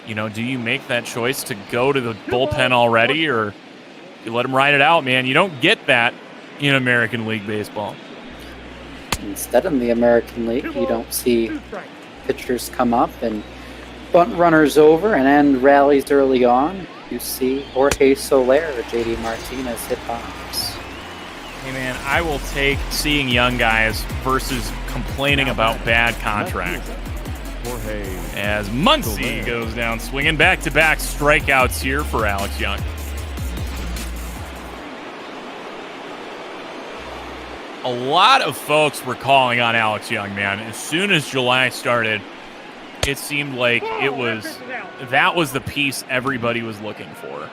You know, do you make that choice to go to the bullpen already, or you let him ride it out, man? You don't get that in American League Baseball. Instead, in the American League, you don't see pitchers come up and bunt runners over and end rallies early on. You see Jorge Soler or JD Martinez hit bombs. Hey, man, I will take seeing young guys versus complaining about bad contracts. As Muncy goes down swinging. Back-to-back strikeouts here for Alex Young. A lot of folks were calling on Alex Young, man. As soon as July started, it seemed like that was the piece everybody was looking for.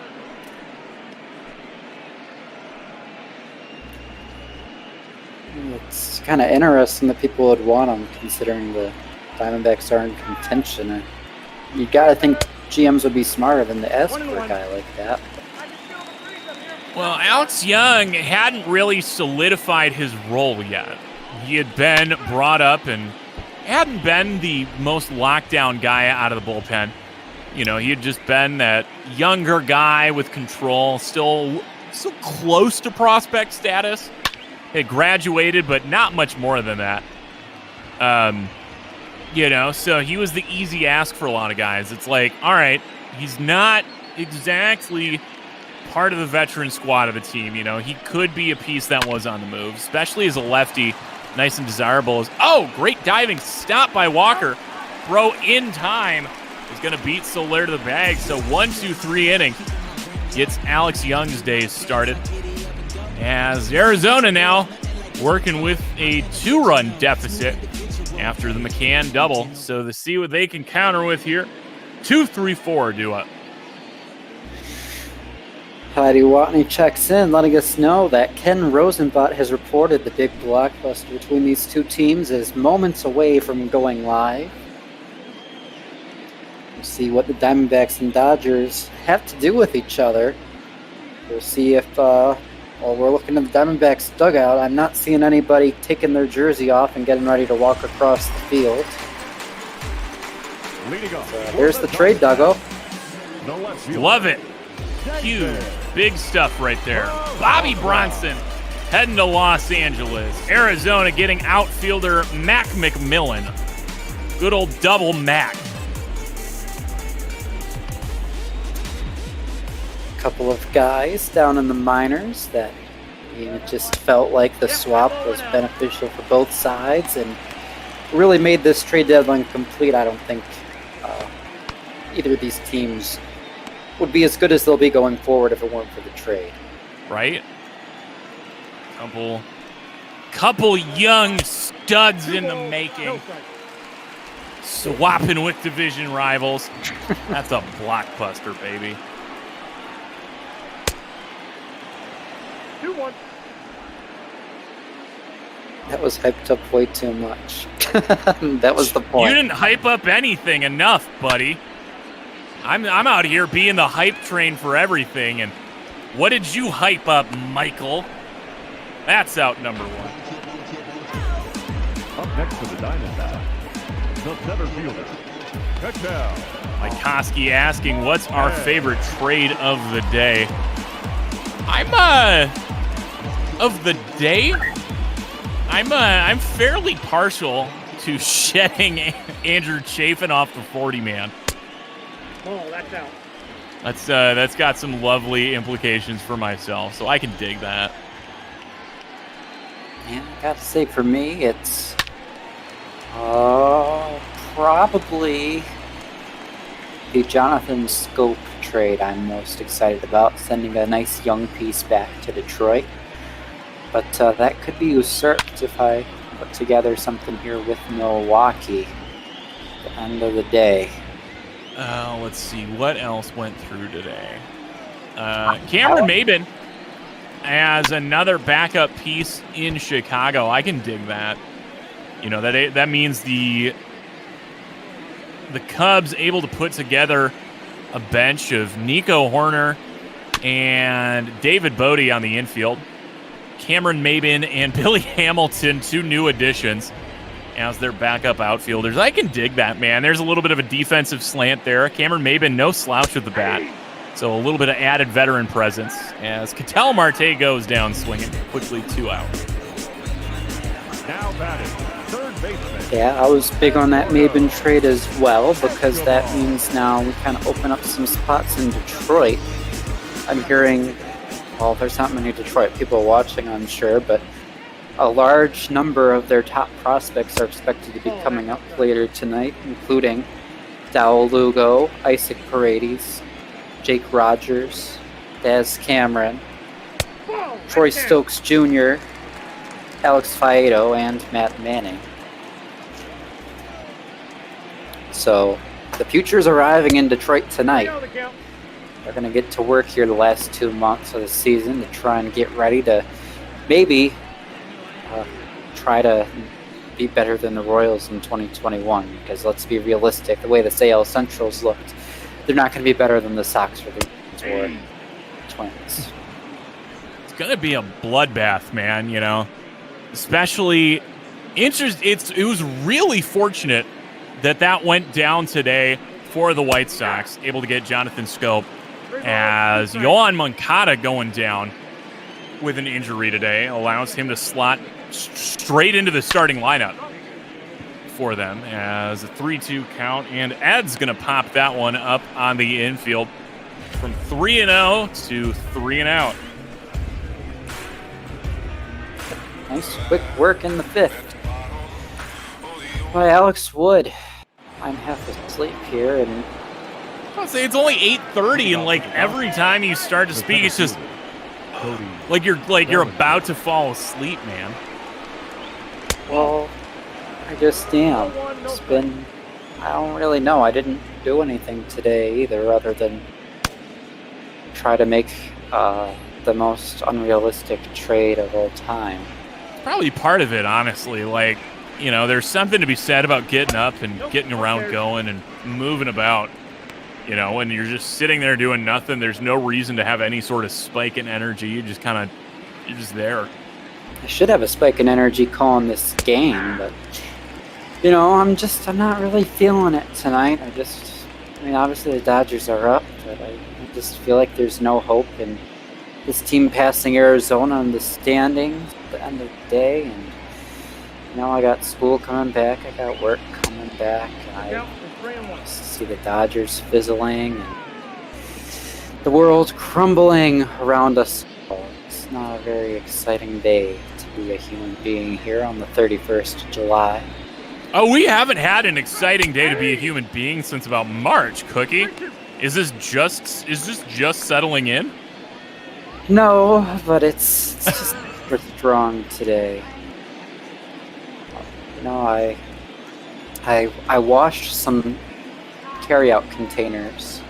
It's kind of interesting that people would want him, considering the Diamondbacks are in contention. You got to think GMs would be smarter than to ask for a guy like that. Well, Alex Young hadn't really solidified his role yet. He had been brought up and hadn't been the most lockdown guy out of the bullpen. You know, he had just been that younger guy with control, still close to prospect status, Had graduated, but not much more than that. You know, so he was the easy ask for a lot of guys. It's like, all right, he's not exactly part of the veteran squad of the team. You know, he could be a piece that was on the move, especially as a lefty. Nice and desirable. Oh, great diving stop by Walker. Throw in time. He's going to beat Soler to the bag. So 1-2-3 inning gets Alex Young's days started. As Arizona now working with a 2-run deficit after the McCann double. So to see what they can counter with here. 2-3-4 due up. Heidi Watney checks in, letting us know that Ken Rosenblatt has reported the big blockbuster between these two teams is moments away from going live. We'll see what the Diamondbacks and Dodgers have to do with each other. We'll see if, while we're looking at the Diamondbacks dugout, I'm not seeing anybody taking their jersey off and getting ready to walk across the field. So there's the trade, Duggo. Love it. Huge, big stuff right there. Bobby Bronson heading to Los Angeles. Arizona getting outfielder Mac McMillan. Good old double Mac. A couple of guys down in the minors that it just felt like the swap was beneficial for both sides and really made this trade deadline complete. I don't think either of these teams would be as good as they'll be going forward if it weren't for the trade. Right? Couple young studs in the making. Swapping with division rivals. That's a blockbuster, baby. 2-1. That was hyped up way too much. That was the point. You didn't hype up anything enough, buddy. I'm out here being the hype train for everything, and what did you hype up, Michael? That's out number one. Up next to the Diamondbacks, the center fielder, HOU. Mike Koski asking, what's our favorite trade of the day? I'm fairly partial to shedding Andrew Chafin off the 40-man. Oh, that's out. That's got some lovely implications for myself, so I can dig that. Yeah, I gotta say, for me, it's probably the Jonathan Scope trade I'm most excited about, sending a nice young piece back to Detroit. But that could be usurped if I put together something here with Milwaukee at the end of the day. Let's see, what else went through today? Cameron Maben as another backup piece in Chicago. I can dig that. You know, that means the Cubs able to put together a bench of Nico Horner and David Bodie on the infield. Cameron Maben and Billy Hamilton, two new additions as their backup outfielders. I can dig that, man. There's a little bit of a defensive slant there. Cameron Maben, no slouch with the bat. So a little bit of added veteran presence as Ketel Marte goes down swinging. Quickly 2 out. Now batting, third baseman. Yeah, I was big on that Maben trade as well, because that means now we kind of open up some spots in Detroit. I'm hearing, well, there's not many Detroit people watching, I'm sure, but a large number of their top prospects are expected to be coming up later tonight, including Dowell Lugo, Isaac Paredes, Jake Rogers, Daz Cameron, Troy Stokes Jr., Alex Faedo, and Matt Manning. So the future's arriving in Detroit tonight. They're going to get to work here the last 2 months of the season to try and get ready to maybe try to be better than the Royals in 2021, because let's be realistic, the way the AL Central's looked, they're not going to be better than the Sox or the Twins. It's going to be a bloodbath, man, you know. Especially, it was really fortunate that went down today for the White Sox, able to get Jonathan Scope, as Yohan Moncada going down with an injury today allows him to slot straight into the starting lineup for them as a 3-2 count, and Ed's going to pop that one up on the infield from 3-0 to 3-out. Nice quick work in the 5th by Alex Wood. I'm half asleep here, and I'll say it's only 8:30, and like every time you start to speak, it's just like you're about to fall asleep, man. well, I just am. It's been, I don't really know. I didn't do anything today either, other than try to make the most unrealistic trade of all time. Probably part of it, honestly. Like, you know, there's something to be said about getting up and getting around going and moving about. You know, when you're just sitting there doing nothing, there's no reason to have any sort of spike in energy. You're just there. I should have a spike in energy calling this game, but, you know, I'm not really feeling it tonight. I mean, obviously the Dodgers are up, but I just feel like there's no hope in this team passing Arizona in the standings at the end of the day. And, you know, I got school coming back, I got work coming back, and I just see the Dodgers fizzling and the world crumbling around us all. It's not a very exciting day to be a human being here on the 31st of July. Oh, we haven't had an exciting day to be a human being since about March, Cookie. Is this just settling in? No, but it's just withdrawn today. You know, I washed some carry-out containers,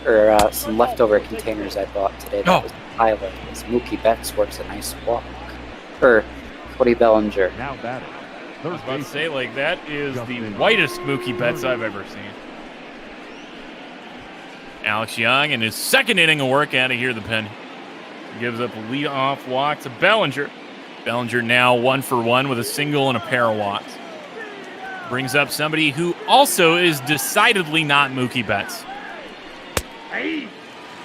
or some leftover containers I bought today. That was a pilot. As Mookie Betts works a nice walk. Or Cody Bellinger. Now batting. I was about to say, like, that is the whitest Mookie Betts I've ever seen. Alex Young in his second inning of work out of here, the pen. Gives up a lead-off walk to Bellinger. Bellinger now 1 for 1 with a single and a pair of walks. Brings up somebody who also is decidedly not Mookie Betts.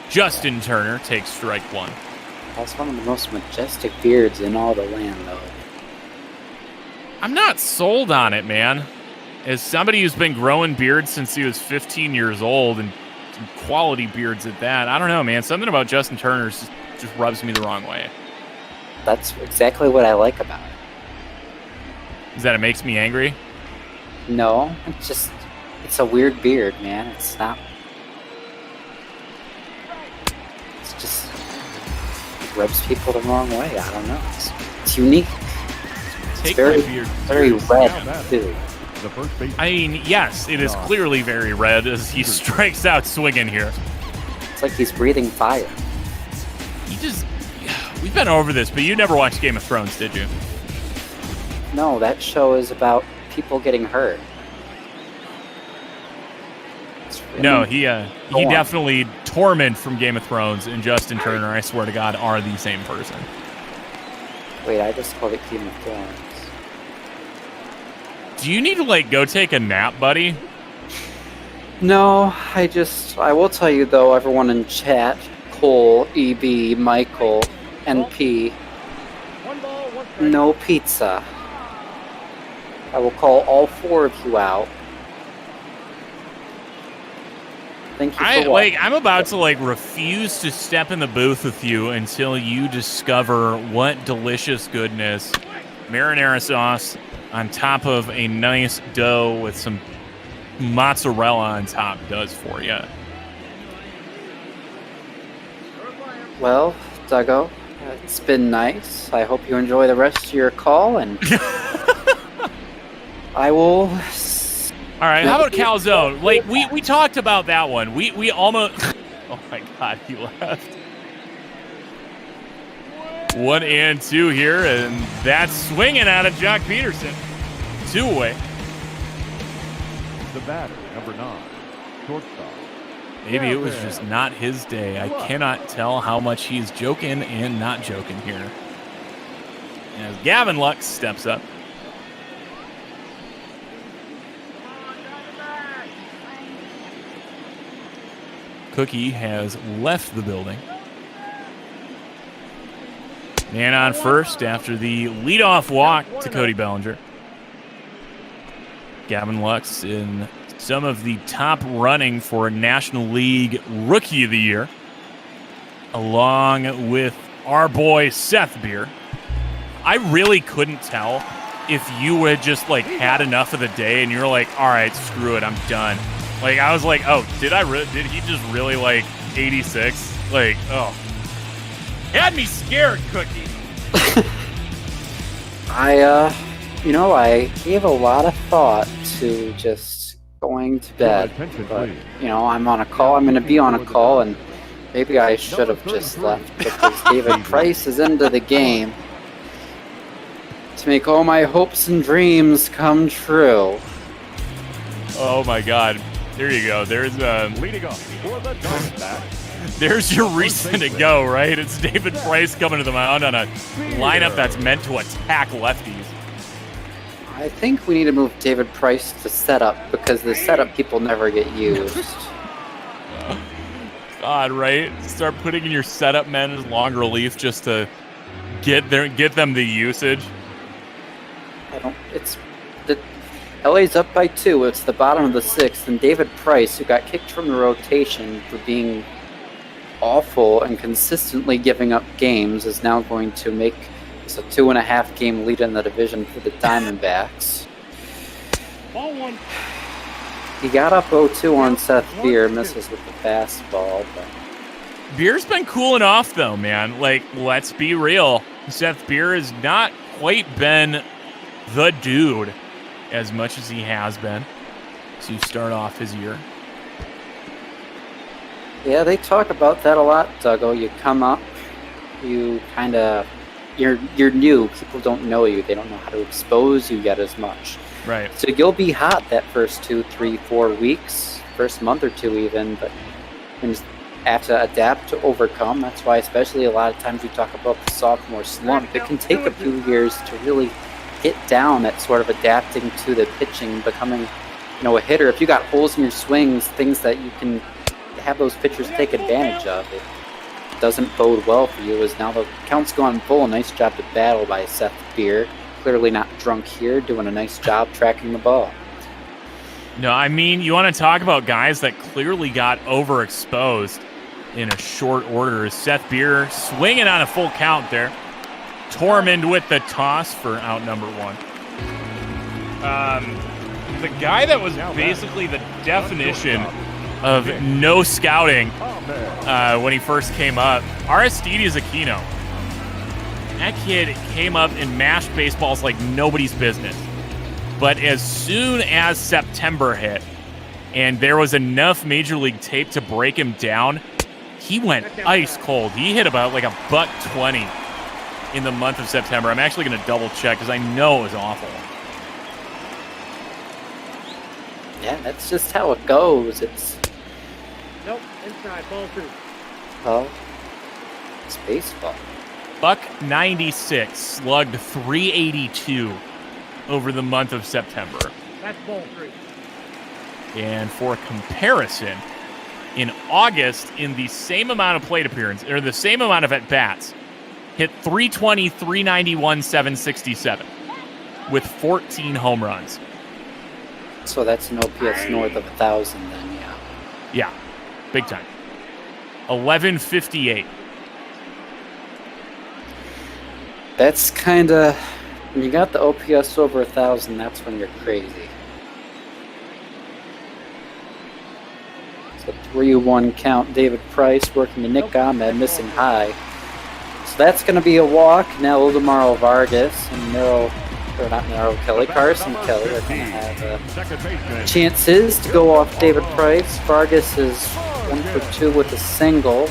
Justin Turner takes strike 1. That's one of the most majestic beards in all the land, though. I'm not sold on it, man. As somebody who's been growing beards since he was 15 years old, and some quality beards at that, I don't know, man. Something about Justin Turner just rubs me the wrong way. That's exactly what I like about it. Is that it makes me angry? No, it's a weird beard, man. It's not. It's just, it rubs people the wrong way. I don't know. It's unique. It's very red, too. I mean, yes, it is clearly very red as he strikes out swinging here. It's like he's breathing fire. We've been over this, but you never watched Game of Thrones, did you? No, that show is about people getting hurt. No, he definitely, Tormund from Game of Thrones and Justin Turner, I swear to God, are the same person. Wait, I just called it Game of Thrones. Do you need to, like, go take a nap, buddy? No, I will tell you, though, everyone in chat, Cole, EB, Michael, NP, no pizza. I will call all 4 of you out. Thank you for watching. I'm about to, like, refuse to step in the booth with you until you discover what delicious goodness marinara sauce on top of a nice dough with some mozzarella on top does for you. Well, Duggo, it's been nice. I hope you enjoy the rest of your call, and I will. All right, how about Calzone? Like, we talked about that one. We almost. Oh my God, he left. 1 and 2 here, and that's swinging out of Jock Peterson. 2 away. The batter, number 9, shortstop. Maybe it was just not his day. I cannot tell how much he's joking and not joking here. As Gavin Lux steps up. Cookie has left the building. Man on first after the leadoff walk to Cody Bellinger. Gavin Lux in some of the top running for National League Rookie of the Year, along with our boy Seth Beer. I really couldn't tell if you had just like had enough of the day and you're like, all right, screw it, I'm done. Like I was like, oh, did he just really like 86? Like, oh, had me scared, Cookie. I gave a lot of thought to just going to bed, but, I'm on a call. I'm going to be on a call, and maybe I should have just left because David Price is into the game to make all my hopes and dreams come true. Oh my God. There you go. There's leading off for the Diamondbacks. There's your reason to go, right? It's David Price coming to the mound on a lineup that's meant to attack lefties. I think we need to move David Price to setup because the setup people never get used. God, right? Start putting in your setup men as long relief just to get them the usage. LA's up by 2. It's the bottom of the 6th, and David Price, who got kicked from the rotation for being awful and consistently giving up games, is now going to make this a 2.5 game lead in the division for the Diamondbacks. Ball one. He got up 0-2 on Seth Beer, misses with the fastball. But Beer's been cooling off, though, man. Like, let's be real. Seth Beer has not quite been the dude as much as he has been to start off his year. Yeah, they talk about that a lot, Duggo. You come up, you're new. People don't know you. They don't know how to expose you yet as much. Right. So you'll be hot that first 2, 3, 4 weeks, first month or two even, but you have to adapt to overcome. That's why especially a lot of times we talk about the sophomore slump. It can take a few years to really get down at sort of adapting to the pitching, becoming, a hitter. If you got holes in your swings, things that you can have those pitchers take advantage of, it doesn't bode well for you. As now the count's gone full. Nice job to battle by Seth Beer. Clearly not drunk here, doing a nice job tracking the ball. No, I mean, you want to talk about guys that clearly got overexposed in a short order. Seth Beer swinging on a full count there. Tormund with the toss for out number 1. The guy that was basically the definition of no scouting when he first came up, Aristides Aquino. That kid came up and mashed baseballs like nobody's business. But as soon as September hit and there was enough Major League tape to break him down, he went ice cold. He hit about like a $120 in the month of September. I'm actually going to double check because I know it was awful. Yeah, that's just how it goes. It's Nope, inside, ball 2. Oh, it's baseball. $196, slugged .382 over the month of September. That's ball 3. And for comparison, in August, in the same amount of plate appearance, or the same amount of at-bats, hit .320, .391, .767 with 14 home runs. So that's an OPS north of 1,000 then, yeah. Yeah, big time. 1158. That's kind of, when you got the OPS over 1,000, that's when you're crazy. So 3-1 count. David Price working to Nick Ahmed, missing high. So that's going to be a walk. Now Ildemaro Vargas and Carson Kelly are going to have chances to go off David Price. Vargas is 1 for 2 with a single.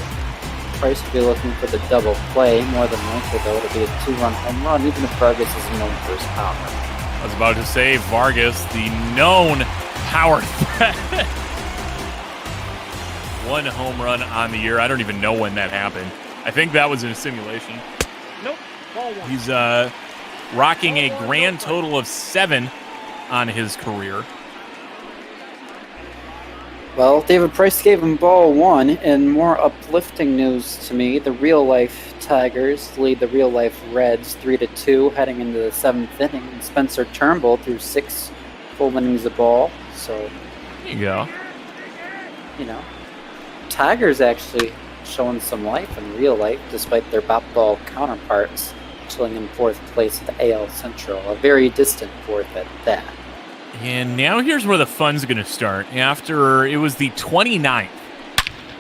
Price will be looking for the double play. More than likely, though, it'll be a 2-run home run, even if Vargas isn't known for his power. I was about to say Vargas, the known power threat. 1 home run on the year. I don't even know when that happened. I think that was in a simulation. Nope, ball 1. He's rocking a grand total of 7 on his career. Well, David Price gave him ball 1, and more uplifting news to me, the real-life Tigers lead the real-life Reds 3-2 heading into the 7th inning, and Spencer Turnbull threw 6 full innings of ball, so... There you go. You know, Tigers actually showing some life in real life, despite their bat ball counterparts chilling in 4th place at the AL Central, a very distant 4th at that. And now here's where the fun's going to start. After it was the 29th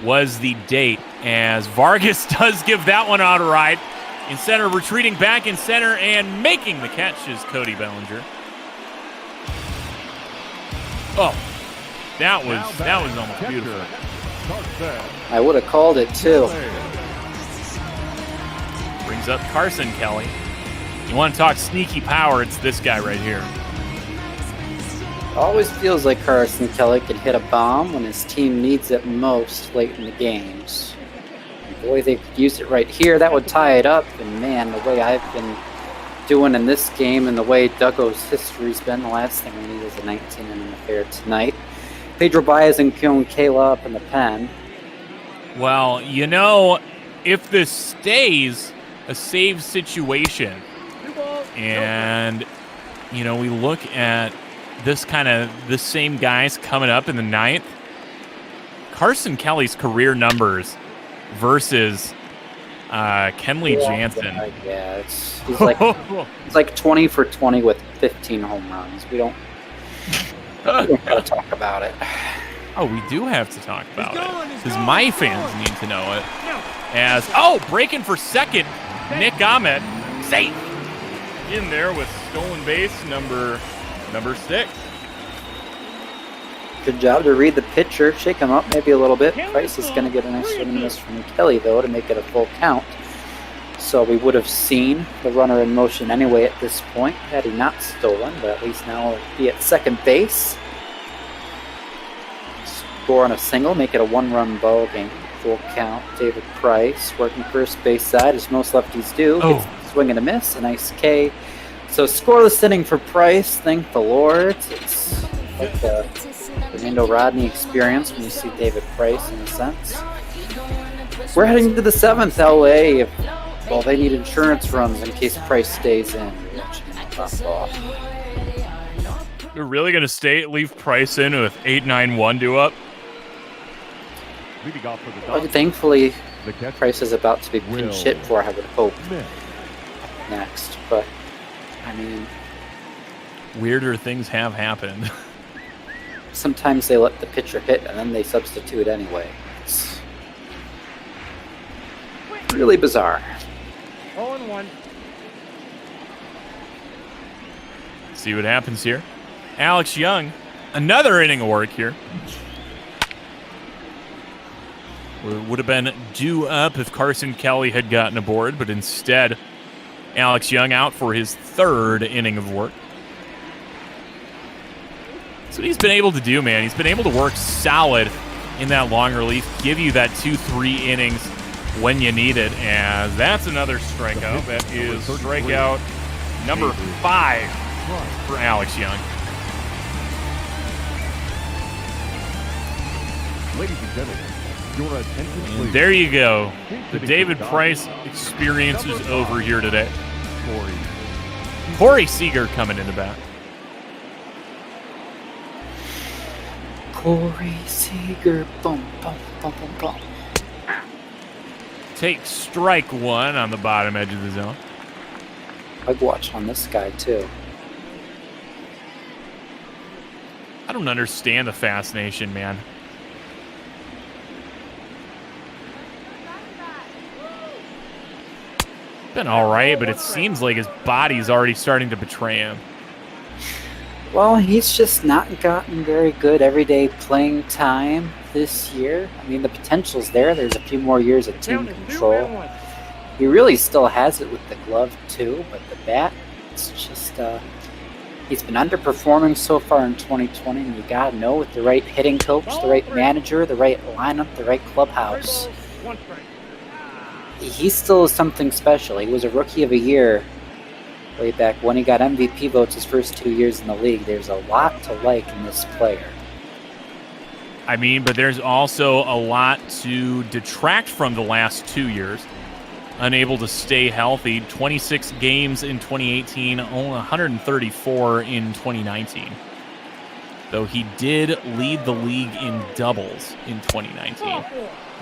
was the date, as Vargas does give that one out a ride. In center, retreating back in center, and making the catch is Cody Bellinger. Oh, that was almost beautiful. I would have called it too. Brings up Carson Kelly. You want to talk sneaky power, it's this guy right here. Always feels like Carson Kelly could hit a bomb when his team needs it most late in the games. And boy, they could use it right here. That would tie it up. And man, the way I've been doing in this game and the way Duggo's history's been, the last thing we need is a 19-inning affair tonight. Pedro Baez and Keon Kayla up in the pen. Well, you know, if this stays a save situation, and, you know, we look at this the same guys coming up in the 9th, Carson Kelly's career numbers versus Kenley Jansen. Yeah, he's like 20 for 20 with 15 home runs. We don't gotta talk about it. Oh, we do have to talk about it, because my fans need to know it. As, breaking for second, Nick Ahmed, safe in there with stolen base number 6. Good job to read the pitcher, shake him up maybe a little bit. Price is going to get an extra miss from Kelly, though, to make it a full count. So we would have seen the runner in motion anyway at this point, had he not stolen, but at least now he'll be at second base. Score on a single, make it a 1-run ball game. Full count. David Price working first base side, as most lefties do. Gets a swing and a miss, a nice K. So scoreless inning for Price, thank the Lord. It's like the Fernando Rodney experience when you see David Price, in a sense. We're heading to the 7th, LA. Well, they need insurance runs in case Price stays in. You're really going to leave Price in with 8-9-1 due up? Thankfully, Price is about to be pinch hit for, I would hope, next. But, I mean... weirder things have happened. Sometimes they let the pitcher hit and then they substitute anyway. It's really bizarre. 0-1. See what happens here. Alex Young, another inning of work here. Would have been due up if Carson Kelly had gotten aboard, but instead, Alex Young out for his 3rd inning of work. That's what he's been able to do, man. He's been able to work solid in that long relief, give you that 2-3 innings when you need it, and that's another strikeout. That is strikeout number 5 for Alex Young. Ladies and gentlemen, your attention, please. And there you go. The David Price experience is over here today. Corey Seager coming into bat. Corey Seager, boom, boom, boom, boom, boom. Take strike 1 on the bottom edge of the zone. I'd watch on this guy, too. I don't understand the fascination, man. Been all right, but it seems like his body's already starting to betray him. Well, he's just not gotten very good everyday playing time this year. I mean, the potential's there. There's a few more years of team control. He really still has it with the glove, too, but the bat, it's just, he's been underperforming so far in 2020, and you gotta know, with the right hitting coach, the right manager, the right lineup, the right clubhouse, he still is something special. He was a Rookie of the Year way back when he got MVP votes his first 2 years in the league. There's a lot to like in this player. I mean, but there's also a lot to detract from the last 2 years. Unable to stay healthy. 26 games in 2018, only 134 in 2019. Though he did lead the league in doubles in 2019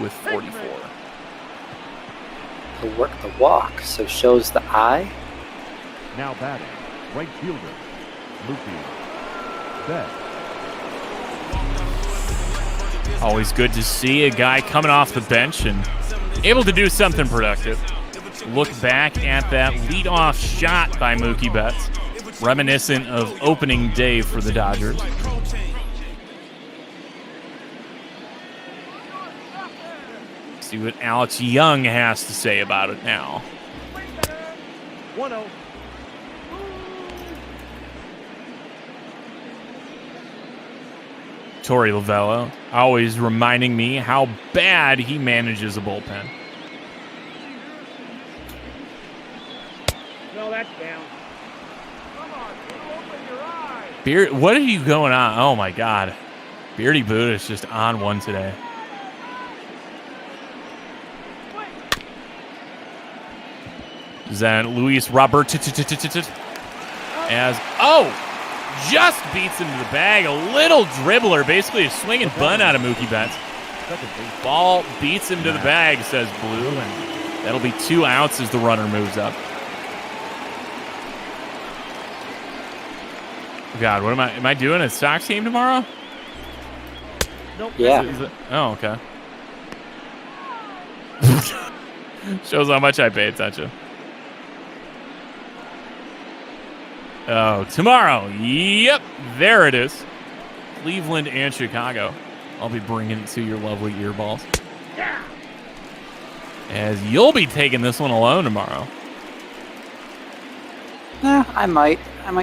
with 44. He'll work the walk, so shows the eye. Now batting, right fielder, Mookie Betts. Always good to see a guy coming off the bench and able to do something productive. Look back at that leadoff shot by Mookie Betts, reminiscent of opening day for the Dodgers. See what Alex Young has to say about it now. 1-0. Torey Lovello, always reminding me how bad he manages a bullpen. No, that's down. Come on, open your eyes. Beard, what are you going on? Oh my God. Beardy Buddha is just on one today. Is that Luis Robert as just beats him to the bag. A little dribbler, basically a swinging bunt out of Mookie Betts. Ball beats him to the bag, says Blue, and that'll be 2 outs as the runner moves up. God, what am I doing a Sox game tomorrow? Nope. Yeah. Oh, okay. Shows how much I pay attention. Oh, tomorrow. Yep, there it is. Cleveland and Chicago. I'll be bringing it to your lovely earballs. Yeah. As you'll be taking this one alone tomorrow. I might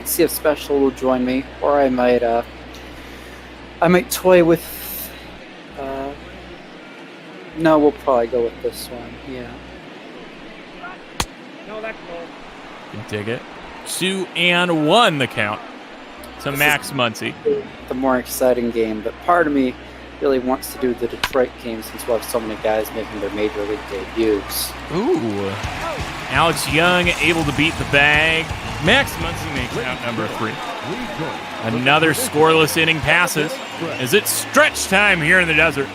see if Special will join me, or I might toy with. No, we'll probably go with this one. Yeah. No, that's no. You can dig it. 2-1 the count to Max Muncy. The more exciting game, but part of me really wants to do the Detroit game since we'll have so many guys making their major league debuts. Ooh. Alex Young able to beat the bag. Max Muncy makes out number 3. Another scoreless inning passes as it's stretch time here in the desert.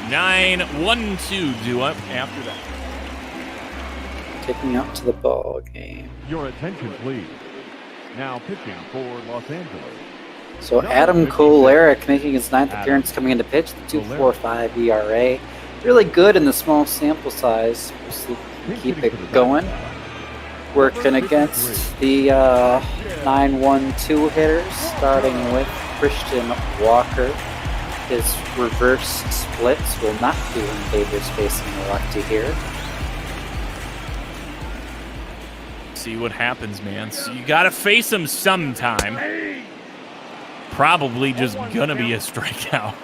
9-1-2 due up after that. Taking up to the ball game. Your attention, please. Now pitching for Los Angeles. So Adam Kolarek making his 9th appearance coming into pitch, the 2.45 ERA. Really good in the small sample size. We'll see if we can keep it going. Working against the 9-1-2 hitters, starting with Christian Walker. His reverse splits will not be in favor facing the lefty here. See what happens, man. So you got to face him sometime. Probably just gonna be a strikeout.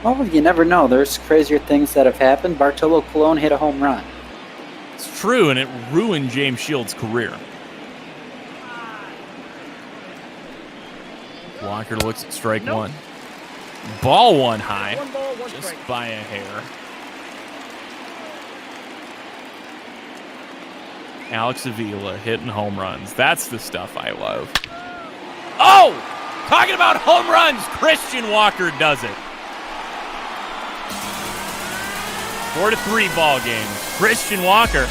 Well, you never know. There's crazier things that have happened. Bartolo Colon hit a home run. It's true, and it ruined James Shields' career. Walker looks at strike one. Ball one high, just by a hair. Alex Avila hitting home runs. That's the stuff I love. Oh! Talking about home runs, Christian Walker does it. 4-3 ball game. Christian Walker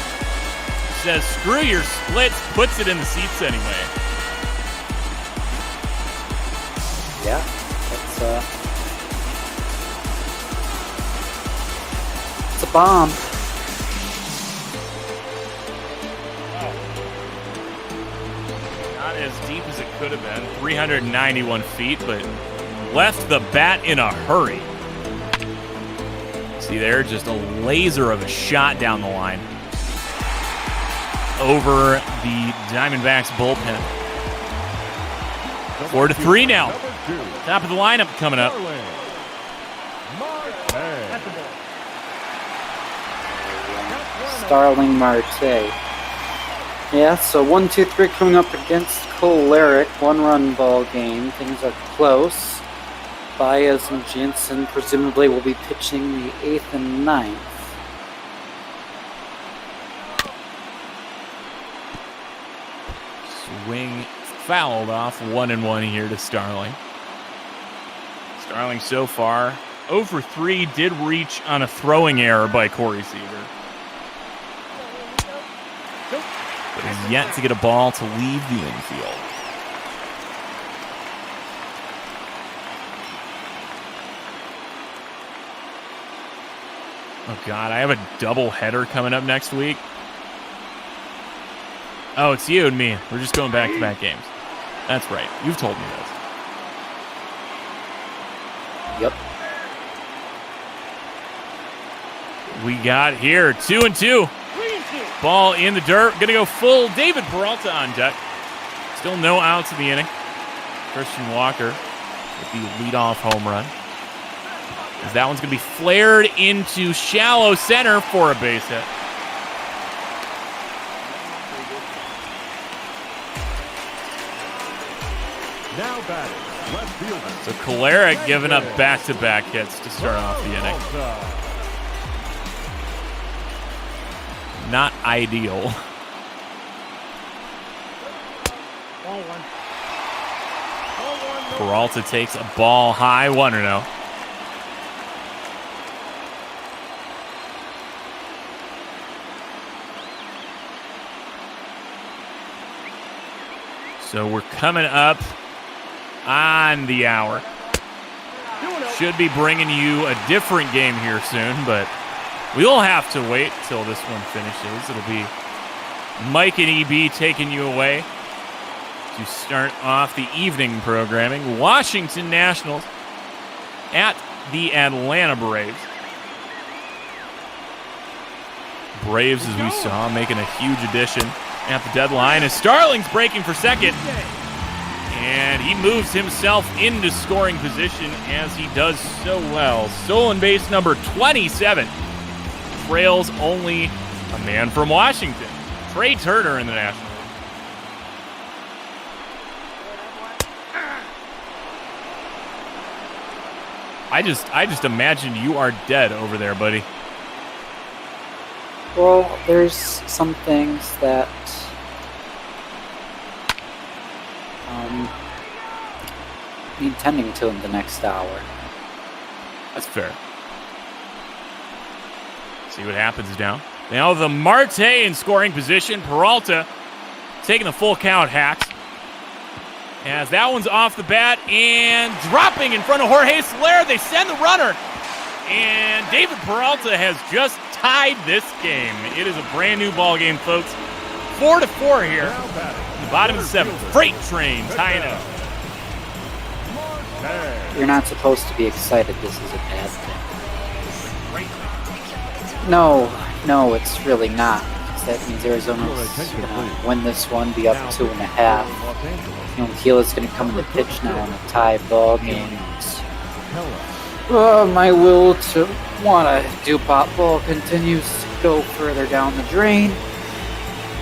says, screw your splits, puts it in the seats anyway. Yeah, that's it's a bomb. Not as deep as it could have been, 391 feet, but left the bat in a hurry. See there, just a laser of a shot down the line over the Diamondbacks bullpen. 4-3 now. Top of the lineup coming up. Starling Marte. Yeah, so 1-2-3 coming up against Kolarek. 1-run ball game. Things are close. Baez and Jansen presumably will be pitching the 8th and 9th. Swing fouled off 1-1 here to Starling. Starling so far 0 for 3, did reach on a throwing error by Corey Seager. But has yet to get a ball to leave the infield. Oh, God, I have a double header coming up next week. Oh, it's you and me. We're just going back-to-back games. That's right. You've told me this. Yep. We got here 2-2. Ball in the dirt. Gonna go full. David Peralta on deck. Still no outs in the inning. Christian Walker with the leadoff home run. As that one's gonna be flared into shallow center for a base hit. Now batting, left fielder. So Kolarek giving up back-to-back hits to start off the inning. Not ideal. Peralta takes a ball high, 1-0. So we're coming up on the hour. Should be bringing you a different game here soon, but we'll have to wait till this one finishes. It'll be Mike and EB taking you away to start off the evening programming. Washington Nationals at the Atlanta Braves. Braves, as we saw, making a huge addition at the deadline as Starling's breaking for second. And he moves himself into scoring position as he does so well. Stolen base number 27. Trails only a man from Washington, Trey Turner in the Nationals. I just imagine you are dead over there, buddy. Well, there's some things that need tending to in the next hour. That's fair. See what happens now. Now the Marte in scoring position. Peralta taking the full count, hacks. As that one's off the bat and dropping in front of Jorge Soler. They send the runner. And David Peralta has just tied this game. It is a brand new ball game, folks. 4-4 here. The bottom of the 7th. Freight train tying it up. You're not supposed to be excited. This is a bad thing. No, it's really not. Because that means Arizona's going to win this one, be up 2.5. Keela's going to come in the pitch now in a tie ball game. My will to want to do pop ball continues to go further down the drain.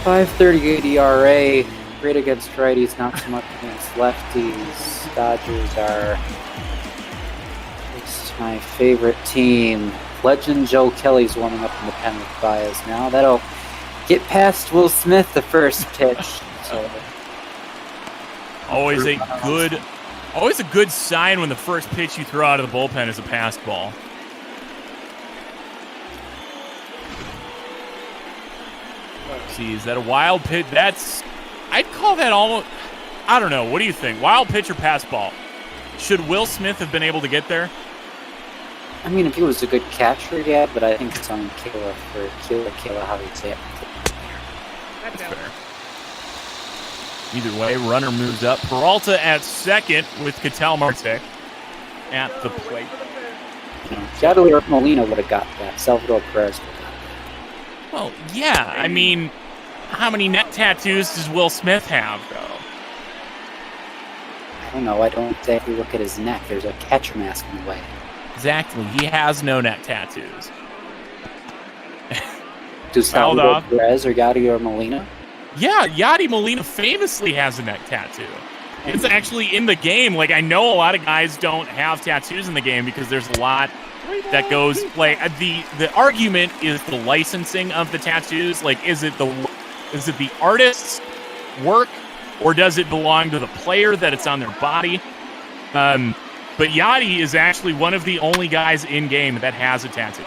5.38 ERA. Great against righties, not so much against lefties. Dodgers are at least my favorite team. Legend Joe Kelly's warming up in the pen with Baez now. That'll get past Will Smith the first pitch. So always a good sign when the first pitch you throw out of the bullpen is a passed ball. See, is that a wild pitch? I'd call that almost, I don't know. What do you think? Wild pitch or pass ball? Should Will Smith have been able to get there? I mean, if he was a good catcher, yeah, but I think it's on Keela for Keela, how he'd say it. That's fair. Either way, runner moves up. Peralta at second with Ketel Marte at the plate. Yadier Molina would have got that. Salvador Perez would have got that. Well, yeah. I mean, how many neck tattoos does Will Smith have, though? I don't know. I don't exactly look at his neck. There's a catcher mask in the way. Exactly. He has no neck tattoos. Do Salvador Perez or Yadier Molina? Yeah, Yadi Molina famously has a neck tattoo. It's actually in the game. Like, I know a lot of guys don't have tattoos in the game because there's a lot that goes, like, the argument is the licensing of the tattoos. Like, is it the artist's work, or does it belong to the player that it's on their body? But Yachty is actually one of the only guys in game that has a tattoo.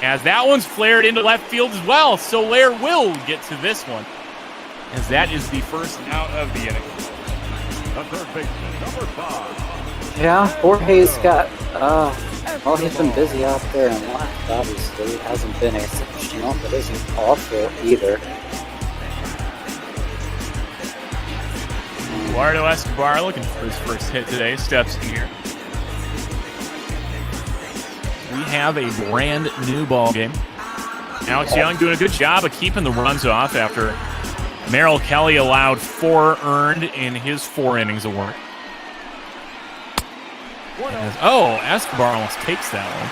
As that one's flared into left field as well, Soler will get to this one, as that is the first out of the inning. The third baseman, number 5. Yeah, Jorge's got, well, he's been busy out there and left, obviously. It hasn't been exceptional, but isn't awful either. Eduardo Escobar looking for his first hit today, steps in here. We have a brand new ball game. Alex Young doing a good job of keeping the runs off after Merrill Kelly allowed 4 earned in his 4 innings of work. Escobar almost takes that one.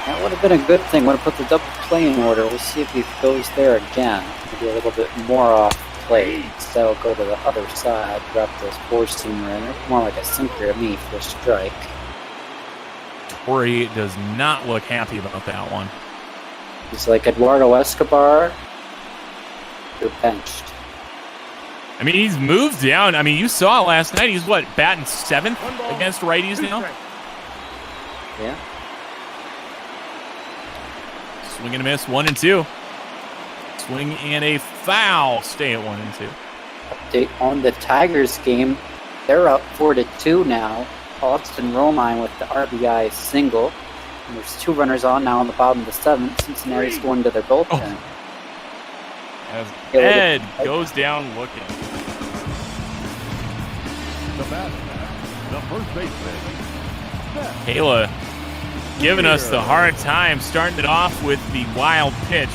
That would have been a good thing. Would have put the double play in order. We'll see if he goes there again. Maybe a little bit more off play. Instead, he'll go to the other side, drop those 4-seamer in. More like a sinker to me for a strike. Torrey does not look happy about that one. He's like, Eduardo Escobar, you're benched. I mean, he's moved down. I mean, you saw last night. He's, batting 7th against righties now? Yeah. Swing and a miss, 1-2. Swing and a foul. Stay at 1-2. Update on the Tigers game. They're up 4-2 now. Austin Romine with the RBI single. And there's 2 runners on now in the bottom of the 7th. Cincinnati's going to their bullpen. As Ed goes down looking. The batsman, the first baseman. Kayla giving us the hard time, starting it off with the wild pitch.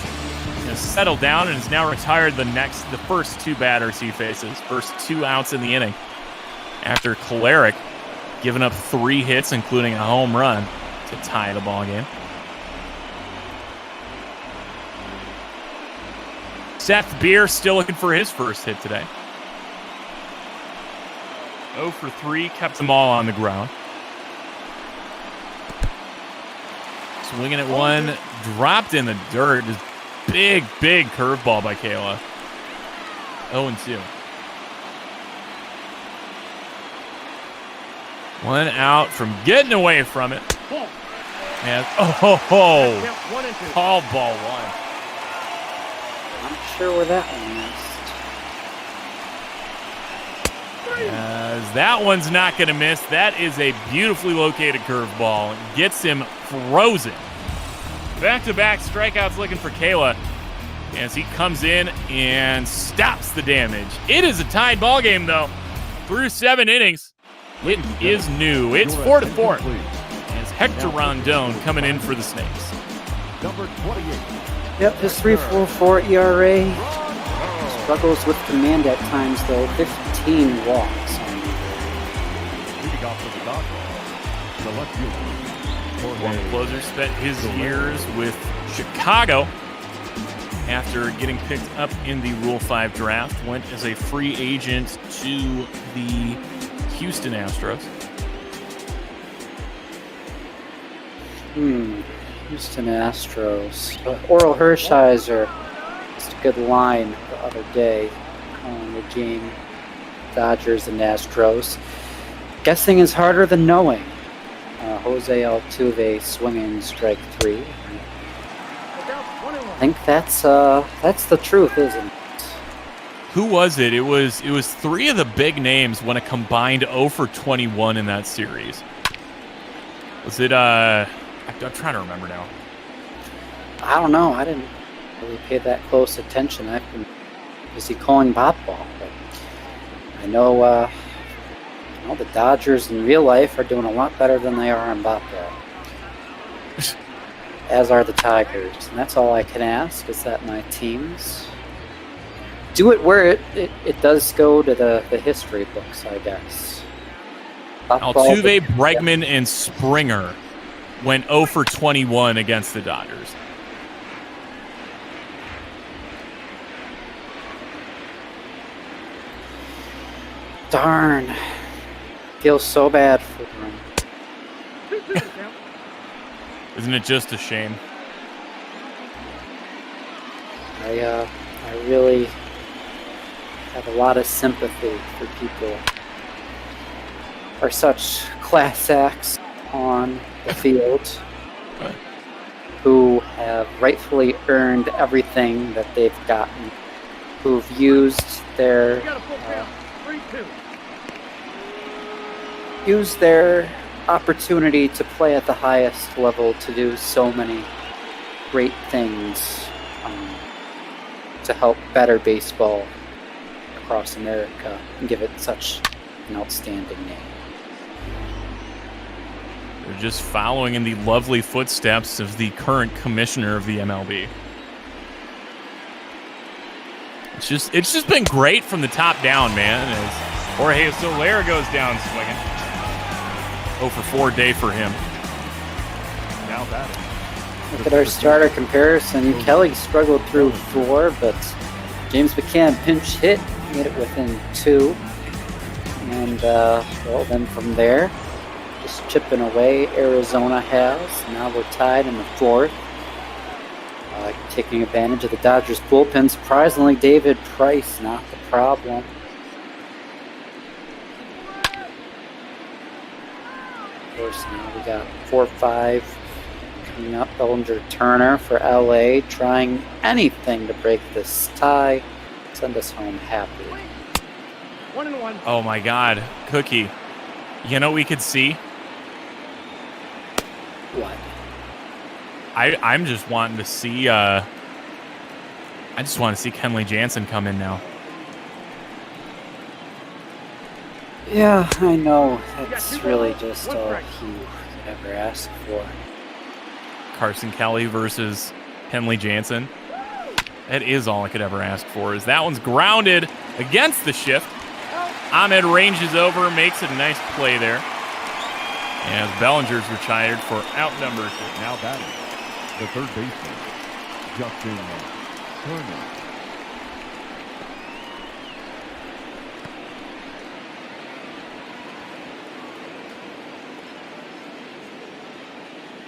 Has settled down and has now retired the first 2 batters he faces. First 2 outs in the inning. After Kolarek giving up 3 hits, including a home run, to tie the ball game. Seth Beer still looking for his first hit today. 0 for 3, kept them all on the ground. Swinging at one, dropped in the dirt. Just big curveball by Kayla. 0-2. 1 out from getting away from it. And call ball 1. I'm not sure where that one missed. As that one's not going to miss. That is a beautifully located curveball. Gets him frozen. Back-to-back strikeouts looking for Kayla as he comes in and stops the damage. It is a tied ball game, though. Through 7 innings, it is new. It's 4-4. As Hector Rondon coming in for the Snakes. Number 28. Yep, his 3.44 ERA. Struggles with command at times, though. 15 walks. Leading off with the Dodgers, the left fielder. Former closer spent his years with Chicago after getting picked up in the Rule 5 draft. Went as a free agent to the Houston Astros. Houston Astros. Oral Hershiser. Just a good line the other day calling the game. Dodgers and Astros. Guessing is harder than knowing. Jose Altuve swinging strike 3. I think that's the truth, isn't it? Who was it? It was 3 of the big names when a combined 0 for 21 in that series. Was it I'm trying to remember now. I don't know. I didn't really pay that close attention. I've been busy calling bop ball, but I know the Dodgers in real life are doing a lot better than they are in bop ball. As are the Tigers. And that's all I can ask, is that my teams do it where it does go to the history books, I guess. Altuve, Bregman, and Springer went 0 for 21 against the Dodgers. Darn. Feels so bad for him. Isn't it just a shame? I really have a lot of sympathy for people who are such class acts on the field who have rightfully earned everything that they've gotten, who've used their opportunity to play at the highest level to do so many great things to help better baseball across America and give it such an outstanding name. They're just following in the lovely footsteps of the current commissioner of the MLB. It's just been great from the top down, man. As Jorge Soler goes down swinging. 0 for 4 day for him. Now batting. Look at our starter comparison. Kelly struggled through 4, but James McCann pinch hit, made it within 2. And, well, then from there, just chipping away, Arizona has. Now we're tied in the 4th. Taking advantage of the Dodgers bullpen. Surprisingly, David Price not the problem. Of course, now we got 4-5 coming up. Bellinger Turner for LA, trying anything to break this tie, send us home happy. 1-1. Oh my God, Cookie. You know what we could see? What? I'm just wanting to see. I just want to see Kenley Jansen come in now. Yeah, I know. That's really just all he could ever ask for. Carson Kelly versus Kenley Jansen. That is all I could ever ask for. Is that one's grounded against the shift. Ahmed ranges over, makes a nice play there. As Bellinger's retired for out number 2. Now batting, the third baseman, Justin Turner.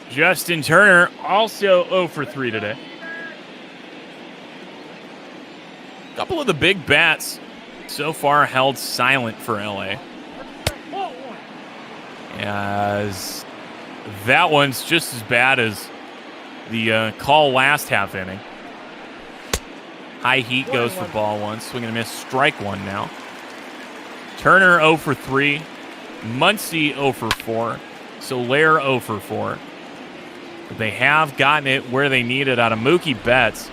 Justin Turner also 0 for 3 today. A couple of the big bats so far held silent for LA. As that one's just as bad as the call last half inning. High heat goes for ball 1. Swing and a miss, strike 1 now. Turner 0 for 3. Muncy 0 for 4. Soler 0 for 4. But they have gotten it where they need it out of Mookie Betts,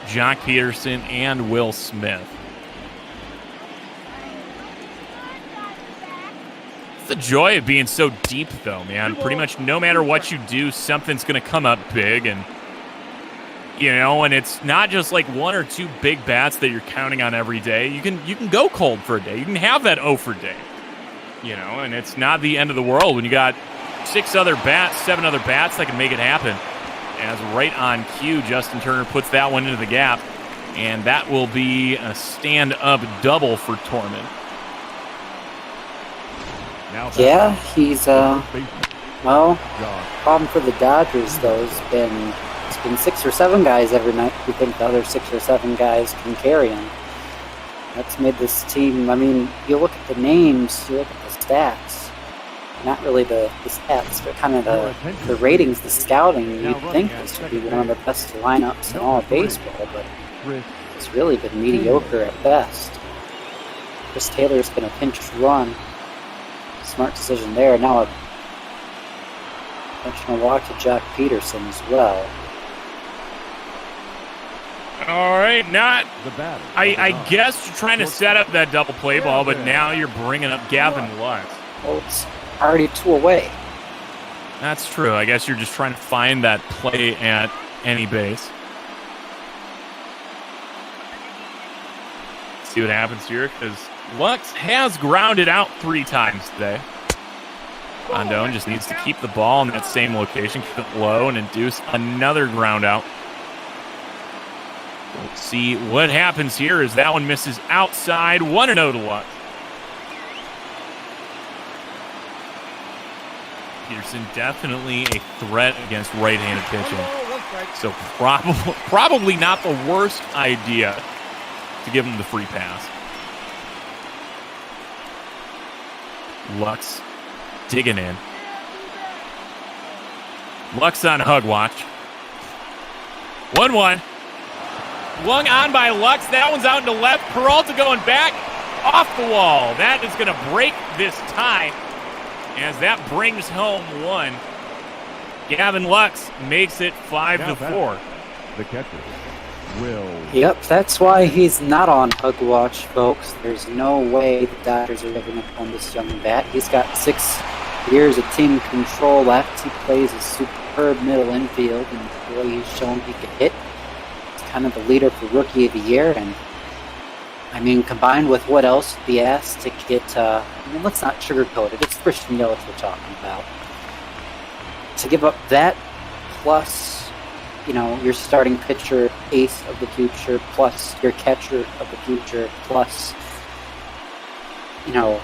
Jock Peterson, and Will Smith. It's the joy of being so deep, though, man. Pretty much no matter what you do, something's going to come up big. And, you know, and it's not just like 1 or 2 big bats that you're counting on every day. You can go cold for a day. You can have that 0 for day. You know, and it's not the end of the world when you got 7 other bats that can make it happen. As right on cue, Justin Turner puts that one into the gap. And that will be a stand-up double for Torman. Yeah, he's, well, problem for the Dodgers, though, it's been 6 or 7 guys every night who think the other 6 or 7 guys can carry him. That's made this team, I mean, you look at the names, you look at the stats, not really the stats, but kind of the ratings, the scouting. You'd think this would be one of the best lineups in all of baseball, but it's really been mediocre at best. Chris Taylor's been a pinch run. Smart decision there. Now a intentional walk to Jock Peterson as well. All right, I guess you're trying to set up that double play ball, but now you're bringing up Gavin Lux. Well, it's already 2 away. That's true. I guess you're just trying to find that play at any base. See what happens here, because Lux has grounded out 3 times today. Rondon just needs to keep the ball in that same location, keep it low, and induce another ground out. We'll see what happens here as that one misses outside. 1-0 to Lux. Peterson, definitely a threat against right-handed pitching. So probably not the worst idea to give him the free pass. Lux digging in. Lux on hug watch. 1-1. Swung on by Lux. That one's out into left. Peralta going back off the wall. That is going to break this tie as that brings home one. Gavin Lux makes it 5-4. The catcher will. Yep, that's why he's not on hug watch, folks. There's no way the Dodgers are giving up on this young bat. He's got 6 years of team control left. He plays a superb middle infield, and boy, he's shown he can hit. He's kind of the leader for Rookie of the Year, and I mean, combined with what else would be asked to get, let's not sugarcoat it. It's Christian Yelich we're talking about. To give up that, plus, your starting pitcher, ace of the future, plus your catcher of the future, plus, a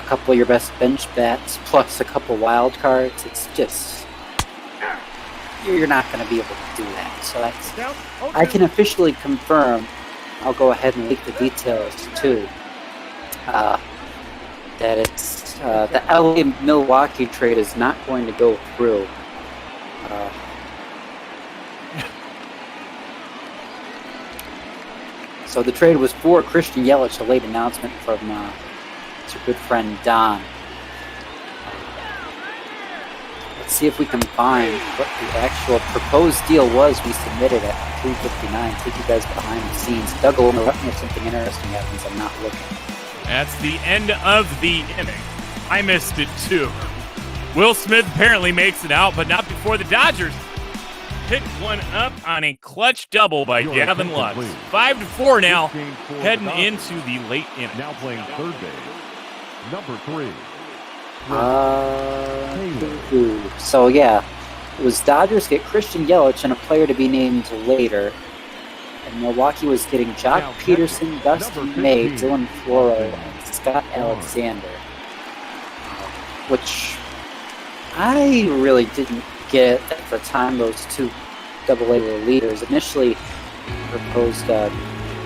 couple of your best bench bats, plus a couple wild cards. It's just, you're not going to be able to do that. So that's, I can officially confirm, I'll go ahead and leak the details too, that it's, the LA-Milwaukee trade is not going to go through. So the trade was for Christian Yelich, a late announcement from his good friend Don. Let's see if we can find what the actual proposed deal was we submitted at 3:59. Take you guys behind the scenes. Doug will interrupt me if something interesting happens. I'm not looking. That's the end of the inning. I missed it too. Will Smith apparently makes it out, but not before the Dodgers pick one up on a clutch double by Gavin Lux. 5-4 now, heading into the late inning. Now playing third base, number 3. So yeah, it was Dodgers get Christian Yelich and a player to be named later. And Milwaukee was getting Jock Peterson, Dustin May, Dylan Floro, and Scott Alexander. Which I really didn't get at the time. Those two AA leaders initially proposed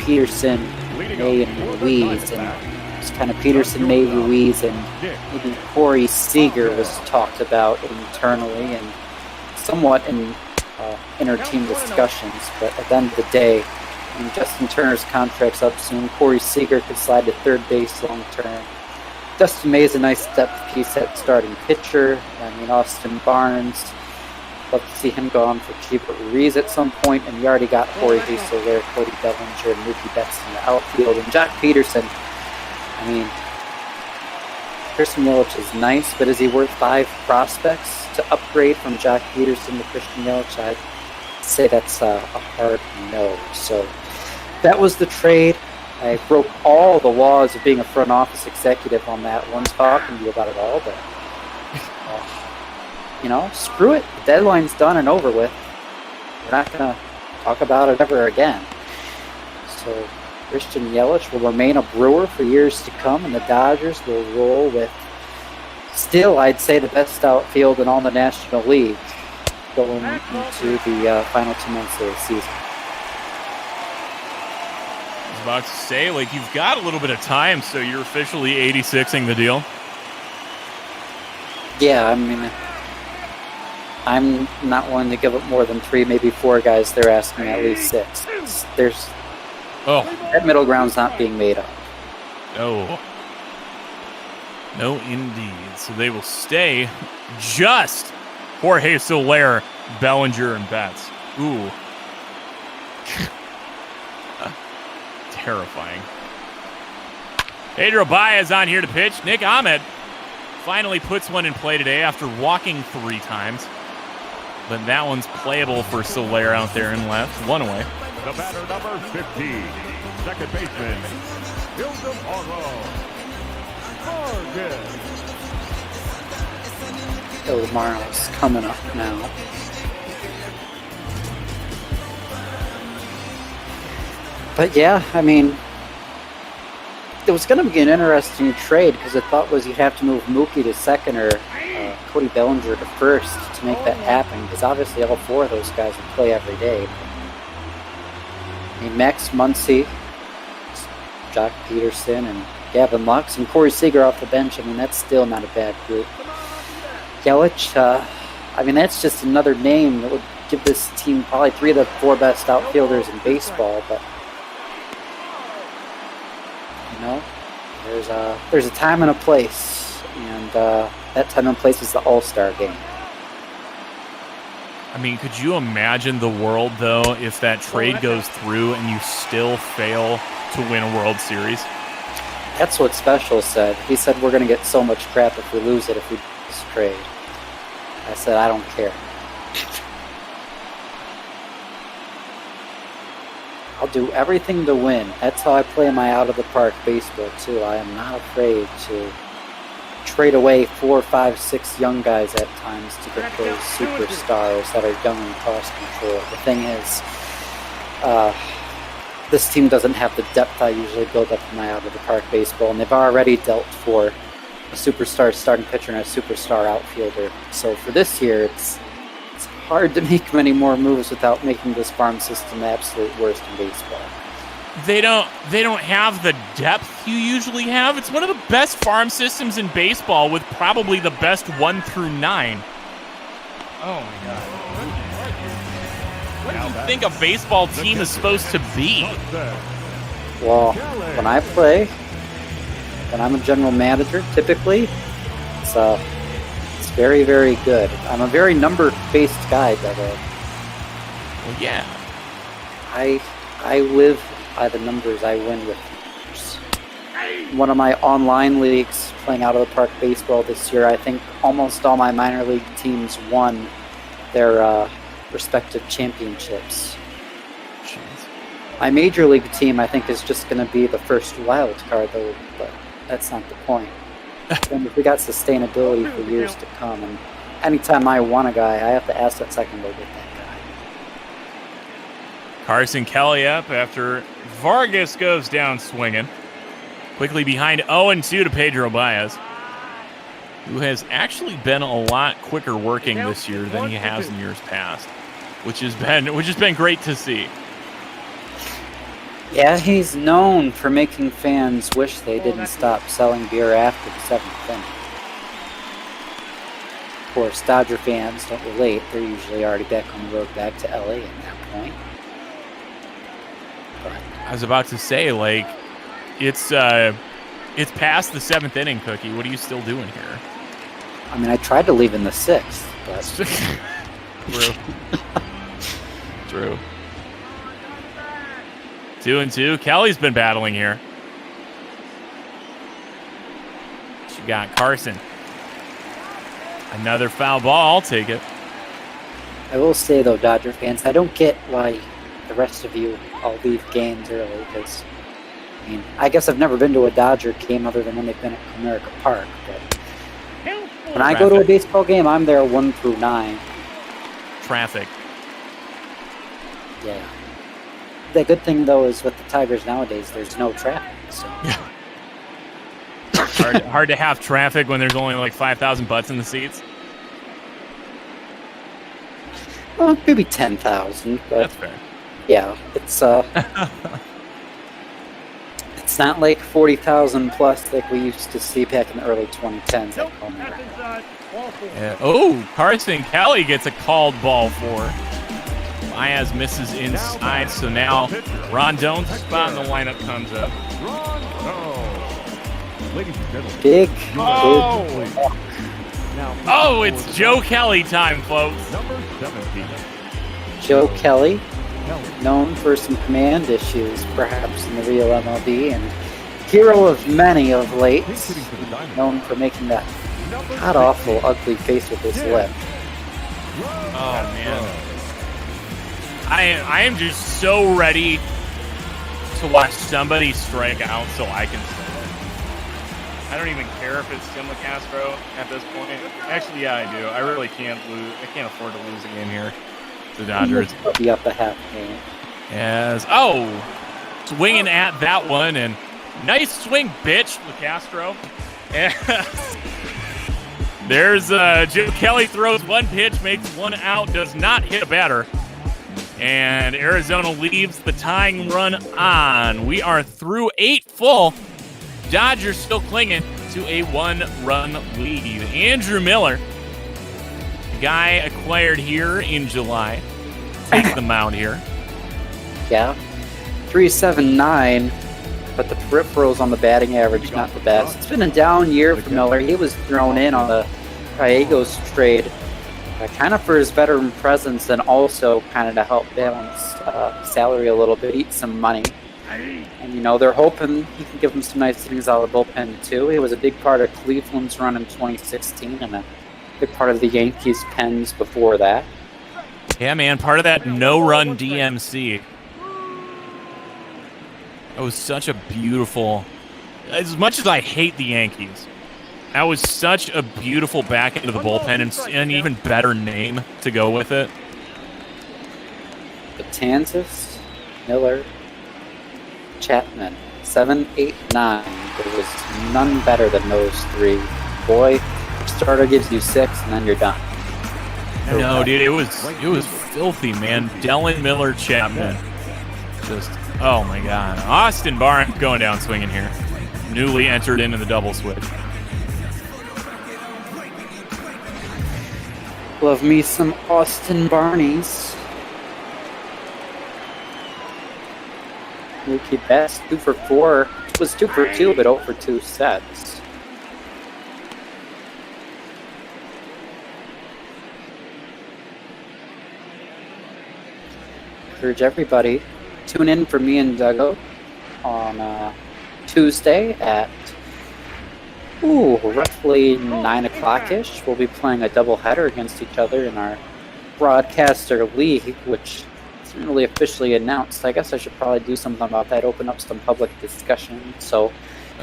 Peterson, May, and Ruiz, and it was kind of Peterson, May, Ruiz, and maybe Corey Seager was talked about internally and somewhat in inter-team discussions. But at the end of the day, when Justin Turner's contract's up soon, Corey Seager could slide to third base long term. Dustin May is a nice depth piece at starting pitcher. I mean, Austin Barnes, love to see him go on for Keibert Ruiz at some point. And you already got Jorge Soler, Cody Bellinger, and Mookie Betts in the outfield. And Jock Peterson, I mean, Christian Yelich is nice, but is he worth 5 prospects to upgrade from Jock Peterson to Christian Yelich? I'd say that's a hard no. So that was the trade. I broke all the laws of being a front office executive on that one, talking to you about it all, but screw it. The deadline's done and over with. We're not going to talk about it ever again. So Christian Yelich will remain a Brewer for years to come, and the Dodgers will roll with still, I'd say, the best outfield in all the National League going into the final 2 months of the season. About to say, you've got a little bit of time, so you're officially 86ing the deal. Yeah, I mean, I'm not willing to give up more than 3, maybe 4 guys. They're asking at least 6. That middle ground's not being made up. No, indeed. So they will stay just Jorge Soler, Bellinger, and Betts. Ooh. Terrifying. Pedro Baez on here to pitch. Nick Ahmed finally puts one in play today after walking 3 times. But that one's playable for Soler out there in left. 1 away. The batter, number 15, second baseman, Marlo's coming up now. But yeah, I mean, it was going to be an interesting trade because the thought was you'd have to move Mookie to second or Cody Bellinger to first to make that happen, because obviously all 4 of those guys would play every day. I mean, Max Muncy, Jock Peterson, and Gavin Lux, and Corey Seager off the bench. I mean, that's still not a bad group. Yelich, I mean, that's just another name that would give this team probably 3 of the 4 best outfielders in baseball, but you know, there's a time and a place, and that time and place is the All-Star game. I mean, could you imagine the world, though, if that trade goes through and you still fail to win a World Series? That's what Special said. He said we're going to get so much crap if we lose it if we do this trade. I said, I don't care. I'll do everything to win. That's how I play my out-of-the-park baseball, too. I am not afraid to trade away 4, 5, 6 young guys at times to get those superstars that are young and cost control. The thing is, this team doesn't have the depth I usually build up in my out-of-the-park baseball, and they've already dealt for a superstar starting pitcher and a superstar outfielder. So for this year, it's hard to make many more moves without making this farm system the absolute worst in baseball. They don't have the depth you usually have. It's one of the best farm systems in baseball with probably the best 1 through 9. Oh my God. What do you think a baseball team is supposed to be? Well, when I play, when I'm a general manager, typically, it's very, very good. I'm a very number-based guy, by the way. Well, yeah. I live by the numbers. I win with numbers. One of my online leagues, playing out-of-the-park baseball this year, I think almost all my minor league teams won their respective championships. Jeez. My major league team, I think, is just going to be the first wild card, though, but that's not the point. And we got sustainability for years to come, and anytime I want a guy, I have to ask that second go get that guy. Carson Kelly up after Vargas goes down swinging. Quickly behind 0-2 to Pedro Baez, who has actually been a lot quicker working this year than he has in years past, which has been great to see. Yeah, he's known for making fans wish they didn't stop selling beer after the 7th inning. Of course, Dodger fans don't relate. They're usually already back on the road back to LA at that point. But I was about to say, like, it's past the 7th inning, Cookie. What are you still doing here? I mean, I tried to leave in the 6th, but... True. 2-2. Kelly's been battling here. You got Carson. Another foul ball. I'll take it. I will say, though, Dodger fans, I don't get why the rest of you all leave games early, because, I mean, I guess I've never been to a Dodger game other than when they've been at Comerica Park, but when I go to a baseball game, I'm there 1 through 9. Traffic. Yeah. The good thing, though, is with the Tigers nowadays, there's no traffic. So. hard to have traffic when there's only like 5,000 butts in the seats. Well, maybe 10,000. That's fair. Yeah, it's it's not like 40,000 plus like we used to see back in the early 2010s. Yeah. Oh, Carson Kelly gets a called ball for. Baez misses inside, so now Rondon's spot in the lineup comes up. Big. Oh, it's Joe Kelly time, folks. Joe Kelly, known for some command issues, perhaps in the real MLB, and hero of many of late, known for making that god-awful, ugly face with his lip. Oh, man. I am just so ready to watch somebody strike out so I can say it. I don't even care if it's Tim LeCastro at this point. Actually, yeah, I do. I really can't lose. I can't afford to lose a game here. The Dodgers. Be up a half game. Yes. Oh, swinging at that one, and nice swing, bitch, LeCastro. There's Joe Kelly throws one pitch, makes one out, does not hit a batter. And Arizona leaves the tying run on. We are through 8 full. Dodgers still clinging to a 1-run lead. Andrew Miller, the guy acquired here in July, takes the mound here. Yeah. 3.79, but the peripherals on the batting average not the best. It's been a down year for Miller. He was thrown in on the Gallegos trade, kind of for his veteran presence and also kind of to help balance salary a little bit, eat some money. And, you know, they're hoping he can give them some nice things out of the bullpen, too. He was a big part of Cleveland's run in 2016 and a big part of the Yankees' pens before that. Yeah, man, part of that no-run DMC. That was such a beautiful... As much as I hate the Yankees, that was such a beautiful back end of the bullpen and an even better name to go with it. Betances, Miller, Chapman, 7, 8, 9. There was none better than those three. Boy, starter gives you 6, and then you're done. No, dude, it was filthy, man. Dellin, Miller, Chapman. Just, oh my God. Austin Barnes going down swinging here. Newly entered into the double switch. Love me some Austin Barneys. Mookie Betts, 2 for 4. It was 2 for 2, but 0 for 2 sets. Encourage everybody, tune in for me and Duggo on Tuesday at roughly 9 o'clock-ish. We'll be playing a doubleheader against each other in our broadcaster league, which isn't really officially announced. I guess I should probably do something about that, open up some public discussion so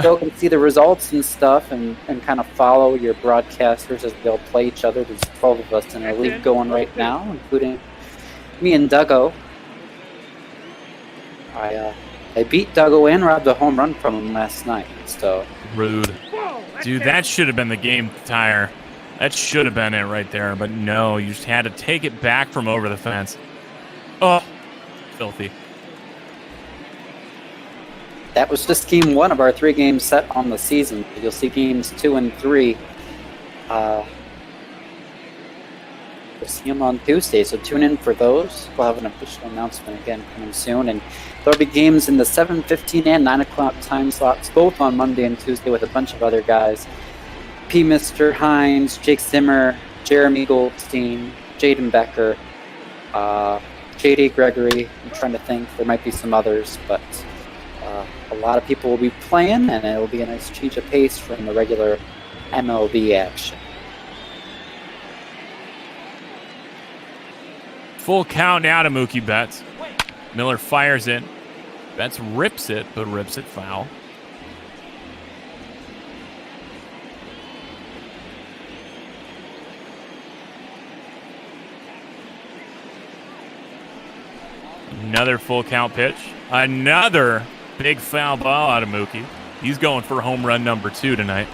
y'all can see the results and stuff and kind of follow your broadcasters as they'll play each other. There's 12 of us in our league going right now, including me and Duggo. I beat Duggo and robbed a home run from him last night, so... Rude. Dude, that should have been the game tire. That should have been it right there, but no, you just had to take it back from over the fence. Oh, filthy. That was just game 1 of our 3-game set on the season. You'll see games 2 and 3. We'll see them on Tuesday, so tune in for those. We'll have an official announcement again coming soon, and there'll be games in the 7:15 and 9 o'clock time slots, both on Monday and Tuesday with a bunch of other guys. P. Mr. Hines, Jake Zimmer, Jeremy Goldstein, Jaden Becker, J.D. Gregory. I'm trying to think. There might be some others, but a lot of people will be playing, and it'll be a nice change of pace from the regular MLB action. Full count now to Mookie Betts. Miller fires it. Betts rips it, but rips it foul. Another full count pitch. Another big foul ball out of Mookie. He's going for home run number 2 tonight.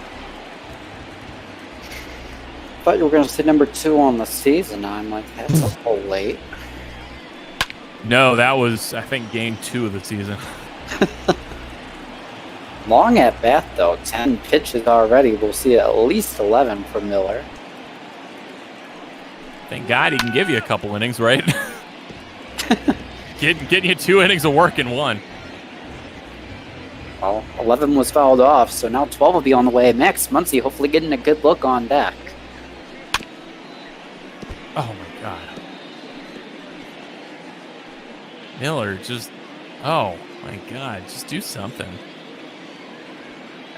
Thought you were going to say number 2 on the season. I'm like, that's a little late. No, that was, I think, game 2 of the season. Long at bat, though. 10 pitches already. We'll see at least 11 from Miller. Thank God he can give you a couple innings, right? Getting you 2 innings of work in 1. Well, 11 was fouled off, so now 12 will be on the way. Max Muncy hopefully getting a good look on deck. Oh, my God. Miller, just... Oh, my God. Just do something.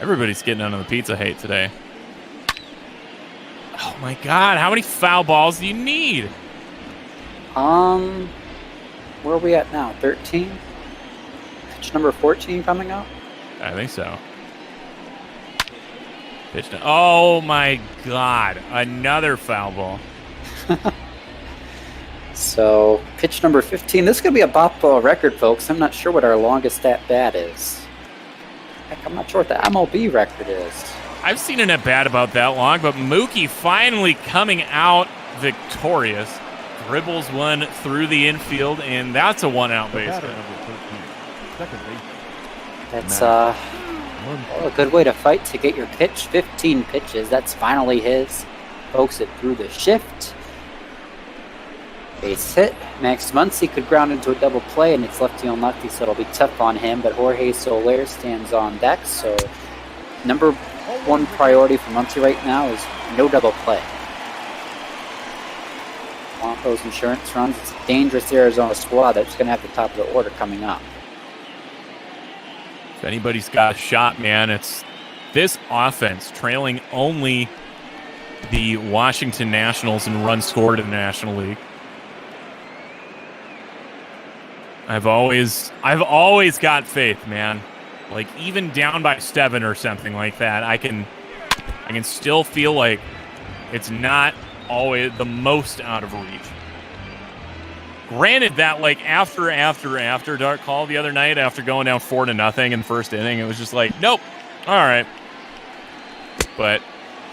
Everybody's getting under the pizza hate today. Oh, my God. How many foul balls do you need? Where are we at now? 13? Pitch number 14 coming up? I think so. Pitch. Oh, my God. Another foul ball. So, pitch number 15. This could be a bop ball record, folks. I'm not sure what our longest at bat is. Heck, I'm not sure what the MLB record is. I've seen an at-bat about that long, but Mookie finally coming out victorious. Dribbles one through the infield, and that's a one-out base hit. That's a good way to fight to get your pitch. 15 pitches. That's finally his. Pokes it through the shift. Base hit. Max Muncy could ground into a double play, and it's lefty on lefty, so it'll be tough on him. But Jorge Soler stands on deck, so number one priority for Muncy right now is no double play. Want those insurance runs. It's a dangerous Arizona squad that's going to have the top of the order coming up. If anybody's got a shot, man, it's this offense trailing only the Washington Nationals in runs scored in the National League. I've always got faith, man. Like even down by 7 or something like that, I can still feel like it's not always the most out of reach. Granted that like after Dark Call the other night, after going down 4-0 in the first inning, it was just like, nope, all right. But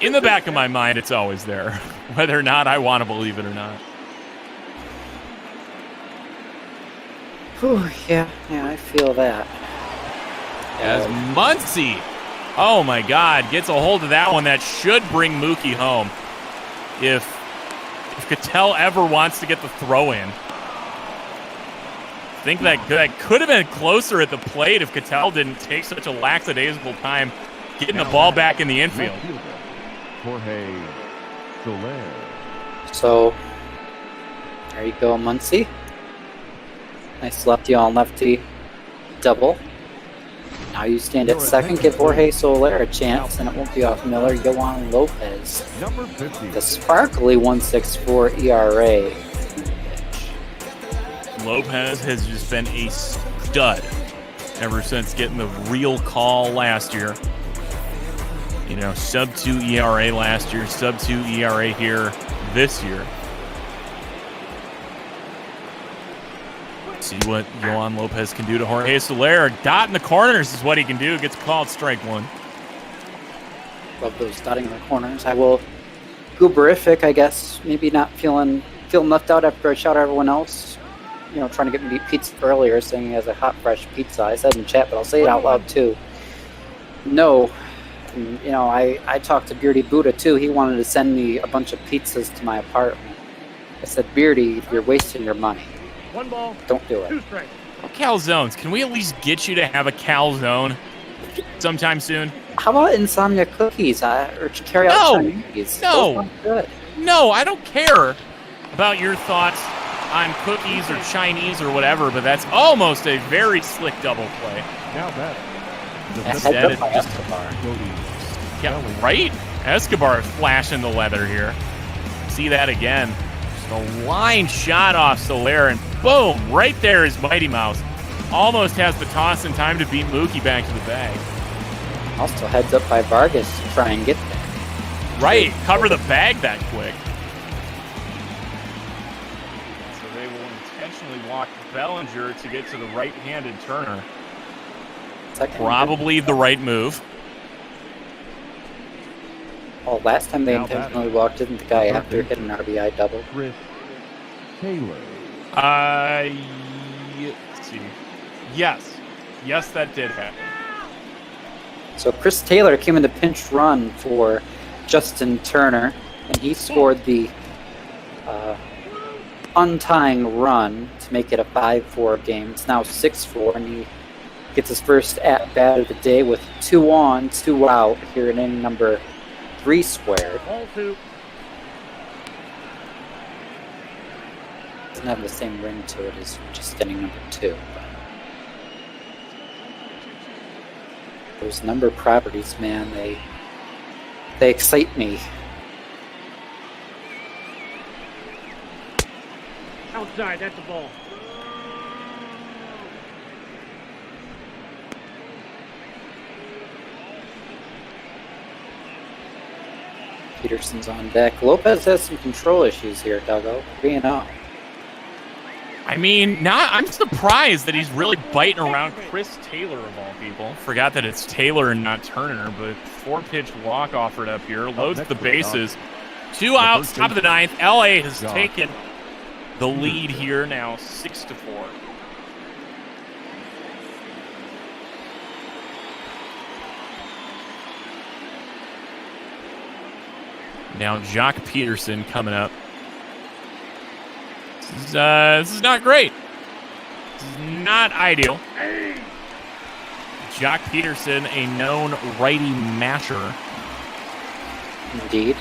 in the back of my mind, it's always there, whether or not I want to believe it or not. Whew, yeah, I feel that. As Muncy, oh my God, gets a hold of that one, that should bring Mookie home. If Cattell ever wants to get the throw in. I think that could have been closer at the plate if Cattell didn't take such a lackadaisical time getting the ball back in the infield. Jorge Soler. So, there you go, Muncy. Nice lefty on lefty double. Now you stand at second, give Jorge Soler a chance, and it won't be off Miller. Yohan Lopez. Number 50. The sparkly 1.64 ERA. Lopez has just been a stud ever since getting the real call last year. You know, sub-2 ERA last year, sub-2 ERA here this year. See what Yohan Lopez can do to Jorge Soler. Dot in the corners is what he can do. Gets called strike one. Love those dotting in the corners. I will Gooberific, I guess. Maybe not feeling left out after I shout at everyone else. You know, trying to get me pizza earlier, saying he has a hot, fresh pizza. I said in chat, but I'll say it out loud too. No. And, you know, I talked to Beardy Buddha too. He wanted to send me a bunch of pizzas to my apartment. I said, Beardy, you're wasting your money. One ball. Don't do it. 2 strikes. Calzones. Can we at least get you to have a calzone sometime soon? How about insomnia cookies or carry out Chinese? No. Those sound good. No, I don't care about your thoughts on cookies or Chinese or whatever, but that's almost a very slick double play. Now that. Instead, it's just Escobar. Yeah, right? Escobar flashing the leather here. See that again. Just a line shot off Soler, and boom, right there is Mighty Mouse. Almost has the toss in time to beat Mookie back to the bag. Also heads up by Vargas to try and get there. Right, cover the bag that quick. So they will intentionally walk Bellinger to get to the right-handed Turner. Probably the right move. Oh, last time they intentionally walked, didn't the guy after hit an RBI double? Chris Taylor. Let's see. Yes, that did happen. So Chris Taylor came in the pinch run for Justin Turner, and he scored the untying run to make it a 5-4 game. It's now 6-4, and he gets his first at-bat of the day with 2 on, 2 out here in inning number 3 squared. Ball 2. Doesn't have the same ring to it as just inning number 2. Those number properties, man, they excite me. Outside, that's a ball. Peterson's on deck. Lopez has some control issues here, Duggo. Being up. I mean, I'm surprised that he's really biting around Chris Taylor, of all people. Forgot that it's Taylor and not Turner, but 4-pitch walk offered up here. Loads the bases. 2 outs, top of the 9th. LA has taken the lead here now, 6-4. Now Jock Peterson coming up. This is not great. This is not ideal. Jock Peterson, a known righty masher. Indeed.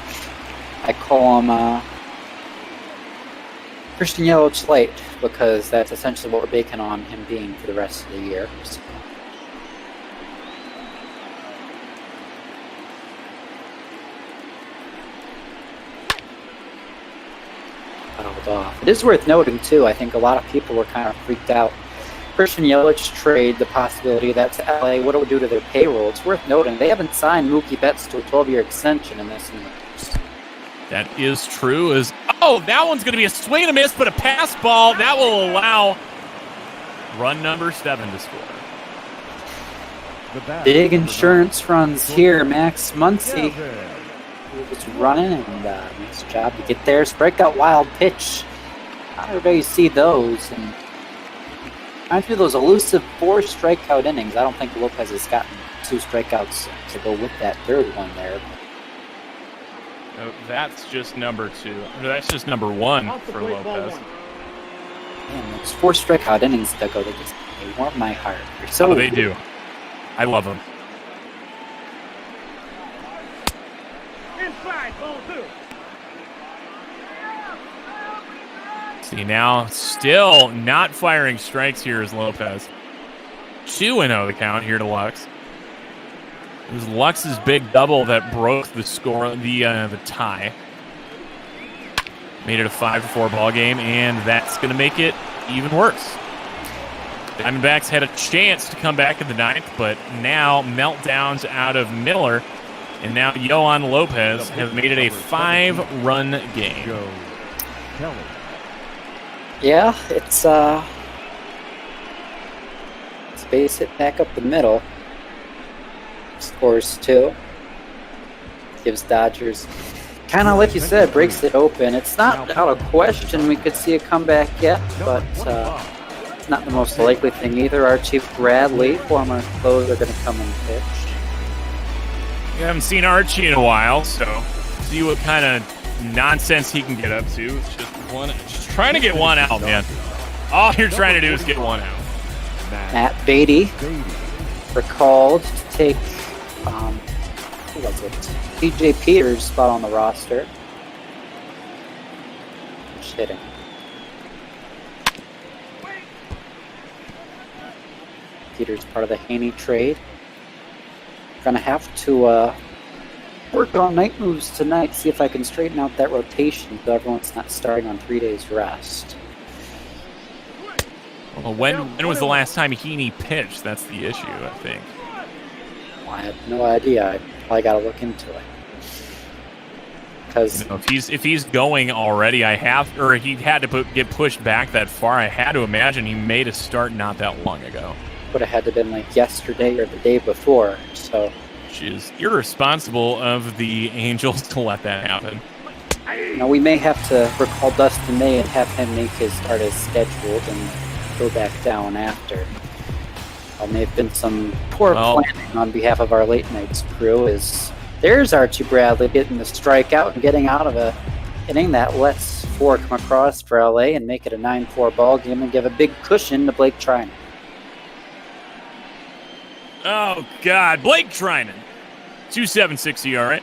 I call him Christian Yelich Light because that's essentially what we're baking on him being for the rest of the year. So. Off. It is worth noting, too, I think a lot of people were kind of freaked out. Christian Yelich trade, the possibility of that to LA, what it would do to their payroll. It's worth noting they haven't signed Mookie Betts to a 12-year extension in this universe. That is true. That one's going to be a swing and a miss, but a pass ball. That will allow run number 7 to score. Big insurance runs here. Max Muncy. He was running, and nice job to get there. Strikeout wild pitch. Not everybody see those. And after those elusive 4 strikeout innings, I don't think Lopez has gotten 2 strikeouts to go with that 3rd one there. No, that's just number 2. That's just number 1 for Lopez. Man, those 4 strikeout innings to go, they warm my heart. So they do. I love them. See, now still not firing strikes here is Lopez. 2-0 the count here to Lux. It was Lux's big double that broke the score, the tie. Made it a 5-4 ball game, and that's going to make it even worse. Diamondbacks had a chance to come back in the 9th, but now meltdowns out of Miller, and now Yohan Lopez have made it a 5-run game. Yeah, it's base hit back up the middle. Scores 2. Gives Dodgers, kind of like you said, breaks it open. It's not out of question we could see a comeback yet, but it's not the most likely thing either. Archie Bradley, former closer, going to come and pitch. We haven't seen Archie in a while, so see what kind of nonsense he can get up to. It's just trying to get one out, man. All you're trying to do is get one out. Matt Beatty recalled to take, who was it? TJ Peters' spot on the roster. Just hitting. Peters part of the Haney trade. Gonna have to work on night moves tonight, see if I can straighten out that rotation so everyone's not starting on 3 days rest. Well, when was the last time Heaney pitched? That's the issue, I think. Well, I have no idea. I probably got to look into it. Because if he's going already, he had to get pushed back that far. I had to imagine he made a start not that long ago. Would have had to been like yesterday or the day before. So, which is irresponsible of the Angels to let that happen. We may have to recall Dustin May and have him make his start as scheduled and go back down after. May have been some poor planning on behalf of our late nights crew. There's Archie Bradley getting the strikeout and getting out of a inning that lets 4 come across for LA and make it a 9-4 ball game and give a big cushion to Blake Trinan. Oh, God. Blake Trinan. 2.76 ERA.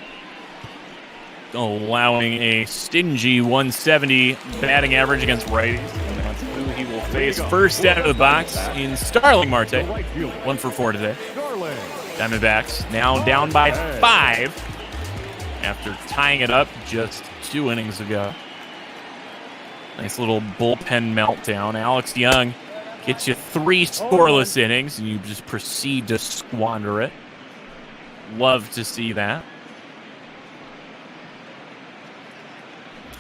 Allowing a stingy 170 batting average against righties. And that's who he will face first out of the box in Starling Marte. 1 for 4 today. Diamondbacks now down by 5 after tying it up just 2 innings ago. Nice little bullpen meltdown. Alex Young gets you 3 scoreless innings, and you just proceed to squander it. Love to see that.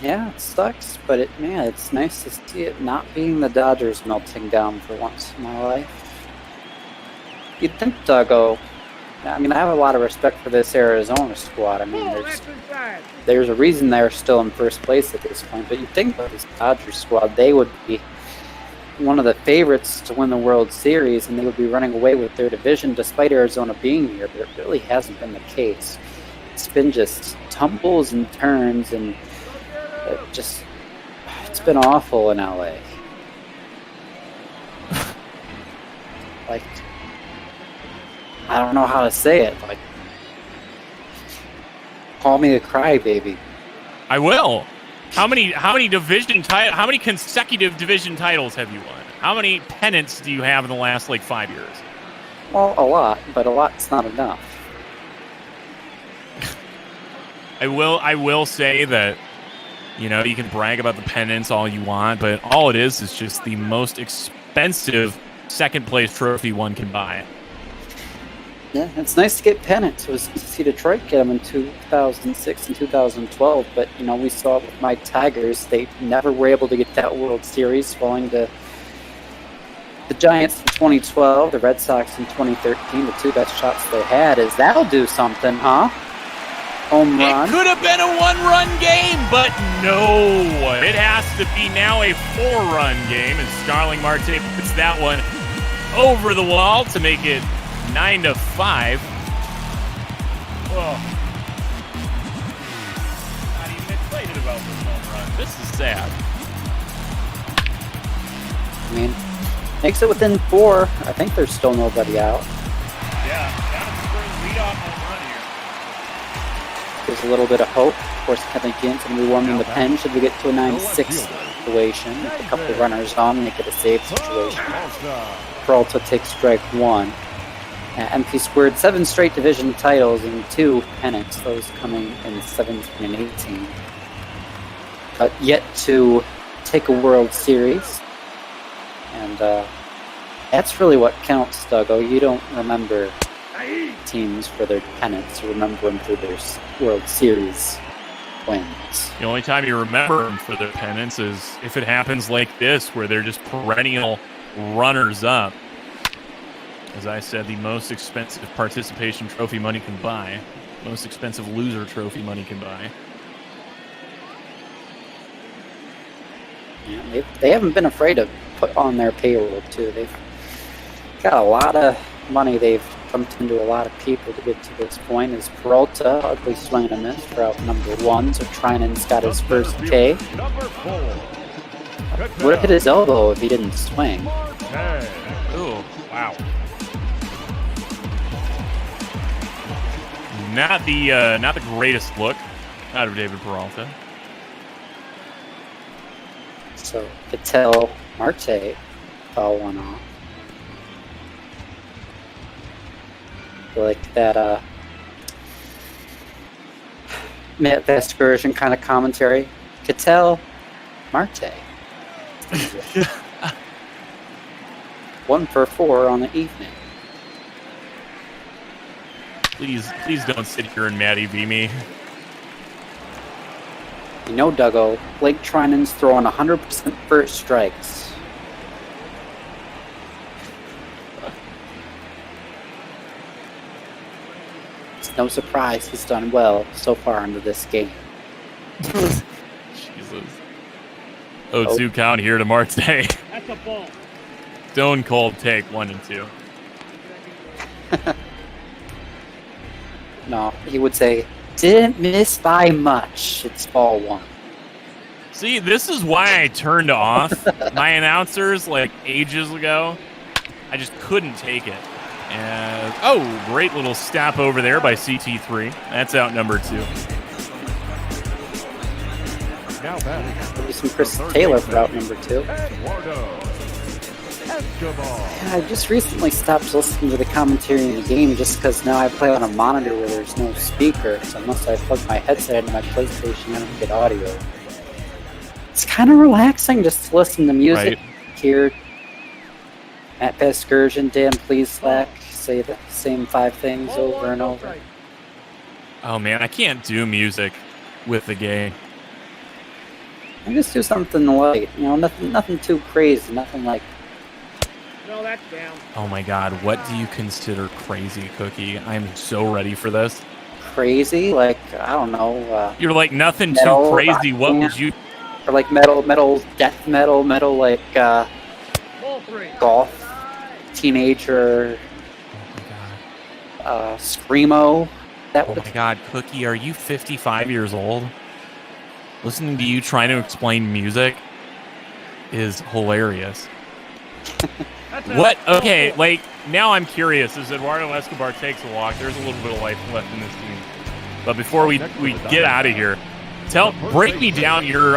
Yeah, it sucks, but it's nice to see it not being the Dodgers melting down for once in my life. You'd think, Duggo. I mean, I have a lot of respect for this Arizona squad. I mean, there's a reason they're still in first place at this point. But you'd think about this Dodgers squad, they would be one of the favorites to win the World Series, and they would be running away with their division despite Arizona being here. But it really hasn't been the case. It's been just tumbles and turns, and it's been awful in LA. Like, I don't know how to say it. Like, call me a crybaby. I will. How many consecutive division titles have you won? How many pennants do you have in the last 5 years? Well, a lot, but a lot's not enough. I will say that, you can brag about the pennants all you want, but all it is just the most expensive second place trophy one can buy. Yeah, it's nice to get pennants. It was to see Detroit get them in 2006 and 2012, but we saw it with my Tigers. They never were able to get that World Series, falling to the Giants in 2012, the Red Sox in 2013. The two best shots they had. That'll do something, huh? Home run. It could have been a one-run game, but no. It has to be now a 4-run game, and Starling Marte puts that one over the wall to make it 9-5. Whoa. Not even excited about this home run. This is sad. I mean, makes it within 4. I think there's still nobody out. Yeah, down to spring leadoff home run here. There's a little bit of hope. Of course, Kevin Jansen will be warming the pen. Should we get to a 9-6 situation with a couple of runners on, make it a save situation. Peralta takes strike 1. MP squared 7 straight division titles and 2 pennants, those coming in 17 and 18. But yet to take a World Series. And that's really what counts, Duggo. You don't remember teams for their pennants. You remember them for their World Series wins. The only time you remember them for their pennants is if it happens like this, where they're just perennial runners-up. As I said, the most expensive participation trophy money can buy. Most expensive loser trophy money can buy. Yeah, they haven't been afraid to put on their payroll, too. They've got a lot of money they've pumped into a lot of people to get to this point. Is Peralta, ugly swing and a miss for out number 1, so Trinan's got his first K. Would have hit his elbow if he didn't swing. Ooh, wow. Not the greatest look out of David Peralta. So Patel, Marte, foul one off. I like that Matt Vespersion kind of commentary. Cattell, Marte. 1 for 4 on the evening. Please don't sit here and Matty V me. Duggo, Blake Trinan's throwing 100% first strikes. It's no surprise he's done well so far into this game. Jesus. 0-2 count here to Marte. That's a ball. Stone cold take 1 and 2. No, he would say, didn't miss by much. It's ball 1. See, this is why I turned off my announcers ages ago. I just couldn't take it. And great little stop over there by CT3. That's out number 2. Now back. Maybe some Chris Taylor for out number 2. I just recently stopped listening to the commentary in the game just because now I play on a monitor where there's no speaker, so unless I plug my headset into my PlayStation, I don't get audio. It's kind of relaxing just to listen to music, hear Matt Vespersion, Dan Pleaslack say the same 5 things over and over. Oh man, I can't do music with the game. Just do something light, nothing too crazy, nothing like. No, that's down. Oh my God, what do you consider crazy, Cookie? I'm so ready for this. Crazy, like I don't know. You're like nothing metal, too crazy. rock What band, would you? Or like metal, death metal like golf, teenager, screamo. Oh my God, Cookie, are you 55 years old? Listening to you trying to explain music is hilarious. What? Okay, like, now I'm curious. As Eduardo Escobar takes a walk, there's a little bit of life left in this team. But before we get out of here, break me down your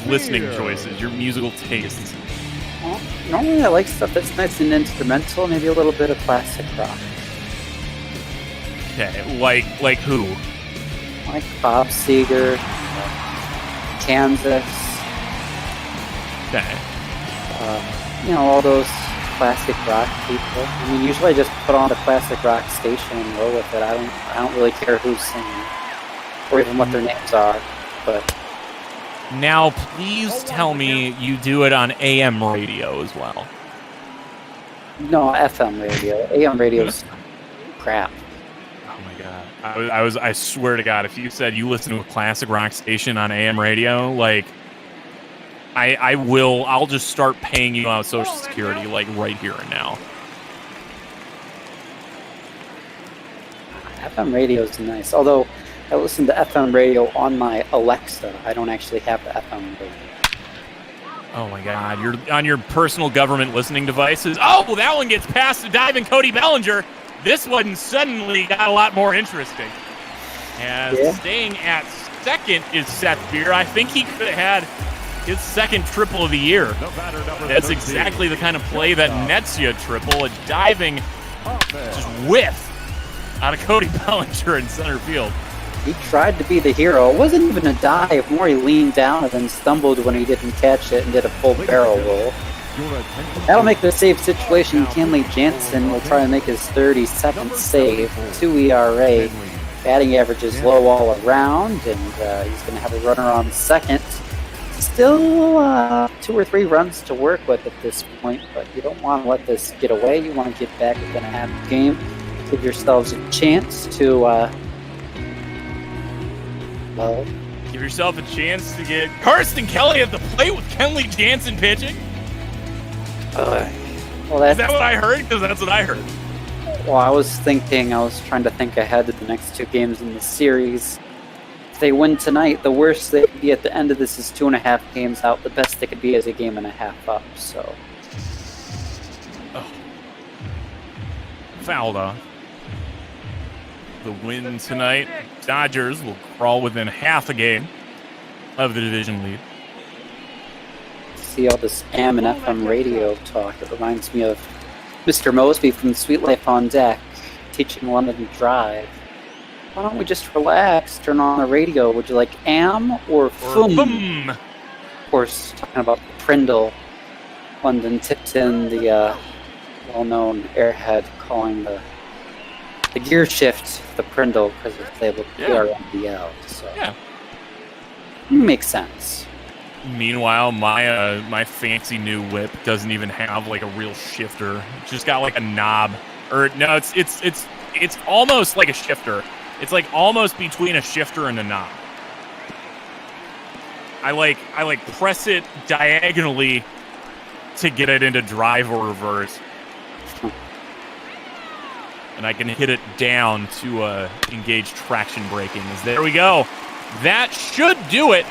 listening choices, your musical tastes. Well, normally I like stuff that's nice and instrumental, maybe a little bit of classic rock. Okay, like who? Like Bob Seger, Kansas. Okay. All those classic rock people. I mean, usually I just put on the classic rock station and roll with it. I don't really care who's singing or even what their names are. But now, please tell me you do it on AM radio as well. No, FM radio. AM radio's crap. Oh my God! I swear to God, if you said you listen to a classic rock station on AM radio, like. I'll just start paying you out Social Security, like, right here and now. FM radio is nice, although I listen to FM radio on my Alexa. I don't actually have the FM radio. Oh my God, you're on your personal government listening devices. Oh, well, that one gets past the diving Cody Bellinger. This one suddenly got a lot more interesting. And staying at second is Seth Beer. I think he could have had his second triple of the year. That's exactly the kind of play that nets you a triple. A diving just whiff out of Cody Bellinger in center field. He tried to be the hero. It wasn't even a dive. More he leaned down and then stumbled when he didn't catch it and did a full barrel roll. That'll make the save situation. Kenley Jansen will try and make his 32nd save. 2 ERA. Batting average is low all around, and he's going to have a runner on second. Still 2 or 3 runs to work with at this point, but you don't want to let this get away. You want to get back within a half game. Give yourselves a chance to, give yourself a chance to get Karsten Kelly at the plate with Kenley Jansen pitching? Is that what I heard? Because that's what I heard. Well, I was trying to think ahead to the next 2 games in the series. If they win tonight, the worst they could be at the end of this is 2.5 games out. The best they could be is a game and a half up, so. Fouled off. The win tonight, Dodgers will crawl within half a game of the division lead. See all this AM and FM radio talk. It reminds me of Mr. Mosby from Sweet Life on Deck teaching London to drive. Why don't we just relax, turn on the radio? Would you like AM or FUM? Of course, talking about Prindle. London tipped in the well-known airhead calling the gear shift the Prindle because it's labeled PRMDL. So it makes sense. Meanwhile, my fancy new whip doesn't even have like a real shifter. It's just got like a knob. Or no, it's almost like a shifter. It's like almost between a shifter and a knob. I like press it diagonally to get it into drive or reverse. And I can hit it down to engage traction braking. There we go. That should do it.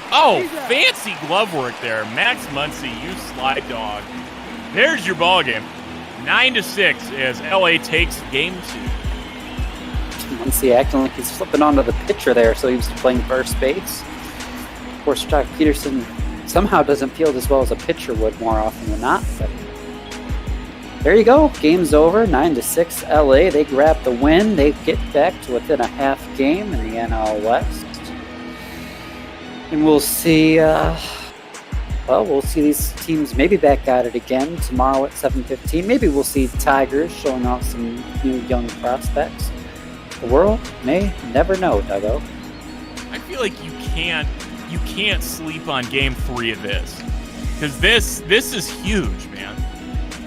Oh, fancy glove work there. Max Muncy, you slide dog. There's your ball game. 9-6 as LA takes game 2. Muncy acting like he's flipping onto the pitcher there, so he was playing first base. Of course, Jock Peterson somehow doesn't field as well as a pitcher would more often than not. But there you go. Game's over. 9-6 LA. They grab the win. They get back to within a half game in the NL West. And we'll see, we'll see these teams maybe back at it again tomorrow at 7:15. Maybe we'll see Tigers showing off some new young prospects. The world may never know, Duggo. I feel like you can't you can't sleep on Game 3 of this. Because this is huge, man.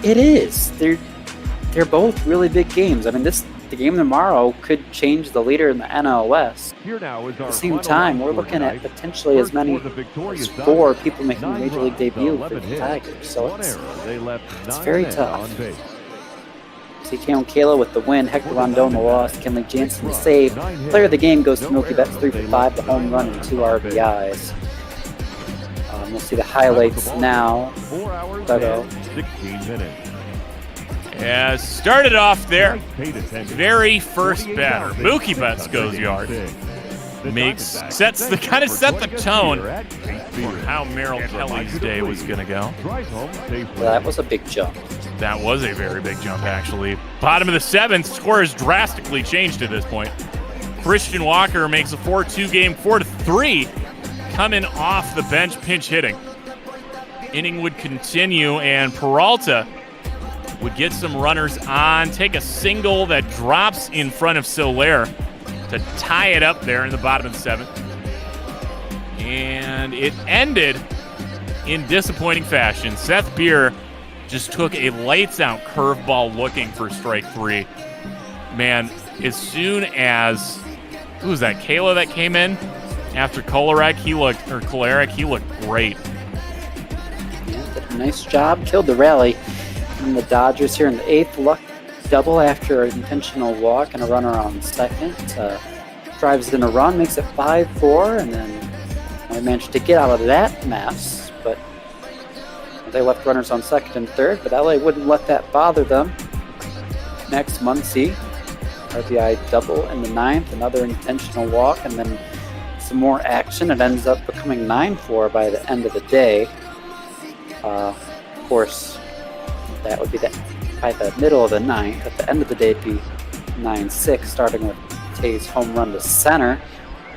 It is. They're both really big games. I mean, the game tomorrow could change the leader in the NL West. At the same time, we're looking at potentially as many as 4 people making a major league debut for the Tigers. So it's very tough. CK Kayla with the win, Hector Rondon the loss, Kenley Jansen the save. Player of the game goes to Milky Betts 3 for 5, the home run and 2 RBIs. We'll see the highlights now. 16 minutes. Yeah, started off there. Very first batter. Mookie Betts goes yard. Set the tone for how Merrill Kelly's day was going to go. That was a big jump. That was a very big jump, actually. Bottom of the 7th, score has drastically changed at this point. Christian Walker makes a 4-2 game, 4-3, coming off the bench, pinch hitting. Inning would continue, and Peralta would get some runners on, take a single that drops in front of Soler to tie it up there in the bottom of the 7th. And it ended in disappointing fashion. Seth Beer just took a lights-out curveball looking for strike 3. Man, as soon as, who was that, Kayla that came in after Kolarek? He looked great. Yeah, did a nice job, killed the rally. And the Dodgers here in the 8th, luck double after an intentional walk and a runner on second. Drives in a run, makes it 5-4, and then they managed to get out of that mess, but they left runners on second and third, but LA wouldn't let that bother them. Next, Muncy, RBI double in the 9th, another intentional walk, and then some more action. It ends up becoming 9-4 by the end of the day. Of course, that would be by the middle of the 9th. At the end of the day, it'd be 9-6, starting with Tay's home run to center.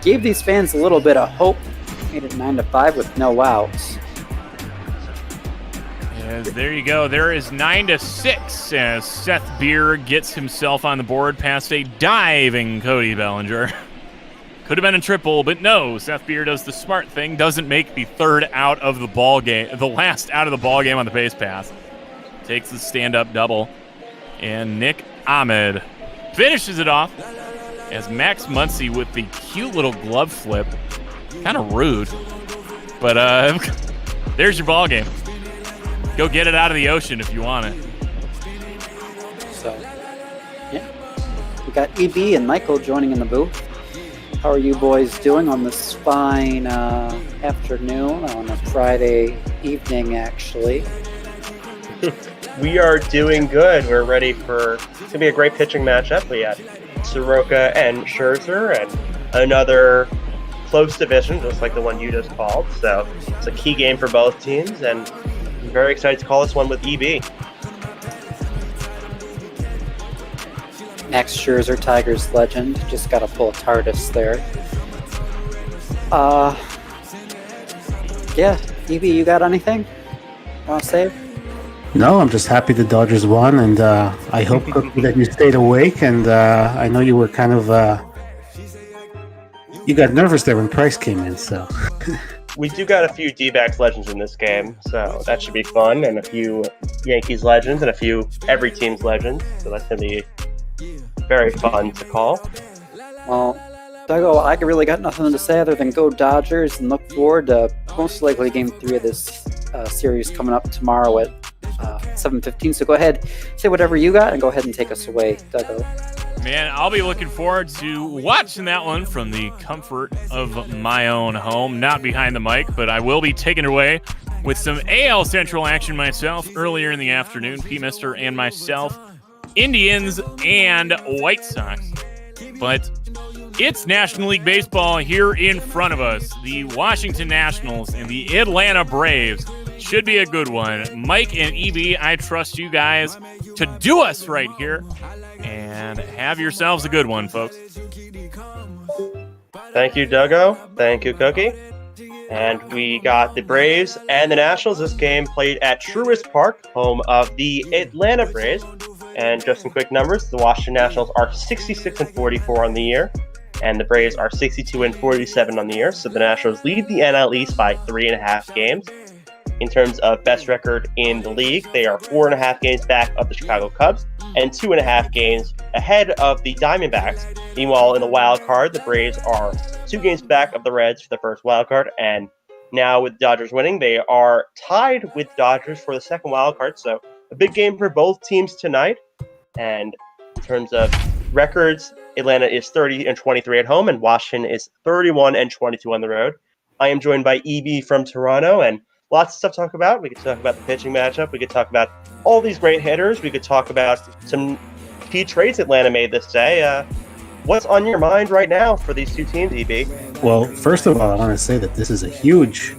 Gave these fans a little bit of hope. Made it 9-5 with no outs. Yes, there you go. There is 9-6 as Seth Beer gets himself on the board past a diving Cody Bellinger. Could have been a triple, but no. Seth Beer does the smart thing, doesn't make the third out of the ball game, the last out of the ball game on the base pass. Takes the stand-up double, and Nick Ahmed finishes it off as Max Muncy with the cute little glove flip. Kind of rude, but there's your ball game. Go get it out of the ocean if you want it. So, yeah. We got EB and Michael joining in the booth. How are you boys doing on this fine afternoon, on a Friday evening, actually? We are doing good. We're ready for, it's going to be a great pitching matchup. We had Soroka and Scherzer and another close division, just like the one you just called. So it's a key game for both teams, and I'm very excited to call this one with EB. Max Scherzer, Tigers legend. Just got to pull a TARDIS there. Yeah, EB, you got anything you want to say? No, I'm just happy the Dodgers won, and I hope that you stayed awake. And I know you were kind of you got nervous there when Price came in. So we do got a few D-backs legends in this game, so that should be fun, and a few Yankees legends and a few every team's legends. So that's gonna be very fun to call. Well, Doug, I really got nothing to say other than go Dodgers and look forward to most likely Game 3 of this series coming up tomorrow at 7:15. So go ahead, say whatever you got, and go ahead and take us away, Doug. Man, I'll be looking forward to watching that one from the comfort of my own home, not behind the mic, but I will be taking it away with some AL Central action myself earlier in the afternoon. P. Mister and myself, Indians and White Sox. But it's National League Baseball here in front of us. The Washington Nationals and the Atlanta Braves. Should be a good one. Mike and EB, I trust you guys to do us right here. And have yourselves a good one, folks. Thank you, Duggo. Thank you, Cookie. And we got the Braves and the Nationals. This game played at Truist Park, home of the Atlanta Braves. And just some quick numbers, the Washington Nationals are 66-44 on the year. and the Braves are 62-47 on the year, so the Nationals lead the NL East by 3.5 games. In terms of best record in the league, they are 4.5 games back of the Chicago Cubs and 2.5 games ahead of the Diamondbacks. Meanwhile, in the wild card, the Braves are 2 games back of the Reds for the first wild card, and now with the Dodgers winning, they are tied with Dodgers for the second wild card. So a big game for both teams tonight. And in terms of records, Atlanta is 30-23 at home, and Washington is 31-22 on the road. I am joined by EB from Toronto, and lots of stuff to talk about. We could talk about the pitching matchup. We could talk about all these great hitters. We could talk about some key trades Atlanta made this day. What's on your mind right now for these two teams, EB? Well, first of all, I want to say that this is a huge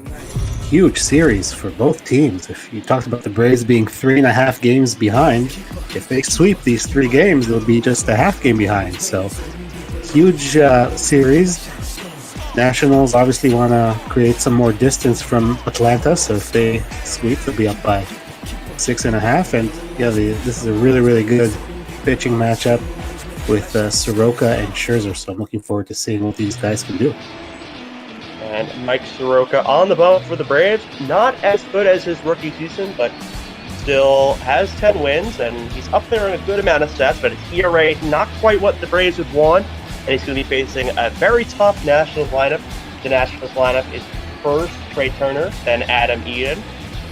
series for both teams. If you talked about the Braves being 3.5 games behind, if they sweep these 3 games, they'll be just a half game behind. So, huge series. Nationals obviously want to create some more distance from Atlanta, so if they sweep, they'll be up by 6.5. And yeah, this is a really, really good pitching matchup with Soroka and Scherzer, so I'm looking forward to seeing what these guys can do. And Mike Soroka on the bump for the Braves. Not as good as his rookie season, but still has 10 wins, and he's up there in a good amount of stats, but his ERA not quite what the Braves would want, and he's going to be facing a very tough Nationals lineup. The Nationals lineup is first Trey Turner, then Adam Eaton,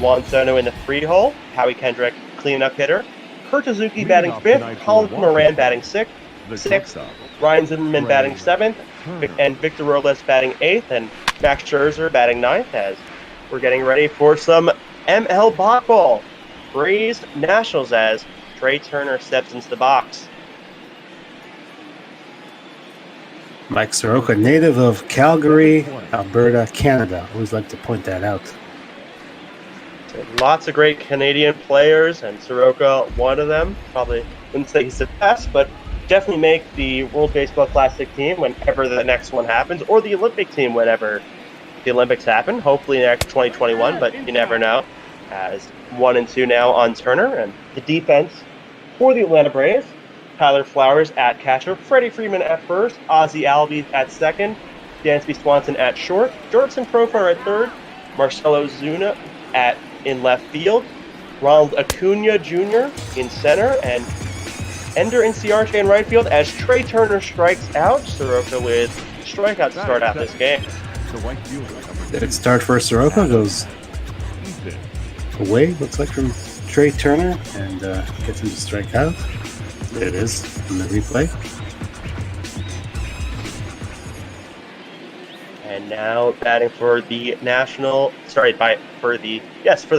Juan Soto in the 3-hole, Howie Kendrick cleanup hitter, Kurt Suzuki batting 5th, Colin Moran batting 6th, Ryan Zimmerman batting 7th, and Victor Robles batting 8th, and Max Scherzer batting 9th, as we're getting ready for some ML ball. Braves Nationals as Trey Turner steps into the box. Mike Soroka, native of Calgary, Alberta, Canada. Always like to point that out. So lots of great Canadian players, and Soroka, one of them. Probably wouldn't say he's the best, but definitely make the World Baseball Classic team whenever the next one happens, or the Olympic team whenever the Olympics happen. Hopefully next 2021, but you never know. As 1 and 2 now on Turner, and the defense for the Atlanta Braves: Tyler Flowers at catcher, Freddie Freeman at first, Ozzie Albies at second, Dansby Swanson at short, Jordson Profar at third, Marcelo Zuna in left field, Ronald Acuna Jr. in center, and Ender Inciarte in right field as Trey Turner strikes out. Soroka with strikeout to start out this game. Good start for Soroka, goes away, looks like, from Trey Turner, and gets him to strike out. There it is in the replay. And now batting for the Nationals. For the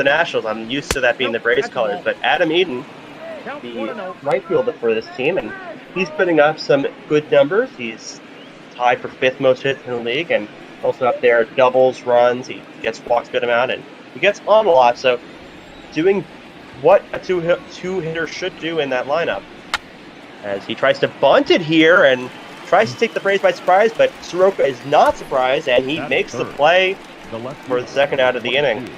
Nationals. I'm used to that being the Braves colors, but Adam Eaton, the right fielder for this team, and he's putting up some good numbers. He's tied for 5th most hits in the league, and also up there doubles, runs. He gets walks a good amount, and he gets on a lot. So doing what a two-hitter should do in that lineup. As he tries to bunt it here and tries to take the Braves by surprise, but Soroka is not surprised, and he makes the play for the second out of the inning.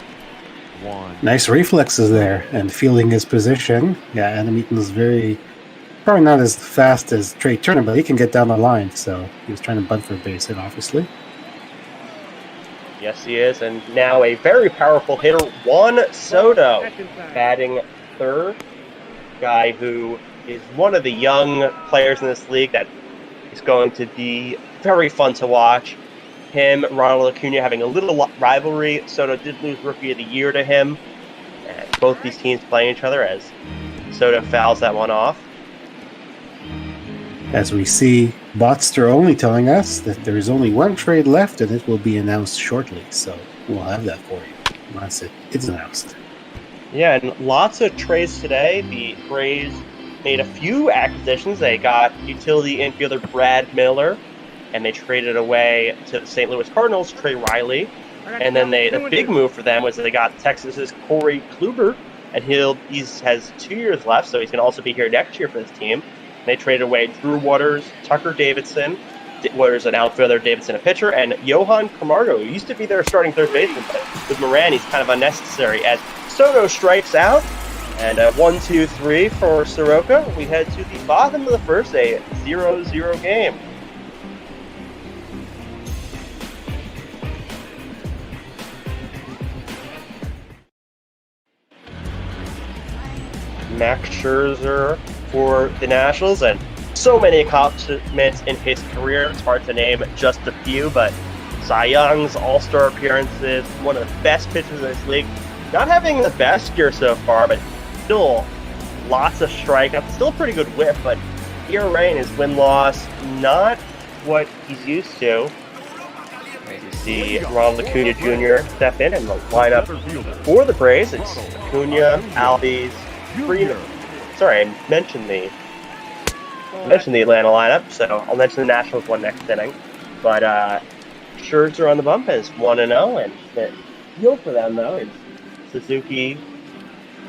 Nice reflexes there and fielding his position. Yeah, Adam Eaton is probably not as fast as Trey Turner, but he can get down the line, so he was trying to bunt for a base hit, obviously. Yes, he is, and now a very powerful hitter, Juan Soto, batting third. Guy who is one of the young players in this league that is going to be very fun to watch. Him, Ronald Acuna having a little rivalry. Soto did lose Rookie of the Year to him. And both these teams playing each other as Soto fouls that one off. As we see, Botster only telling us that there is only one trade left and it will be announced shortly. So we'll have that for you once it's announced. Yeah, and lots of trades today. The Braves made a few acquisitions. They got utility infielder Brad Miller, and they traded away to the St. Louis Cardinals, Trey Riley. And then the big move for them was they got Texas's Corey Kluber, and he has 2 years left, so he's going to also be here next year for this team. And they traded away Drew Waters, Tucker Davidson, Waters an outfielder, Davidson a pitcher, and Johan Camargo, who used to be their starting third baseman, but with Moran, he's kind of unnecessary as Soto strikes out. And 1-2-3 for Soroka. We head to the bottom of the first, a 0-0 game. Max Scherzer for the Nationals, and so many accomplishments in his career. It's hard to name just a few, but Cy Young's All-Star appearances, one of the best pitchers in this league. Not having the best year so far, but still lots of strikeouts. Still a pretty good whip, but ERA and his win-loss, not what he's used to. You see Ronald Acuna Jr. step in and line up for the Braves. It's Acuna, Albies, Freeman. Sorry, I mentioned the Atlanta lineup, so I'll mention the Nationals one next inning. But Scherzer on the bump is 1-0, and the deal for them, though, is Suzuki,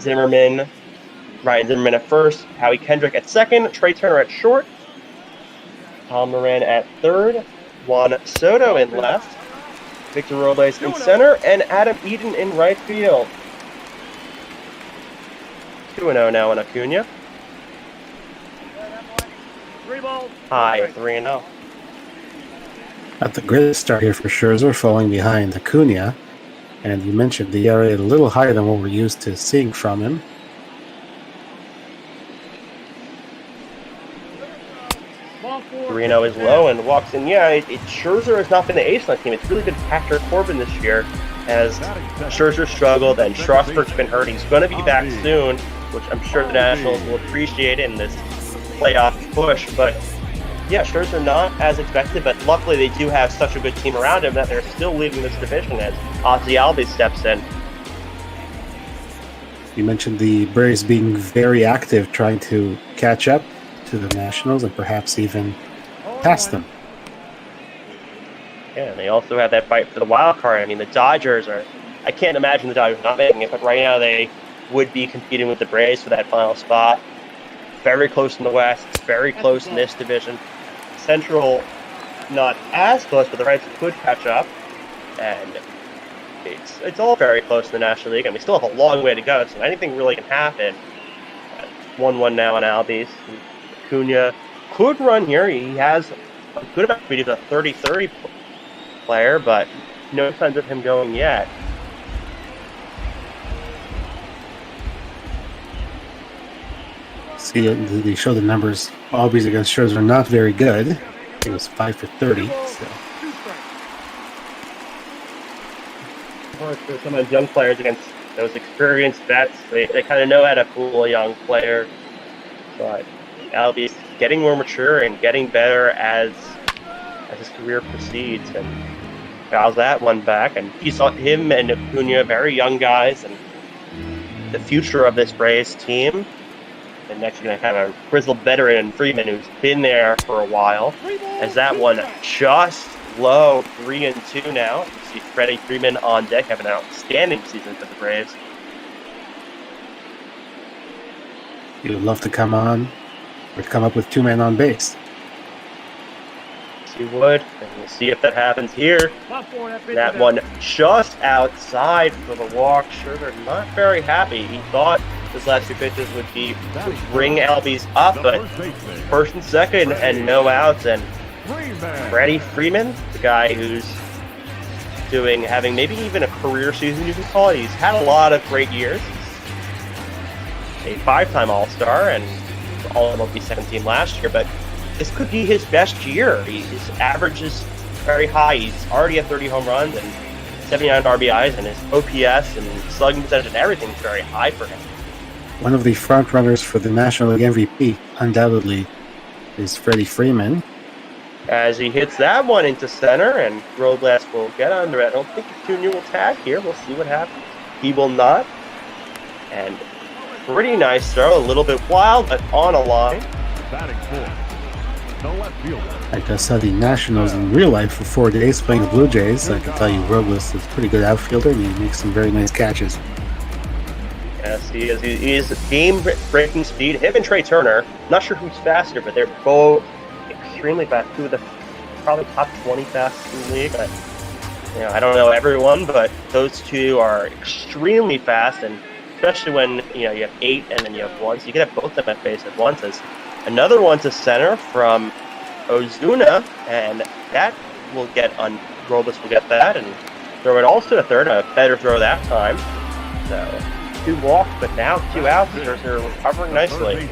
Zimmerman, Ryan Zimmerman at first, Howie Kendrick at second, Trey Turner at short, Tom Moran at third, Juan Soto in left, Victor Robles in center, and Adam Eaton in right field. 2-0 now on Acuna. High 3-0. Not the greatest start here for Scherzer, falling behind Acuna. And you mentioned the ERA a little higher than what we're used to seeing from him. Reno is low and walks in. Yeah, Scherzer has not been the ace on the team. It's really been Patrick Corbin this year, as Scherzer struggled and Strasburg's been hurt. He's going to be back soon, which I'm sure the Nationals will appreciate in this playoff push. But yeah, Scherzer not as expected, but luckily they do have such a good team around him that they're still leading this division as Ozzy Albies steps in. You mentioned the Braves being very active, trying to catch up to the Nationals and perhaps even pass them. Yeah, and they also have that fight for the wild card. I mean, the Dodgers are... I can't imagine the Dodgers not making it, but right now they would be competing with the Braves for that final spot. Very close in the West, very close in this division. Central, not as close, but the Reds could catch up. And it's all very close in the National League, and we still have a long way to go, so anything really can happen. 1-1 now on Albies. Acuna could run here. He has a good amount of speed. He's a 30-30 player, but no signs of him going yet. See, they show the numbers. Albies against Scherzer are not very good. I think it was 5 for 30. So. For some of those young players against those experienced vets, they kind of know how to fool a young player. But Albies getting more mature and getting better as his career proceeds, and fouls that one back. And you saw him and Acuna, very young guys, and the future of this Braves team. And next you're going to have a grizzled veteran, Freeman, who's been there for a while. As that one just low, 3-2 now. You see Freddie Freeman on deck, having an outstanding season for the Braves. He would love to come on or come up with two men on base. He would, and we'll see if that happens here. That one just outside for the walk. Sure, they're not very happy. He thought his last two pitches would bring Albies up, but first and second and no outs. And Freddie Freeman, the guy who's having maybe even a career season, you can call it. He's had a lot of great years. He's a 5-time All-Star and All-MLB second team last year, but this could be his best year. His average is very high. He's already at 30 home runs and 79 RBIs, and his OPS and slugging percentage and everything is very high for him. One of the front runners for the National League MVP, undoubtedly, is Freddie Freeman. As he hits that one into center, and Robles will get under it. I don't think Acuna will tag here. We'll see what happens. He will not. And pretty nice throw, a little bit wild, but on a line. Batting fourth. I just saw the Nationals in real life for 4 days playing the Blue Jays. I can tell you Robles is a pretty good outfielder and he makes some very nice catches. Yes, he is. He is game-breaking speed. Him and Trey Turner, not sure who's faster, but they're both extremely fast. Two of the probably top 20 fastest in the league. I don't know everyone, but those two are extremely fast, and especially when you have 8 and then you have 1, so you can have both of them at base at once. As another one to center from Ozuna, and that will get on. Robles will get that and throw it also to third. A better throw that time. So 2 walks, but now 2 outs. They're recovering nicely.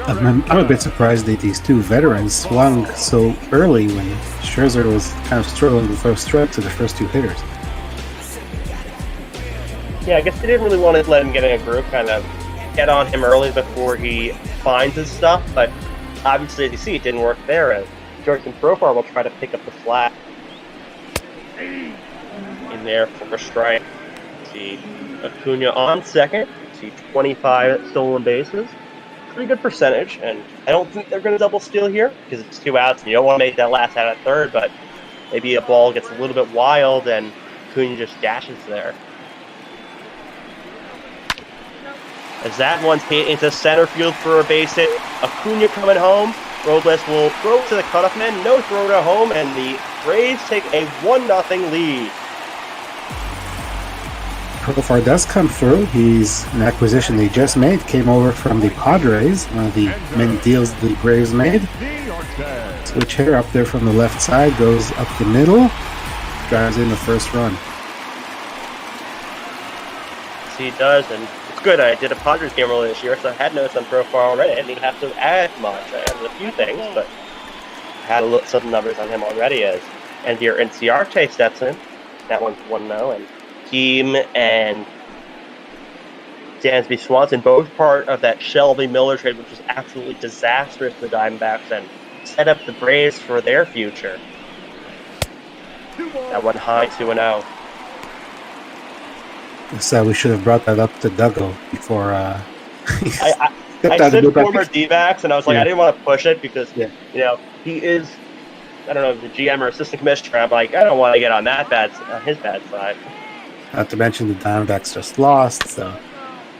I'm a bit surprised that these 2 veterans swung so early when Scherzer was kind of struggling to throw strikes to the first 2 hitters. Yeah, I guess they didn't really want to let him get in a group, kind of get on him early before he finds his stuff, but obviously, as you see, it didn't work there, and Jordan Profar will try to pick up the slack in there for a strike. See Acuna on second, see 25 stolen bases. Pretty good percentage, and I don't think they're going to double steal here because it's 2 outs and you don't want to make that last out at third, but maybe a ball gets a little bit wild and Acuna just dashes there. As that one's hit into center field for a base hit, Acuna coming home. Robles will throw to the cutoff man, no throw to home, and the Braves take a 1-0 lead. Profar does come through. He's an acquisition they just made. Came over from the Padres, one of the many deals the Braves made. Switch hitter up there from the left side, goes up the middle, drives in the first run. He does, and it's good. I did a Padres game earlier this year, so I had notes on Profar already. I didn't even have to add much. I added a few things, but I had some numbers on him already. As and here Inciarte steps in. That one's 1-0, and Keem and Dansby Swanson, both part of that Shelby Miller trade, which was absolutely disastrous for the Diamondbacks and set up the Braves for their future. That one high 2-0. So we should have brought that up to Duggo before. I said former D-backs, and I was like, I didn't want to push it because you know he is, I don't know, the GM or assistant commissioner. I'm like, I don't want to get on his bad side. Not to mention the Diamondbacks just lost, so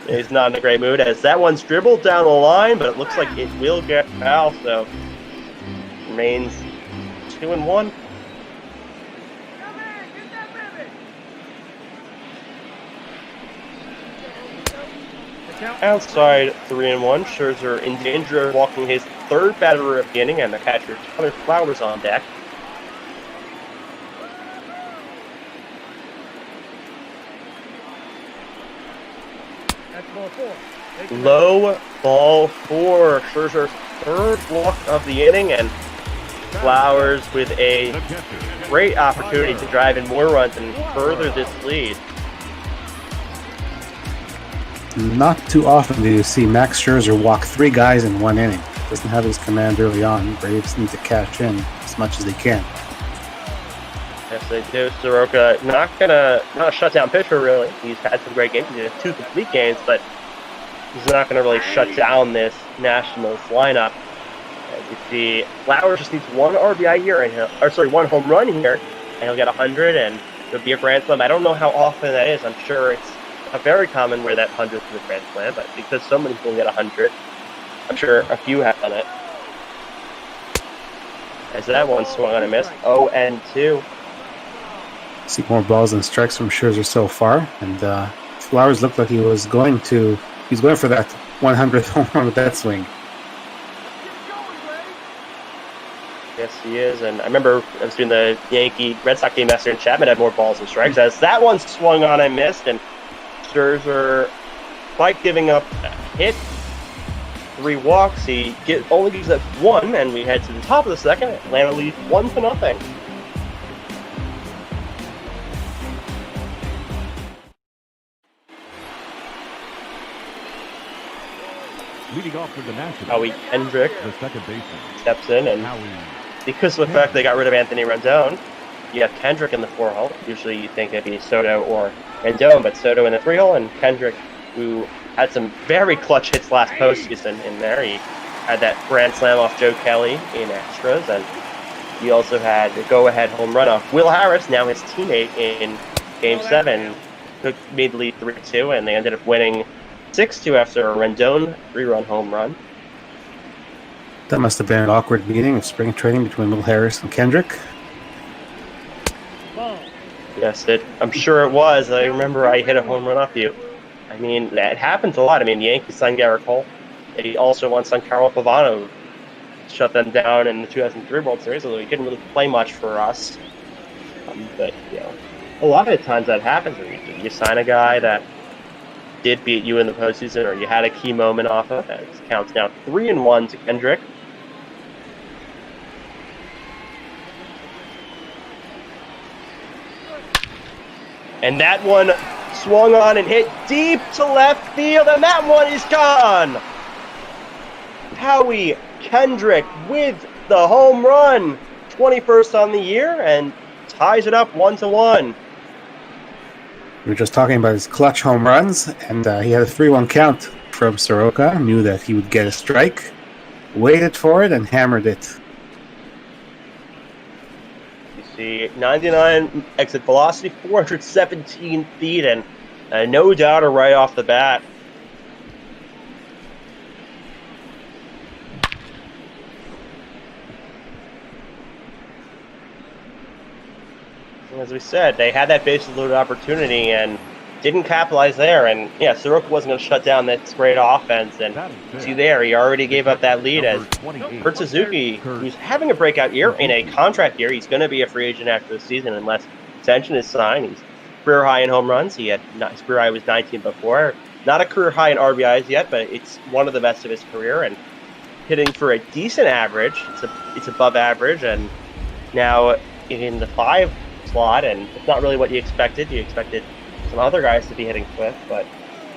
he's not in a great mood. As that one's dribbled down the line, but it looks like it will get foul, so remains 2-1. Outside 3-1, Scherzer in danger of walking his 3rd batter of the inning, and the catcher Tyler Flowers on deck. Low ball 4, Scherzer's 3rd walk of the inning, and Flowers with a great opportunity to drive in more runs and further this lead. not too often do you see Max Scherzer walk 3 guys in 1 inning. Doesn't have his command early on. Braves need to cash in as much as they can. Yes, they do. Soroka not a shutdown pitcher, really. He's had some great games. He had 2 complete games, but he's not going to really shut down this Nationals lineup. As you see, Flowers just needs 1 RBI here, and 1 home run here, and he'll get 100, and it'll be a grand slam. I don't know how often that is. I'm sure it's a very common where that 100th is a grand slam, but because so many people get 100, I'm sure a few have done it. As that one swung on and missed. 0-2. See more balls and strikes from Scherzer so far, and Flowers looked like he was going for that 100th home run with that swing. Yes, he is, and I remember I was doing the Yankee-Red Sox game yesterday, and Chapman had more balls and strikes. As that one swung on and missed, and Scherzer, despite giving up a hit, 3 walks, he only gives up 1, and we head to the top of the second. Atlanta leads 1-0. Leading off for the Nationals, Howie Kendrick, the second baseman, steps in, and because of the fact they got rid of Anthony Rendon, you have Kendrick in the 4-hole. Usually you think it'd be Soto or Rendon, but Soto in the 3-hole, and Kendrick, who had some very clutch hits last postseason in there. He had that grand slam off Joe Kelly in extras, and he also had the go-ahead home run off Will Harris, now his teammate in Game 7, made the lead 3-2, and they ended up winning 6-2 after a Rendon 3-run home run. That must have been an awkward meeting of spring training between Will Harris and Kendrick. Yes, I'm sure it was. I remember I hit a home run off you. I mean, that happens a lot. I mean, the Yankees signed Garrett Cole. They also once signed Carl Pavano, shut them down in the 2003 World Series, although he didn't really play much for us. But, you know, a lot of the times that happens. You sign a guy that did beat you in the postseason, or you had a key moment off of. It counts now 3-1 to Kendrick. And that one swung on and hit deep to left field, and that one is gone. Howie Kendrick with the home run, 21st on the year, and ties it up 1-1. We were just talking about his clutch home runs, and he had a 3-1 count from Soroka. Knew that he would get a strike, waited for it, and hammered it. You see 99 exit velocity, 417 feet, and no doubter right off the bat. As we said, they had that bases loaded opportunity and didn't capitalize there. And yeah, Soroka wasn't going to shut down this great offense. And see there, he already gave up that lead as Kurt Suzuki, who's having a breakout year in a contract year. He's going to be a free agent after the season unless extension is signed. He's career high in home runs. His career high was 19 before. Not a career high in RBIs yet, but it's one of the best of his career. And hitting for a decent average. It's above average. And now in the 5 slot, and it's not really what you expected. You expected some other guys to be hitting fifth, but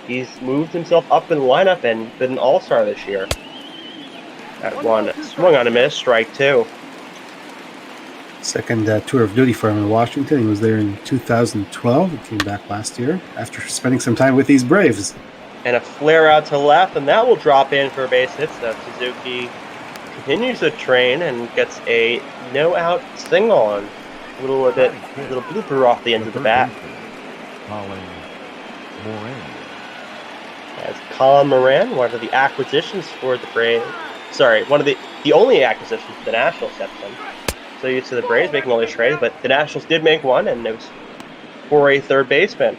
he's moved himself up in the lineup and been an all-star this year. That one swung on a miss, strike 2. Second tour of duty for him in Washington. He was there in 2012. He came back last year after spending some time with these Braves. And a flare out to left, and that will drop in for a base hit. So Suzuki continues to train and gets a no-out single on a little blooper off the end of the bat. As Colin Moran, one of the acquisitions for the Braves. Sorry, one of the only acquisitions the Nationals stepped in. So used to the Braves making all these trades, but the Nationals did make one, and it was for a third baseman.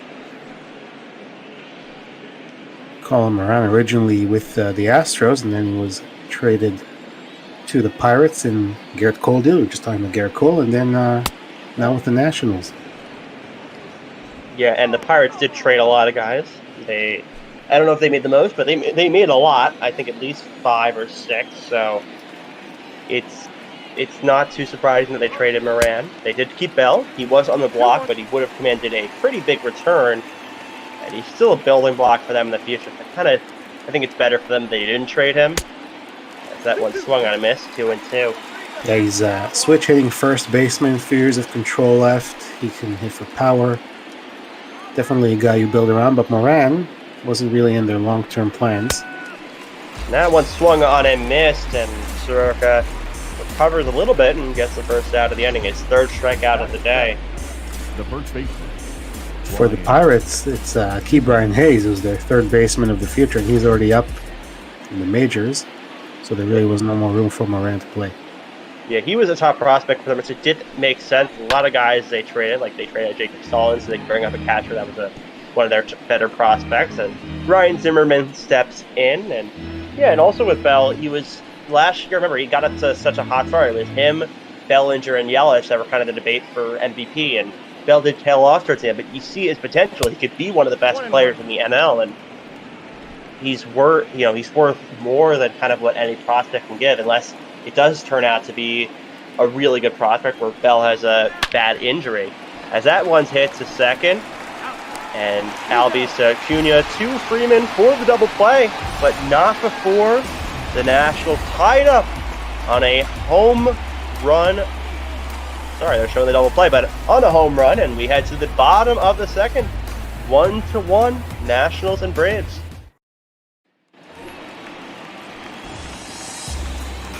Colin Moran originally with the Astros, and then was traded to the Pirates in Garrett Cole deal. We were just talking about Garrett Cole, and then now with the Nationals. Yeah, and the Pirates did trade a lot of guys. I don't know if they made the most, but they made a lot. I think at least 5 or 6. So it's not too surprising that they traded Moran. They did keep Bell. He was on the block, but he would have commanded a pretty big return. And he's still a building block for them in the future. I think it's better for them that they didn't trade him. As that one swung on a miss, 2-2. Yeah, he's switch hitting first baseman, fears of control left. He can hit for power. Definitely a guy you build around, but Moran wasn't really in their long-term plans. That one swung on and missed, and Soroka recovers a little bit and gets the first out of the inning. His third strikeout of the day. The first baseman. For the Pirates, it's Key Brian Hayes, who's their third baseman of the future, and he's already up in the majors, so there really was no more room for Moran to play. Yeah, he was a top prospect for them, so it did make sense. A lot of guys they traded, like they traded Jacob Stallings, so they could bring up a catcher that was one of their better prospects. And Ryan Zimmerman steps in, and yeah, and also with Bell, he was last year. Remember, he got up to such a hot start. It was him, Bellinger, and Yelich that were kind of the debate for MVP, and Bell did tail off towards the end. But you see his potential; he could be one of the best players in the NL, and he's worth more than kind of what any prospect can give, unless it does turn out to be a really good prospect where Bell has a bad injury. As that one's hit to second, and Albies to Acuna to Freeman for the double play, but not before the Nationals tied up on a home run. Sorry, they're showing the double play, but on a home run, and we head to the bottom of the second. 1-1, Nationals and Braves.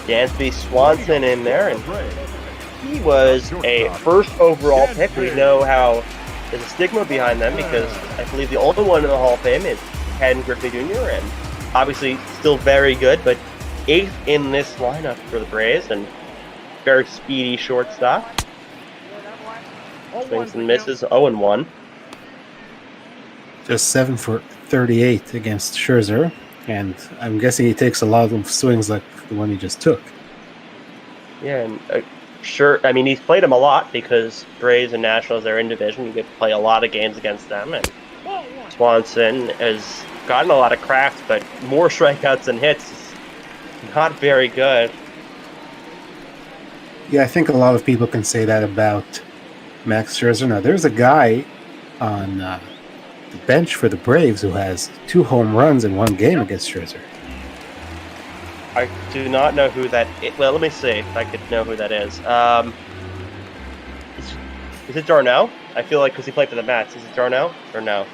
Dansby Swanson in there, and he was a first overall pick. We know how there's a stigma behind them because I believe the only one in the Hall of Fame is Ken Griffey Jr., and obviously still very good, but 8th in this lineup for the Braves, and very speedy shortstop. Swings and misses, 0-1. Just 7 for 38 against Scherzer, and I'm guessing he takes a lot of swings like the one he just took. Yeah, and I mean, he's played them a lot because Braves and Nationals are in division. You get to play a lot of games against them, and Swanson has gotten a lot of craft, but more strikeouts than hits is not very good. Yeah, I think a lot of people can say that about Max Scherzer. Now, there's a guy on the bench for the Braves who has 2 home runs in 1 game against Scherzer. I do not know who that is. Well, let me see if I could know who that is. Is it Darnell? I feel like because he played for the Mets. Is it Darnell or no?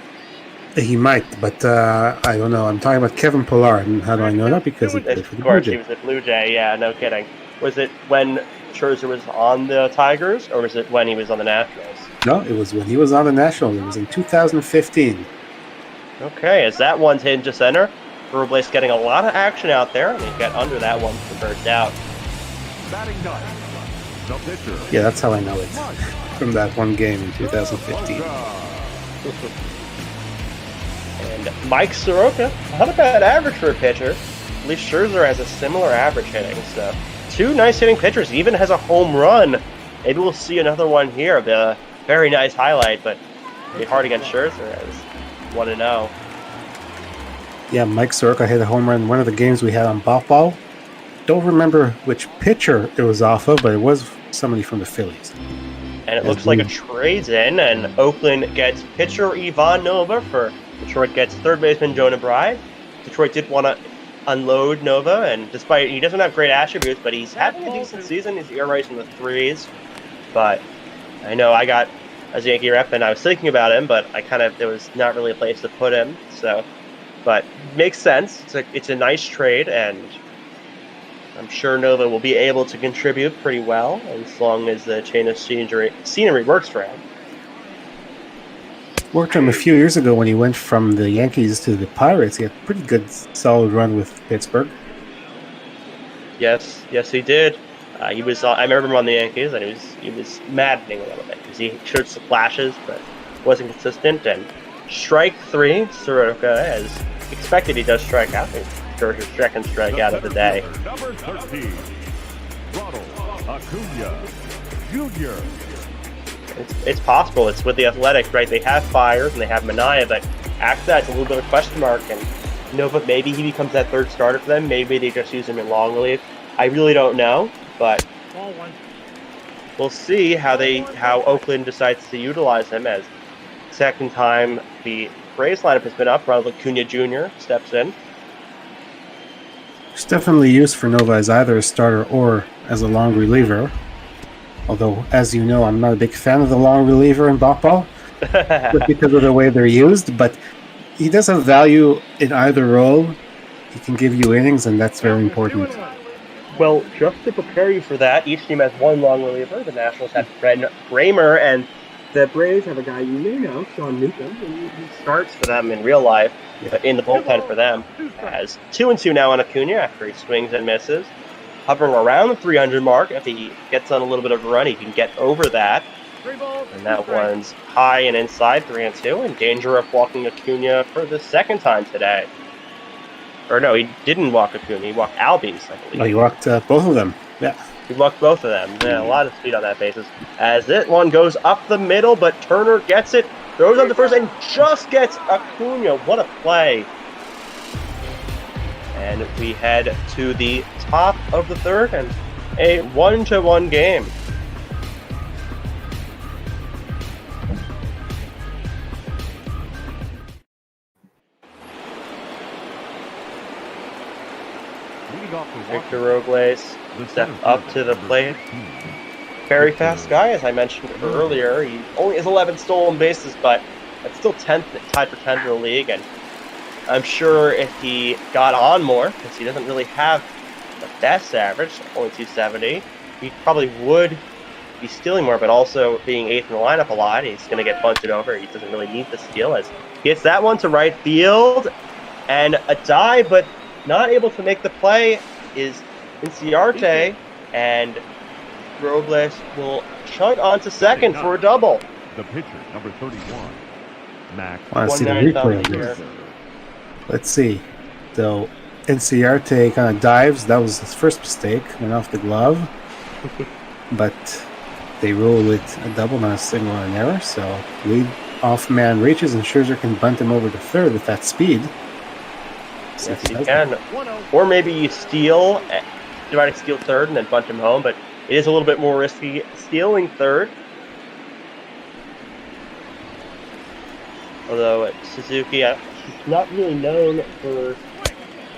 He might, but I don't know. I'm talking about Kevin Pillar, and how do I know that? Because he played for the Of course, Blue he Jays. was a Blue Jay. Yeah, no kidding. Was it when Scherzer was on the Tigers, or was it when he was on the Nationals? No, it was when he was on the Nationals. It was in 2015. Okay, as that one's hit into center, Robles getting a lot of action out there, and he got under that one for first out. Yeah, that's how I know it. From that 1 game in 2015. And Mike Soroka, not a bad average for a pitcher. At least Scherzer has a similar average hitting, so 2 nice hitting pitchers. He even has a home run. Maybe we'll see another one here. The very nice highlight, but it's hard against Scherzer as 1-0. Yeah, Mike Soroka hit a home run in one of the games we had on Ball. Don't remember which pitcher it was off of, but it was somebody from the Phillies. And it looks like a trade's in, and Oakland gets pitcher Ivan Nova for Detroit gets third baseman Jonah Bride. Detroit did want to unload Nova, and despite he doesn't have great attributes, but he's having a decent season. His ERA's in the 3s. But I know I got as a Yankee rep, and I was thinking about him, but there was not really a place to put him. So, but makes sense. It's a nice trade, and I'm sure Nova will be able to contribute pretty well as long as the chain of scenery works for him. Worked for him a few years ago when he went from the Yankees to the Pirates. He had a pretty good, solid run with Pittsburgh. Yes, he did. He was. I remember him on the Yankees, and he was maddening a little bit because he showed some flashes, but wasn't consistent. And strike 3, Soroka, as expected, he does strike out. His second strikeout of the day. Number 13, Ronald Acuna Jr. It's possible. It's with the Athletics, right? They have Fires and they have Manaea, but after that, it's a little bit of a question mark. And Nova, maybe he becomes that third starter for them. Maybe they just use him in long relief. I really don't know, but we'll see how Oakland decides to utilize him. As second time the Braves lineup has been up, Ronald Acuna Jr. steps in. There's definitely use for Nova as either a starter or as a long reliever. Although, as you know, I'm not a big fan of the long reliever in ball, just because of the way they're used. But he does have value in either role. He can give you innings, and that's very important. Well, just to prepare you for that, each team has 1 long reliever. The Nationals have Fred Kramer, and the Braves have a guy you may know, Sean Newcomb. He starts for them in real life, in the bullpen for them. Has 2-2 now on Acuna after he swings and misses. Hovering around the 300 mark. If he gets on a little bit of a run, he can get over that. And that one's high and inside, 3-2. In danger of walking Acuna for the second time today. Or no, he didn't walk Acuna. He walked Albies, I believe. Oh, he walked both of them. Yeah. He walked both of them. Yeah, a lot of speed on that basis. As this one goes up the middle, but Turner gets it. Throws on the first and just gets Acuna. What a play. And we head to the top of the third and a 1-1 game. Victor Robles steps up to the plate. Very fast guy, as I mentioned earlier. He only has 11 stolen bases, but that's still 10th, tied for 10th in the league. And I'm sure if he got on more, because he doesn't really have the best average, only 270, he probably would be stealing more, but also being 8th in the lineup a lot, he's going to get bunted over. He doesn't really need the steal, as he gets that one to right field, and a dive, but not able to make the play is Inciarte, and Robles will shunt on to second for a double. The pitcher, number 31, Max. I want to see the replay of this. Let's see. So, Inciarte kind of dives. That was his first mistake. Went off the glove. But they rule with a double, not a single, and an error. So, lead off-man reaches, and Scherzer can bunt him over to third with that speed. Yes, you can. Or maybe you steal, try to steal third and then bunt him home, but it is a little bit more risky stealing third. Although Suzuki, he's not really known for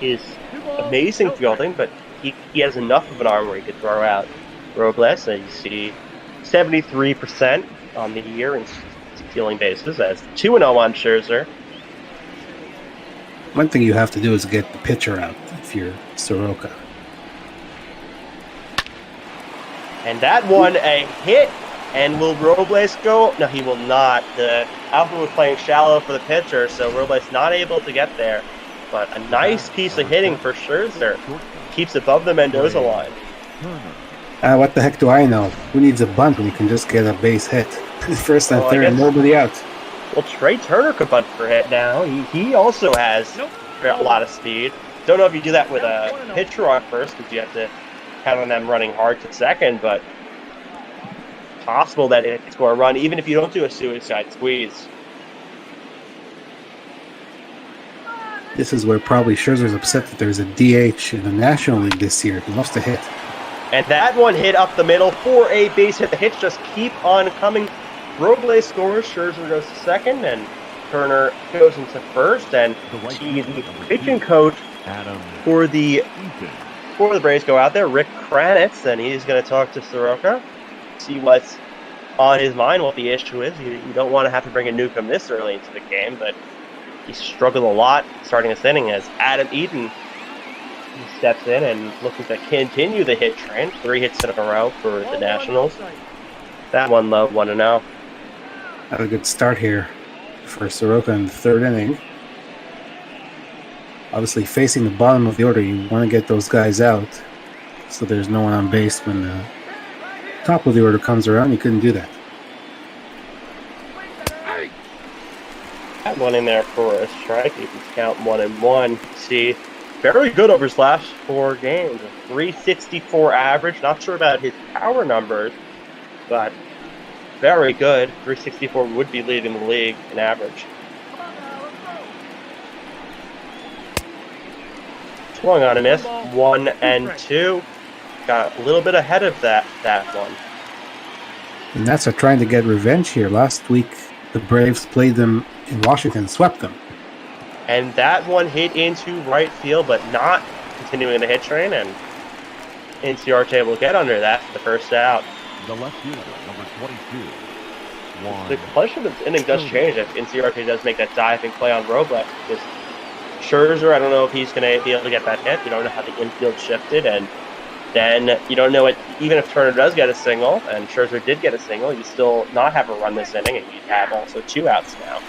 his amazing fielding, but he has enough of an arm where he could throw out Robles, and you see 73% on the year in stealing bases as 2-0 on Scherzer. One thing you have to do is get the pitcher out if you're Soroka. And that one, a hit. And will Robles go? No, he will not. The outfield was playing shallow for the pitcher, so Robles not able to get there. But a nice piece of hitting for Scherzer. Keeps above the Mendoza line. What the heck do I know? Who needs a bunt when you can just get a base hit? First and third, and nobody out. Well, Trey Turner could bunt for hit now. He also has a lot of speed. Don't know if you do that with a pitcher on first, because you have to count on them running hard to second, but possible that it could score a run, even if you don't do a suicide squeeze. This is where probably Scherzer's upset that there's a DH in the National League this year. He lost a hit. And that one hit up the middle for a base hit. The hits just keep on coming. Robles scores, Scherzer goes to second, and Turner goes into first. And the pitching coach for the Braves go out there, Rick Kranitz, and he's going to talk to Soroka, see what's on his mind, what the issue is. You don't want to have to bring a Newcomb this early into the game, but he struggled a lot starting this inning as Adam Eaton steps in and looking to continue the hit train. 3 hits in a row for the Nationals. That one low, 1-0. Had a good start here for Soroka in the third inning. Obviously, facing the bottom of the order, you want to get those guys out so there's no one on base when the top of the order comes around. You couldn't do that. That one in there for a strike. You can count 1-1. See, very good over his last 4 games. A 364 average. Not sure about his power numbers, but very good. 364 would be leading the league in average. Swung on a miss. 1-2. Got a little bit ahead of that one. And that's trying to get revenge here. Last week, the Braves played them in Washington, swept them. And that one hit into right field, but not continuing the hit train, and NCRJ will get under that for the first out. The left fielder, number 22. The question of this inning does change if NCRJ does make that diving play on Robles, because Scherzer, I don't know if he's going to be able to get that hit. You don't know how the infield shifted, and then you don't know it. Even if Turner does get a single, and Scherzer did get a single, you still not have a run this inning, and you have also 2 outs now.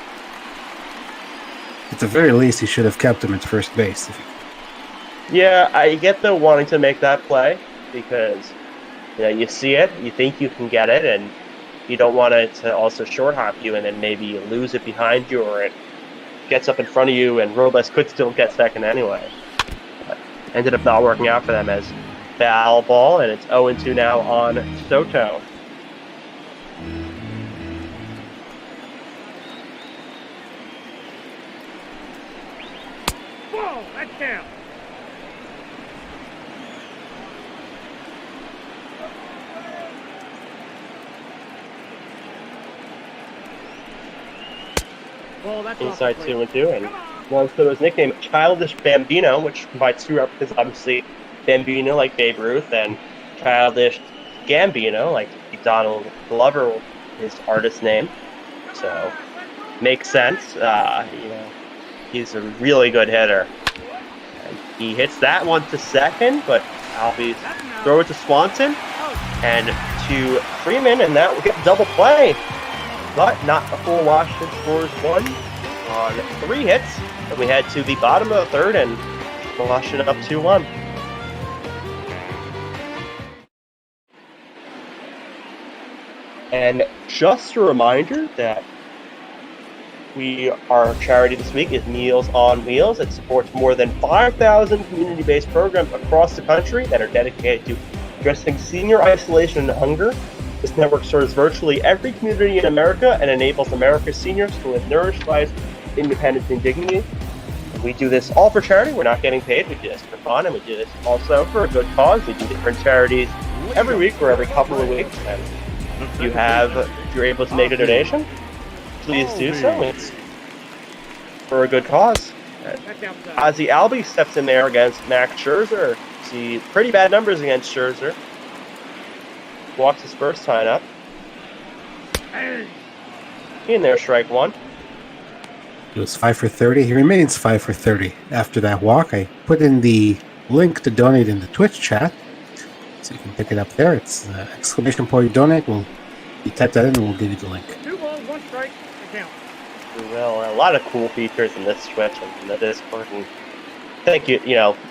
At the very least, he should have kept him at first base. Yeah, I get the wanting to make that play because you see it, you think you can get it, and you don't want it to also short hop you, and then maybe you lose it behind you, or it gets up in front of you, and Robles could still get second anyway. But ended up not working out for them as foul ball, and it's 0-2 now on Soto. Whoa, that's down. Inside 2-2, and Juan Soto's nickname, Childish Bambino, which combines 2 references, obviously Bambino like Babe Ruth, and Childish Gambino like Donald Glover, his artist name. So makes sense. He's a really good hitter. And he hits that one to second, but Albies throw it to Swanson and to Freeman, and that will get double play. But not a full Washington scores 1 on 3 hits. And we head to the bottom of the third, and Washington up 2-1. And just a reminder that our charity this week is Meals on Wheels. It supports more than 5,000 community-based programs across the country that are dedicated to addressing senior isolation and hunger. This network serves virtually every community in America and enables America's seniors to live nourished lives, independence, and dignity. And we do this all for charity. We're not getting paid. We do this for fun, and we do this also for a good cause. We do different charities every week or every couple of weeks. And if you're able to make a donation, please do so. It's for a good cause. Ozzy Albies steps in there against Max Scherzer. See pretty bad numbers against Scherzer. Walks his first time up. In there, strike one. He was 5 for 30. He remains 5 for 30 after that walk. I put in the link to donate in the Twitch chat, so you can pick it up there. It's exclamation point donate. You type that in and we'll give you the link. 2 balls, 1 strike, to count. Well, a lot of cool features in this Twitch and in the Discord. And thank you.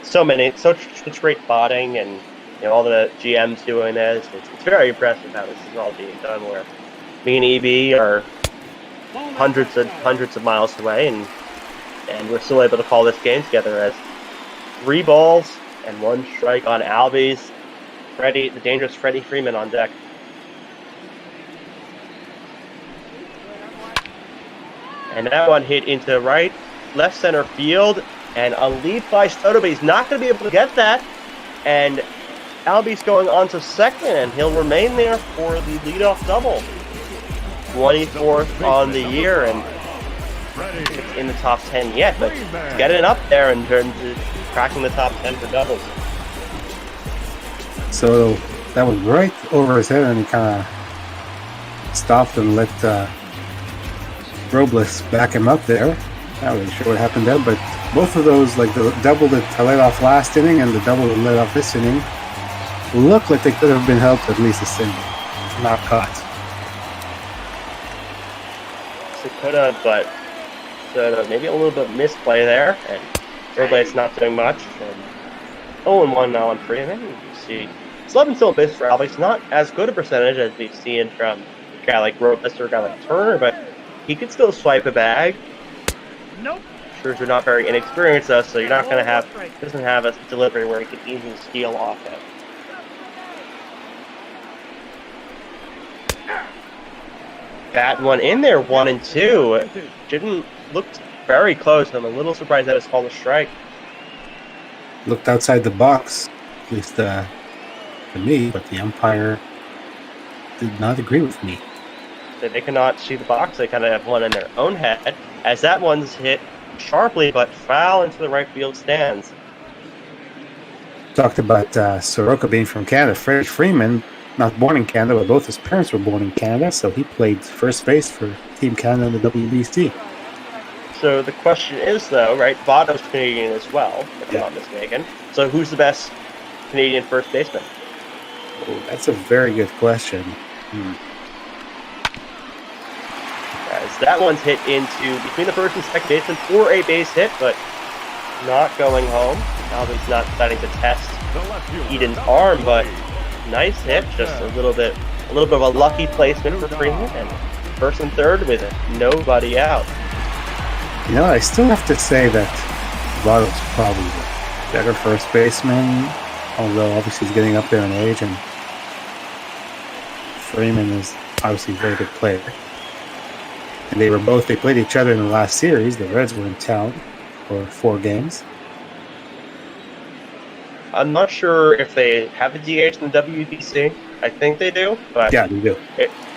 Such great botting and all the GMs doing this. It's very impressive how this is all being done. Where me and EB are hundreds of miles away, and we're still able to call this game together as 3 balls and 1 strike on Albies. The dangerous Freddie Freeman on deck. And that one hit into left center field, and a lead by Soto, but he's not going to be able to get that. And Albies going on to second, and he'll remain there for the leadoff double. 24th on the year, and it's in the top 10 yet, but he's getting up there in terms of cracking the top 10 for doubles. So that was right over his head, and he kind of stopped and let Robles back him up there. Not really sure what happened there, but both of those, like the double that I let off last inning and the double that let off this inning, look like they could have been helped at least this inning. Not caught. It could have, but maybe a little bit misplay there, and Robles not doing much. And 0-1 now on Freeman. You see, it's 11 still a base for Albies. Not as good a percentage as we've seen from a guy like Robles or a guy like Turner, but he could still swipe a bag. Nope. Scherzer not very inexperienced though, so you're not going to doesn't have a delivery where he can easily steal off it. That one in there, 1-2. Didn't look very close. I'm a little surprised that it's called a strike. Looked outside the box, at least to me, but the umpire did not agree with me. So they cannot see the box. They kind of have one in their own head, as that one's hit sharply but foul into the right field stands. Talked about Soroka being from Canada. Freddie Freeman, not born in Canada, but both his parents were born in Canada, so he played first base for Team Canada in the WBC. So the question is, though, right? Votto's Canadian as well, if I'm not mistaken. So who's the best Canadian first baseman? Oh, that's a very good question. As that one's hit into between the first and second baseman for a base hit, but not going home. Now he's not deciding to test Eden's arm, but nice hit, just a little bit of a lucky placement for Freeman, and first and third with nobody out. You know, I still have to say that Votto's probably the better first baseman, although obviously he's getting up there in age, and Freeman is obviously a very good player. And they played each other in the last series. The Reds were in town for 4 games. I'm not sure if they have a DH in the WBC. I think they do. But yeah, they do.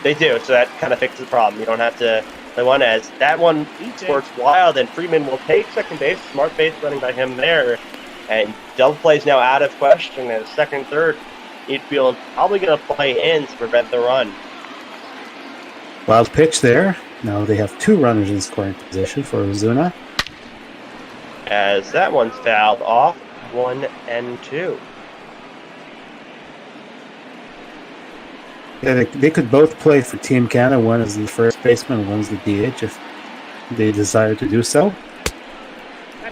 They do, so that kind of fixes the problem. You don't have to play one as that one works wild, and Freeman will take second base. Smart base running by him there. And double play is now out of question. And second, third, infield probably going to play in to prevent the run. Wild pitch there. Now they have 2 runners in scoring position for Ozuna. As that one's fouled off, 1-2. Yeah, they could both play for Team Canada. One is the first baseman, one's the DH if they desire to do so.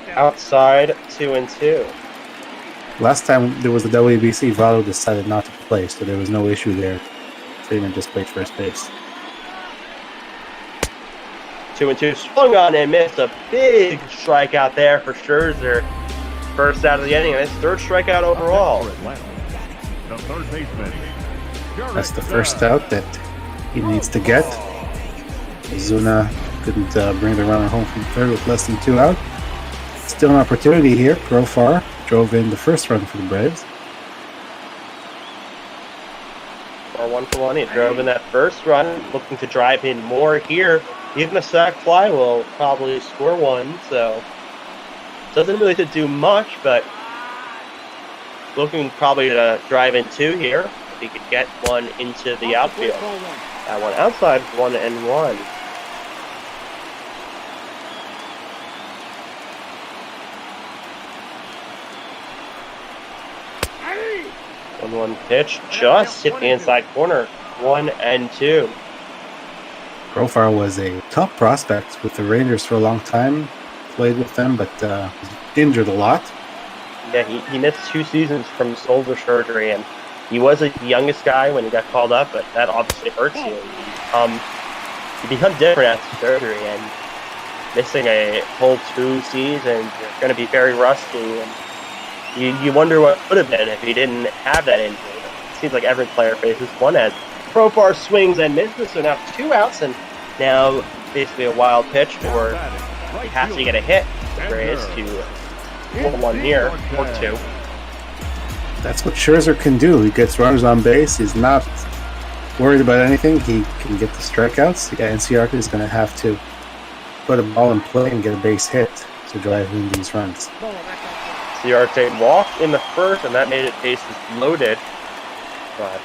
Outside, 2-2. Last time there was the WBC, Votto decided not to play, so there was no issue there. Freeman just played first base. 2-2, swung on and missed a big strikeout there for Scherzer. First out of the inning, and his third strikeout overall. The third baseman, That's the first out that he needs to get. Zuna couldn't bring the runner home from third with less than 2 out. Still an opportunity here. Profar drove in the first run for the Braves. Or 1-for-1. He drove in that first run, looking to drive in more here. Even a sac fly will probably score one, so doesn't really have to do much, but looking probably to drive in 2 here. If he could get one into the outfield. That one outside, 1-1. 1-1 pitch, just hit the inside corner. 1-2. Profar was a top prospect with the Rangers for a long time. Played with them, but was injured a lot. Yeah, he missed 2 seasons from shoulder surgery, and he was the youngest guy when he got called up, but that obviously hurts you. You become different after surgery, and missing a whole 2 seasons, you're going to be very rusty, and you wonder what would have been if he didn't have that injury. It seems like every player faces one as Profar swings and misses, so now 2 outs, and now basically a wild pitch, or he has to get a hit. The Braves to 4-1 here, or 2. That's what Scherzer can do. He gets runners on base. He's not worried about anything. He can get the strikeouts. Yeah, NCR is going to have to put a ball in play and get a base hit to drive in these runs. Ciarte walked in the first, and that made it bases loaded. But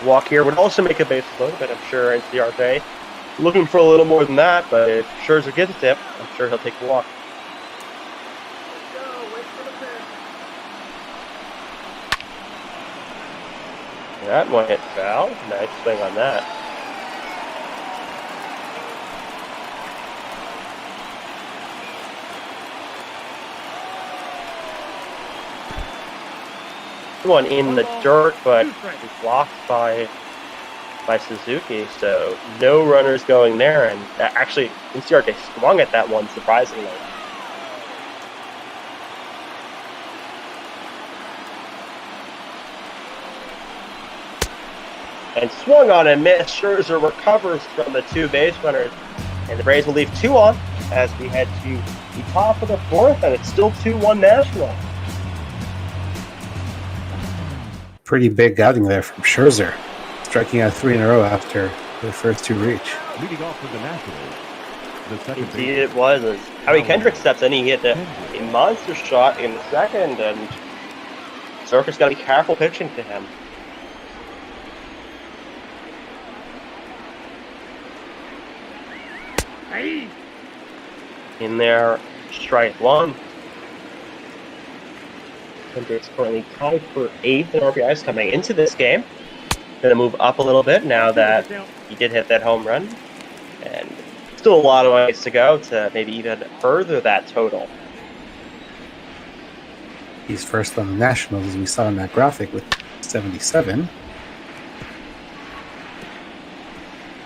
walk here would also make a bases loaded, but I'm sure Ciarte looking for a little more than that. But if Scherzer gets a tip, I'm sure he'll take a walk. That one hit foul. Nice swing on that. One in the dirt, but blocked by Suzuki, so no runners going there. And actually, Ciarte swung at that one surprisingly. And swung on and missed. Scherzer recovers from the 2 base runners, and the Braves will leave 2 on as we head to the top of the 4th, and it's still 2-1 National. Pretty big outing there from Scherzer, striking out 3 in a row after the first 2 reach. Leading off for the Nationals, the second Indeed it was. As Howie Kendrick steps in, he hit a monster shot in the second, and Soroka's got to be careful pitching to him. In there, strike 1. Kendrick's currently tied for 8th in RBIs coming into this game. Going to move up a little bit now that he did hit that home run. And still a lot of ways to go to maybe even further that total. He's first on the Nationals, as we saw in that graphic, with 77.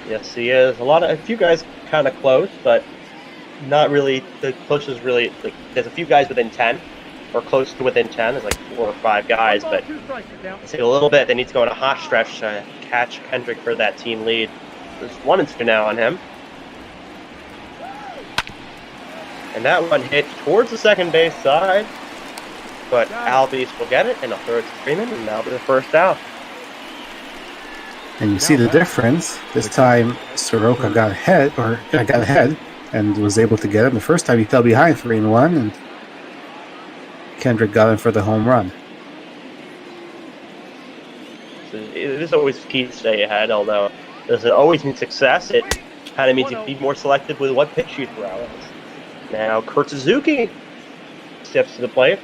Yes, he is. A few guys kind of close, but not really. The closest really, like, there's a few guys within 10. Or close to within 10. There's like 4 or 5 guys, but it's a little bit. They need to go on a hot stretch to catch Kendrick for that team lead. There's 1-2 now on him. And that one hit towards the second base side, but Albies will get it, and he'll throw it to Freeman, and that'll be the first out. And you see the difference. This time, Soroka got ahead, and was able to get him. The first time he fell behind 3-1, and Kendrick got him for the home run. So it is always key to stay ahead, although it doesn't always mean success. It kind of means you be more selective with what pitch you throw. Now Kurt Suzuki steps to the plate.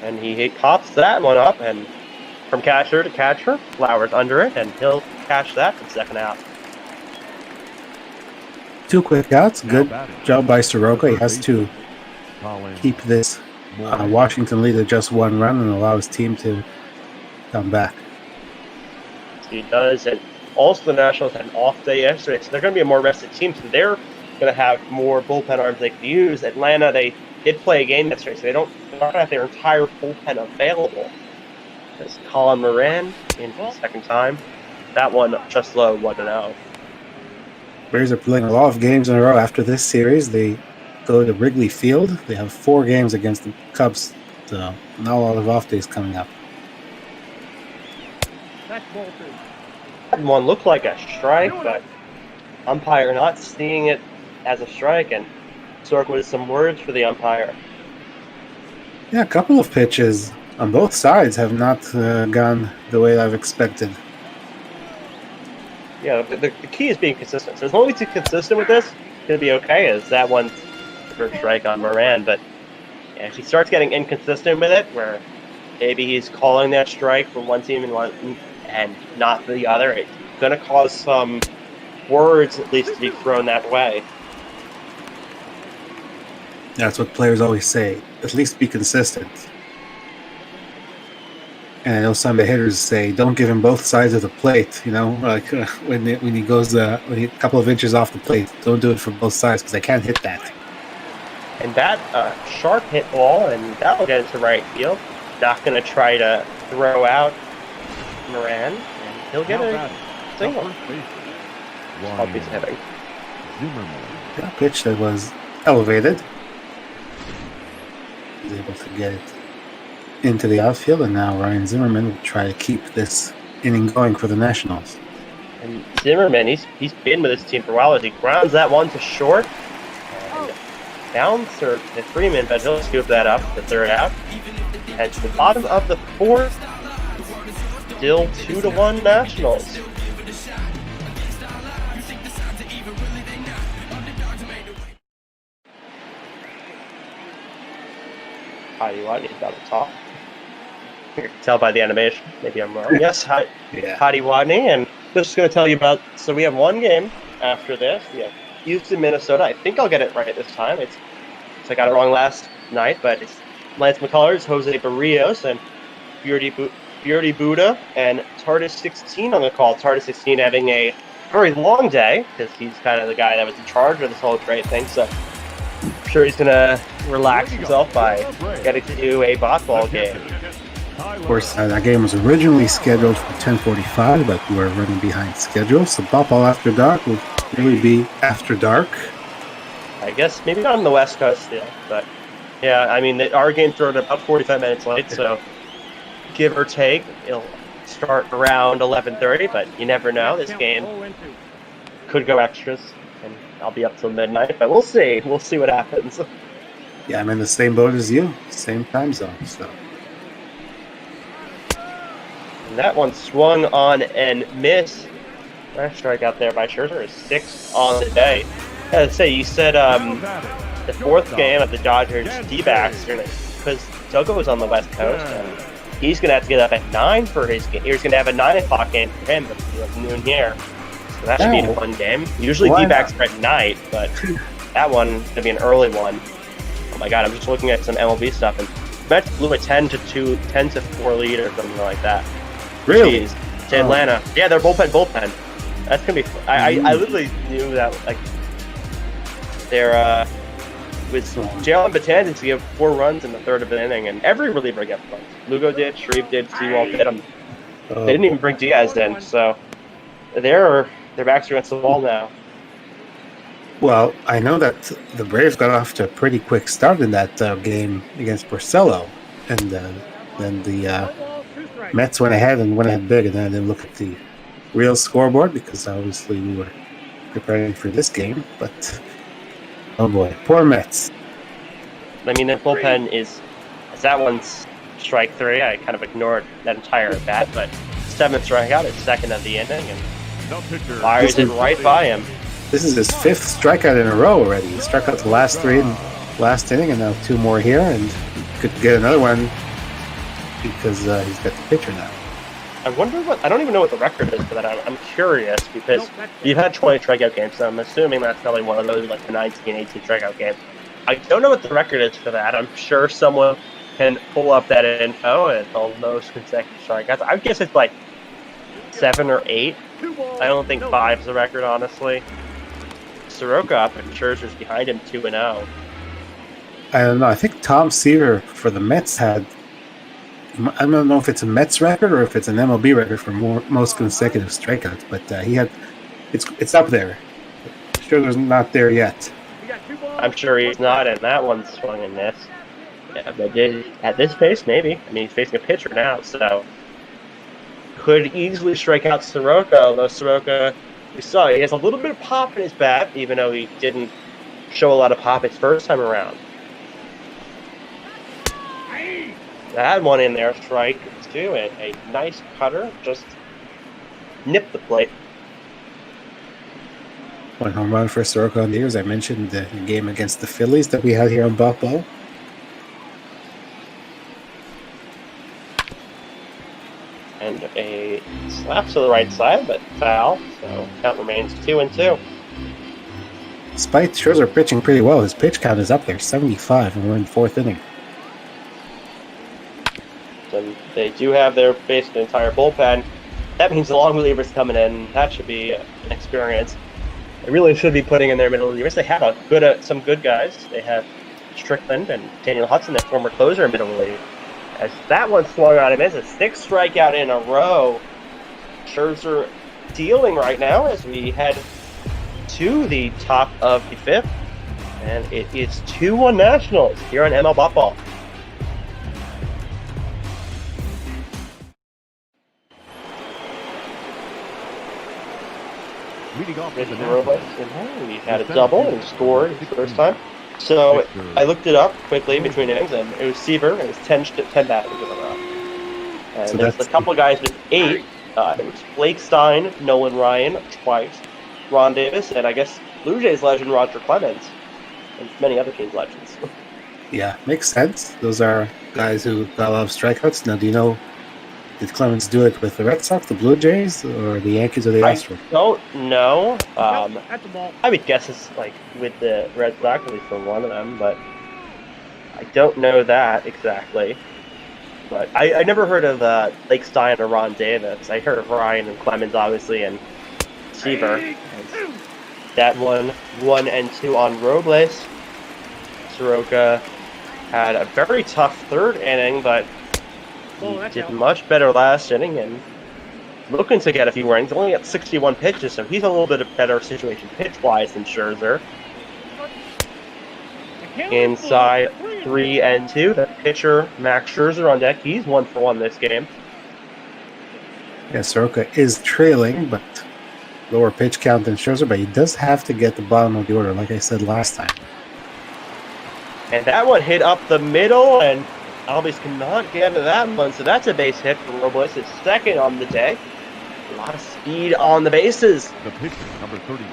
And he pops that one up, and from catcher to catcher, Flowers under it, and he'll catch that for the second out. 2 quick outs. Good job by Soroka. He has to keep this Washington lead at just 1 run and allow his team to come back. He does, and also the Nationals had an off day yesterday, so they're going to be a more rested team, so they're going to have more bullpen arms they can use. Atlanta, they did play a game yesterday, so they're not going to have their entire bullpen available. As Colin Moran in for the second time. That one just low, 1-0. Braves are playing a lot of games in a row after this series. They go to Wrigley Field. They have 4 games against the Cubs, so not a lot of off days coming up. That one looked like a strike, but umpire not seeing it as a strike, and Sork with some words for the umpire. Yeah, a couple of pitches on both sides have not gone the way I've expected. Yeah, the key is being consistent. So as long as he's consistent with this, it's going to be okay, as that one's first strike on Moran. But yeah, if he starts getting inconsistent with it, where maybe he's calling that strike from one team and not the other, it's going to cause some words at least to be thrown that way. That's what players always say. At least be consistent. And I know some of the hitters say, don't give him both sides of the plate. You know, like when he goes a couple of inches off the plate, don't do it from both sides because they can't hit that. And that sharp hit ball, and that'll get into right field. Not going to try to throw out Moran, and he'll get a single. I'll be hitting. A pitch that was elevated. He's able to get it into the outfield, and now Ryan Zimmerman will try to keep this inning going for the Nationals. And Zimmerman, he's been with his team for a while as he grounds that one to short. And bounce or to Freeman, but he'll scoop that up, the third out. And to the bottom of the fourth, still 2-1 Nationals. Hadi Wadney's about to talk. You can tell by the animation. Maybe I'm wrong. Yes, Hadi Wadney, and just going to tell you about. So we have one game after this. We have Houston, Minnesota. I think I'll get it right this time. So I got it wrong last night, but it's Lance McCullers, Jose Barrios, and Beardy Buddha, and TARDIS 16 on the call. TARDIS 16 having a very long day because he's kind of the guy that was in charge of this whole trade thing. So I'm sure he's going to relax himself by getting to do a ball game. Of course, that game was originally scheduled for 10:45, but we're running behind schedule. So Ball After Dark will really be after dark. I guess maybe not on the West Coast still, but yeah, I mean, our game's thrown about 45 minutes late, so give or take, it'll start around 11:30, but you never know. This game could go extras, and I'll be up till midnight, but we'll see. We'll see what happens. Yeah, I'm in the same boat as you, same time zone, so. And that one swung on and missed. Nice strike out there by Scherzer is 6 on the day. I say, you said the fourth game of the Dodgers D-backs, because Dogo was on the West Coast, and he's going to have to get up at 9 for his game. He's going to have a 9 o'clock game for him, but it's noon here. So that should be a fun game. Usually D-backs are at night, but that one is going to be an early one. Oh my god, I'm just looking at some MLB stuff, and Mets blew a 10-4 lead or something like that. Really? Jeez. To Atlanta. Yeah, they're bullpen. That's going to be fun. I literally knew that, like, they're, with Jalen Batanzas to give 4 runs in the third of an inning, and every reliever gets runs. Lugo did, Shreve did, Sewald did them. They didn't even bring Diaz in, so their backs are against the wall now. Well, I know that the Braves got off to a pretty quick start in that game against Porcello, and then the Mets went ahead big, and then I didn't look at the real scoreboard because obviously we were preparing for this game, but oh boy, poor Mets. I mean, the bullpen is that one's strike 3. I kind of ignored that entire at bat, but 7th strikeout is 2nd of the inning, and fires it right by him. This is his 5th strikeout in a row already. He struck out the last 3 in last inning, and now 2 more here, and could get another one because he's got the pitcher now. I wonder I don't even know what the record is for that. I'm curious because you've had 20 strikeout games, so I'm assuming that's probably one of those, like the 19, 18 strikeout games. I don't know what the record is for that. I'm sure someone can pull up that info and all those consecutive strikeouts. I guess it's like 7 or 8. I don't think 5 is the record, honestly. Soroka up and Scherzer's behind him 2-0. I don't know. I think Tom Seaver for the Mets had. I don't know if it's a Mets record or if it's an MLB record for most consecutive strikeouts, but he had. It's up there. Scherzer's not there yet. I'm sure he's not, and that one's swung and missed. Yeah, but at this pace, maybe. I mean, he's facing a pitcher now, so could easily strike out Soroka. Although Soroka, we saw he has a little bit of pop in his bat, even though he didn't show a lot of pop his first time around. That one in there, strike two, and a nice cutter, just nipped the plate. One home run for Soroka on the year, as I mentioned, the game against the Phillies that we had here on Buffalo. And a slap to the right side, but foul, so count remains 2-2. Despite Scherzer pitching pretty well, his pitch count is up there, 75, and we're in the fourth inning. And they do have their basically entire bullpen. That means the long relievers coming in. That should be an experience. They really should be putting in their middle relievers. They have some good guys. They have Strickland and Daniel Hudson, their former closer, middle reliever. As that one swung on him, it's a 6th strikeout in a row. Scherzer dealing right now as we head to the top of the 5th. And it is 2-1 Nationals here on ML Buffalo. Leading off He had a double and scored his first time. So I looked it up quickly between innings, and it was Seaver. It was 10 batters in a row. And so there's a couple of guys with 8. It was Blake Stein, Nolan Ryan twice, Ron Davis, and I guess Blue Jays legend Roger Clemens, and many other teams' legends. Yeah, makes sense. Those are guys who got a lot of strikeouts. Now, do you know, did Clemens do it with the Red Sox, the Blue Jays, or the Yankees, or the Astros? I don't know. I would guess it's like with the Red Sox, at least for one of them, but I don't know that exactly. But I never heard of Blake Stein or Ron Davis. I heard of Ryan and Clemens, obviously, and Seaver. That 1-2 on Robles. Soroka had a very tough 3rd inning, but he did much better last inning and looking to get a few innings. Only got 61 pitches, so he's a little bit of better situation pitch-wise than Scherzer. Inside 3-2, the pitcher Max Scherzer on deck. He's 1-for-1 this game. Yeah, Soroka is trailing, but lower pitch count than Scherzer, but he does have to get the bottom of the order, like I said last time. And that one hit up the middle, and Albies cannot get to that one, so that's a base hit for Robles. His 2nd on the day. A lot of speed on the bases. The pitcher, number 31.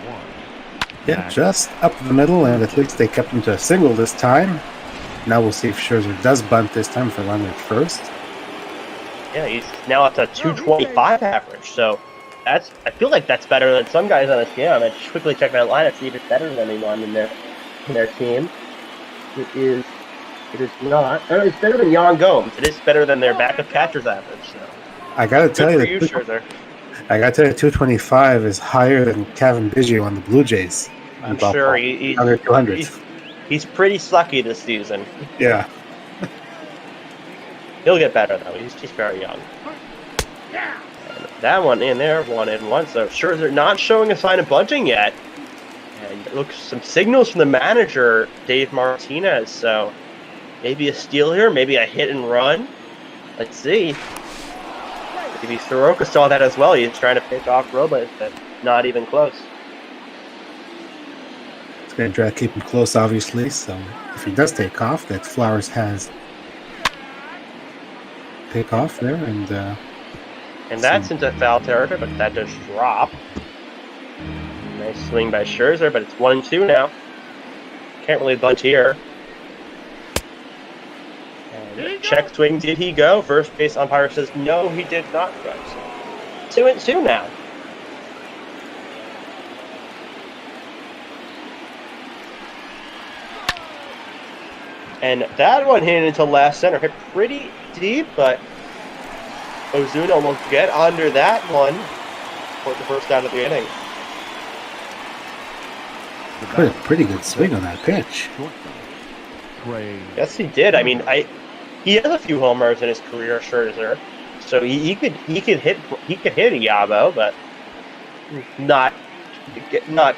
Yeah, just up the middle, and at least they kept him to a single this time. Now we'll see if Scherzer does bunt this time for runner at first. Yeah, he's now up to 225 average, so I feel like that's better than some guys on this game. I'm going to quickly check my lineup, see if it's better than anyone in their team. It is not. It's better than Jan Gomes. It is better than their backup catcher's average. So. I gotta tell you, 225 is higher than Kevin Biggio on the Blue Jays. I'm sure he's pretty sucky this season. Yeah. He'll get better though. He's very young. And that one in there, 1-1. So Scherzer not showing a sign of budging yet. And it looks some signals from the manager, Dave Martinez. So maybe a steal here, maybe a hit and run. Let's see. Maybe Soroka saw that as well. He's trying to pick off Robles, but not even close. It's going to try to keep him close, obviously. So if he does take off, that Flowers has pick off there. And that's into foul territory, but that does drop. Nice swing by Scherzer, but it's 1-2 now. Can't really bunt here. And check swing, did he go? First base umpire says no, he did not go. So 2-2 now. And that one hit into left center. Hit pretty deep, but Ozuna will get under that one for the first out of the inning. Pretty good swing on that pitch. Yes, he did. I mean, he has a few homers in his career, Scherzer. So he could hit a Yabo, but not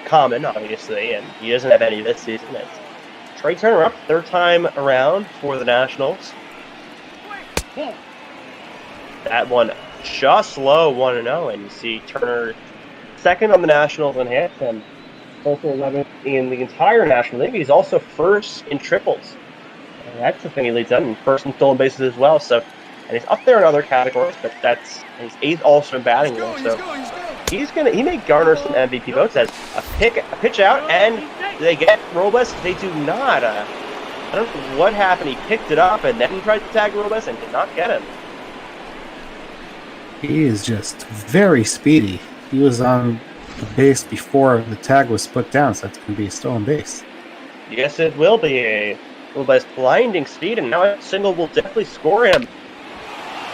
common, obviously, and he doesn't have any this season. It's Trey Turner up, third time around for the Nationals. That one just low, 1-0, and you see Turner second on the Nationals in hits, and also 11th in the entire National League. He's also first in triples. And that's the thing he leads on, and first in stolen bases as well. So, and he's up there in other categories, but he's eighth also in batting there. So he may garner some MVP votes as a pitch out, and do they get Robles? They do not. I don't know what happened. He picked it up and then tried to tag Robles and did not get him. He is just very speedy. He was on the base before the tag was put down, so that's going to be a stolen base. Yes, it will be a Robles blinding speed, and now a single will definitely score him.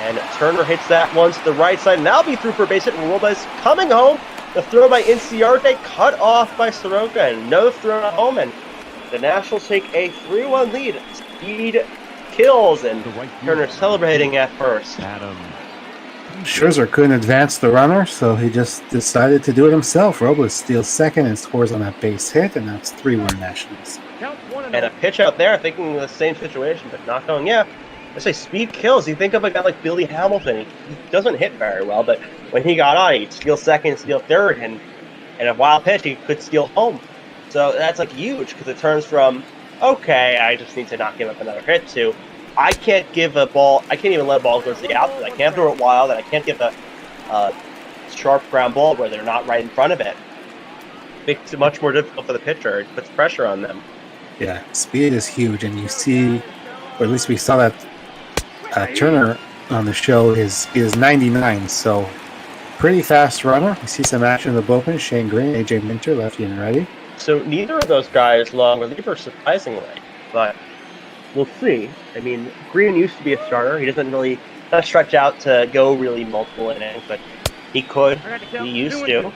And Turner hits that one to the right side, and that'll be through for a base hit. Robles coming home. The throw by Inciarte cut off by Soroka, and no throw at home, and the Nationals take a 3-1 lead. Speed kills, and Turner celebrating at first. Scherzer couldn't advance the runner, so he just decided to do it himself. Robles steals second and scores on that base hit, and that's 3-1 Nationals. And a pitch out there, thinking the same situation, but not going, yeah. I say speed kills. You think of a guy like Billy Hamilton. He doesn't hit very well, but when he got on, he'd steal second, steal third, and a wild pitch, he could steal home. So that's like huge, because it turns from, okay, I just need to not give up another hit, to I can't give a ball, I can't even let a ball go to the outfield. I can't throw it wild, and I can't give a sharp ground ball where they're not right in front of it. Makes it much more difficult for the pitcher. It puts pressure on them. Yeah, speed is huge, and you see, or at least we saw that Turner on the show is 99, so pretty fast runner. You see some action in the bullpen. Shane Green, AJ Minter, lefty and righty. So neither of those guys long relievers, surprisingly, but we'll see. I mean, Green used to be a starter. He doesn't really stretch out to go really multiple innings, but he could. He used to.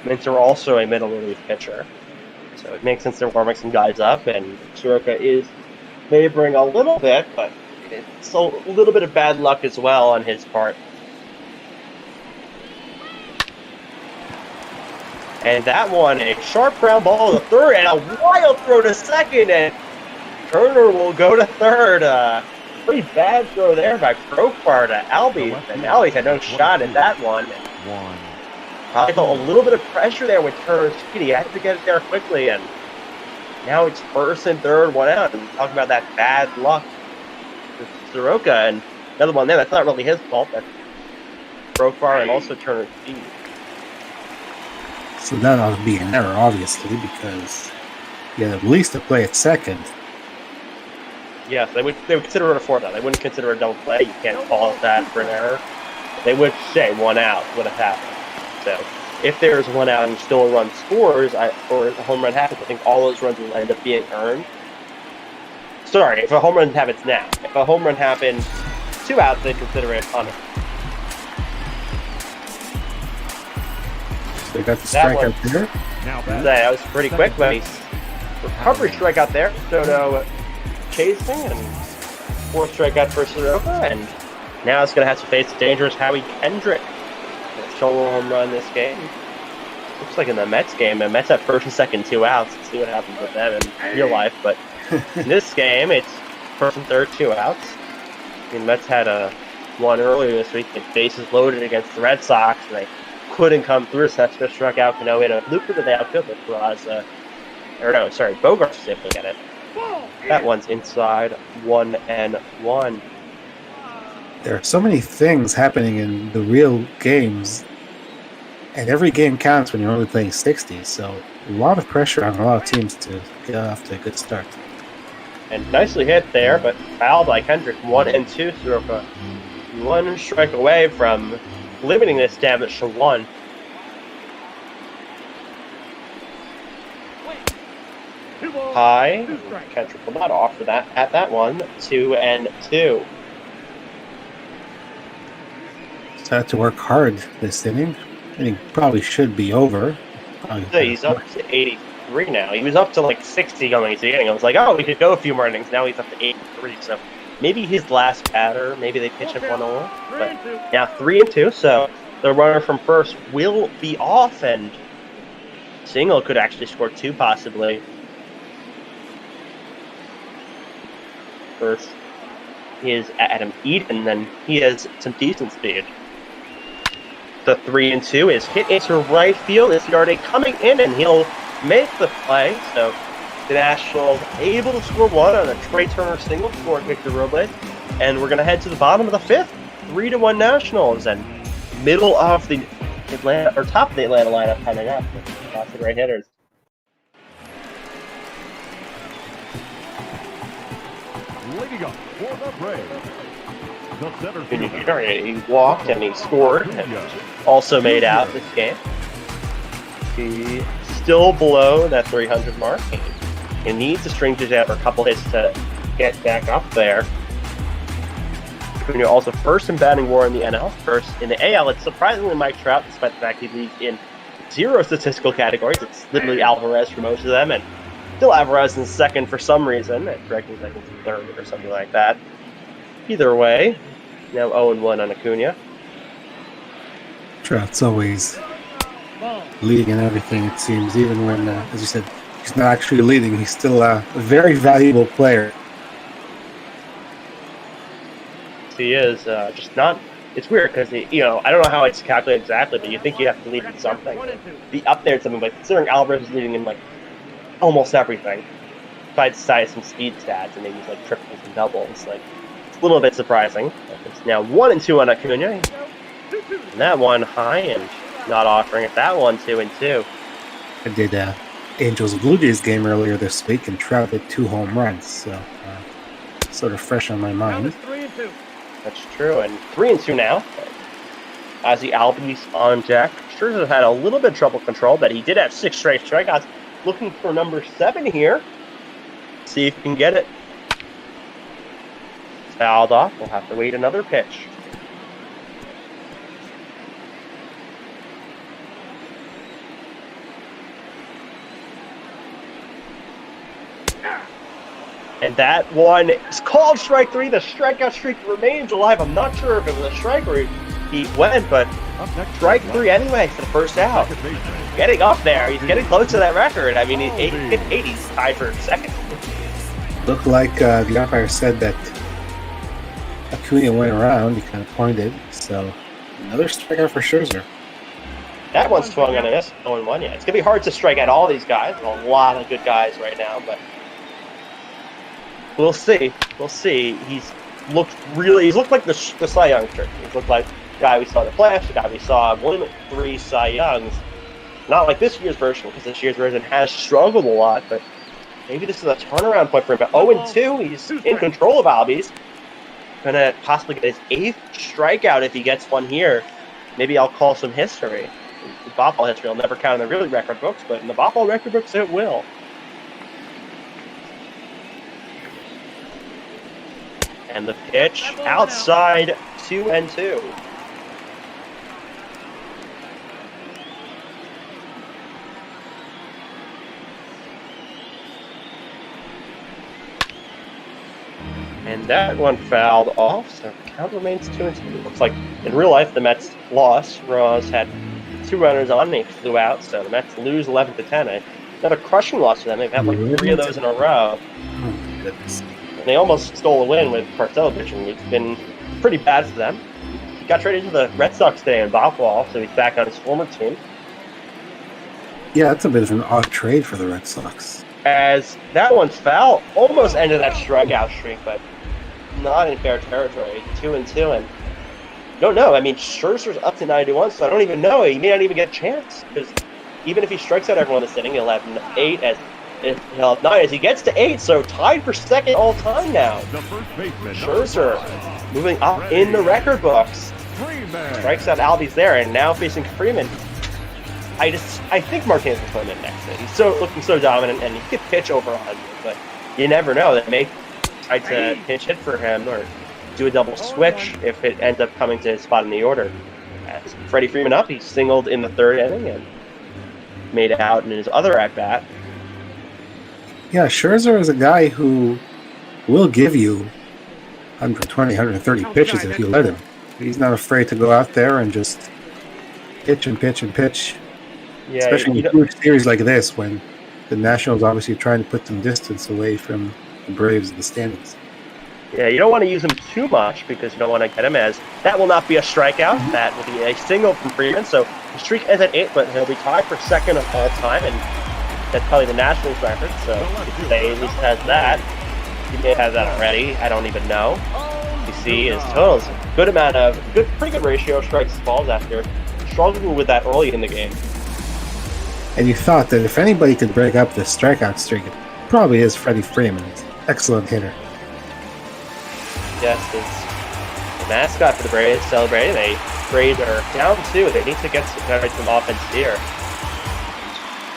Minter also a middle relief pitcher, so it makes sense they're warming some guys up, and Soroka is favoring a little bit, but it's a little bit of bad luck as well on his part. And that one, a sharp ground ball to third, and a wild throw to second, and Turner will go to third. Pretty bad throw there by Profar to Albies, and Albies had no shot at that one. I felt a little bit of pressure there with Turner's speed. He had to get it there quickly, and now it's first and third, one out. And talking about that bad luck with Soroka, and another one there. That's not really his fault. That's Profar and also Turner's speed. So that ought to be an error, obviously, because you had at least a play at second. Yes, they would consider it a fourth out. They wouldn't consider it a double play. You can't call that for an error. They would say one out would have happened. So if there's one out and still a run scores, or if a home run happens, I think all those runs will end up being earned. Sorry, if a home run happens now. If a home run happens 2 outs, they consider it unearned. They got the strikeout there. That was pretty quick, but recovery strikeout there. Soto chasing, and 4th strikeout for Soroka, and now it's going to have to face the dangerous Howie Kendrick. Solo home run this game. Looks like in the Mets game, the Mets have first and second 2 outs. Let's see what happens with them in real life, but in this game, it's first and third 2 outs. I mean, the Mets had one earlier this week, with bases loaded against the Red Sox, and they couldn't come through, so that's just struck out Cano in a loop to the outfield, but Bogarts was able to get it. That one's inside, 1-1. There are so many things happening in the real games, and every game counts when you're only playing 60, so a lot of pressure on a lot of teams to get off to a good start. And nicely hit there, but fouled by Kendrick, 1-2, Soroka. 1 strike away from limiting this damage to 1. High. Kendrick will not offer that at that one. 2-2. He's had to work hard this inning. I think probably should be over. So he's up to 83 now. He was up to like 60 going into the inning. I was like, oh, we could go a few more innings. Now he's up to 83. So maybe his last batter, maybe they pitch him 1-0. But now 3-2. So the runner from first will be off, and Single could actually score 2 possibly. First is Adam Eden, then he has some decent speed. The 3-2 is hit into right field. It's Yarde coming in, and he'll make the play. So the Nationals able to score 1 on a Trey Turner single for Victor Robles. And we're going to head to the bottom of the 5th. 3-1 Nationals, and middle of the Atlanta, or top of the Atlanta lineup coming up. Lots of great hitters. Leading up for the Braves, the center fielder. He walked and he scored, and also made out this game. He's still below that 300 mark. He needs to string together a couple hits to get back up there. You're also first in batting WAR in the NL, first in the AL. It's surprisingly Mike Trout, despite the fact he leads in 0 statistical categories. It's literally Alvarez for most of them, and still Alvarez in second for some reason, and Greg is, I think, third or something like that. Either way, now 0-1 on Acuna. Trout's always leading in everything, it seems, even when, as you said, he's not actually leading. He's still a very valuable player. He is just not. It's weird because I don't know how it's calculated exactly, but you think you have to lead in something. Be up there in something, but considering Alvarez is leading in like almost everything, besides size and speed stats, and maybe like triples and doubles, like it's a little bit surprising. It's now 1-2 on Acuna, and that one high and not offering it. That one 2-2. I did Angels Blue Jays game earlier this week, and Trout hit 2 home runs, so sort of fresh on my mind. That's true, and 3-2 now. As the Albies on deck, Scherzer had a little bit of trouble control, but he did have 6 straight strikeouts. Looking for number 7 here. See if he can get it. Fouled off. We'll have to wait another pitch. And that one is called strike 3. The strikeout streak remains alive. I'm not sure if it was a strike or he went, but strike 3 anyway for the first out. Getting up there. He's getting close to that record. I mean, he hit 80. He's tied for second. Looked like the umpire said that Acuna went around. He kind of pointed. So another strikeout for Scherzer. That one swung on a miss. 0-1. Yeah, it's going to be hard to strike out all these guys. There's a lot of good guys right now, but we'll see. We'll see. He's looked like the Cy Young trick. He's looked like the guy we saw in the playoffs, the guy we saw win 3 Cy Youngs. Not like this year's version, because this year's version has struggled a lot, but maybe this is a turnaround point for him. But 0-2, he's in control of Albies. Gonna possibly get his 8th strikeout if he gets one here. Maybe I'll call some history. The ball history will never count in the real record books, but in the ball record books it will. And the pitch outside 2-2. And that one fouled off, so the count remains 2-2. Looks like in real life the Mets lost. Ross had 2 runners on, they flew out, so the Mets lose 11-10. Another crushing loss for them. They've had like 3 of those in a row. Oh, goodness. They almost stole a win with Parcello pitching. It's been pretty bad for them. He got traded to the Red Sox today in Bothwell, so he's back on his former team. Yeah, that's a bit of an odd trade for the Red Sox. As that one's foul, almost ended that strikeout streak, but not in fair territory. 2-2, and don't know. I mean, Scherzer's up to 91, so I don't even know. He may not even get a chance, because even if he strikes out everyone this inning, he'll have 8 as he'll have 9 as he gets to 8, so tied for second all time now. Scherzer moving up in the record books. Strikes out Albies there, and now facing Freeman. I think Martinez will put him in next. He's looking so dominant, and he could pitch over 100, but you never know. They may try to pinch hit for him or do a double switch if it ends up coming to his spot in the order. As Freddie Freeman up, he singled in the 3rd inning and made out in his other at-bat. Yeah, Scherzer is a guy who will give you 120, 130 pitches if you let him. He's not afraid to go out there and just pitch and pitch and pitch. Yeah, especially in a huge series like this when the Nationals obviously trying to put some distance away from the Braves in the standings. Yeah, you don't want to use him too much because you don't want to get him as that will not be a strikeout. That will be a single from Freeman. So the streak ends at 8, but he'll be tied for second of all time, and that's probably the Nationals record. So if they at least has that, he may have that already. I don't even know. You see his totals, pretty good ratio of strikes to balls after struggling with that early in the game. And you thought that if anybody could break up the strikeout streak, it probably is Freddie Freeman. Excellent hitter. Yes, it's the mascot for the Braves celebrating. They Braves are down 2. They need to generate some offense here.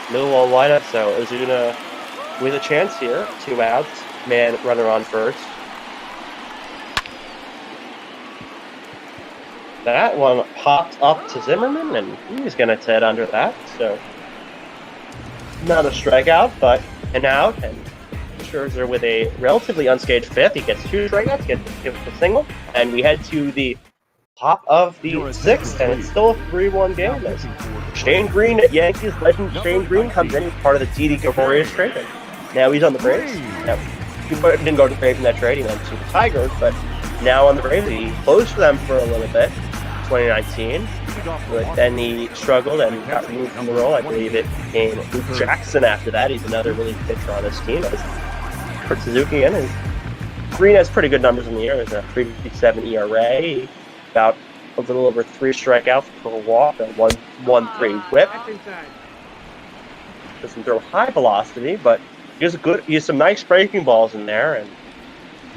Millwall lineup, so Ozuna with a chance here. 2 outs, man runner on first. That one popped up to Zimmerman, and he's going to head under that. So not a strikeout, but an out, and Scherzer with a relatively unscathed 5th. He gets 2 strikeouts, gets a single, and we head to the top of the 6th, and it's still a 3-1 game. As Shane Green, Yankees legend Shane Green, comes in as part of the Didi Gregorius trade. Now he's on the Braves. Now, he didn't go to the Braves in that trade, he went to the Tigers, but now on the Braves. He closed for them for a little bit, 2019. But then he struggled and got removed from the role. I believe it became Luke Jackson after that. He's another really good pitcher on this team. Kurt Suzuki in, and Green has pretty good numbers in the year. There's a 3.57 ERA, about a little over 3 strikeouts per walk, a 1.13 whip. Doesn't throw high velocity, but he has some nice breaking balls in there, and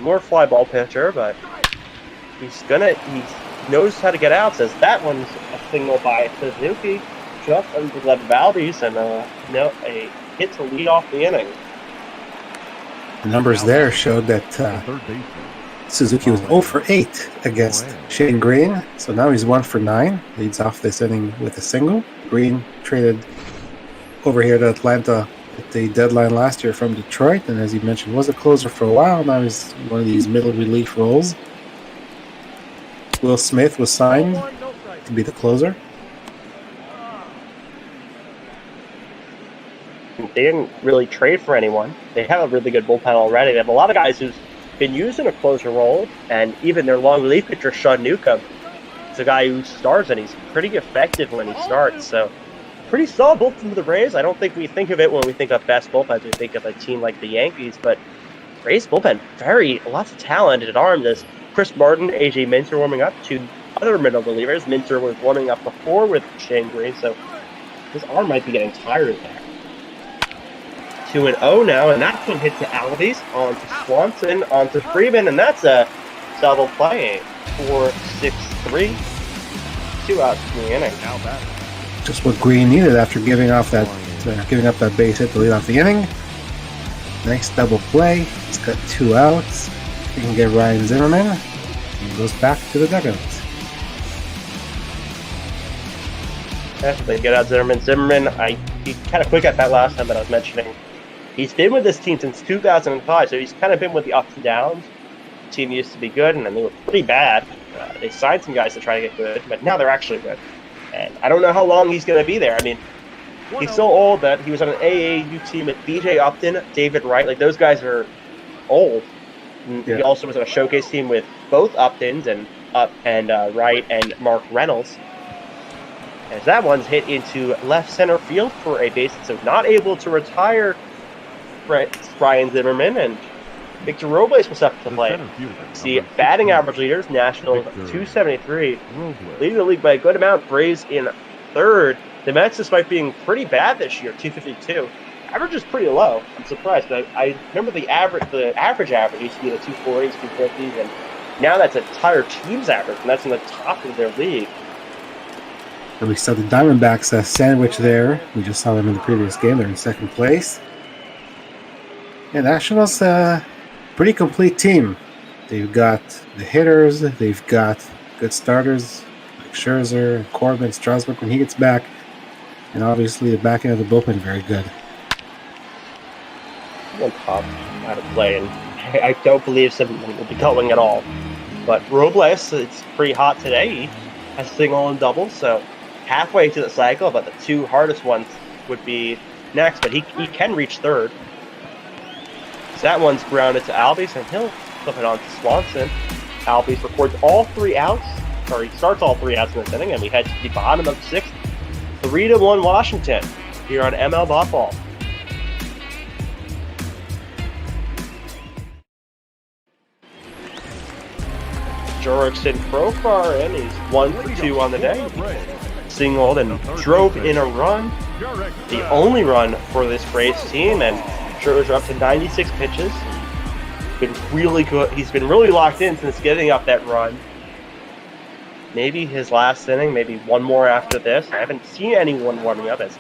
more fly ball pitcher, but he knows how to get out. Says that one's a single by Suzuki, just under the Valdez, and a hit to lead off the inning. The numbers there showed that Suzuki was 0 for 8 against Shane Green, so now he's 1 for 9. Leads off this inning with a single. Green traded over here to Atlanta at the deadline last year from Detroit, and as you mentioned, was a closer for a while. Now he's one of these middle relief roles. Will Smith was signed to be the closer. They didn't really trade for anyone. They have a really good bullpen already. They have a lot of guys who's been used in a closer role, and even their long relief pitcher, Sean Newcomb, is a guy who starts, and he's pretty effective when he starts. So, pretty solid bullpen for the Braves. I don't think we think of it when we think of best bullpens. We think of a team like the Yankees, but Braves bullpen, lots of talented arms. As Chris Martin, AJ Minter warming up, 2 other middle relievers. Minter was warming up before with Shane Green, so his arm might be getting tired there. 2-0 now, and that one hit to Alves, on to Swanson, on to Freeman, and that's a double play. 4-6-3. 2 outs in the inning. Just what Green needed after giving up that base hit to lead off the inning. Nice double play. He's got 2 outs. He can get Ryan Zimmerman, and he goes back to the dugout. Definitely get out Zimmerman. He kind of quick at that last time that I was mentioning. He's been with this team since 2005, so he's kind of been with the ups and downs. The team used to be good, and then they were pretty bad. They signed some guys to try to get good, but now they're actually good. And I don't know how long he's going to be there. I mean, he's so old that he was on an AAU team with BJ Upton, David Wright. Like, those guys are old. Yeah. He also was on a showcase team with both Uptons and Wright and Mark Reynolds. As that one's hit into left center field for a base, so not able to retire Ryan Zimmerman, and Victor Robles was up to play. See, batting average leaders, Nationals 273, leading the league by a good amount. Braves in 3rd. The Mets, despite being pretty bad this year, 252. Average is pretty low. I'm surprised. I remember the average used to be the 240s, 250s, and now that's an entire team's average, and that's in the top of their league. And we saw the Diamondbacks sandwich there. We just saw them in the previous game. They're in 2nd place. Yeah, Nationals, pretty complete team. They've got the hitters. They've got good starters like Scherzer, Corbin, Strasburg when he gets back. And obviously the back end of the bullpen very good. one top out of play, and I don't believe Simmons will be going at all. But Robles, it's pretty hot today. He has single and double, so halfway to the cycle, but the two hardest ones would be next, but he can reach third. So that one's grounded to Albies, and he'll flip it on to Swanson. Albies records all 3 outs, or he starts all 3 outs in this inning, and we head to the bottom of the 6th. 3-1 Washington here on ML Ball. Jurickson Profar in, he's 1 for 2 on the day. Singled and drove in a run. The only run for this Braves team, and Scherzer up to 96 pitches. Been really good. He's been really locked in since getting up that run. Maybe his last inning, maybe one more after this. I haven't seen anyone warming up. It's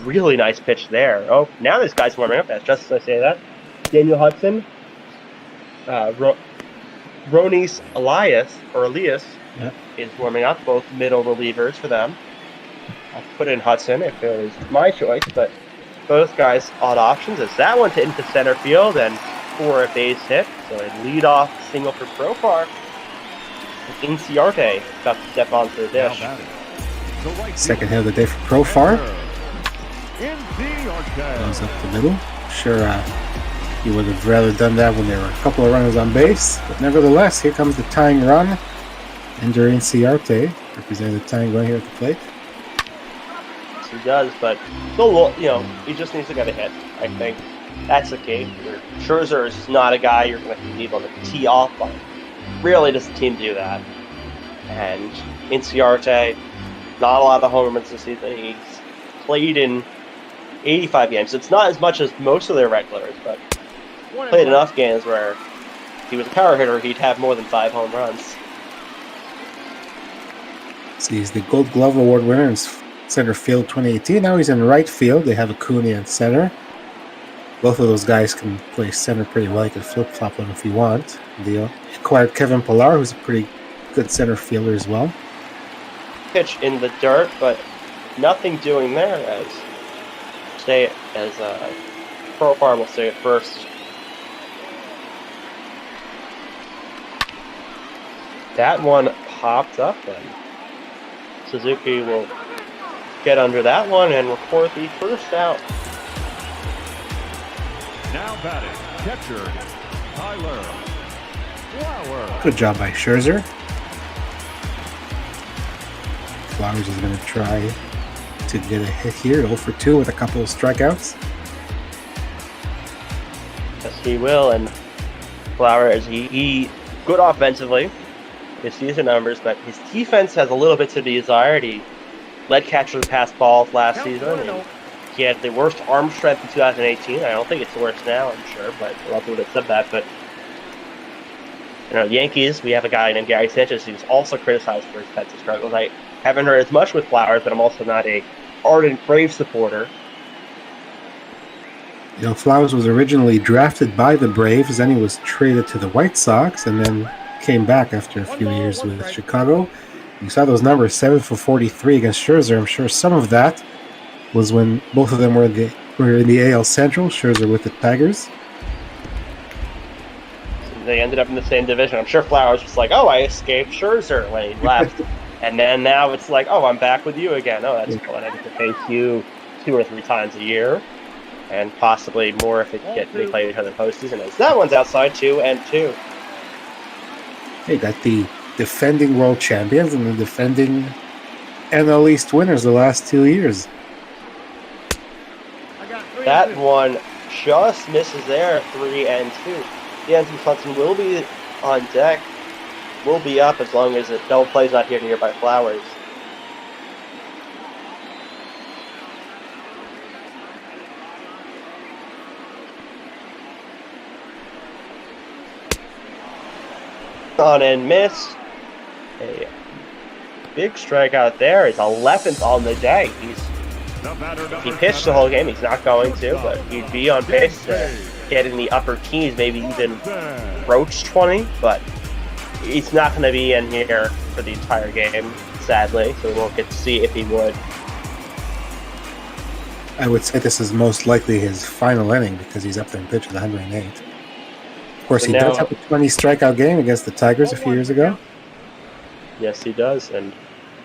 really nice pitch there. Oh, now this guy's warming up. As just as I say that, Daniel Hudson, Ronis Elias is warming up. Both middle relievers for them. I'll put in Hudson if it was my choice, but both guys odd options. As that one to into center field and for a base hit. So a leadoff single for Profar. Inciarte about to step onto the dish. Second hit of the day for Profar. Goes up the middle. Sure, you would have rather done that when there were a couple of runners on base. But nevertheless, here comes the tying run. Ender Inciarte, representing the tying run here at the plate. He does, but still, he just needs to get a hit. I think that's the case. Scherzer is not a guy you're going to be able to tee off on. Rarely does the team do that. And Inciarte, not a lot of home runs this season. He's played in 85 games. It's not as much as most of their regulars, but played enough games where if he was a power hitter, he'd have more than 5 home runs. So he's the Gold Glove Award winner in center field 2018. Now he's in right field. They have Acuna in center. Both of those guys can play center pretty well. You can flip-flop them if you want. They acquired Kevin Pillar, who's a pretty good center fielder as well. Pitch in the dirt, but nothing doing there as Profar will stay at first. That one popped up, and Suzuki will get under that one and record the first out. Now batting, catcher, Tyler Flowers. Good job by Scherzer. Flowers is going to try to get a hit here, 0 for 2 with a couple of strikeouts. Yes, he will, and Flowers, he good offensively, his season numbers, but his defense has a little bit to be desired. He led catchers past balls last season. And he had the worst arm strength in 2018. I don't think it's worse now, I'm sure, but a lot of people have said that. But the Yankees, we have a guy named Gary Sanchez who's also criticized for his defensive struggles. I haven't heard as much with Flowers, but I'm also not a ardent Braves supporter. Flowers was originally drafted by the Braves, then he was traded to the White Sox, and then came back after a few years with Chicago. You saw those numbers, 7 for 43 against Scherzer. I'm sure some of that was when both of them were in the AL Central, Scherzer with the Tigers. They ended up in the same division. I'm sure Flowers was like, I escaped Scherzer when he left. And then now it's like, I'm back with you again. Oh, that's cool. And I get to face you 2 or 3 times a year. And possibly more if they play each other in postseason. As that one's outside 2-2. Hey, got the defending world champions and the defending NL East winners the last 2 years. That one just misses there, 3-2. Jansen Hudson will be on deck, will be up as long as a double play's not here by Flowers. On and miss. A big strikeout there. He's 11th on the day. If he pitched the whole game, he's not going to, but he'd be on pace to get in the upper teens, maybe even approach 20, but he's not going to be in here for the entire game, sadly, so we won't get to see if he would. I would say this is most likely his final inning because he's up there and pitched at 108. Of course, he does have a 20 strikeout game against the Tigers a few years ago. Yes, he does. And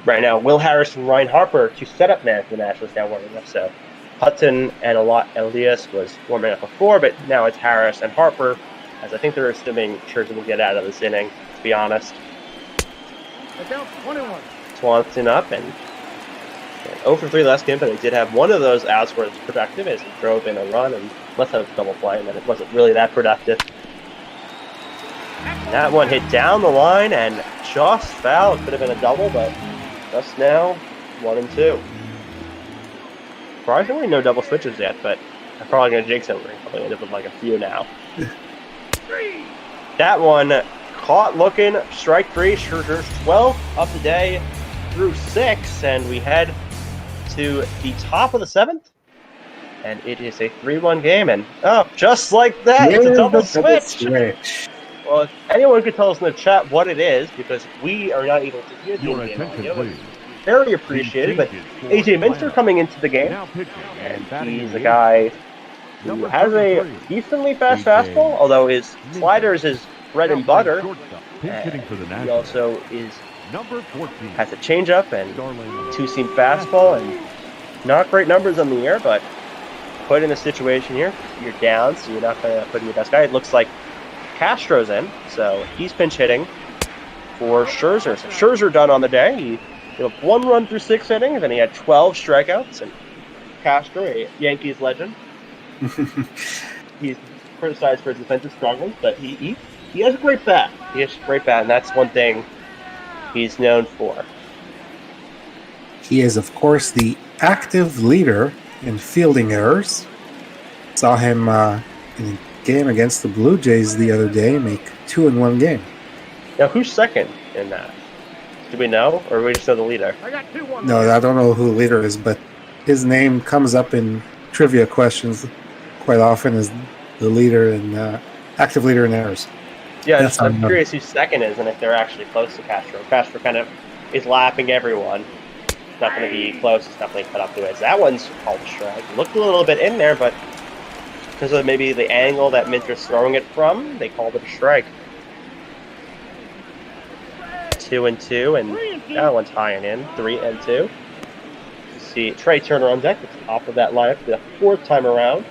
right now, Will Harris and Ryan Harper, two setup men for the Nationals, now warming up. So Hudson and Elias was warming up before, but now it's Harris and Harper, as I think they're assuming Scherzer will get out of this inning, to be honest. Swanson up and 0 for 3 last game, but he did have one of those outs where it's productive as he drove in a run and left out a double play, and then it wasn't really that productive. That one hit down the line and just foul. It could have been a double, but just now, 1 and 2. Surprisingly, no double switches yet, but I'm probably going to jinx it. We're probably end up with like a few now. That one caught looking, strike 3. Scherzer's 12th of the day through 6, and we head to the top of the 7th, and it is a 3-1 game, and just like that, it's a double switch. Well, if anyone could tell us in the chat what it is, because we are not able to hear the game audio, very appreciated. But AJ Minter coming into the game, and he's a guy who has a decently fast fastball, although his slider is his bread and butter. He also has a changeup and two-seam fastball, and not great numbers on the air, but put in a situation here, you're down, so you're not going to put in your best guy. It looks like Castro's in, so he's pinch hitting for Scherzer. So Scherzer done on the day. He gave up 1 run through 6 innings, and he had 12 strikeouts. And Castro, a Yankees legend, he's criticized for his defensive struggles, but he has a great bat. He has a great bat, and that's one thing he's known for. He is, of course, the active leader in fielding errors. Saw him in a game against the Blue Jays the other day make 2 in 1 game. Now, who's second in that? Do we know, or do we just know the leader? No, I don't know who the leader is, but his name comes up in trivia questions quite often as the leader in active leader in errors. Yeah, I'm curious who second is and if they're actually close to Castro. Castro kind of is lapping everyone. It's not going to be close. It's definitely cut up to it. That one's called a strike. Looked a little bit in there, but because of maybe the angle that Minter's throwing it from, they called it a strike. 2 and 2, and that one's high and in. 3 and 2. You see Trey Turner on deck at the top of that lineup for the 4th time around.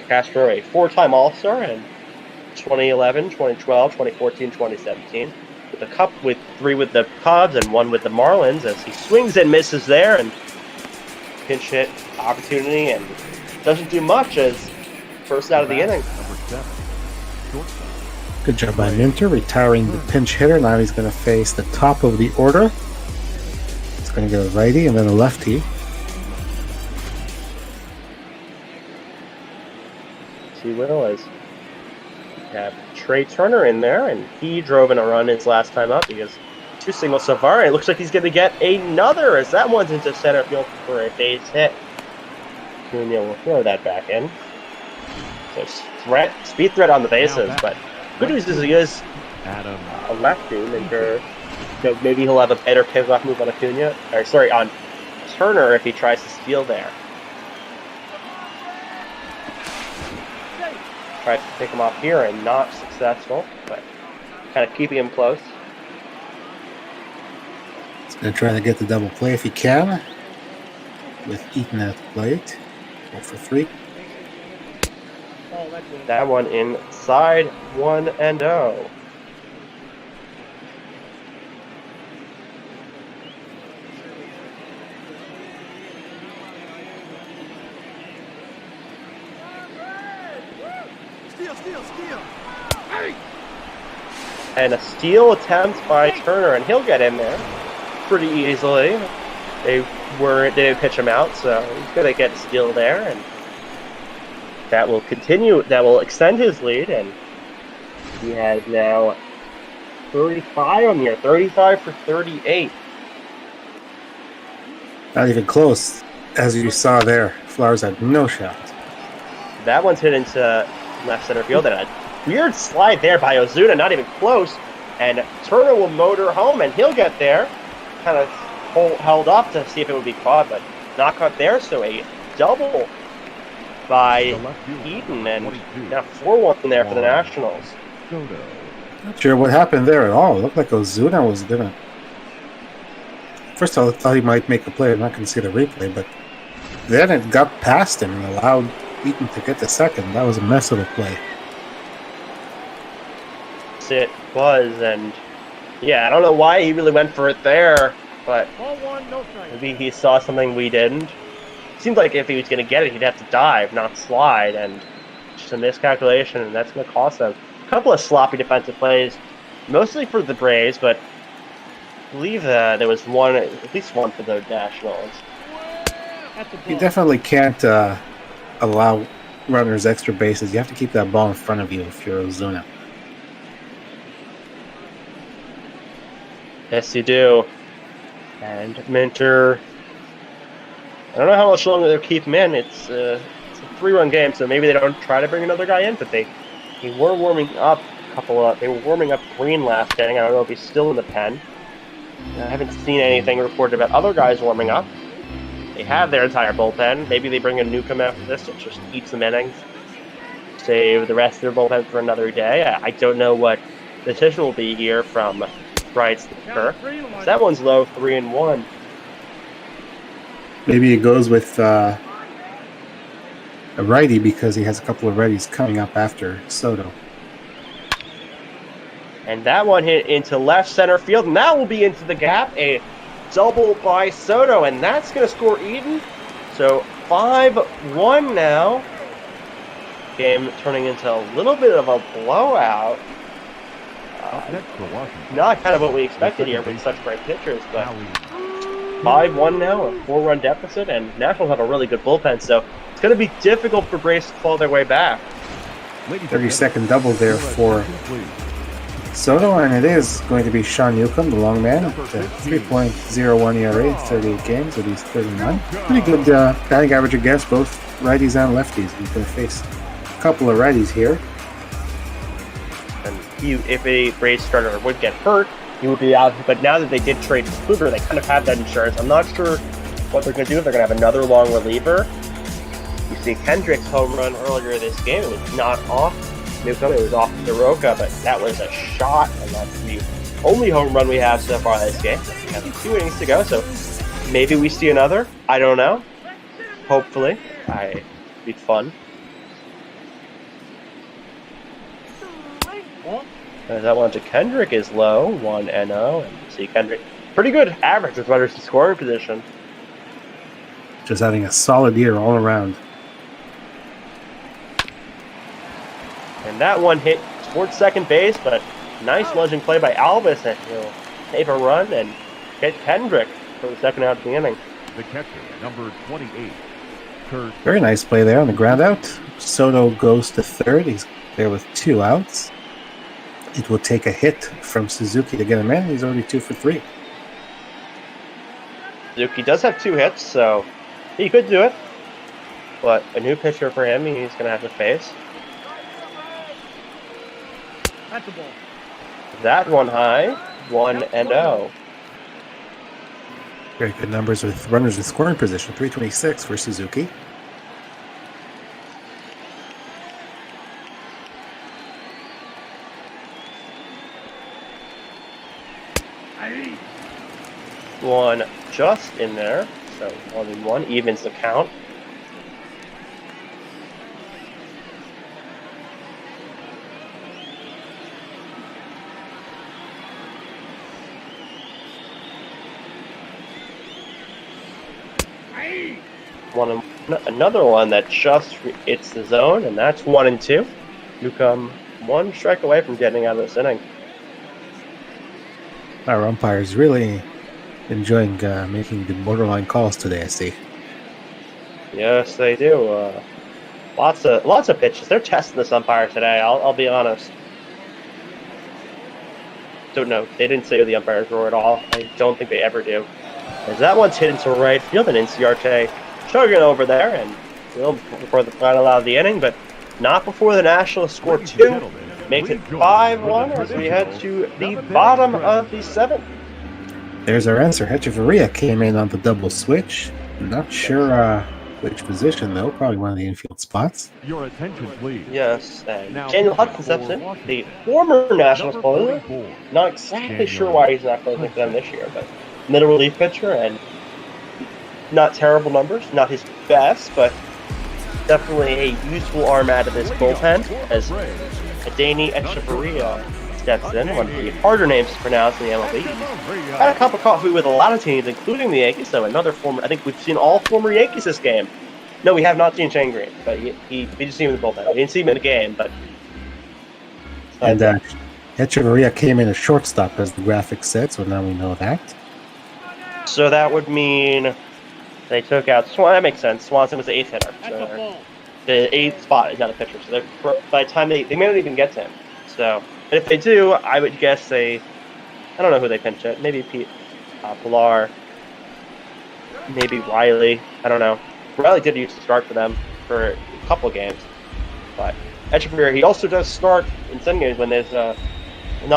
Castro, a 4-time All-Star, and 2011, 2012, 2014, 2017. With a cup with 3 with the Cubs and 1 with the Marlins, as he swings and misses there, and pinch hit opportunity, and doesn't do much as first out of the inning. Good job by Minter, retiring the pinch hitter. Now he's going to face the top of the order. He's going to get a righty and then a lefty. He will, as you have Trey Turner in there, and he drove in a run his last time up. He has 2 singles so far, and it looks like he's going to get another, as that one's into center field for a base hit. Cunha will throw that back in. So speed threat on the bases, but good news is he is a lefty, and maybe he'll have a better pickoff move on Acuna, or sorry, on Turner if he tries to steal there. Tried to pick him off here and not successful, but kind of keeping him close. He's going to try to get the double play if he can, with Eaton at the plate. 4 for 3. That one inside, 1 and 0. And a steal attempt by Turner, and he'll get in there pretty easily. They didn't pitch him out, so he's going to get a steal there, and that will continue. That will extend his lead, and he has now 35 on the year, 35 for 38. Not even close, as you saw there. Flowers had no shot. That one's hit into left center field, and a weird slide there by Ozuna, not even close. And Turner will motor home, and he'll get there. Kind of held up to see if it would be caught, but knockout there, so a double by Eden, and now 4-1 there for the Nationals. Not sure what happened there at all. It looked like Ozuna was gonna. First of all, I thought he might make a play. I'm not going to see the replay, but then it got past him and allowed Eaton to get the second. That was a mess of a play. It was, and yeah, I don't know why he really went for it there, but maybe he saw something we didn't. Seemed like if he was going to get it, he'd have to dive, not slide, and just a miscalculation, and that's going to cost them. A couple of sloppy defensive plays, mostly for the Braves, but I believe there was at least one for the Nationals. You definitely can't allow runners extra bases. You have to keep that ball in front of you if you're Ozuna. Yes, you do. And Minter, I don't know how much longer they'll keep him in. It's a 3-run game, so maybe they don't try to bring another guy in, but they were warming up they were warming up Green last inning. I don't know if he's still in the pen. I haven't seen anything reported about other guys warming up. They have their entire bullpen. Maybe they bring a Newcomb after this to just eat some innings. Save the rest of their bullpen for another day. I don't know what the decision will be here from Bryce Kerr. So that one's low, 3-1. Maybe he goes with a righty because he has a couple of righties coming up after Soto. And that one hit into left center field, and that will be into the gap. A double by Soto, and that's going to score Eden. So 5-1 now. Game turning into a little bit of a blowout. Not kind of what we expected here with such great pitchers, but 5-1 now, a 4-run deficit, and Nationals have a really good bullpen, so it's going to be difficult for Braves to claw their way back. 30-second double there for Soto, and it is going to be Sean Newcomb, the long man, at 3.01 ERA, 38 games, with these 39. Pretty good batting average against both righties and lefties. He's going to face a couple of righties here. And if a Braves starter would get hurt, he would be out. But now that they did trade Kluber, they kind of have that insurance. I'm not sure what they're going to do. They're going to have another long reliever. You see Kendrick's home run earlier this game. It was not off Newcomb, it was off Soroka, but that was a shot, and that's the only home run we have so far this game. We have 2 innings to go, so maybe we see another. I don't know. Hopefully. It'd be fun. That one to Kendrick is low, 1-0, and you see Kendrick, pretty good average with runners in scoring position. Just having a solid year all around. And that one hit towards second base, but nice lunging play by Alvis, and he'll save a run and hit Kendrick for the second out of the inning. The catcher, number 28, Kurt. Very nice play there on the ground out. Soto goes to third. He's there with 2 outs. It will take a hit from Suzuki to get him in. He's already 2 for 3. Suzuki does have 2 hits, so he could do it. But a new pitcher for him, he's going to have to face. That one high, 1-0. Very good numbers with runners in scoring position. 326 for Suzuki. One just in there, so 1-1 evens the count. Another one that just hits the zone, and that's 1-2. Newcomb 1 strike away from getting out of this inning. Our umpires really enjoying making the borderline calls today, I see. Yes, they do. Lots of pitches. They're testing this umpire today. I'll be honest. Don't know. They didn't say who the umpires were at all. I don't think they ever do. As that one's hit into right field, and NCRJ chugging over there, and before the final out of the inning, but not before the Nationals score 2. Makes it 5-1 as we head to the bottom of the 7th. There's our answer. Hechevarria came in on the double switch. Not sure which position, though. Probably one of the infield spots. Your attention, please. Yes, and Now, Daniel Hudson steps in, the former Nationals closer. Not exactly sure why he's not closing for them this year, but middle relief pitcher and not terrible numbers. Not his best, but definitely a useful arm out of this bullpen as Adani Echeverria steps in, one of the harder names to pronounce in the MLB. Had a cup of coffee with a lot of teams, including the Yankees, so another former, I think we've seen all former Yankees this game. No, we have not seen Shane Green, but we just see him in the bullpen. We didn't see him in the game, but... And Echeverria came in a shortstop, as the graphic said, so now we know that. So that would mean they took out Swan. That makes sense. Swanson was the 8th hitter. So the 8th spot is not a pitcher. So by the time they may not even get to him. So, and if they do, I would guess I don't know who they pinch at. Maybe Pete Pilar. Maybe Riley. I don't know. Riley did used to start for them for a couple of games. But Echeverria, he also does start in some games when there's not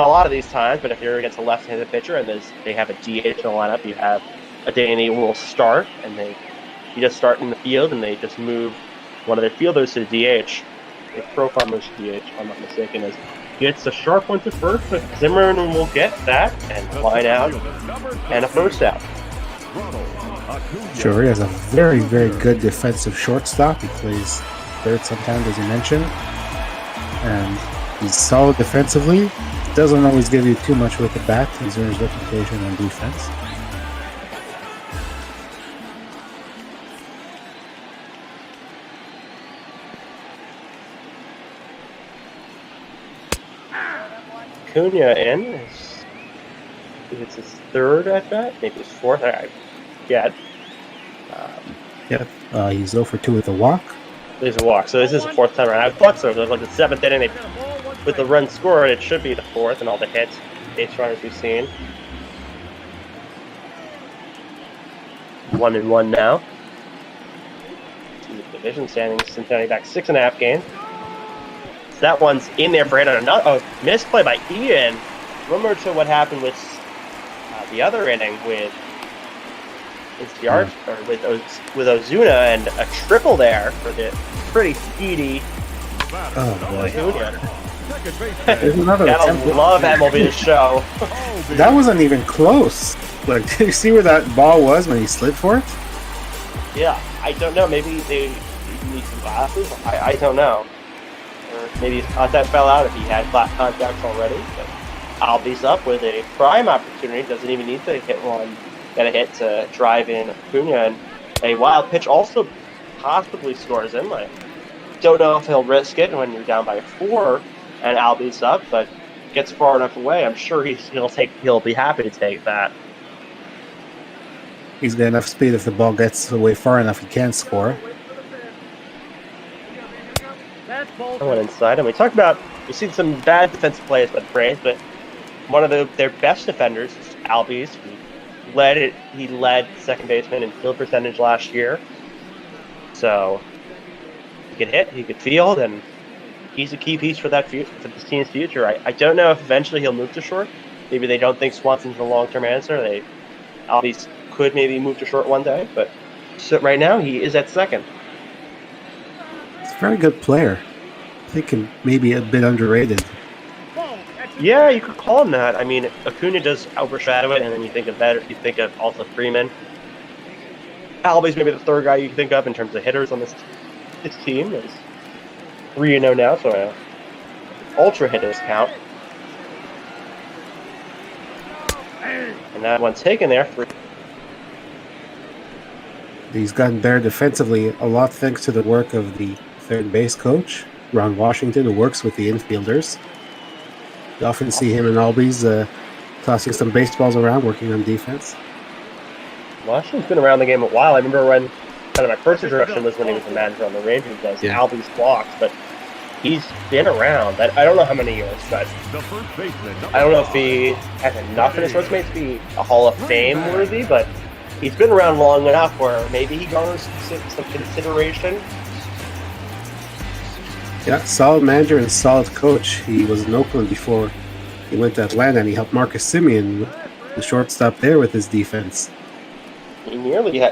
a lot of these times, but if you're against a left-handed pitcher and they have a DH in the lineup, you have a Danny will start, and you just start in the field, and they just move one of their fielders to the DH. They profile moves to DH, if I'm not mistaken, as gets a sharp one to first, but Zimmerman will get that and line out and a first out. Sure, he has a very, very good defensive shortstop. He plays third sometimes, as you mentioned, and he's solid defensively. Doesn't always give you too much with the bat. He's earned his reputation on defense. Cunha in. It's his third at bat, maybe his fourth. Yeah. He's 0 for 2 with a walk. There's a walk, so this is the fourth time around. I thought so. It was like the 7th inning. With the run scored, it should be the 4th, and all the hits, base runners we've seen. 1-1 now. Division standings, Cincinnati back 6.5 games. So that one's in there for hit on another misplay by Ian. Similar to what happened with the other inning with or with Ozuna, and a triple there for the pretty speedy. Oh boy! There's another attempt. Love MLB show. That wasn't even close. Like, did you see where that ball was when he slid for it? Yeah, I don't know. Maybe they need some glasses. I don't know. Or maybe his contact fell out if he had flat contacts already. But Albies up with a prime opportunity. Doesn't even need to hit one. Got a hit to drive in Acuna, and a wild pitch also possibly scores him. I don't know if he'll risk it when you're down by 4 and Albies up, but gets far enough away. I'm sure he'll be happy to take that. He's got enough speed. If the ball gets away far enough, he can score. I went inside, and we've seen some bad defensive plays by the Braves, but one of their best defenders is Albies. He led second baseman in field percentage last year. So he could hit, he could field, and he's a key piece for this team's future. I don't know if eventually he'll move to short. Maybe they don't think Swanson's a long-term answer. Albies could maybe move to short one day, but so right now he is at second. He's a very good player. I think he may be a bit underrated. Yeah, you could call him that. I mean, Acuna does overshadow it, and then you think of also Freeman. Albies maybe the third guy you can think of in terms of hitters on this team. Is 3-0 now, so ultra hitters count. And that one's taken there for. He's gotten better defensively a lot thanks to the work of the third base coach, Ron Washington, who works with the infielders. You often see him and Albies tossing some baseballs around, working on defense. Washington's been around the game a while. I remember when kind of my first introduction was when he was the manager on the Rangers as Albies blocks, but he's been around. I don't know how many years, but I don't know if he has enough in his resume to be a Hall of Fame worthy, but he's been around long enough where maybe he garners some consideration. Yeah, solid manager and solid coach. He was in Oakland before he went to Atlanta, and he helped Marcus Semien, the shortstop there, with his defense. He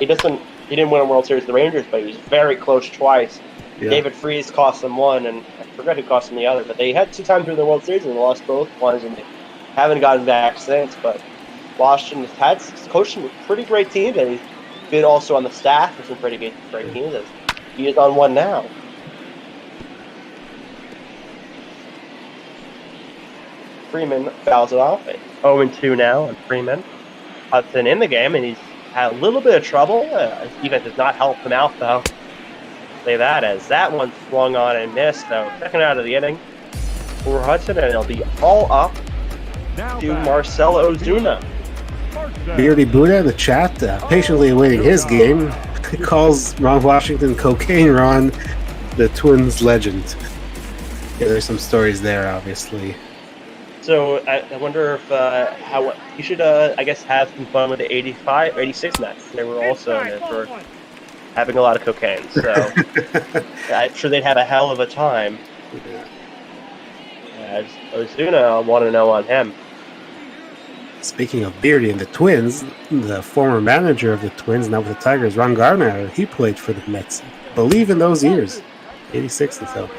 doesn't he didn't win a World Series with the Rangers, but he was very close twice. Yeah. David Freese cost them one, and I forget who cost them the other, but they had 2 times in the World Series and they lost both ones, and they haven't gotten back since. But Washington has coached some pretty great teams, and he's been also on the staff for some pretty great teams. As he is on one now. Freeman fouls it off. 0-2 now on Freeman. Hudson in the game, and he's had a little bit of trouble. His defense has not helped him out, though. Say that, as that one swung on and missed. So second out of the inning for Hudson, and it'll be all up to Marcelo Ozuna. Beardy Buddha in the chat, patiently awaiting his game. He calls Ron Washington Cocaine Ron the Twins legend. Yeah, there's some stories there, obviously. So I wonder if how you should I guess have some fun with the 86 Mets. They were also in it for having a lot of cocaine, so I'm sure they'd have a hell of a time. As Ozuna, I want to know on him. Speaking of Beardy and the Twins, the former manager of the Twins, now with the Tigers, Ron Garner, he played for the Mets. Believe in those years. 86 and so.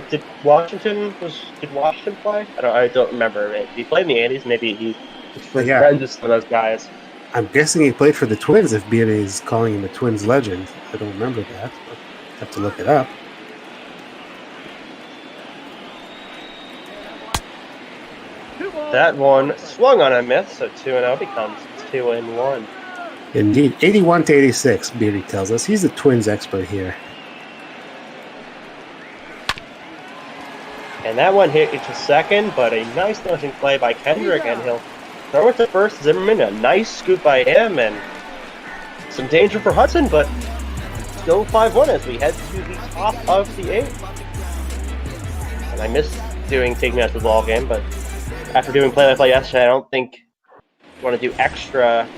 Did Washington play? I don't remember. If he played in the 80s, maybe he was friends with some of those guys. I'm guessing he played for the Twins if Beardy is calling him a Twins legend. I don't remember that. But I have to look it up. That one swung on a miss, so 2-0 becomes 2-1. Indeed. 81-86, Beardy tells us. He's the Twins expert here. And that one hit into second, but a nice launching play by Kendrick, and he'll throw it to first. Zimmerman, a nice scoop by him, and some danger for Hudson, but still 5-1 as we head to the top of the 8th. And I missed taking us to the ball game, but after doing play-by-play yesterday, I don't think I want to do extra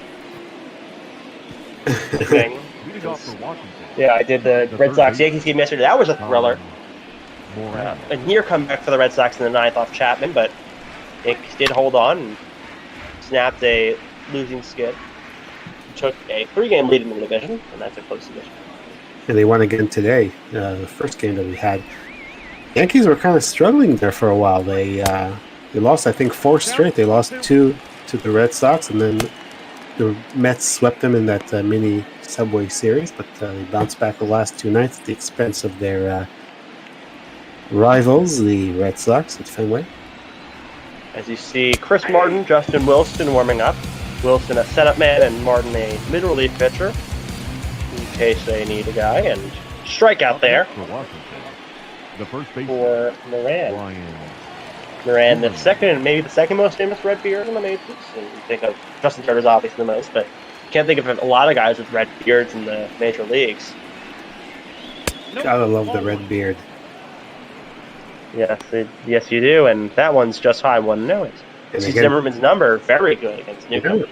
thing. Yeah, I did the Red Sox-Yankees game yesterday. That was a thriller. A near comeback for the Red Sox in the 9th off Chapman, but Yankees did hold on and snapped a losing skid. Took a 3-game lead in the division, and that's a close division. And they won again today, the first game that we had. Yankees were kind of struggling there for a while. They lost, I think, 4 straight. They lost 2 to the Red Sox, and then the Mets swept them in that mini Subway Series, but they bounced back the last 2 nights at the expense of their rivals, the Red Sox, at Fenway. As you see, Chris Martin, Justin Wilson warming up. Wilson a setup man and Martin a mid-relief pitcher in case they need a guy. And strikeout there for Moran. Moran, the second and maybe the second most famous red beard in the majors. And you think of Justin Turner's obviously the most, but you can't think of a lot of guys with red beards in the major leagues. Gotta love the red beard. Yes, you do, and that one's just how I want to know it. See Zimmerman's number, very good against Newcomb.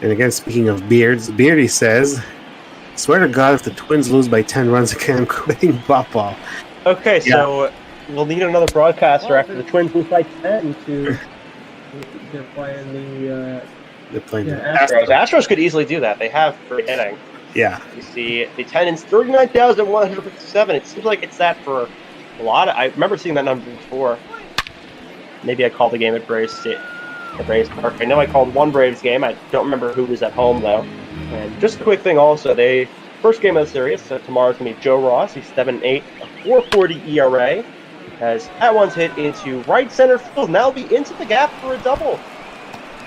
And again, speaking of beards, Beardy says, swear to God, if the Twins lose by 10 runs again, I'm quitting ball. Okay, so we'll need another broadcaster after the Twins lose by 10 to... They're playing the Astros. Astros could easily do that. They have great hitting. Yeah. You see, the attendance, 39,157. It seems like it's that for a lot. I remember seeing that number before. Maybe I called the game at Braves Park. I know I called one Braves game. I don't remember who was at home, though. And just a quick thing also, first game of the series, so tomorrow's going to be Joe Ross. He's 7-8, a 4.40 ERA. As that one's hit into right center field. Now be into the gap for a double.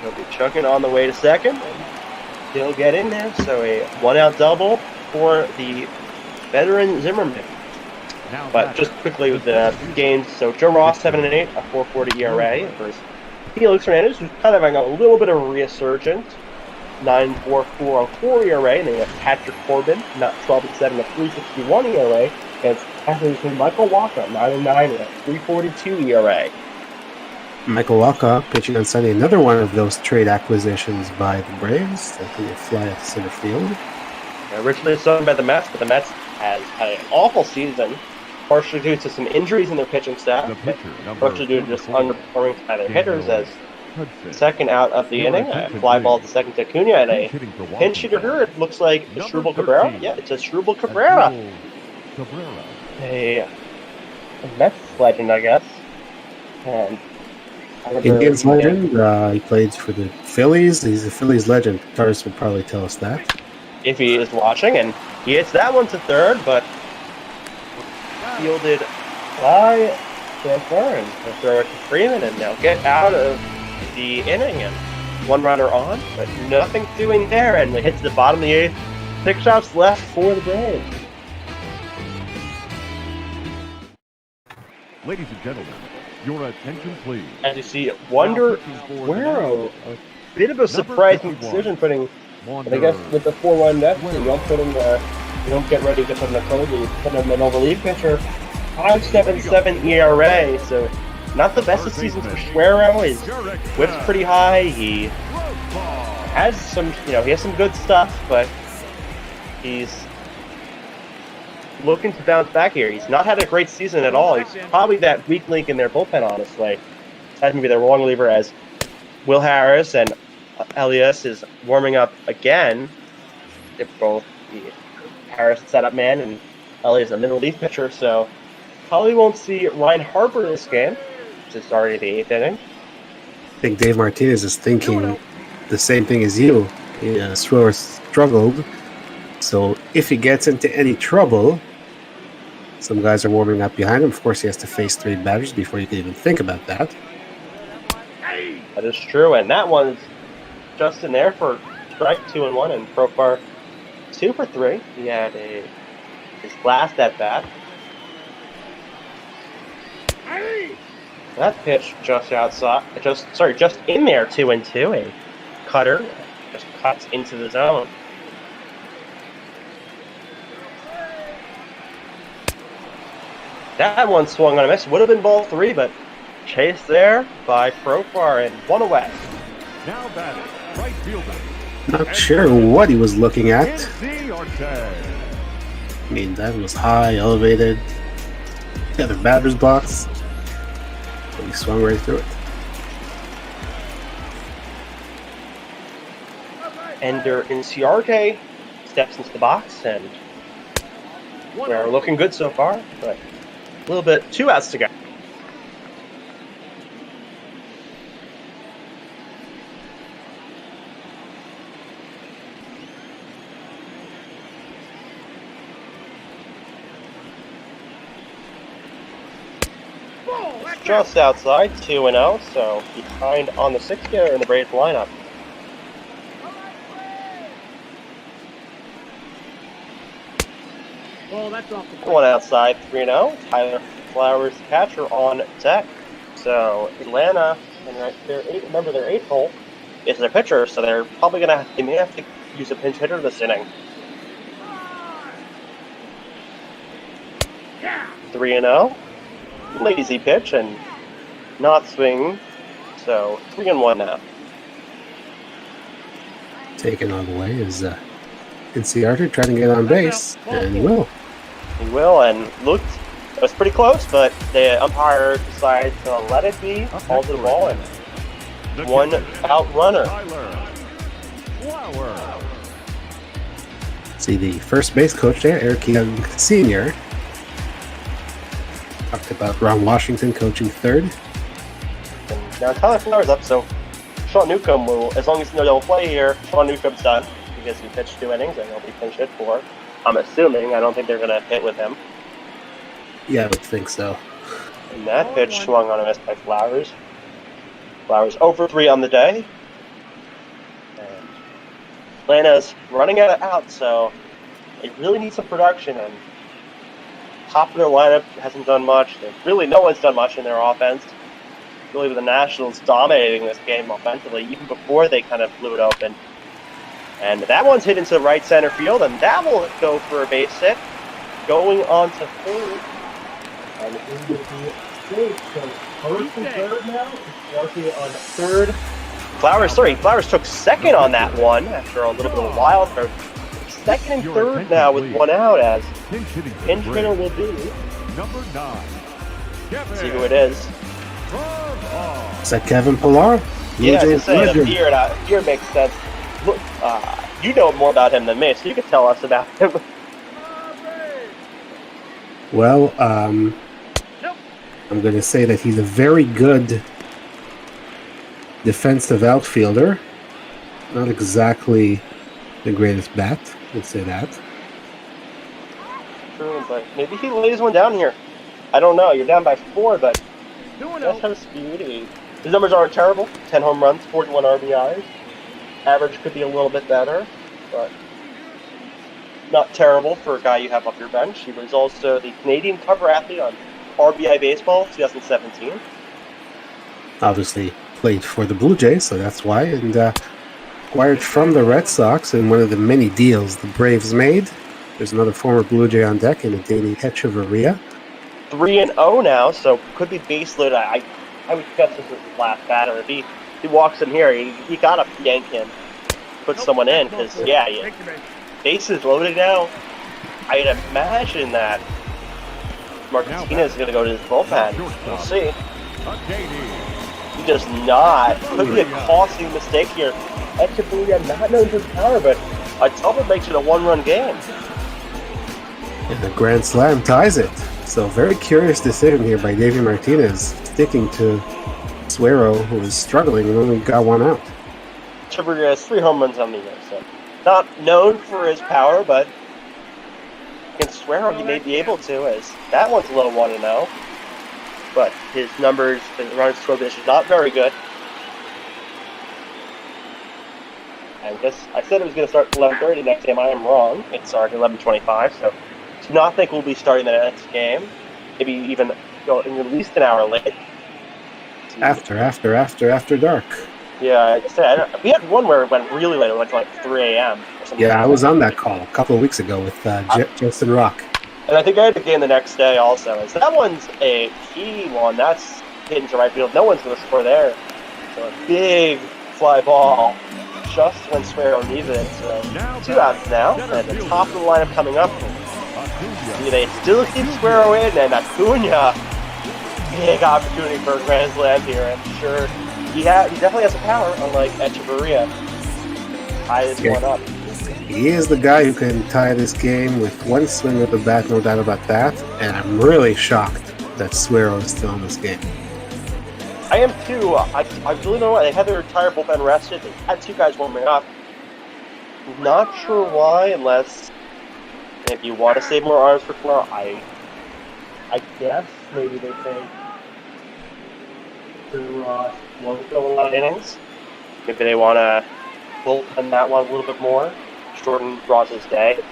He'll be chugging on the way to second. And he'll get in there. So a 1-out double for the veteran Zimmerman. But just quickly with the games, so Joe Ross, 7-8, a 4.40 ERA versus Felix Hernandez, who's kind of having a little bit of a resurgence, 9.44 ERA, and then you have Patrick Corbin, not 12-7, a 3.61 ERA, against Michael Walker, 9-9, with a 3.42 ERA. Michael Walker pitching on Sunday, another one of those trade acquisitions by the Braves. I think they fly out to center field. Originally sold by the Mets, but the Mets has had an awful season, partially due to some injuries in their pitching staff, partially due to just underperforming by their hitters, as Second out of the inning. A fly ball to second to Cunha, and a pinch hitter. It looks like Asdrubal Cabrera. Yeah, it's Asdrubal Cabrera. A Mets legend, I guess. And Indians legend. He played for the Phillies. He's a Phillies legend. Taurus would probably tell us that. If he is watching, and he hits that one to third, but fielded by Sanford, and they'll throw it to Freeman, and they'll get out of the inning, and one runner on, but nothing doing there, and it hits the bottom of the eighth. 6 outs left for the Braves. Ladies and gentlemen, your attention please. As you see, Wonder Guerrero, a bit of a surprising decision putting, I guess, with the 4-1 net, you don't put him, you don't get ready to put him in a cold, you put him in a relief pitcher. 5.77 ERA, so not the best of seasons for Guerrero. His whip's pretty high. He has some, he has some good stuff, but he's looking to bounce back here. He's not had a great season at all. He's probably that weak link in their bullpen, honestly. That may be their long reliever, as Will Harris and Elias is warming up again. If both Harris setup man and Elias a middle relief pitcher, so probably won't see Ryan Harper this game, which is already the 8th inning. I think Dave Martinez is thinking the same thing as you. Srower struggled, so if he gets into any trouble, some guys are warming up behind him. Of course, he has to face 3 batters before you can even think about that. That is true, and that one's just in there for strike 2-1, and Profar 2 for 3. He had his last at bat. That pitch just outside, just in there, 2-2. A cutter just cuts into the zone. That one swung on a miss. Would have been ball 3, but chased there by Profar and 1 away. Now batting, right fielder. Not sure what he was looking at. I mean, that was high, elevated. The other batter's box. But he swung right through it. Ender Inciarte steps into the box, and we're looking good so far, but a little bit, 2 outs to go. Just outside, 2-0, so behind on the 6th hitter in the Braves lineup. One outside, 3-0. Tyler Flowers, catcher, on deck. So Atlanta, and their 8th hole is their pitcher, so they're probably they may have to use a pinch hitter this inning. 3-0. Lazy pitch and not swing, so 3-1 now. Taken all the way is Inciarte trying to get on base, and he will. He will, and it was pretty close, but the umpire decided to let it be, called the ball, and 1 out runner. See the first base coach there, Eric Young Sr. Talked about Ron Washington coaching 3rd. And now Tyler Flowers up, so Sean Newcomb will, as long as they'll play here, Sean Newcomb's done because he pitched 2 innings and he'll be pinch hit for. I'm assuming. I don't think they're going to hit with him. Yeah, I would think so. And that pitch swung on a miss by Flowers. Flowers 0 for 3 on the day. And Atlanta's running out of outs, so they really need some production. And top of their lineup hasn't done much. Really, no one's done much in their offense. Really, with the Nationals dominating this game offensively, even before they kind of blew it open. And that one's hit into right center field, and that will go for a base hit. Going on to 3rd. And it will be safe. So first and 3rd now. Inciarte on 3rd. Flowers took 2nd on that one after a little bit of a wild card. 2nd and 3rd now with 1 out, as pinch hitter will be number 9. Let's see who it is. Is that Kevin Pillar? Blue Yeah, Jays to say the legend. beard makes sense. Look, you know more about him than me, so you can tell us about him. Well, I'm going to say that he's a very good defensive outfielder. Not exactly the greatest bat, let's say that. True, but maybe he lays one down here. I don't know. You're down by 4, but he does have speed. His numbers aren't terrible. 10 home runs, 41 RBIs. Average could be a little bit better, but not terrible for a guy you have off your bench. He was also the Canadian cover athlete on RBI Baseball 2017. Obviously played for the Blue Jays, so that's why. And acquired from the Red Sox in one of the many deals the Braves made. There's another former Blue Jay on deck in a Danny Hechavarria. 3-0 now, so could be base loaded. I would guess this is his last batter. If he walks in here, you gotta yank him, put someone in, because bases loaded now. I'd imagine that Martinez is gonna go to his bullpen. We'll see. He does not. Could be a costly mistake here. Echeverria not known for power, but a double makes it a 1-run game. And the Grand Slam ties it. So very curious decision here by Davey Martinez, sticking to Suero, who is struggling and only got one out. Echeverria has 3 home runs on the year, so not known for his power, but against Suero he may be able to, as that one's a little 1-0. But his numbers, the runs scored is not very good. I said it was going to start at 11:30 next game. I am wrong. It's starting at 11:25, so do not think we'll be starting the next game. Maybe even go at least an hour late. After dark. Yeah, we had one where it went really late. It went to like 3 a.m. or something. Yeah, I was on that call a couple of weeks ago with Justin Rock. And I think I had the game the next day also. So that one's a key one. That's hitting to right field. No one's going to score there. So a big fly ball just when Suero needs it. So 2 outs now. And the top of the lineup coming up. They still keep Suero in, and Acuna, big opportunity for a grand slam here. I'm sure he definitely has the power, unlike Echeverria. Tie this one up. He is the guy who can tie this game with one swing of the bat, no doubt about that. And I'm really shocked that Suero is still in this game. I am too. I really don't know why. They had their entire bullpen rested. They had 2 guys warming up. Not sure why, unless if you want to save more arms for tomorrow. I guess maybe they think to won't go a lot of innings. Maybe they want to bullpen that one a little bit more. Jordan Ross's day.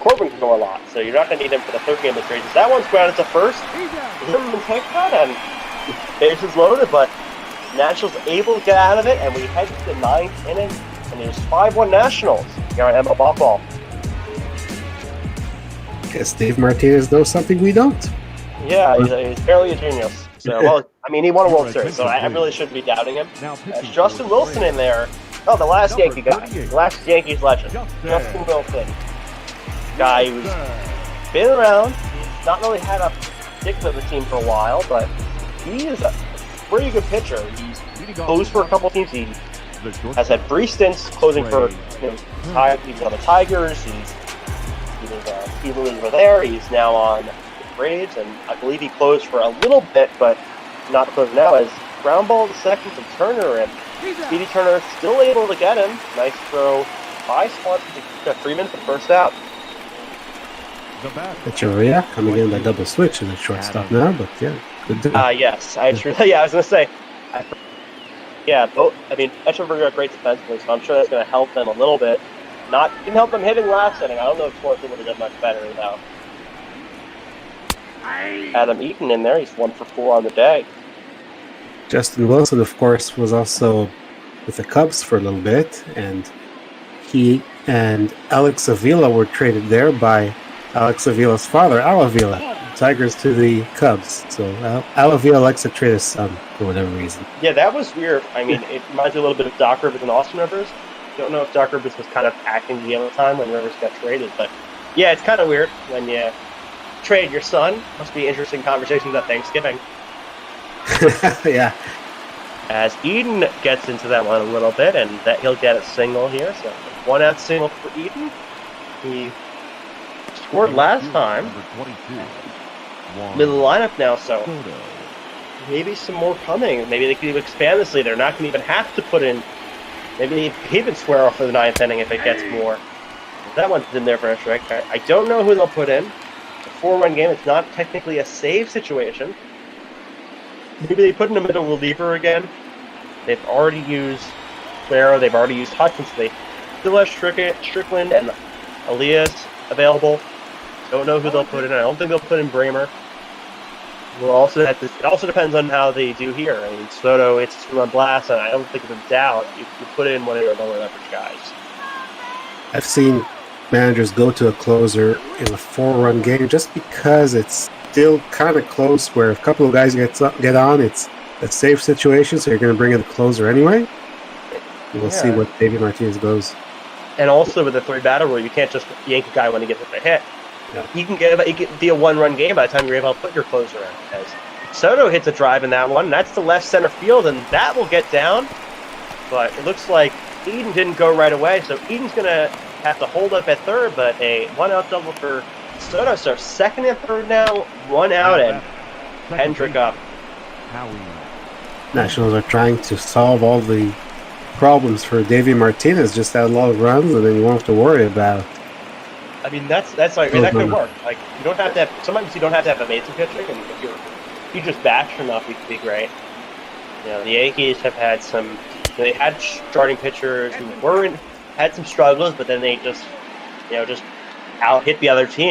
Corbin can go a lot, so you're not going to need him for the 3rd game of the trade. That one's grounded to first. Zimmerman takes that, and bases loaded, but Nationals able to get out of it, and we head to the 9th inning, and there's 5-1 Nationals here on Emma Ball. Guess Dave Martinez knows something we don't. Yeah, he's barely a genius. So, well, I mean, he won a World Series, so I really shouldn't be doubting him. There's Justin Wilson in there. Oh, the last Yankee guy. The last Yankees legend. Justin Wilson. Guy who's been around. He's not really had a stick with the team for a while, but he is a pretty good pitcher. He's closed for a couple teams. He has had 3 stints closing for he was on the Tigers. He was a key reliever there. He's now on the Braves, and I believe he closed for a little bit, but not closing now. As ground ball to second from Turner, and Speedy Turner still able to get him. Nice throw by Swanson to Freeman for first out. Echeverria coming in by double switch in the shortstop now, but yeah, good to yes, I was gonna say, both. I mean, Echeverria great defensively, so I'm sure that's gonna help them a little bit. Didn't help them hitting last inning. I don't know if Swanson would have done much better though. Adam Eaton in there. He's 1 for 4 on the day. Justin Wilson, of course, was also with the Cubs for a little bit, and he and Alex Avila were traded there by Alex Avila's father, Al Avila. Tigers to the Cubs. So Al Avila likes to trade his son for whatever reason. Yeah, that was weird. I mean, it reminds me a little bit of Doc Rivers and Austin Rivers. Don't know if Doc Rivers was kind of acting the other time when Rivers got traded, but yeah, it's kind of weird when you trade your son. Must be interesting conversations at Thanksgiving. Yeah. as Eden gets into that one a little bit, and that he'll get a single here. So 1 out single for Eden. He scored last time. Middle lineup now, so maybe some more coming. Maybe they could expand this lead. They're not going to even have to put in. Maybe even square off for the 9th inning if it gets more. That one's in there for a strike. I don't know who they'll put in. A 4-run game. It's not technically a save situation. Maybe they put in a middle reliever again. They've already used Claro. They've already used Hudson. So they still have Strickland and Elias available. Don't know who they'll put in. I don't think they'll put in Bramer. We'll also have to, it also depends on how they do here. I mean, Soto hits 2-run blast, and I don't think it's a doubt you put in one of your lower leverage guys. I've seen managers go to a closer in a 4-run game just because it's still kind of close, where if a couple of guys get on, it's a safe situation, so you're going to bring in the closer anyway. We'll see what David Martinez goes. And also with the 3-batter rule, you can't just yank a guy when he gets a hit. Yeah. You can be a 1-run game by the time you're able to put your closer in. Because Soto hits a drive in that one, and that's the left center field, and that will get down. But it looks like Eden didn't go right away, so Eden's going to have to hold up at third, but a 1-out double for Soto. So 2nd and 3rd now, 1 out, and Hendrick up. Nationals are trying to solve all the problems for Davey Martinez, just add a lot of runs, and then you won't have to worry about. I mean, that's like, I mean, that could work. Like, you don't have to have, sometimes you don't have to have amazing pitching, and if you just batch enough, you can be great. You know, the Yankees have had some, they had starting pitchers who had some struggles, but then they just, just out hit the other team.